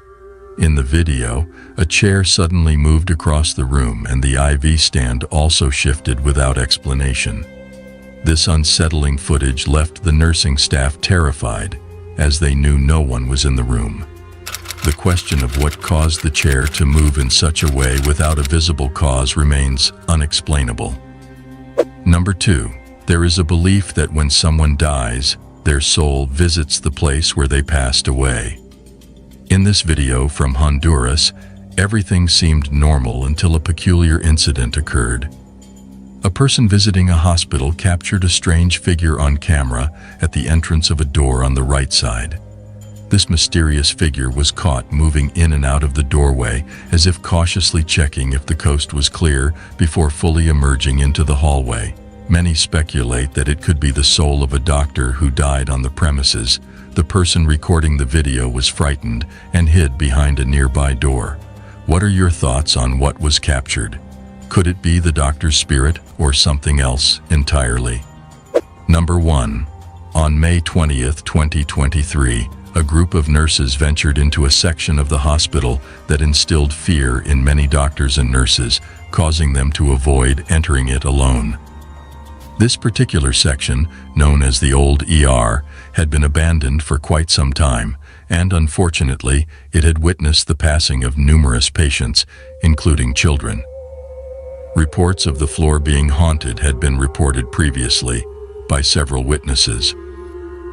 C: In the video, a chair suddenly moved across the room and the IV stand also shifted without explanation. This unsettling footage left the nursing staff terrified, as they knew no one was in the room. The question of what caused the chair to move in such a way without a visible cause remains unexplainable. Number 2. There is a belief that when someone dies, their soul visits the place where they passed away. In this video from Honduras, everything seemed normal until a peculiar incident occurred. A person visiting a hospital captured a strange figure on camera at the entrance of a door on the right side. This mysterious figure was caught moving in and out of the doorway as if cautiously checking if the coast was clear before fully emerging into the hallway. Many speculate that it could be the soul of a doctor who died on the premises. The person recording the video was frightened and hid behind a nearby door. What are your thoughts on what was captured? Could it be the doctor's spirit or something else entirely? Number 1. On May 20th, 2023, a group of nurses ventured into a section of the hospital that instilled fear in many doctors and nurses, causing them to avoid entering it alone. This particular section, known as the old ER, had been abandoned for quite some time, and unfortunately, it had witnessed the passing of numerous patients, including children. Reports of the floor being haunted had been reported previously by several witnesses.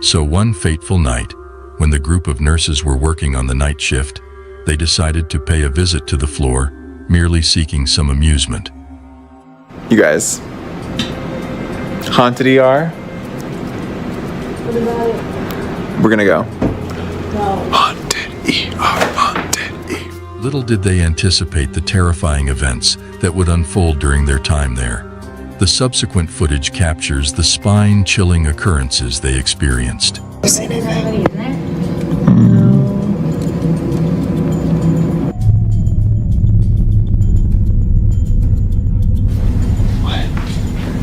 C: So one fateful night, when the group of nurses were working on the night shift, they decided to pay a visit to the floor, merely seeking some amusement.
N: You guys. Haunted ER?
E: What about it?
N: We're gonna go.
E: No.
N: Haunted ER, haunted ER.
C: Little did they anticipate the terrifying events that would unfold during their time there. The subsequent footage captures the spine-chilling occurrences they experienced.
E: You see anything?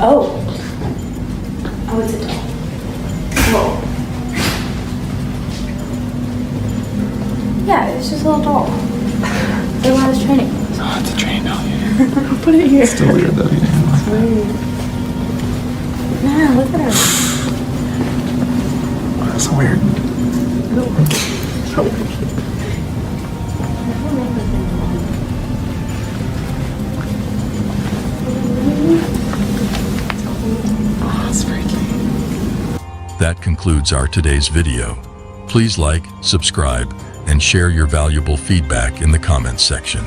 E: Oh. Oh, it's a doll. Oh. Yeah, it's just a little doll. They want us training.
N: Oh, it's a train doll, yeah.
E: Put it here.
N: It's still weird though, yeah.
E: It's weird. Yeah, look at her.
N: Oh, that's so weird.
E: So weird.
C: That concludes our today's video. Please like, subscribe, and share your valuable feedback in the comments section.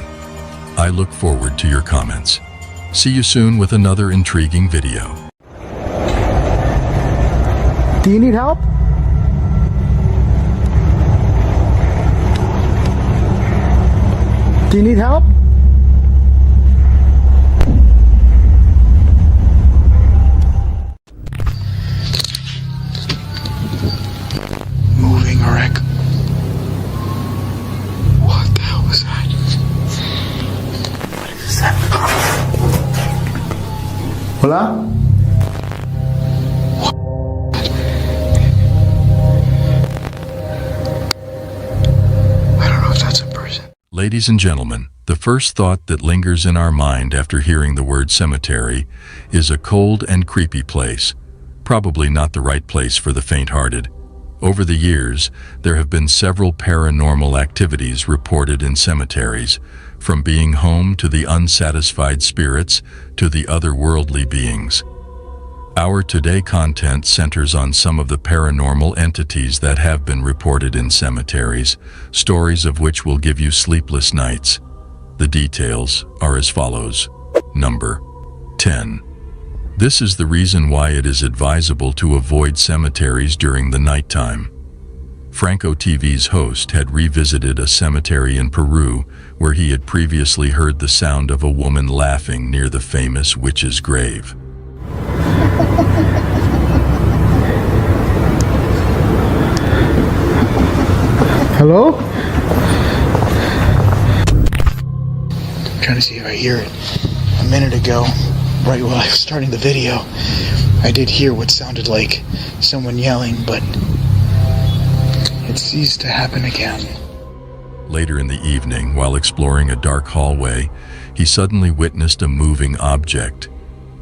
C: I look forward to your comments. See you soon with another intriguing video.
R: Do you need help? Do you need help?
B: Moving or echo. What the hell was that? What is that?
R: Hola?
B: I don't know if that's a person.
C: Ladies and gentlemen, the first thought that lingers in our mind after hearing the word cemetery is a cold and creepy place. Probably not the right place for the faint-hearted. Over the years, there have been several paranormal activities reported in cemeteries, from being home to the unsatisfied spirits to the otherworldly beings. Our today content centers on some of the paranormal entities that have been reported in cemeteries, stories of which will give you sleepless nights. The details are as follows. Number 10. This is the reason why it is advisable to avoid cemeteries during the nighttime. Franco TV's host had revisited a cemetery in Peru where he had previously heard the sound of a woman laughing near the famous witch's grave.
R: Hello?
B: I'm trying to see if I hear it. A minute ago, right while I was starting the video, I did hear what sounded like someone yelling, but it ceased to happen again.
C: Later in the evening, while exploring a dark hallway, he suddenly witnessed a moving object.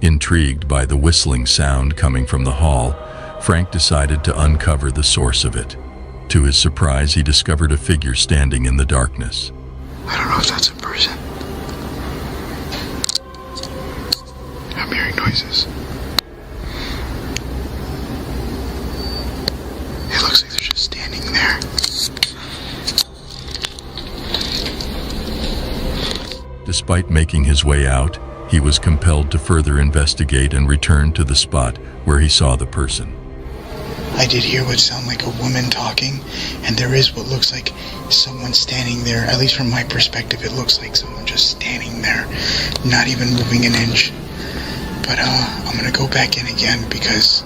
C: Intrigued by the whistling sound coming from the hall, Frank decided to uncover the source of it. To his surprise, he discovered a figure standing in the darkness.
B: I don't know if that's a person. I'm hearing noises. It looks like they're just standing there.
C: Despite making his way out, he was compelled to further investigate and return to the spot where he saw the person.
B: I did hear what sounded like a woman talking, and there is what looks like someone standing there. At least from my perspective, it looks like someone just standing there, not even moving an inch. But I'm gonna go back in again because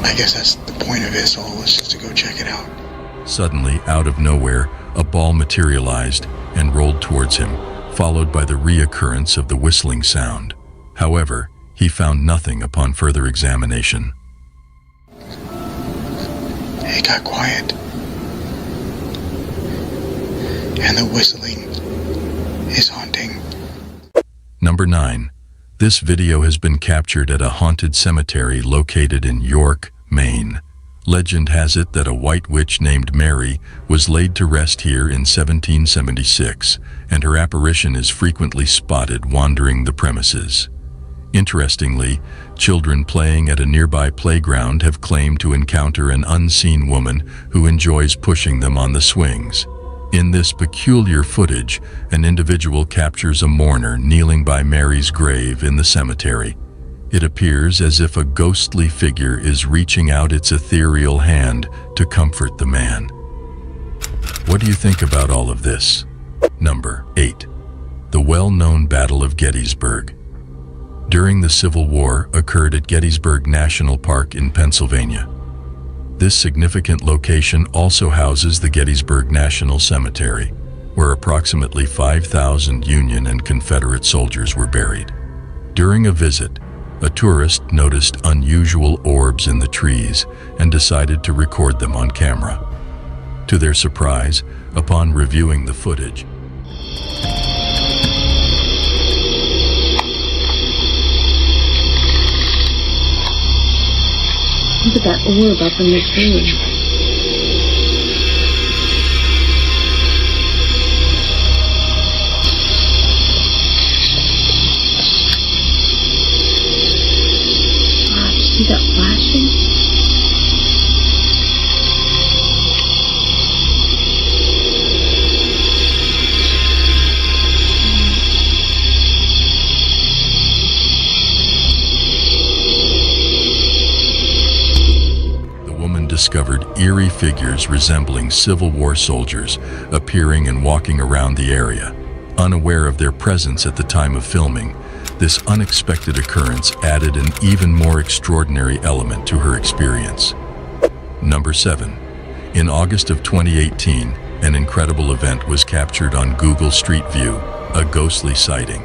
B: I guess that's the point of this all, is just to go check it out.
C: Suddenly, out of nowhere, a ball materialized and rolled towards him, followed by the reoccurrence of the whistling sound. However, he found nothing upon further examination.
B: It got quiet. And the whistling is haunting.
C: Number 9. This video has been captured at a haunted cemetery located in York, Maine. Legend has it that a white witch named Mary was laid to rest here in 1776, and her apparition is frequently spotted wandering the premises. Interestingly, children playing at a nearby playground have claimed to encounter an unseen woman who enjoys pushing them on the swings. In this peculiar footage, an individual captures a mourner kneeling by Mary's grave in the cemetery. It appears as if a ghostly figure is reaching out its ethereal hand to comfort the man. What do you think about all of this? Number 8. The well-known Battle of Gettysburg. During the Civil War occurred at Gettysburg National Park in Pennsylvania. This significant location also houses the Gettysburg National Cemetery, where approximately 5,000 Union and Confederate soldiers were buried. During a visit, a tourist noticed unusual orbs in the trees and decided to record them on camera. To their surprise, upon reviewing the footage,
S: look at that orb up in the tree. Wow, did you see that flashing?
C: discovered eerie figures resembling Civil War soldiers appearing and walking around the area. Unaware of their presence at the time of filming, this unexpected occurrence added an even more extraordinary element to her experience. Number 7. In August of 2018, an incredible event was captured on Google Street View, a ghostly sighting.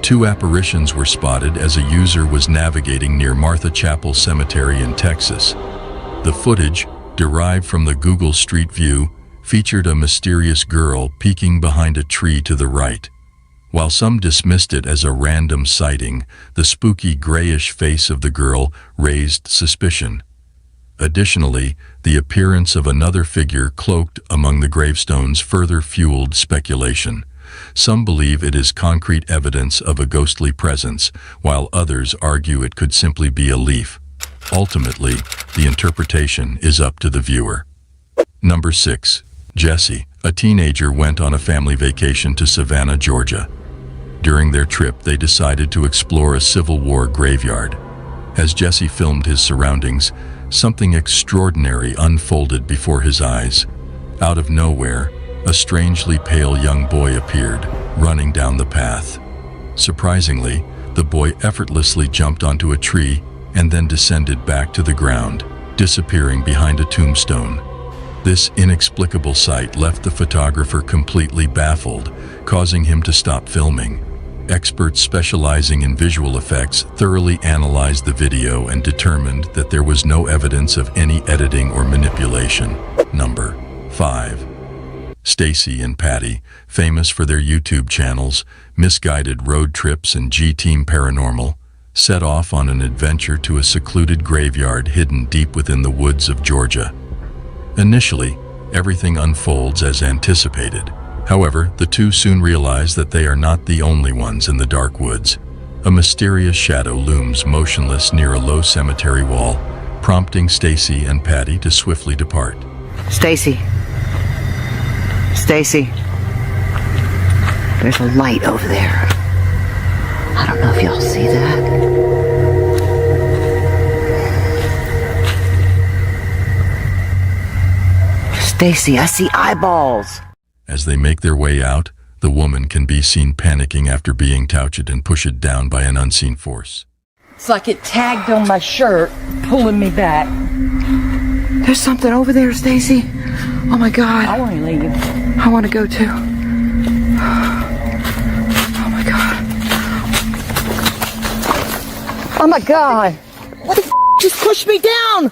C: 2 apparitions were spotted as a user was navigating near Martha Chapel Cemetery in Texas. The footage, derived from the Google Street View, featured a mysterious girl peeking behind a tree to the right. While some dismissed it as a random sighting, the spooky grayish face of the girl raised suspicion. Additionally, the appearance of another figure cloaked among the gravestones further fueled speculation. Some believe it is concrete evidence of a ghostly presence, while others argue it could simply be a leaf. Ultimately, the interpretation is up to the viewer. Number 6. Jesse, a teenager, went on a family vacation to Savannah, Georgia. During their trip, they decided to explore a Civil War graveyard. As Jesse filmed his surroundings, something extraordinary unfolded before his eyes. Out of nowhere, a strangely pale young boy appeared, running down the path. Surprisingly, the boy effortlessly jumped onto a tree and then descended back to the ground, disappearing behind a tombstone. This inexplicable sight left the photographer completely baffled, causing him to stop filming. Experts specializing in visual effects thoroughly analyzed the video and determined that there was no evidence of any editing or manipulation. Number 5. Stacy and Patty, famous for their YouTube channels, Misguided Road Trips and G-Team Paranormal, set off on an adventure to a secluded graveyard hidden deep within the woods of Georgia. Initially, everything unfolds as anticipated. However, the two soon realize that they are not the only ones in the dark woods. A mysterious shadow looms motionless near a low cemetery wall, prompting Stacy and Patty to swiftly depart.
P: Stacy. Stacy. There's a light over there. I don't know if y'all see that. Stacy, I see eyeballs.
C: As they make their way out, the woman can be seen panicking after being touched and pushed down by an unseen force.
P: It's like it tagged on my shirt, pulling me back. There's something over there, Stacy. Oh my God. I want to leave. I want to go too. Oh my God. Oh my God. What the f*** just pushed me down?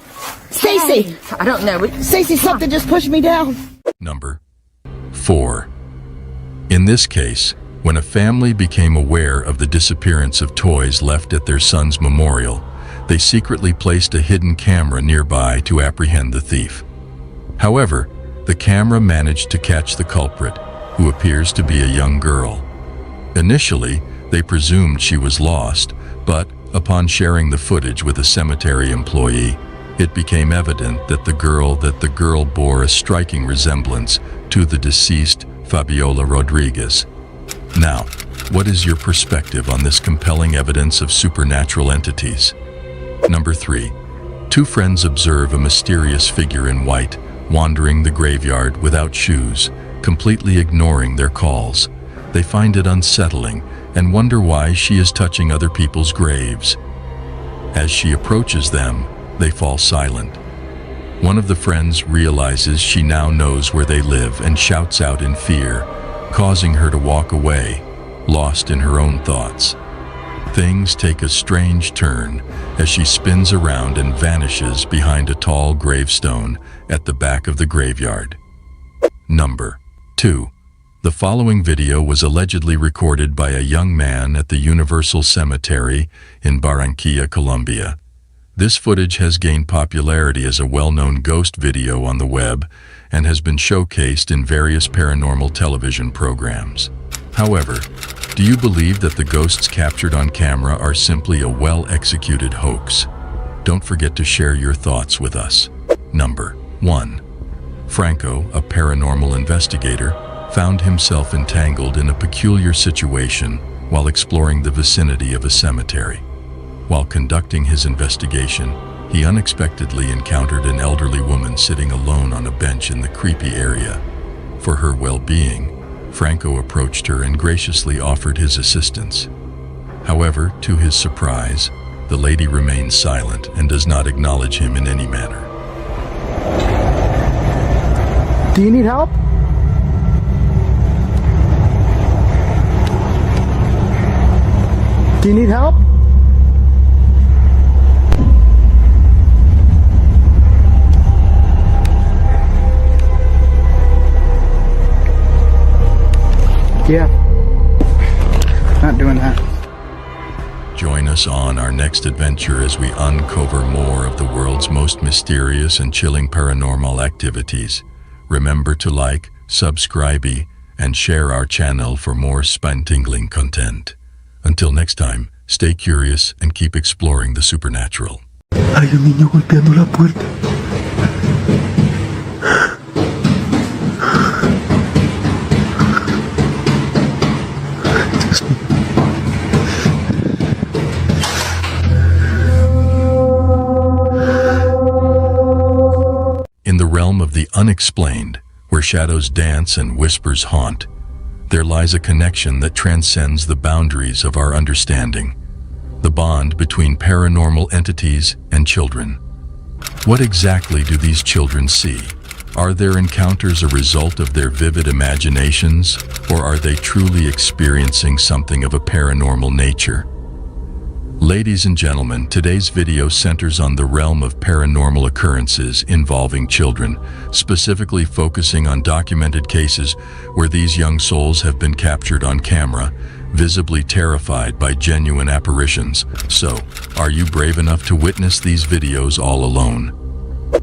P: Stacy! I don't know. Stacy, something just pushed me down.
C: Number 4. In this case, when a family became aware of the disappearance of toys left at their son's memorial, they secretly placed a hidden camera nearby to apprehend the thief. However, the camera managed to catch the culprit, who appears to be a young girl. Initially, they presumed she was lost, but upon sharing the footage with a cemetery employee, it became evident that the girl bore a striking resemblance to the deceased Fabiola Rodriguez. Now, what is your perspective on this compelling evidence of supernatural entities? Number 3. 2 friends observe a mysterious figure in white wandering the graveyard without shoes, completely ignoring their calls. They find it unsettling and wonder why she is touching other people's graves. As she approaches them, they fall silent. One of the friends realizes she now knows where they live and shouts out in fear, causing her to walk away, lost in her own thoughts. Things take a strange turn as she spins around and vanishes behind a tall gravestone at the back of the graveyard. Number 2. The following video was allegedly recorded by a young man at the Universal Cemetery in Barranquilla, Colombia. This footage has gained popularity as a well-known ghost video on the web and has been showcased in various paranormal television programs. However, do you believe that the ghosts captured on camera are simply a well-executed hoax? Don't forget to share your thoughts with us. Number 1. Franco, a paranormal investigator, found himself entangled in a peculiar situation while exploring the vicinity of a cemetery. While conducting his investigation, he unexpectedly encountered an elderly woman sitting alone on a bench in the creepy area. For her well-being, Franco approached her and graciously offered his assistance. However, to his surprise, the lady remains silent and does not acknowledge him in any manner.
R: Do you need help? Do you need help? Yeah. Not doing that.
C: Join us on our next adventure as we uncover more of the world's most mysterious and chilling paranormal activities. Remember to like, subscribe, and share our channel for more spine-tingling content. Until next time, stay curious and keep exploring the supernatural.
N: Hay un niño golpeando la puerta. Dios mío.
C: In the realm of the unexplained, where shadows dance and whispers haunt, there lies a connection that transcends the boundaries of our understanding, the bond between paranormal entities and children. What exactly do these children see? Are their encounters a result of their vivid imaginations, or are they truly experiencing something of a paranormal nature? Ladies and gentlemen, today's video centers on the realm of paranormal occurrences involving children, specifically focusing on documented cases where these young souls have been captured on camera, visibly terrified by genuine apparitions. So, are you brave enough to witness these videos all alone?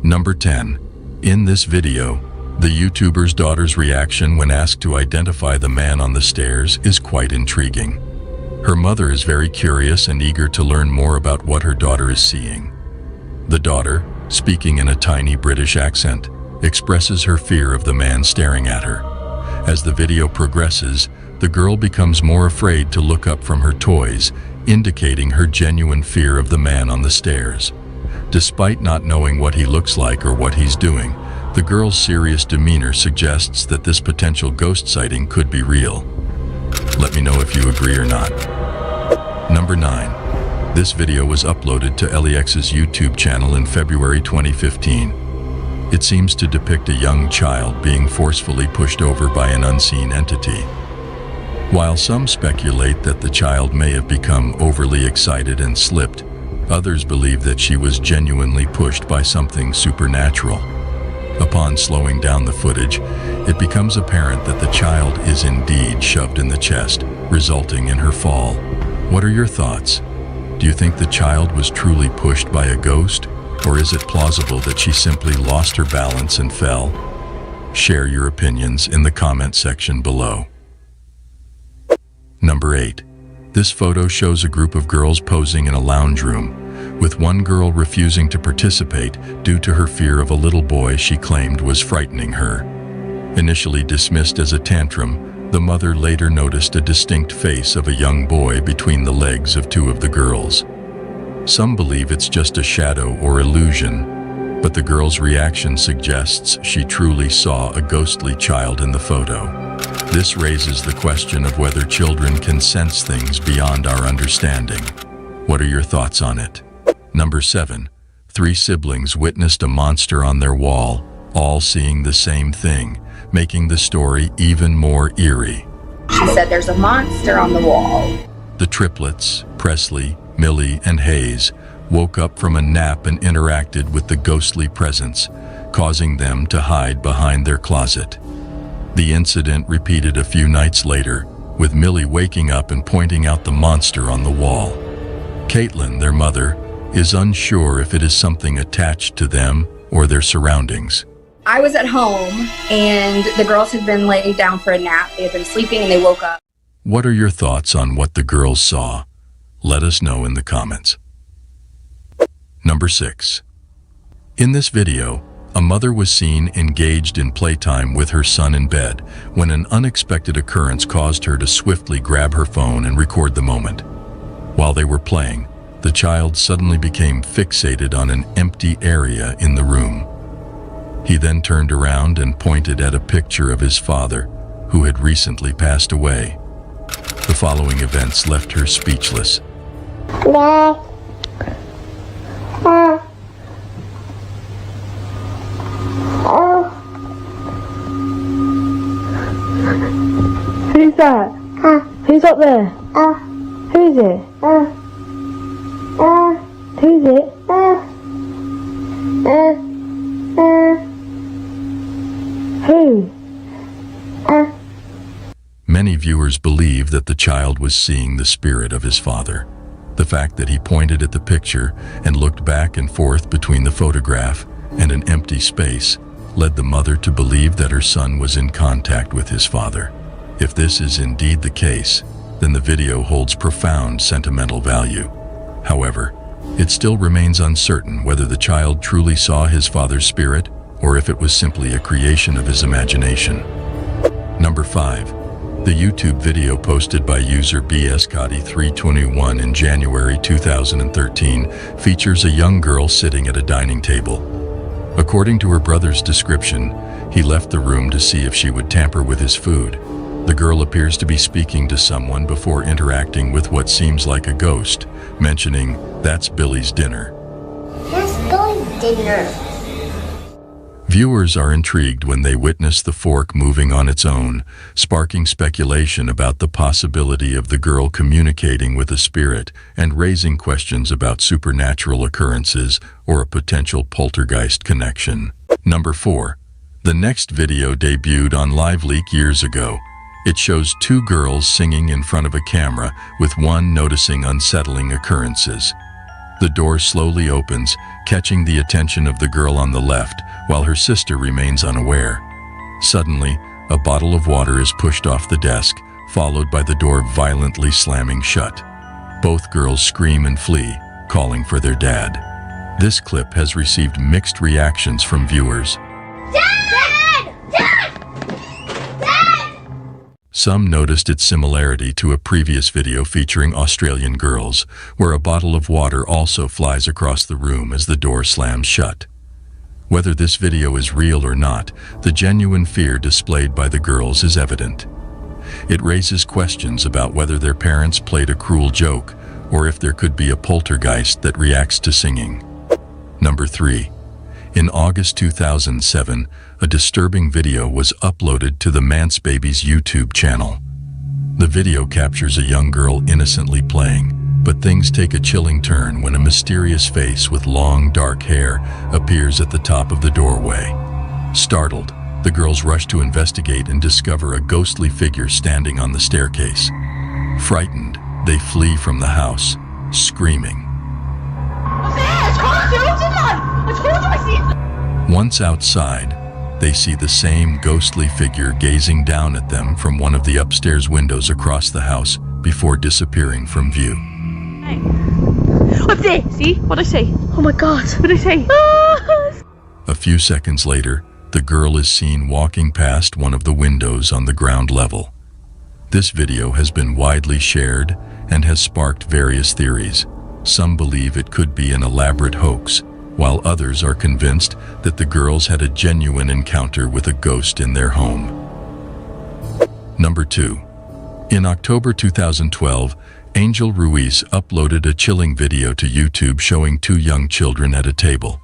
C: Number 10. In this video, the YouTuber's daughter's reaction when asked to identify the man on the stairs is quite intriguing. Her mother is very curious and eager to learn more about what her daughter is seeing. The daughter, speaking in a tiny British accent, expresses her fear of the man staring at her. As the video progresses, the girl becomes more afraid to look up from her toys, indicating her genuine fear of the man on the stairs. Despite not knowing what he looks like or what he's doing, the girl's serious demeanor suggests that this potential ghost sighting could be real. Let me know if you agree or not. Number 9. This video was uploaded to LEX's YouTube channel in February 2015. It seems to depict a young child being forcefully pushed over by an unseen entity. While some speculate that the child may have become overly excited and slipped, Others believe that she was genuinely pushed by something supernatural. Upon slowing down the footage, it becomes apparent that the child is indeed shoved in the chest, resulting in her fall. What are your thoughts? Do you think the child was truly pushed by a ghost, or is it plausible that she simply lost her balance and fell? Share your opinions in the comment section below. Number 8. This photo shows a group of girls posing in a lounge room, with one girl refusing to participate due to her fear of a little boy she claimed was frightening her. Initially dismissed as a tantrum, the mother later noticed a distinct face of a young boy between the legs of two of the girls. Some believe it's just a shadow or illusion, but the girl's reaction suggests she truly saw a ghostly child in the photo. This raises the question of whether children can sense things beyond our understanding. What are your thoughts on it? Number 7. 3 siblings witnessed a monster on their wall, all seeing the same thing, making the story even more eerie.
H: She said there's a monster on the wall.
C: The triplets, Presley, Millie, and Hayes, woke up from a nap and interacted with the ghostly presence, causing them to hide behind their closet. The incident repeated a few nights later, with Millie waking up and pointing out the monster on the wall. Caitlin, their mother, is unsure if it is something attached to them or their surroundings.
H: I was at home and the girls had been laid down for a nap. They had been sleeping and they woke up.
C: What are your thoughts on what the girls saw? Let us know in the comments. Number 6. In this video, a mother was seen engaged in playtime with her son in bed when an unexpected occurrence caused her to swiftly grab her phone and record the moment. While they were playing, the child suddenly became fixated on an empty area in the room. He then turned around and pointed at a picture of his father, who had recently passed away. The following events left her speechless.
S: Who's that? Who's up there? Who is it? Who is it? Who?
C: Many viewers believe that the child was seeing the spirit of his father. The fact that he pointed at the picture and looked back and forth between the photograph and an empty space led the mother to believe that her son was in contact with his father. If this is indeed the case, then the video holds profound sentimental value. However, it still remains uncertain whether the child truly saw his father's spirit or if it was simply a creation of his imagination. Number 5. The YouTube video posted by user bscotty321 in January 2013 features a young girl sitting at a dining table. According to her brother's description, he left the room to see if she would tamper with his food. The girl appears to be speaking to someone before interacting with what seems like a ghost, mentioning, "That's Billy's dinner."
S: That's Billy's dinner.
C: Viewers are intrigued when they witness the fork moving on its own, sparking speculation about the possibility of the girl communicating with a spirit and raising questions about supernatural occurrences or a potential poltergeist connection. Number 4. The next video debuted on LiveLeak years ago. It shows 2 girls singing in front of a camera, with one noticing unsettling occurrences. The door slowly opens, catching the attention of the girl on the left, while her sister remains unaware. Suddenly, a bottle of water is pushed off the desk, followed by the door violently slamming shut. Both girls scream and flee, calling for their dad. This clip has received mixed reactions from viewers.
S: Dad! Dad! Dad!
C: Some noticed its similarity to a previous video featuring Australian girls, where a bottle of water also flies across the room as the door slams shut. Whether this video is real or not, the genuine fear displayed by the girls is evident. It raises questions about whether their parents played a cruel joke, or if there could be a poltergeist that reacts to singing. Number 3. In August 2007, a disturbing video was uploaded to the Mance Babies YouTube channel. The video captures a young girl innocently playing, But things take a chilling turn when a mysterious face with long, dark hair appears at the top of the doorway. Startled, the girls rush to investigate and discover a ghostly figure standing on the staircase. Frightened, they flee from the house, screaming. Once outside, they see the same ghostly figure gazing down at them from one of the upstairs windows across the house before disappearing from view.
S: Up there, see? What'd I say? Oh my god, what'd I say?
C: A few seconds later, the girl is seen walking past one of the windows on the ground level. This video has been widely shared and has sparked various theories. Some believe it could be an elaborate hoax, while others are convinced that the girls had a genuine encounter with a ghost in their home. Number 2. In October 2012, Angel Ruiz uploaded a chilling video to YouTube showing two young children at a table.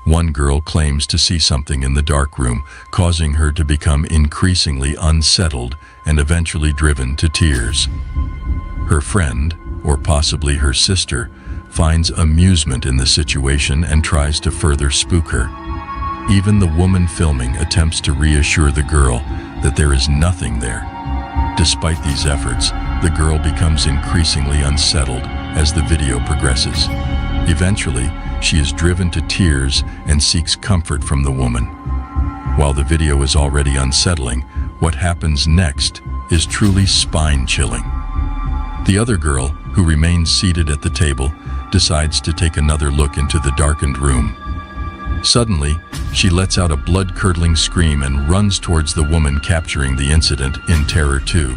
C: One girl claims to see something in the dark room, causing her to become increasingly unsettled and eventually driven to tears. Her friend, or possibly her sister, finds amusement in the situation and tries to further spook her. Even the woman filming attempts to reassure the girl that there is nothing there. Despite these efforts, the girl becomes increasingly unsettled as the video progresses. Eventually, she is driven to tears and seeks comfort from the woman. While the video is already unsettling, what happens next is truly spine-chilling. The other girl, who remains seated at the table, decides to take another look into the darkened room. Suddenly, she lets out a blood-curdling scream and runs towards the woman, capturing the incident in Terror 2.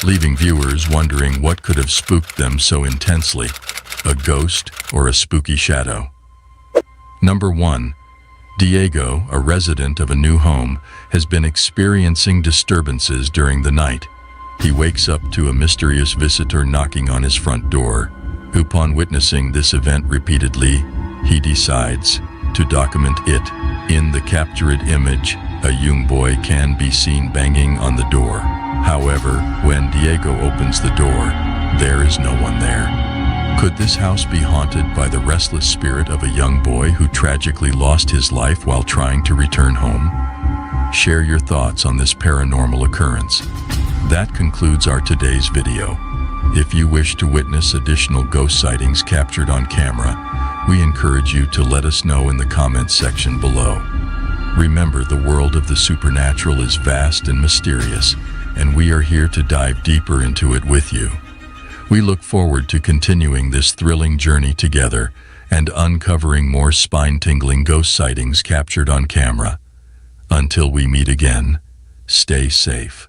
C: Leaving viewers wondering what could have spooked them so intensely, a ghost or a spooky shadow. Number 1. Diego, a resident of a new home, has been experiencing disturbances during the night. He wakes up to a mysterious visitor knocking on his front door. Upon witnessing this event repeatedly, he decides to document it. In the captured image, a young boy can be seen banging on the door. However, when Diego opens the door, there is no one there. Could this house be haunted by the restless spirit of a young boy who tragically lost his life while trying to return home? Share your thoughts on this paranormal occurrence. That concludes our today's video. If you wish to witness additional ghost sightings captured on camera, we encourage you to let us know in the comments section below. Remember, the world of the supernatural is vast and mysterious, and we are here to dive deeper into it with you. We look forward to continuing this thrilling journey together and uncovering more spine-tingling ghost sightings captured on camera. Until we meet again, stay safe.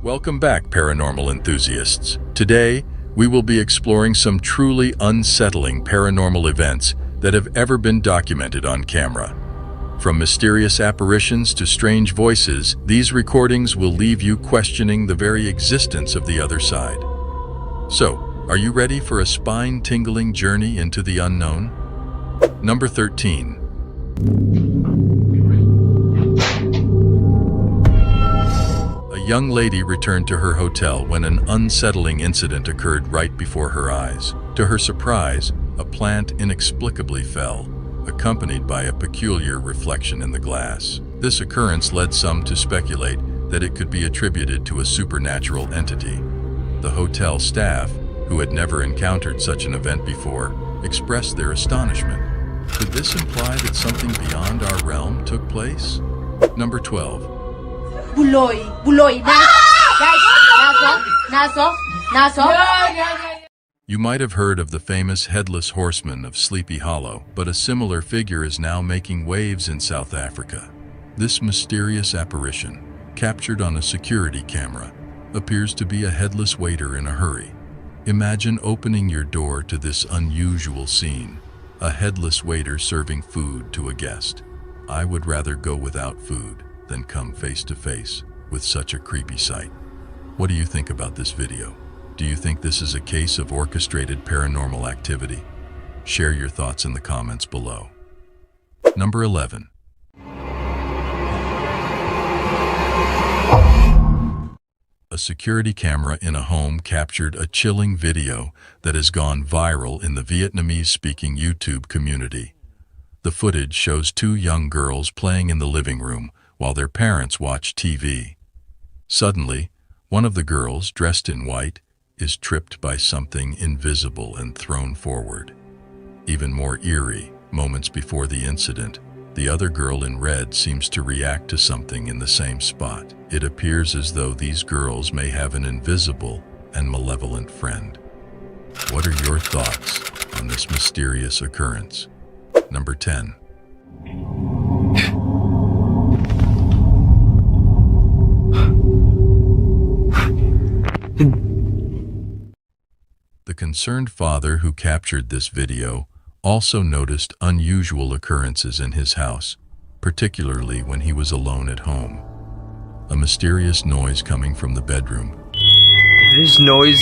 C: Welcome back, paranormal enthusiasts. Today, we will be exploring some truly unsettling paranormal events that have ever been documented on camera. From mysterious apparitions to strange voices, these recordings will leave you questioning the very existence of the other side. So, are you ready for a spine-tingling journey into the unknown? Number 13. A young lady returned to her hotel when an unsettling incident occurred right before her eyes. To her surprise, a plant inexplicably fell, accompanied by a peculiar reflection in the glass. This occurrence led some to speculate that it could be attributed to a supernatural entity. The hotel staff, who had never encountered such an event before, expressed their astonishment. Could this imply that something beyond our realm took place? Number 12. You might have heard of the famous Headless Horseman of Sleepy Hollow, but a similar figure is now making waves in South Africa. This mysterious apparition, captured on a security camera, appears to be a headless waiter in a hurry. Imagine opening your door to this unusual scene, a headless waiter serving food to a guest. I would rather go without food than come face to face with such a creepy sight. What do you think about this video? Do you think this is a case of orchestrated paranormal activity? Share your thoughts in the comments below. Number 11. A security camera in a home captured a chilling video that has gone viral in the Vietnamese-speaking YouTube community. The footage shows two young girls playing in the living room while their parents watch TV. Suddenly, one of the girls, dressed in white, is tripped by something invisible and thrown forward. Even more eerie, moments before the incident, the other girl in red seems to react to something in the same spot. It appears as though these girls may have an invisible and malevolent friend. What are your thoughts on this mysterious occurrence? Number 10. The concerned father who captured this video also noticed unusual occurrences in his house, particularly when he was alone at home. A mysterious noise coming from the bedroom.
F: This noise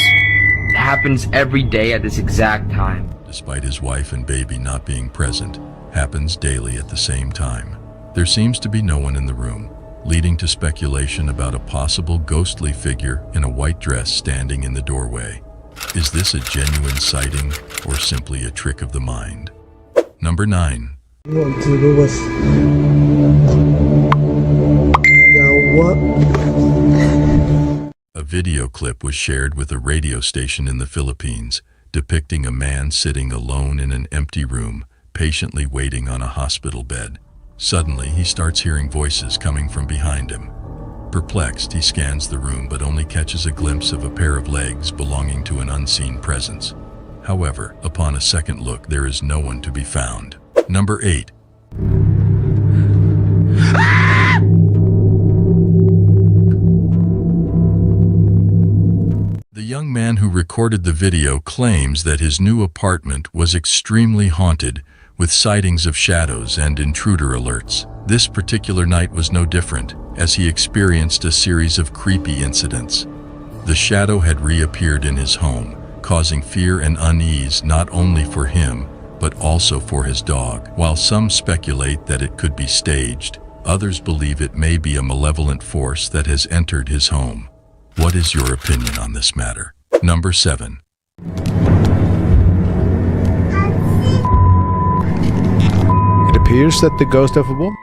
F: happens every day at this exact time.
C: Despite his wife and baby not being present, happens daily at the same time. There seems to be no one in the room, leading to speculation about a possible ghostly figure in a white dress standing in the doorway. Is this a genuine sighting or simply a trick of the mind? Number 9. A video clip was shared with a radio station in the Philippines, depicting a man sitting alone in an empty room, patiently waiting on a hospital bed. Suddenly, he starts hearing voices coming from behind him. Perplexed, he scans the room but only catches a glimpse of a pair of legs belonging to an unseen presence. However, upon a second look, there is no one to be found. Number 8. The young man who recorded the video claims that his new apartment was extremely haunted, with sightings of shadows and intruder alerts. This particular night was no different, as he experienced a series of creepy incidents. The shadow had reappeared in his home, causing fear and unease not only for him, but also for his dog. While some speculate that it could be staged, others believe it may be a malevolent force that has entered his home. What is your opinion on this matter? Number 7.
M: It appears that the ghost of a woman.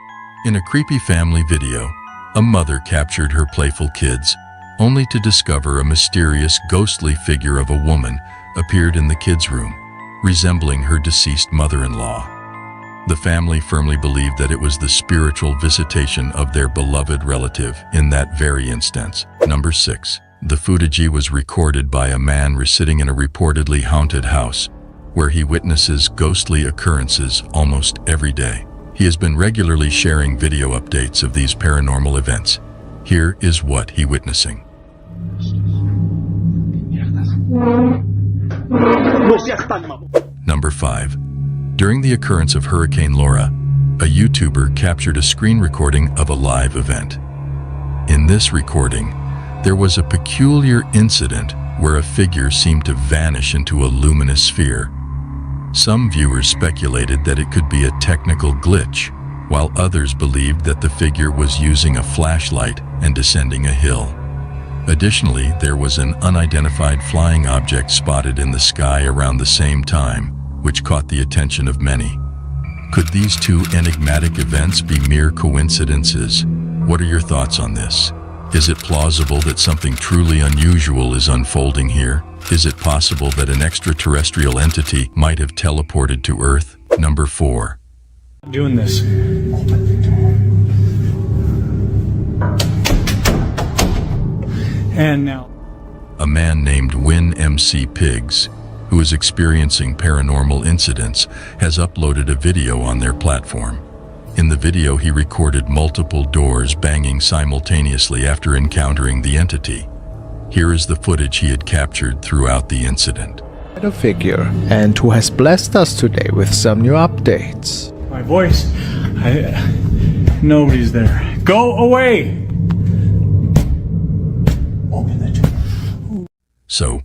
C: In a creepy family video, a mother captured her playful kids, only to discover a mysterious ghostly figure of a woman appeared in the kids' room, resembling her deceased mother-in-law. The family firmly believed that it was the spiritual visitation of their beloved relative in that very instance. Number 6. The footage was recorded by a man sitting in a reportedly haunted house, where he witnesses ghostly occurrences almost every day. He has been regularly sharing video updates of these paranormal events. Here is what he witnessing. Number 5. During the occurrence of Hurricane Laura, a YouTuber captured a screen recording of a live event. In this recording, there was a peculiar incident where a figure seemed to vanish into a luminous sphere. Some viewers speculated that it could be a technical glitch, while others believed that the figure was using a flashlight and descending a hill. Additionally, there was an unidentified flying object spotted in the sky around the same time, which caught the attention of many. Could these two enigmatic events be mere coincidences? What are your thoughts on this? Is it plausible that something truly unusual is unfolding here? Is it possible that an extraterrestrial entity might have teleported to Earth? Number 4.
A: Doing this. And now.
C: A man named Win MC Pigs, who is experiencing paranormal incidents, has uploaded a video on their platform. In the video, he recorded multiple doors banging simultaneously after encountering the entity. Here is the footage he had captured throughout the incident.
M: A figure, and who has blessed us today with some new updates.
A: My voice. Nobody's there. Go away!
C: So,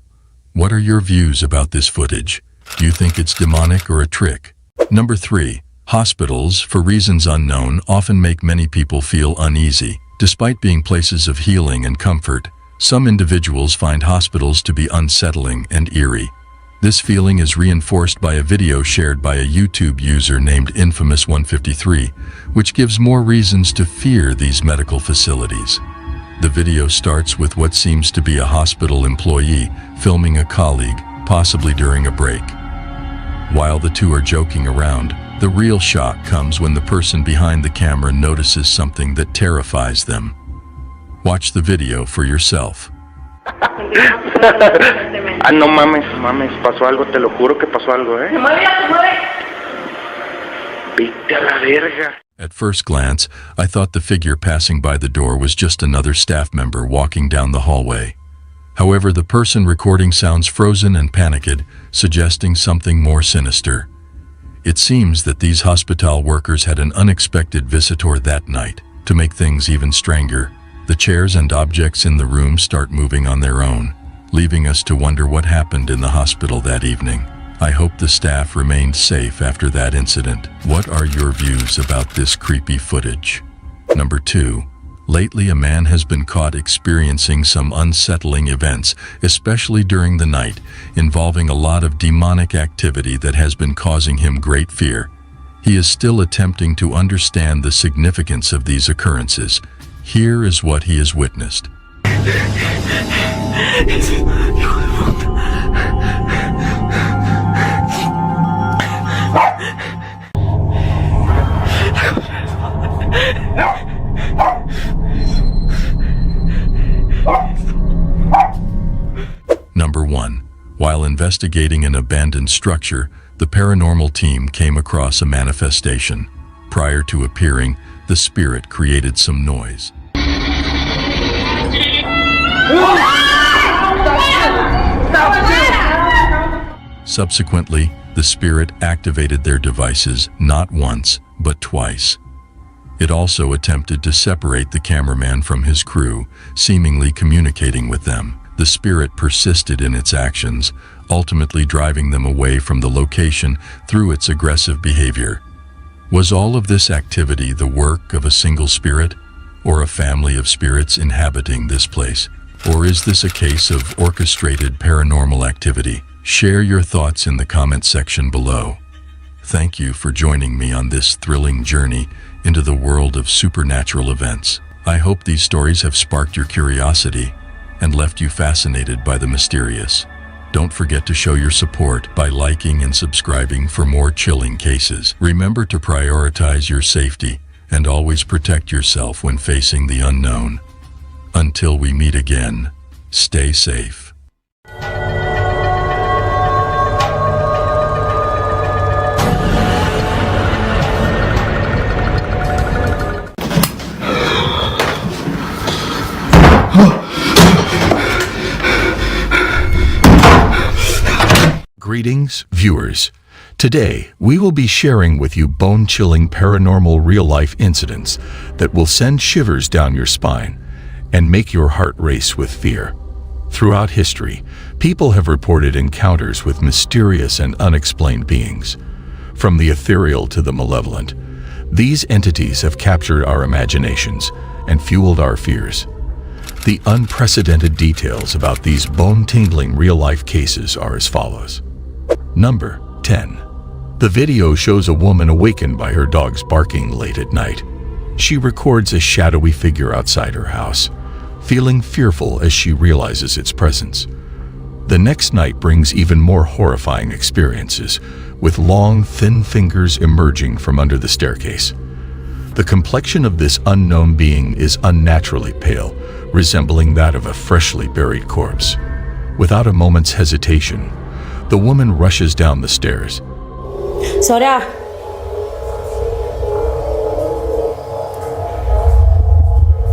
C: what are your views about this footage? Do you think it's demonic or a trick? Number 3. Hospitals, for reasons unknown, often make many people feel uneasy. Despite being places of healing and comfort, some individuals find hospitals to be unsettling and eerie. This feeling is reinforced by a video shared by a YouTube user named Infamous153, which gives more reasons to fear these medical facilities. The video starts with what seems to be a hospital employee filming a colleague, possibly during a break. While the two are joking around, the real shock comes when the person behind the camera notices something that terrifies them. Watch the video for yourself.
F: Ah, no mames, pasó algo, te lo juro que pasó algo, ¿eh? Vete a la verga.
C: At first glance, I thought the figure passing by the door was just another staff member walking down the hallway. However, the person recording sounds frozen and panicked, suggesting something more sinister. It seems that these hospital workers had an unexpected visitor that night. To make things even stranger, the chairs and objects in the room start moving on their own, leaving us to wonder what happened in the hospital that evening. I hope the staff remained safe after that incident. What are your views about this creepy footage? Number 2. Lately, a man has been caught experiencing some unsettling events, especially during the night, involving a lot of demonic activity that has been causing him great fear. He is still attempting to understand the significance of these occurrences. Here is what he has witnessed. Number 1. While investigating an abandoned structure, the paranormal team came across a manifestation. Prior to appearing, the spirit created some noise. Subsequently, the spirit activated their devices not once, but twice. It also attempted to separate the cameraman from his crew, seemingly communicating with them. The spirit persisted in its actions, ultimately driving them away from the location through its aggressive behavior. Was all of this activity the work of a single spirit, or a family of spirits inhabiting this place? Or is this a case of orchestrated paranormal activity? Share your thoughts in the comment section below. Thank you for joining me on this thrilling journey into the world of supernatural events. I hope these stories have sparked your curiosity and left you fascinated by the mysterious. Don't forget to show your support by liking and subscribing for more chilling cases. Remember to prioritize your safety and always protect yourself when facing the unknown. Until we meet again, stay safe. Greetings, viewers. Today, we will be sharing with you bone-chilling paranormal real-life incidents that will send shivers down your spine and make your heart race with fear. Throughout history, people have reported encounters with mysterious and unexplained beings. From the ethereal to the malevolent, these entities have captured our imaginations and fueled our fears. The unprecedented details about these bone-tingling real-life cases are as follows. Number 10. The video shows a woman awakened by her dog's barking late at night. She records a shadowy figure outside her house, feeling fearful as she realizes its presence. The next night brings even more horrifying experiences, with long, thin fingers emerging from under the staircase. The complexion of this unknown being is unnaturally pale, resembling that of a freshly buried corpse. Without a moment's hesitation, the woman rushes down the stairs.
D: Sora.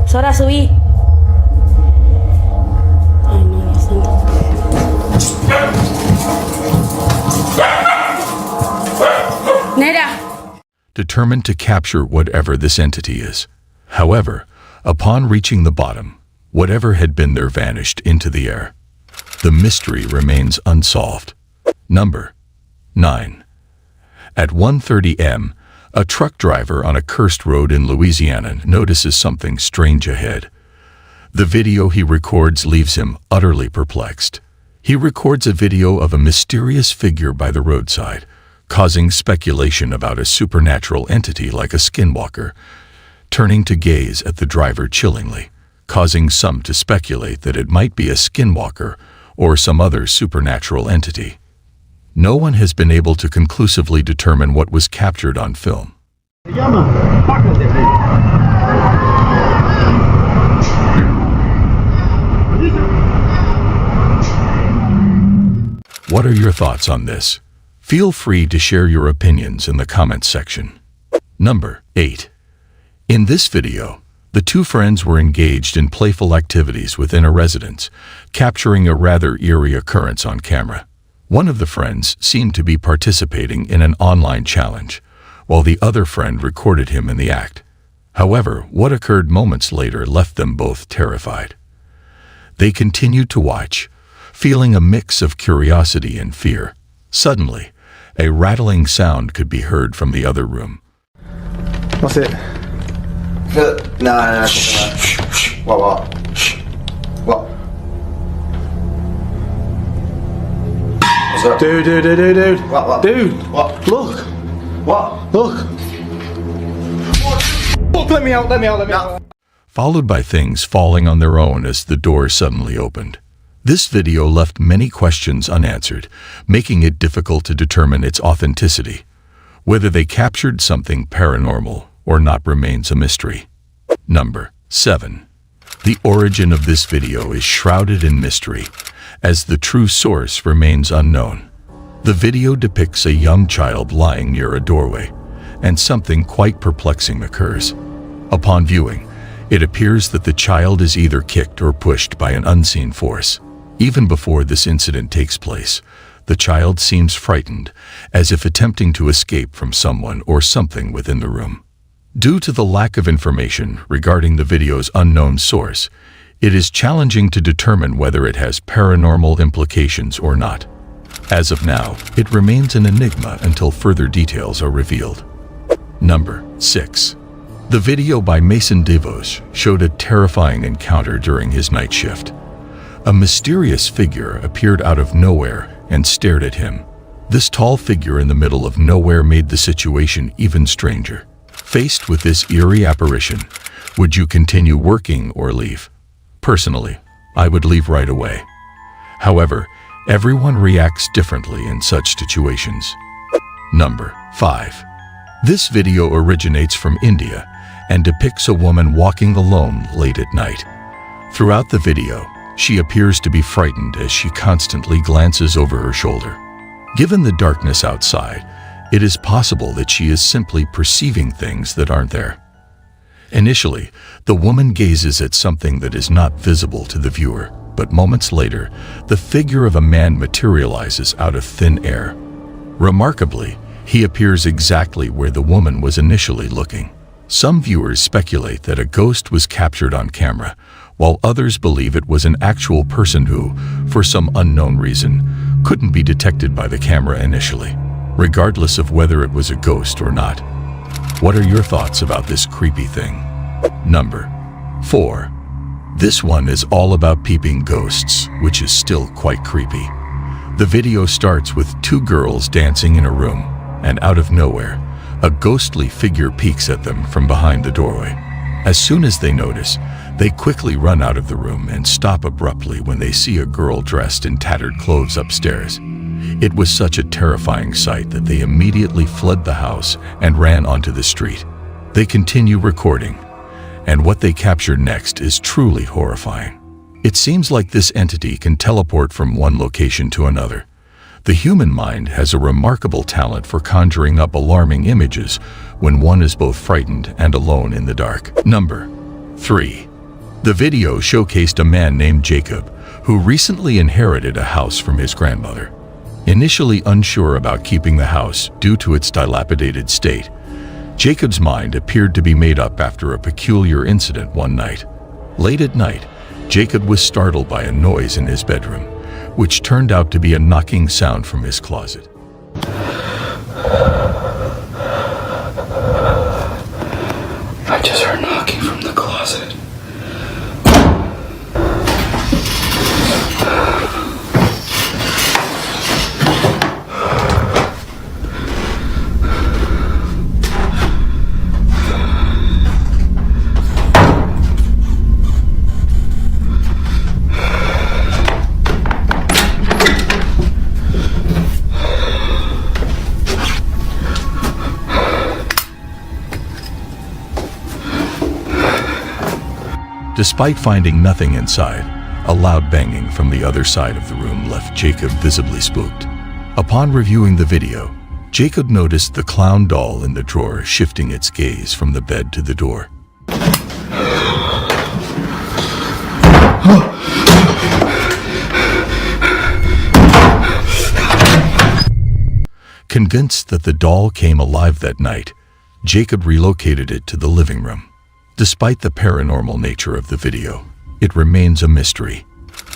D: Sora, subí. Ay, no.
C: determined to capture whatever this entity is. However, upon reaching the bottom, whatever had been there vanished into the air. The mystery remains unsolved. Number 9. At 1:30 am, a truck driver on a cursed road in Louisiana notices something strange ahead. The video he records leaves him utterly perplexed. He records a video of a mysterious figure by the roadside, causing speculation about a supernatural entity like a skinwalker, turning to gaze at the driver chillingly, causing some to speculate that it might be a skinwalker or some other supernatural entity. No one has been able to conclusively determine what was captured on film. What are your thoughts on this? Feel free to share your opinions in the comments section. Number 8. In this video, the two friends were engaged in playful activities within a residence, capturing a rather eerie occurrence on camera. One of the friends seemed to be participating in an online challenge, while the other friend recorded him in the act. However, what occurred moments later left them both terrified. They continued to watch, feeling a mix of curiosity and fear. Suddenly, a rattling sound could be heard from the other room.
R: What's it?
F: No. What? What? What's up?
R: Dude.
F: What?
R: Dude.
F: What?
R: Look.
F: What?
R: Look. Let me out.
C: Followed by things falling on their own as the door suddenly opened. This video left many questions unanswered, making it difficult to determine its authenticity. Whether they captured something paranormal or not remains a mystery. Number 7. The origin of this video is shrouded in mystery, as the true source remains unknown. The video depicts a young child lying near a doorway, and something quite perplexing occurs. Upon viewing, it appears that the child is either kicked or pushed by an unseen force. Even before this incident takes place, the child seems frightened, as if attempting to escape from someone or something within the room. Due to the lack of information regarding the video's unknown source, it is challenging to determine whether it has paranormal implications or not. As of now, it remains an enigma until further details are revealed. Number 6. The video by Mason DeVos showed a terrifying encounter during his night shift. A mysterious figure appeared out of nowhere and stared at him. This tall figure in the middle of nowhere made the situation even stranger. Faced with this eerie apparition, would you continue working or leave? Personally, I would leave right away. However, everyone reacts differently in such situations. Number 5. This video originates from India and depicts a woman walking alone late at night. Throughout the video, she appears to be frightened as she constantly glances over her shoulder. Given the darkness outside, it is possible that she is simply perceiving things that aren't there. Initially, the woman gazes at something that is not visible to the viewer, but moments later, the figure of a man materializes out of thin air. Remarkably, he appears exactly where the woman was initially looking. Some viewers speculate that a ghost was captured on camera, while others believe it was an actual person who, for some unknown reason, couldn't be detected by the camera initially, regardless of whether it was a ghost or not. What are your thoughts about this creepy thing? Number 4. This one is all about peeping ghosts, which is still quite creepy. The video starts with two girls dancing in a room, and out of nowhere, a ghostly figure peeks at them from behind the doorway. As soon as they notice, they quickly run out of the room and stop abruptly when they see a girl dressed in tattered clothes upstairs. It was such a terrifying sight that they immediately fled the house and ran onto the street. They continue recording, and what they capture next is truly horrifying. It seems like this entity can teleport from one location to another. The human mind has a remarkable talent for conjuring up alarming images when one is both frightened and alone in the dark. Number 3. The video showcased a man named Jacob who recently inherited a house from his grandmother. Initially unsure about keeping the house due to its dilapidated state, Jacob's mind appeared to be made up after a peculiar incident one night. Late at night, Jacob was startled by a noise in his bedroom, which turned out to be a knocking sound from his closet.
R: I just heard knocking from the closet.
C: Despite finding nothing inside, a loud banging from the other side of the room left Jacob visibly spooked. Upon reviewing the video, Jacob noticed the clown doll in the drawer shifting its gaze from the bed to the door. Convinced that the doll came alive that night, Jacob relocated it to the living room. Despite the paranormal nature of the video, it remains a mystery.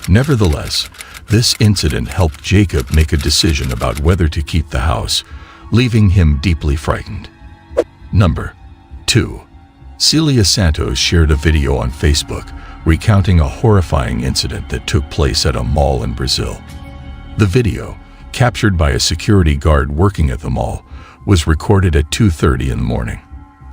C: Nevertheless, this incident helped Jacob make a decision about whether to keep the house, leaving him deeply frightened. Number 2. Celia Santos shared a video on Facebook recounting a horrifying incident that took place at a mall in Brazil. The video, captured by a security guard working at the mall, was recorded at 2:30 in the morning.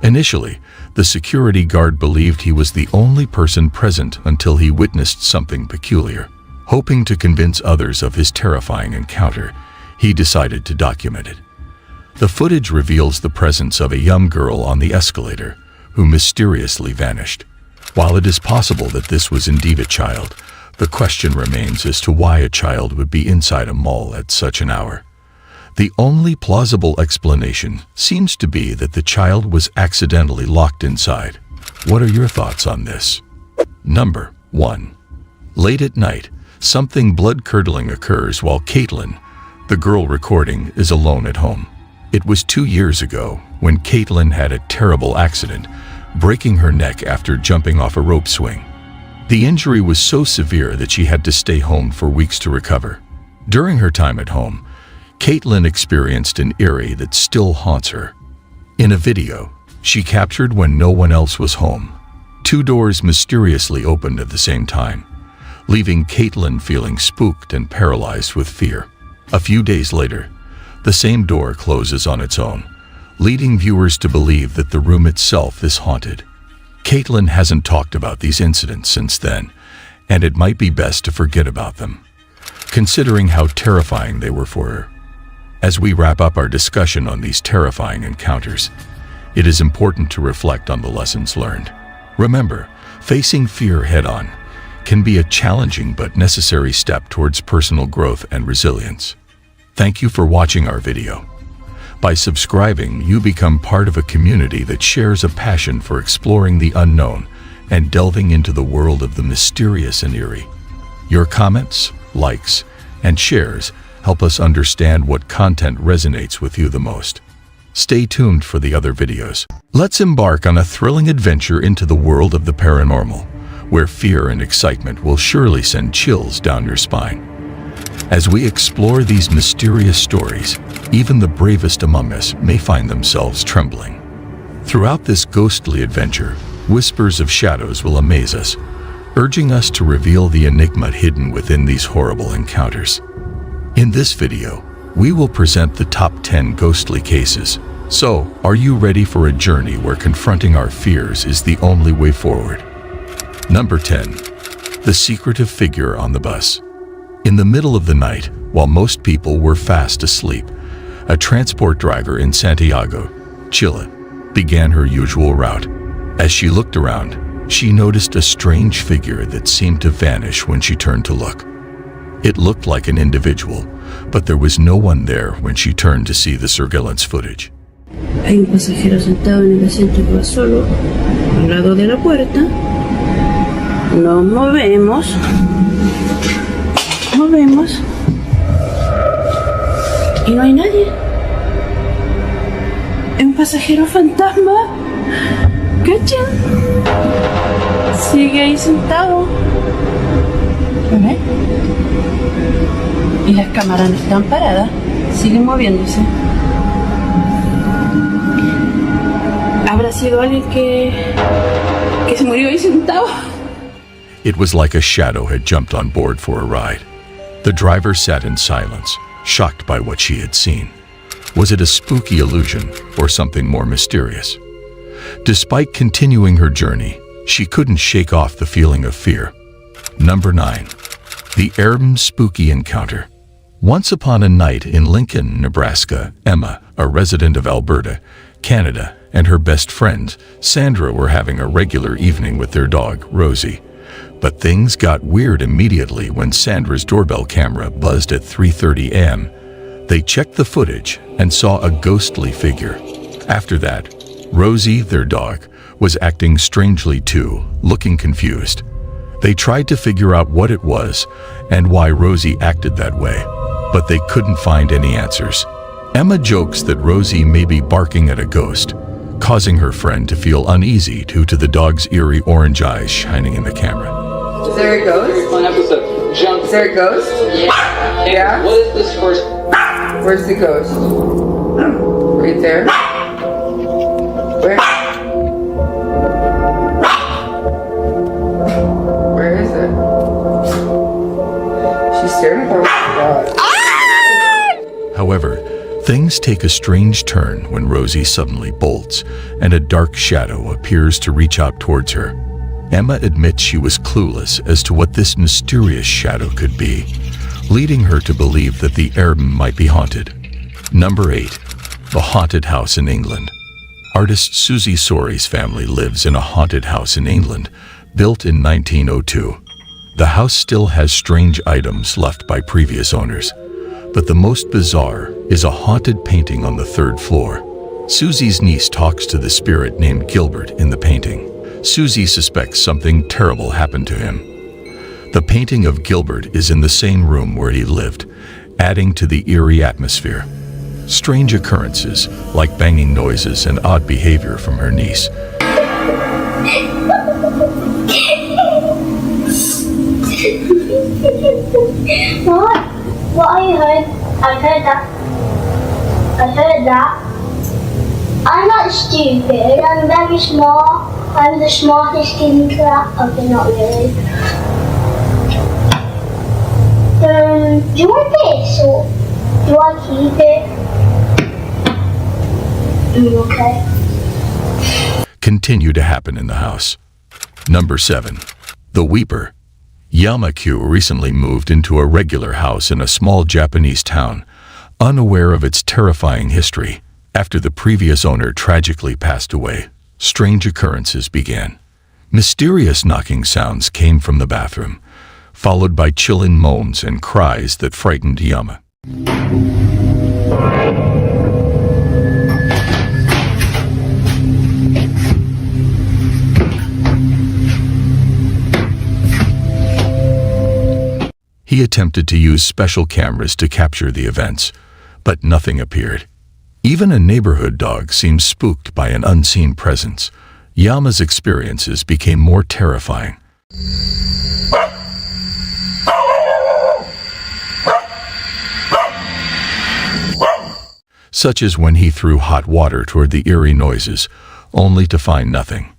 C: Initially, the security guard believed he was the only person present until he witnessed something peculiar. Hoping to convince others of his terrifying encounter, he decided to document it. The footage reveals the presence of a young girl on the escalator who mysteriously vanished. While it is possible that this was indeed a child, the question remains as to why a child would be inside a mall at such an hour. The only plausible explanation seems to be that the child was accidentally locked inside. What are your thoughts on this? Number 1. Late at night, something blood-curdling occurs while Caitlin, the girl recording, is alone at home. It was 2 years ago when Caitlin had a terrible accident, breaking her neck after jumping off a rope swing. The injury was so severe that she had to stay home for weeks to recover. During her time at home, Caitlin experienced an eerie that still haunts her. In a video she captured when no one else was home, 2 doors mysteriously opened at the same time, leaving Caitlin feeling spooked and paralyzed with fear. A few days later, the same door closes on its own, leading viewers to believe that the room itself is haunted. Caitlin hasn't talked about these incidents since then, and it might be best to forget about them, considering how terrifying they were for her. As we wrap up our discussion on these terrifying encounters, it is important to reflect on the lessons learned. Remember, facing fear head-on can be a challenging but necessary step towards personal growth and resilience. Thank you for watching our video. By subscribing, you become part of a community that shares a passion for exploring the unknown and delving into the world of the mysterious and eerie. Your comments, likes, and shares help us understand what content resonates with you the most. Stay tuned for the other videos. Let's embark on a thrilling adventure into the world of the paranormal, where fear and excitement will surely send chills down your spine. As we explore these mysterious stories, even the bravest among us may find themselves trembling. Throughout this ghostly adventure, whispers of shadows will amaze us, urging us to reveal the enigma hidden within these horrible encounters. In this video, we will present the top 10 ghostly cases. So, are you ready for a journey where confronting our fears is the only way forward? Number 10. The secretive figure on the bus. In the middle of the night, while most people were fast asleep, a transport driver in Santiago, Chile, began her usual route. As she looked around, she noticed a strange figure that seemed to vanish when she turned to look. It looked like an individual, but there was no one there when she turned to see the surveillance footage.
S: Hay un pasajero sentado en el asiento que va solo, al lado de la puerta. Nos movemos. Y no hay nadie. Es un pasajero fantasma. ¿Cachan? Sigue ahí sentado. ¿Ves? Y las cámaras no están paradas. Siguen moviéndose. ¿Habrá sido alguien que se murió ahí sentado?
C: It was like a shadow had jumped on board for a ride. The driver sat in silence, shocked by what she had seen. Was it a spooky illusion or something more mysterious? Despite continuing her journey, she couldn't shake off the feeling of fear. Number 9. The Erm Spooky Encounter. Once upon a night in Lincoln, Nebraska, Emma, a resident of Alberta, Canada, and her best friend, Sandra, were having a regular evening with their dog, Rosie. But things got weird immediately when Sandra's doorbell camera buzzed at 3:30 a.m. They checked the footage and saw a ghostly figure. After that, Rosie, their dog, was acting strangely too, looking confused. They tried to figure out what it was and why Rosie acted that way, but they couldn't find any answers. Emma jokes that Rosie may be barking at a ghost, causing her friend to feel uneasy due to the dog's eerie orange eyes shining in the camera.
G: Is there a ghost? Fun episode. Jump. Is there a ghost? Yeah. Yeah. What is this first? Where's the ghost? Right there. Where? Where is it? She's staring at her.
C: However, things take a strange turn when Rosie suddenly bolts and a dark shadow appears to reach out towards her. Emma admits she was clueless as to what this mysterious shadow could be, leading her to believe that the Erm might be haunted. Number 8. The Haunted House in England. Artist Susie Sori's family lives in a haunted house in England, built in 1902. The house still has strange items left by previous owners, but the most bizarre is a haunted painting on the 3rd floor. Susie's niece talks to the spirit named Gilbert in the painting. Susie suspects something terrible happened to him. The painting of Gilbert is in the same room where he lived, adding to the eerie atmosphere. Strange occurrences, like banging noises and odd behavior from her niece,
T: What I heard? I heard that. I'm not stupid. I'm very smart. I'm the smartest kid in class. Okay, not really. Do you want this or do I keep it? Okay.
C: continue to happen in the house. Number 7. The Weeper. Yamakyu recently moved into a regular house in a small Japanese town, unaware of its terrifying history. After the previous owner tragically passed away, strange occurrences began. Mysterious knocking sounds came from the bathroom, followed by chilling moans and cries that frightened Yama. He attempted to use special cameras to capture the events, but nothing appeared. Even a neighborhood dog seemed spooked by an unseen presence. Yama's experiences became more terrifying. Such as when he threw hot water toward the eerie noises, only to find nothing.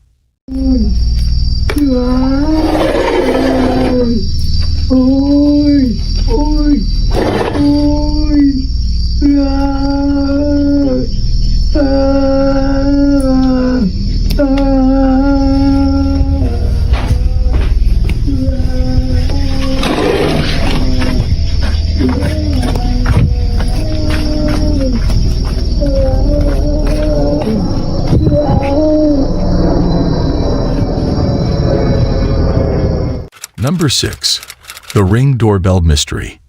C: Number 6. The Ring Doorbell Mystery.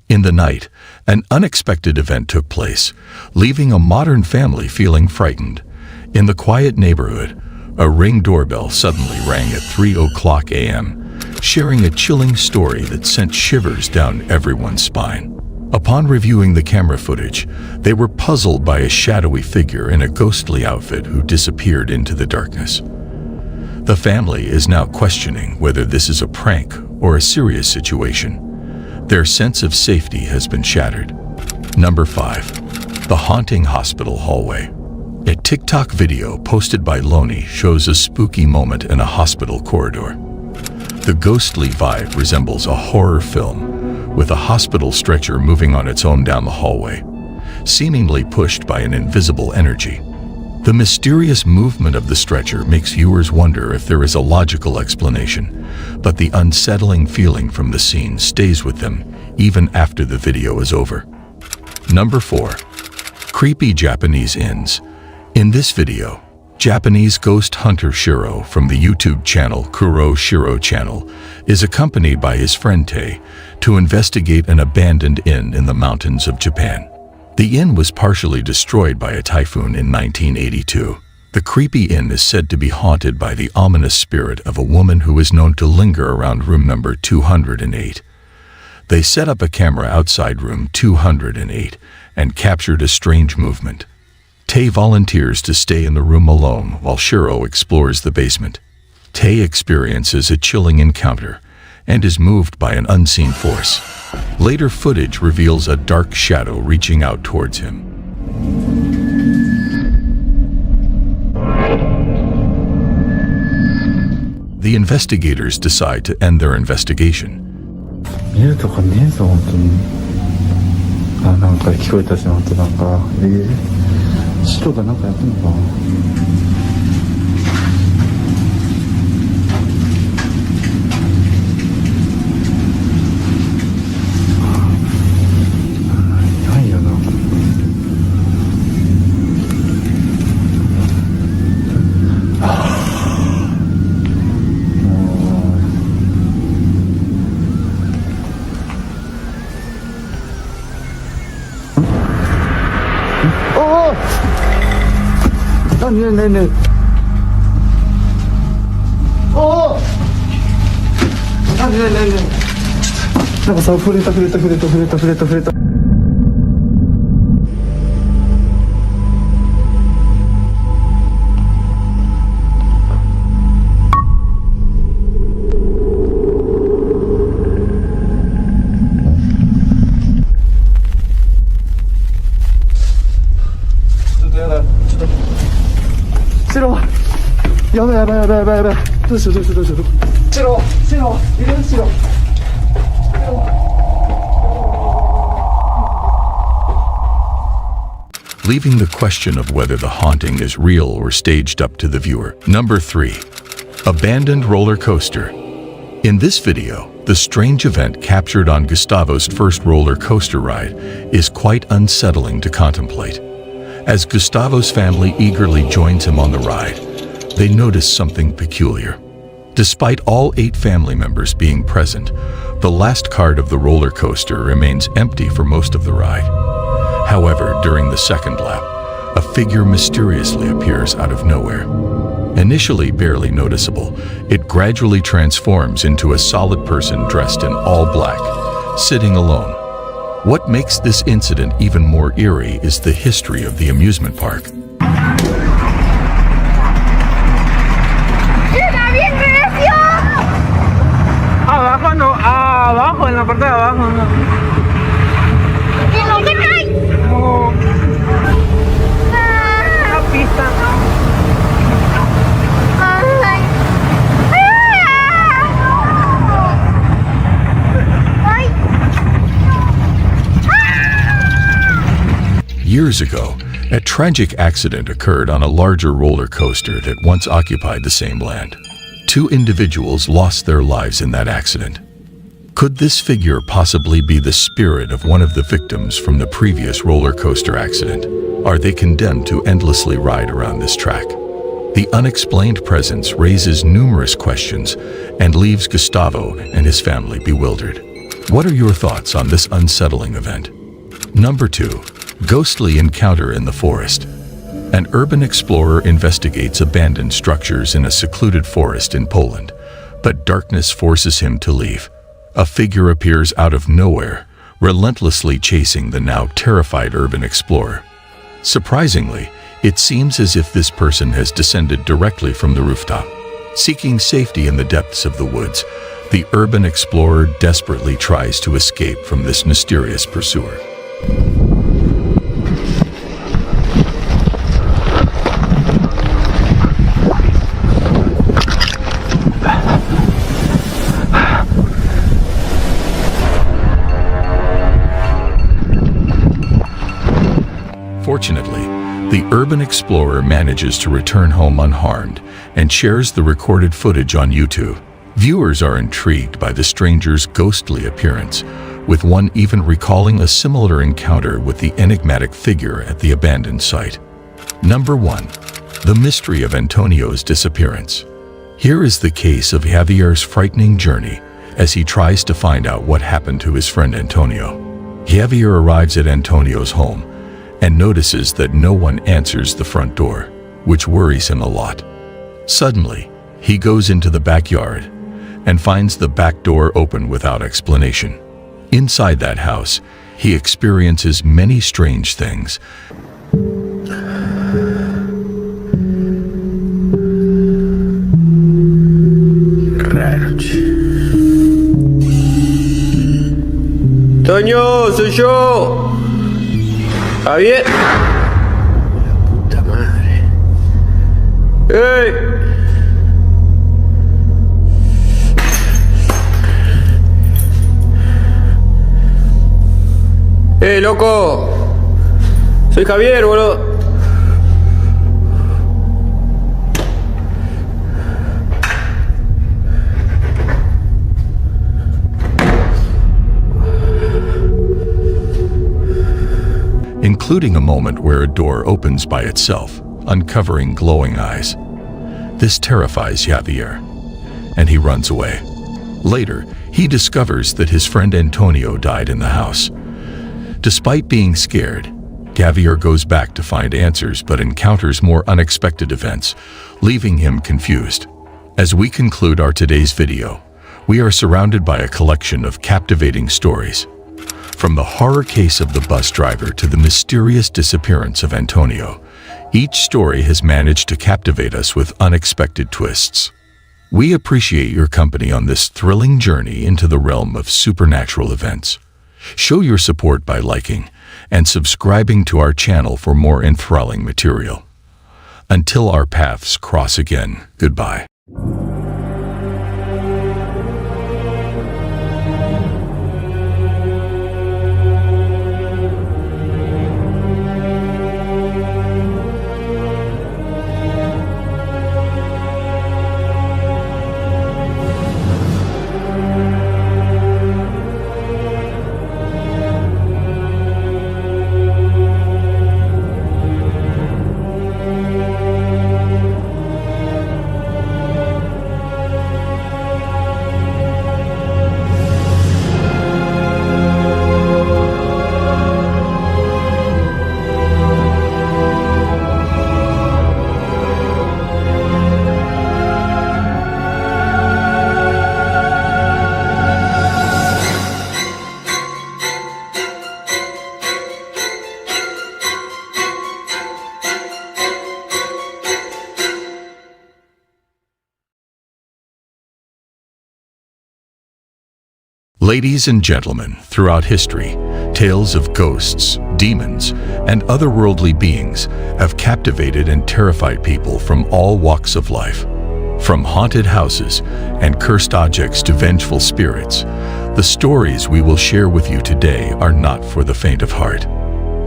C: In the night, an unexpected event took place, leaving a modern family feeling frightened. In the quiet neighborhood, a Ring doorbell suddenly rang at 3:00 a.m., sharing a chilling story that sent shivers down everyone's spine. Upon reviewing the camera footage, they were puzzled by a shadowy figure in a ghostly outfit who disappeared into the darkness. The family is now questioning whether this is a prank or a serious situation. Their sense of safety has been shattered. Number 5. The haunting hospital hallway. A TikTok video posted by Loney shows a spooky moment in a hospital corridor. The ghostly vibe resembles a horror film, with a hospital stretcher moving on its own down the hallway, seemingly pushed by an invisible energy. The mysterious movement of the stretcher makes viewers wonder if there is a logical explanation, but the unsettling feeling from the scene stays with them even after the video is over. Number 4. Creepy Japanese inns. In this video, Japanese ghost hunter Shiro from the YouTube channel Kuro Shiro Channel is accompanied by his friend Tae to investigate an abandoned inn in the mountains of Japan. The inn was partially destroyed by a typhoon in 1982. The creepy inn is said to be haunted by the ominous spirit of a woman who is known to linger around room number 208. They set up a camera outside room 208 and captured a strange movement. Tae volunteers to stay in the room alone while Shiro explores the basement. Tae experiences a chilling encounter and is moved by an unseen force. Later footage reveals a dark shadow reaching out towards him. The investigators decide to end their investigation.
N: 見るとかねえぞ本当に。あ、なんか聞こえたし、本当なんか白がなんかやってんのか。ないよな。ねえねえねえ。おお。ねえねえねえ。なんかさ、触れた。やばい。どうしよう。白いる白。
C: Leaving the question of whether the haunting is real or staged up to the viewer. Number 3. Abandoned roller coaster. In this video, the strange event captured on Gustavo's first roller coaster ride is quite unsettling to contemplate. As Gustavo's family eagerly joins him on the ride, they notice something peculiar. Despite all 8 family members being present, the last cart of the roller coaster remains empty for most of the ride. However, during the second lap, a figure mysteriously appears out of nowhere. Initially barely noticeable, it gradually transforms into a solid person dressed in all black, sitting alone. What makes this incident even more eerie is the history of the amusement park.
P: Abajo, en la parte de abajo, no.
T: ¿Qué trae?
P: No. La pista.
C: Years ago, a tragic accident occurred on a larger roller coaster that once occupied the same land. 2 individuals lost their lives in that accident. Could this figure possibly be the spirit of one of the victims from the previous roller coaster accident? Are they condemned to endlessly ride around this track? The unexplained presence raises numerous questions and leaves Gustavo and his family bewildered. What are your thoughts on this unsettling event? Number 2. Ghostly encounter in the forest. An urban explorer investigates abandoned structures in a secluded forest in Poland, but darkness forces him to leave. A figure appears out of nowhere, relentlessly chasing the now terrified urban explorer. Surprisingly, it seems as if this person has descended directly from the rooftop. Seeking safety in the depths of the woods, the urban explorer desperately tries to escape from this mysterious pursuer. Fortunately, the urban explorer manages to return home unharmed and shares the recorded footage on YouTube. Viewers are intrigued by the stranger's ghostly appearance, with one even recalling a similar encounter with the enigmatic figure at the abandoned site. Number 1. The mystery of Antonio's disappearance. Here is the case of Javier's frightening journey as he tries to find out what happened to his friend Antonio. Javier arrives at Antonio's home and notices that no one answers the front door, which worries him a lot. Suddenly, he goes into the backyard and finds the back door open without explanation. Inside that house, he experiences many strange things.
F: Toño, soy yo. Javier. La puta madre. ¡Ey! ¡Eh, loco! Soy Javier, boludo.
C: Including a moment where a door opens by itself, uncovering glowing eyes. This terrifies Javier, and he runs away. Later, he discovers that his friend Antonio died in the house. Despite being scared, Javier goes back to find answers but encounters more unexpected events, leaving him confused. As we conclude our today's video, we are surrounded by a collection of captivating stories. From the horror case of the bus driver to the mysterious disappearance of Antonio, each story has managed to captivate us with unexpected twists. We appreciate your company on this thrilling journey into the realm of supernatural events. Show your support by liking and subscribing to our channel for more enthralling material. Until our paths cross again, goodbye. Ladies and gentlemen, throughout history, tales of ghosts, demons, and otherworldly beings have captivated and terrified people from all walks of life. From haunted houses and cursed objects to vengeful spirits, the stories we will share with you today are not for the faint of heart.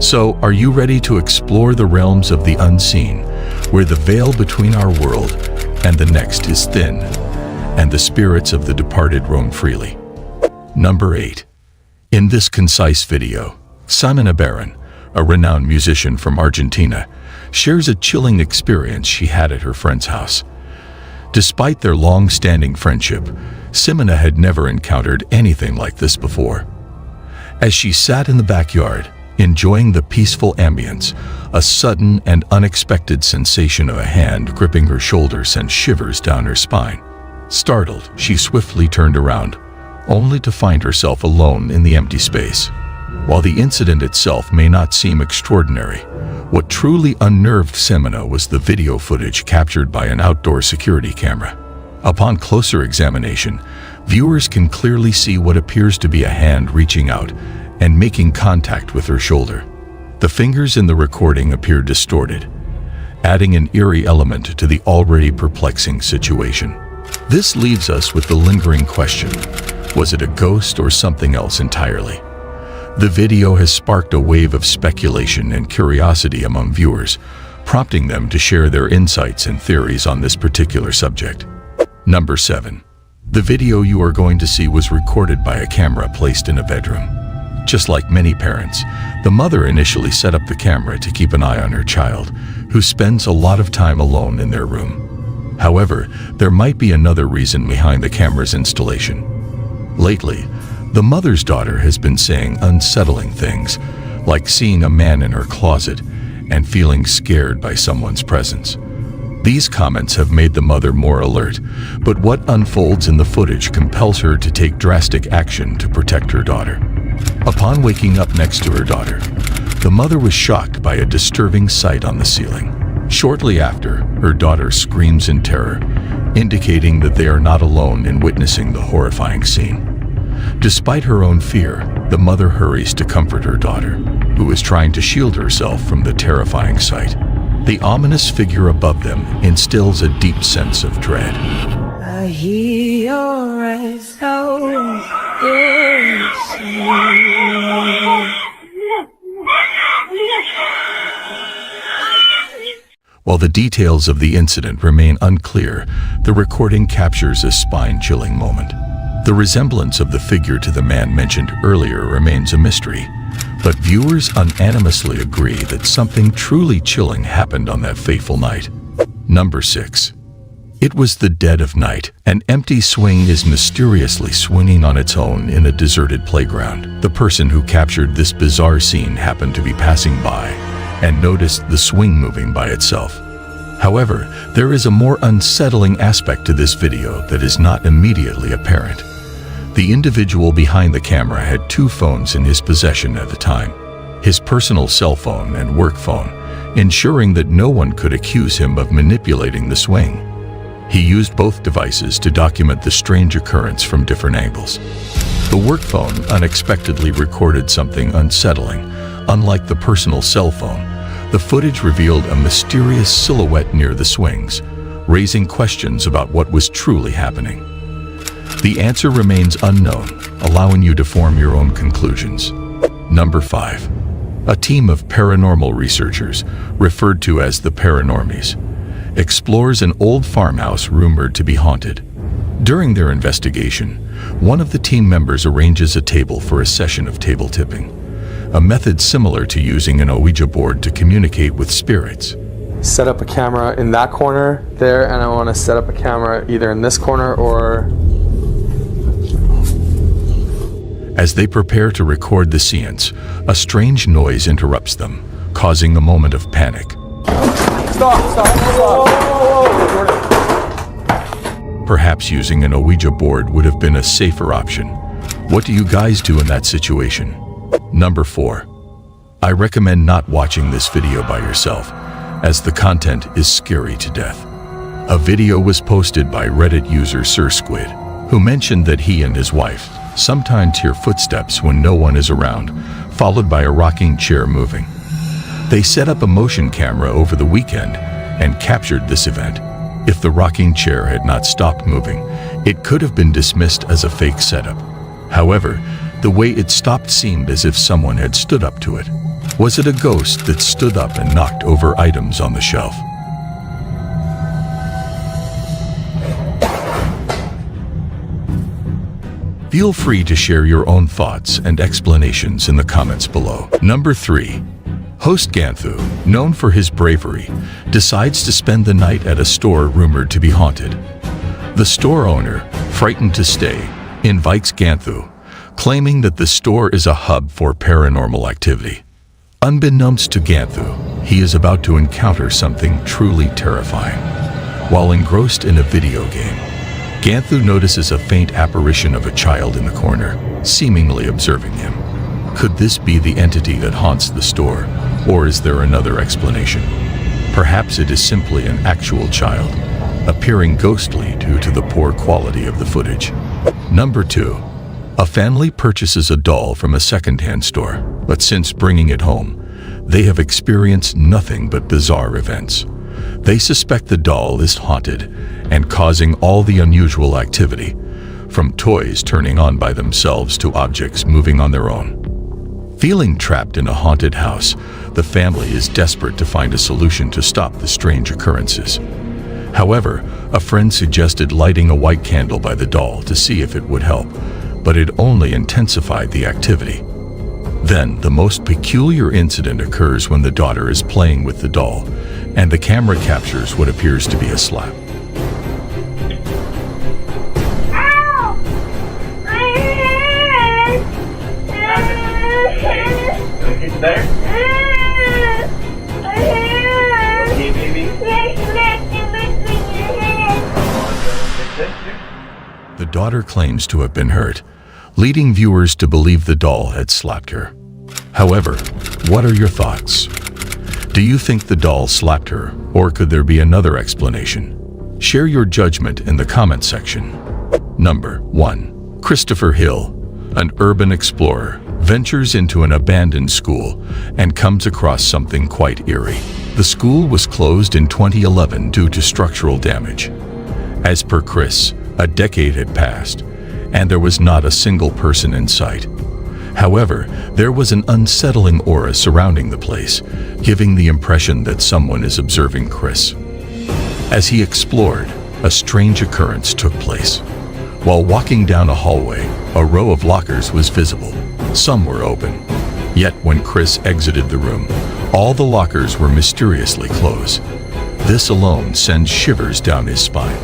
C: So, are you ready to explore the realms of the unseen, where the veil between our world and the next is thin, and the spirits of the departed roam freely? Number 8. In this concise video, Ximena Barron, a renowned musician from Argentina, shares a chilling experience she had at her friend's house. Despite their long-standing friendship, Ximena had never encountered anything like this before. As she sat in the backyard, enjoying the peaceful ambience, a sudden and unexpected sensation of a hand gripping her shoulder sent shivers down her spine. Startled, she swiftly turned around, only to find herself alone in the empty space. While the incident itself may not seem extraordinary, what truly unnerved Semina was the video footage captured by an outdoor security camera. Upon closer examination, viewers can clearly see what appears to be a hand reaching out and making contact with her shoulder. The fingers in the recording appear distorted, adding an eerie element to the already perplexing situation. This leaves us with the lingering question: was it a ghost or something else entirely? The video has sparked a wave of speculation and curiosity among viewers, prompting them to share their insights and theories on this particular subject. Number 7. The video you are going to see was recorded by a camera placed in a bedroom. Just like many parents, the mother initially set up the camera to keep an eye on her child, who spends a lot of time alone in their room. However, there might be another reason behind the camera's installation. Lately, the mother's daughter has been saying unsettling things, like seeing a man in her closet and feeling scared by someone's presence. These comments have made the mother more alert, but what unfolds in the footage compels her to take drastic action to protect her daughter. Upon waking up next to her daughter, the mother was shocked by a disturbing sight on the ceiling. Shortly after, her daughter screams in terror, indicating that they are not alone in witnessing the horrifying scene. Despite her own fear, the mother hurries to comfort her daughter, who is trying to shield herself from the terrifying sight. The ominous figure above them instills a deep sense of dread.
P: I hear your eyes so
C: While the details of the incident remain unclear, the recording captures a spine-chilling moment. The resemblance of the figure to the man mentioned earlier remains a mystery, but viewers unanimously agree that something truly chilling happened on that fateful night. Number 6. It was the dead of night. An empty swing is mysteriously swinging on its own in a deserted playground. The person who captured this bizarre scene happened to be passing by and noticed the swing moving by itself. However, there is a more unsettling aspect to this video that is not immediately apparent. The individual behind the camera had 2 phones in his possession at the time, his personal cell phone and work phone, ensuring that no one could accuse him of manipulating the swing. He used both devices to document the strange occurrence from different angles. The work phone unexpectedly recorded something unsettling. Unlike the personal cell phone, the footage revealed a mysterious silhouette near the swings, raising questions about what was truly happening. The answer remains unknown, allowing you to form your own conclusions. Number 5. A team of paranormal researchers, referred to as the Paranormies, explores an old farmhouse rumored to be haunted. During their investigation, one of the team members arranges a table for a session of table tipping, a method similar to using an Ouija board to communicate with spirits.
L: Set up a camera in that corner there, and I want to set up a camera either in this corner or...
C: As they prepare to record the seance, a strange noise interrupts them, causing a moment of panic.
L: Stop!
C: Perhaps using an Ouija board would have been a safer option. What do you guys do in that situation? Number 4. I recommend not watching this video by yourself, as the content is scary to death. A video was posted by Reddit user Sir Squid, who mentioned that he and his wife sometimes hear footsteps when no one is around, followed by a rocking chair moving. They set up a motion camera over the weekend and captured this event. If the rocking chair had not stopped moving, it could have been dismissed as a fake setup. However, the way it stopped seemed as if someone had stood up to it. Was it a ghost that stood up and knocked over items on the shelf? Feel free to share your own thoughts and explanations in the comments below. Number 3. Host Ganthu, known for his bravery, decides to spend the night at a store rumored to be haunted. The store owner, frightened to stay, invites Ganthu, claiming that the store is a hub for paranormal activity. Unbeknownst to Ganthu, he is about to encounter something truly terrifying. While engrossed in a video game, Ganthu notices a faint apparition of a child in the corner, seemingly observing him. Could this be the entity that haunts the store, or is there another explanation? Perhaps it is simply an actual child, appearing ghostly due to the poor quality of the footage. Number 2. A family purchases a doll from a second-hand store, but since bringing it home, they have experienced nothing but bizarre events. They suspect the doll is haunted and causing all the unusual activity, from toys turning on by themselves to objects moving on their own. Feeling trapped in a haunted house, the family is desperate to find a solution to stop the strange occurrences. However, a friend suggested lighting a white candle by the doll to see if it would help, but it only intensified the activity. Then, the most peculiar incident occurs when the daughter is playing with the doll, and the camera captures what appears to be a slap.
I: Better? Okay, baby.
C: The daughter claims to have been hurt, leading viewers to believe the doll had slapped her. However, what are your thoughts? Do you think the doll slapped her, or could there be another explanation? Share your judgment in the comment section. Number 1. Christopher Hill, an urban explorer, ventures into an abandoned school and comes across something quite eerie. The school was closed in 2011 due to structural damage. As per Chris, a decade had passed, and there was not a single person in sight. However, there was an unsettling aura surrounding the place, giving the impression that someone is observing Chris. As he explored, a strange occurrence took place. While walking down a hallway, a row of lockers was visible. Some were open. Yet when Chris exited the room, all the lockers were mysteriously closed. This alone sends shivers down his spine.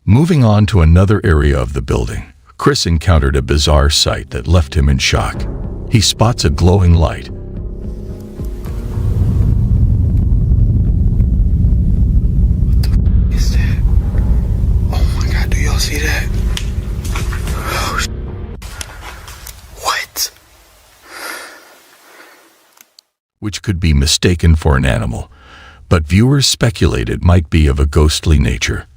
C: Moving on to another area of the building, Chris encountered a bizarre sight that left him in shock. He spots a glowing light.
B: What the is that? Oh my god, do y'all see that? Oh, what?
C: Which could be mistaken for an animal, but viewers speculate it might be of a ghostly nature.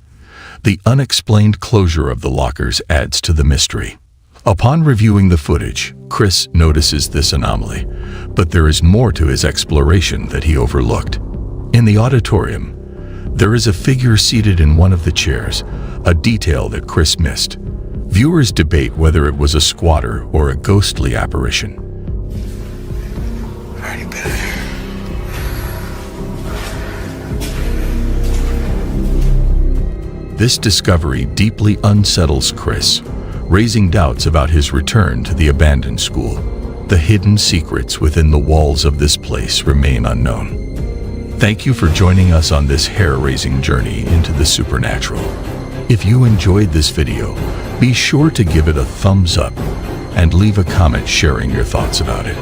C: The unexplained closure of the lockers adds to the mystery. Upon reviewing the footage, Chris notices this anomaly, but there is more to his exploration that he overlooked. In the auditorium, there is a figure seated in one of the chairs, a detail that Chris missed. Viewers debate whether it was a squatter or a ghostly apparition.
B: Already been there.
C: This discovery deeply unsettles Chris, raising doubts about his return to the abandoned school. The hidden secrets within the walls of this place remain unknown. Thank you for joining us on this hair-raising journey into the supernatural. If you enjoyed this video, be sure to give it a thumbs up and leave a comment sharing your thoughts about it.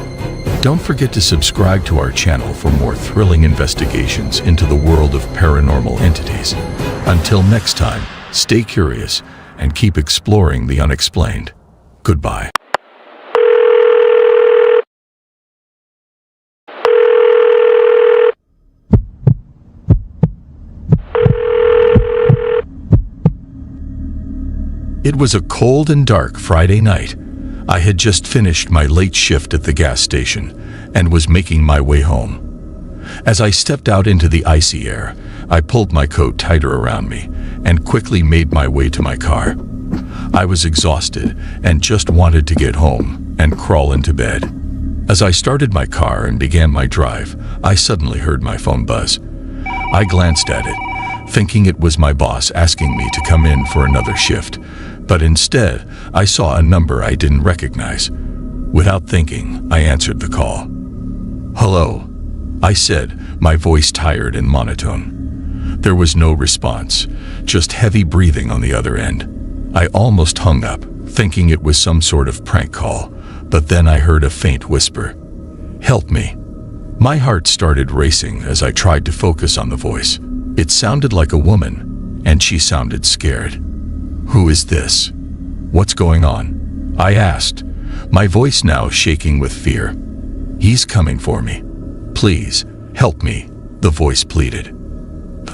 C: Don't forget to subscribe to our channel for more thrilling investigations into the world of paranormal entities. Until next time, stay curious and keep exploring the unexplained. Goodbye. It was a cold and dark Friday night. I had just finished my late shift at the gas station and was making my way home. As I stepped out into the icy air, I pulled my coat tighter around me and quickly made my way to my car. I was exhausted and just wanted to get home and crawl into bed. As I started my car and began my drive, I suddenly heard my phone buzz. I glanced at it, thinking it was my boss asking me to come in for another shift, but instead, I saw a number I didn't recognize. Without thinking, I answered the call. "Hello," I said, my voice tired and monotone. There was no response, just heavy breathing on the other end. I almost hung up, thinking it was some sort of prank call, But then I heard a faint whisper, "Help me." My heart started racing as I tried to focus on the voice. It sounded like a woman, and she sounded scared. "Who is this? What's going on?" I asked, my voice now shaking with fear. "He's coming for me. Please, help me," the voice pleaded.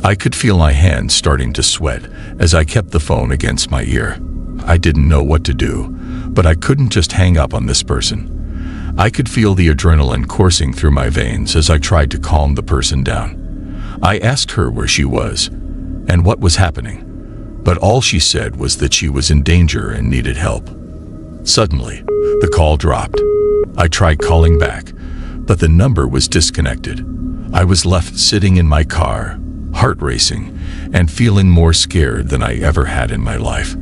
C: I could feel my hands starting to sweat as I kept the phone against my ear. I didn't know what to do, but I couldn't just hang up on this person. I could feel the adrenaline coursing through my veins as I tried to calm the person down. I asked her where she was and what was happening, but all she said was that she was in danger and needed help. Suddenly, the call dropped. I tried calling back, but the number was disconnected. I was left sitting in my car, heart racing, and feeling more scared than I ever had in my life.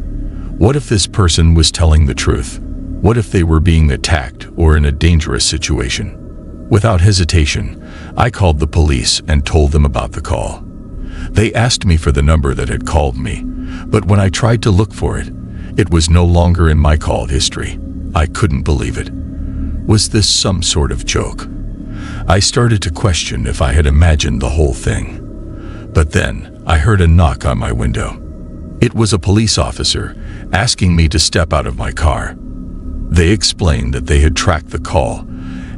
C: What if this person was telling the truth? What if they were being attacked or in a dangerous situation? Without hesitation, I called the police and told them about the call. They asked me for the number that had called me, but when I tried to look for it, it was no longer in my call history. I couldn't believe it. Was this some sort of joke? I started to question if I had imagined the whole thing. But then I heard a knock on my window. It was a police officer asking me to step out of my car. They explained that they had tracked the call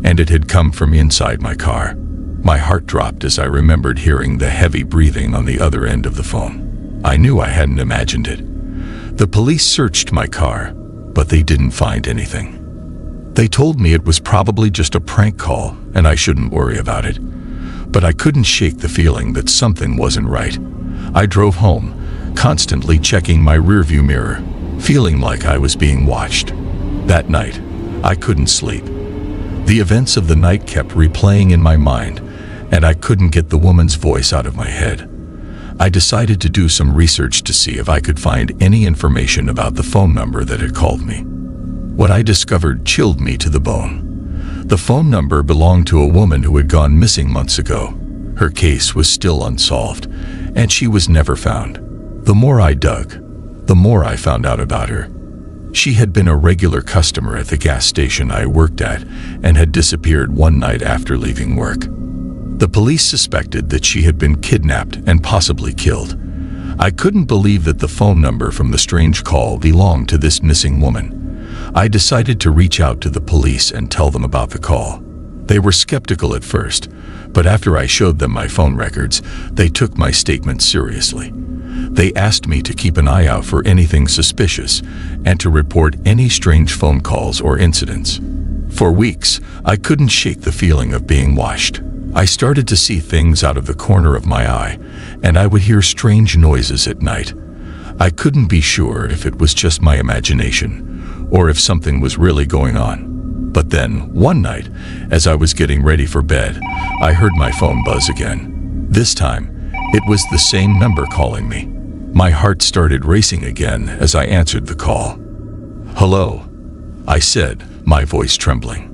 C: and it had come from inside my car. My heart dropped as I remembered hearing the heavy breathing on the other end of the phone. I knew I hadn't imagined it. The police searched my car, but they didn't find anything. They told me it was probably just a prank call and I shouldn't worry about it. But I couldn't shake the feeling that something wasn't right. I drove home, constantly checking my rearview mirror, feeling like I was being watched. That night, I couldn't sleep. The events of the night kept replaying in my mind, and I couldn't get the woman's voice out of my head. I decided to do some research to see if I could find any information about the phone number that had called me. What I discovered chilled me to the bone. The phone number belonged to a woman who had gone missing months ago. Her case was still unsolved, and she was never found. The more I dug, the more I found out about her. She had been a regular customer at the gas station I worked at and had disappeared one night after leaving work. The police suspected that she had been kidnapped and possibly killed. I couldn't believe that the phone number from the strange call belonged to this missing woman. I decided to reach out to the police and tell them about the call. They were skeptical at first, but after I showed them my phone records, they took my statement seriously. They asked me to keep an eye out for anything suspicious and to report any strange phone calls or incidents. For weeks, I couldn't shake the feeling of being watched. I started to see things out of the corner of my eye, and I would hear strange noises at night. I couldn't be sure if it was just my imagination or if something was really going on. But then, one night, as I was getting ready for bed, I heard my phone buzz again. This time, it was the same number calling me. My heart started racing again as I answered the call. "Hello," I said, my voice trembling.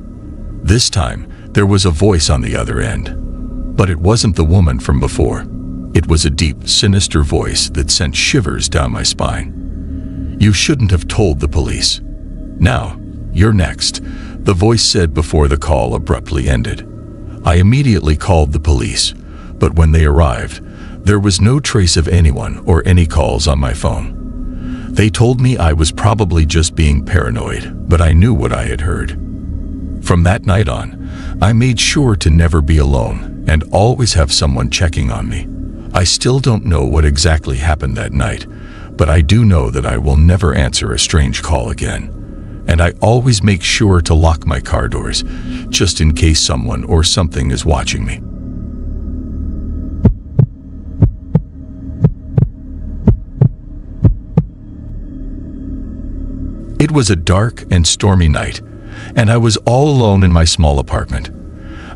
C: This time, there was a voice on the other end. But it wasn't the woman from before. It was a deep, sinister voice that sent shivers down my spine. "You shouldn't have told the police. Now, you're next," the voice said before the call abruptly ended. I immediately called the police, but when they arrived, there was no trace of anyone or any calls on my phone. They told me I was probably just being paranoid, but I knew what I had heard. From that night on, I made sure to never be alone and always have someone checking on me. I still don't know what exactly happened that night, but I do know that I will never answer a strange call again. And I always make sure to lock my car doors, just in case someone or something is watching me. It was a dark and stormy night, and I was all alone in my small apartment.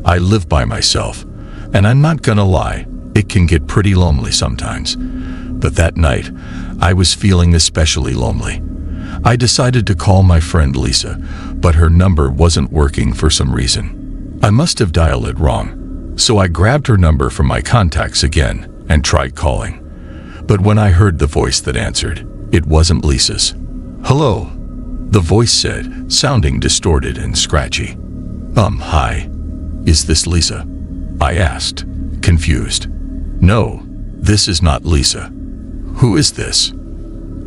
C: I live by myself, and I'm not gonna lie, it can get pretty lonely sometimes. But that night, I was feeling especially lonely. I decided to call my friend Lisa, but her number wasn't working for some reason. I must have dialed it wrong, so I grabbed her number from my contacts again and tried calling. But when I heard the voice that answered, it wasn't Lisa's. "Hello," the voice said, sounding distorted and scratchy. Hi. Is this Lisa? I asked, confused. No, this is not Lisa. Who is this?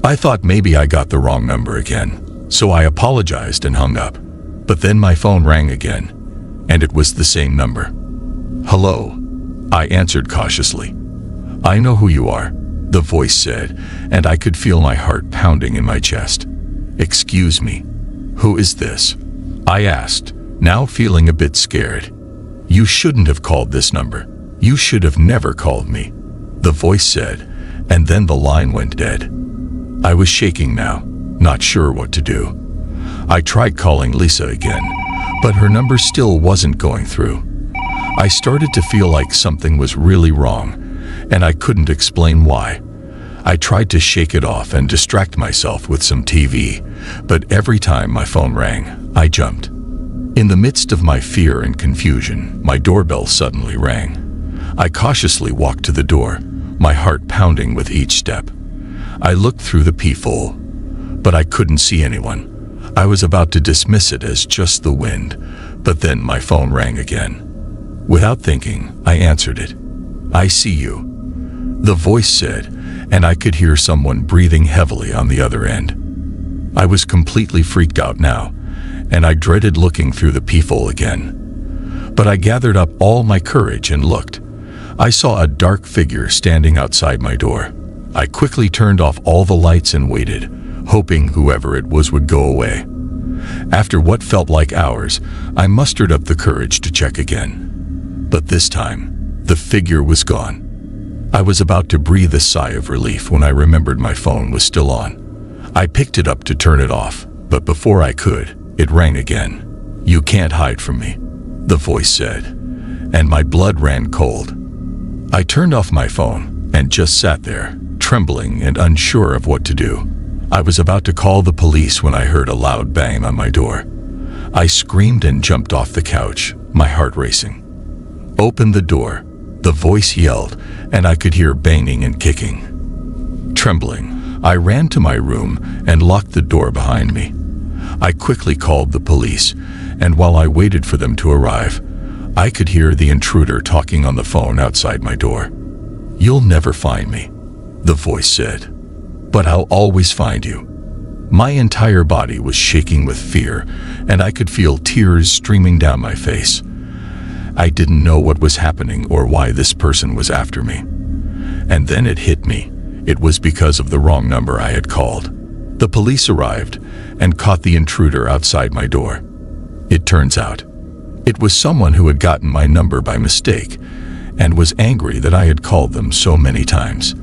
C: I thought maybe I got the wrong number again, so I apologized and hung up. But then my phone rang again, and it was the same number. Hello, I answered cautiously. I know who you are, the voice said, and I could feel my heart pounding in my chest. Excuse me, who is this? I asked, now feeling a bit scared. You shouldn't have called this number. You should have never called me, the voice said, and then the line went dead. I was shaking now, not sure what to do. I tried calling Lisa again, but her number still wasn't going through. I started to feel like something was really wrong, and I couldn't explain why. I tried to shake it off and distract myself with some TV, but every time my phone rang, I jumped. In the midst of my fear and confusion, my doorbell suddenly rang. I cautiously walked to the door, my heart pounding with each step. I looked through the peephole, but I couldn't see anyone. I was about to dismiss it as just the wind, but then my phone rang again. Without thinking, I answered it. I see you, the voice said, and I could hear someone breathing heavily on the other end. I was completely freaked out now, and I dreaded looking through the peephole again. But I gathered up all my courage and looked. I saw a dark figure standing outside my door. I quickly turned off all the lights and waited, hoping whoever it was would go away. After what felt like hours, I mustered up the courage to check again. But this time, the figure was gone. I was about to breathe a sigh of relief when I remembered my phone was still on. I picked it up to turn it off, but before I could, it rang again. You can't hide from me, the voice said, and my blood ran cold. I turned off my phone and just sat there, trembling and unsure of what to do. I was about to call the police when I heard a loud bang on my door. I screamed and jumped off the couch, my heart racing. Open the door, the voice yelled, and I could hear banging and kicking. Trembling, I ran to my room and locked the door behind me. I quickly called the police, and while I waited for them to arrive, I could hear the intruder talking on the phone outside my door. You'll never find me, the voice said, but I'll always find you. My entire body was shaking with fear, and I could feel tears streaming down my face. I didn't know what was happening or why this person was after me. And then it hit me. It was because of the wrong number I had called. The police arrived and caught the intruder outside my door. It turns out, it was someone who had gotten my number by mistake and was angry that I had called them so many times.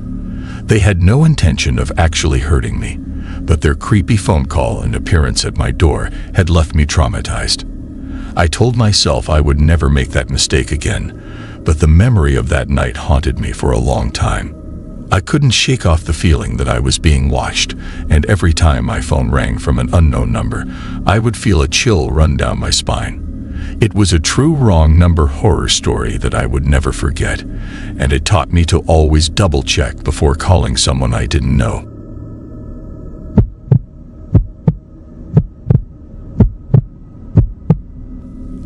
C: They had no intention of actually hurting me, but their creepy phone call and appearance at my door had left me traumatized. I told myself I would never make that mistake again, but the memory of that night haunted me for a long time. I couldn't shake off the feeling that I was being watched, and every time my phone rang from an unknown number, I would feel a chill run down my spine. It was a true wrong number horror story that I would never forget, and it taught me to always double-check before calling someone I didn't know.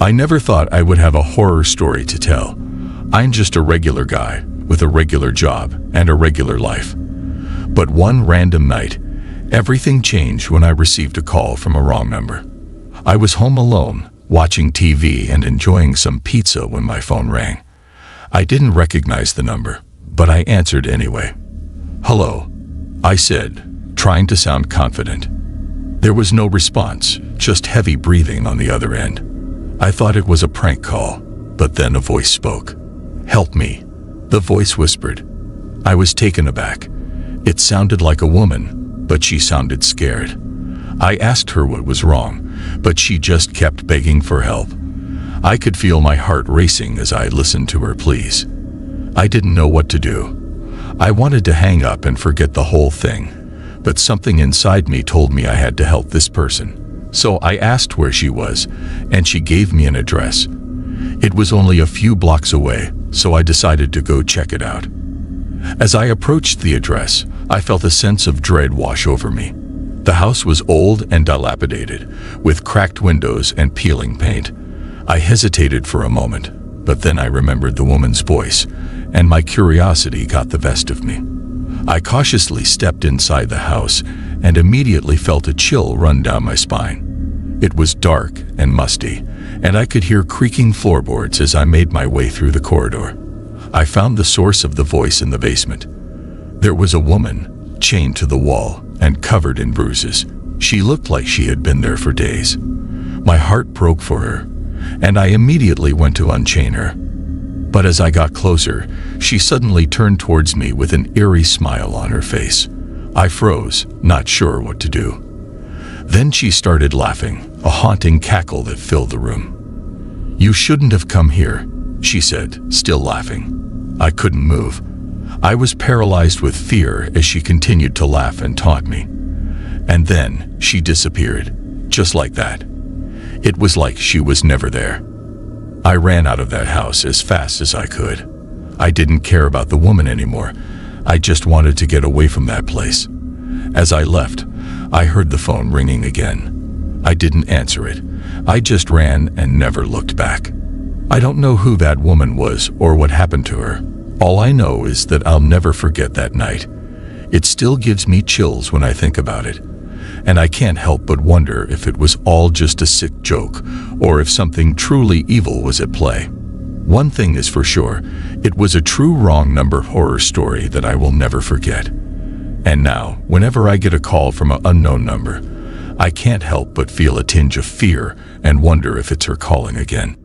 C: I never thought I would have a horror story to tell. I'm just a regular guy with a regular job and a regular life. But one random night, everything changed when I received a call from a wrong number. I was home alone, watching TV and enjoying some pizza when my phone rang. I didn't recognize the number, but I answered anyway. Hello, I said, trying to sound confident. There was no response, just heavy breathing on the other end. I thought it was a prank call, but then a voice spoke. Help me, the voice whispered. I was taken aback. It sounded like a woman, but she sounded scared. I asked her what was wrong, but she just kept begging for help. I could feel my heart racing as I listened to her pleas. I didn't know what to do. I wanted to hang up and forget the whole thing, but something inside me told me I had to help this person. So I asked where she was, and she gave me an address. It was only a few blocks away, so I decided to go check it out. As I approached the address, I felt a sense of dread wash over me. The house was old and dilapidated, with cracked windows and peeling paint. I hesitated for a moment, but then I remembered the woman's voice, and my curiosity got the best of me. I cautiously stepped inside the house and immediately felt a chill run down my spine. It was dark and musty, and I could hear creaking floorboards as I made my way through the corridor. I found the source of the voice in the basement. There was a woman, chained to the wall and covered in bruises. She looked like she had been there for days. My heart broke for her, and I immediately went to unchain her. But as I got closer, she suddenly turned towards me with an eerie smile on her face. I froze, not sure what to do. Then she started laughing, a haunting cackle that filled the room. "You shouldn't have come here," she said, still laughing. I couldn't move. I was paralyzed with fear as she continued to laugh and taunt me. And then she disappeared, just like that. It was like she was never there. I ran out of that house as fast as I could. I didn't care about the woman anymore. I just wanted to get away from that place. As I left, I heard the phone ringing again. I didn't answer it. I just ran and never looked back. I don't know who that woman was or what happened to her. All I know is that I'll never forget that night. It still gives me chills when I think about it. And I can't help but wonder if it was all just a sick joke, or if something truly evil was at play. One thing is for sure, it was a true wrong number horror story that I will never forget. And now, whenever I get a call from an unknown number, I can't help but feel a tinge of fear and wonder if it's her calling again.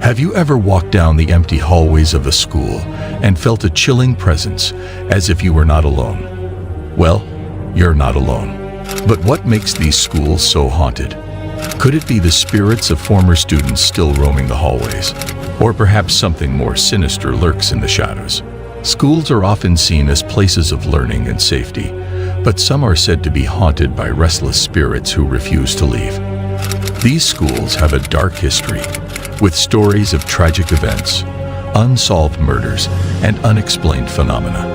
C: Have you ever walked down the empty hallways of a school and felt a chilling presence, as if you were not alone? Well, you're not alone. But what makes these schools so haunted? Could it be the spirits of former students still roaming the hallways? Or perhaps something more sinister lurks in the shadows? Schools are often seen as places of learning and safety, but some are said to be haunted by restless spirits who refuse to leave. These schools have a dark history, with stories of tragic events, unsolved murders, and unexplained phenomena.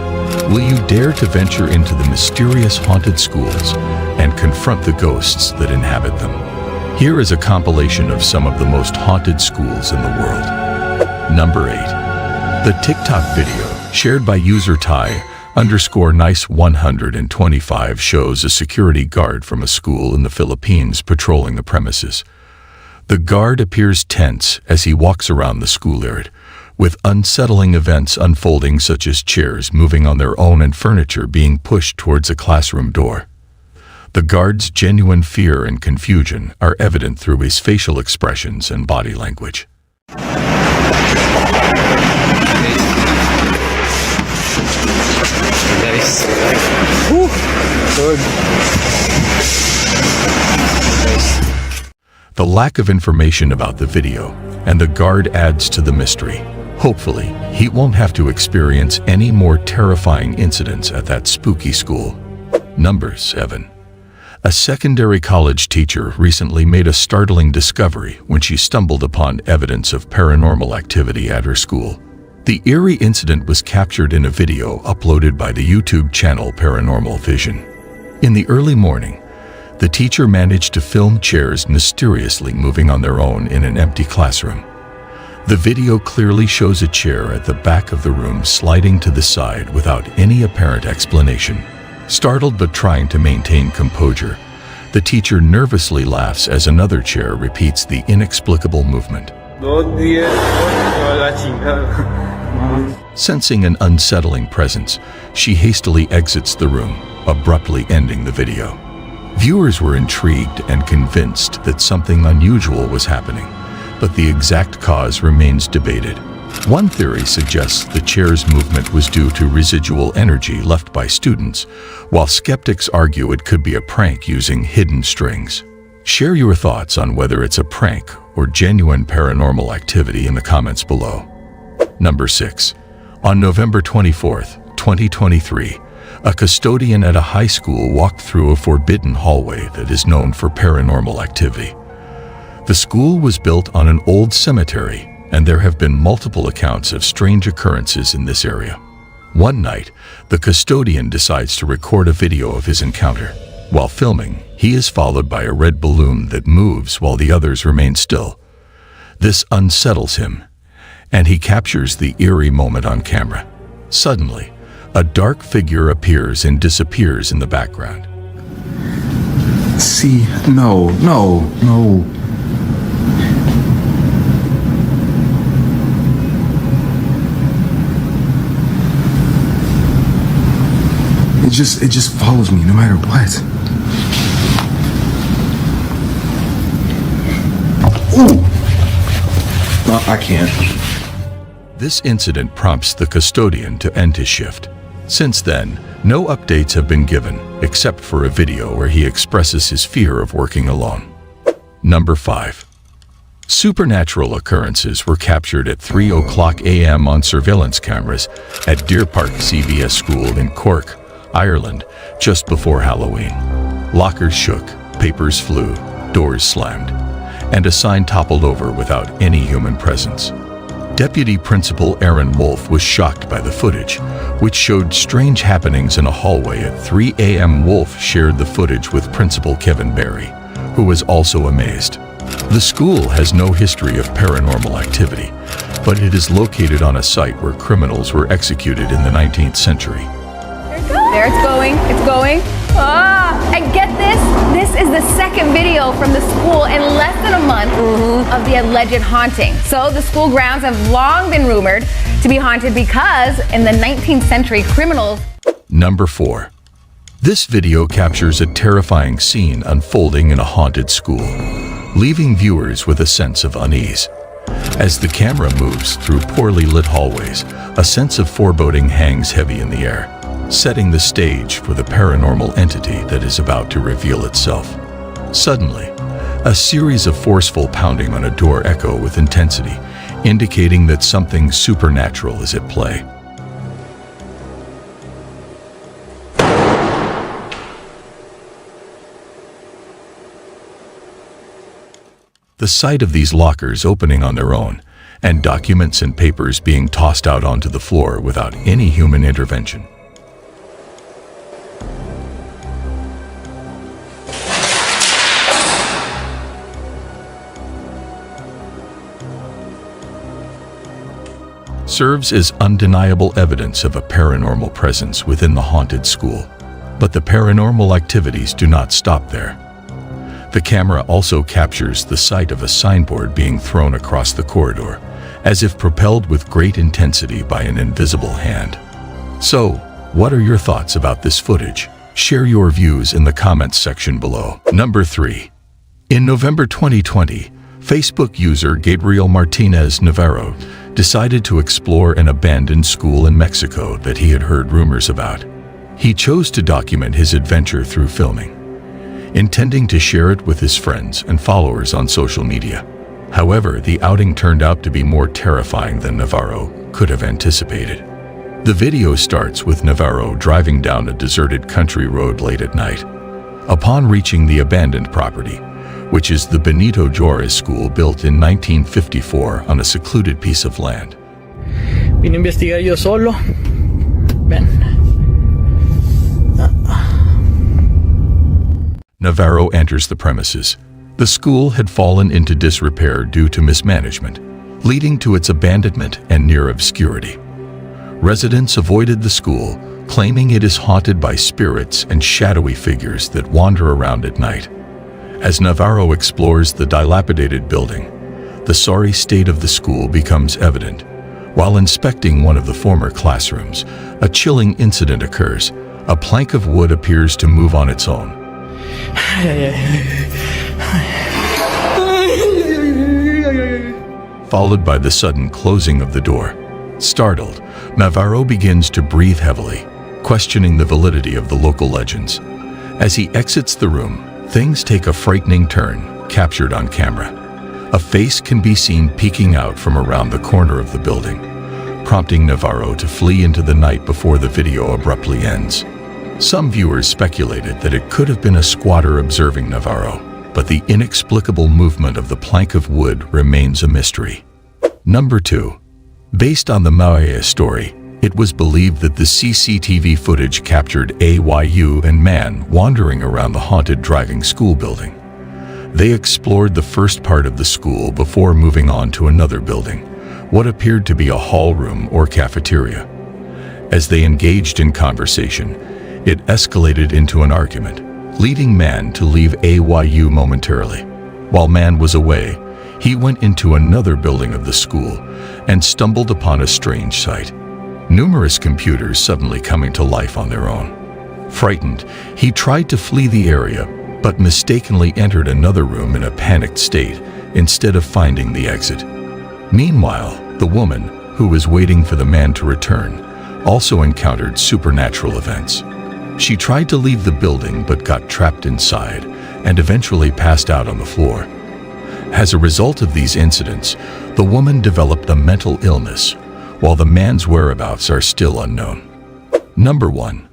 C: Will you dare to venture into the mysterious haunted schools and confront the ghosts that inhabit them? Here is a compilation of some of the most haunted schools in the world. Number 8. The TikTok video, shared by user Thai_nice125, shows a security guard from a school in the Philippines patrolling the premises. The guard appears tense as he walks around the schoolyard, with unsettling events unfolding, such as chairs moving on their own and furniture being pushed towards a classroom door. The guard's genuine fear and confusion are evident through his facial expressions and body language.
F: Nice. Woo. Good. Nice.
C: The lack of information about the video and the guard adds to the mystery. Hopefully, he won't have to experience any more terrifying incidents at that spooky school. Number 7. A secondary college teacher recently made a startling discovery when she stumbled upon evidence of paranormal activity at her school. The eerie incident was captured in a video uploaded by the YouTube channel Paranormal Vision. In the early morning, the teacher managed to film chairs mysteriously moving on their own in an empty classroom. The video clearly shows a chair at the back of the room sliding to the side without any apparent explanation. Startled but trying to maintain composure, the teacher nervously laughs as another chair repeats the inexplicable movement. Sensing an unsettling presence, she hastily exits the room, abruptly ending the video. Viewers were intrigued and convinced that something unusual was happening, but the exact cause remains debated. One theory suggests the chair's movement was due to residual energy left by students, while skeptics argue it could be a prank using hidden strings. Share your thoughts on whether it's a prank or genuine paranormal activity in the comments below. Number 6. On November 24th, 2023, a custodian at a high school walked through a forbidden hallway that is known for paranormal activity. The school was built on an old cemetery, and there have been multiple accounts of strange occurrences in this area. One night, the custodian decides to record a video of his encounter. While filming, he is followed by a red balloon that moves while the others remain still. This unsettles him, and he captures the eerie moment on camera. Suddenly, a dark figure appears and disappears in the background.
N: See, no. It just follows me no matter what. Ooh! No, I can't.
C: This incident prompts the custodian to end his shift. Since then, no updates have been given, except for a video where he expresses his fear of working alone. Number 5. Supernatural occurrences were captured at 3:00 a.m. on surveillance cameras at Deer Park CBS School in Cork, Ireland, just before Halloween. Lockers shook, papers flew, doors slammed, and a sign toppled over without any human presence. Deputy Principal Aaron Wolfe was shocked by the footage, which showed strange happenings in a hallway at 3 a.m. Wolfe shared the footage with Principal Kevin Barry, who was also amazed. The school has no history of paranormal activity, but it is located on a site where criminals were executed in the 19th century.
H: There it's going. And get this, this is the second video from the school in less than a month of the alleged haunting. So the school grounds have long been rumored to be haunted because in the 19th century, criminals...
C: Number 4. This video captures a terrifying scene unfolding in a haunted school, leaving viewers with a sense of unease. As the camera moves through poorly lit hallways, a sense of foreboding hangs heavy in the air, setting the stage for the paranormal entity that is about to reveal itself. Suddenly, a series of forceful pounding on a door echo with intensity, indicating that something supernatural is at play. The sight of these lockers opening on their own, and documents and papers being tossed out onto the floor without any human intervention. Serves as undeniable evidence of a paranormal presence within the haunted school. But the paranormal activities do not stop there. The camera also captures the sight of a signboard being thrown across the corridor, as if propelled with great intensity by an invisible hand. So, what are your thoughts about this footage? Share your views in the comments section below. Number 3. In November 2020, Facebook user Gabriel Martinez Navarro decided to explore an abandoned school in Mexico that he had heard rumors about. He chose to document his adventure through filming, intending to share it with his friends and followers on social media. However, the outing turned out to be more terrifying than Navarro could have anticipated. The video starts with Navarro driving down a deserted country road late at night. Upon reaching the abandoned property, which is the Benito Juarez School built in 1954 on a secluded piece of land.
P: Vine a investigar yo solo. Ven.
C: Navarro enters the premises. The school had fallen into disrepair due to mismanagement, leading to its abandonment and near obscurity. Residents avoided the school, claiming it is haunted by spirits and shadowy figures that wander around at night. As Navarro explores the dilapidated building, the sorry state of the school becomes evident. While inspecting one of the former classrooms, a chilling incident occurs. A plank of wood appears to move on its own. Followed by the sudden closing of the door. Startled, Navarro begins to breathe heavily, questioning the validity of the local legends. As he exits the room, things take a frightening turn, captured on camera. A face can be seen peeking out from around the corner of the building, prompting Navarro to flee into the night before the video abruptly ends. Some viewers speculated that it could have been a squatter observing Navarro, but the inexplicable movement of the plank of wood remains a mystery. Number 2. Based on the Maia story, it was believed that the CCTV footage captured AYU and man wandering around the haunted driving school building. They explored the first part of the school before moving on to another building, what appeared to be a hall room or cafeteria. As they engaged in conversation, it escalated into an argument, leading man to leave AYU momentarily. While man was away, he went into another building of the school and stumbled upon a strange sight. Numerous computers suddenly coming to life on their own. Frightened, he tried to flee the area, but mistakenly entered another room in a panicked state instead of finding the exit. Meanwhile, the woman, who was waiting for the man to return, also encountered supernatural events. She tried to leave the building but got trapped inside and eventually passed out on the floor. As a result of these incidents, the woman developed a mental illness, while the man's whereabouts are still unknown. Number 1.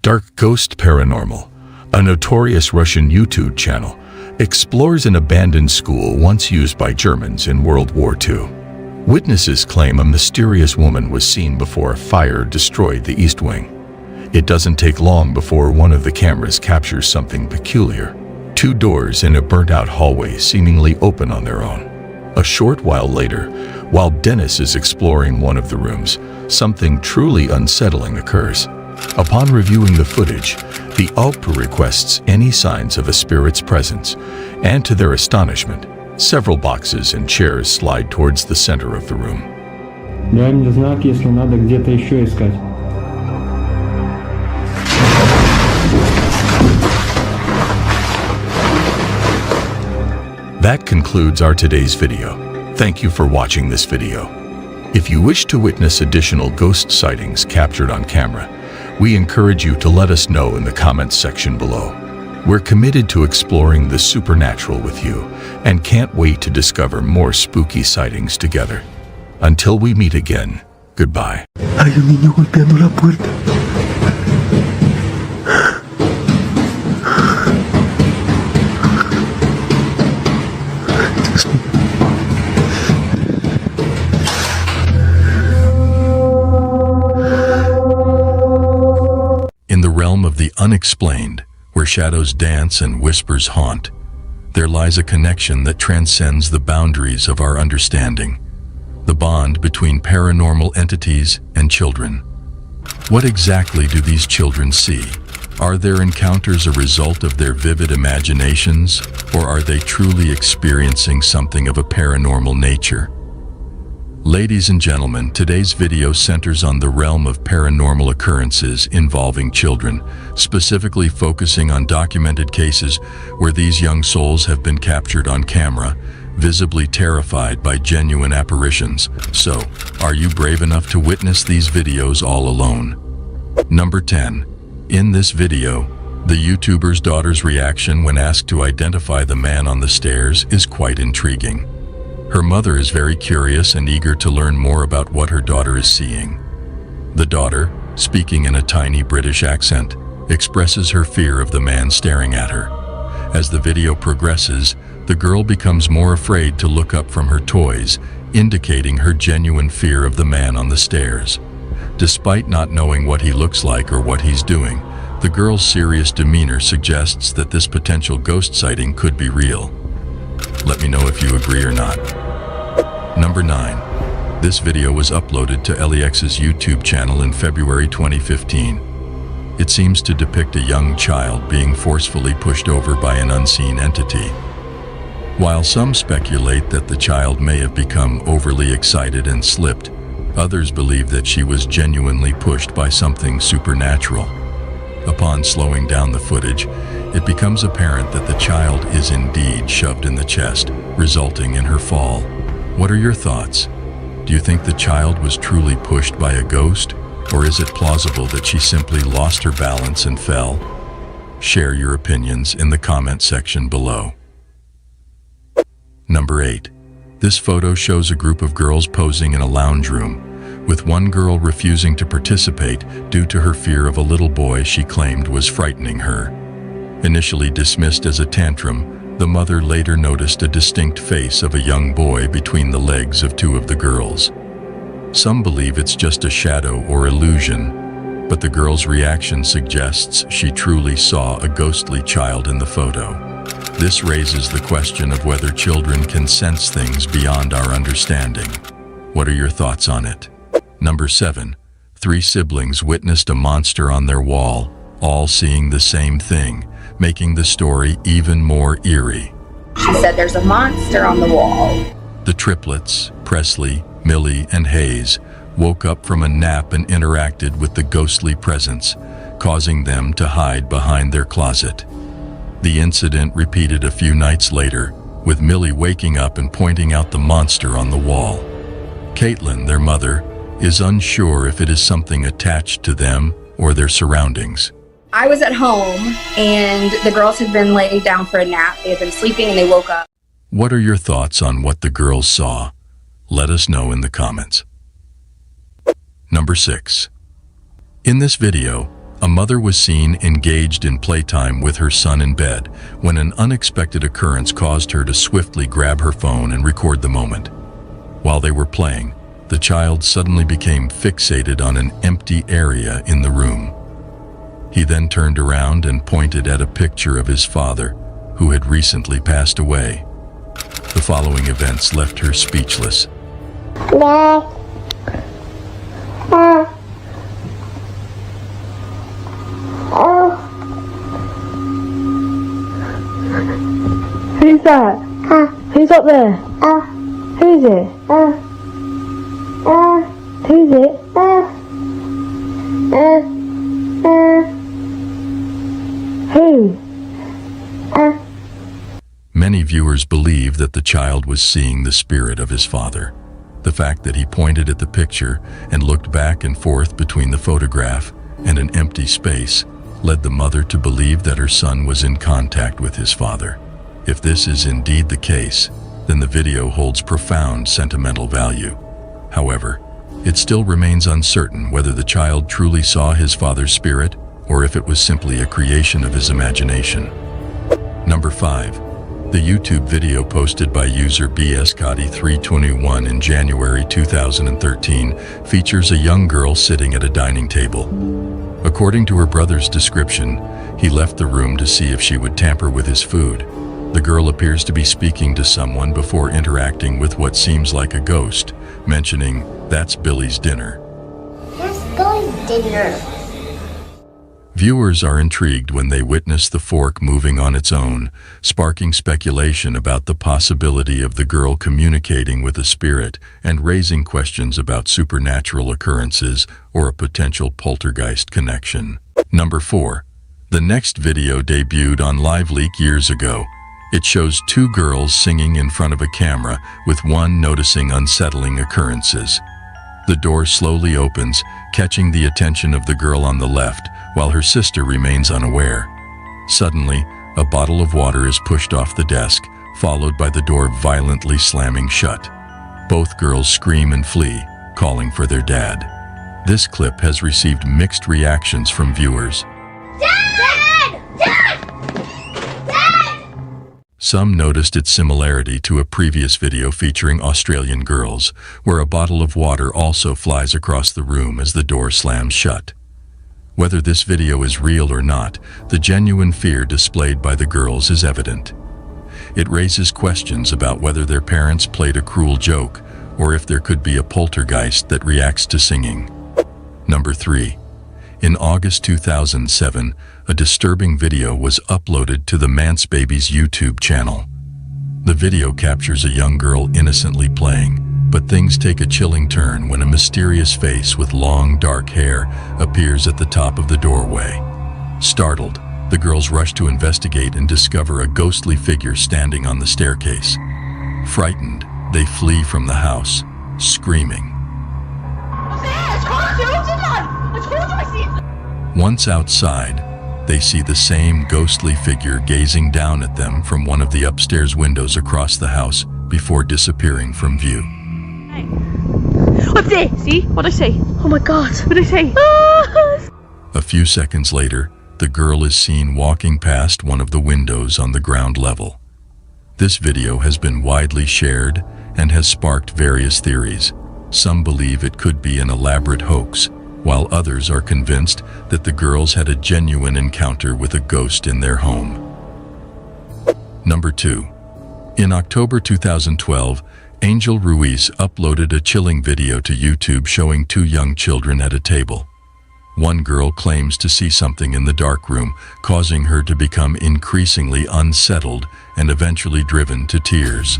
C: Dark Ghost Paranormal, a notorious Russian YouTube channel, explores an abandoned school once used by Germans in World War II. Witnesses claim a mysterious woman was seen before a fire destroyed the East Wing. It doesn't take long before one of the cameras captures something peculiar. 2 doors in a burnt-out hallway seemingly open on their own. A short while later, while Dennis is exploring one of the rooms, something truly unsettling occurs. Upon reviewing the footage, the OPA requests any signs of a spirit's presence, and to their astonishment, several boxes and chairs slide towards the center of the room.
N: Дай мне знак, если надо где-то еще искать.
C: That concludes our today's video. Thank you for watching this video. If you wish to witness additional ghost sightings captured on camera, we encourage you to let us know in the comments section below. We're committed to exploring the supernatural with you and can't wait to discover more spooky sightings together. Until we meet again, goodbye.
I: Hay un niño golpeando la puerta.
C: In the realm of the unexplained, where shadows dance and whispers haunt, there lies a connection that transcends the boundaries of our understanding, the bond between paranormal entities and children. What exactly do these children see? Are their encounters a result of their vivid imaginations, or are they truly experiencing something of a paranormal nature? Ladies and gentlemen, today's video centers on the realm of paranormal occurrences involving children, specifically focusing on documented cases where these young souls have been captured on camera, visibly terrified by genuine apparitions. So, are you brave enough to witness these videos all alone? Number 10. In this video, the YouTuber's daughter's reaction when asked to identify the man on the stairs is quite intriguing. Her mother is very curious and eager to learn more about what her daughter is seeing. The daughter, speaking in a tiny British accent, expresses her fear of the man staring at her. As the video progresses, the girl becomes more afraid to look up from her toys, indicating her genuine fear of the man on the stairs. Despite not knowing what he looks like or what he's doing, the girl's serious demeanor suggests that this potential ghost sighting could be real. Let me know if you agree or not. Number 9. This video was uploaded to LEX's YouTube channel in February 2015. It seems to depict a young child being forcefully pushed over by an unseen entity. While some speculate that the child may have become overly excited and slipped, others believe that she was genuinely pushed by something supernatural. Upon slowing down the footage, it becomes apparent that the child is indeed shoved in the chest, resulting in her fall. What are your thoughts? Do you think the child was truly pushed by a ghost, or is it plausible that she simply lost her balance and fell? Share your opinions in the comment section below. Number 8. This photo shows a group of girls posing in a lounge room, with one girl refusing to participate due to her fear of a little boy she claimed was frightening her. Initially dismissed as a tantrum, the mother later noticed a distinct face of a young boy between the legs of two of the girls. Some believe it's just a shadow or illusion, but the girl's reaction suggests she truly saw a ghostly child in the photo. This raises the question of whether children can sense things beyond our understanding. What are your thoughts on it? Number 7. 3 siblings witnessed a monster on their wall, all seeing the same thing, making the story even more eerie.
H: She said there's a monster on the wall.
C: The triplets, Presley, Millie, and Hayes, woke up from a nap and interacted with the ghostly presence, causing them to hide behind their closet. The incident repeated a few nights later, with Millie waking up and pointing out the monster on the wall. Caitlin, their mother, is unsure if it is something attached to them or their surroundings.
U: I was at home and the girls had been laying down for a nap. They had been sleeping and they woke up.
C: What are your thoughts on what the girls saw? Let us know in the comments. Number 6. In this video, a mother was seen engaged in playtime with her son in bed when an unexpected occurrence caused her to swiftly grab her phone and record the moment. While they were playing, the child suddenly became fixated on an empty area in the room. He then turned around and pointed at a picture of his father, who had recently passed away. The following events left her speechless.
V: Who's that? Who's up there? Who is it? Who is it? Who?
C: Many viewers believe that the child was seeing the spirit of his father. The fact that he pointed at the picture and looked back and forth between the photograph and an empty space led the mother to believe that her son was in contact with his father. If this is indeed the case, then the video holds profound sentimental value. However, it still remains uncertain whether the child truly saw his father's spirit or if it was simply a creation of his imagination. Number 5. The YouTube video posted by user bscotty321 in January 2013 features a young girl sitting at a dining table. According to her brother's description, he left the room to see if she would tamper with his food. The girl appears to be speaking to someone before interacting with what seems like a ghost, mentioning, "That's Billy's dinner."
T: That's Billy's dinner.
C: Viewers are intrigued when they witness the fork moving on its own, sparking speculation about the possibility of the girl communicating with a spirit and raising questions about supernatural occurrences or a potential poltergeist connection. Number 4. The next video debuted on LiveLeak years ago. It shows 2 girls singing in front of a camera, with one noticing unsettling occurrences. The door slowly opens, catching the attention of the girl on the left, while her sister remains unaware. Suddenly, a bottle of water is pushed off the desk, followed by the door violently slamming shut. Both girls scream and flee, calling for their dad. This clip has received mixed reactions from viewers.
T: Dad! Dad! Dad!
C: Some noticed its similarity to a previous video featuring Australian girls, where a bottle of water also flies across the room as the door slams shut. Whether this video is real or not, the genuine fear displayed by the girls is evident. It raises questions about whether their parents played a cruel joke or if there could be a poltergeist that reacts to singing. Number 3. In August 2007, a disturbing video was uploaded to the Mance Babies YouTube channel. The video captures a young girl innocently playing, but things take a chilling turn when a mysterious face with long, dark hair appears at the top of the doorway. Startled, the girls rush to investigate and discover a ghostly figure standing on the staircase. Frightened, they flee from the house, screaming. Once outside, they see the same ghostly figure gazing down at them from one of the upstairs windows across the house before disappearing from view.
V: Up there! See? What'd I say? Oh my god! What'd I say?
C: A few seconds later, the girl is seen walking past one of the windows on the ground level. This video has been widely shared and has sparked various theories. Some believe it could be an elaborate hoax, while others are convinced that the girls had a genuine encounter with a ghost in their home. Number 2. In October 2012, Angel Ruiz uploaded a chilling video to YouTube showing 2 young children at a table. One girl claims to see something in the dark room, causing her to become increasingly unsettled and eventually driven to tears.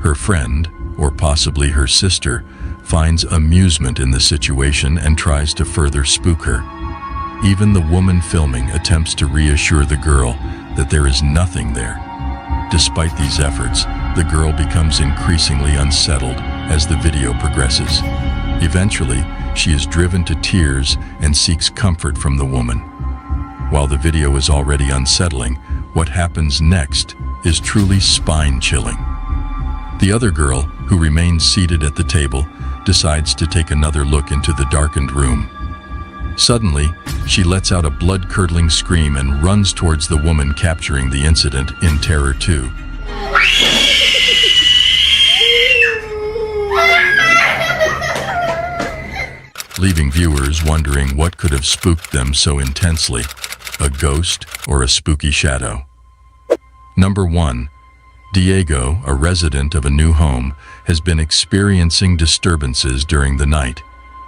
C: Her friend, or possibly her sister, finds amusement in the situation and tries to further spook her. Even the woman filming attempts to reassure the girl that there is nothing there. Despite these efforts, the girl becomes increasingly unsettled as the video progresses. Eventually, she is driven to tears and seeks comfort from the woman. While the video is already unsettling, what happens next is truly spine-chilling. The other girl, who remains seated at the table, decides to take another look into the darkened room. Suddenly, she lets out a blood-curdling scream and runs towards the woman, capturing the incident in terror too. Leaving viewers wondering what could have spooked them so intensely, a ghost or a spooky shadow. Number 1. Diego, a resident of a new home, has been experiencing disturbances during the night.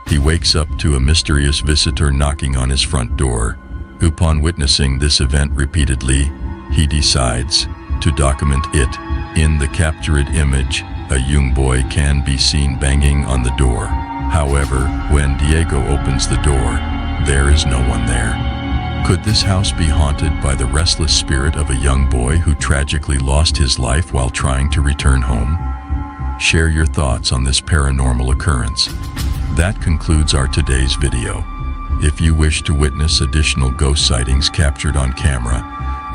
C: He wakes up to a mysterious visitor knocking on his front door. Upon witnessing this event repeatedly, he decides to document it. In the captured image, a young boy can be seen banging on the door. However, when Diego opens the door, there is no one there. Could this house be haunted by the restless spirit of a young boy who tragically lost his life while trying to return home? Share your thoughts on this paranormal occurrence. That concludes our today's video. If you wish to witness additional ghost sightings captured on camera,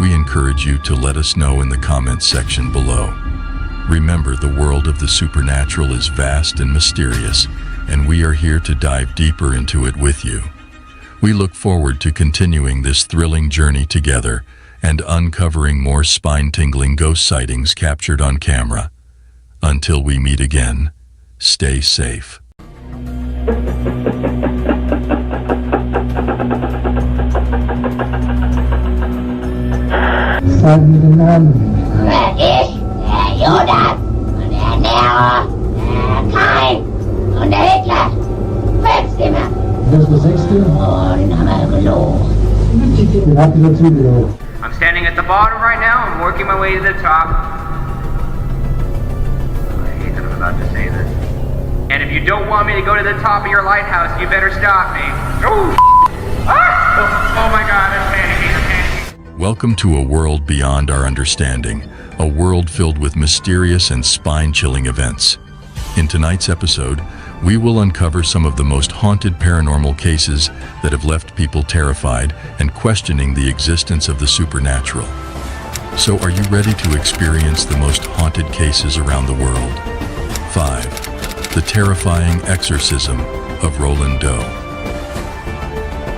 C: we encourage you to let us know in the comments section below. Remember, the world of the supernatural is vast and mysterious, and we are here to dive deeper into it with you. We look forward to continuing this thrilling journey together and uncovering more spine-tingling ghost sightings captured on camera. Until we meet again, stay safe.
J: I'm standing at the bottom right now. I'm working my way to the top. I hate that I'm about to say this. And if you don't want me to go to the top of your lighthouse, you better stop me. Oh, oh my God, I'm panicking.
C: Welcome to a world beyond our understanding, a world filled with mysterious and spine-chilling events. In tonight's episode, we will uncover some of the most haunted paranormal cases that have left people terrified and questioning the existence of the supernatural. So are you ready to experience the most haunted cases around the world? 5. The terrifying exorcism of Roland Doe.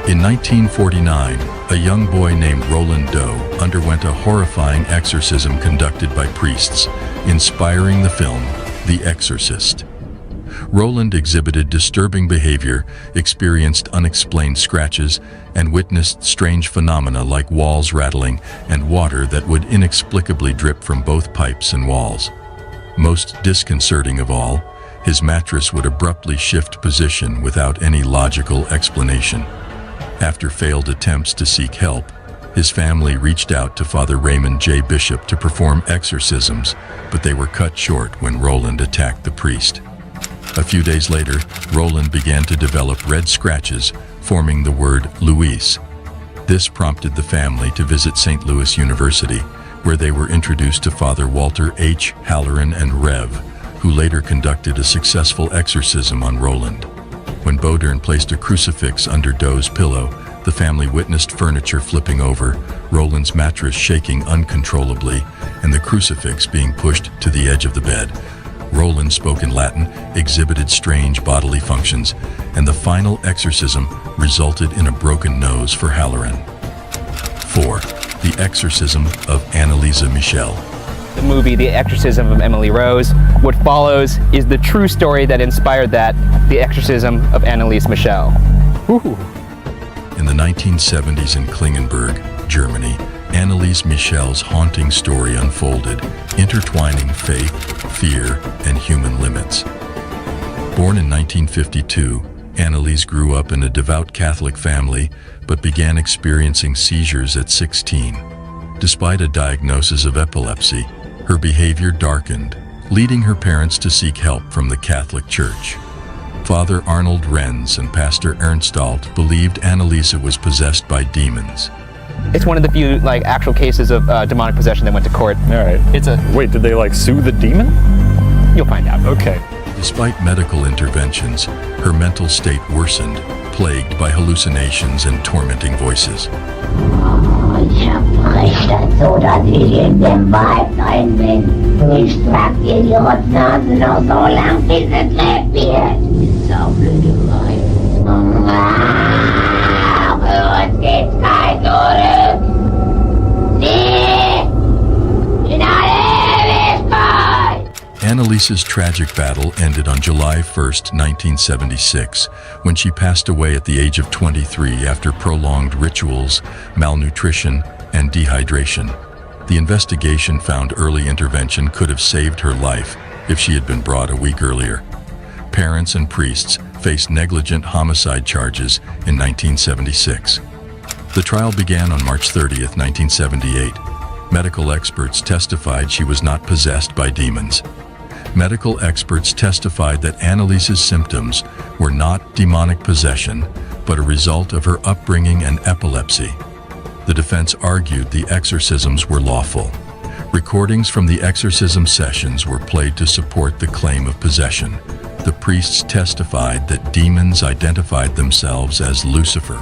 C: In 1949, a young boy named Roland Doe underwent a horrifying exorcism conducted by priests, inspiring the film The Exorcist. Roland exhibited disturbing behavior, experienced unexplained scratches, and witnessed strange phenomena like walls rattling and water that would inexplicably drip from both pipes and walls. Most disconcerting of all, his mattress would abruptly shift position without any logical explanation. After failed attempts to seek help, his family reached out to Father Raymond J. Bishop to perform exorcisms, but they were cut short when Roland attacked the priest. A few days later, Roland began to develop red scratches, forming the word Luis. This prompted the family to visit St. Louis University, where they were introduced to Father Walter H. Halloran and Rev, who later conducted a successful exorcism on Roland. When Bodern placed a crucifix under Doe's pillow, The family witnessed furniture flipping over, Roland's mattress shaking uncontrollably, and the crucifix being pushed to the edge of the bed. Roland spoke in Latin, exhibited strange bodily functions, and the final exorcism resulted in a broken nose for Halloran. 4. The Exorcism of Annalisa Michel.
F: The movie The Exorcism of Emily Rose. What follows is the true story that inspired that, The Exorcism of Annalise Michel. Ooh.
C: In the 1970s in Klingenberg, Germany, Annalise Michel's haunting story unfolded, intertwining faith, fear, and human limits. Born in 1952, Annalise grew up in a devout Catholic family, but began experiencing seizures at 16. Despite a diagnosis of epilepsy, her behavior darkened, leading her parents to seek help from the Catholic Church. Father Arnold Renz and Pastor Ernstalt believed Annalisa was possessed by demons.
F: It's one of the few actual cases of demonic possession that went to court.
A: All right. Wait, did they sue the demon?
F: You'll find out.
A: Okay.
C: Despite medical interventions, her mental state worsened, plagued by hallucinations and tormenting voices.
T: Ich verrichtet so, dass ich in dem Wald rein bin. Ich trag dir die Rotznase noch so lang, bis es lebt wird. Saublöde Weib. Uns geht's kein zurück. Nee! In alle Ewigkeit!
C: Annalisa's tragic battle ended on July 1st, 1976, when she passed away at the age of 23 after prolonged rituals, malnutrition, and dehydration. The investigation found early intervention could have saved her life if she had been brought a week earlier. Parents and priests faced negligent homicide charges in 1976. The trial began on March 30th, 1978. Medical experts testified she was not possessed by demons. Medical experts testified that Annalisa's symptoms were not demonic possession, but a result of her upbringing and epilepsy. The defense argued the exorcisms were lawful. Recordings from the exorcism sessions were played to support the claim of possession. The priests testified that demons identified themselves as Lucifer.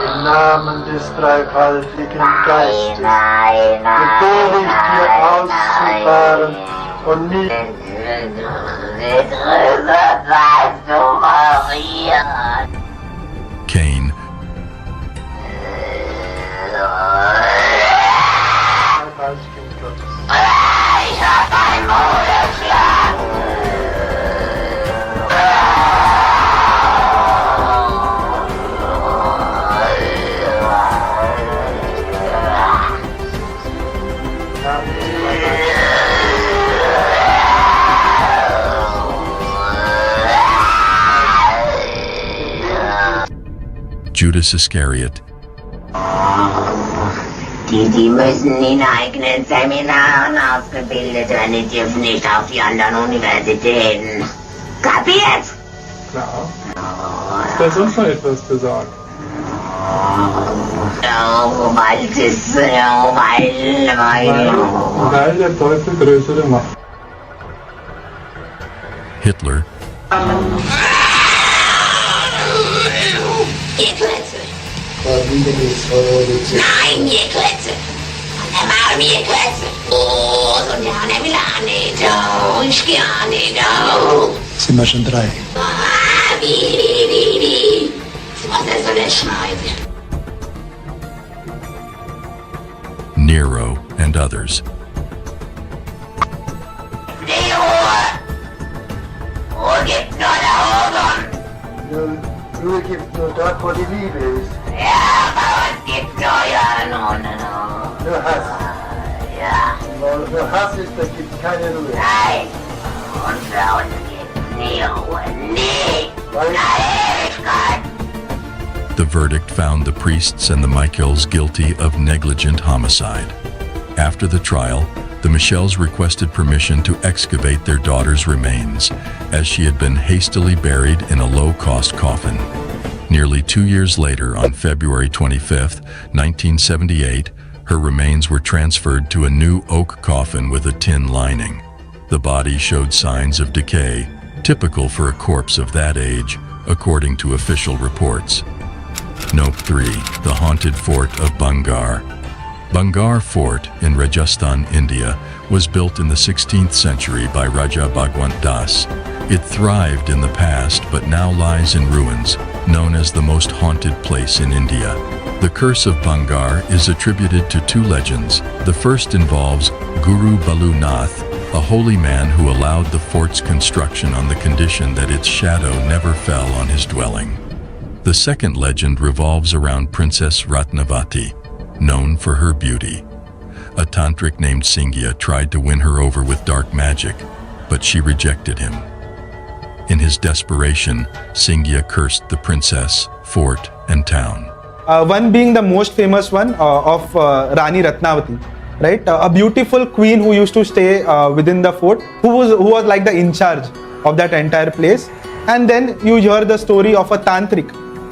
O: Im Namen des dreifaltigen Geistes befehle ich dir auszufahren und nicht.
C: Cain. Judas Iscariot.
T: Die müssen in eigenen Seminaren ausgebildet werden, die dürfen nicht auf die anderen Universitäten. Kapiert?
L: Klar. Ist da sonst noch etwas zu sagen?
T: Weil
L: der Teufel größere Macht.
C: Hitler.
T: Nein, ihr Klötze! Und der Maul, ihr Klötze! Oh, so der will auch nicht, oh, ich geh auch nicht, oh.
B: Sind wir schon 3?
T: Wie? Was ist so eine Schneide?
C: Nero and others.
T: Die Ruhe! Ruhe gibt's nur da oben!
O: Ruhe gibt's nur dort, wo die Liebe ist.
T: Ja, bei uns gibt's nur, no.
O: Nur Hass.
T: Ja.
O: Wo Hass ist, da gibt's keine Ruhe.
T: Nein. Und für uns gibt's nie Ruhe. Nie. In der Ewigkeit.
C: The verdict found the priests and the Michels guilty of negligent homicide. After the trial, the Michels requested permission to excavate their daughter's remains, as she had been hastily buried in a low-cost coffin. Nearly 2 years later, on February 25, 1978, her remains were transferred to a new oak coffin with a tin lining. The body showed signs of decay, typical for a corpse of that age, according to official reports. Note 3. The Haunted Fort of Bangar. Bangar Fort in Rajasthan, India, was built in the 16th century by Raja Bhagwant Das. It thrived in the past but now lies in ruins, known as the most haunted place in India. The curse of Bangar is attributed to two legends. The first involves Guru Balu Nath, a holy man who allowed the fort's construction on the condition that its shadow never fell on his dwelling. The second legend revolves around Princess Ratnavati, known for her beauty. A tantric named Singya tried to win her over with dark magic, but she rejected him. In his desperation, Singya cursed the princess, fort, and town.
L: One being the most famous one of Rani Ratnavati, right? A beautiful queen who used to stay within the fort, who was like the in charge of that entire place. And then you hear the story of a tantric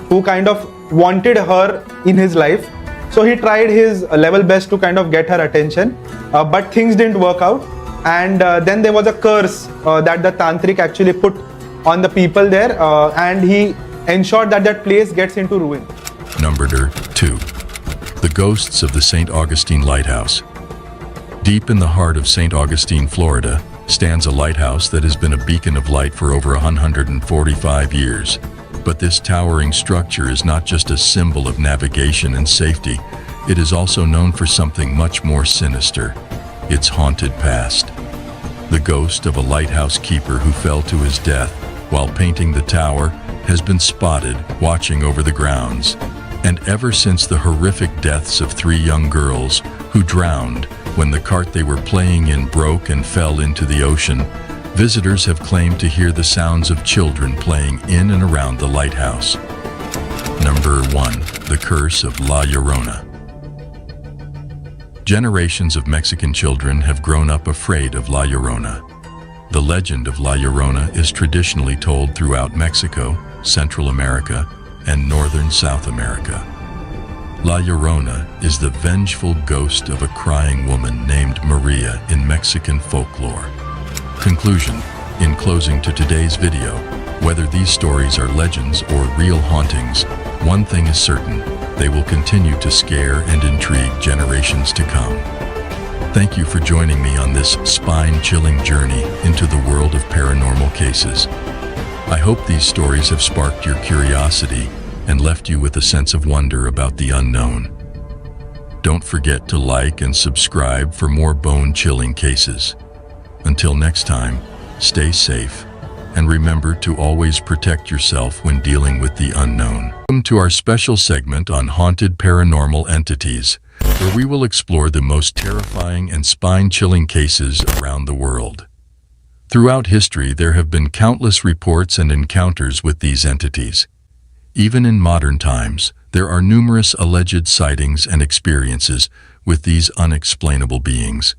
L: who kind of wanted her in his life. So he tried his level best to kind of get her attention, but things didn't work out. And then there was a curse that the tantric actually put on the people there, and he ensured that that place gets into ruin.
C: Number 2. The Ghosts of the St. Augustine Lighthouse. Deep in the heart of St. Augustine, Florida, stands a lighthouse that has been a beacon of light for over 145 years. But this towering structure is not just a symbol of navigation and safety, it is also known for something much more sinister: its haunted past. The ghost of a lighthouse keeper who fell to his death while painting the tower has been spotted watching over the grounds. And ever since the horrific deaths of 3 young girls who drowned when the cart they were playing in broke and fell into the ocean, visitors have claimed to hear the sounds of children playing in and around the lighthouse. Number 1. The Curse of La Llorona. Generations of Mexican children have grown up afraid of La Llorona. The legend of La Llorona is traditionally told throughout Mexico, Central America, and northern South America. La Llorona is the vengeful ghost of a crying woman named Maria in Mexican folklore. Conclusion. In closing to today's video, whether these stories are legends or real hauntings, one thing is certain: they will continue to scare and intrigue generations to come. Thank you for joining me on this spine-chilling journey into the world of paranormal cases. I hope these stories have sparked your curiosity and left you with a sense of wonder about the unknown. Don't forget to like and subscribe for more bone-chilling cases. Until next time, stay safe, and remember to always protect yourself when dealing with the unknown. Welcome to our special segment on haunted paranormal entities, where we will explore the most terrifying and spine-chilling cases around the world. Throughout history, there have been countless reports and encounters with these entities. Even in modern times, there are numerous alleged sightings and experiences with these unexplainable beings.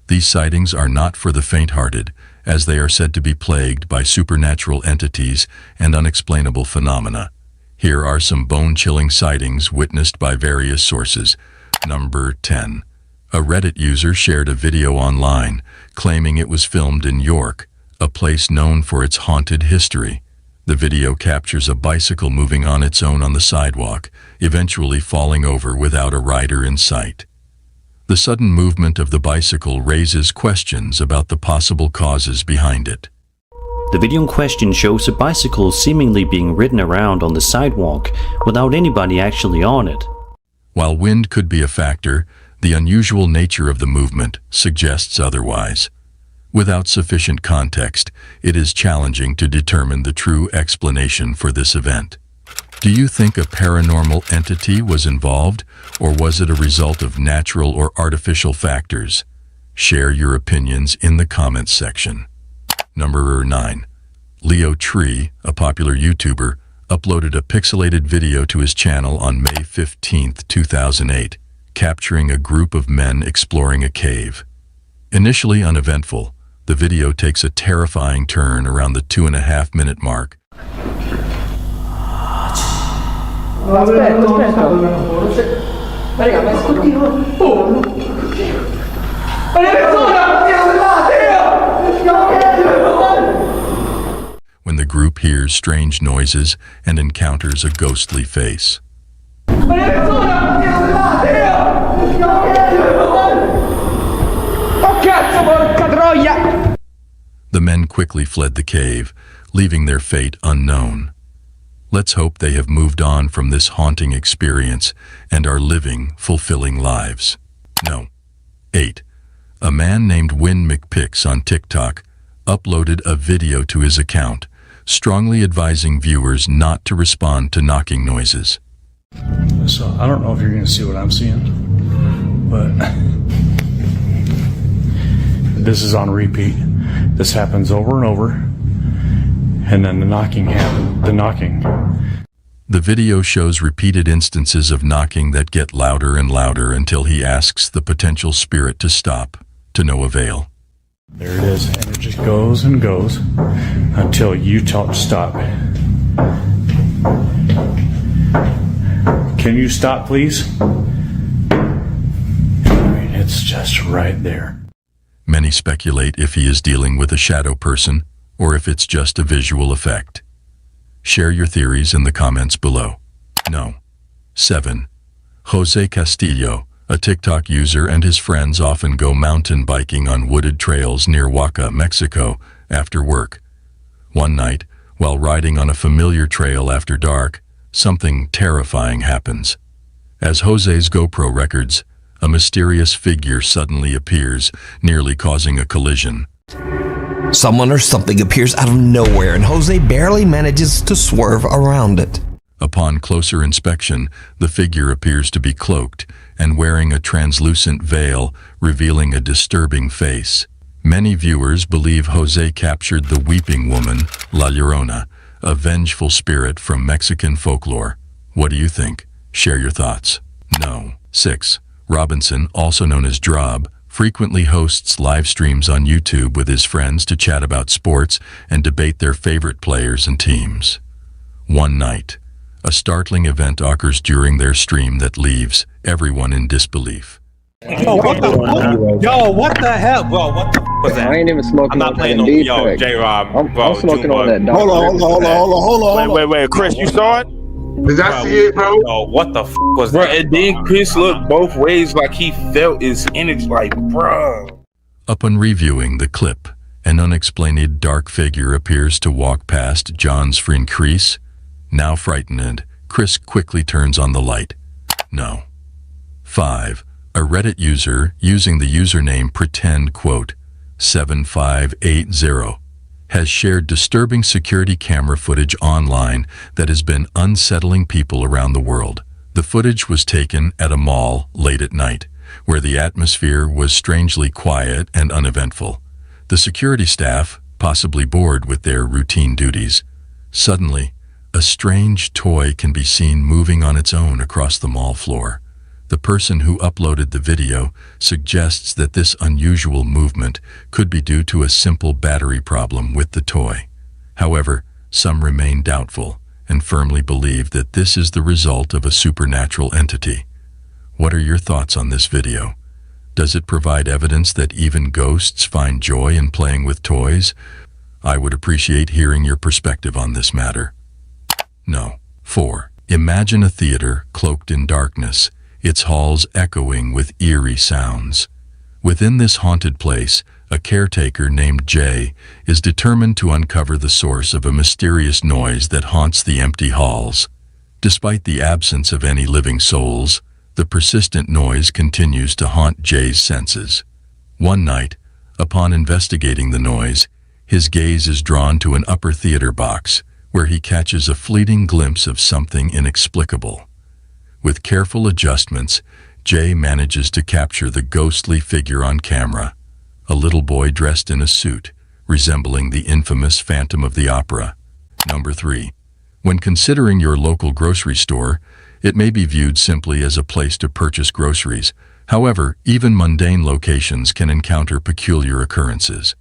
C: These sightings are not for the faint-hearted, as they are said to be plagued by supernatural entities and unexplainable phenomena. Here are some bone-chilling sightings witnessed by various sources. Number 10. A Reddit user shared a video online claiming it was filmed in York, a place known for its haunted history. The video captures a bicycle moving on its own on the sidewalk, eventually falling over without a rider in sight. The sudden movement of the bicycle raises questions about the possible causes behind it.
K: The video in question shows a bicycle seemingly being ridden around on the sidewalk without anybody actually on it.
C: While wind could be a factor, the unusual nature of the movement suggests otherwise. Without sufficient context, it is challenging to determine the true explanation for this event. Do you think a paranormal entity was involved, or was it a result of natural or artificial factors? Share your opinions in the comments section. Number 9. Leo Tree, a popular YouTuber, uploaded a pixelated video to his channel on May 15, 2008, capturing a group of men exploring a cave. Initially uneventful, the video takes a terrifying turn around the 2.5-minute mark. When the group hears strange noises and encounters a ghostly face. The men quickly fled the cave, leaving their fate unknown. Let's hope they have moved on from this haunting experience and are living fulfilling lives. No. 8. A man named Win McPix on TikTok uploaded a video to his account, strongly advising viewers not to respond to knocking noises.
A: So I don't know if you're going to see what I'm seeing, but this is on repeat. This happens over and over, and then the knocking happens.
C: The video shows repeated instances of knocking that get louder and louder until he asks the potential spirit to stop, to no avail.
A: There it is, and it just goes and goes until you tell it to stop. Can you stop, please? I mean, it's just right there.
C: Many speculate if he is dealing with a shadow person or if it's just a visual effect. Share your theories in the comments below. No. 7. Jose Castillo, a TikTok user, and his friends often go mountain biking on wooded trails near Oaxaca, Mexico, after work. One night, while riding on a familiar trail after dark, something terrifying happens. As Jose's GoPro records, a mysterious figure suddenly appears, nearly causing a collision.
E: Someone or something appears out of nowhere, and Jose barely manages to swerve around it.
C: Upon closer inspection, the figure appears to be cloaked and wearing a translucent veil, revealing a disturbing face. Many viewers believe Jose captured the weeping woman, La Llorona, a vengeful spirit from Mexican folklore. What do you think? Share your thoughts. No. 6. Robinson, also known as Drob, frequently hosts live streams on YouTube with his friends to chat about sports and debate their favorite players and teams. One night, a startling event occurs during their stream that leaves everyone in disbelief.
Q: Yo, what the fuck? Yo, what the hell? Bro, what the fuck was that? I ain't even smoking on that D. Yo, J-Rob. I'm smoking on that dog. Hold on. Wait. Chris, you saw it?
W: Did I see it, bro?
Q: Yo, what the fuck was that?
W: And then Chris looked both ways like he felt his energy, like, bro.
C: Upon reviewing the clip, an unexplained dark figure appears to walk past John's friend Chris. Now frightened, Chris quickly turns on the light. No. 5. A Reddit user using the username pretend7580 has shared disturbing security camera footage online that has been unsettling people around the world. The footage was taken at a mall late at night, where the atmosphere was strangely quiet and uneventful. The security staff, possibly bored with their routine duties, suddenly, a strange toy can be seen moving on its own across the mall floor. The person who uploaded the video suggests that this unusual movement could be due to a simple battery problem with the toy. However, some remain doubtful and firmly believe that this is the result of a supernatural entity. What are your thoughts on this video? Does it provide evidence that even ghosts find joy in playing with toys? I would appreciate hearing your perspective on this matter. No. 4. Imagine a theater cloaked in darkness, its halls echoing with eerie sounds. Within this haunted place, a caretaker named Jay is determined to uncover the source of a mysterious noise that haunts the empty halls. Despite the absence of any living souls, the persistent noise continues to haunt Jay's senses. One night, upon investigating the noise, his gaze is drawn to an upper theater box, where he catches a fleeting glimpse of something inexplicable. With careful adjustments, Jay manages to capture the ghostly figure on camera, a little boy dressed in a suit, resembling the infamous Phantom of the Opera. Number 3. When considering your local grocery store, it may be viewed simply as a place to purchase groceries. However, even mundane locations can encounter peculiar occurrences.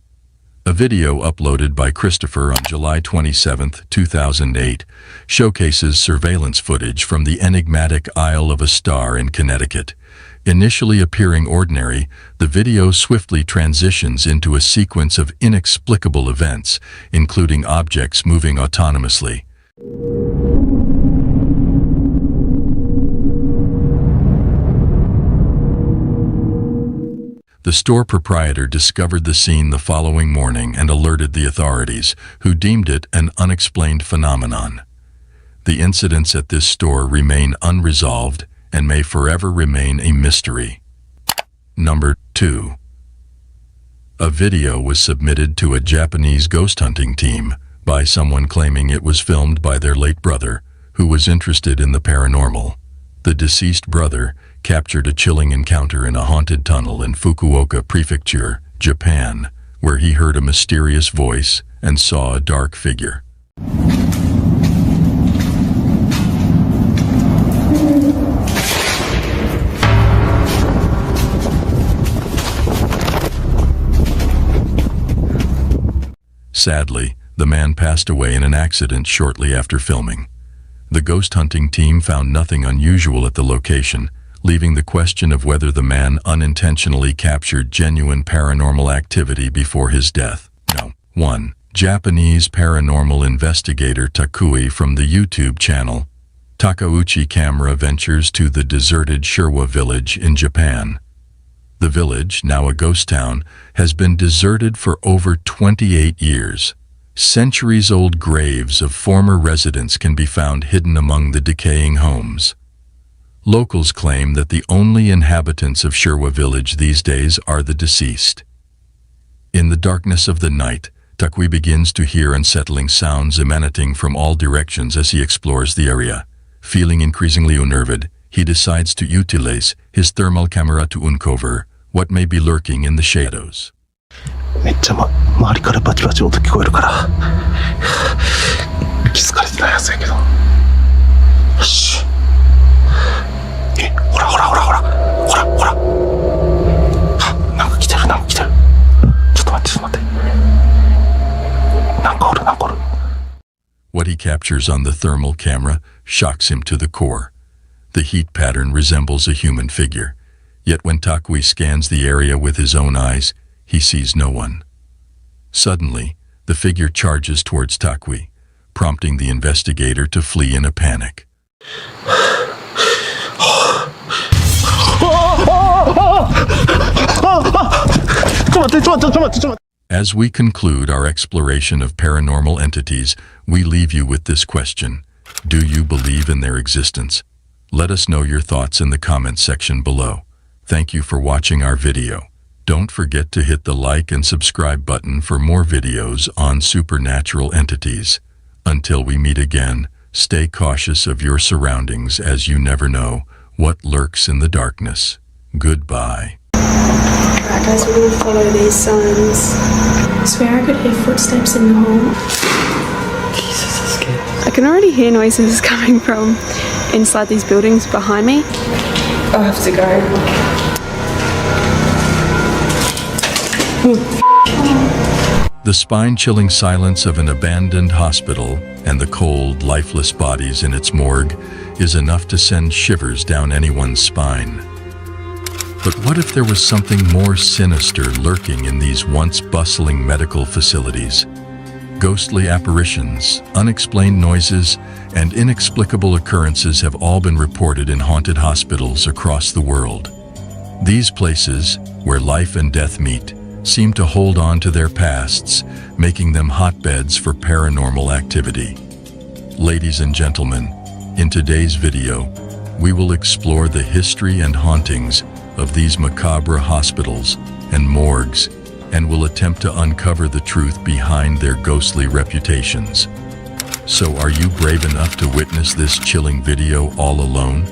C: A video uploaded by Christopher on July 27, 2008, showcases surveillance footage from the enigmatic Isle of a Star in Connecticut. Initially appearing ordinary, the video swiftly transitions into a sequence of inexplicable events, including objects moving autonomously. The store proprietor discovered the scene the following morning and alerted the authorities, who deemed it an unexplained phenomenon. The incidents at this store remain unresolved and may forever remain a mystery. Number 2. A video was submitted to a Japanese ghost hunting team by someone claiming it was filmed by their late brother, who was interested in the paranormal. The deceased brother captured a chilling encounter in a haunted tunnel in Fukuoka Prefecture, Japan, where he heard a mysterious voice and saw a dark figure. Sadly, the man passed away in an accident shortly after filming. The ghost hunting team found nothing unusual at the location, leaving the question of whether the man unintentionally captured genuine paranormal activity before his death. No. 1. Japanese paranormal investigator Takui from the YouTube channel Takauchi Camera ventures to the deserted Sherwa village in Japan. The village, now a ghost town, has been deserted for over 28 years. Centuries-old graves of former residents can be found hidden among the decaying homes. Locals claim that the only inhabitants of Sherwa village these days are the deceased. In the darkness of the night, Takui begins to hear unsettling sounds emanating from all directions as he explores the area. Feeling increasingly unnerved, he decides to utilize his thermal camera to uncover what may be lurking in the shadows.
I: めっちゃ周りからバチバチ音聞こえるから気づかれてないやつやけどよしほらほらほらほらほらほらなんか来てるなんか来てるちょっと待ってちょっと待ってなんかおるなんかおる
C: What he captures on the thermal camera shocks him to the core. The heat pattern resembles a human figure, yet when Takui scans the area with his own eyes, he sees no one. Suddenly, the figure charges towards Takui, prompting the investigator to flee in a panic. As we conclude our exploration of paranormal entities, we leave you with this question. Do you believe in their existence? Let us know your thoughts in the comments section below. Thank you for watching our video. Don't forget to hit the like and subscribe button for more videos on supernatural entities. Until we meet again, stay cautious of your surroundings as you never know what lurks in the darkness. Goodbye.
D: Alright guys, we're going to follow these signs. I swear I could hear footsteps in the hall. Jesus, I'm scared. I can already hear noises coming from inside these buildings behind me. I have to go.
C: The spine-chilling silence of an abandoned hospital and the cold, lifeless bodies in its morgue is enough to send shivers down anyone's spine. But what if there was something more sinister lurking in these once bustling medical facilities? Ghostly apparitions, unexplained noises, and inexplicable occurrences have all been reported in haunted hospitals across the world. These places, where life and death meet, seem to hold on to their pasts, making them hotbeds for paranormal activity. Ladies and gentlemen, in today's video, we will explore the history and hauntings of these macabre hospitals and morgues, and will attempt to uncover the truth behind their ghostly reputations. So are you brave enough to witness this chilling video all alone?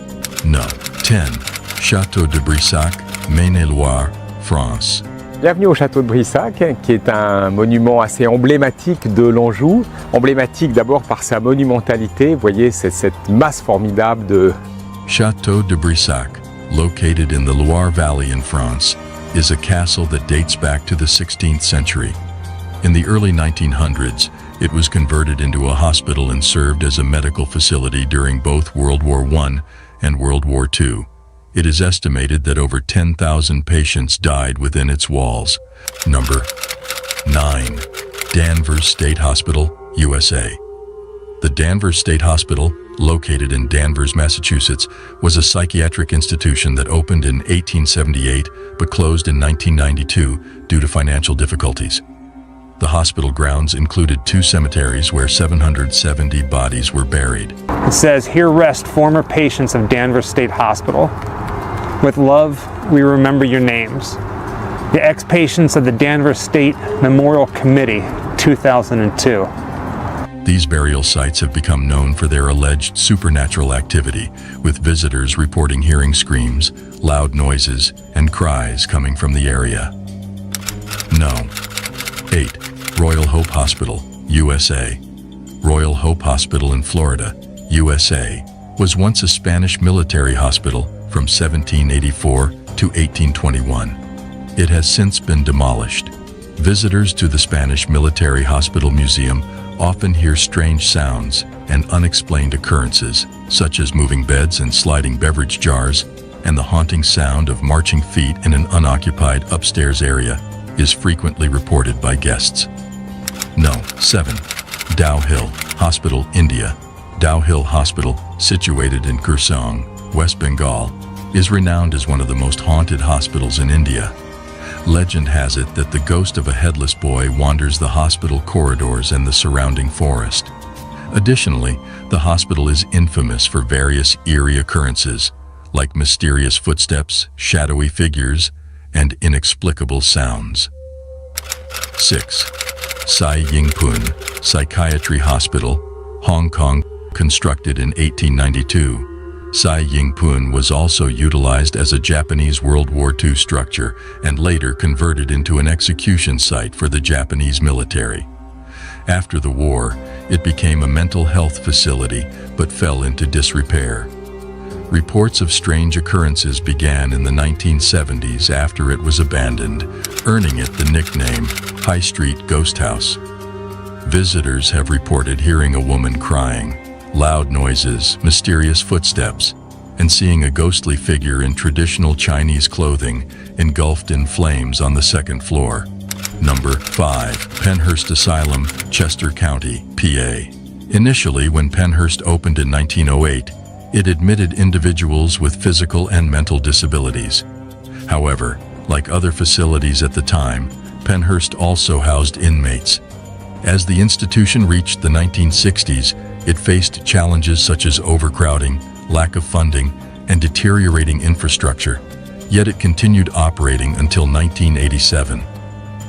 C: No. 10. Château de Brissac, Maine-et-Loire, France.
M: Bienvenue au château de Brissac, qui est un monument assez emblématique de l'Anjou. Emblématique d'abord par sa monumentalité, vous voyez, c'est cette masse formidable de...
C: Château de Brissac, located in the Loire Valley in France, is a castle that dates back to the 16th century. In the early 1900s, it was converted into a hospital and served as a medical facility during both World War I and World War II. It is estimated that over 10,000 patients died within its walls. Number 9. Danvers State Hospital, USA. The Danvers State Hospital, located in Danvers, Massachusetts, was a psychiatric institution that opened in 1878 but closed in 1992 due to financial difficulties. The hospital grounds included 2 cemeteries where 770 bodies were buried.
R: It says, "Here rest former patients of Danvers State Hospital. With love, we remember your names. The ex-patients of the Danvers State Memorial Committee, 2002.
C: These burial sites have become known for their alleged supernatural activity, with visitors reporting hearing screams, loud noises, and cries coming from the area. No. 8. Royal Hope Hospital, USA. Royal Hope Hospital in Florida, USA, was once a Spanish military hospital from 1784 to 1821. It has since been demolished. Visitors to the Spanish Military Hospital Museum often hear strange sounds and unexplained occurrences, such as moving beds and sliding beverage jars, and the haunting sound of marching feet in an unoccupied upstairs area is frequently reported by guests. No. 7. Dow Hill Hospital, India. Dow Hill Hospital, situated in Kurseong, West Bengal, is renowned as one of the most haunted hospitals in India. Legend has it that the ghost of a headless boy wanders the hospital corridors and the surrounding forest. Additionally, the hospital is infamous for various eerie occurrences, like mysterious footsteps, shadowy figures, and inexplicable sounds. 6. Sai Ying Pun Psychiatry Hospital, Hong Kong, constructed in 1892. Sai Ying Pun was also utilized as a Japanese World War II structure and later converted into an execution site for the Japanese military. After the war, it became a mental health facility but fell into disrepair. Reports of strange occurrences began in the 1970s after it was abandoned, earning it the nickname High Street Ghost House. Visitors have reported hearing a woman crying, loud noises, mysterious footsteps, and seeing a ghostly figure in traditional Chinese clothing engulfed in flames on the second floor. Number 5. Penhurst Asylum, Chester County, PA. Initially, when Penhurst opened in 1908, it admitted individuals with physical and mental disabilities. However, like other facilities at the time, Penhurst also housed inmates. As the institution reached the 1960s, it faced challenges such as overcrowding, lack of funding, and deteriorating infrastructure, yet it continued operating until 1987.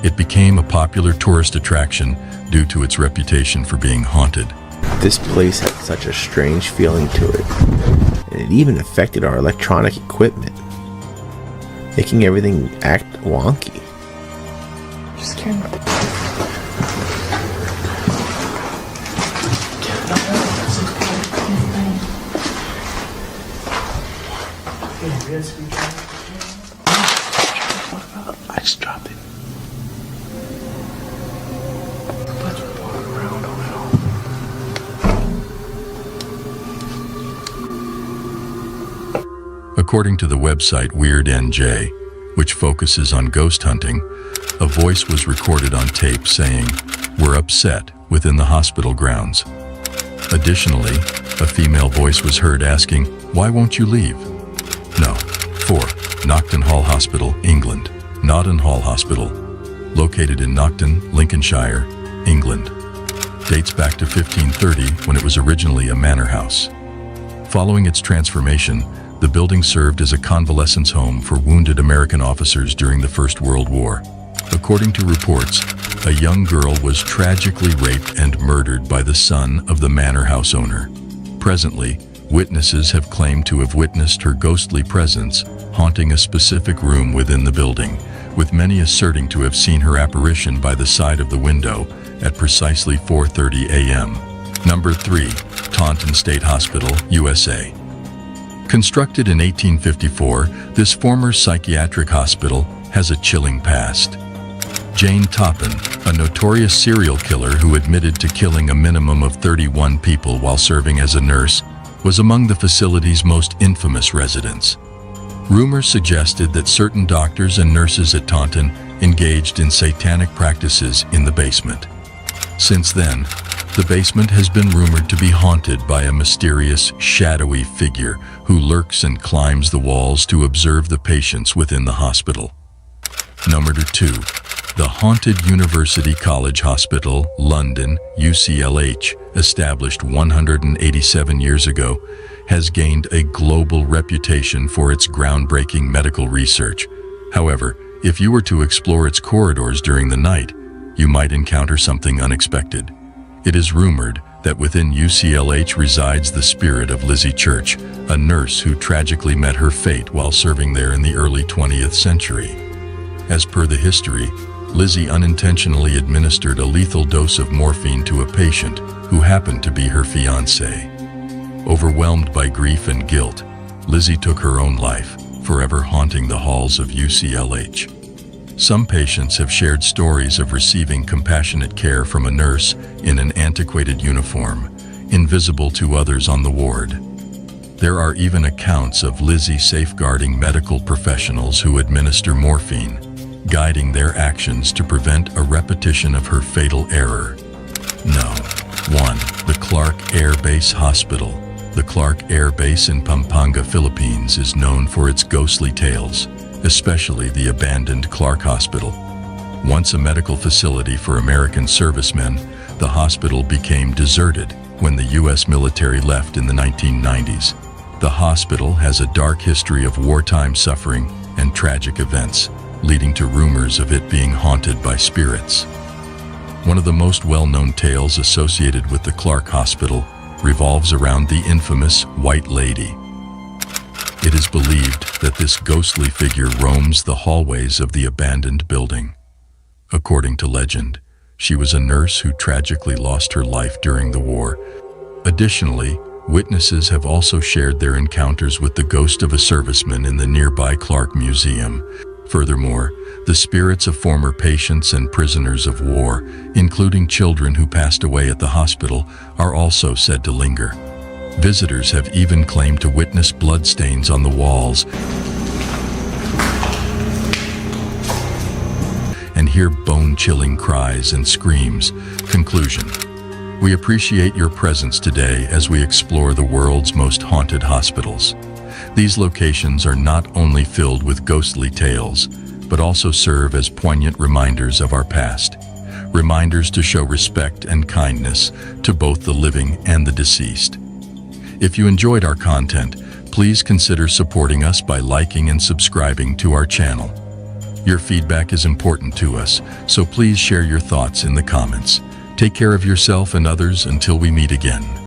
C: It became a popular tourist attraction due to its reputation for being haunted.
S: This place had such a strange feeling to it, and it even affected our electronic equipment, making everything act wonky.
D: Just scared me.
B: I just dropped it.
C: According to the website Weird NJ, which focuses on ghost hunting, a voice was recorded on tape saying, "We're upset," within the hospital grounds. Additionally, a female voice was heard asking, "Why won't you leave?" No. 4. Nocton Hall Hospital, England. Notton Hall Hospital, located in Nocton, Lincolnshire, England. Dates back to 1530 when it was originally a manor house. Following its transformation, the building served as a convalescence home for wounded American officers during the First World War. According to reports, a young girl was tragically raped and murdered by the son of the manor house owner. Presently, witnesses have claimed to have witnessed her ghostly presence haunting a specific room within the building, with many asserting to have seen her apparition by the side of the window at precisely 4:30 a.m. Number 3. Taunton State Hospital, USA. Constructed in 1854, this former psychiatric hospital has a chilling past. Jane Toppin, a notorious serial killer who admitted to killing a minimum of 31 people while serving as a nurse, was among the facility's most infamous residents. Rumors suggested that certain doctors and nurses at Taunton engaged in satanic practices in the basement. Since then, the basement has been rumored to be haunted by a mysterious, shadowy figure who lurks and climbs the walls to observe the patients within the hospital. Number 2. The Haunted University College Hospital, London, UCLH, established 187 years ago, has gained a global reputation for its groundbreaking medical research. However, if you were to explore its corridors during the night, you might encounter something unexpected. It is rumored that within UCLH resides the spirit of Lizzie Church, a nurse who tragically met her fate while serving there in the early 20th century. As per the history, Lizzie unintentionally administered a lethal dose of morphine to a patient who happened to be her fiancé. Overwhelmed by grief and guilt, Lizzie took her own life, forever haunting the halls of UCLH. Some patients have shared stories of receiving compassionate care from a nurse in an antiquated uniform, invisible to others on the ward. There are even accounts of Lizzie safeguarding medical professionals who administer morphine, guiding their actions to prevent a repetition of her fatal error. No. 1. The Clark Air Base Hospital. The Clark Air Base in Pampanga, Philippines is known for its ghostly tales, especially the abandoned Clark Hospital. Once a medical facility for American servicemen, the hospital became deserted when the U.S. military left in the 1990s. The hospital has a dark history of wartime suffering and tragic events, leading to rumors of it being haunted by spirits. One of the most well-known tales associated with the Clark Hospital revolves around the infamous White Lady. It is believed that this ghostly figure roams the hallways of the abandoned building. According to legend, she was a nurse who tragically lost her life during the war. Additionally, witnesses have also shared their encounters with the ghost of a serviceman in the nearby Clark Museum. Furthermore, the spirits of former patients and prisoners of war, including children who passed away at the hospital, are also said to linger. Visitors have even claimed to witness bloodstains on the walls and hear bone-chilling cries and screams. Conclusion. We appreciate your presence today as we explore the world's most haunted hospitals. These locations are not only filled with ghostly tales, but also serve as poignant reminders of our past. Reminders to show respect and kindness to both the living and the deceased. If you enjoyed our content, please consider supporting us by liking and subscribing to our channel. Your feedback is important to us, so please share your thoughts in the comments. Take care of yourself and others until we meet again.